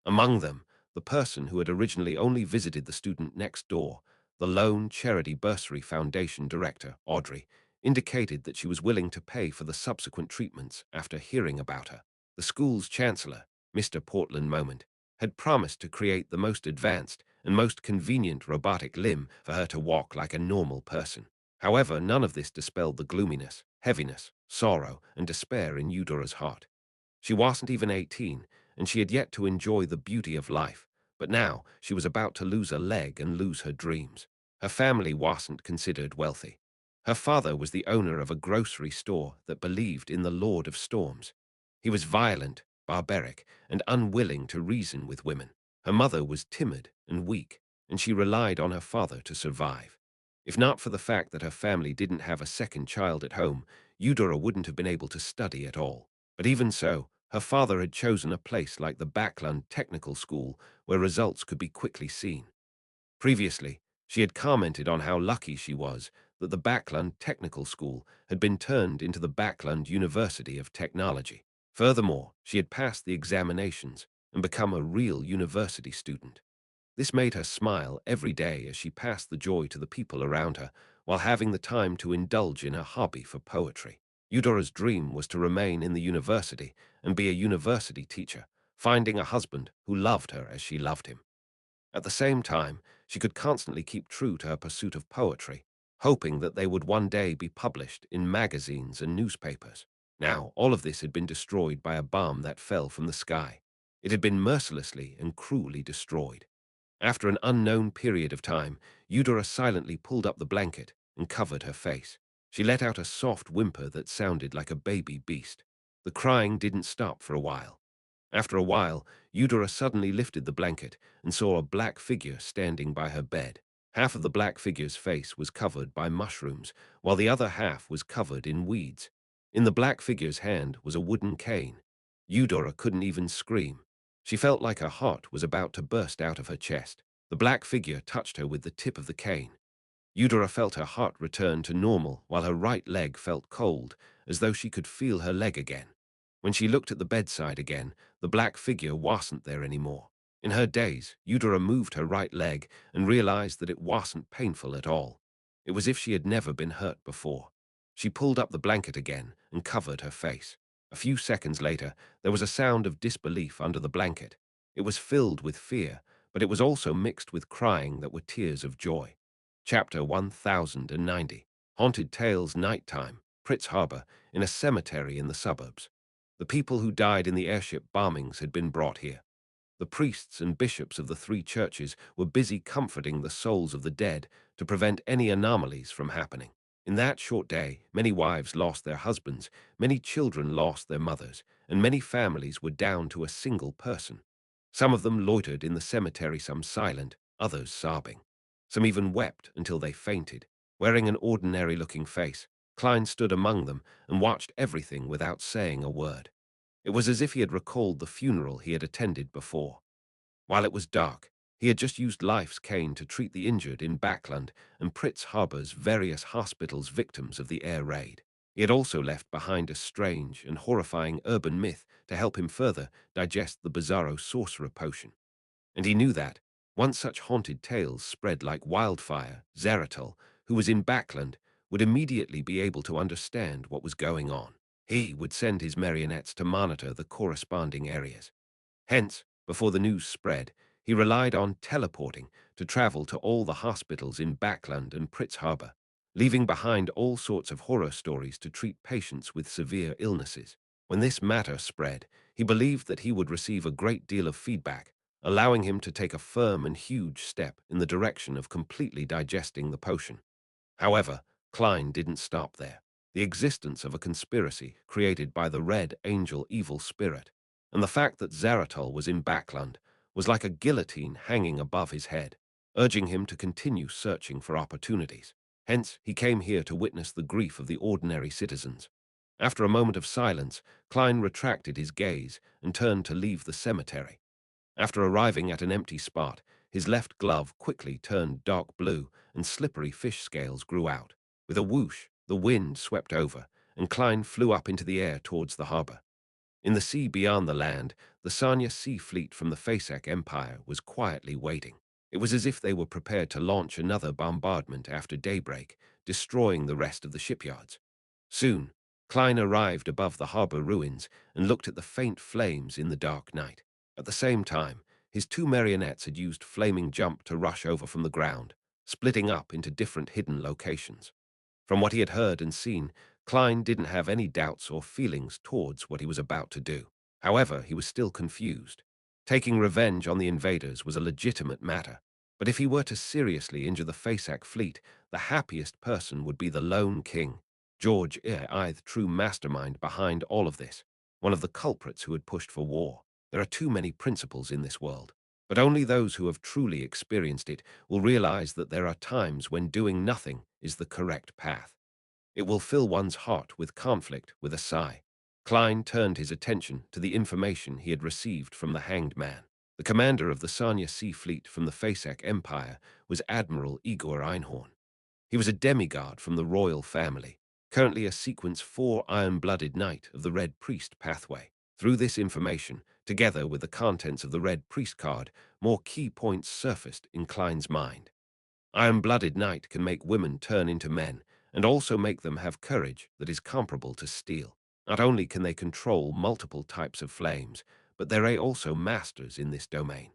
Among them, the person who had originally only visited the student next door, the lone Charity Bursary Foundation director, Audrey, indicated that she was willing to pay for the subsequent treatments after hearing about her. The school's chancellor, Mr. Portland Moment, had promised to create the most advanced and most convenient robotic limb for her to walk like a normal person. However, none of this dispelled the gloominess, heaviness, sorrow, and despair in Eudora's heart. She wasn't even 18, and she had yet to enjoy the beauty of life, but now she was about to lose a leg and lose her dreams. Her family wasn't considered wealthy. Her father was the owner of a grocery store that believed in the Lord of Storms. He was violent, barbaric, and unwilling to reason with women. Her mother was timid and weak, and she relied on her father to survive. If not for the fact that her family didn't have a second child at home, Eudora wouldn't have been able to study at all. But even so, her father had chosen a place like the Backland Technical School where results could be quickly seen. Previously, she had commented on how lucky she was that the Backland Technical School had been turned into the Backland University of Technology. Furthermore, she had passed the examinations and become a real university student. This made her smile every day as she passed the joy to the people around her while having the time to indulge in her hobby for poetry. Eudora's dream was to remain in the university and be a university teacher, finding a husband who loved her as she loved him. At the same time, she could constantly keep true to her pursuit of poetry, hoping that they would one day be published in magazines and newspapers. Now, all of this had been destroyed by a bomb that fell from the sky. It had been mercilessly and cruelly destroyed. After an unknown period of time, Eudora silently pulled up the blanket and covered her face. She let out a soft whimper that sounded like a baby beast. The crying didn't stop for a while. After a while, Eudora suddenly lifted the blanket and saw a black figure standing by her bed. Half of the black figure's face was covered by mushrooms, while the other half was covered in weeds. In the black figure's hand was a wooden cane. Eudora couldn't even scream. She felt like her heart was about to burst out of her chest. The black figure touched her with the tip of the cane. Eudora felt her heart return to normal while her right leg felt cold, as though she could feel her leg again. When she looked at the bedside again, the black figure wasn't there anymore. In her daze, Eudora moved her right leg and realized that it wasn't painful at all. It was as if she had never been hurt before. She pulled up the blanket again and covered her face. A few seconds later, there was a sound of disbelief under the blanket. It was filled with fear, but it was also mixed with crying that were tears of joy. Chapter 1090. Haunted Tales Nighttime, Pritz Harbor, in a cemetery in the suburbs. The people who died in the airship bombings had been brought here. The priests and bishops of the three churches were busy comforting the souls of the dead to prevent any anomalies from happening. In that short day, many wives lost their husbands, many children lost their mothers, and many families were down to a single person. Some of them loitered in the cemetery, some silent, others sobbing. Some even wept until they fainted. Wearing an ordinary-looking face, Klein stood among them and watched everything without saying a word. It was as if he had recalled the funeral he had attended before. While it was dark, he had just used life's cane to treat the injured in Backland and Pritz Harbor's various hospitals victims of the air raid. He had also left behind a strange and horrifying urban myth to help him further digest the bizarro sorcerer potion. And he knew that, once such haunted tales spread like wildfire, Zaratul, who was in Backland, would immediately be able to understand what was going on. He would send his marionettes to monitor the corresponding areas. Hence, before the news spread, he relied on teleporting to travel to all the hospitals in Backland and Pritz Harbor, leaving behind all sorts of horror stories to treat patients with severe illnesses. When this matter spread, he believed that he would receive a great deal of feedback, allowing him to take a firm and huge step in the direction of completely digesting the potion. However, Klein didn't stop there. The existence of a conspiracy created by the Red Angel evil spirit, and the fact that Zaratul was in Backland, was like a guillotine hanging above his head. urging him to continue searching for opportunities. Hence, he came here to witness the grief of the ordinary citizens. After a moment of silence, Klein retracted his gaze and turned to leave the cemetery. After arriving at an empty spot, his left glove quickly turned dark blue and slippery fish scales grew out. With a whoosh, the wind swept over, and Klein flew up into the air towards the harbor. In the sea beyond the land, the Sanya Sea Fleet from the Fasak Empire was quietly waiting. It was as if they were prepared to launch another bombardment after daybreak, destroying the rest of the shipyards. Soon, Klein arrived above the harbor ruins and looked at the faint flames in the dark night. At the same time, his two marionettes had used flaming jump to rush over from the ground, splitting up into different hidden locations. From what he had heard and seen, Klein didn't have any doubts or feelings towards what he was about to do. However, he was still confused. Taking revenge on the invaders was a legitimate matter, but if he were to seriously injure the Fasak fleet, the happiest person would be the lone king. George I, the true mastermind behind all of this, one of the culprits who had pushed for war. There are too many principles in this world, but only those who have truly experienced it will realize that there are times when doing nothing is the correct path. It will fill one's heart with conflict with a sigh. Klein turned his attention to the information he had received from the hanged man. The commander of the Sanya Sea Fleet from the Fasak Empire was Admiral Igor Einhorn. He was a demigod from the royal family, currently a Sequence 4 Iron-Blooded Knight of the Red Priest pathway. Through this information, together with the contents of the Red Priest card, more key points surfaced in Klein's mind. Iron-Blooded Knight can make women turn into men, and also make them have courage that is comparable to steel. Not only can they control multiple types of flames, but they're also masters in this domain.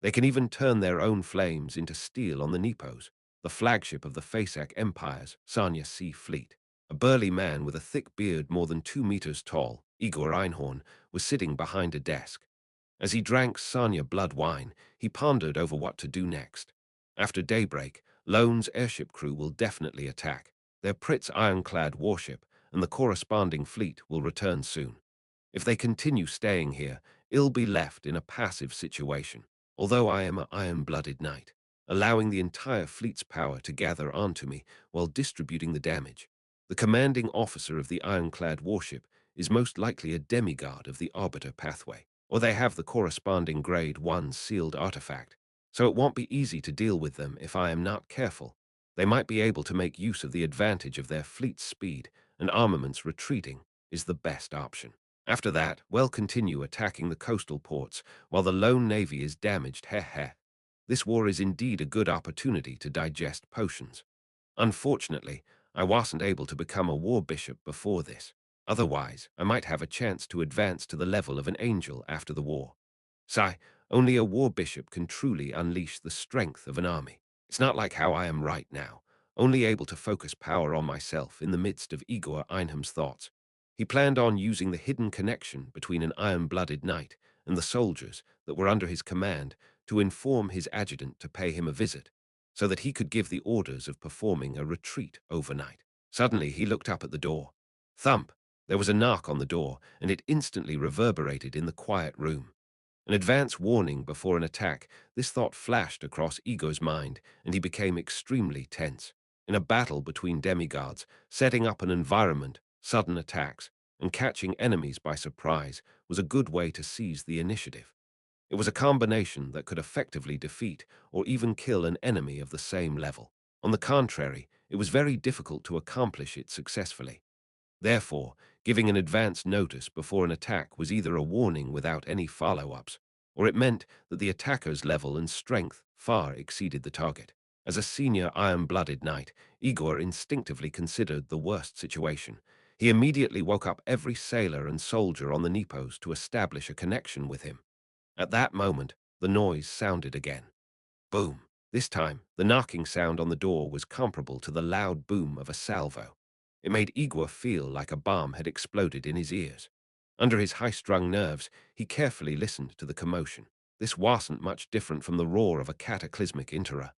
They can even turn their own flames into steel on the Nepos, the flagship of the Fasak Empire's Sanya Sea Fleet. A burly man with a thick beard more than 2 meters tall, Igor Einhorn, was sitting behind a desk. As he drank Sanya blood wine, he pondered over what to do next. After daybreak, Lone's airship crew will definitely attack. Their Pritz ironclad warship and the corresponding fleet will return soon. If they continue staying here, it'll be left in a passive situation. Although I am an iron-blooded knight, allowing the entire fleet's power to gather onto me while distributing the damage. The commanding officer of the ironclad warship is most likely a demigod of the Arbiter pathway, or they have the corresponding Grade 1 sealed artifact, so it won't be easy to deal with them if I am not careful. They might be able to make use of the advantage of their fleet's speed, and armaments retreating is the best option. After that, we'll continue attacking the coastal ports while the lone navy is damaged. Heh heh. This war is indeed a good opportunity to digest potions. Unfortunately, I wasn't able to become a war bishop before this. Otherwise, I might have a chance to advance to the level of an angel after the war. Sigh, only a war bishop can truly unleash the strength of an army. It's not like how I am right now, only able to focus power on myself in the midst of Igor Einham's thoughts. He planned on using the hidden connection between an iron-blooded knight and the soldiers that were under his command to inform his adjutant to pay him a visit, so that he could give the orders of performing a retreat overnight. Suddenly, he looked up at the door. Thump! There was a knock on the door, and it instantly reverberated in the quiet room. An advance warning before an attack, this thought flashed across Ego's mind, and he became extremely tense. In a battle between demigods, setting up an environment, sudden attacks, and catching enemies by surprise was a good way to seize the initiative. It was a combination that could effectively defeat or even kill an enemy of the same level. On the contrary, it was very difficult to accomplish it successfully. Therefore, giving an advance notice before an attack was either a warning without any follow-ups, or it meant that the attacker's level and strength far exceeded the target. As a senior iron-blooded knight, Igor instinctively considered the worst situation. He immediately woke up every sailor and soldier on the Nepos to establish a connection with him. At that moment, the noise sounded again. Boom! This time, the knocking sound on the door was comparable to the loud boom of a salvo. It made Igor feel like a bomb had exploded in his ears. Under his high-strung nerves, he carefully listened to the commotion. This wasn't much different from the roar of a cataclysmic interruption.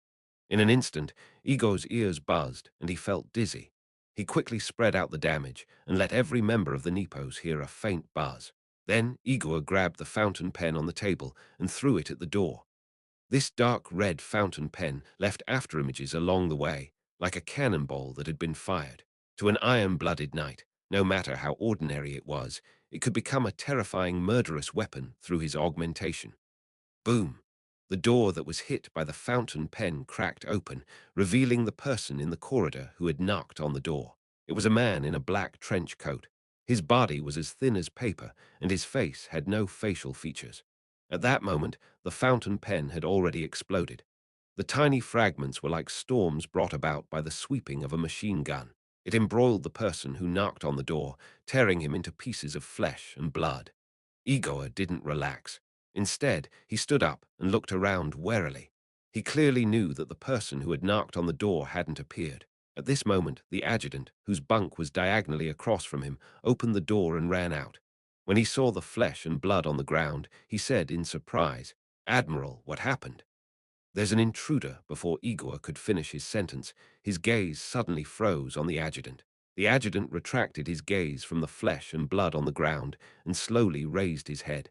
In an instant, Igor's ears buzzed, and he felt dizzy. He quickly spread out the damage and let every member of the Nepos hear a faint buzz. Then Igor grabbed the fountain pen on the table and threw it at the door. This dark red fountain pen left afterimages along the way, like a cannonball that had been fired. To an iron-blooded knight, no matter how ordinary it was, it could become a terrifying murderous weapon through his augmentation. Boom! The door that was hit by the fountain pen cracked open, revealing the person in the corridor who had knocked on the door. It was a man in a black trench coat. His body was as thin as paper, and his face had no facial features. At that moment, the fountain pen had already exploded. The tiny fragments were like storms brought about by the sweeping of a machine gun. It embroiled the person who knocked on the door, tearing him into pieces of flesh and blood. Igor didn't relax. Instead, he stood up and looked around warily. He clearly knew that the person who had knocked on the door hadn't appeared. At this moment, the adjutant, whose bunk was diagonally across from him, opened the door and ran out. When he saw the flesh and blood on the ground, he said in surprise, "Admiral, what happened?" "There's an intruder." Before Igor could finish his sentence, his gaze suddenly froze on the adjutant. The adjutant retracted his gaze from the flesh and blood on the ground and slowly raised his head.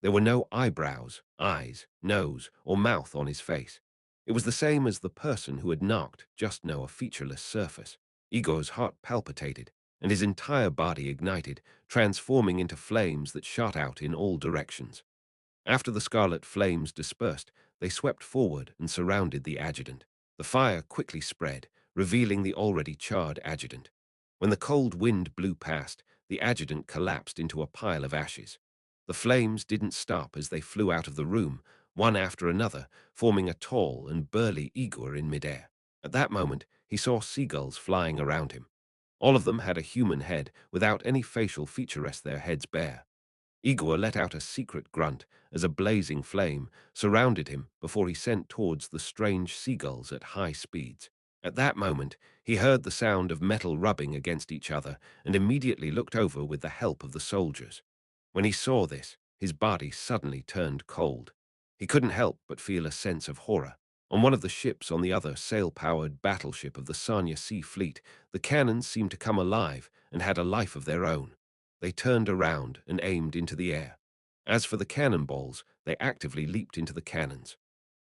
There were no eyebrows, eyes, nose, or mouth on his face. It was the same as the person who had knocked, just no a featureless surface. Igor's heart palpitated, and his entire body ignited, transforming into flames that shot out in all directions. After the scarlet flames dispersed, they swept forward and surrounded the adjutant. The fire quickly spread, revealing the already charred adjutant. When the cold wind blew past, the adjutant collapsed into a pile of ashes. The flames didn't stop as they flew out of the room, one after another, forming a tall and burly Igor in midair. At that moment, he saw seagulls flying around him. All of them had a human head, without any facial feature, rest their heads bare. Igor let out a secret grunt as a blazing flame surrounded him before he sent towards the strange seagulls at high speeds. At that moment, he heard the sound of metal rubbing against each other and immediately looked over with the help of the soldiers. When he saw this, his body suddenly turned cold. He couldn't help but feel a sense of horror. On one of the ships on the other sail-powered battleship of the Sanya Sea Fleet, the cannons seemed to come alive and had a life of their own. They turned around and aimed into the air. As for the cannonballs, they actively leaped into the cannons.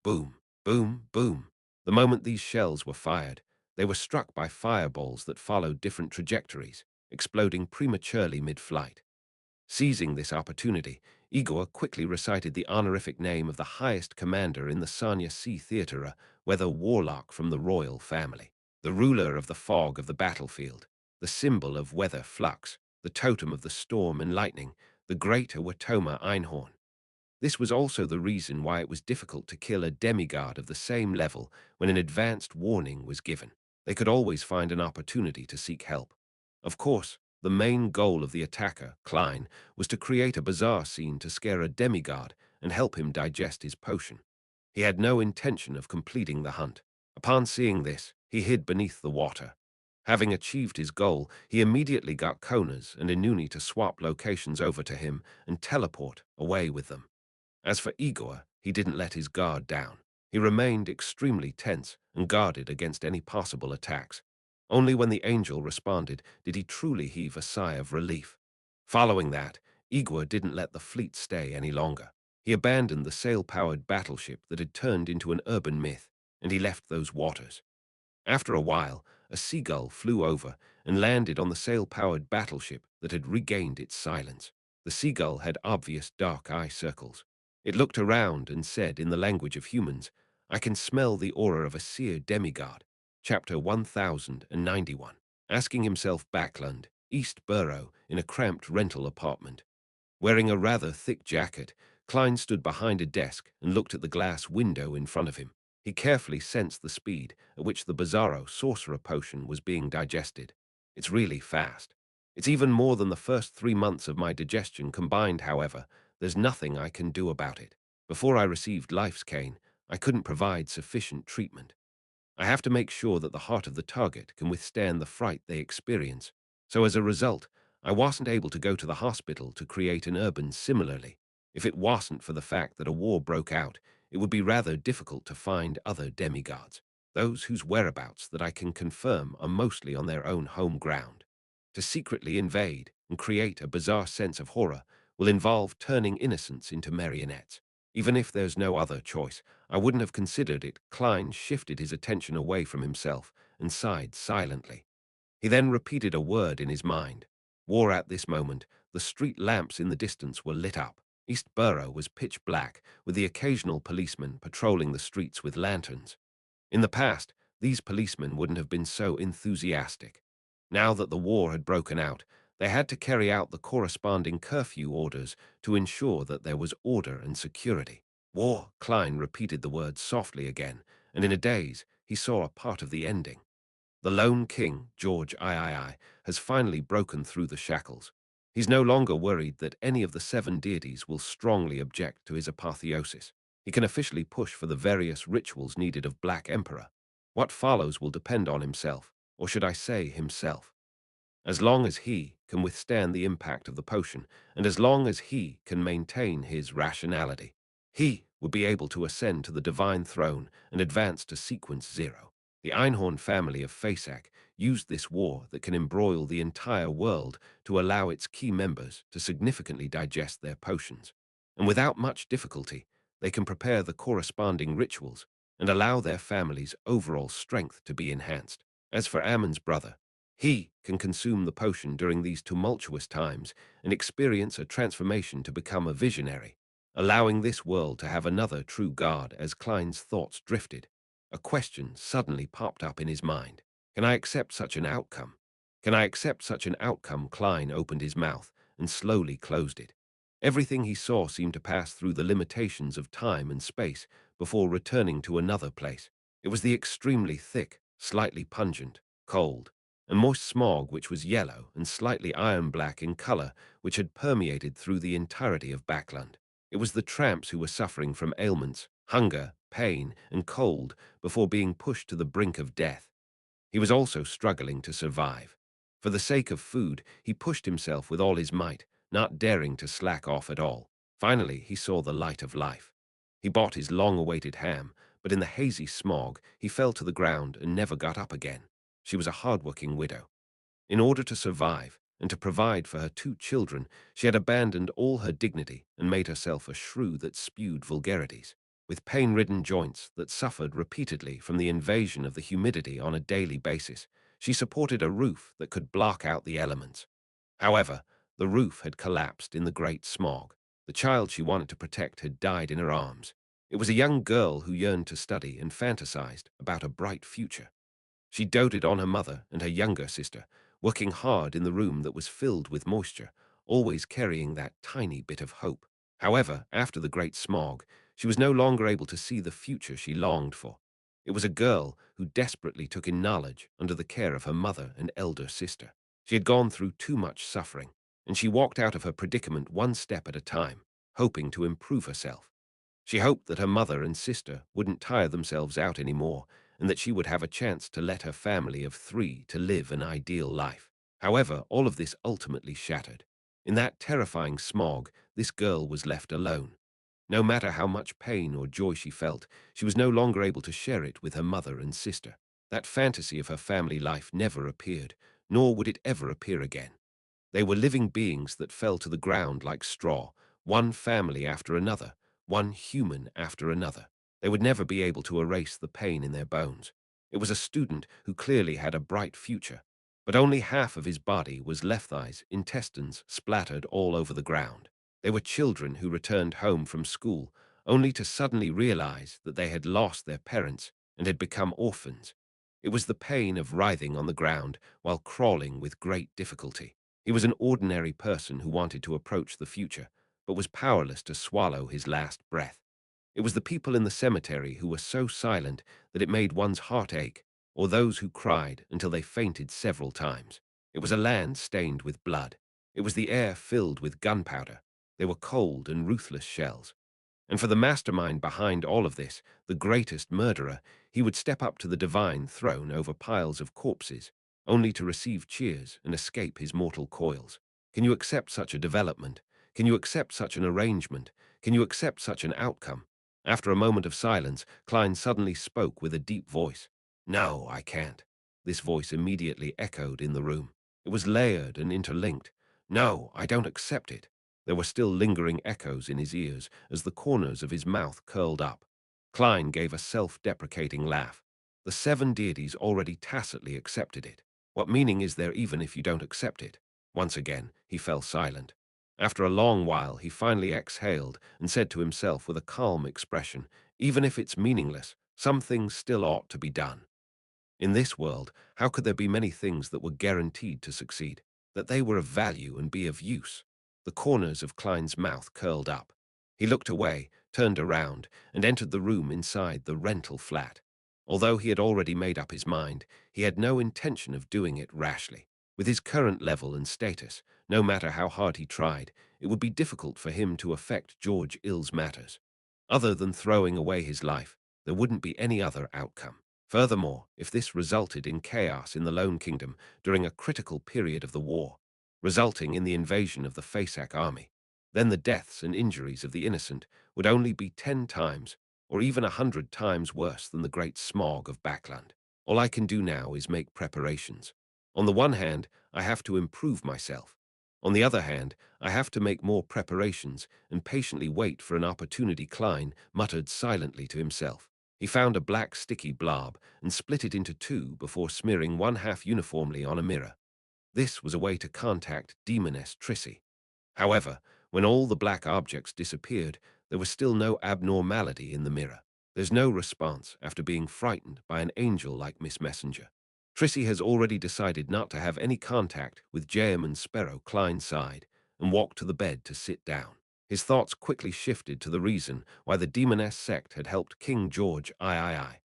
Boom, boom, boom. The moment these shells were fired, they were struck by fireballs that followed different trajectories, exploding prematurely mid-flight. Seizing this opportunity, Igor quickly recited the honorific name of the highest commander in the Sanya Sea Theatre, a weather warlock from the royal family, the ruler of the fog of the battlefield, the symbol of weather flux, the totem of the storm and lightning, the great Watoma Einhorn. This was also the reason why it was difficult to kill a demigod of the same level when an advanced warning was given. They could always find an opportunity to seek help. Of course, the main goal of the attacker, Klein, was to create a bizarre scene to scare a demigod and help him digest his potion. He had no intention of completing the hunt. Upon seeing this, he hid beneath the water. Having achieved his goal, he immediately got Konas and Inuni to swap locations over to him and teleport away with them. As for Igor, he didn't let his guard down. He remained extremely tense and guarded against any possible attacks. Only when the angel responded did he truly heave a sigh of relief. Following that, Igor didn't let the fleet stay any longer. He abandoned the sail-powered battleship that had turned into an urban myth, and he left those waters. After a while, a seagull flew over and landed on the sail-powered battleship that had regained its silence. The seagull had obvious dark eye circles. It looked around and said in the language of humans, "I can smell the aura of a seer demigod." Chapter 1091. Asking himself Backland, East Borough, in a cramped rental apartment. Wearing a rather thick jacket, Klein stood behind a desk and looked at the glass window in front of him. He carefully sensed the speed at which the Bizarro sorcerer potion was being digested. It's really fast. It's even more than the first 3 months of my digestion combined, however. There's nothing I can do about it. Before I received Life's Cane, I couldn't provide sufficient treatment. I have to make sure that the heart of the target can withstand the fright they experience. So as a result, I wasn't able to go to the hospital to create an urban similarly. If it wasn't for the fact that a war broke out, it would be rather difficult to find other demigods, those whose whereabouts that I can confirm are mostly on their own home ground. To secretly invade and create a bizarre sense of horror will involve turning innocents into marionettes. Even if there's no other choice, I wouldn't have considered it. Klein shifted his attention away from himself and sighed silently. He then repeated a word in his mind. War at this moment, the street lamps in the distance were lit up. East Borough was pitch black, with the occasional policeman patrolling the streets with lanterns. In the past, these policemen wouldn't have been so enthusiastic. Now that the war had broken out, they had to carry out the corresponding curfew orders to ensure that there was order and security. War, Klein repeated the words softly again, and in a daze, he saw a part of the ending. The lone king, George III, has finally broken through the shackles. He's no longer worried that any of the seven deities will strongly object to his apotheosis. He can officially push for the various rituals needed of Black Emperor. What follows will depend on himself, or should I say himself. As long as he can withstand the impact of the potion, and as long as he can maintain his rationality, he would be able to ascend to the divine throne and advance to sequence zero. The Einhorn family of Fasak used this war that can embroil the entire world to allow its key members to significantly digest their potions. And without much difficulty, they can prepare the corresponding rituals and allow their family's overall strength to be enhanced. As for Ammon's brother, he can consume the potion during these tumultuous times and experience a transformation to become a visionary, allowing this world to have another true god. As Klein's thoughts drifted, a question suddenly popped up in his mind. Can I accept such an outcome? Can I accept such an outcome? Klein opened his mouth and slowly closed it. Everything he saw seemed to pass through the limitations of time and space before returning to another place. It was the extremely thick, slightly pungent, cold, and moist smog which was yellow and slightly iron-black in color, which had permeated through the entirety of Backland. It was the tramps who were suffering from ailments, hunger, pain, and cold before being pushed to the brink of death. He was also struggling to survive. For the sake of food, he pushed himself with all his might, not daring to slack off at all. Finally, he saw the light of life. He bought his long-awaited ham, but in the hazy smog, he fell to the ground and never got up again. She was a hard-working widow. In order to survive and to provide for her two children, she had abandoned all her dignity and made herself a shrew that spewed vulgarities. With pain-ridden joints that suffered repeatedly from the invasion of the humidity on a daily basis, she supported a roof that could block out the elements. However, the roof had collapsed in the great smog. The child she wanted to protect had died in her arms. It was a young girl who yearned to study and fantasized about a bright future. She doted on her mother and her younger sister, working hard in the room that was filled with moisture, always carrying that tiny bit of hope. However, after the great smog, she was no longer able to see the future she longed for. It was a girl who desperately took in knowledge under the care of her mother and elder sister. She had gone through too much suffering, and she walked out of her predicament one step at a time, hoping to improve herself. She hoped that her mother and sister wouldn't tire themselves out anymore, and that she would have a chance to let her family of three to live an ideal life. However, all of this ultimately shattered. In that terrifying smog, this girl was left alone. No matter how much pain or joy she felt, she was no longer able to share it with her mother and sister. That fantasy of her family life never appeared, nor would it ever appear again. They were living beings that fell to the ground like straw, one family after another, one human after another. They would never be able to erase the pain in their bones. It was a student who clearly had a bright future, but only half of his body was left. Thighs, intestines splattered all over the ground. They were children who returned home from school, only to suddenly realize that they had lost their parents and had become orphans. It was the pain of writhing on the ground while crawling with great difficulty. He was an ordinary person who wanted to approach the future, but was powerless to swallow his last breath. It was the people in the cemetery who were so silent that it made one's heart ache, or those who cried until they fainted several times. It was a land stained with blood. It was the air filled with gunpowder. They were cold and ruthless shells. And for the mastermind behind all of this, the greatest murderer, he would step up to the divine throne over piles of corpses, only to receive cheers and escape his mortal coils. Can you accept such a development? Can you accept such an arrangement? Can you accept such an outcome? After a moment of silence, Klein suddenly spoke with a deep voice. No, I can't. This voice immediately echoed in the room. It was layered and interlinked. No, I don't accept it. There were still lingering echoes in his ears as the corners of his mouth curled up. Klein gave a self-deprecating laugh. The seven deities already tacitly accepted it. What meaning is there even if you don't accept it? Once again, he fell silent. After a long while, he finally exhaled and said to himself with a calm expression, even if it's meaningless, some things still ought to be done. In this world, how could there be many things that were guaranteed to succeed, that they were of value and be of use? The corners of Klein's mouth curled up. He looked away, turned around, and entered the room inside the rental flat. Although he had already made up his mind, he had no intention of doing it rashly. With his current level and status, no matter how hard he tried, it would be difficult for him to affect George Ill's matters. Other than throwing away his life, there wouldn't be any other outcome. Furthermore, if this resulted in chaos in the Lone Kingdom during a critical period of the war, resulting in the invasion of the Fasak army, then the deaths and injuries of the innocent would only be 10 times or even 100 times worse than the great smog of Backland. All I can do now is make preparations. On the one hand, I have to improve myself. On the other hand, I have to make more preparations and patiently wait for an opportunity. Klein muttered silently to himself. He found a black sticky blob and split it into two before smearing one half uniformly on a mirror. This was a way to contact Demoness Trissy. However, when all the black objects disappeared, there was still no abnormality in the mirror. There's no response after being frightened by an angel like Miss Messenger. Trissy has already decided not to have any contact with J.M. and Sparrow. Klein sighed and walked to the bed to sit down. His thoughts quickly shifted to the reason why the Demoness sect had helped King George III.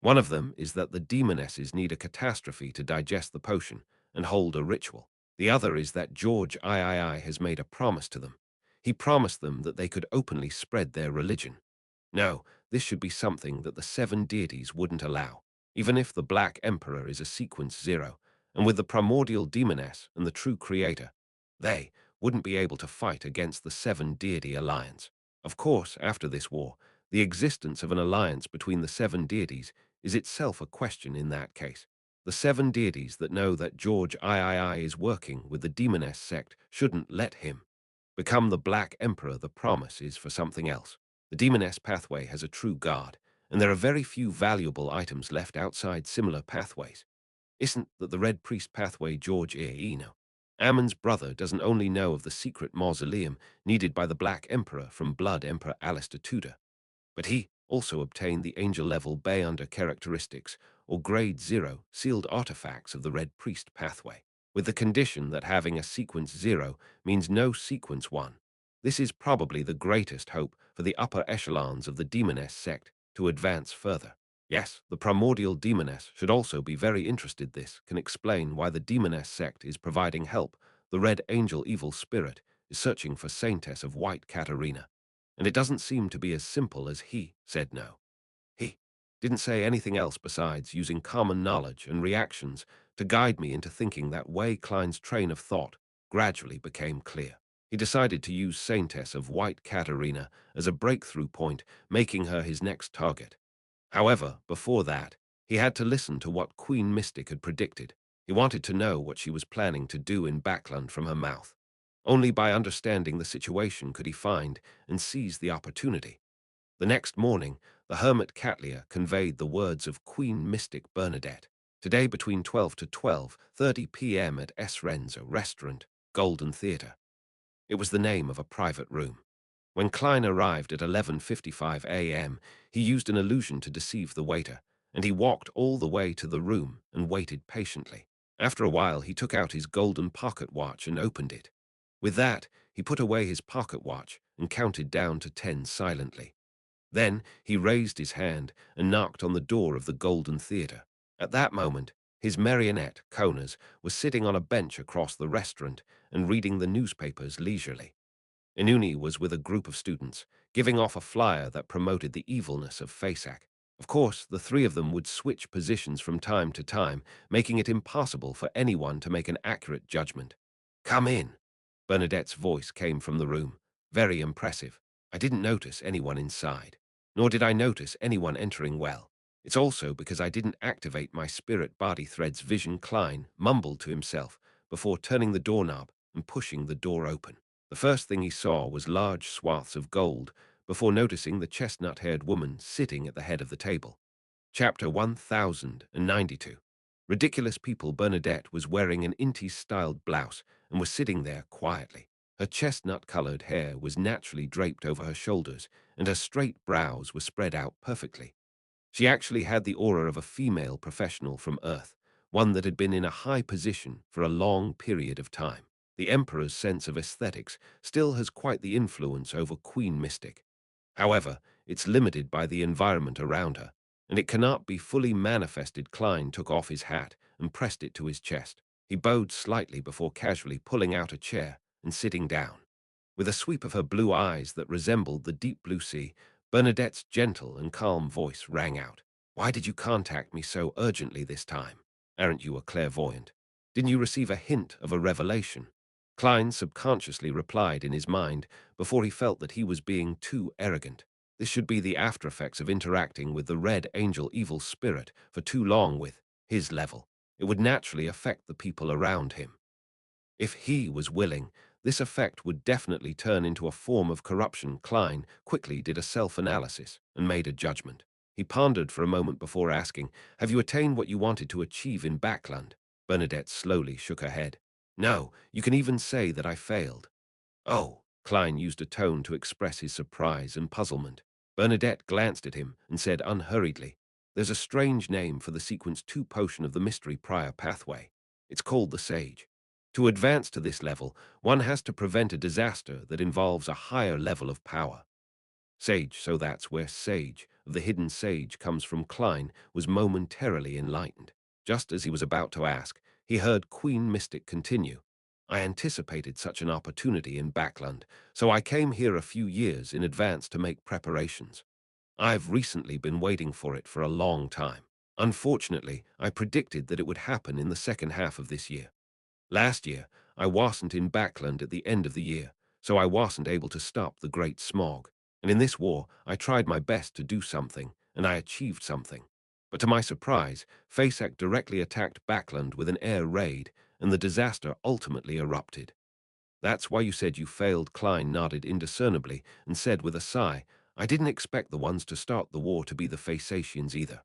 One of them is that the demonesses need a catastrophe to digest the potion and hold a ritual. The other is that George III has made a promise to them. He promised them that they could openly spread their religion. No, this should be something that the seven deities wouldn't allow, even if the Black Emperor is a sequence zero, and with the primordial demoness and the true creator, they wouldn't be able to fight against the seven deity alliance. Of course, after this war, the existence of an alliance between the seven deities is itself a question in that case. The seven deities that know that George III is working with the demoness sect shouldn't let him become the Black Emperor. The promise is for something else. The demoness pathway has a true guard, and there are very few valuable items left outside similar pathways. Isn't that the Red Priest pathway? George Eno, Ammon's brother, doesn't only know of the secret mausoleum needed by the Black Emperor from Blood Emperor Alistair Tudor, but he also obtained the angel-level Bay under characteristics or Grade 0 sealed artifacts of the Red Priest pathway, with the condition that having a sequence 0 means no sequence 1. This is probably the greatest hope for the upper echelons of the demoness sect to advance further. Yes, the primordial demoness should also be very interested. This can explain why the demoness sect is providing help. The Red Angel evil spirit is searching for Saintess of White Katarina, and it doesn't seem to be as simple as he said no. He didn't say anything else besides using common knowledge and reactions to guide me into thinking that way. Klein's train of thought gradually became clear. He decided to use Saintess of White Katarina as a breakthrough point, making her his next target. However, before that, he had to listen to what Queen Mystic had predicted. He wanted to know what she was planning to do in Backland from her mouth. Only by understanding the situation could he find and seize the opportunity. The next morning, the hermit Catlia conveyed the words of Queen Mystic Bernadette. Today between 12 to 12:30 p.m. at S. Renzo Restaurant, Golden Theatre. It was the name of a private room. When Klein arrived at 11:55 a.m., he used an illusion to deceive the waiter, and he walked all the way to the room and waited patiently. After a while, he took out his golden pocket watch and opened it. With that, he put away his pocket watch and counted down to 10 silently. Then he raised his hand and knocked on the door of the Golden Theatre. At that moment, his marionette, Konas, was sitting on a bench across the restaurant and reading the newspapers leisurely. Inuni was with a group of students, giving off a flyer that promoted the evilness of Fasak. Of course, the three of them would switch positions from time to time, making it impossible for anyone to make an accurate judgment. "Come in." Bernadette's voice came from the room, very impressive. I didn't notice anyone inside, nor did I notice anyone entering. Well, it's also because I didn't activate my spirit body thread's vision. Klein mumbled to himself before turning the doorknob and pushing the door open. The first thing he saw was large swaths of gold before noticing the chestnut-haired woman sitting at the head of the table. Chapter 1092. Ridiculous People. Bernadette was wearing an inty-styled blouse and was sitting there quietly. Her chestnut-colored hair was naturally draped over her shoulders, and her straight brows were spread out perfectly. She actually had the aura of a female professional from Earth, one that had been in a high position for a long period of time. The Emperor's sense of aesthetics still has quite the influence over Queen Mystic. However, it's limited by the environment around her, and it cannot be fully manifested. Klein took off his hat and pressed it to his chest. He bowed slightly before casually pulling out a chair and sitting down. With a sweep of her blue eyes that resembled the deep blue sea, Bernadette's gentle and calm voice rang out. "Why did you contact me so urgently this time? Aren't you a clairvoyant? Didn't you receive a hint of a revelation?" Klein subconsciously replied in his mind before he felt that he was being too arrogant. This should be the after-effects of interacting with the Red Angel evil spirit for too long with his level. It would naturally affect the people around him. If he was willing, this effect would definitely turn into a form of corruption. Klein quickly did a self-analysis and made a judgment. He pondered for a moment before asking, "Have you attained what you wanted to achieve in Backland?" Bernadette slowly shook her head. "No, you can even say that I failed." "Oh," Klein used a tone to express his surprise and puzzlement. Bernadette glanced at him and said unhurriedly, "There's a strange name for the Sequence 2 potion of the Mystery Prior Pathway. It's called the Sage. To advance to this level, one has to prevent a disaster that involves a higher level of power. Sage, so that's where Sage, of the Hidden Sage, comes from." Klein was momentarily enlightened. Just as he was about to ask, he heard Queen Mystic continue. "I anticipated such an opportunity in Backland, so I came here a few years in advance to make preparations. I've recently been waiting for it for a long time. Unfortunately, I predicted that it would happen in the second half of this year. Last year, I wasn't in Backland at the end of the year, so I wasn't able to stop the Great Smog. And in this war, I tried my best to do something, and I achieved something. But to my surprise, Fasak directly attacked Backland with an air raid, and the disaster ultimately erupted." "That's why you said you failed." Klein nodded indiscernibly and said with a sigh, "I didn't expect the ones to start the war to be the Phasacians either."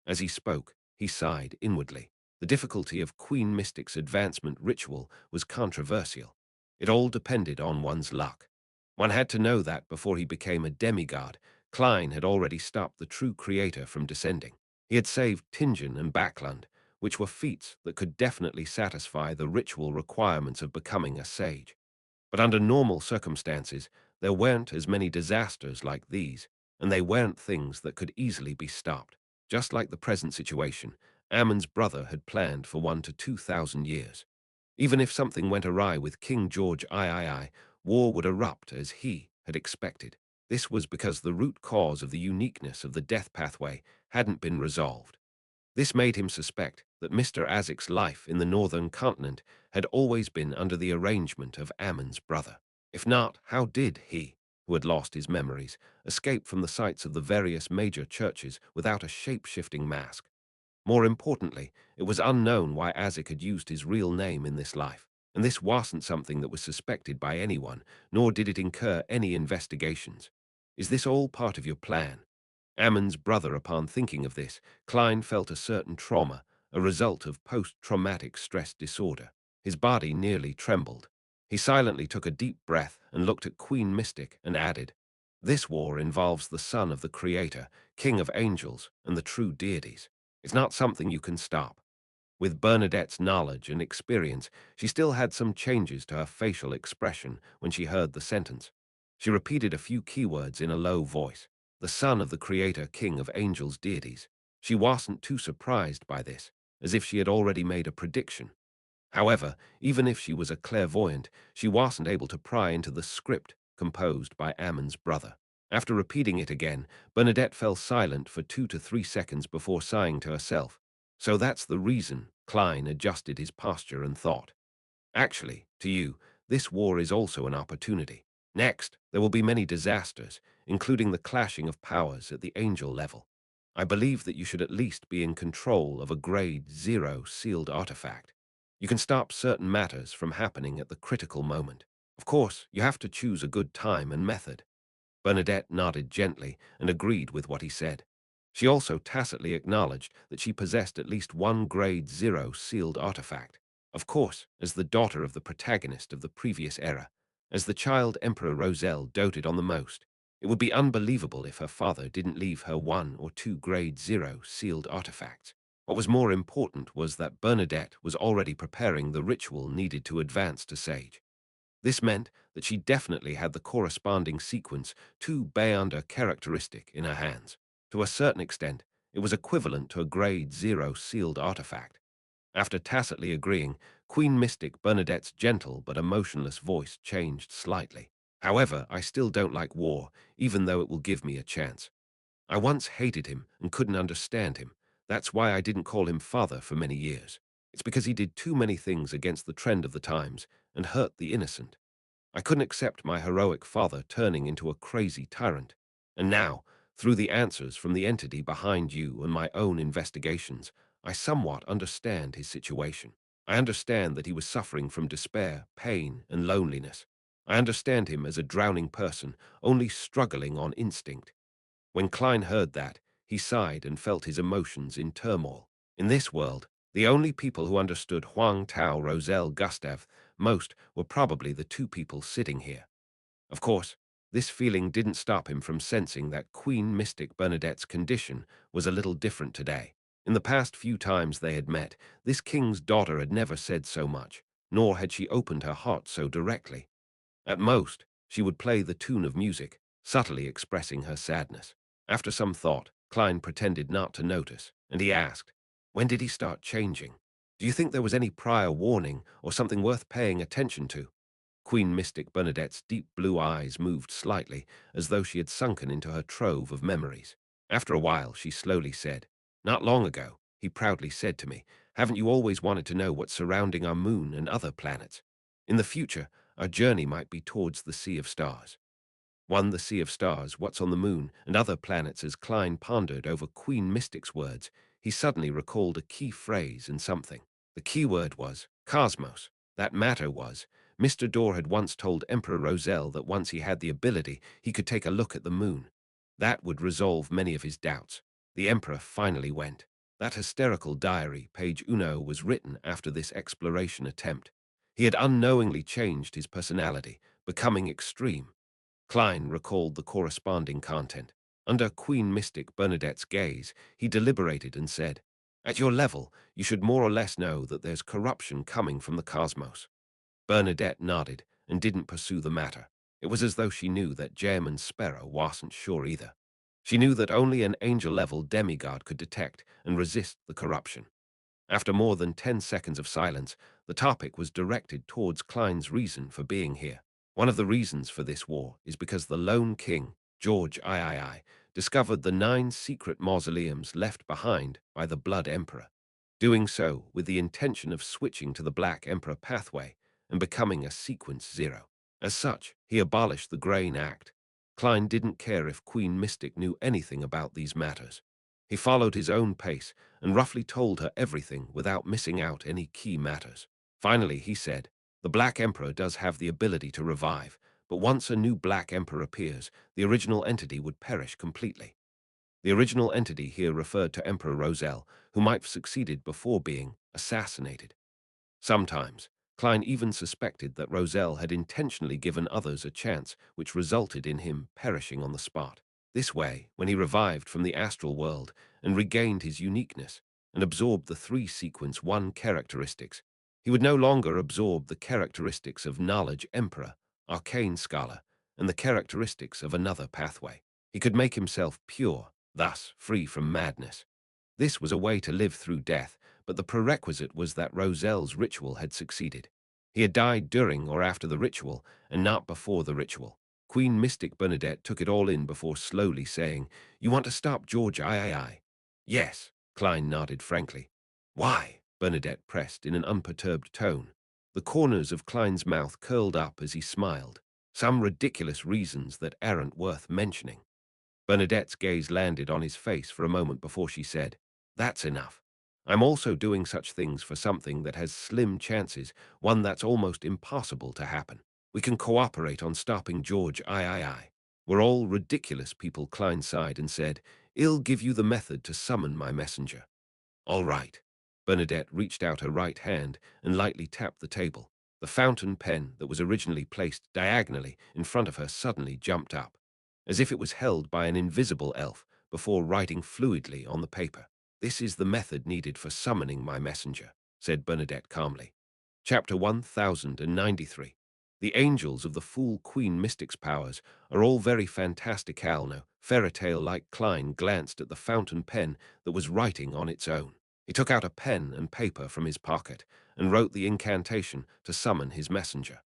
As he spoke, he sighed inwardly. The difficulty of Queen Mystic's advancement ritual was controversial. It all depended on one's luck. One had to know that before he became a demigod, Klein had already stopped the true creator from descending. He had saved Tingen and Backland, which were feats that could definitely satisfy the ritual requirements of becoming a sage. But under normal circumstances, there weren't as many disasters like these, and they weren't things that could easily be stopped. Just like the present situation, Ammon's brother had planned for 1 to 2,000 years. Even if something went awry with King George III, war would erupt as he had expected. This was because the root cause of the uniqueness of the death pathway hadn't been resolved. This made him suspect that Mr. Azik's life in the northern continent had always been under the arrangement of Ammon's brother. If not, how did he, who had lost his memories, escape from the sites of the various major churches without a shape-shifting mask? More importantly, it was unknown why Azik had used his real name in this life, and this wasn't something that was suspected by anyone, nor did it incur any investigations. "Is this all part of your plan?" Ammon's brother. Upon thinking of this, Klein felt a certain trauma, a result of post-traumatic stress disorder. His body nearly trembled. He silently took a deep breath and looked at Queen Mystic and added, "This war involves the son of the Creator, King of Angels, and the true deities. It's not something you can stop." With Bernadette's knowledge and experience, she still had some changes to her facial expression when she heard the sentence. She repeated a few keywords in a low voice. "The son of the Creator, King of Angels, deities." She wasn't too surprised by this, as if she had already made a prediction. However, even if she was a clairvoyant, she wasn't able to pry into the script composed by Ammon's brother. After repeating it again, Bernadette fell silent for 2 to 3 seconds before sighing to herself. "So that's the reason." Klein adjusted his posture and thought. "Actually, to you, this war is also an opportunity. Next, there will be many disasters, including the clashing of powers at the angel level. I believe that you should at least be in control of a Grade 0 sealed artifact. You can stop certain matters from happening at the critical moment. Of course, you have to choose a good time and method. Bernadette nodded gently and agreed with what he said. She also tacitly acknowledged that she possessed at least one Grade Zero sealed artifact. Of course, as the daughter of the protagonist of the previous era, as the child Emperor Roselle doted on the most, it would be unbelievable if her father didn't leave her one or two Grade Zero sealed artifacts. What was more important was that Bernadette was already preparing the ritual needed to advance to Sage. This meant that she definitely had the corresponding sequence 2 Beyonder characteristic in her hands. To a certain extent, it was equivalent to a Grade Zero sealed artifact. After tacitly agreeing, Queen Mystic Bernadette's gentle but emotionless voice changed slightly. However, I still don't like war, even though it will give me a chance. I once hated him and couldn't understand him. That's why I didn't call him father for many years. It's because he did too many things against the trend of the times and hurt the innocent. I couldn't accept my heroic father turning into a crazy tyrant. And now, through the answers from the entity behind you and my own investigations, I somewhat understand his situation. I understand that he was suffering from despair, pain, and loneliness. I understand him as a drowning person, only struggling on instinct. When Klein heard that, he sighed and felt his emotions in turmoil. In this world, the only people who understood Huang Tao Roselle Gustav most were probably the two people sitting here. Of course, this feeling didn't stop him from sensing that Queen Mystic Bernadette's condition was a little different today. In the past few times they had met, this king's daughter had never said so much, nor had she opened her heart so directly. At most, she would play the tune of music, subtly expressing her sadness. After some thought, Klein pretended not to notice, and he asked, "When did he start changing? Do you think there was any prior warning or something worth paying attention to?" Queen Mystic Bernadette's deep blue eyes moved slightly, as though she had sunken into her trove of memories. After a while, she slowly said, "Not long ago, he proudly said to me, 'Haven't you always wanted to know what's surrounding our moon and other planets? In the future, our journey might be towards the Sea of Stars.'" The Sea of Stars, what's on the moon, and other planets. As Klein pondered over Queen Mystic's words, he suddenly recalled a key phrase and something. The key word was cosmos. That matter was, Mr. Dorr had once told Emperor Roselle that once he had the ability, he could take a look at the moon. That would resolve many of his doubts. The Emperor finally went. That hysterical diary, page uno, was written after this exploration attempt. He had unknowingly changed his personality, becoming extreme. Klein recalled the corresponding content. Under Queen Mystic Bernadette's gaze, he deliberated and said, "At your level, you should more or less know that there's corruption coming from the cosmos." Bernadette nodded and didn't pursue the matter. It was as though she knew that Jem and Sparrow wasn't sure either. She knew that only an angel-level demigod could detect and resist the corruption. After more than 10 seconds of silence, the topic was directed towards Klein's reason for being here. One of the reasons for this war is because the lone king, George III, discovered the 9 secret mausoleums left behind by the Blood Emperor, doing so with the intention of switching to the Black Emperor pathway and becoming a Sequence Zero. As such, he abolished the Grain Act. Klein didn't care if Queen Mystic knew anything about these matters. He followed his own pace and roughly told her everything without missing out any key matters. Finally, he said, "The Black Emperor does have the ability to revive, but once a new Black Emperor appears, the original entity would perish completely." The original entity here referred to Emperor Roselle, who might have succeeded before being assassinated. Sometimes, Klein even suspected that Roselle had intentionally given others a chance, which resulted in him perishing on the spot. This way, when he revived from the astral world and regained his uniqueness and absorbed the 3 sequence 1 characteristics, he would no longer absorb the characteristics of knowledge emperor, arcane scholar, and the characteristics of another pathway. He could make himself pure, thus free from madness. This was a way to live through death, but the prerequisite was that Roselle's ritual had succeeded. He had died during or after the ritual, and not before the ritual. Queen Mystic Bernadette took it all in before slowly saying, "You want to stop George III?" "Yes," Klein nodded frankly. "Why?" Bernadette pressed in an unperturbed tone. The corners of Klein's mouth curled up as he smiled. "Some ridiculous reasons that aren't worth mentioning." Bernadette's gaze landed on his face for a moment before she said, "That's enough. I'm also doing such things for something that has slim chances, one that's almost impossible to happen." We can cooperate on stopping George III. We're all ridiculous, people, Klein sighed and said. I'll give you the method to summon my messenger. All right. Bernadette reached out her right hand and lightly tapped the table. The fountain pen that was originally placed diagonally in front of her suddenly jumped up, as if it was held by an invisible elf, before writing fluidly on the paper. This is the method needed for summoning my messenger, said Bernadette calmly. Chapter 1093. The angels of the Fool Queen Mystic's powers are all very fantastical now. Fairytale-like. Klein glanced at the fountain pen that was writing on its own. He took out a pen and paper from his pocket and wrote the incantation to summon his messenger.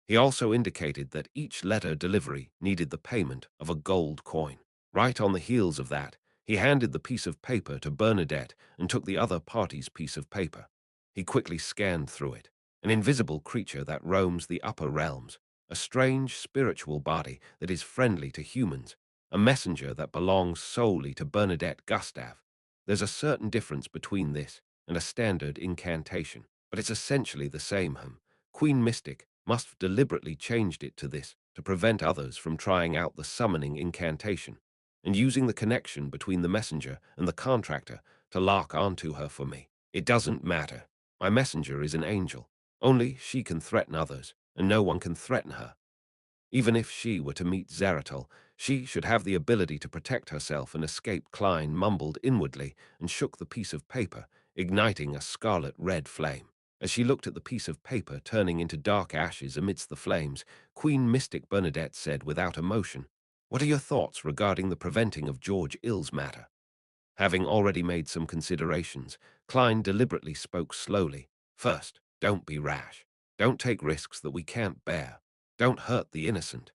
He also indicated that each letter delivery needed the payment of a gold coin. Right on the heels of that, he handed the piece of paper to Bernadette and took the other party's piece of paper. He quickly scanned through it. An invisible creature that roams the upper realms, a strange spiritual body that is friendly to humans, a messenger that belongs solely to Bernadette Gustave. There's a certain difference between this and a standard incantation, but it's essentially the same. Queen Mystic must have deliberately changed it to this to prevent others from trying out the summoning incantation and using the connection between the messenger and the contractor to lock onto her for me. It doesn't matter. My messenger is an angel. Only she can threaten others, and no one can threaten her. Even if she were to meet Zeratul, she should have the ability to protect herself and escape. Klein mumbled inwardly and shook the piece of paper, igniting a scarlet-red flame. As she looked at the piece of paper turning into dark ashes amidst the flames, Queen Mystic Bernadette said without emotion, "What are your thoughts regarding the preventing of George Ill's matter?" Having already made some considerations, Klein deliberately spoke slowly. "First, don't be rash. Don't take risks that we can't bear. Don't hurt the innocent."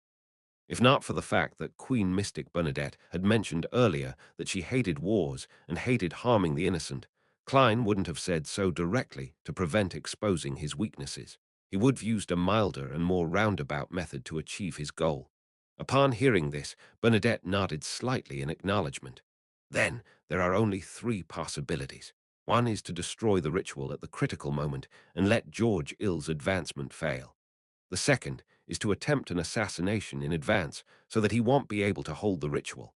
If not for the fact that Queen Mystic Bernadette had mentioned earlier that she hated wars and hated harming the innocent, Klein wouldn't have said so directly to prevent exposing his weaknesses. He would have used a milder and more roundabout method to achieve his goal. Upon hearing this, Bernadette nodded slightly in acknowledgement. Then, there are only three possibilities. One is to destroy the ritual at the critical moment and let George Ill's advancement fail. The second is to attempt an assassination in advance so that he won't be able to hold the ritual.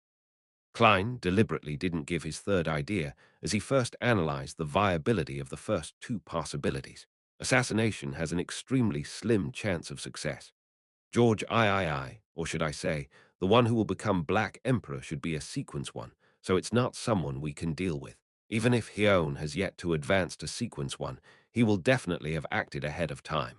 Klein deliberately didn't give his third idea as he first analyzed the viability of the first two possibilities. Assassination has an extremely slim chance of success. George III, or should I say, the one who will become Black Emperor, should be a sequence one, so it's not someone we can deal with. Even if Hyone has yet to advance to sequence one, he will definitely have acted ahead of time.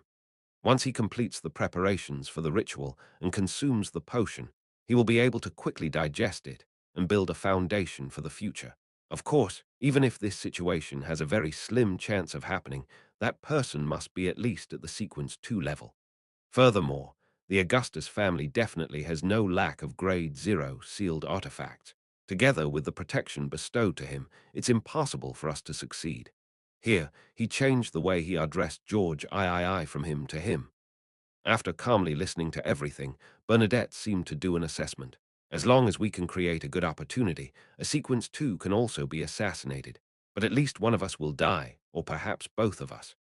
Once he completes the preparations for the ritual and consumes the potion, he will be able to quickly digest it and build a foundation for the future. Of course, even if this situation has a very slim chance of happening, that person must be at least at the sequence 2 level. Furthermore, the Augustus family definitely has no lack of grade 0 sealed artifacts. Together with the protection bestowed to him, it's impossible for us to succeed. Here, he changed the way he addressed George III from him to him. After calmly listening to everything, Bernadette seemed to do an assessment. As long as we can create a good opportunity, a sequence 2 can also be assassinated, but at least one of us will die, or perhaps both of us.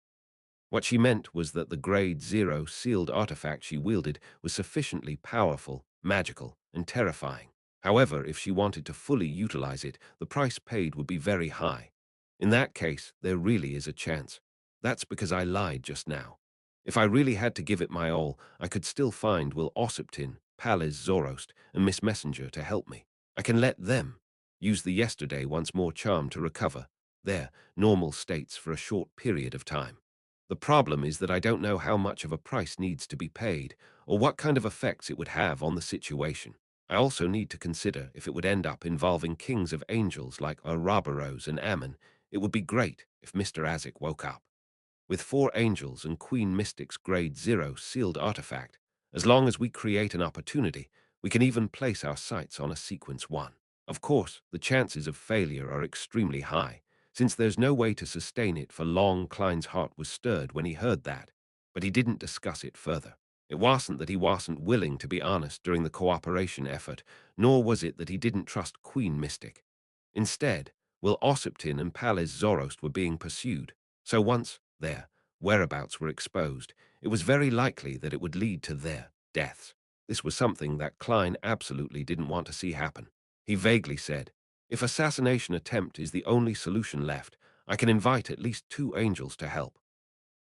What she meant was that the grade 0 sealed artifact she wielded was sufficiently powerful, magical, and terrifying. However, if she wanted to fully utilize it, the price paid would be very high. In that case, there really is a chance. That's because I lied just now. If I really had to give it my all, I could still find Will Ossiptin, Palace Zorost, and Miss Messenger to help me. I can let them use the yesterday once more charm to recover their normal states for a short period of time. The problem is that I don't know how much of a price needs to be paid, or what kind of effects it would have on the situation. I also need to consider if it would end up involving kings of angels like Ouroboros and Ammon. It would be great if Mr. Azik woke up. With 4 angels and Queen Mystic's grade 0 sealed artifact, as long as we create an opportunity, we can even place our sights on a sequence 1. Of course, the chances of failure are extremely high, since there's no way to sustain it for long. Klein's heart was stirred when he heard that, but he didn't discuss it further. It wasn't that he wasn't willing to be honest during the cooperation effort, nor was it that he didn't trust Queen Mystic. Instead, Will Ossiptin and Palace Zorost were being pursued, so once there, whereabouts were exposed, it was very likely that it would lead to their deaths. This was something that Klein absolutely didn't want to see happen. He vaguely said, "If assassination attempt is the only solution left, I can invite at least 2 angels to help."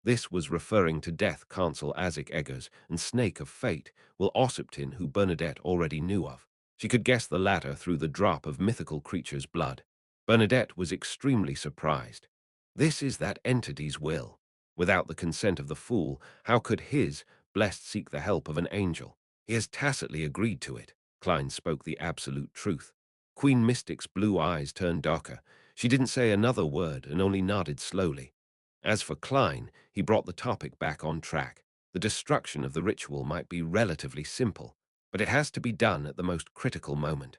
This was referring to Death Consul Isaac Eggers and Snake of Fate, Will Ossipton, who Bernadette already knew of. She could guess the latter through the drop of mythical creature's blood. Bernadette was extremely surprised. This is that entity's will. Without the consent of the fool, how could his blessed seek the help of an angel? He has tacitly agreed to it. Klein spoke the absolute truth. Queen Mystic's blue eyes turned darker. She didn't say another word and only nodded slowly. As for Klein, he brought the topic back on track. The destruction of the ritual might be relatively simple, but it has to be done at the most critical moment.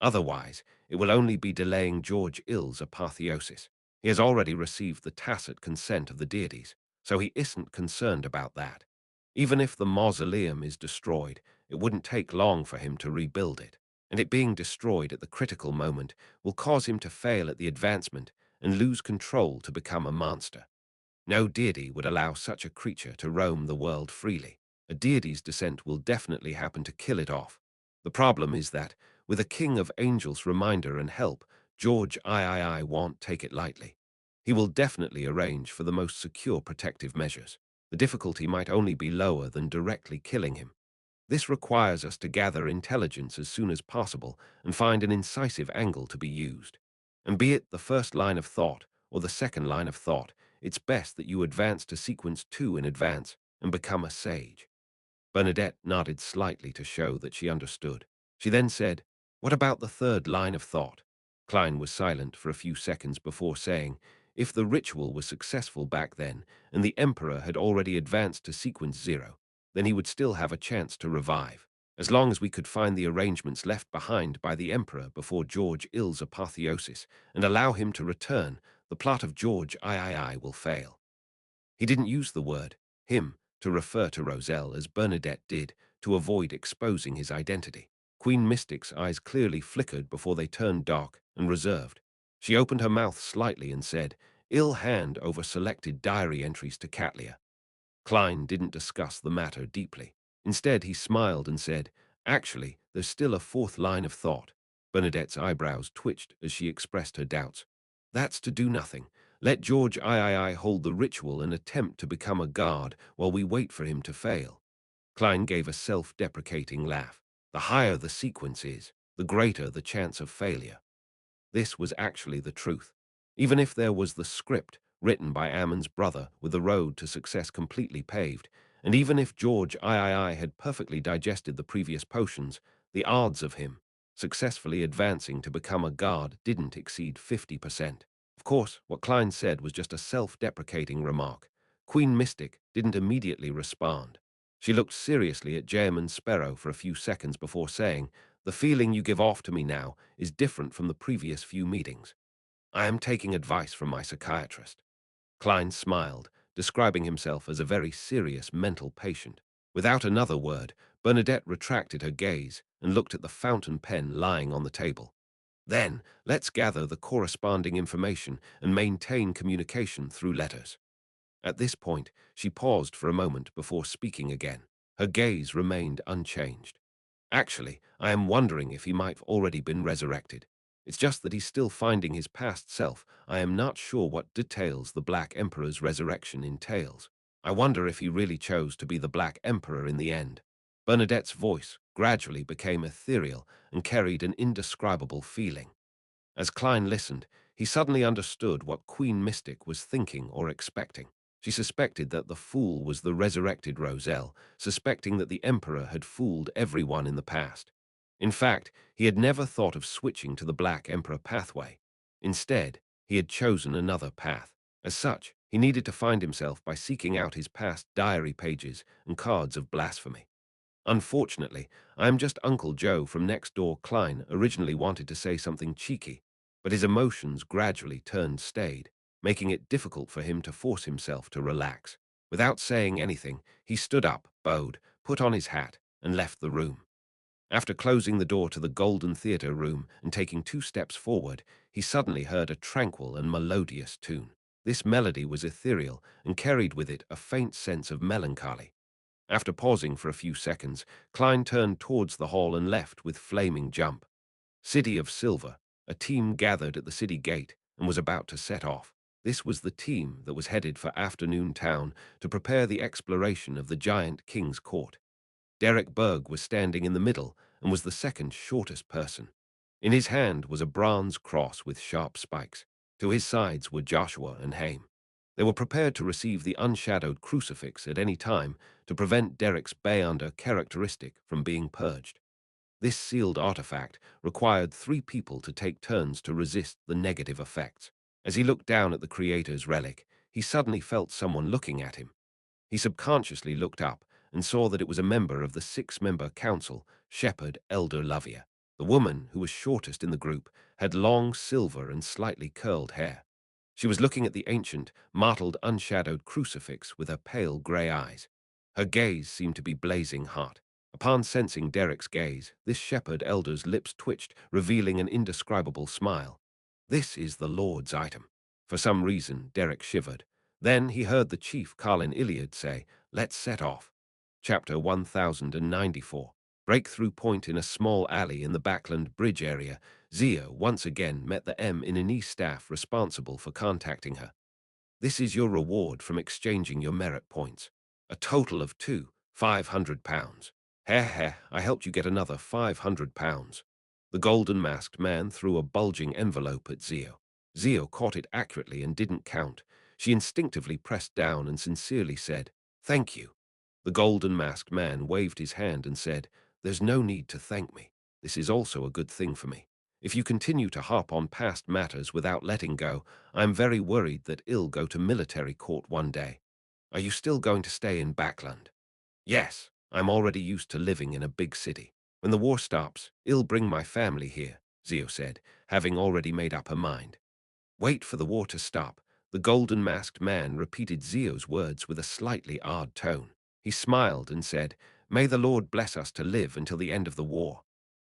Otherwise, it will only be delaying George Ill's apotheosis. He has already received the tacit consent of the deities, so he isn't concerned about that. Even if the mausoleum is destroyed, it wouldn't take long for him to rebuild it, and it being destroyed at the critical moment will cause him to fail at the advancement and lose control to become a monster. No deity would allow such a creature to roam the world freely. A deity's descent will definitely happen to kill it off. The problem is that, with a king of angels' reminder and help, George III won't take it lightly. He will definitely arrange for the most secure protective measures. The difficulty might only be lower than directly killing him. This requires us to gather intelligence as soon as possible and find an incisive angle to be used. And be it the first line of thought or the second line of thought, it's best that you advance to sequence 2 in advance and become a sage. Bernadette nodded slightly to show that she understood. She then said, "What about the third line of thought?" Klein was silent for a few seconds before saying, "If the ritual was successful back then, and the Emperor had already advanced to sequence 0, then he would still have a chance to revive. As long as we could find the arrangements left behind by the Emperor before George Ill's apotheosis and allow him to return, the plot of George III will fail." He didn't use the word him to refer to Roselle as Bernadette did to avoid exposing his identity. Queen Mystic's eyes clearly flickered before they turned dark and reserved. She opened her mouth slightly and said, "Ill hand over selected diary entries to Catlia." Klein didn't discuss the matter deeply. Instead, he smiled and said, "Actually, there's still a fourth line of thought." Bernadette's eyebrows twitched as she expressed her doubts. "That's to do nothing. Let George III hold the ritual and attempt to become a guard while we wait for him to fail." Klein gave a self-deprecating laugh. The higher the sequence is, the greater the chance of failure. This was actually the truth. Even if there was the script written by Ammon's brother with the road to success completely paved, and even if George III had perfectly digested the previous potions, the odds of him successfully advancing to become a guard didn't exceed 50%. Of course, what Klein said was just a self-deprecating remark. Queen Mystic didn't immediately respond. She looked seriously at Jaeman Sparrow for a few seconds before saying, "The feeling you give off to me now is different from the previous few meetings. I am taking advice from my psychiatrist." Klein smiled, describing himself as a very serious mental patient. Without another word, Bernadette retracted her gaze and looked at the fountain pen lying on the table. "Then, let's gather the corresponding information and maintain communication through letters." At this point, she paused for a moment before speaking again. Her gaze remained unchanged. "Actually, I am wondering if he might have already been resurrected. It's just that he's still finding his past self. I am not sure what details the Black Emperor's resurrection entails. I wonder if he really chose to be the Black Emperor in the end." Bernadette's voice gradually became ethereal and carried an indescribable feeling. As Klein listened, he suddenly understood what Queen Mystic was thinking or expecting. She suspected that the fool was the resurrected Roselle, suspecting that the Emperor had fooled everyone in the past. In fact, he had never thought of switching to the Black Emperor pathway. Instead, he had chosen another path. As such, he needed to find himself by seeking out his past diary pages and cards of blasphemy. "Unfortunately, I am just Uncle Joe from next door." Klein originally wanted to say something cheeky, but his emotions gradually turned staid, making it difficult for him to force himself to relax. Without saying anything, he stood up, bowed, put on his hat, and left the room. After closing the door to the Golden Theatre room and taking 2 steps forward, he suddenly heard a tranquil and melodious tune. This melody was ethereal and carried with it a faint sense of melancholy. After pausing for a few seconds, Klein turned towards the hall and left with flaming jump. City of Silver, a team gathered at the city gate and was about to set off. This was the team that was headed for Afternoon Town to prepare the exploration of the giant King's Court. Derek Berg was standing in the middle and was the second shortest person. In his hand was a bronze cross with sharp spikes. To his sides were Joshua and Haim. They were prepared to receive the unshadowed crucifix at any time to prevent Derek's Bayonder characteristic from being purged. This sealed artifact required 3 people to take turns to resist the negative effects. As he looked down at the Creator's relic, he suddenly felt someone looking at him. He subconsciously looked up and saw that it was a member of the 6-member council, Shepherd Elder Lovia. The woman, who was shortest in the group, had long silver and slightly curled hair. She was looking at the ancient, martled, unshadowed crucifix with her pale grey eyes. Her gaze seemed to be blazing hot. Upon sensing Derek's gaze, this shepherd elder's lips twitched, revealing an indescribable smile. "This is the Lord's item." For some reason, Derek shivered. Then he heard the chief Carlin Iliad say, "Let's set off." Chapter 1094. Breakthrough point in a small alley in the Backland Bridge area, Zia once again met the M&E staff responsible for contacting her. "This is your reward from exchanging your merit points. A total of £500. Heh heh, I helped you get another £500. The golden-masked man threw a bulging envelope at Zio. Zio caught it accurately and didn't count. She instinctively pressed down and sincerely said, "Thank you." The golden-masked man waved his hand and said, "There's no need to thank me. This is also a good thing for me. If you continue to harp on past matters without letting go, I'm very worried that it'll go to military court one day. Are you still going to stay in Backland?" "Yes, I'm already used to living in a big city. When the war stops, it'll bring my family here," Zio said, having already made up her mind. "Wait for the war to stop." The golden-masked man repeated Zio's words with a slightly odd tone. He smiled and said, "May the Lord bless us to live until the end of the war."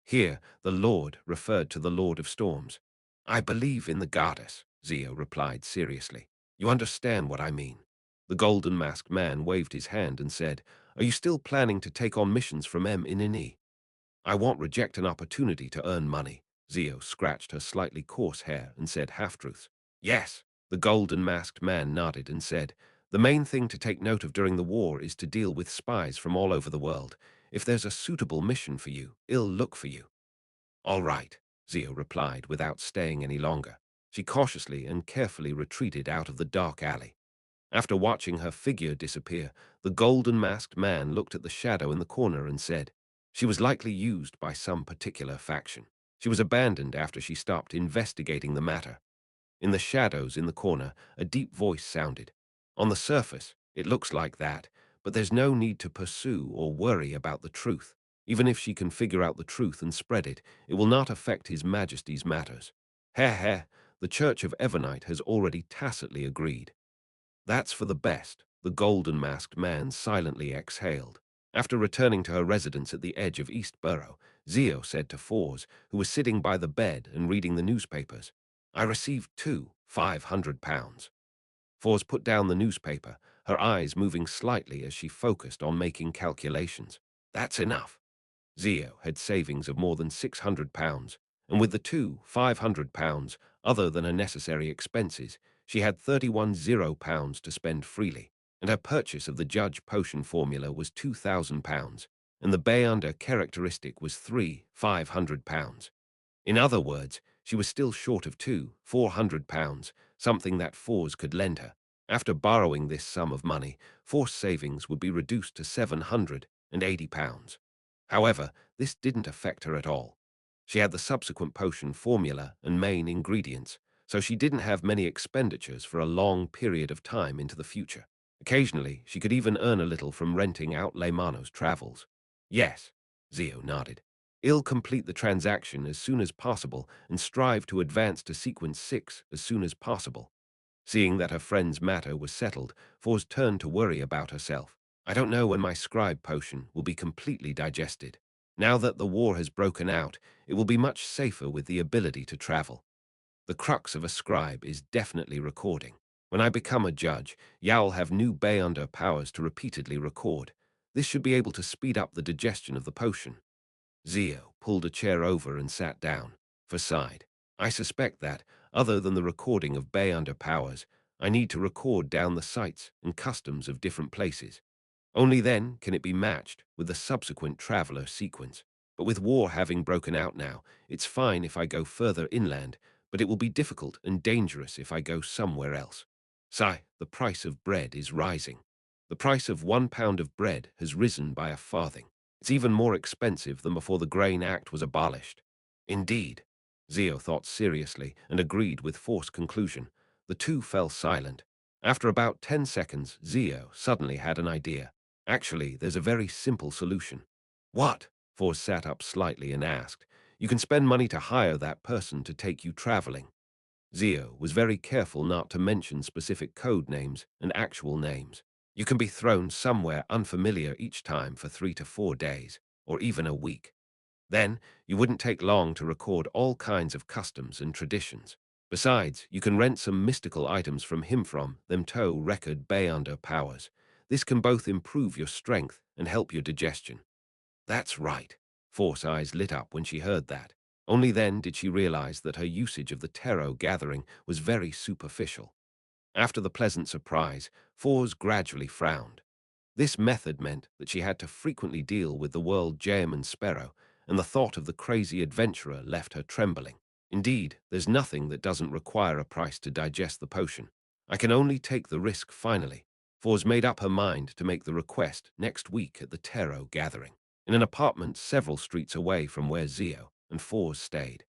Here, the Lord referred to the Lord of Storms. "I believe in the goddess," Zio replied seriously. "You understand what I mean." The golden-masked man waved his hand and said, "Are you still planning to take on missions from M&E?" "I won't reject an opportunity to earn money." Zio scratched her slightly coarse hair and said half-truths. "Yes." The golden-masked man nodded and said, "The main thing to take note of during the war is to deal with spies from all over the world. If there's a suitable mission for you, it'll look for you." "All right," Zio replied without staying any longer. She cautiously and carefully retreated out of the dark alley. After watching her figure disappear, the golden-masked man looked at the shadow in the corner and said, "She was likely used by some particular faction. She was abandoned after she stopped investigating the matter." In the shadows in the corner, a deep voice sounded. "On the surface, it looks like that, but there's no need to pursue or worry about the truth. Even if she can figure out the truth and spread it, it will not affect His Majesty's matters. Heh heh, the Church of Evernite has already tacitly agreed." "That's for the best," the golden-masked man silently exhaled. After returning to her residence at the edge of East Borough, Zio said to Fours, who was sitting by the bed and reading the newspapers, "I received £500. Fours put down the newspaper, her eyes moving slightly as she focused on making calculations. "That's enough." Zio had savings of more than £600, and with the £500, other than her necessary expenses, she had £31 to spend freely, and her purchase of the Judge Potion formula was £2,000, and the Bayonder characteristic was £500. In other words, she was still short of £400, something that Fours could lend her. After borrowing this sum of money, Force savings would be reduced to £780. However, this didn't affect her at all. She had the subsequent potion formula and main ingredients, so she didn't have many expenditures for a long period of time into the future. Occasionally, she could even earn a little from renting out Leymano's travels. "Yes," Zio nodded. "I'll complete the transaction as soon as possible and strive to advance to Sequence 6 as soon as possible." Seeing that her friend's matter was settled, Fours turned to worry about herself. "I don't know when my scribe potion will be completely digested. Now that the war has broken out, it will be much safer with the ability to travel. The crux of a scribe is definitely recording." When I become a judge, Yao'll have new Beyonder powers to repeatedly record. This should be able to speed up the digestion of the potion. Zio pulled a chair over and sat down, for sighed. I suspect that, other than the recording of Beyonder powers, I need to record down the sights and customs of different places. Only then can it be matched with the subsequent traveler sequence. But with war having broken out now, it's fine if I go further inland, but it will be difficult and dangerous if I go somewhere else. Sigh, the price of bread is rising. The price of 1 pound of bread has risen by a farthing. It's even more expensive than before the Grain Act was abolished. Indeed. Zio thought seriously and agreed with forced conclusion. The two fell silent. After about 10 seconds, Zio suddenly had an idea. Actually, there's a very simple solution. What? Fors sat up slightly and asked. You can spend money to hire that person to take you traveling. Zio was very careful not to mention specific code names and actual names. You can be thrown somewhere unfamiliar each time for 3 to 4 days, or even a week. Then, you wouldn't take long to record all kinds of customs and traditions. Besides, you can rent some mystical items from him from them tow record Beyonder powers. This can both improve your strength and help your digestion. That's right. Force eyes lit up when she heard that. Only then did she realize that her usage of the tarot gathering was very superficial. After the pleasant surprise, Force gradually frowned. This method meant that she had to frequently deal with the world jam and sparrow, and the thought of the crazy adventurer left her trembling. Indeed, there's nothing that doesn't require a price to digest the potion. I can only take the risk finally. For's made up her mind to make the request next week at the tarot gathering, in an apartment several streets away from where Zio and For's stayed.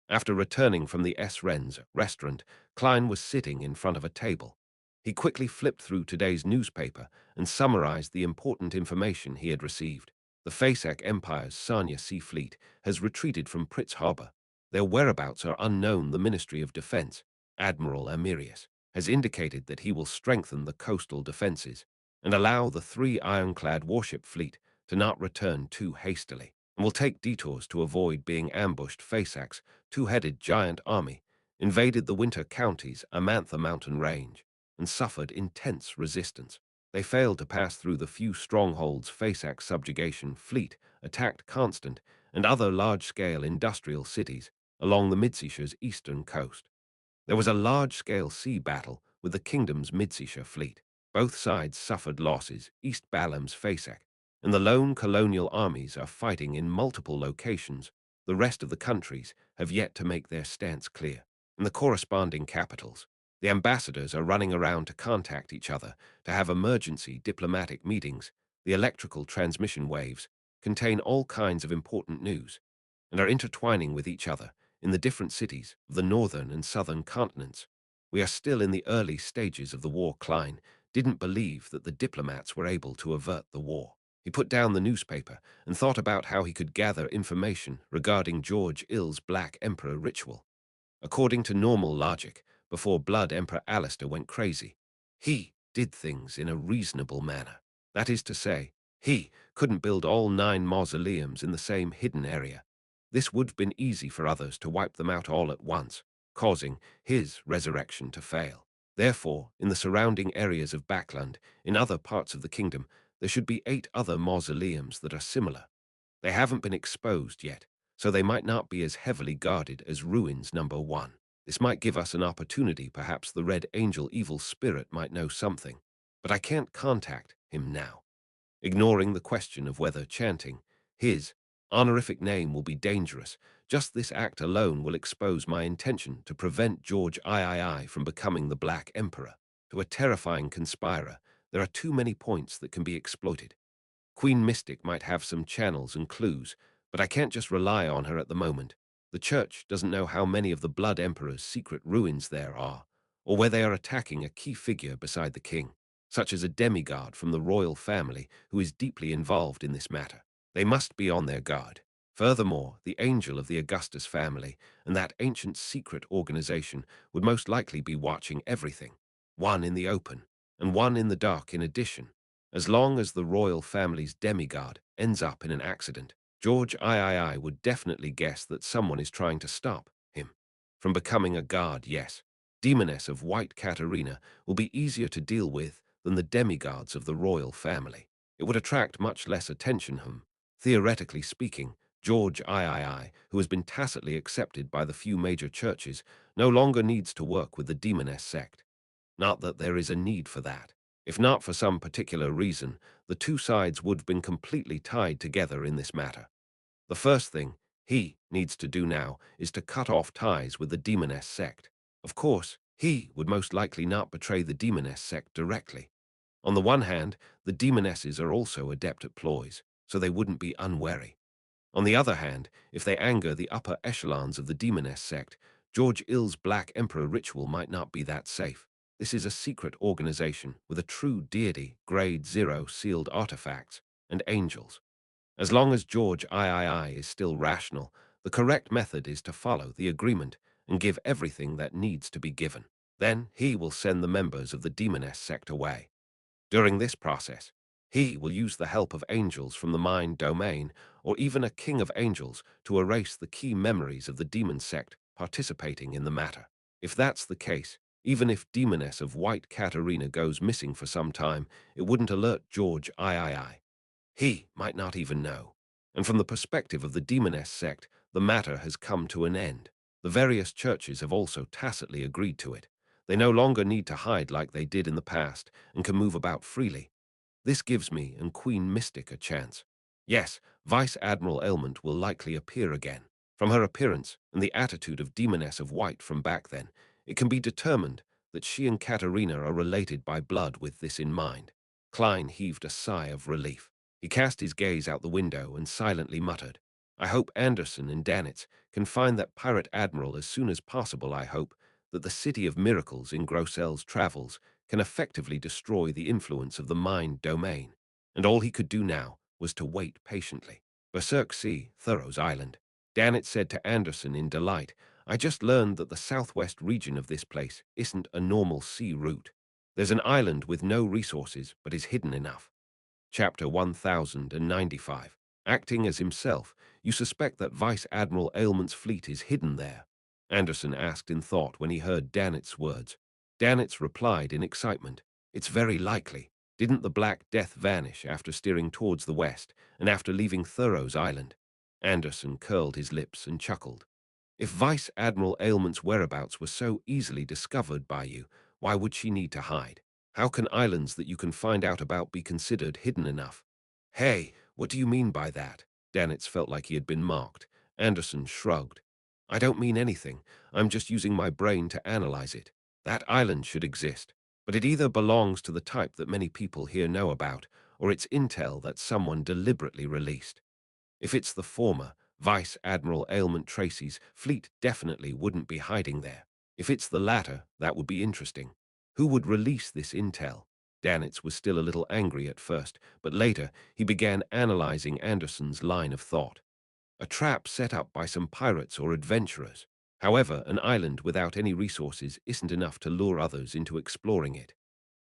After returning from the S. Wren's restaurant, Klein was sitting in front of a table. He quickly flipped through today's newspaper and summarized the important information he had received. The Fasak Empire's Sanya Sea Fleet has retreated from Pritz Harbor. Their whereabouts are unknown. The Ministry of Defense, Admiral Amirius, has indicated that he will strengthen the coastal defenses and allow the 3 ironclad warship fleet to not return too hastily, and will take detours to avoid being ambushed. Fasak's two-headed giant army invaded the winter counties Amantha mountain range and suffered intense resistance. They failed to pass through the few strongholds Fasak's subjugation fleet attacked Constant and other large-scale industrial cities along the Midseashire's eastern coast. There was a large-scale sea battle with the kingdom's Midseashire fleet. Both sides suffered losses. East Balam's Fasak and the lone colonial armies are fighting in multiple locations. The rest of the countries have yet to make their stance clear. In the corresponding capitals, the ambassadors are running around to contact each other to have emergency diplomatic meetings. The electrical transmission waves contain all kinds of important news and are intertwining with each other in the different cities of the northern and southern continents. We are still in the early stages of the war. Klein didn't believe that the diplomats were able to avert the war. He put down the newspaper and thought about how he could gather information regarding George Ill's Black Emperor ritual. According to normal logic, before Blood Emperor Alistair went crazy, he did things in a reasonable manner. That is to say, he couldn't build all 9 mausoleums in the same hidden area. This would have been easy for others to wipe them out all at once, causing his resurrection to fail. Therefore, in the surrounding areas of Backland, in other parts of the kingdom, there should be 8 other mausoleums that are similar. They haven't been exposed yet, so they might not be as heavily guarded as Ruins Number 1. This might give us an opportunity. Perhaps the Red Angel evil spirit might know something, but I can't contact him now. Ignoring the question of whether chanting his honorific name will be dangerous, just this act alone will expose my intention to prevent George III from becoming the Black Emperor. To a terrifying conspirer, there are too many points that can be exploited. Queen Mystic might have some channels and clues, but I can't just rely on her at the moment. The Church doesn't know how many of the Blood Emperor's secret ruins there are, or where they are attacking a key figure beside the king, such as a demigod from the royal family who is deeply involved in this matter. They must be on their guard. Furthermore, the angel of the Augustus family and that ancient secret organization would most likely be watching everything, one in the open and one in the dark in addition. As long as the royal family's demigod ends up in an accident, George III would definitely guess that someone is trying to stop him from becoming a god. Yes, Demoness of White Katarina will be easier to deal with than the demigods of the royal family. It would attract much less attention whom, theoretically speaking, George III, who has been tacitly accepted by the few major churches, no longer needs to work with the demoness sect. Not that there is a need for that. If not for some particular reason, the two sides would have been completely tied together in this matter. The first thing he needs to do now is to cut off ties with the demoness sect. Of course, he would most likely not betray the demoness sect directly. On the one hand, the demonesses are also adept at ploys, so they wouldn't be unwary. On the other hand, if they anger the upper echelons of the demoness sect, George Ill's Black Emperor ritual might not be that safe. This is a secret organization with a true deity, grade 0 sealed artifacts, and angels. As long as George III is still rational, the correct method is to follow the agreement and give everything that needs to be given. Then he will send the members of the demoness sect away. During this process, he will use the help of angels from the mind domain or even a king of angels to erase the key memories of the demon sect participating in the matter. If that's the case, even if Demoness of White Katarina goes missing for some time, it wouldn't alert George III. He might not even know. And from the perspective of the demoness sect, the matter has come to an end. The various churches have also tacitly agreed to it. They no longer need to hide like they did in the past and can move about freely. This gives me and Queen Mystic a chance. Yes, Vice Admiral Ailment will likely appear again. From her appearance and the attitude of Demoness of White from back then, it can be determined that she and Katerina are related by blood. With this in mind, Klein heaved a sigh of relief. He cast his gaze out the window and silently muttered, I hope Anderson and Danitz can find that pirate admiral as soon as possible. I hope that the City of Miracles in Grossel's travels can effectively destroy the influence of the mind domain. And all he could do now was to wait patiently. Berserk Sea, Thoreau's island. Danitz said to Anderson in delight, I just learned that the southwest region of this place isn't a normal sea route. There's an island with no resources but is hidden enough. Chapter 1095. Acting as himself, you suspect that Vice Admiral Ailment's fleet is hidden there? Anderson asked in thought when he heard Danitz's words. Danitz replied in excitement, It's very likely. Didn't the Black Death vanish after steering towards the west and after leaving Thoreau's island? Anderson curled his lips and chuckled. If Vice Admiral Ailment's whereabouts were so easily discovered by you, why would she need to hide? How can islands that you can find out about be considered hidden enough? Hey, what do you mean by that? Danitz felt like he had been mocked. Anderson shrugged. I don't mean anything. I'm just using my brain to analyze it. That island should exist, but it either belongs to the type that many people here know about, or it's intel that someone deliberately released. If it's the former, Vice Admiral Ailment Tracy's fleet definitely wouldn't be hiding there. If it's the latter, that would be interesting. Who would release this intel? Danitz was still a little angry at first, but later he began analyzing Anderson's line of thought. A trap set up by some pirates or adventurers. However, an island without any resources isn't enough to lure others into exploring it.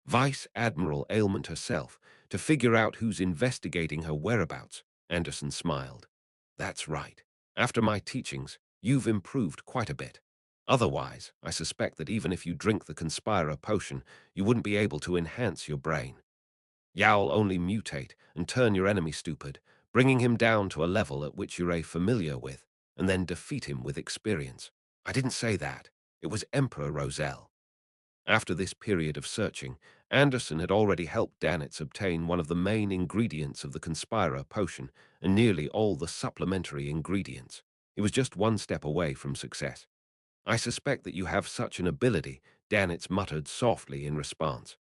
Vice Admiral Ailment herself, to figure out who's investigating her whereabouts, Anderson smiled. That's right. After my teachings, you've improved quite a bit. Otherwise, I suspect that even if you drink the Conspirer potion, you wouldn't be able to enhance your brain. Yow'll only mutate and turn your enemy stupid, bringing him down to a level at which you're familiar with, and then defeat him with experience. I didn't say that. It was Emperor Roselle. After this period of searching, Anderson had already helped Danitz obtain one of the main ingredients of the Conspirer potion and nearly all the supplementary ingredients. He was just one step away from success. I suspect that you have such an ability, Danitz muttered softly in response.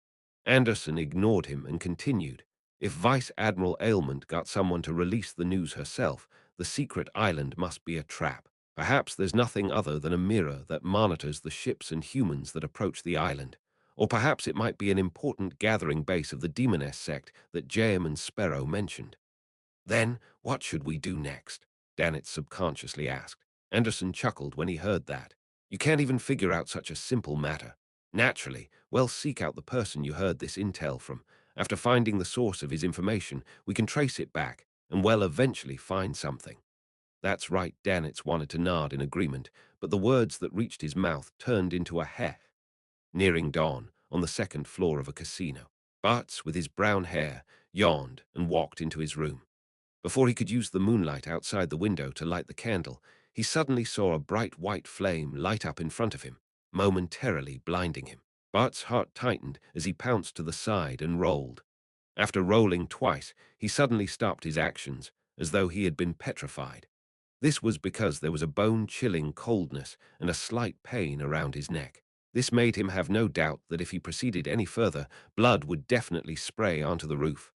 Anderson ignored him and continued. If Vice Admiral Ailment got someone to release the news herself, the secret island must be a trap. Perhaps there's nothing other than a mirror that monitors the ships and humans that approach the island. Or perhaps it might be an important gathering base of the demoness sect that Jaem and Sparrow mentioned. Then, what should we do next? Danitz subconsciously asked. Anderson chuckled when he heard that. You can't even figure out such a simple matter. Naturally, well, seek out the person you heard this intel from. After finding the source of his information, we can trace it back, and well, eventually find something. That's right, Danitz wanted to nod in agreement, but the words that reached his mouth turned into a heh. nearing dawn, on the second floor of a casino. Bart, with his brown hair, yawned and walked into his room. Before he could use the moonlight outside the window to light the candle, he suddenly saw a bright white flame light up in front of him, momentarily blinding him. Bart's heart tightened as he pounced to the side and rolled. After rolling twice, he suddenly stopped his actions, as though he had been petrified. This was because there was a bone-chilling coldness and a slight pain around his neck. This made him have no doubt that if he proceeded any further, blood would definitely spray onto the roof.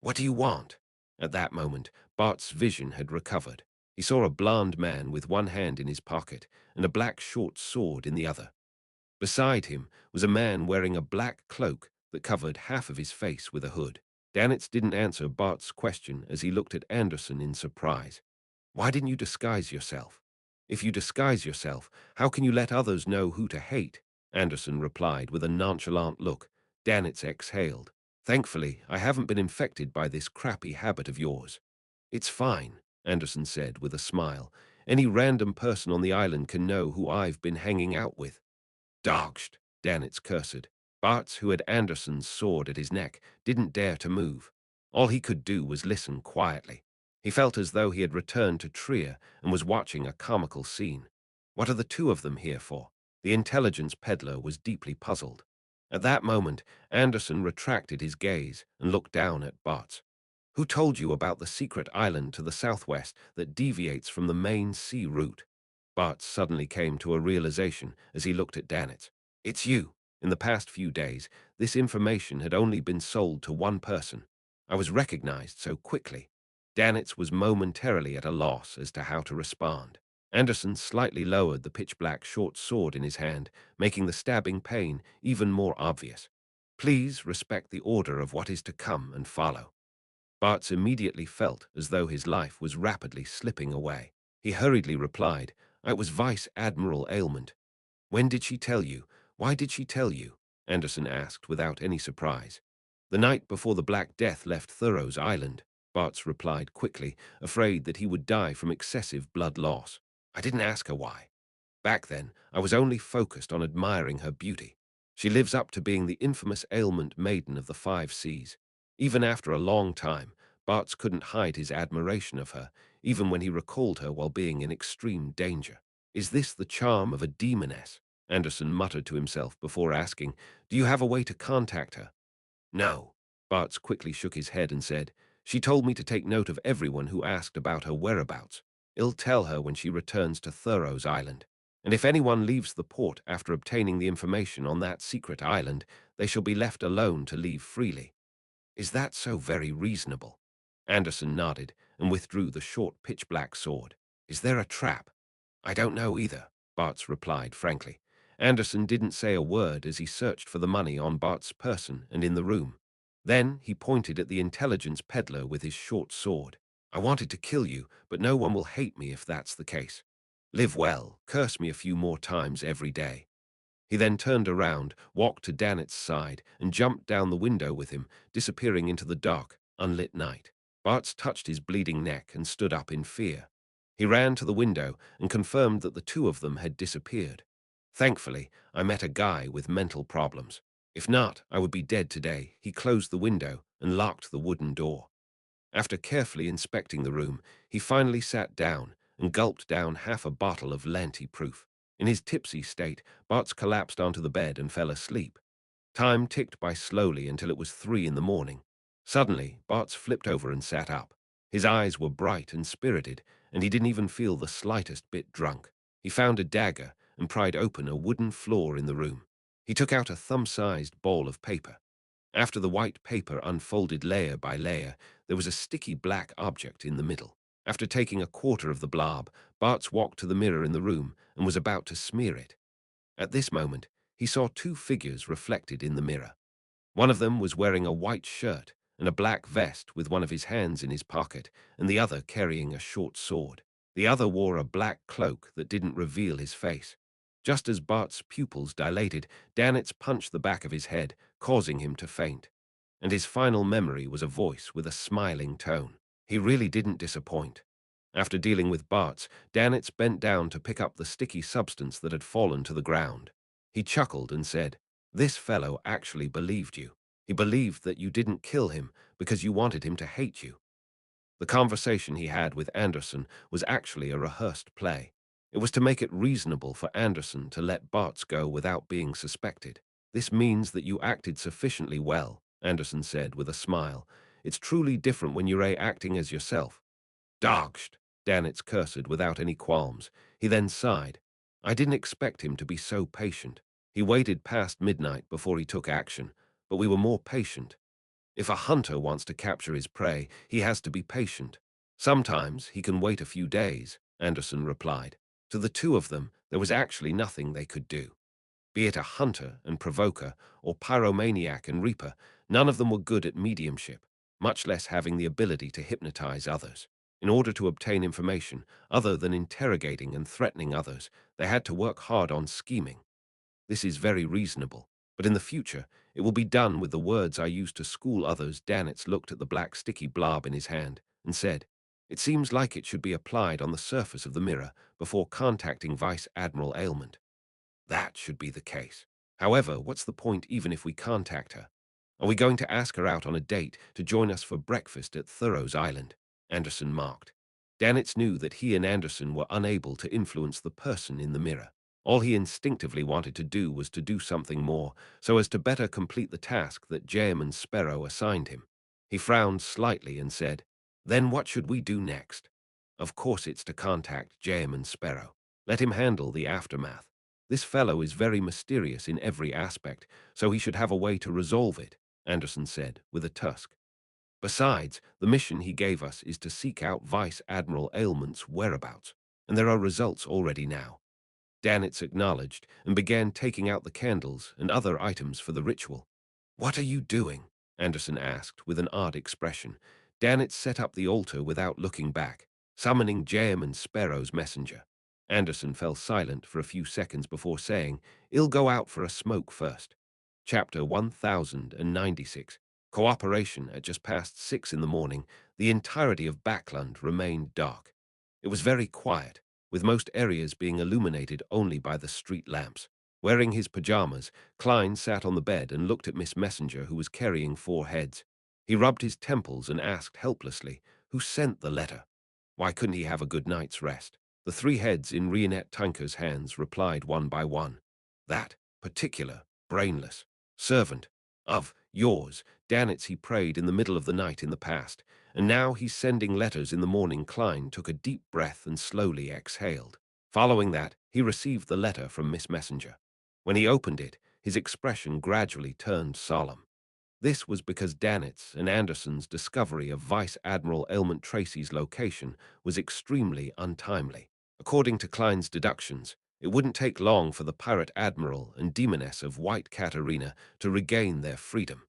"What do you want?" At that moment, Bart's vision had recovered. He saw a blond man with one hand in his pocket and a black short sword in the other. Beside him was a man wearing a black cloak that covered half of his face with a hood. Danitz didn't answer Bart's question as he looked at Anderson in surprise. "Why didn't you disguise yourself? If you disguise yourself, how can you let others know who to hate?" Anderson replied with a nonchalant look. Danitz exhaled. "Thankfully, I haven't been infected by this crappy habit of yours." "It's fine," Anderson said with a smile. "Any random person on the island can know who I've been hanging out with." "Dogsed," Danitz cursed. Bartz, who had Anderson's sword at his neck, didn't dare to move. All he could do was listen quietly. He felt as though he had returned to Trier and was watching a comical scene. What are the two of them here for? The intelligence peddler was deeply puzzled. At that moment, Anderson retracted his gaze and looked down at Bartz. "Who told you about the secret island to the southwest that deviates from the main sea route?" Bart suddenly came to a realization as he looked at Danitz. "It's you." In the past few days, this information had only been sold to one person. I was recognized so quickly. Danitz was momentarily at a loss as to how to respond. Anderson slightly lowered the pitch-black short sword in his hand, making the stabbing pain even more obvious. "Please respect the order of what is to come and follow." Bartz immediately felt as though his life was rapidly slipping away. He hurriedly replied, "It was Vice Admiral Aylmont." "When did she tell you? Why did she tell you?" Anderson asked without any surprise. "The night before the Black Death left Thoreau's island," Bartz replied quickly, afraid that he would die from excessive blood loss. "I didn't ask her why. Back then, I was only focused on admiring her beauty. She lives up to being the infamous ailment maiden of the five seas." Even after a long time, Bartz couldn't hide his admiration of her, even when he recalled her while being in extreme danger. "Is this the charm of a demoness?" Anderson muttered to himself before asking, "Do you have a way to contact her?" "No." Bartz quickly shook his head and said, "She told me to take note of everyone who asked about her whereabouts. I'll tell her when she returns to Thoreau's island. And if anyone leaves the port after obtaining the information on that secret island, they shall be left alone to leave freely." "Is that so very reasonable?" Anderson nodded and withdrew the short pitch-black sword. "Is there a trap?" "I don't know either," Bartz replied frankly. Anderson didn't say a word as he searched for the money on Bart's person and in the room. Then he pointed at the intelligence peddler with his short sword. "I wanted to kill you, but no one will hate me if that's the case. Live well, curse me a few more times every day." He then turned around, walked to Danitz's side, and jumped down the window with him, disappearing into the dark, unlit night. Bartz touched his bleeding neck and stood up in fear. He ran to the window and confirmed that the two of them had disappeared. "Thankfully, I met a guy with mental problems. If not, I would be dead today." He closed the window and locked the wooden door. After carefully inspecting the room, he finally sat down and gulped down half a bottle of Lanti-proof. In his tipsy state, Bartz collapsed onto the bed and fell asleep. Time ticked by slowly until it was 3 in the morning. Suddenly, Bartz flipped over and sat up. His eyes were bright and spirited, and he didn't even feel the slightest bit drunk. He found a dagger and pried open a wooden floor in the room. He took out a thumb-sized ball of paper. After the white paper unfolded layer by layer, there was a sticky black object in the middle. After taking a quarter of the blob, Bartz walked to the mirror in the room and was about to smear it. At this moment, he saw two figures reflected in the mirror. One of them was wearing a white shirt and a black vest with one of his hands in his pocket, and the other carrying a short sword. The other wore a black cloak that didn't reveal his face. Just as Bart's pupils dilated, Danitz punched the back of his head, causing him to faint. And his final memory was a voice with a smiling tone. He really didn't disappoint. After dealing with Bartz, Danitz bent down to pick up the sticky substance that had fallen to the ground. He chuckled and said, This fellow actually believed you. He believed that you didn't kill him because you wanted him to hate you. The conversation he had with Anderson was actually a rehearsed play. It was to make it reasonable for Anderson to let Bartz go without being suspected. This means that you acted sufficiently well, Anderson said with a smile. It's truly different when you're acting as yourself. Dogsht, Danitz cursed without any qualms. He then sighed. I didn't expect him to be so patient. He waited past midnight before he took action, but we were more patient. If a hunter wants to capture his prey, he has to be patient. Sometimes he can wait a few days, Anderson replied. To the two of them, there was actually nothing they could do. Be it a hunter and provoker, or pyromaniac and reaper, none of them were good at mediumship, much less having the ability to hypnotize others. In order to obtain information, other than interrogating and threatening others, they had to work hard on scheming. This is very reasonable, but in the future, it will be done with the words I used to school others. Danitz looked at the black sticky blob in his hand and said, It seems like it should be applied on the surface of the mirror before contacting Vice Admiral Ailment. That should be the case. However, what's the point even if we contact her? Are we going to ask her out on a date to join us for breakfast at Thoreau's Island? Anderson marked. Danitz knew that he and Anderson were unable to influence the person in the mirror. All he instinctively wanted to do was to do something more, so as to better complete the task that Jam and Sparrow assigned him. He frowned slightly and said, Then what should we do next? Of course it's to contact Jam and Sparrow. Let him handle the aftermath. This fellow is very mysterious in every aspect, so he should have a way to resolve it, Anderson said, with a tusk. Besides, the mission he gave us is to seek out Vice Admiral Ailment's whereabouts, and there are results already now. Danitz acknowledged and began taking out the candles and other items for the ritual. What are you doing? Anderson asked with an odd expression. Danitz set up the altar without looking back, summoning Jam and Sparrow's messenger. Anderson fell silent for a few seconds before saying, I'll go out for a smoke first. Chapter 1096. Cooperation at just past 6 in the morning, the entirety of Backland remained dark. It was very quiet, with most areas being illuminated only by the street lamps. Wearing his pajamas, Klein sat on the bed and looked at Miss Messenger, who was carrying 4 heads. He rubbed his temples and asked helplessly, Who sent the letter? Why couldn't he have a good night's rest? The 3 heads in Rionette Tunker's hands replied one by one. That particular, brainless servant of yours, Danitz, he prayed in the middle of the night in the past, and now he's sending letters in the morning. Klein took a deep breath and slowly exhaled. Following that, he received the letter from Miss Messenger. When he opened it, his expression gradually turned solemn. This was because Danitz and Anderson's discovery of Vice Admiral Ailment Tracy's location was extremely untimely. According to Klein's deductions, it wouldn't take long for the pirate admiral and demoness of White Catarina to regain their freedom.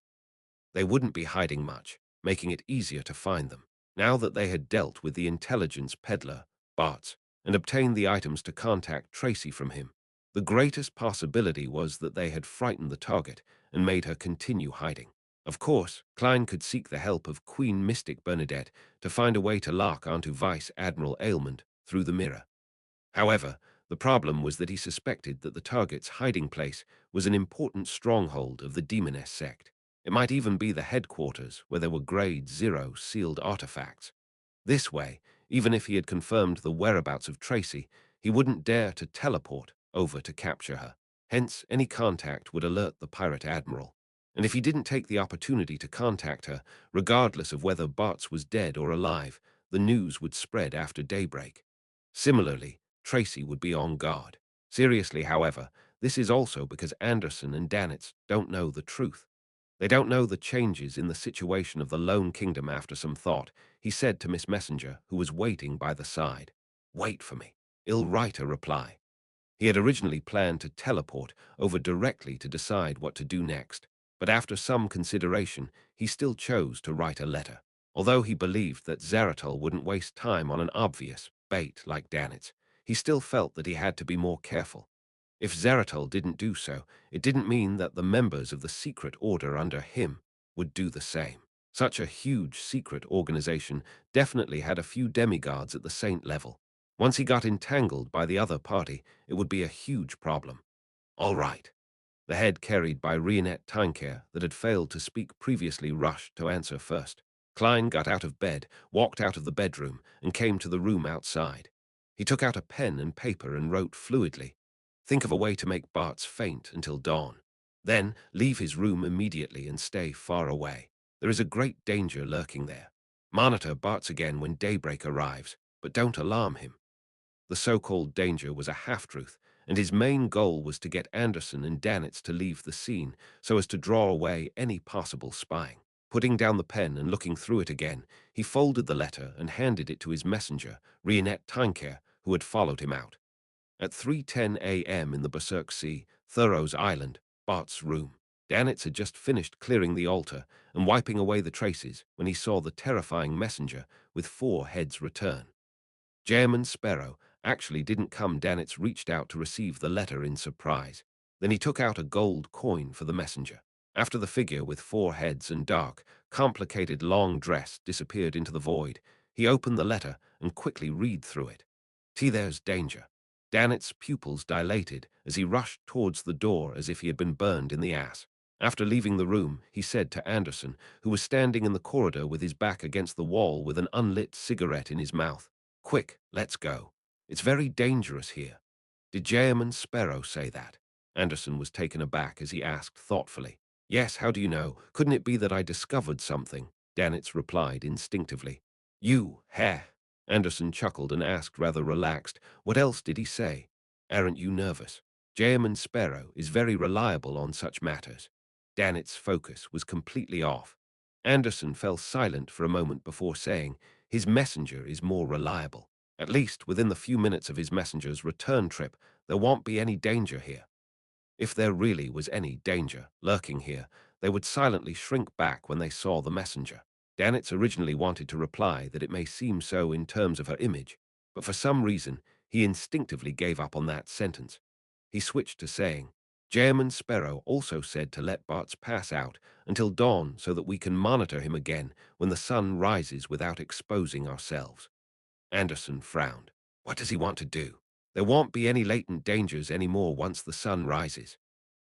They wouldn't be hiding much, making it easier to find them, now that they had dealt with the intelligence peddler, Bartz, and obtained the items to contact Tracy from him. The greatest possibility was that they had frightened the target and made her continue hiding. Of course, Klein could seek the help of Queen Mystic Bernadette to find a way to lock onto Vice Admiral Ailment through the mirror. However, the problem was that he suspected that the target's hiding place was an important stronghold of the Demoness sect. It might even be the headquarters where there were Grade 0 sealed artifacts. This way, even if he had confirmed the whereabouts of Tracy, he wouldn't dare to teleport over to capture her. Hence, any contact would alert the pirate admiral. And if he didn't take the opportunity to contact her, regardless of whether Bartz was dead or alive, the news would spread after daybreak. Similarly, Tracy would be on guard. Seriously, however, this is also because Anderson and Danitz don't know the truth. They don't know the changes in the situation of the Lone Kingdom. After some thought, he said to Miss Messenger, who was waiting by the side, Wait for me. I'll write a reply. He had originally planned to teleport over directly to decide what to do next, but after some consideration, he still chose to write a letter. Although he believed that Zaratol wouldn't waste time on an obvious bait like Danitz, he still felt that he had to be more careful. If Zaratol didn't do so, it didn't mean that the members of the secret order under him would do the same. Such a huge secret organization definitely had a few demigods at the saint level. Once he got entangled by the other party, it would be a huge problem. All right. The head carried by Rionette Timecare that had failed to speak previously rushed to answer first. Klein got out of bed, walked out of the bedroom, and came to the room outside. He took out a pen and paper and wrote fluidly, "Think of a way to make Bart's faint until dawn. Then leave his room immediately and stay far away. There is a great danger lurking there. Monitor Bart's again when daybreak arrives, but don't alarm him." The so-called danger was a half-truth, and his main goal was to get Anderson and Danitz to leave the scene so as to draw away any possible spying. Putting down the pen and looking through it again, he folded the letter and handed it to his messenger, Rionette Timecare, who had followed him out. At 3:10 a.m. in the Berserk Sea, Thoreau's Island, Bart's room, Danitz had just finished clearing the altar and wiping away the traces when he saw the terrifying messenger with 4 heads return. German Sparrow actually didn't come. Danitz reached out to receive the letter in surprise. Then he took out a gold coin for the messenger. After the figure with 4 heads and dark, complicated long dress disappeared into the void, he opened the letter and quickly read through it. There's danger. Danitz's pupils dilated as he rushed towards the door as if he had been burned in the ass. After leaving the room, he said to Anderson, who was standing in the corridor with his back against the wall with an unlit cigarette in his mouth, "Quick, let's go. It's very dangerous here." "Did Jayman Sparrow say that?" Anderson was taken aback as he asked thoughtfully. "Yes, how do you know? Couldn't it be that I discovered something?" Danitz replied instinctively. "You, heh." Anderson chuckled and asked rather relaxed, "What else did he say?" "Aren't you nervous? Jayman Sparrow is very reliable on such matters." Danitz's focus was completely off. Anderson fell silent for a moment before saying, "His messenger is more reliable. At least within the few minutes of his messenger's return trip, there won't be any danger here." If there really was any danger lurking here, they would silently shrink back when they saw the messenger. Danitz originally wanted to reply that it may seem so in terms of her image, but for some reason he instinctively gave up on that sentence. He switched to saying, "Jayman Sparrow also said to let Bart's pass out until dawn so that we can monitor him again when the sun rises without exposing ourselves." Anderson frowned. "What does he want to do? There won't be any latent dangers anymore once the sun rises."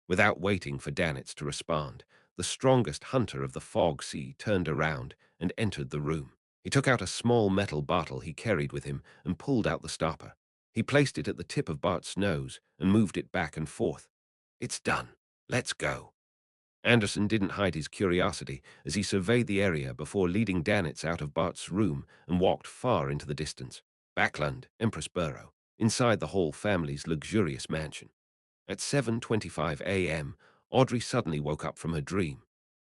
Without waiting for Danitz to respond, the strongest hunter of the fog sea turned around and entered the room. He took out a small metal bottle he carried with him and pulled out the stopper. He placed it at the tip of Bart's nose and moved it back and forth. "It's done. Let's go." Anderson didn't hide his curiosity as he surveyed the area before leading Danitz out of Bart's room and walked far into the distance. Backland, Empress Borough, inside the Hall family's luxurious mansion. At 7:25 a.m., Audrey suddenly woke up from her dream.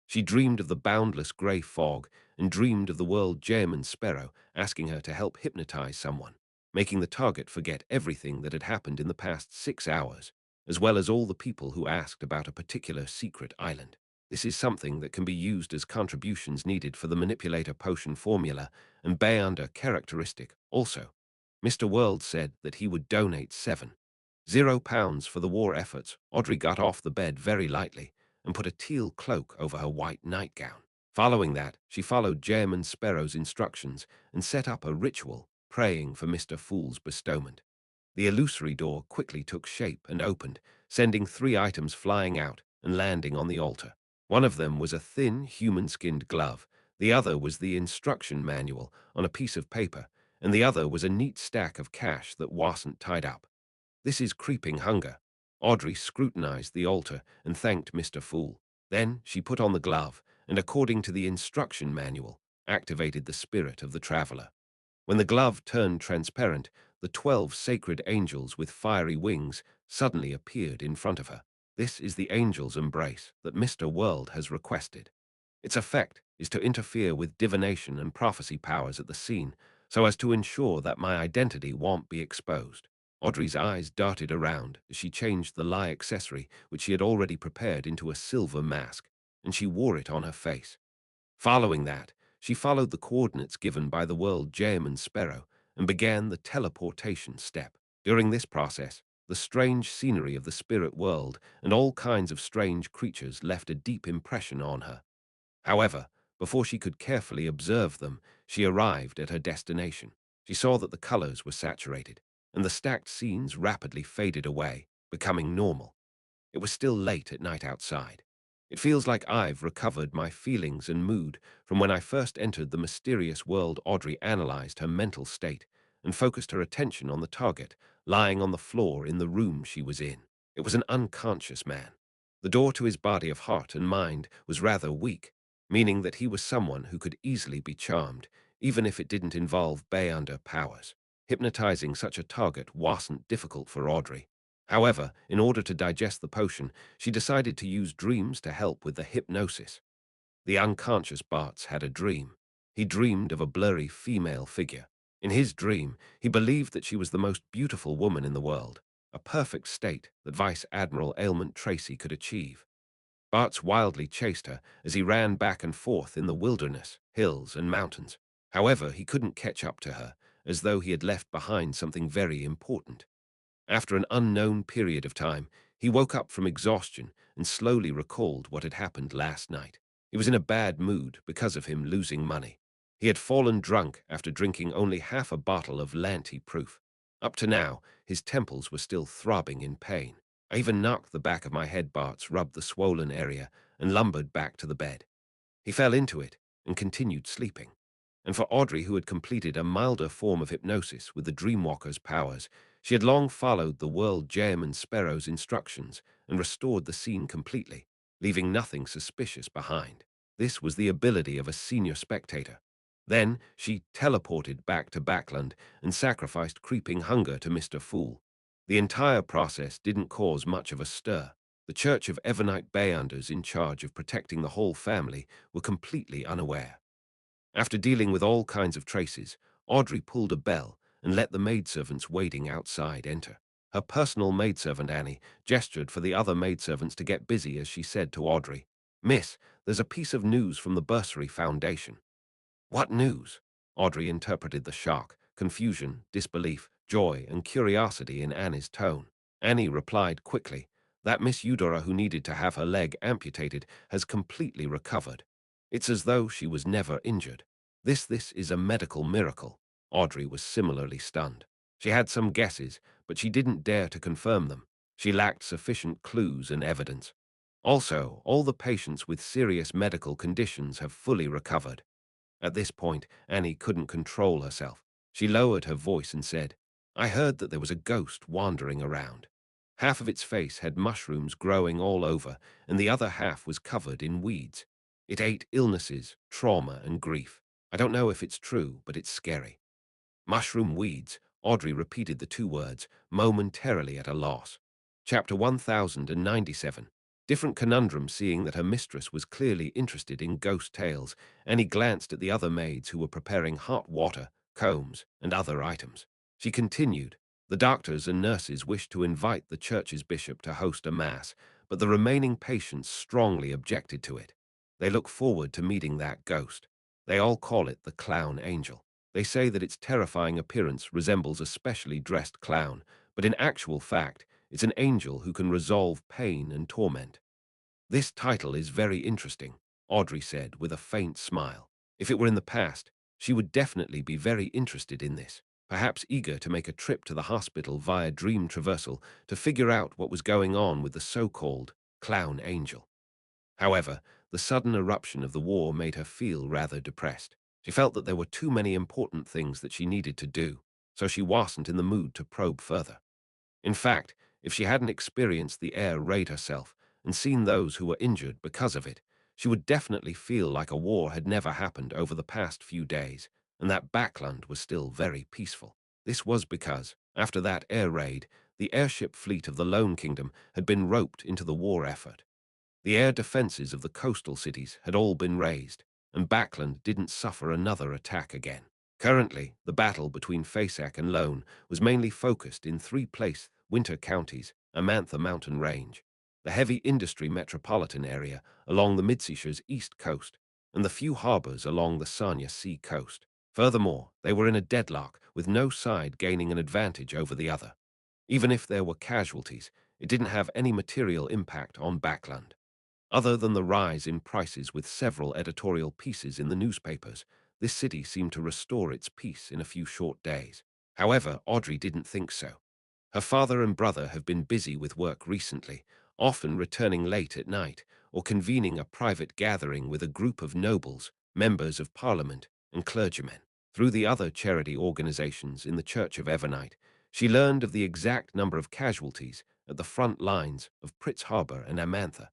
She dreamed of the boundless grey fog and dreamed of the world German Sparrow asking her to help hypnotize someone, making the target forget everything that had happened in the past 6 hours, as well as all the people who asked about a particular secret island. This is something that can be used as contributions needed for the manipulator potion formula and Bayonder characteristic also. Mr. World said that he would donate £7 for the war efforts. Audrey got off the bed very lightly and put a teal cloak over her white nightgown. Following that, she followed German Sparrow's instructions and set up a ritual, praying for Mr. Fool's bestowment. The illusory door quickly took shape and opened, sending 3 items flying out and landing on the altar. One of them was a thin, human-skinned glove, the other was the instruction manual on a piece of paper, and the other was a neat stack of cash that wasn't tied up. "This is creeping hunger." Audrey scrutinized the altar and thanked Mr. Fool. Then she put on the glove and, according to the instruction manual, activated the spirit of the traveler. When the glove turned transparent, the 12 sacred angels with fiery wings suddenly appeared in front of her. "This is the angel's embrace that Mr. World has requested. Its effect is to interfere with divination and prophecy powers at the scene so as to ensure that my identity won't be exposed." Audrey's eyes darted around as she changed the lie accessory which she had already prepared into a silver mask, and she wore it on her face. Following that, she followed the coordinates given by the world German Sparrow and began the teleportation step. During this process, the strange scenery of the spirit world and all kinds of strange creatures left a deep impression on her. However, before she could carefully observe them, she arrived at her destination. She saw that the colors were saturated, and the stacked scenes rapidly faded away, becoming normal. It was still late at night outside. It feels like I've recovered my feelings and mood from when I first entered the mysterious world. Audrey analyzed her mental state and focused her attention on the target, lying on the floor in the room she was in. It was an unconscious man. The door to his body of heart and mind was rather weak, meaning that he was someone who could easily be charmed, even if it didn't involve Beyonder powers. Hypnotizing such a target wasn't difficult for Audrey. However, in order to digest the potion, she decided to use dreams to help with the hypnosis. The unconscious Bartz had a dream. He dreamed of a blurry female figure. In his dream, he believed that she was the most beautiful woman in the world, a perfect state that Vice Admiral Ailment Tracy could achieve. Bartz wildly chased her as he ran back and forth in the wilderness, hills, and mountains. However, he couldn't catch up to her, as though he had left behind something very important. After an unknown period of time, he woke up from exhaustion and slowly recalled what had happened last night. He was in a bad mood because of him losing money. He had fallen drunk after drinking only half a bottle of Lanty proof. Up to now, his temples were still throbbing in pain. I even knocked the back of my head. Bartz rubbed the swollen area and lumbered back to the bed. He fell into it and continued sleeping. And for Audrey, who had completed a milder form of hypnosis with the Dreamwalker's powers, she had long followed the world Jem and Sparrow's instructions and restored the scene completely, leaving nothing suspicious behind. This was the ability of a senior spectator. Then she teleported back to Backland and sacrificed creeping hunger to Mr. Fool. The entire process didn't cause much of a stir. The Church of Evernite Beyonders in charge of protecting the whole family were completely unaware. After dealing with all kinds of traces, Audrey pulled a bell and let the maidservants waiting outside enter. Her personal maidservant Annie gestured for the other maidservants to get busy as she said to Audrey, "Miss, there's a piece of news from the Bursary Foundation." "What news?" Audrey interpreted the shock, confusion, disbelief, joy, and curiosity in Annie's tone. Annie replied quickly, "That Miss Eudora who needed to have her leg amputated has completely recovered. It's as though she was never injured. This is a medical miracle." Audrey was similarly stunned. She had some guesses, but she didn't dare to confirm them. She lacked sufficient clues and evidence. Also, all the patients with serious medical conditions have fully recovered. At this point, Annie couldn't control herself. She lowered her voice and said, "I heard that there was a ghost wandering around. Half of its face had mushrooms growing all over, and the other half was covered in weeds. It ate illnesses, trauma, and grief. I don't know if it's true, but it's scary." Mushroom weeds. Audrey repeated the two words, momentarily at a loss. Chapter 1097. Different conundrum. Seeing that her mistress was clearly interested in ghost tales, Annie glanced at the other maids who were preparing hot water, combs, and other items. She continued, "The doctors and nurses wished to invite the church's bishop to host a mass, but the remaining patients strongly objected to it. They look forward to meeting that ghost. They all call it the clown angel. They say that its terrifying appearance resembles a specially dressed clown, but in actual fact, it's an angel who can resolve pain and torment." "This title is very interesting," Audrey said with a faint smile. If it were in the past, she would definitely be very interested in this, perhaps eager to make a trip to the hospital via dream traversal to figure out what was going on with the so-called clown angel. However, the sudden eruption of the war made her feel rather depressed. She felt that there were too many important things that she needed to do, so she wasn't in the mood to probe further. In fact, if she hadn't experienced the air raid herself and seen those who were injured because of it, she would definitely feel like a war had never happened over the past few days, and that Backland was still very peaceful. This was because, after that air raid, the airship fleet of the Lone Kingdom had been roped into the war effort. The air defenses of the coastal cities had all been raised, and Backland didn't suffer another attack again. Currently, the battle between Fasak and Lone was mainly focused in three Winter counties, Amantha Mountain Range, the heavy industry metropolitan area along the Midseshire's east coast, and the few harbors along the Sanya Sea coast. Furthermore, they were in a deadlock, with no side gaining an advantage over the other. Even if there were casualties, it didn't have any material impact on Backland. Other than the rise in prices with several editorial pieces in the newspapers, this city seemed to restore its peace in a few short days. However, Audrey didn't think so. Her father and brother have been busy with work recently. often returning late at night or convening a private gathering with a group of nobles, members of parliament, and clergymen. Through the other charity organizations in the Church of Evernite, she learned of the exact number of casualties at the front lines of Pritz Harbor and Amantha.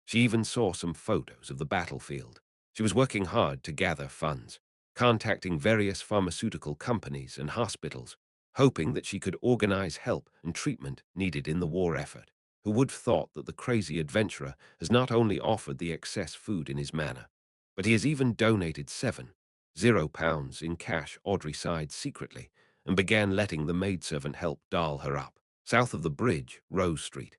She even saw some photos of the battlefield. She was working hard to gather funds, contacting various pharmaceutical companies and hospitals, hoping that she could organize help and treatment needed in the war effort. Who would have thought that the crazy adventurer has not only offered the excess food in his manor, but he has even donated £7 in cash. Audrey sighed secretly and began letting the maidservant help doll her up. South of the bridge, Rose Street,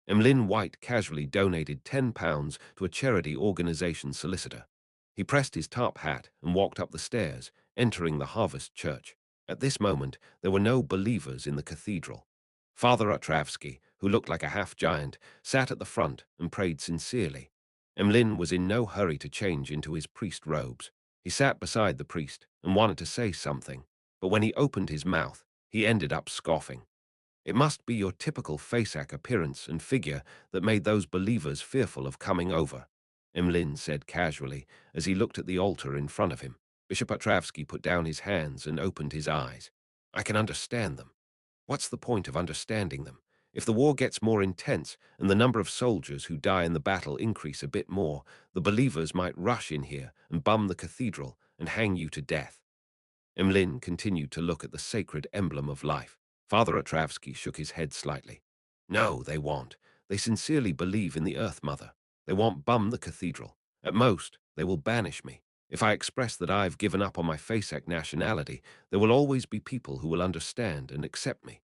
Emlyn White casually donated £10 to a charity organization solicitor. He pressed his top hat and walked up the stairs, entering the Harvest Church. At this moment, there were no believers in the cathedral. Father Otravsky, who looked like a half-giant, sat at the front and prayed sincerely. Emlyn was in no hurry to change into his priest robes. He sat beside the priest and wanted to say something, but when he opened his mouth, he ended up scoffing. It must be your typical Fasak appearance and figure that made those believers fearful of coming over, Emlyn said casually as he looked at the altar in front of him. Bishop Otravsky put down his hands and opened his eyes. I can understand them. What's the point of understanding them? If the war gets more intense and the number of soldiers who die in the battle increase a bit more, the believers might rush in here and bum the cathedral and hang you to death. Emlyn continued to look at the sacred emblem of life. Father Otravsky shook his head slightly. No, they won't. They sincerely believe in the Earth Mother. They won't bum the cathedral. At most, they will banish me. If I express that I've given up on my Fasak nationality, there will always be people who will understand and accept me.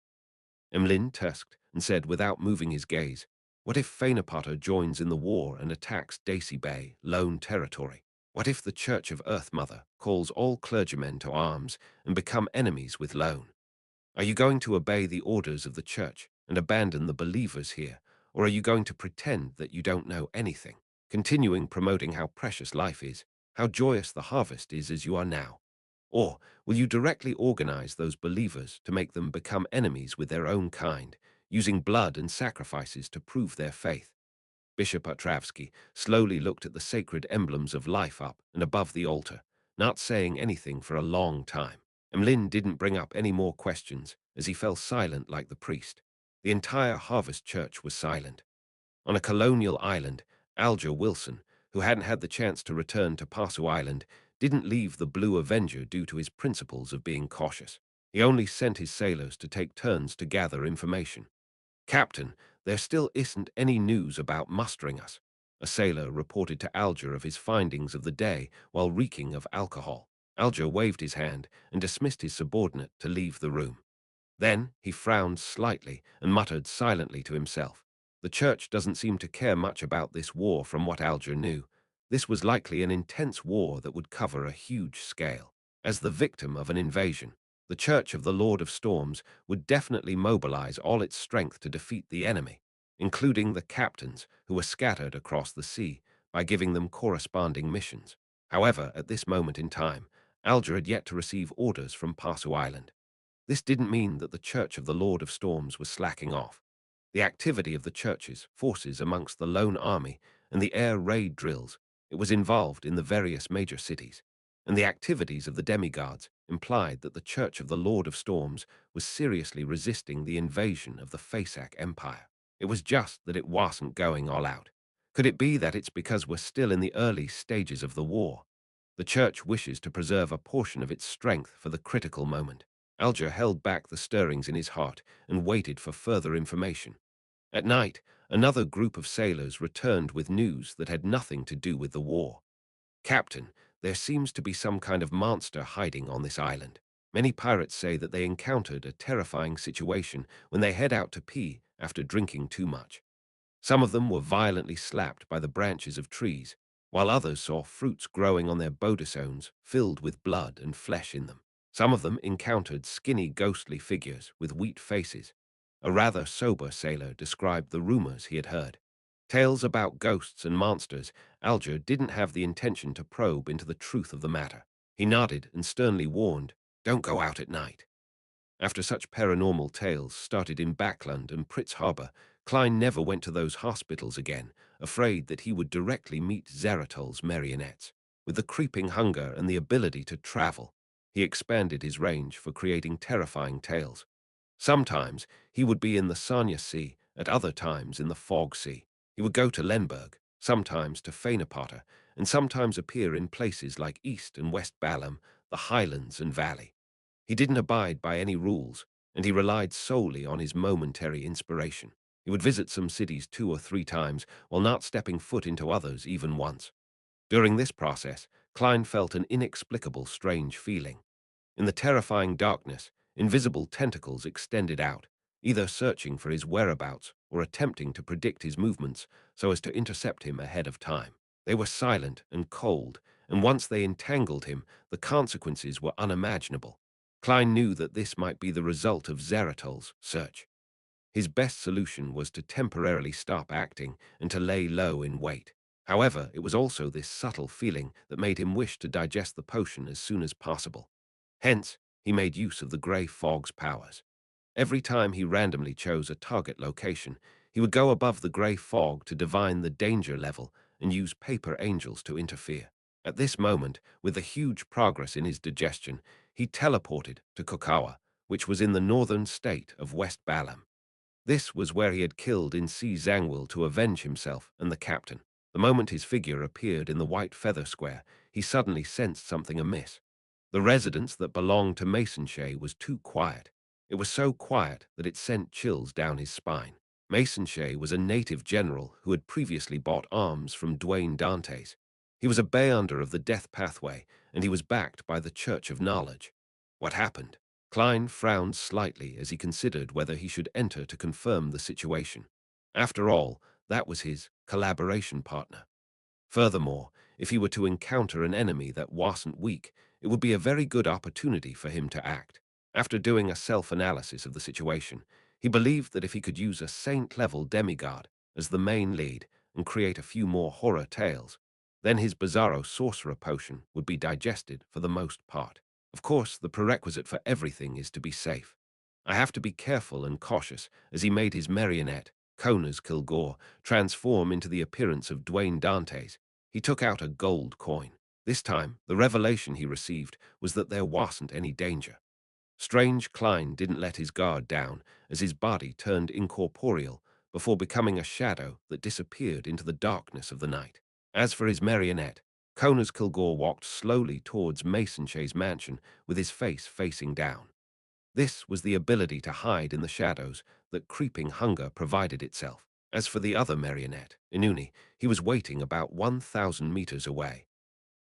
Emlyn tusked and said without moving his gaze, what if Fainapotter joins in the war and attacks Daisy Bay, Lone Territory? What if the Church of Earth Mother calls all clergymen to arms and become enemies with Lone? Are you going to obey the orders of the Church and abandon the believers here, or are you going to pretend that you don't know anything, continuing promoting how precious life is, how joyous the harvest is as you are now? Or will you directly organize those believers to make them become enemies with their own kind, using blood and sacrifices to prove their faith? Bishop Otravsky slowly looked at the sacred emblems of life up and above the altar, not saying anything for a long time. Emlyn didn't bring up any more questions as he fell silent like the priest. The entire Harvest Church was silent. On a colonial island, Alger Wilson, who hadn't had the chance to return to Pasu Island, didn't leave the Blue Avenger due to his principles of being cautious. He only sent his sailors to take turns to gather information. Captain, there still isn't any news about mustering us. A sailor reported to Alger of his findings of the day while reeking of alcohol. Alger waved his hand and dismissed his subordinate to leave the room. Then he frowned slightly and muttered silently to himself. The church doesn't seem to care much about this war from what Alger knew. This was likely an intense war that would cover a huge scale. As the victim of an invasion, the Church of the Lord of Storms would definitely mobilize all its strength to defeat the enemy, including the captains who were scattered across the sea, by giving them corresponding missions. However, at this moment in time, Alger had yet to receive orders from Pasu Island. This didn't mean that the Church of the Lord of Storms was slacking off. The activity of the church's forces amongst the lone army and the air raid drills it was involved in the various major cities, and the activities of the demigods implied that the Church of the Lord of Storms was seriously resisting the invasion of the Fasak Empire. It was just that it wasn't going all out. Could it be that it's because we're still in the early stages of the war? The Church wishes to preserve a portion of its strength for the critical moment. Alger held back the stirrings in his heart and waited for further information. At night, another group of sailors returned with news that had nothing to do with the war. Captain, there seems to be some kind of monster hiding on this island. Many pirates say that they encountered a terrifying situation when they head out to pee after drinking too much. Some of them were violently slapped by the branches of trees, while others saw fruits growing on their bodesones filled with blood and flesh in them. Some of them encountered skinny ghostly figures with wheat faces. A rather sober sailor described the rumors he had heard. Tales about ghosts and monsters. Alger didn't have the intention to probe into the truth of the matter. He nodded and sternly warned, "Don't go out at night." After such paranormal tales started in Backland and Pritz Harbor, Klein never went to those hospitals again, afraid that he would directly meet Zaratol's marionettes. With the creeping hunger and the ability to travel, he expanded his range for creating terrifying tales. Sometimes he would be in the Sanya Sea, at other times in the Fog Sea. He would go to Lemberg, sometimes to Fanepotter, and sometimes appear in places like East and West Balam, the Highlands and Valley. He didn't abide by any rules, and he relied solely on his momentary inspiration. He would visit some cities 2 or 3 times, while not stepping foot into others even once. During this process, Klein felt an inexplicable strange feeling. In the terrifying darkness, invisible tentacles extended out, either searching for his whereabouts or attempting to predict his movements so as to intercept him ahead of time. They were silent and cold, and once they entangled him, the consequences were unimaginable. Klein knew that this might be the result of Zaratol's search. His best solution was to temporarily stop acting and to lay low in wait. However, it was also this subtle feeling that made him wish to digest the potion as soon as possible. Hence, he made use of the grey fog's powers. Every time he randomly chose a target location, he would go above the grey fog to divine the danger level and use paper angels to interfere. At this moment, with a huge progress in his digestion, he teleported to Kokawa, which was in the northern state of West Balam. This was where he had killed in Si Zangwil to avenge himself and the captain. The moment his figure appeared in the white feather square, he suddenly sensed something amiss. The residence that belonged to Masonche was too quiet. It was so quiet that it sent chills down his spine. Masonche was a native general who had previously bought arms from Dwayne Dantes. He was a Beyonder of the Death Pathway, and he was backed by the Church of Knowledge. What happened? Klein frowned slightly as he considered whether he should enter to confirm the situation. After all, that was his collaboration partner. Furthermore, if he were to encounter an enemy that wasn't weak, it would be a very good opportunity for him to act. After doing a self-analysis of the situation, he believed that if he could use a saint-level demigod as the main lead and create a few more horror tales, then his bizarro sorcerer potion would be digested for the most part. Of course, the prerequisite for everything is to be safe. I have to be careful and cautious as he made his marionette, Kona's Kilgore, transform into the appearance of Dwayne Dantes. He took out a gold coin. This time, the revelation he received was that there wasn't any danger. Strange Klein didn't let his guard down as his body turned incorporeal before becoming a shadow that disappeared into the darkness of the night. As for his marionette, Kona's Kilgore walked slowly towards Masonche's mansion with his face facing down. This was the ability to hide in the shadows that creeping hunger provided itself. As for the other marionette, Inuni, he was waiting about 1,000 meters away.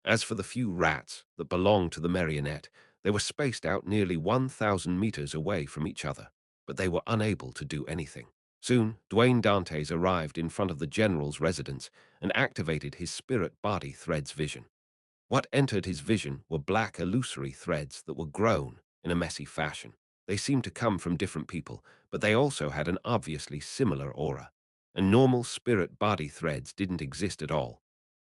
As for the few rats that belonged to the marionette, they were spaced out nearly 1,000 meters away from each other, but they were unable to do anything. Soon, Dwayne Dantes arrived in front of the general's residence and activated his spirit-body threads vision. What entered his vision were black illusory threads that were grown in a messy fashion. They seemed to come from different people, but they also had an obviously similar aura. And normal spirit-body threads didn't exist at all.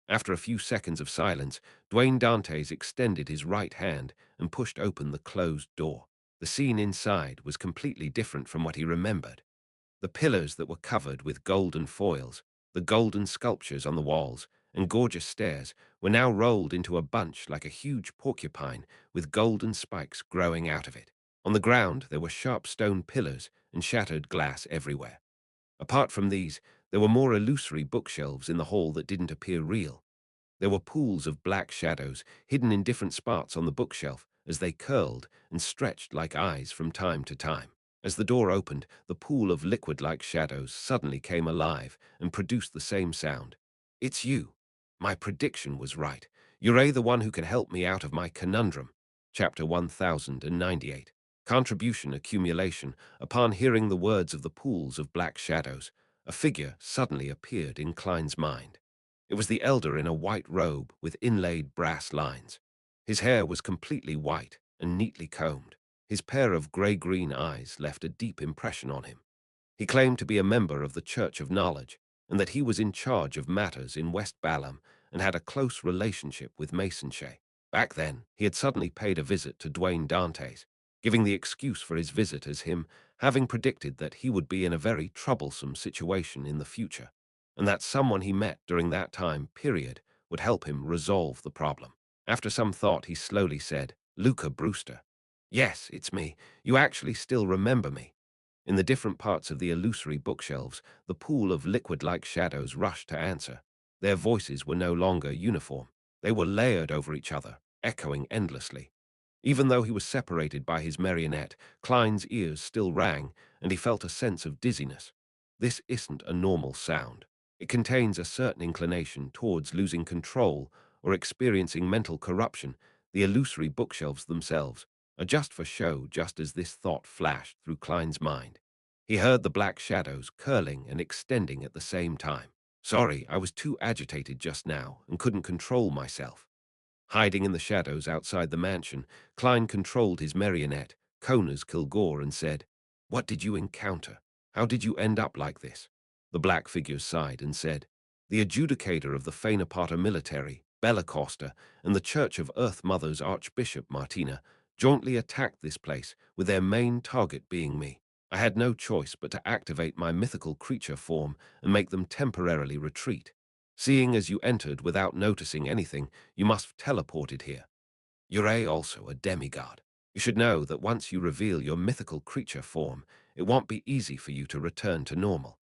After a few seconds of silence, Dwayne Dantes extended his right hand and pushed open the closed door. The scene inside was completely different from what he remembered. The pillars that were covered with golden foils, the golden sculptures on the walls, and gorgeous stairs were now rolled into a bunch like a huge porcupine with golden spikes growing out of it. On the ground, there were sharp stone pillars and shattered glass everywhere. Apart from these, there were more illusory bookshelves in the hall that didn't appear real. There were pools of black shadows hidden in different spots on the bookshelf as they curled and stretched like eyes from time to time. As the door opened, the pool of liquid-like shadows suddenly came alive and produced the same sound. "It's you. My prediction was right. You're the one who can help me out of my conundrum." Chapter 1098. Contribution Accumulation. Upon hearing the words of the pools of black shadows, a figure suddenly appeared in Klein's mind. It was the elder in a white robe with inlaid brass lines. His hair was completely white and neatly combed. His pair of grey-green eyes left a deep impression on him. He claimed to be a member of the Church of Knowledge, and that he was in charge of matters in West Balam and had a close relationship with Masonche. Back then, he had suddenly paid a visit to Dwayne Dantes, giving the excuse for his visit as him having predicted that he would be in a very troublesome situation in the future, and that someone he met during that time period would help him resolve the problem. After some thought, he slowly said, "Luca Brewster." "Yes, it's me. You actually still remember me." In the different parts of the illusory bookshelves, the pool of liquid-like shadows rushed to answer. Their voices were no longer uniform. They were layered over each other, echoing endlessly. Even though he was separated by his marionette, Klein's ears still rang, and he felt a sense of dizziness. This isn't a normal sound. It contains a certain inclination towards losing control or experiencing mental corruption. The illusory bookshelves themselves are just for show, just as this thought flashed through Klein's mind. He heard the black shadows curling and extending at the same time. "Sorry, I was too agitated just now and couldn't control myself." Hiding in the shadows outside the mansion, Klein controlled his marionette, Kona's Kilgore, and said, "What did you encounter? How did you end up like this?" The black figure sighed and said, "The adjudicator of the Fainapata military, Bella Costa, and the Church of Earth Mother's Archbishop Martina jointly attacked this place, with their main target being me. I had no choice but to activate my mythical creature form and make them temporarily retreat. Seeing as you entered without noticing anything, you must have teleported here. You're also a demigod. You should know that once you reveal your mythical creature form, it won't be easy for you to return to normal.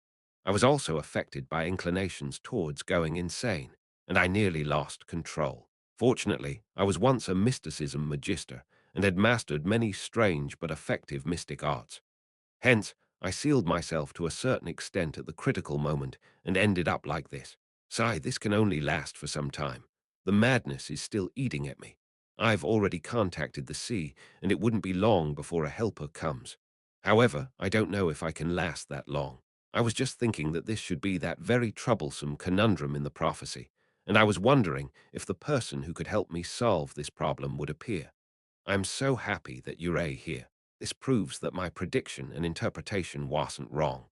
I was also affected by inclinations towards going insane, and I nearly lost control. Fortunately, I was once a mysticism magister and had mastered many strange but effective mystic arts. Hence, I sealed myself to a certain extent at the critical moment and ended up like this. Sigh, this can only last for some time. The madness is still eating at me. I've already contacted the sea, and it wouldn't be long before a helper comes. However, I don't know if I can last that long. I was just thinking that this should be that very troublesome conundrum in the prophecy, and I was wondering if the person who could help me solve this problem would appear. I'm so happy that you're here. This proves that my prediction and interpretation wasn't wrong.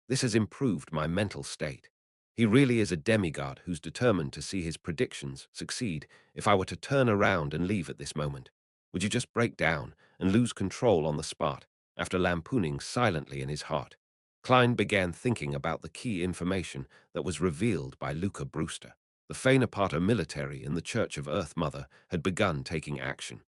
This has improved my mental state. He really is a demigod who's determined to see his predictions succeed. If I were to turn around and leave at this moment, would you just break down and lose control on the spot?" After lampooning silently in his heart, Klein began thinking about the key information that was revealed by Luca Brewster. The Fainapata military and the Church of Earth Mother had begun taking action.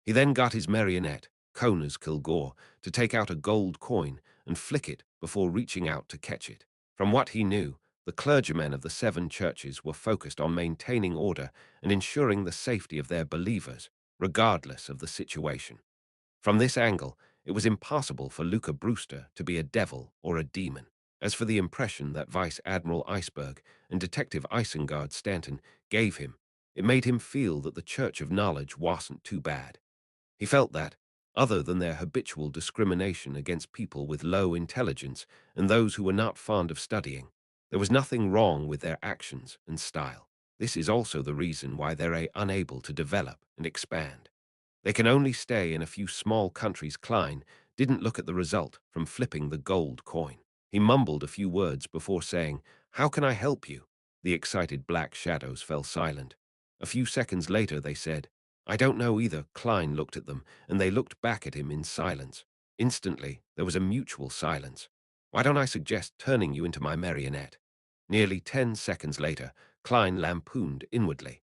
He then got his marionette, Kona's Kilgore, to take out a gold coin and flick it before reaching out to catch it. From what he knew, the clergymen of the 7 churches were focused on maintaining order and ensuring the safety of their believers, regardless of the situation. From this angle, it was impossible for Luca Brewster to be a devil or a demon. As for the impression that Vice Admiral Iceberg and Detective Isengard Stanton gave him, it made him feel that the Church of Knowledge wasn't too bad. He felt that, other than their habitual discrimination against people with low intelligence and those who were not fond of studying, there was nothing wrong with their actions and style. This is also the reason why they're unable to develop and expand. They can only stay in a few small countries. Klein didn't look at the result from flipping the gold coin. He mumbled a few words before saying, "How can I help you?" The excited black shadows fell silent. A few seconds later they said, "I don't know either." Klein looked at them, and they looked back at him in silence. Instantly, there was a mutual silence. "Why don't I suggest turning you into my marionette?" Nearly 10 seconds later, Klein lampooned inwardly.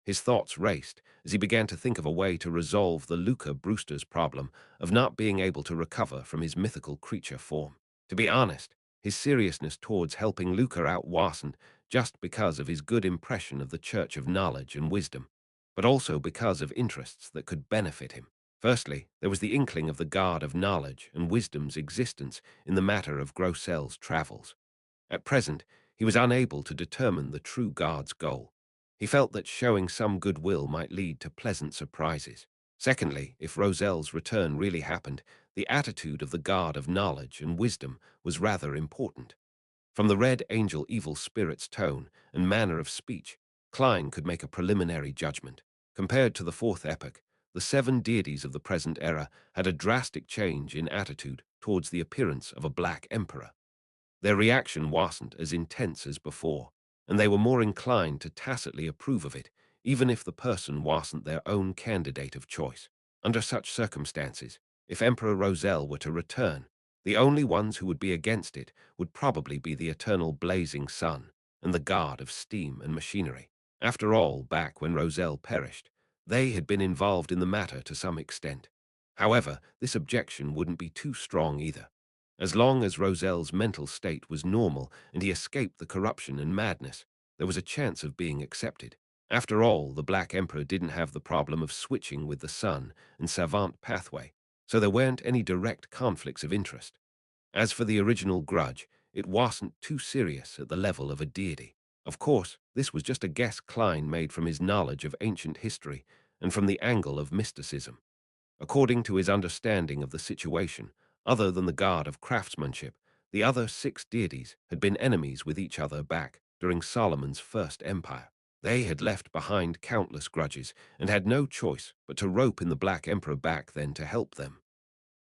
His thoughts raced as he began to think of a way to resolve the Luca Brewster's problem of not being able to recover from his mythical creature form. To be honest, his seriousness towards helping Luca out wasn't just because of his good impression of the Church of Knowledge and Wisdom, but also because of interests that could benefit him. Firstly, there was the inkling of the God of Knowledge and Wisdom's existence in the matter of Grossel's travels. At present, he was unable to determine the true God's goal. He felt that showing some goodwill might lead to pleasant surprises. Secondly, if Roselle's return really happened, the attitude of the God of Knowledge and Wisdom was rather important. From the Red Angel evil spirit's tone and manner of speech, Klein could make a preliminary judgment. Compared to the fourth epoch, the 7 deities of the present era had a drastic change in attitude towards the appearance of a black emperor. Their reaction wasn't as intense as before, and they were more inclined to tacitly approve of it, even if the person wasn't their own candidate of choice. Under such circumstances, if Emperor Roselle were to return, The only ones who would be against it would probably be the eternal blazing sun and the god of steam and machinery. After all, back when Roselle perished, they had been involved in the matter to some extent. However, this objection wouldn't be too strong either. As long as Roselle's mental state was normal and he escaped the corruption and madness, there was a chance of being accepted. After all, the Black Emperor didn't have the problem of switching with the sun and savant pathway, so there weren't any direct conflicts of interest. As for the original grudge, it wasn't too serious at the level of a deity. Of course, this was just a guess Klein made from his knowledge of ancient history and from the angle of mysticism. According to his understanding of the situation, other than the god of craftsmanship, the other six deities had been enemies with each other back during Solomon's first empire. They had left behind countless grudges and had no choice but to rope in the Black Emperor back then to help them.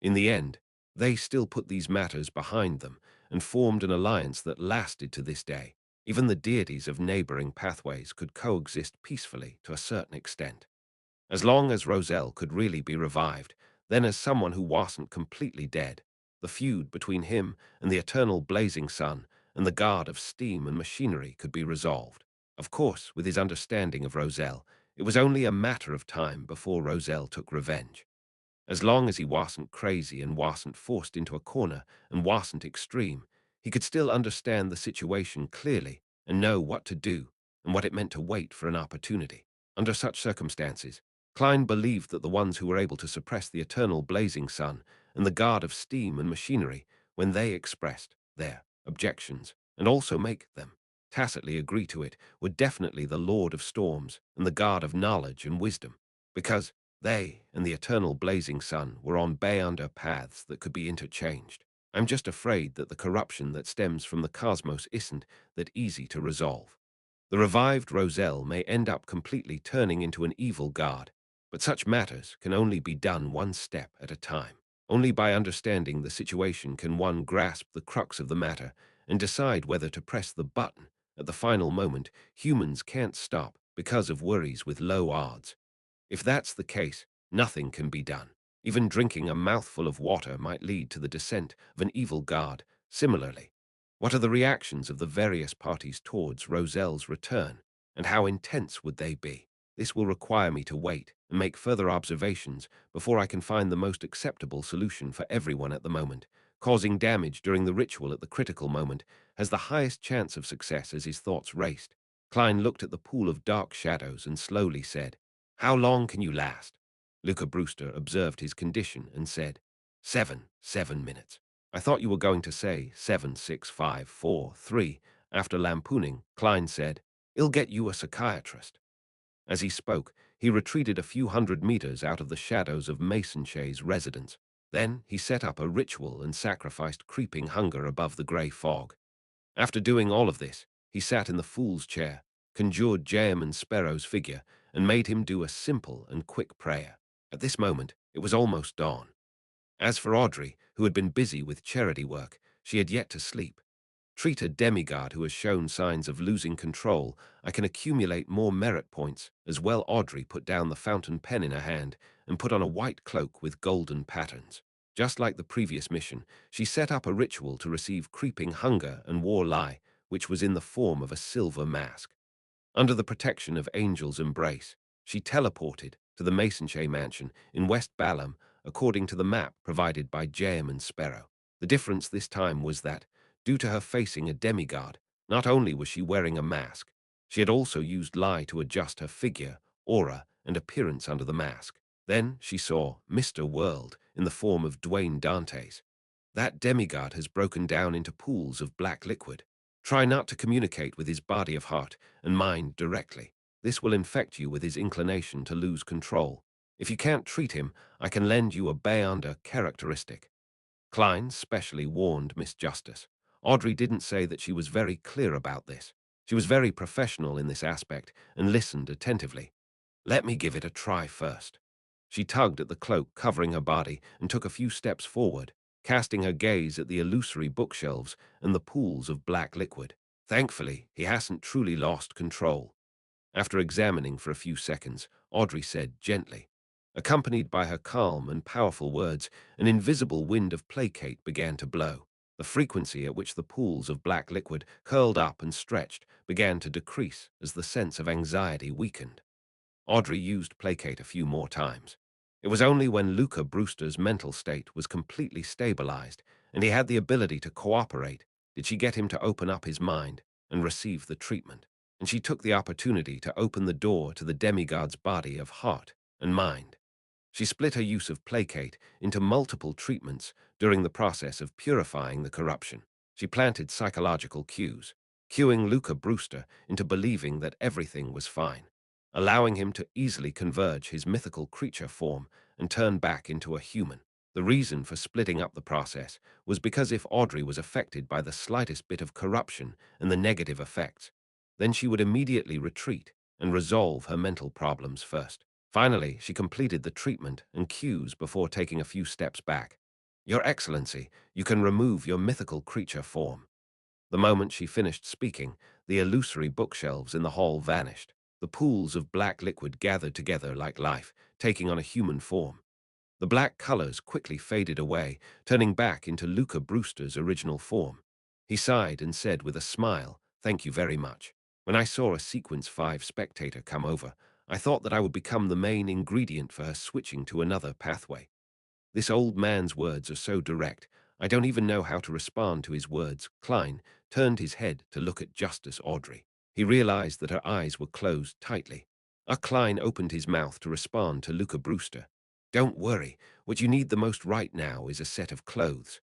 In the end, they still put these matters behind them and formed an alliance that lasted to this day. Even the deities of neighboring pathways could coexist peacefully to a certain extent. As long as Roselle could really be revived, then as someone who wasn't completely dead, the feud between him and the eternal blazing sun and the god of steam and machinery could be resolved. Of course, with his understanding of Roselle, it was only a matter of time before Roselle took revenge. As long as he wasn't crazy and wasn't forced into a corner and wasn't extreme, he could still understand the situation clearly and know what to do and what it meant to wait for an opportunity. Under such circumstances, Klein believed that the ones who were able to suppress the eternal blazing sun and the god of steam and machinery, when they expressed their objections and also make them tacitly agree to it, were definitely the Lord of Storms and the god of knowledge and wisdom, because they and the eternal blazing sun were on beyonder paths that could be interchanged. I'm just afraid that the corruption that stems from the cosmos isn't that easy to resolve. The revived Roselle may end up completely turning into an evil god, but such matters can only be done one step at a time. Only by understanding the situation can one grasp the crux of the matter and decide whether to press the button. At the final moment, humans can't stop because of worries with low odds. If that's the case, nothing can be done. Even drinking a mouthful of water might lead to the descent of an evil god. Similarly, what are the reactions of the various parties towards Roselle's return, and how intense would they be? This will require me to wait and make further observations before I can find the most acceptable solution for everyone at the moment. Causing damage during the ritual at the critical moment has the highest chance of success. As his thoughts raced, Klein looked at the pool of dark shadows and slowly said, "How long can you last?" Luca Brewster observed his condition and said, 7 minutes. I thought you were going to say 7, 6, 5, 4, 3. After lampooning, Klein said, "I'll get you a psychiatrist." As he spoke, he retreated a few hundred meters out of the shadows of Mason Shay's residence. Then he set up a ritual and sacrificed creeping hunger above the grey fog. After doing all of this, he sat in the fool's chair, conjured Jayaman Sparrow's figure, and made him do a simple and quick prayer. At this moment, it was almost dawn. As for Audrey, who had been busy with charity work, she had yet to sleep. Treat a demigod who has shown signs of losing control. I can accumulate more merit points. As well, Audrey put down the fountain pen in her hand and put on a white cloak with golden patterns. Just like the previous mission, she set up a ritual to receive creeping hunger and war lie, which was in the form of a silver mask. Under the protection of Angel's embrace, she teleported to the Masonche mansion in West Balam according to the map provided by Jayaman Sparrow. The difference this time was that, due to her facing a demigod, not only was she wearing a mask, she had also used lie to adjust her figure, aura, and appearance under the mask. Then she saw Mr. World in the form of Dwayne Dantes. That demigod has broken down into pools of black liquid. Try not to communicate with his body of heart and mind directly. This will infect you with his inclination to lose control. If you can't treat him, I can lend you a Beyonder characteristic. Klein specially warned Miss Justice. Audrey didn't say that she was very clear about this. She was very professional in this aspect and listened attentively. Let me give it a try first. She tugged at the cloak covering her body and took a few steps forward, casting her gaze at the illusory bookshelves and the pools of black liquid. Thankfully, he hasn't truly lost control. After examining for a few seconds, Audrey said gently, Accompanied by her calm and powerful words, an invisible wind of placate began to blow. The frequency at which the pools of black liquid curled up and stretched began to decrease as the sense of anxiety weakened. Audrey used placate a few more times. It was only when Luca Brewster's mental state was completely stabilized and he had the ability to cooperate did she get him to open up his mind and receive the treatment. And she took the opportunity to open the door to the demigod's body of heart and mind. She split her use of placate into multiple treatments during the process of purifying the corruption. She planted psychological cues, cueing Luca Brewster into believing that everything was fine, allowing him to easily converge his mythical creature form and turn back into a human. The reason for splitting up the process was because if Audrey was affected by the slightest bit of corruption and the negative effects, then she would immediately retreat and resolve her mental problems first. Finally, she completed the treatment and cues before taking a few steps back. Your Excellency, you can remove your mythical creature form. The moment she finished speaking, the illusory bookshelves in the hall vanished. The pools of black liquid gathered together like life, taking on a human form. The black colors quickly faded away, turning back into Luca Brewster's original form. He sighed and said with a smile, "Thank you very much. When I saw a Sequence 5 spectator come over, I thought that I would become the main ingredient for her switching to another pathway. This old man's words are so direct, I don't even know how to respond to his words." Klein turned his head to look at Justice Audrey. He realized that her eyes were closed tightly. Klein opened his mouth to respond to Luca Brewster. "Don't worry, what you need the most right now is a set of clothes."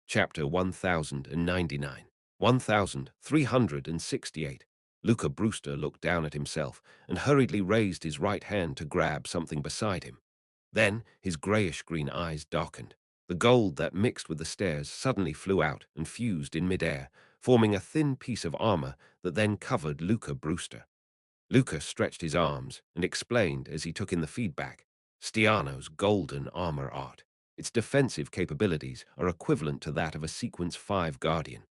Chapter 1099. 1368. Luca Brewster looked down at himself and hurriedly raised his right hand to grab something beside him. Then his grayish-green eyes darkened. The gold that mixed with the stairs suddenly flew out and fused in midair, forming a thin piece of armor that then covered Luca Brewster. Luca stretched his arms and explained as he took in the feedback. Stiano's golden armor art. Its defensive capabilities are equivalent to that of a Sequence 5 Guardian.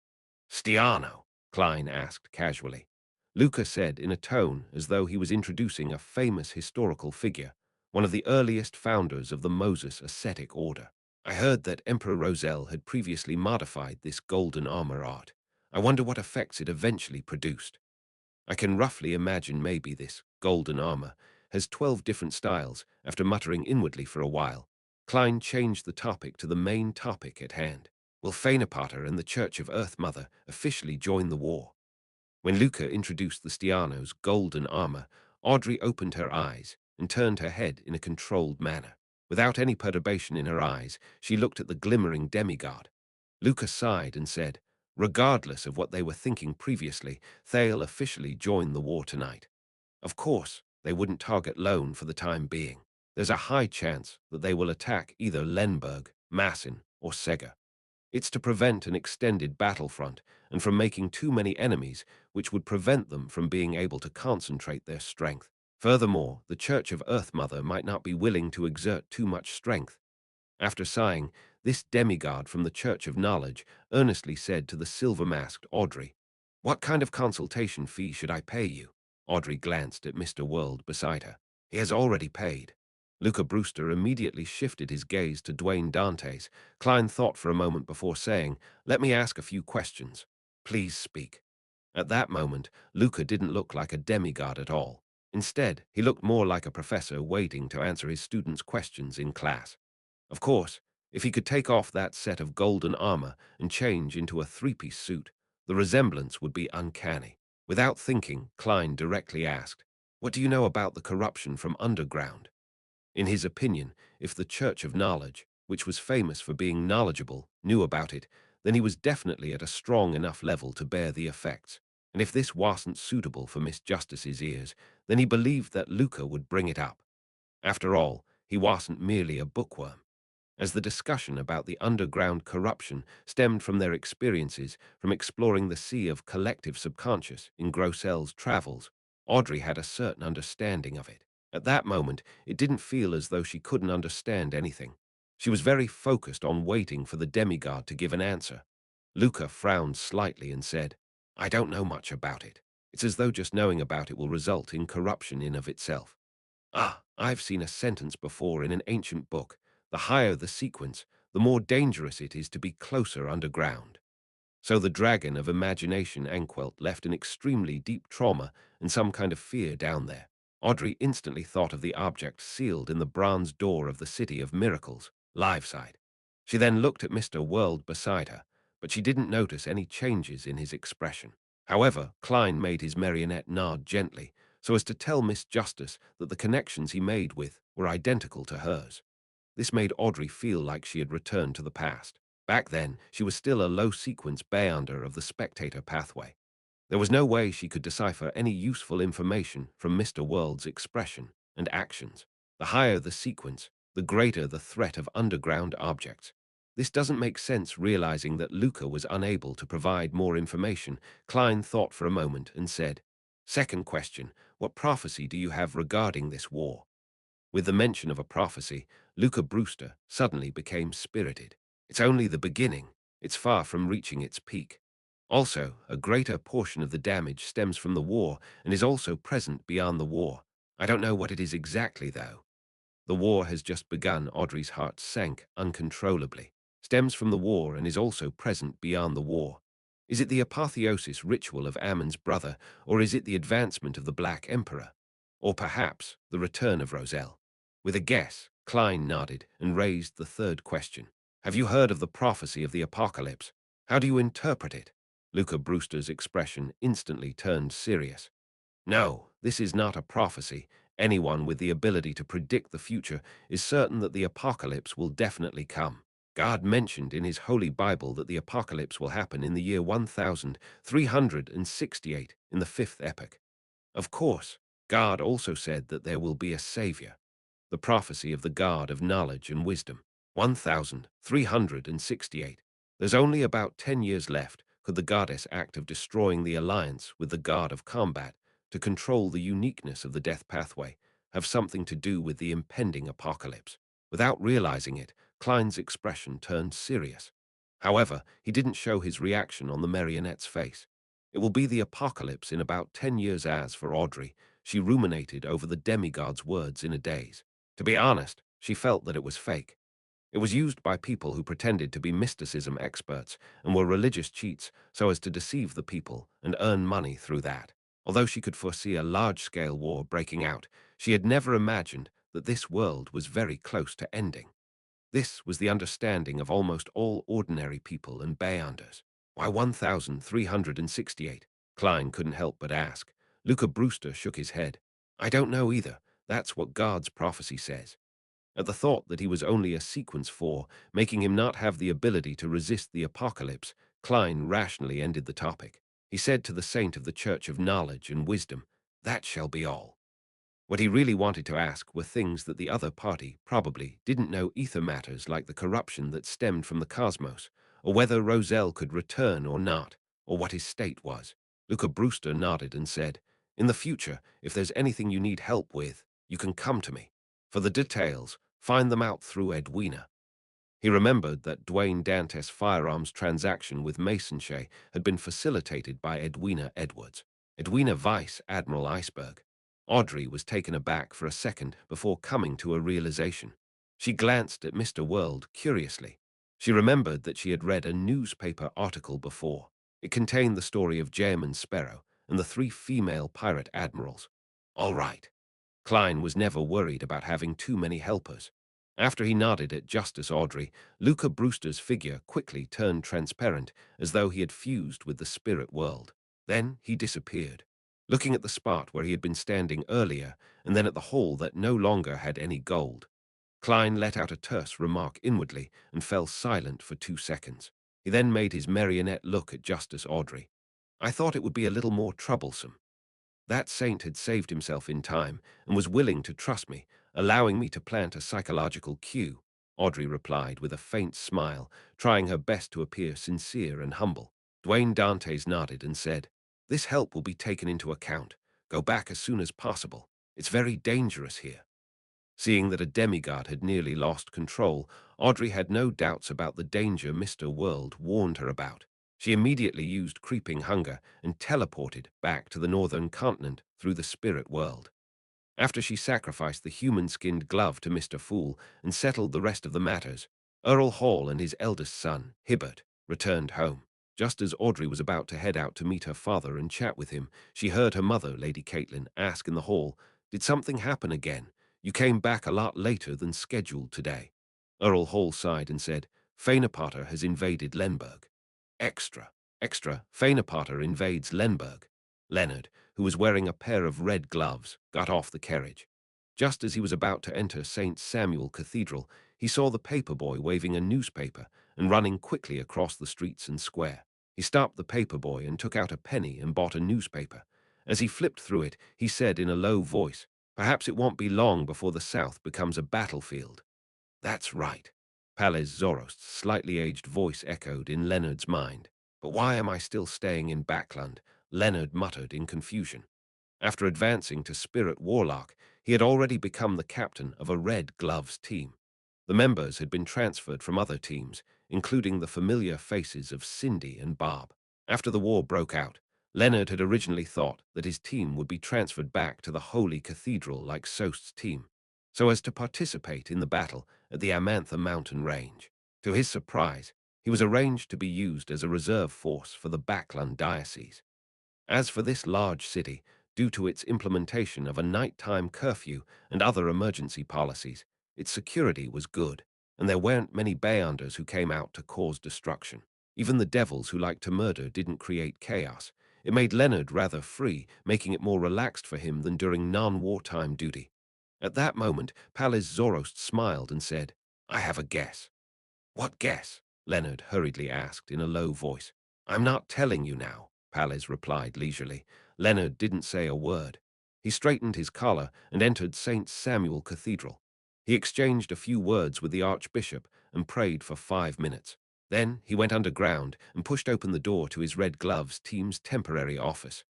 Stiano? Klein asked casually. Luca said in a tone as though he was introducing a famous historical figure, one of the earliest founders of the Moses ascetic order. "I heard that Emperor Roselle had previously modified this golden armor art. I wonder what effects it eventually produced. I can roughly imagine maybe this golden armor has 12 different styles." After muttering inwardly for a while, Klein changed the topic to the main topic at hand. Will Fainapater and the Church of Earth Mother officially join the war? When Luca introduced the Stiano's golden armor, Audrey opened her eyes and turned her head in a controlled manner. Without any perturbation in her eyes, she looked at the glimmering demigod. Luca sighed and said, regardless of what they were thinking previously, they'll officially join the war tonight. Of course, they wouldn't target Lone for the time being. There's a high chance that they will attack either Lemberg, Massin, or Sega. It's to prevent an extended battlefront and from making too many enemies, which would prevent them from being able to concentrate their strength. Furthermore, the Church of Earth Mother might not be willing to exert too much strength. After sighing, this demigod from the Church of Knowledge earnestly said to the silver-masked Audrey, "What kind of consultation fee should I pay you?" Audrey glanced at Mr. World beside her. "He has already paid." Luca Brewster immediately shifted his gaze to Dwayne Dantes. Klein thought for a moment before saying, "Let me ask a few questions. Please speak." At that moment, Luca didn't look like a demigod at all. Instead, he looked more like a professor waiting to answer his students' questions in class. Of course, if he could take off that set of golden armor and change into a three-piece suit, the resemblance would be uncanny. Without thinking, Klein directly asked, "What do you know about the corruption from underground?" In his opinion, if the Church of Knowledge, which was famous for being knowledgeable, knew about it, then he was definitely at a strong enough level to bear the effects. And if this wasn't suitable for Miss Justice's ears, then he believed that Luca would bring it up. After all, he wasn't merely a bookworm. As the discussion about the underground corruption stemmed from their experiences from exploring the sea of collective subconscious in Grossel's travels, Audrey had a certain understanding of it. At that moment, it didn't feel as though she couldn't understand anything. She was very focused on waiting for the demigod to give an answer. Luca frowned slightly and said, "I don't know much about it. It's as though just knowing about it will result in corruption in of itself." Ah, I've seen a sentence before in an ancient book. The higher the sequence, the more dangerous it is to be closer underground. So the dragon of imagination Anquelt left an extremely deep trauma and some kind of fear down there. Audrey instantly thought of the object sealed in the bronze door of the City of Miracles, liveside. She then looked at Mr. World beside her, but she didn't notice any changes in his expression. However, Klein made his marionette nod gently, so as to tell Miss Justice that the connections he made with were identical to hers. This made Audrey feel like she had returned to the past. Back then, she was still a low-sequence beyonder of the spectator pathway. There was no way she could decipher any useful information from Mr. World's expression and actions. The higher the sequence, the greater the threat of underground objects. This doesn't make sense realizing that Luca was unable to provide more information. Klein thought for a moment and said, "Second question, what prophecy do you have regarding this war?" With the mention of a prophecy, Luca Brewster suddenly became spirited. It's only the beginning. It's far from reaching its peak. Also, a greater portion of the damage stems from the war and is also present beyond the war. I don't know what it is exactly, though. The war has just begun. Audrey's heart sank uncontrollably. Stems from the war and is also present beyond the war. Is it the apotheosis ritual of Ammon's brother, or is it the advancement of the Black Emperor? Or perhaps the return of Roselle? With a guess, Klein nodded and raised the third question. Have you heard of the prophecy of the apocalypse? How do you interpret it? Luca Brewster's expression instantly turned serious. No, this is not a prophecy. Anyone with the ability to predict the future is certain that the apocalypse will definitely come. God mentioned in his Holy Bible that the apocalypse will happen in the year 1368 in the fifth epoch. Of course, God also said that there will be a Savior, the prophecy of the God of knowledge and wisdom. 1368. There's only about 10 years left. Could the goddess act of destroying the alliance with the god of combat to control the uniqueness of the death pathway have something to do with the impending apocalypse? Without realizing it, Klein's expression turned serious. However, he didn't show his reaction on the marionette's face. It will be the apocalypse in about 10 years as for Audrey. She ruminated over the demigod's words in a daze. To be honest, she felt that it was fake. It was used by people who pretended to be mysticism experts and were religious cheats so as to deceive the people and earn money through that. Although she could foresee a large-scale war breaking out, she had never imagined that this world was very close to ending. This was the understanding of almost all ordinary people and Beyonders. Why 1368? Klein couldn't help but ask. Luca Brewster shook his head. I don't know either. That's what God's prophecy says. At the thought that he was only a sequence 4, making him not have the ability to resist the apocalypse, Klein rationally ended the topic. He said to the saint of the Church of Knowledge and Wisdom, "That shall be all." What he really wanted to ask were things that the other party probably didn't know, ether matters like the corruption that stemmed from the cosmos, or whether Roselle could return or not, or what his state was. Luca Brewster nodded and said, "In the future, if there's anything you need help with, you can come to me. For the details, find them out through Edwina." He remembered that Dwayne Dantes' Firearms transaction with Mason Shea had been facilitated by Edwina Edwards, Edwina Vice Admiral Iceberg. Audrey was taken aback for a second before coming to a realization. She glanced at Mr. World curiously. She remembered that she had read a newspaper article before. It contained the story of Jamin Sparrow and the 3 female pirate admirals. All right. Klein was never worried about having too many helpers. After he nodded at Justice Audrey, Luca Brewster's figure quickly turned transparent as though he had fused with the spirit world. Then he disappeared, looking at the spot where he had been standing earlier and then at the hole that no longer had any gold. Klein let out a terse remark inwardly and fell silent for 2 seconds. He then made his marionette look at Justice Audrey. I thought it would be a little more troublesome. That saint had saved himself in time and was willing to trust me, allowing me to plant a psychological cue, Audrey replied with a faint smile, trying her best to appear sincere and humble. Dwayne Dantes nodded and said, "This help will be taken into account. Go back as soon as possible. It's very dangerous here." Seeing that a demigod had nearly lost control, Audrey had no doubts about the danger Mr. World warned her about. She immediately used creeping hunger and teleported back to the northern continent through the spirit world. After she sacrificed the human-skinned glove to Mr. Fool and settled the rest of the matters, Earl Hall and his eldest son, Hibbert, returned home. Just as Audrey was about to head out to meet her father and chat with him, she heard her mother, Lady Caitlin, ask in the hall, "Did something happen again? You came back a lot later than scheduled today." Earl Hall sighed and said, "Fainapotter has invaded Lenberg." Extra, extra, Fainapotter invades Lenberg. Leonard, who was wearing a pair of red gloves, got off the carriage. Just as he was about to enter St. Samuel Cathedral, he saw the paperboy waving a newspaper and running quickly across the streets and square. He stopped the paperboy and took out a penny and bought a newspaper. As he flipped through it, he said in a low voice, "Perhaps it won't be long before the South becomes a battlefield." "That's right," Palles Zorost's slightly aged voice echoed in Leonard's mind. "But why am I still staying in Backland?" Leonard muttered in confusion. After advancing to Spirit Warlock, he had already become the captain of a Red Gloves team. The members had been transferred from other teams, including the familiar faces of Cindy and Bob. After the war broke out, Leonard had originally thought that his team would be transferred back to the Holy Cathedral like Sost's team, so as to participate in the battle at the Amantha mountain range. To his surprise, he was arranged to be used as a reserve force for the Backland diocese. As for this large city, due to its implementation of a nighttime curfew and other emergency policies, its security was good, and there weren't many Bayanders who came out to cause destruction. Even the devils who liked to murder didn't create chaos. It made Leonard rather free, making it more relaxed for him than during non-wartime duty. At that moment, Palles Zorost smiled and said, "I have a guess." "What guess?" Leonard hurriedly asked in a low voice. "I'm not telling you now," Palles replied leisurely. Leonard didn't say a word. He straightened his collar and entered St. Samuel Cathedral. He exchanged a few words with the Archbishop and prayed for 5 minutes. Then he went underground and pushed open the door to his Red Gloves team's temporary office.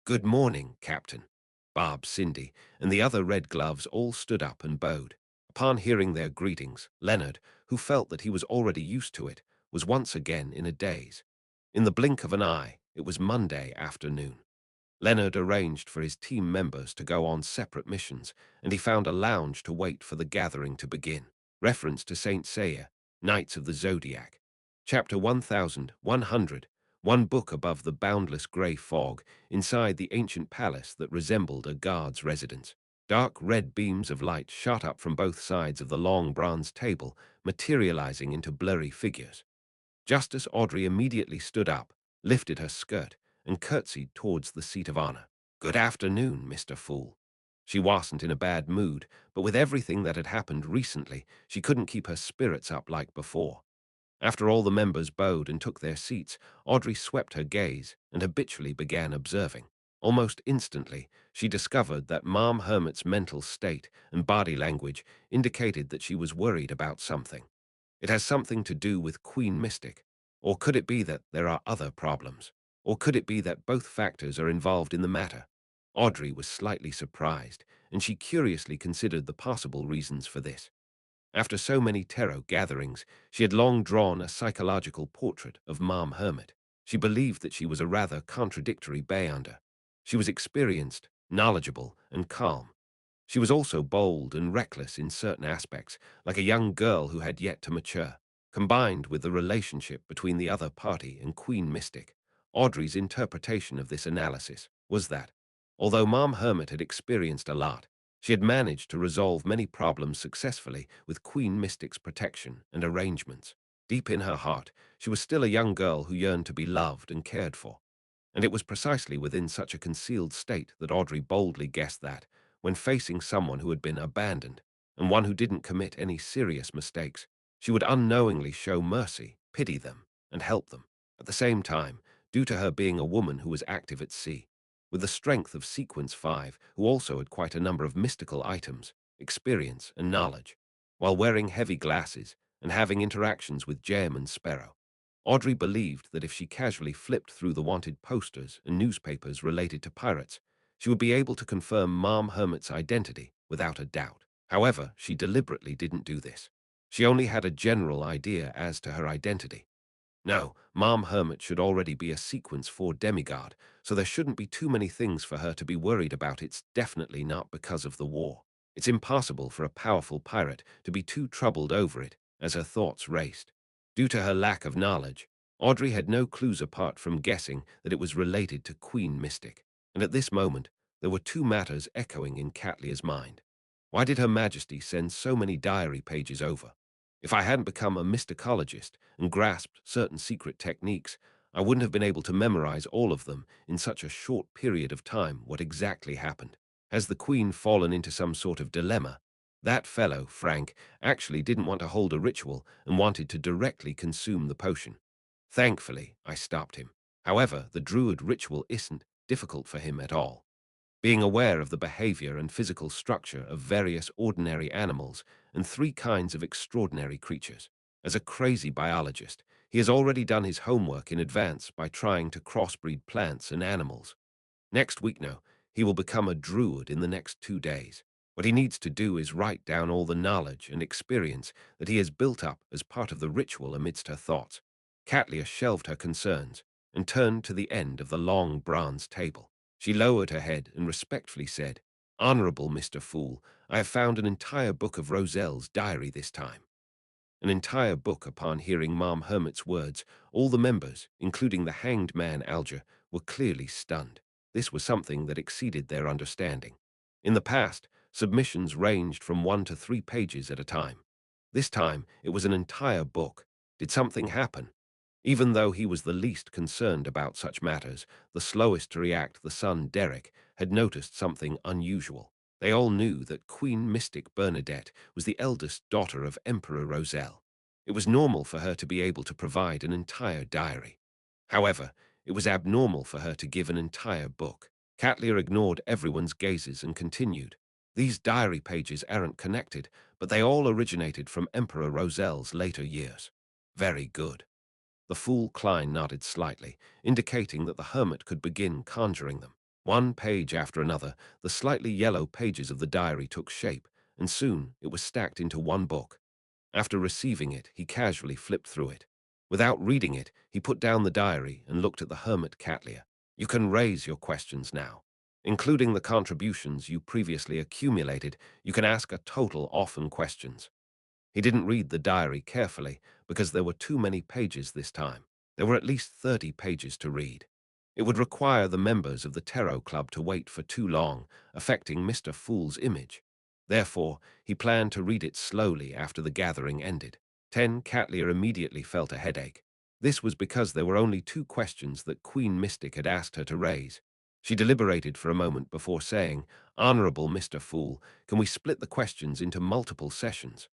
"Good morning, Captain." Bob, Cindy, and the other Red Gloves all stood up and bowed. Upon hearing their greetings, Leonard, who felt that he was already used to it, was once again in a daze. In the blink of an eye, it was Monday afternoon. Leonard arranged for his team members to go on separate missions, and he found a lounge to wait for the gathering to begin. Reference to Saint Seiya, Knights of the Zodiac. Chapter 1100, one book above the boundless grey fog, inside the ancient palace that resembled a guard's residence. Dark red beams of light shot up from both sides of the long bronze table, materializing into blurry figures. Justice Audrey immediately stood up, lifted her skirt, and curtsied towards the seat of honor. "Good afternoon, Mr. Fool." She wasn't in a bad mood, but with everything that had happened recently, she couldn't keep her spirits up like before. After all the members bowed and took their seats, Audrey swept her gaze and habitually began observing. Almost instantly, she discovered that Mom Hermit's mental state and body language indicated that she was worried about something. It has something to do with Queen Mystic. Or could it be that there are other problems? Or could it be that both factors are involved in the matter? Audrey was slightly surprised, and she curiously considered the possible reasons for this. After so many tarot gatherings, she had long drawn a psychological portrait of Mom Hermit. She believed that she was a rather contradictory Bayonder. She was experienced, knowledgeable, and calm. She was also bold and reckless in certain aspects, like a young girl who had yet to mature. Combined with the relationship between the other party and Queen Mystic, Audrey's interpretation of this analysis was that, although Mom Hermit had experienced a lot, she had managed to resolve many problems successfully with Queen Mystic's protection and arrangements. Deep in her heart, she was still a young girl who yearned to be loved and cared for. And it was precisely within such a concealed state that Audrey boldly guessed that, when facing someone who had been abandoned, and one who didn't commit any serious mistakes, she would unknowingly show mercy, pity them, and help them. At the same time, due to her being a woman who was active at sea, with the strength of Sequence 5, who also had quite a number of mystical items, experience, and knowledge, while wearing heavy glasses and having interactions with Gem and Sparrow. Audrey believed that if she casually flipped through the wanted posters and newspapers related to pirates, she would be able to confirm Mom Hermit's identity without a doubt. However, she deliberately didn't do this. She only had a general idea as to her identity. No, Mom Hermit should already be a sequence 4 demigod, so there shouldn't be too many things for her to be worried about. It's definitely not because of the war. It's impossible for a powerful pirate to be too troubled over it, as her thoughts raced. Due to her lack of knowledge, Audrey had no clues apart from guessing that it was related to Queen Mystic, and at this moment there were two matters echoing in Catlia's mind. Why did Her Majesty send so many diary pages over? If I hadn't become a mysticologist and grasped certain secret techniques, I wouldn't have been able to memorize all of them in such a short period of time. What exactly happened? Has the Queen fallen into some sort of dilemma? That fellow, Frank, actually didn't want to hold a ritual and wanted to directly consume the potion. Thankfully, I stopped him. However, the druid ritual isn't difficult for him at all. Being aware of the behavior and physical structure of various ordinary animals and three kinds of extraordinary creatures. As a crazy biologist, he has already done his homework in advance by trying to crossbreed plants and animals. Next week now, he will become a druid in the next 2 days. What he needs to do is write down all the knowledge and experience that he has built up as part of the ritual amidst her thoughts. Catlia shelved her concerns and turned to the end of the long bronze table. She lowered her head and respectfully said, "Honorable Mr. Fool, I have found an entire book of Roselle's diary this time." An entire book. Upon hearing Mom Hermit's words, all the members, including the hanged man Alger, were clearly stunned. This was something that exceeded their understanding. In the past, submissions ranged from 1 to 3 pages at a time. This time, it was an entire book. Did something happen? Even though he was the least concerned about such matters, the slowest to react, the son Derek, had noticed something unusual. They all knew that Queen Mystic Bernadette was the eldest daughter of Emperor Roselle. It was normal for her to be able to provide an entire diary. However, it was abnormal for her to give an entire book. Catlia ignored everyone's gazes and continued. These diary pages aren't connected, but they all originated from Emperor Roselle's later years. Very good. The fool Klein nodded slightly, indicating that the hermit could begin conjuring them. One page after another, the slightly yellow pages of the diary took shape, and soon it was stacked into one book. After receiving it, he casually flipped through it. Without reading it, he put down the diary and looked at the hermit Catlia. "You can raise your questions now. Including the contributions you previously accumulated, you can ask a total often questions." He didn't read the diary carefully because there were too many pages this time. There were at least 30 pages to read. It would require the members of the Tarot Club to wait for too long, affecting Mr. Fool's image. Therefore, he planned to read it slowly after the gathering ended. 10. Catlia immediately felt a headache. This was because there were only 2 questions that Queen Mystic had asked her to raise. She deliberated for a moment before saying, "Honorable Mr. Fool, can we split the questions into multiple sessions?"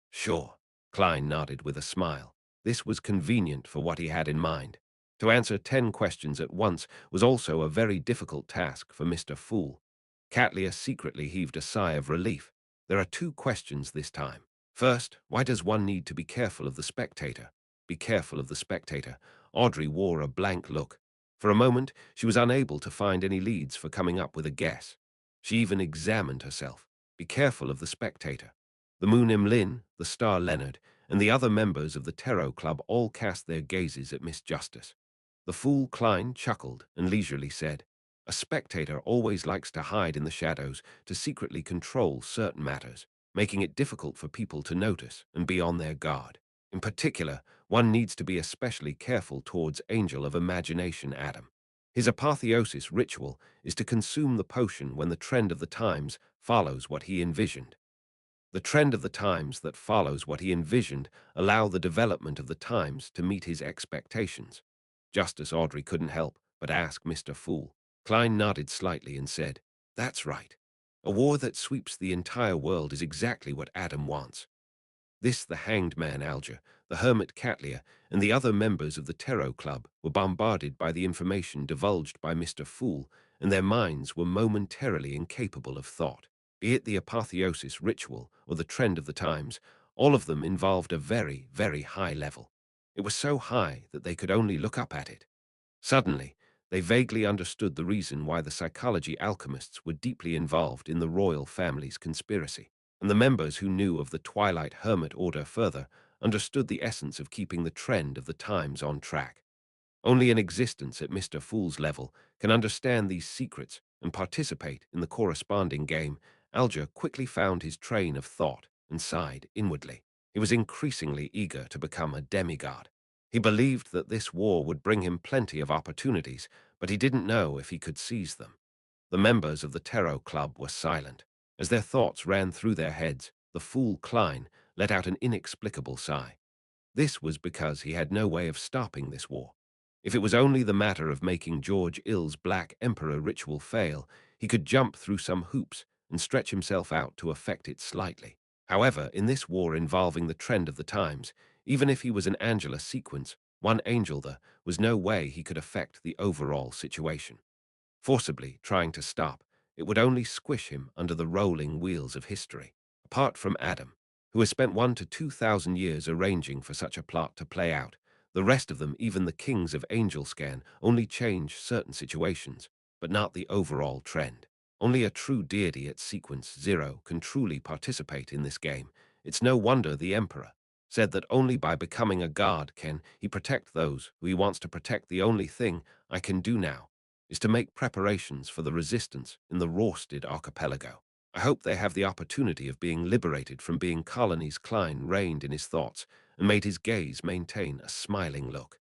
"Sure." Klein nodded with a smile. This was convenient for what he had in mind. To answer 10 questions at once was also a very difficult task for Mr. Fool. Catlia secretly heaved a sigh of relief. There are 2 questions this time. First, why does one need to be careful of the spectator? Be careful of the spectator. Audrey wore a blank look. For a moment, she was unable to find any leads for coming up with a guess. She even examined herself. Be careful of the spectator. The moon Emlyn, the star Leonard, and the other members of the Tarot Club all cast their gazes at Miss Justice. The fool Klein chuckled and leisurely said, "A spectator always likes to hide in the shadows to secretly control certain matters, making it difficult for people to notice and be on their guard. In particular, one needs to be especially careful towards Angel of Imagination Adam. His apotheosis ritual is to consume the potion when the trend of the times follows what he envisioned. The trend of the times that follows what he envisioned allow the development of the times to meet his expectations." Justice Audrey couldn't help but ask Mr. Fool. Klein nodded slightly and said, "That's right. A war that sweeps the entire world is exactly what Adam wants." This, the hanged man Alger, the hermit Catlia, and the other members of the Tarot Club were bombarded by the information divulged by Mr. Fool, and their minds were momentarily incapable of thought. Be it the apotheosis ritual or the trend of the times, all of them involved a very, very high level. It was so high that they could only look up at it. Suddenly, they vaguely understood the reason why the psychology alchemists were deeply involved in the royal family's conspiracy, and the members who knew of the Twilight Hermit Order further understood the essence of keeping the trend of the times on track. Only an existence at Mr. Fool's level can understand these secrets and participate in the corresponding game. Alger quickly found his train of thought and sighed inwardly. He was increasingly eager to become a demigod. He believed that this war would bring him plenty of opportunities, but he didn't know if he could seize them. The members of the Tarot Club were silent. As their thoughts ran through their heads, the fool Klein let out an inexplicable sigh. This was because he had no way of stopping this war. If it was only the matter of making George Ill's Black Emperor ritual fail, he could jump through some hoops and stretch himself out to affect it slightly. However, in this war involving the trend of the times, even if he was an Angela sequence, one angel there was no way he could affect the overall situation. Forcibly trying to stop, it would only squish him under the rolling wheels of history. Apart from Adam, who has spent 1 to 2,000 years arranging for such a plot to play out, the rest of them, even the kings of Angel Scan, only change certain situations, but not the overall trend. Only a true deity at sequence 0 can truly participate in this game. It's no wonder the Emperor said that only by becoming a god can he protect those who he wants to protect. The only thing I can do now is to make preparations for the resistance in the Rorsted archipelago. I hope they have the opportunity of being liberated from being colonies. Klein reined in his thoughts and made his gaze maintain a smiling look.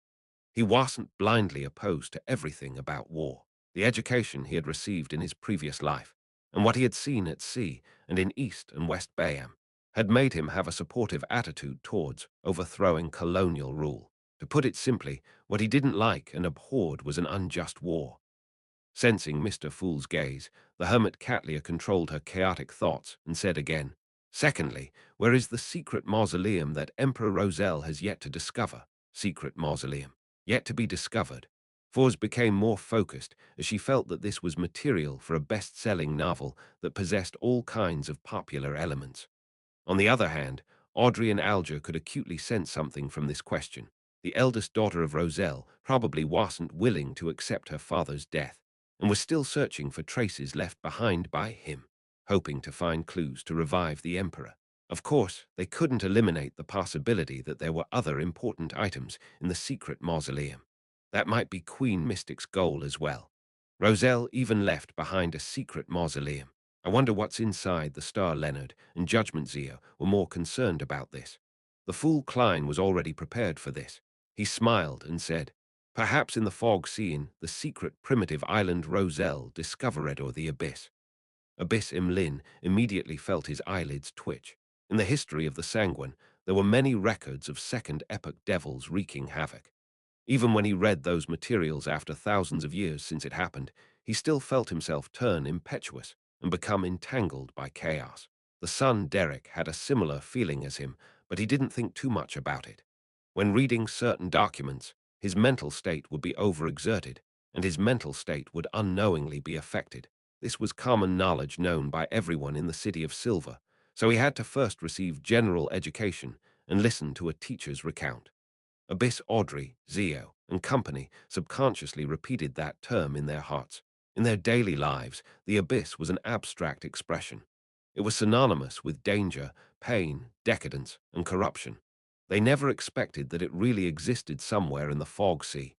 He wasn't blindly opposed to everything about war. The education he had received in his previous life, and what he had seen at sea and in East and West Bayam, had made him have a supportive attitude towards overthrowing colonial rule. To put it simply, what he didn't like and abhorred was an unjust war. Sensing Mr. Fool's gaze, the hermit Catlia controlled her chaotic thoughts and said again, "Secondly, where is the secret mausoleum that Emperor Roselle has yet to discover? Secret mausoleum, yet to be discovered." Fours became more focused as she felt that this was material for a best-selling novel that possessed all kinds of popular elements. On the other hand, Audrey and Alger could acutely sense something from this question. The eldest daughter of Roselle probably wasn't willing to accept her father's death, and was still searching for traces left behind by him, hoping to find clues to revive the Emperor. Of course, they couldn't eliminate the possibility that there were other important items in the secret mausoleum. That might be Queen Mystic's goal as well. Roselle even left behind a secret mausoleum. I wonder what's inside. The Star Leonard and Judgment Zio were more concerned about this. The fool Klein was already prepared for this. He smiled and said, "Perhaps in the fog scene, the secret primitive island Roselle discovered, or the Abyss." Abyss Imlin immediately felt his eyelids twitch. In the history of the Sanguine, there were many records of Second Epoch devils wreaking havoc. Even when he read those materials after thousands of years since it happened, he still felt himself turn impetuous and become entangled by chaos. The son, Derek, had a similar feeling as him, but he didn't think too much about it. When reading certain documents, his mental state would be overexerted, and his mental state would unknowingly be affected. This was common knowledge known by everyone in the City of Silver, so he had to first receive general education and listen to a teacher's recount. Abyss Audrey, Zio, and company subconsciously repeated that term in their hearts. In their daily lives, the abyss was an abstract expression. It was synonymous with danger, pain, decadence, and corruption. They never expected that it really existed somewhere in the fog sea.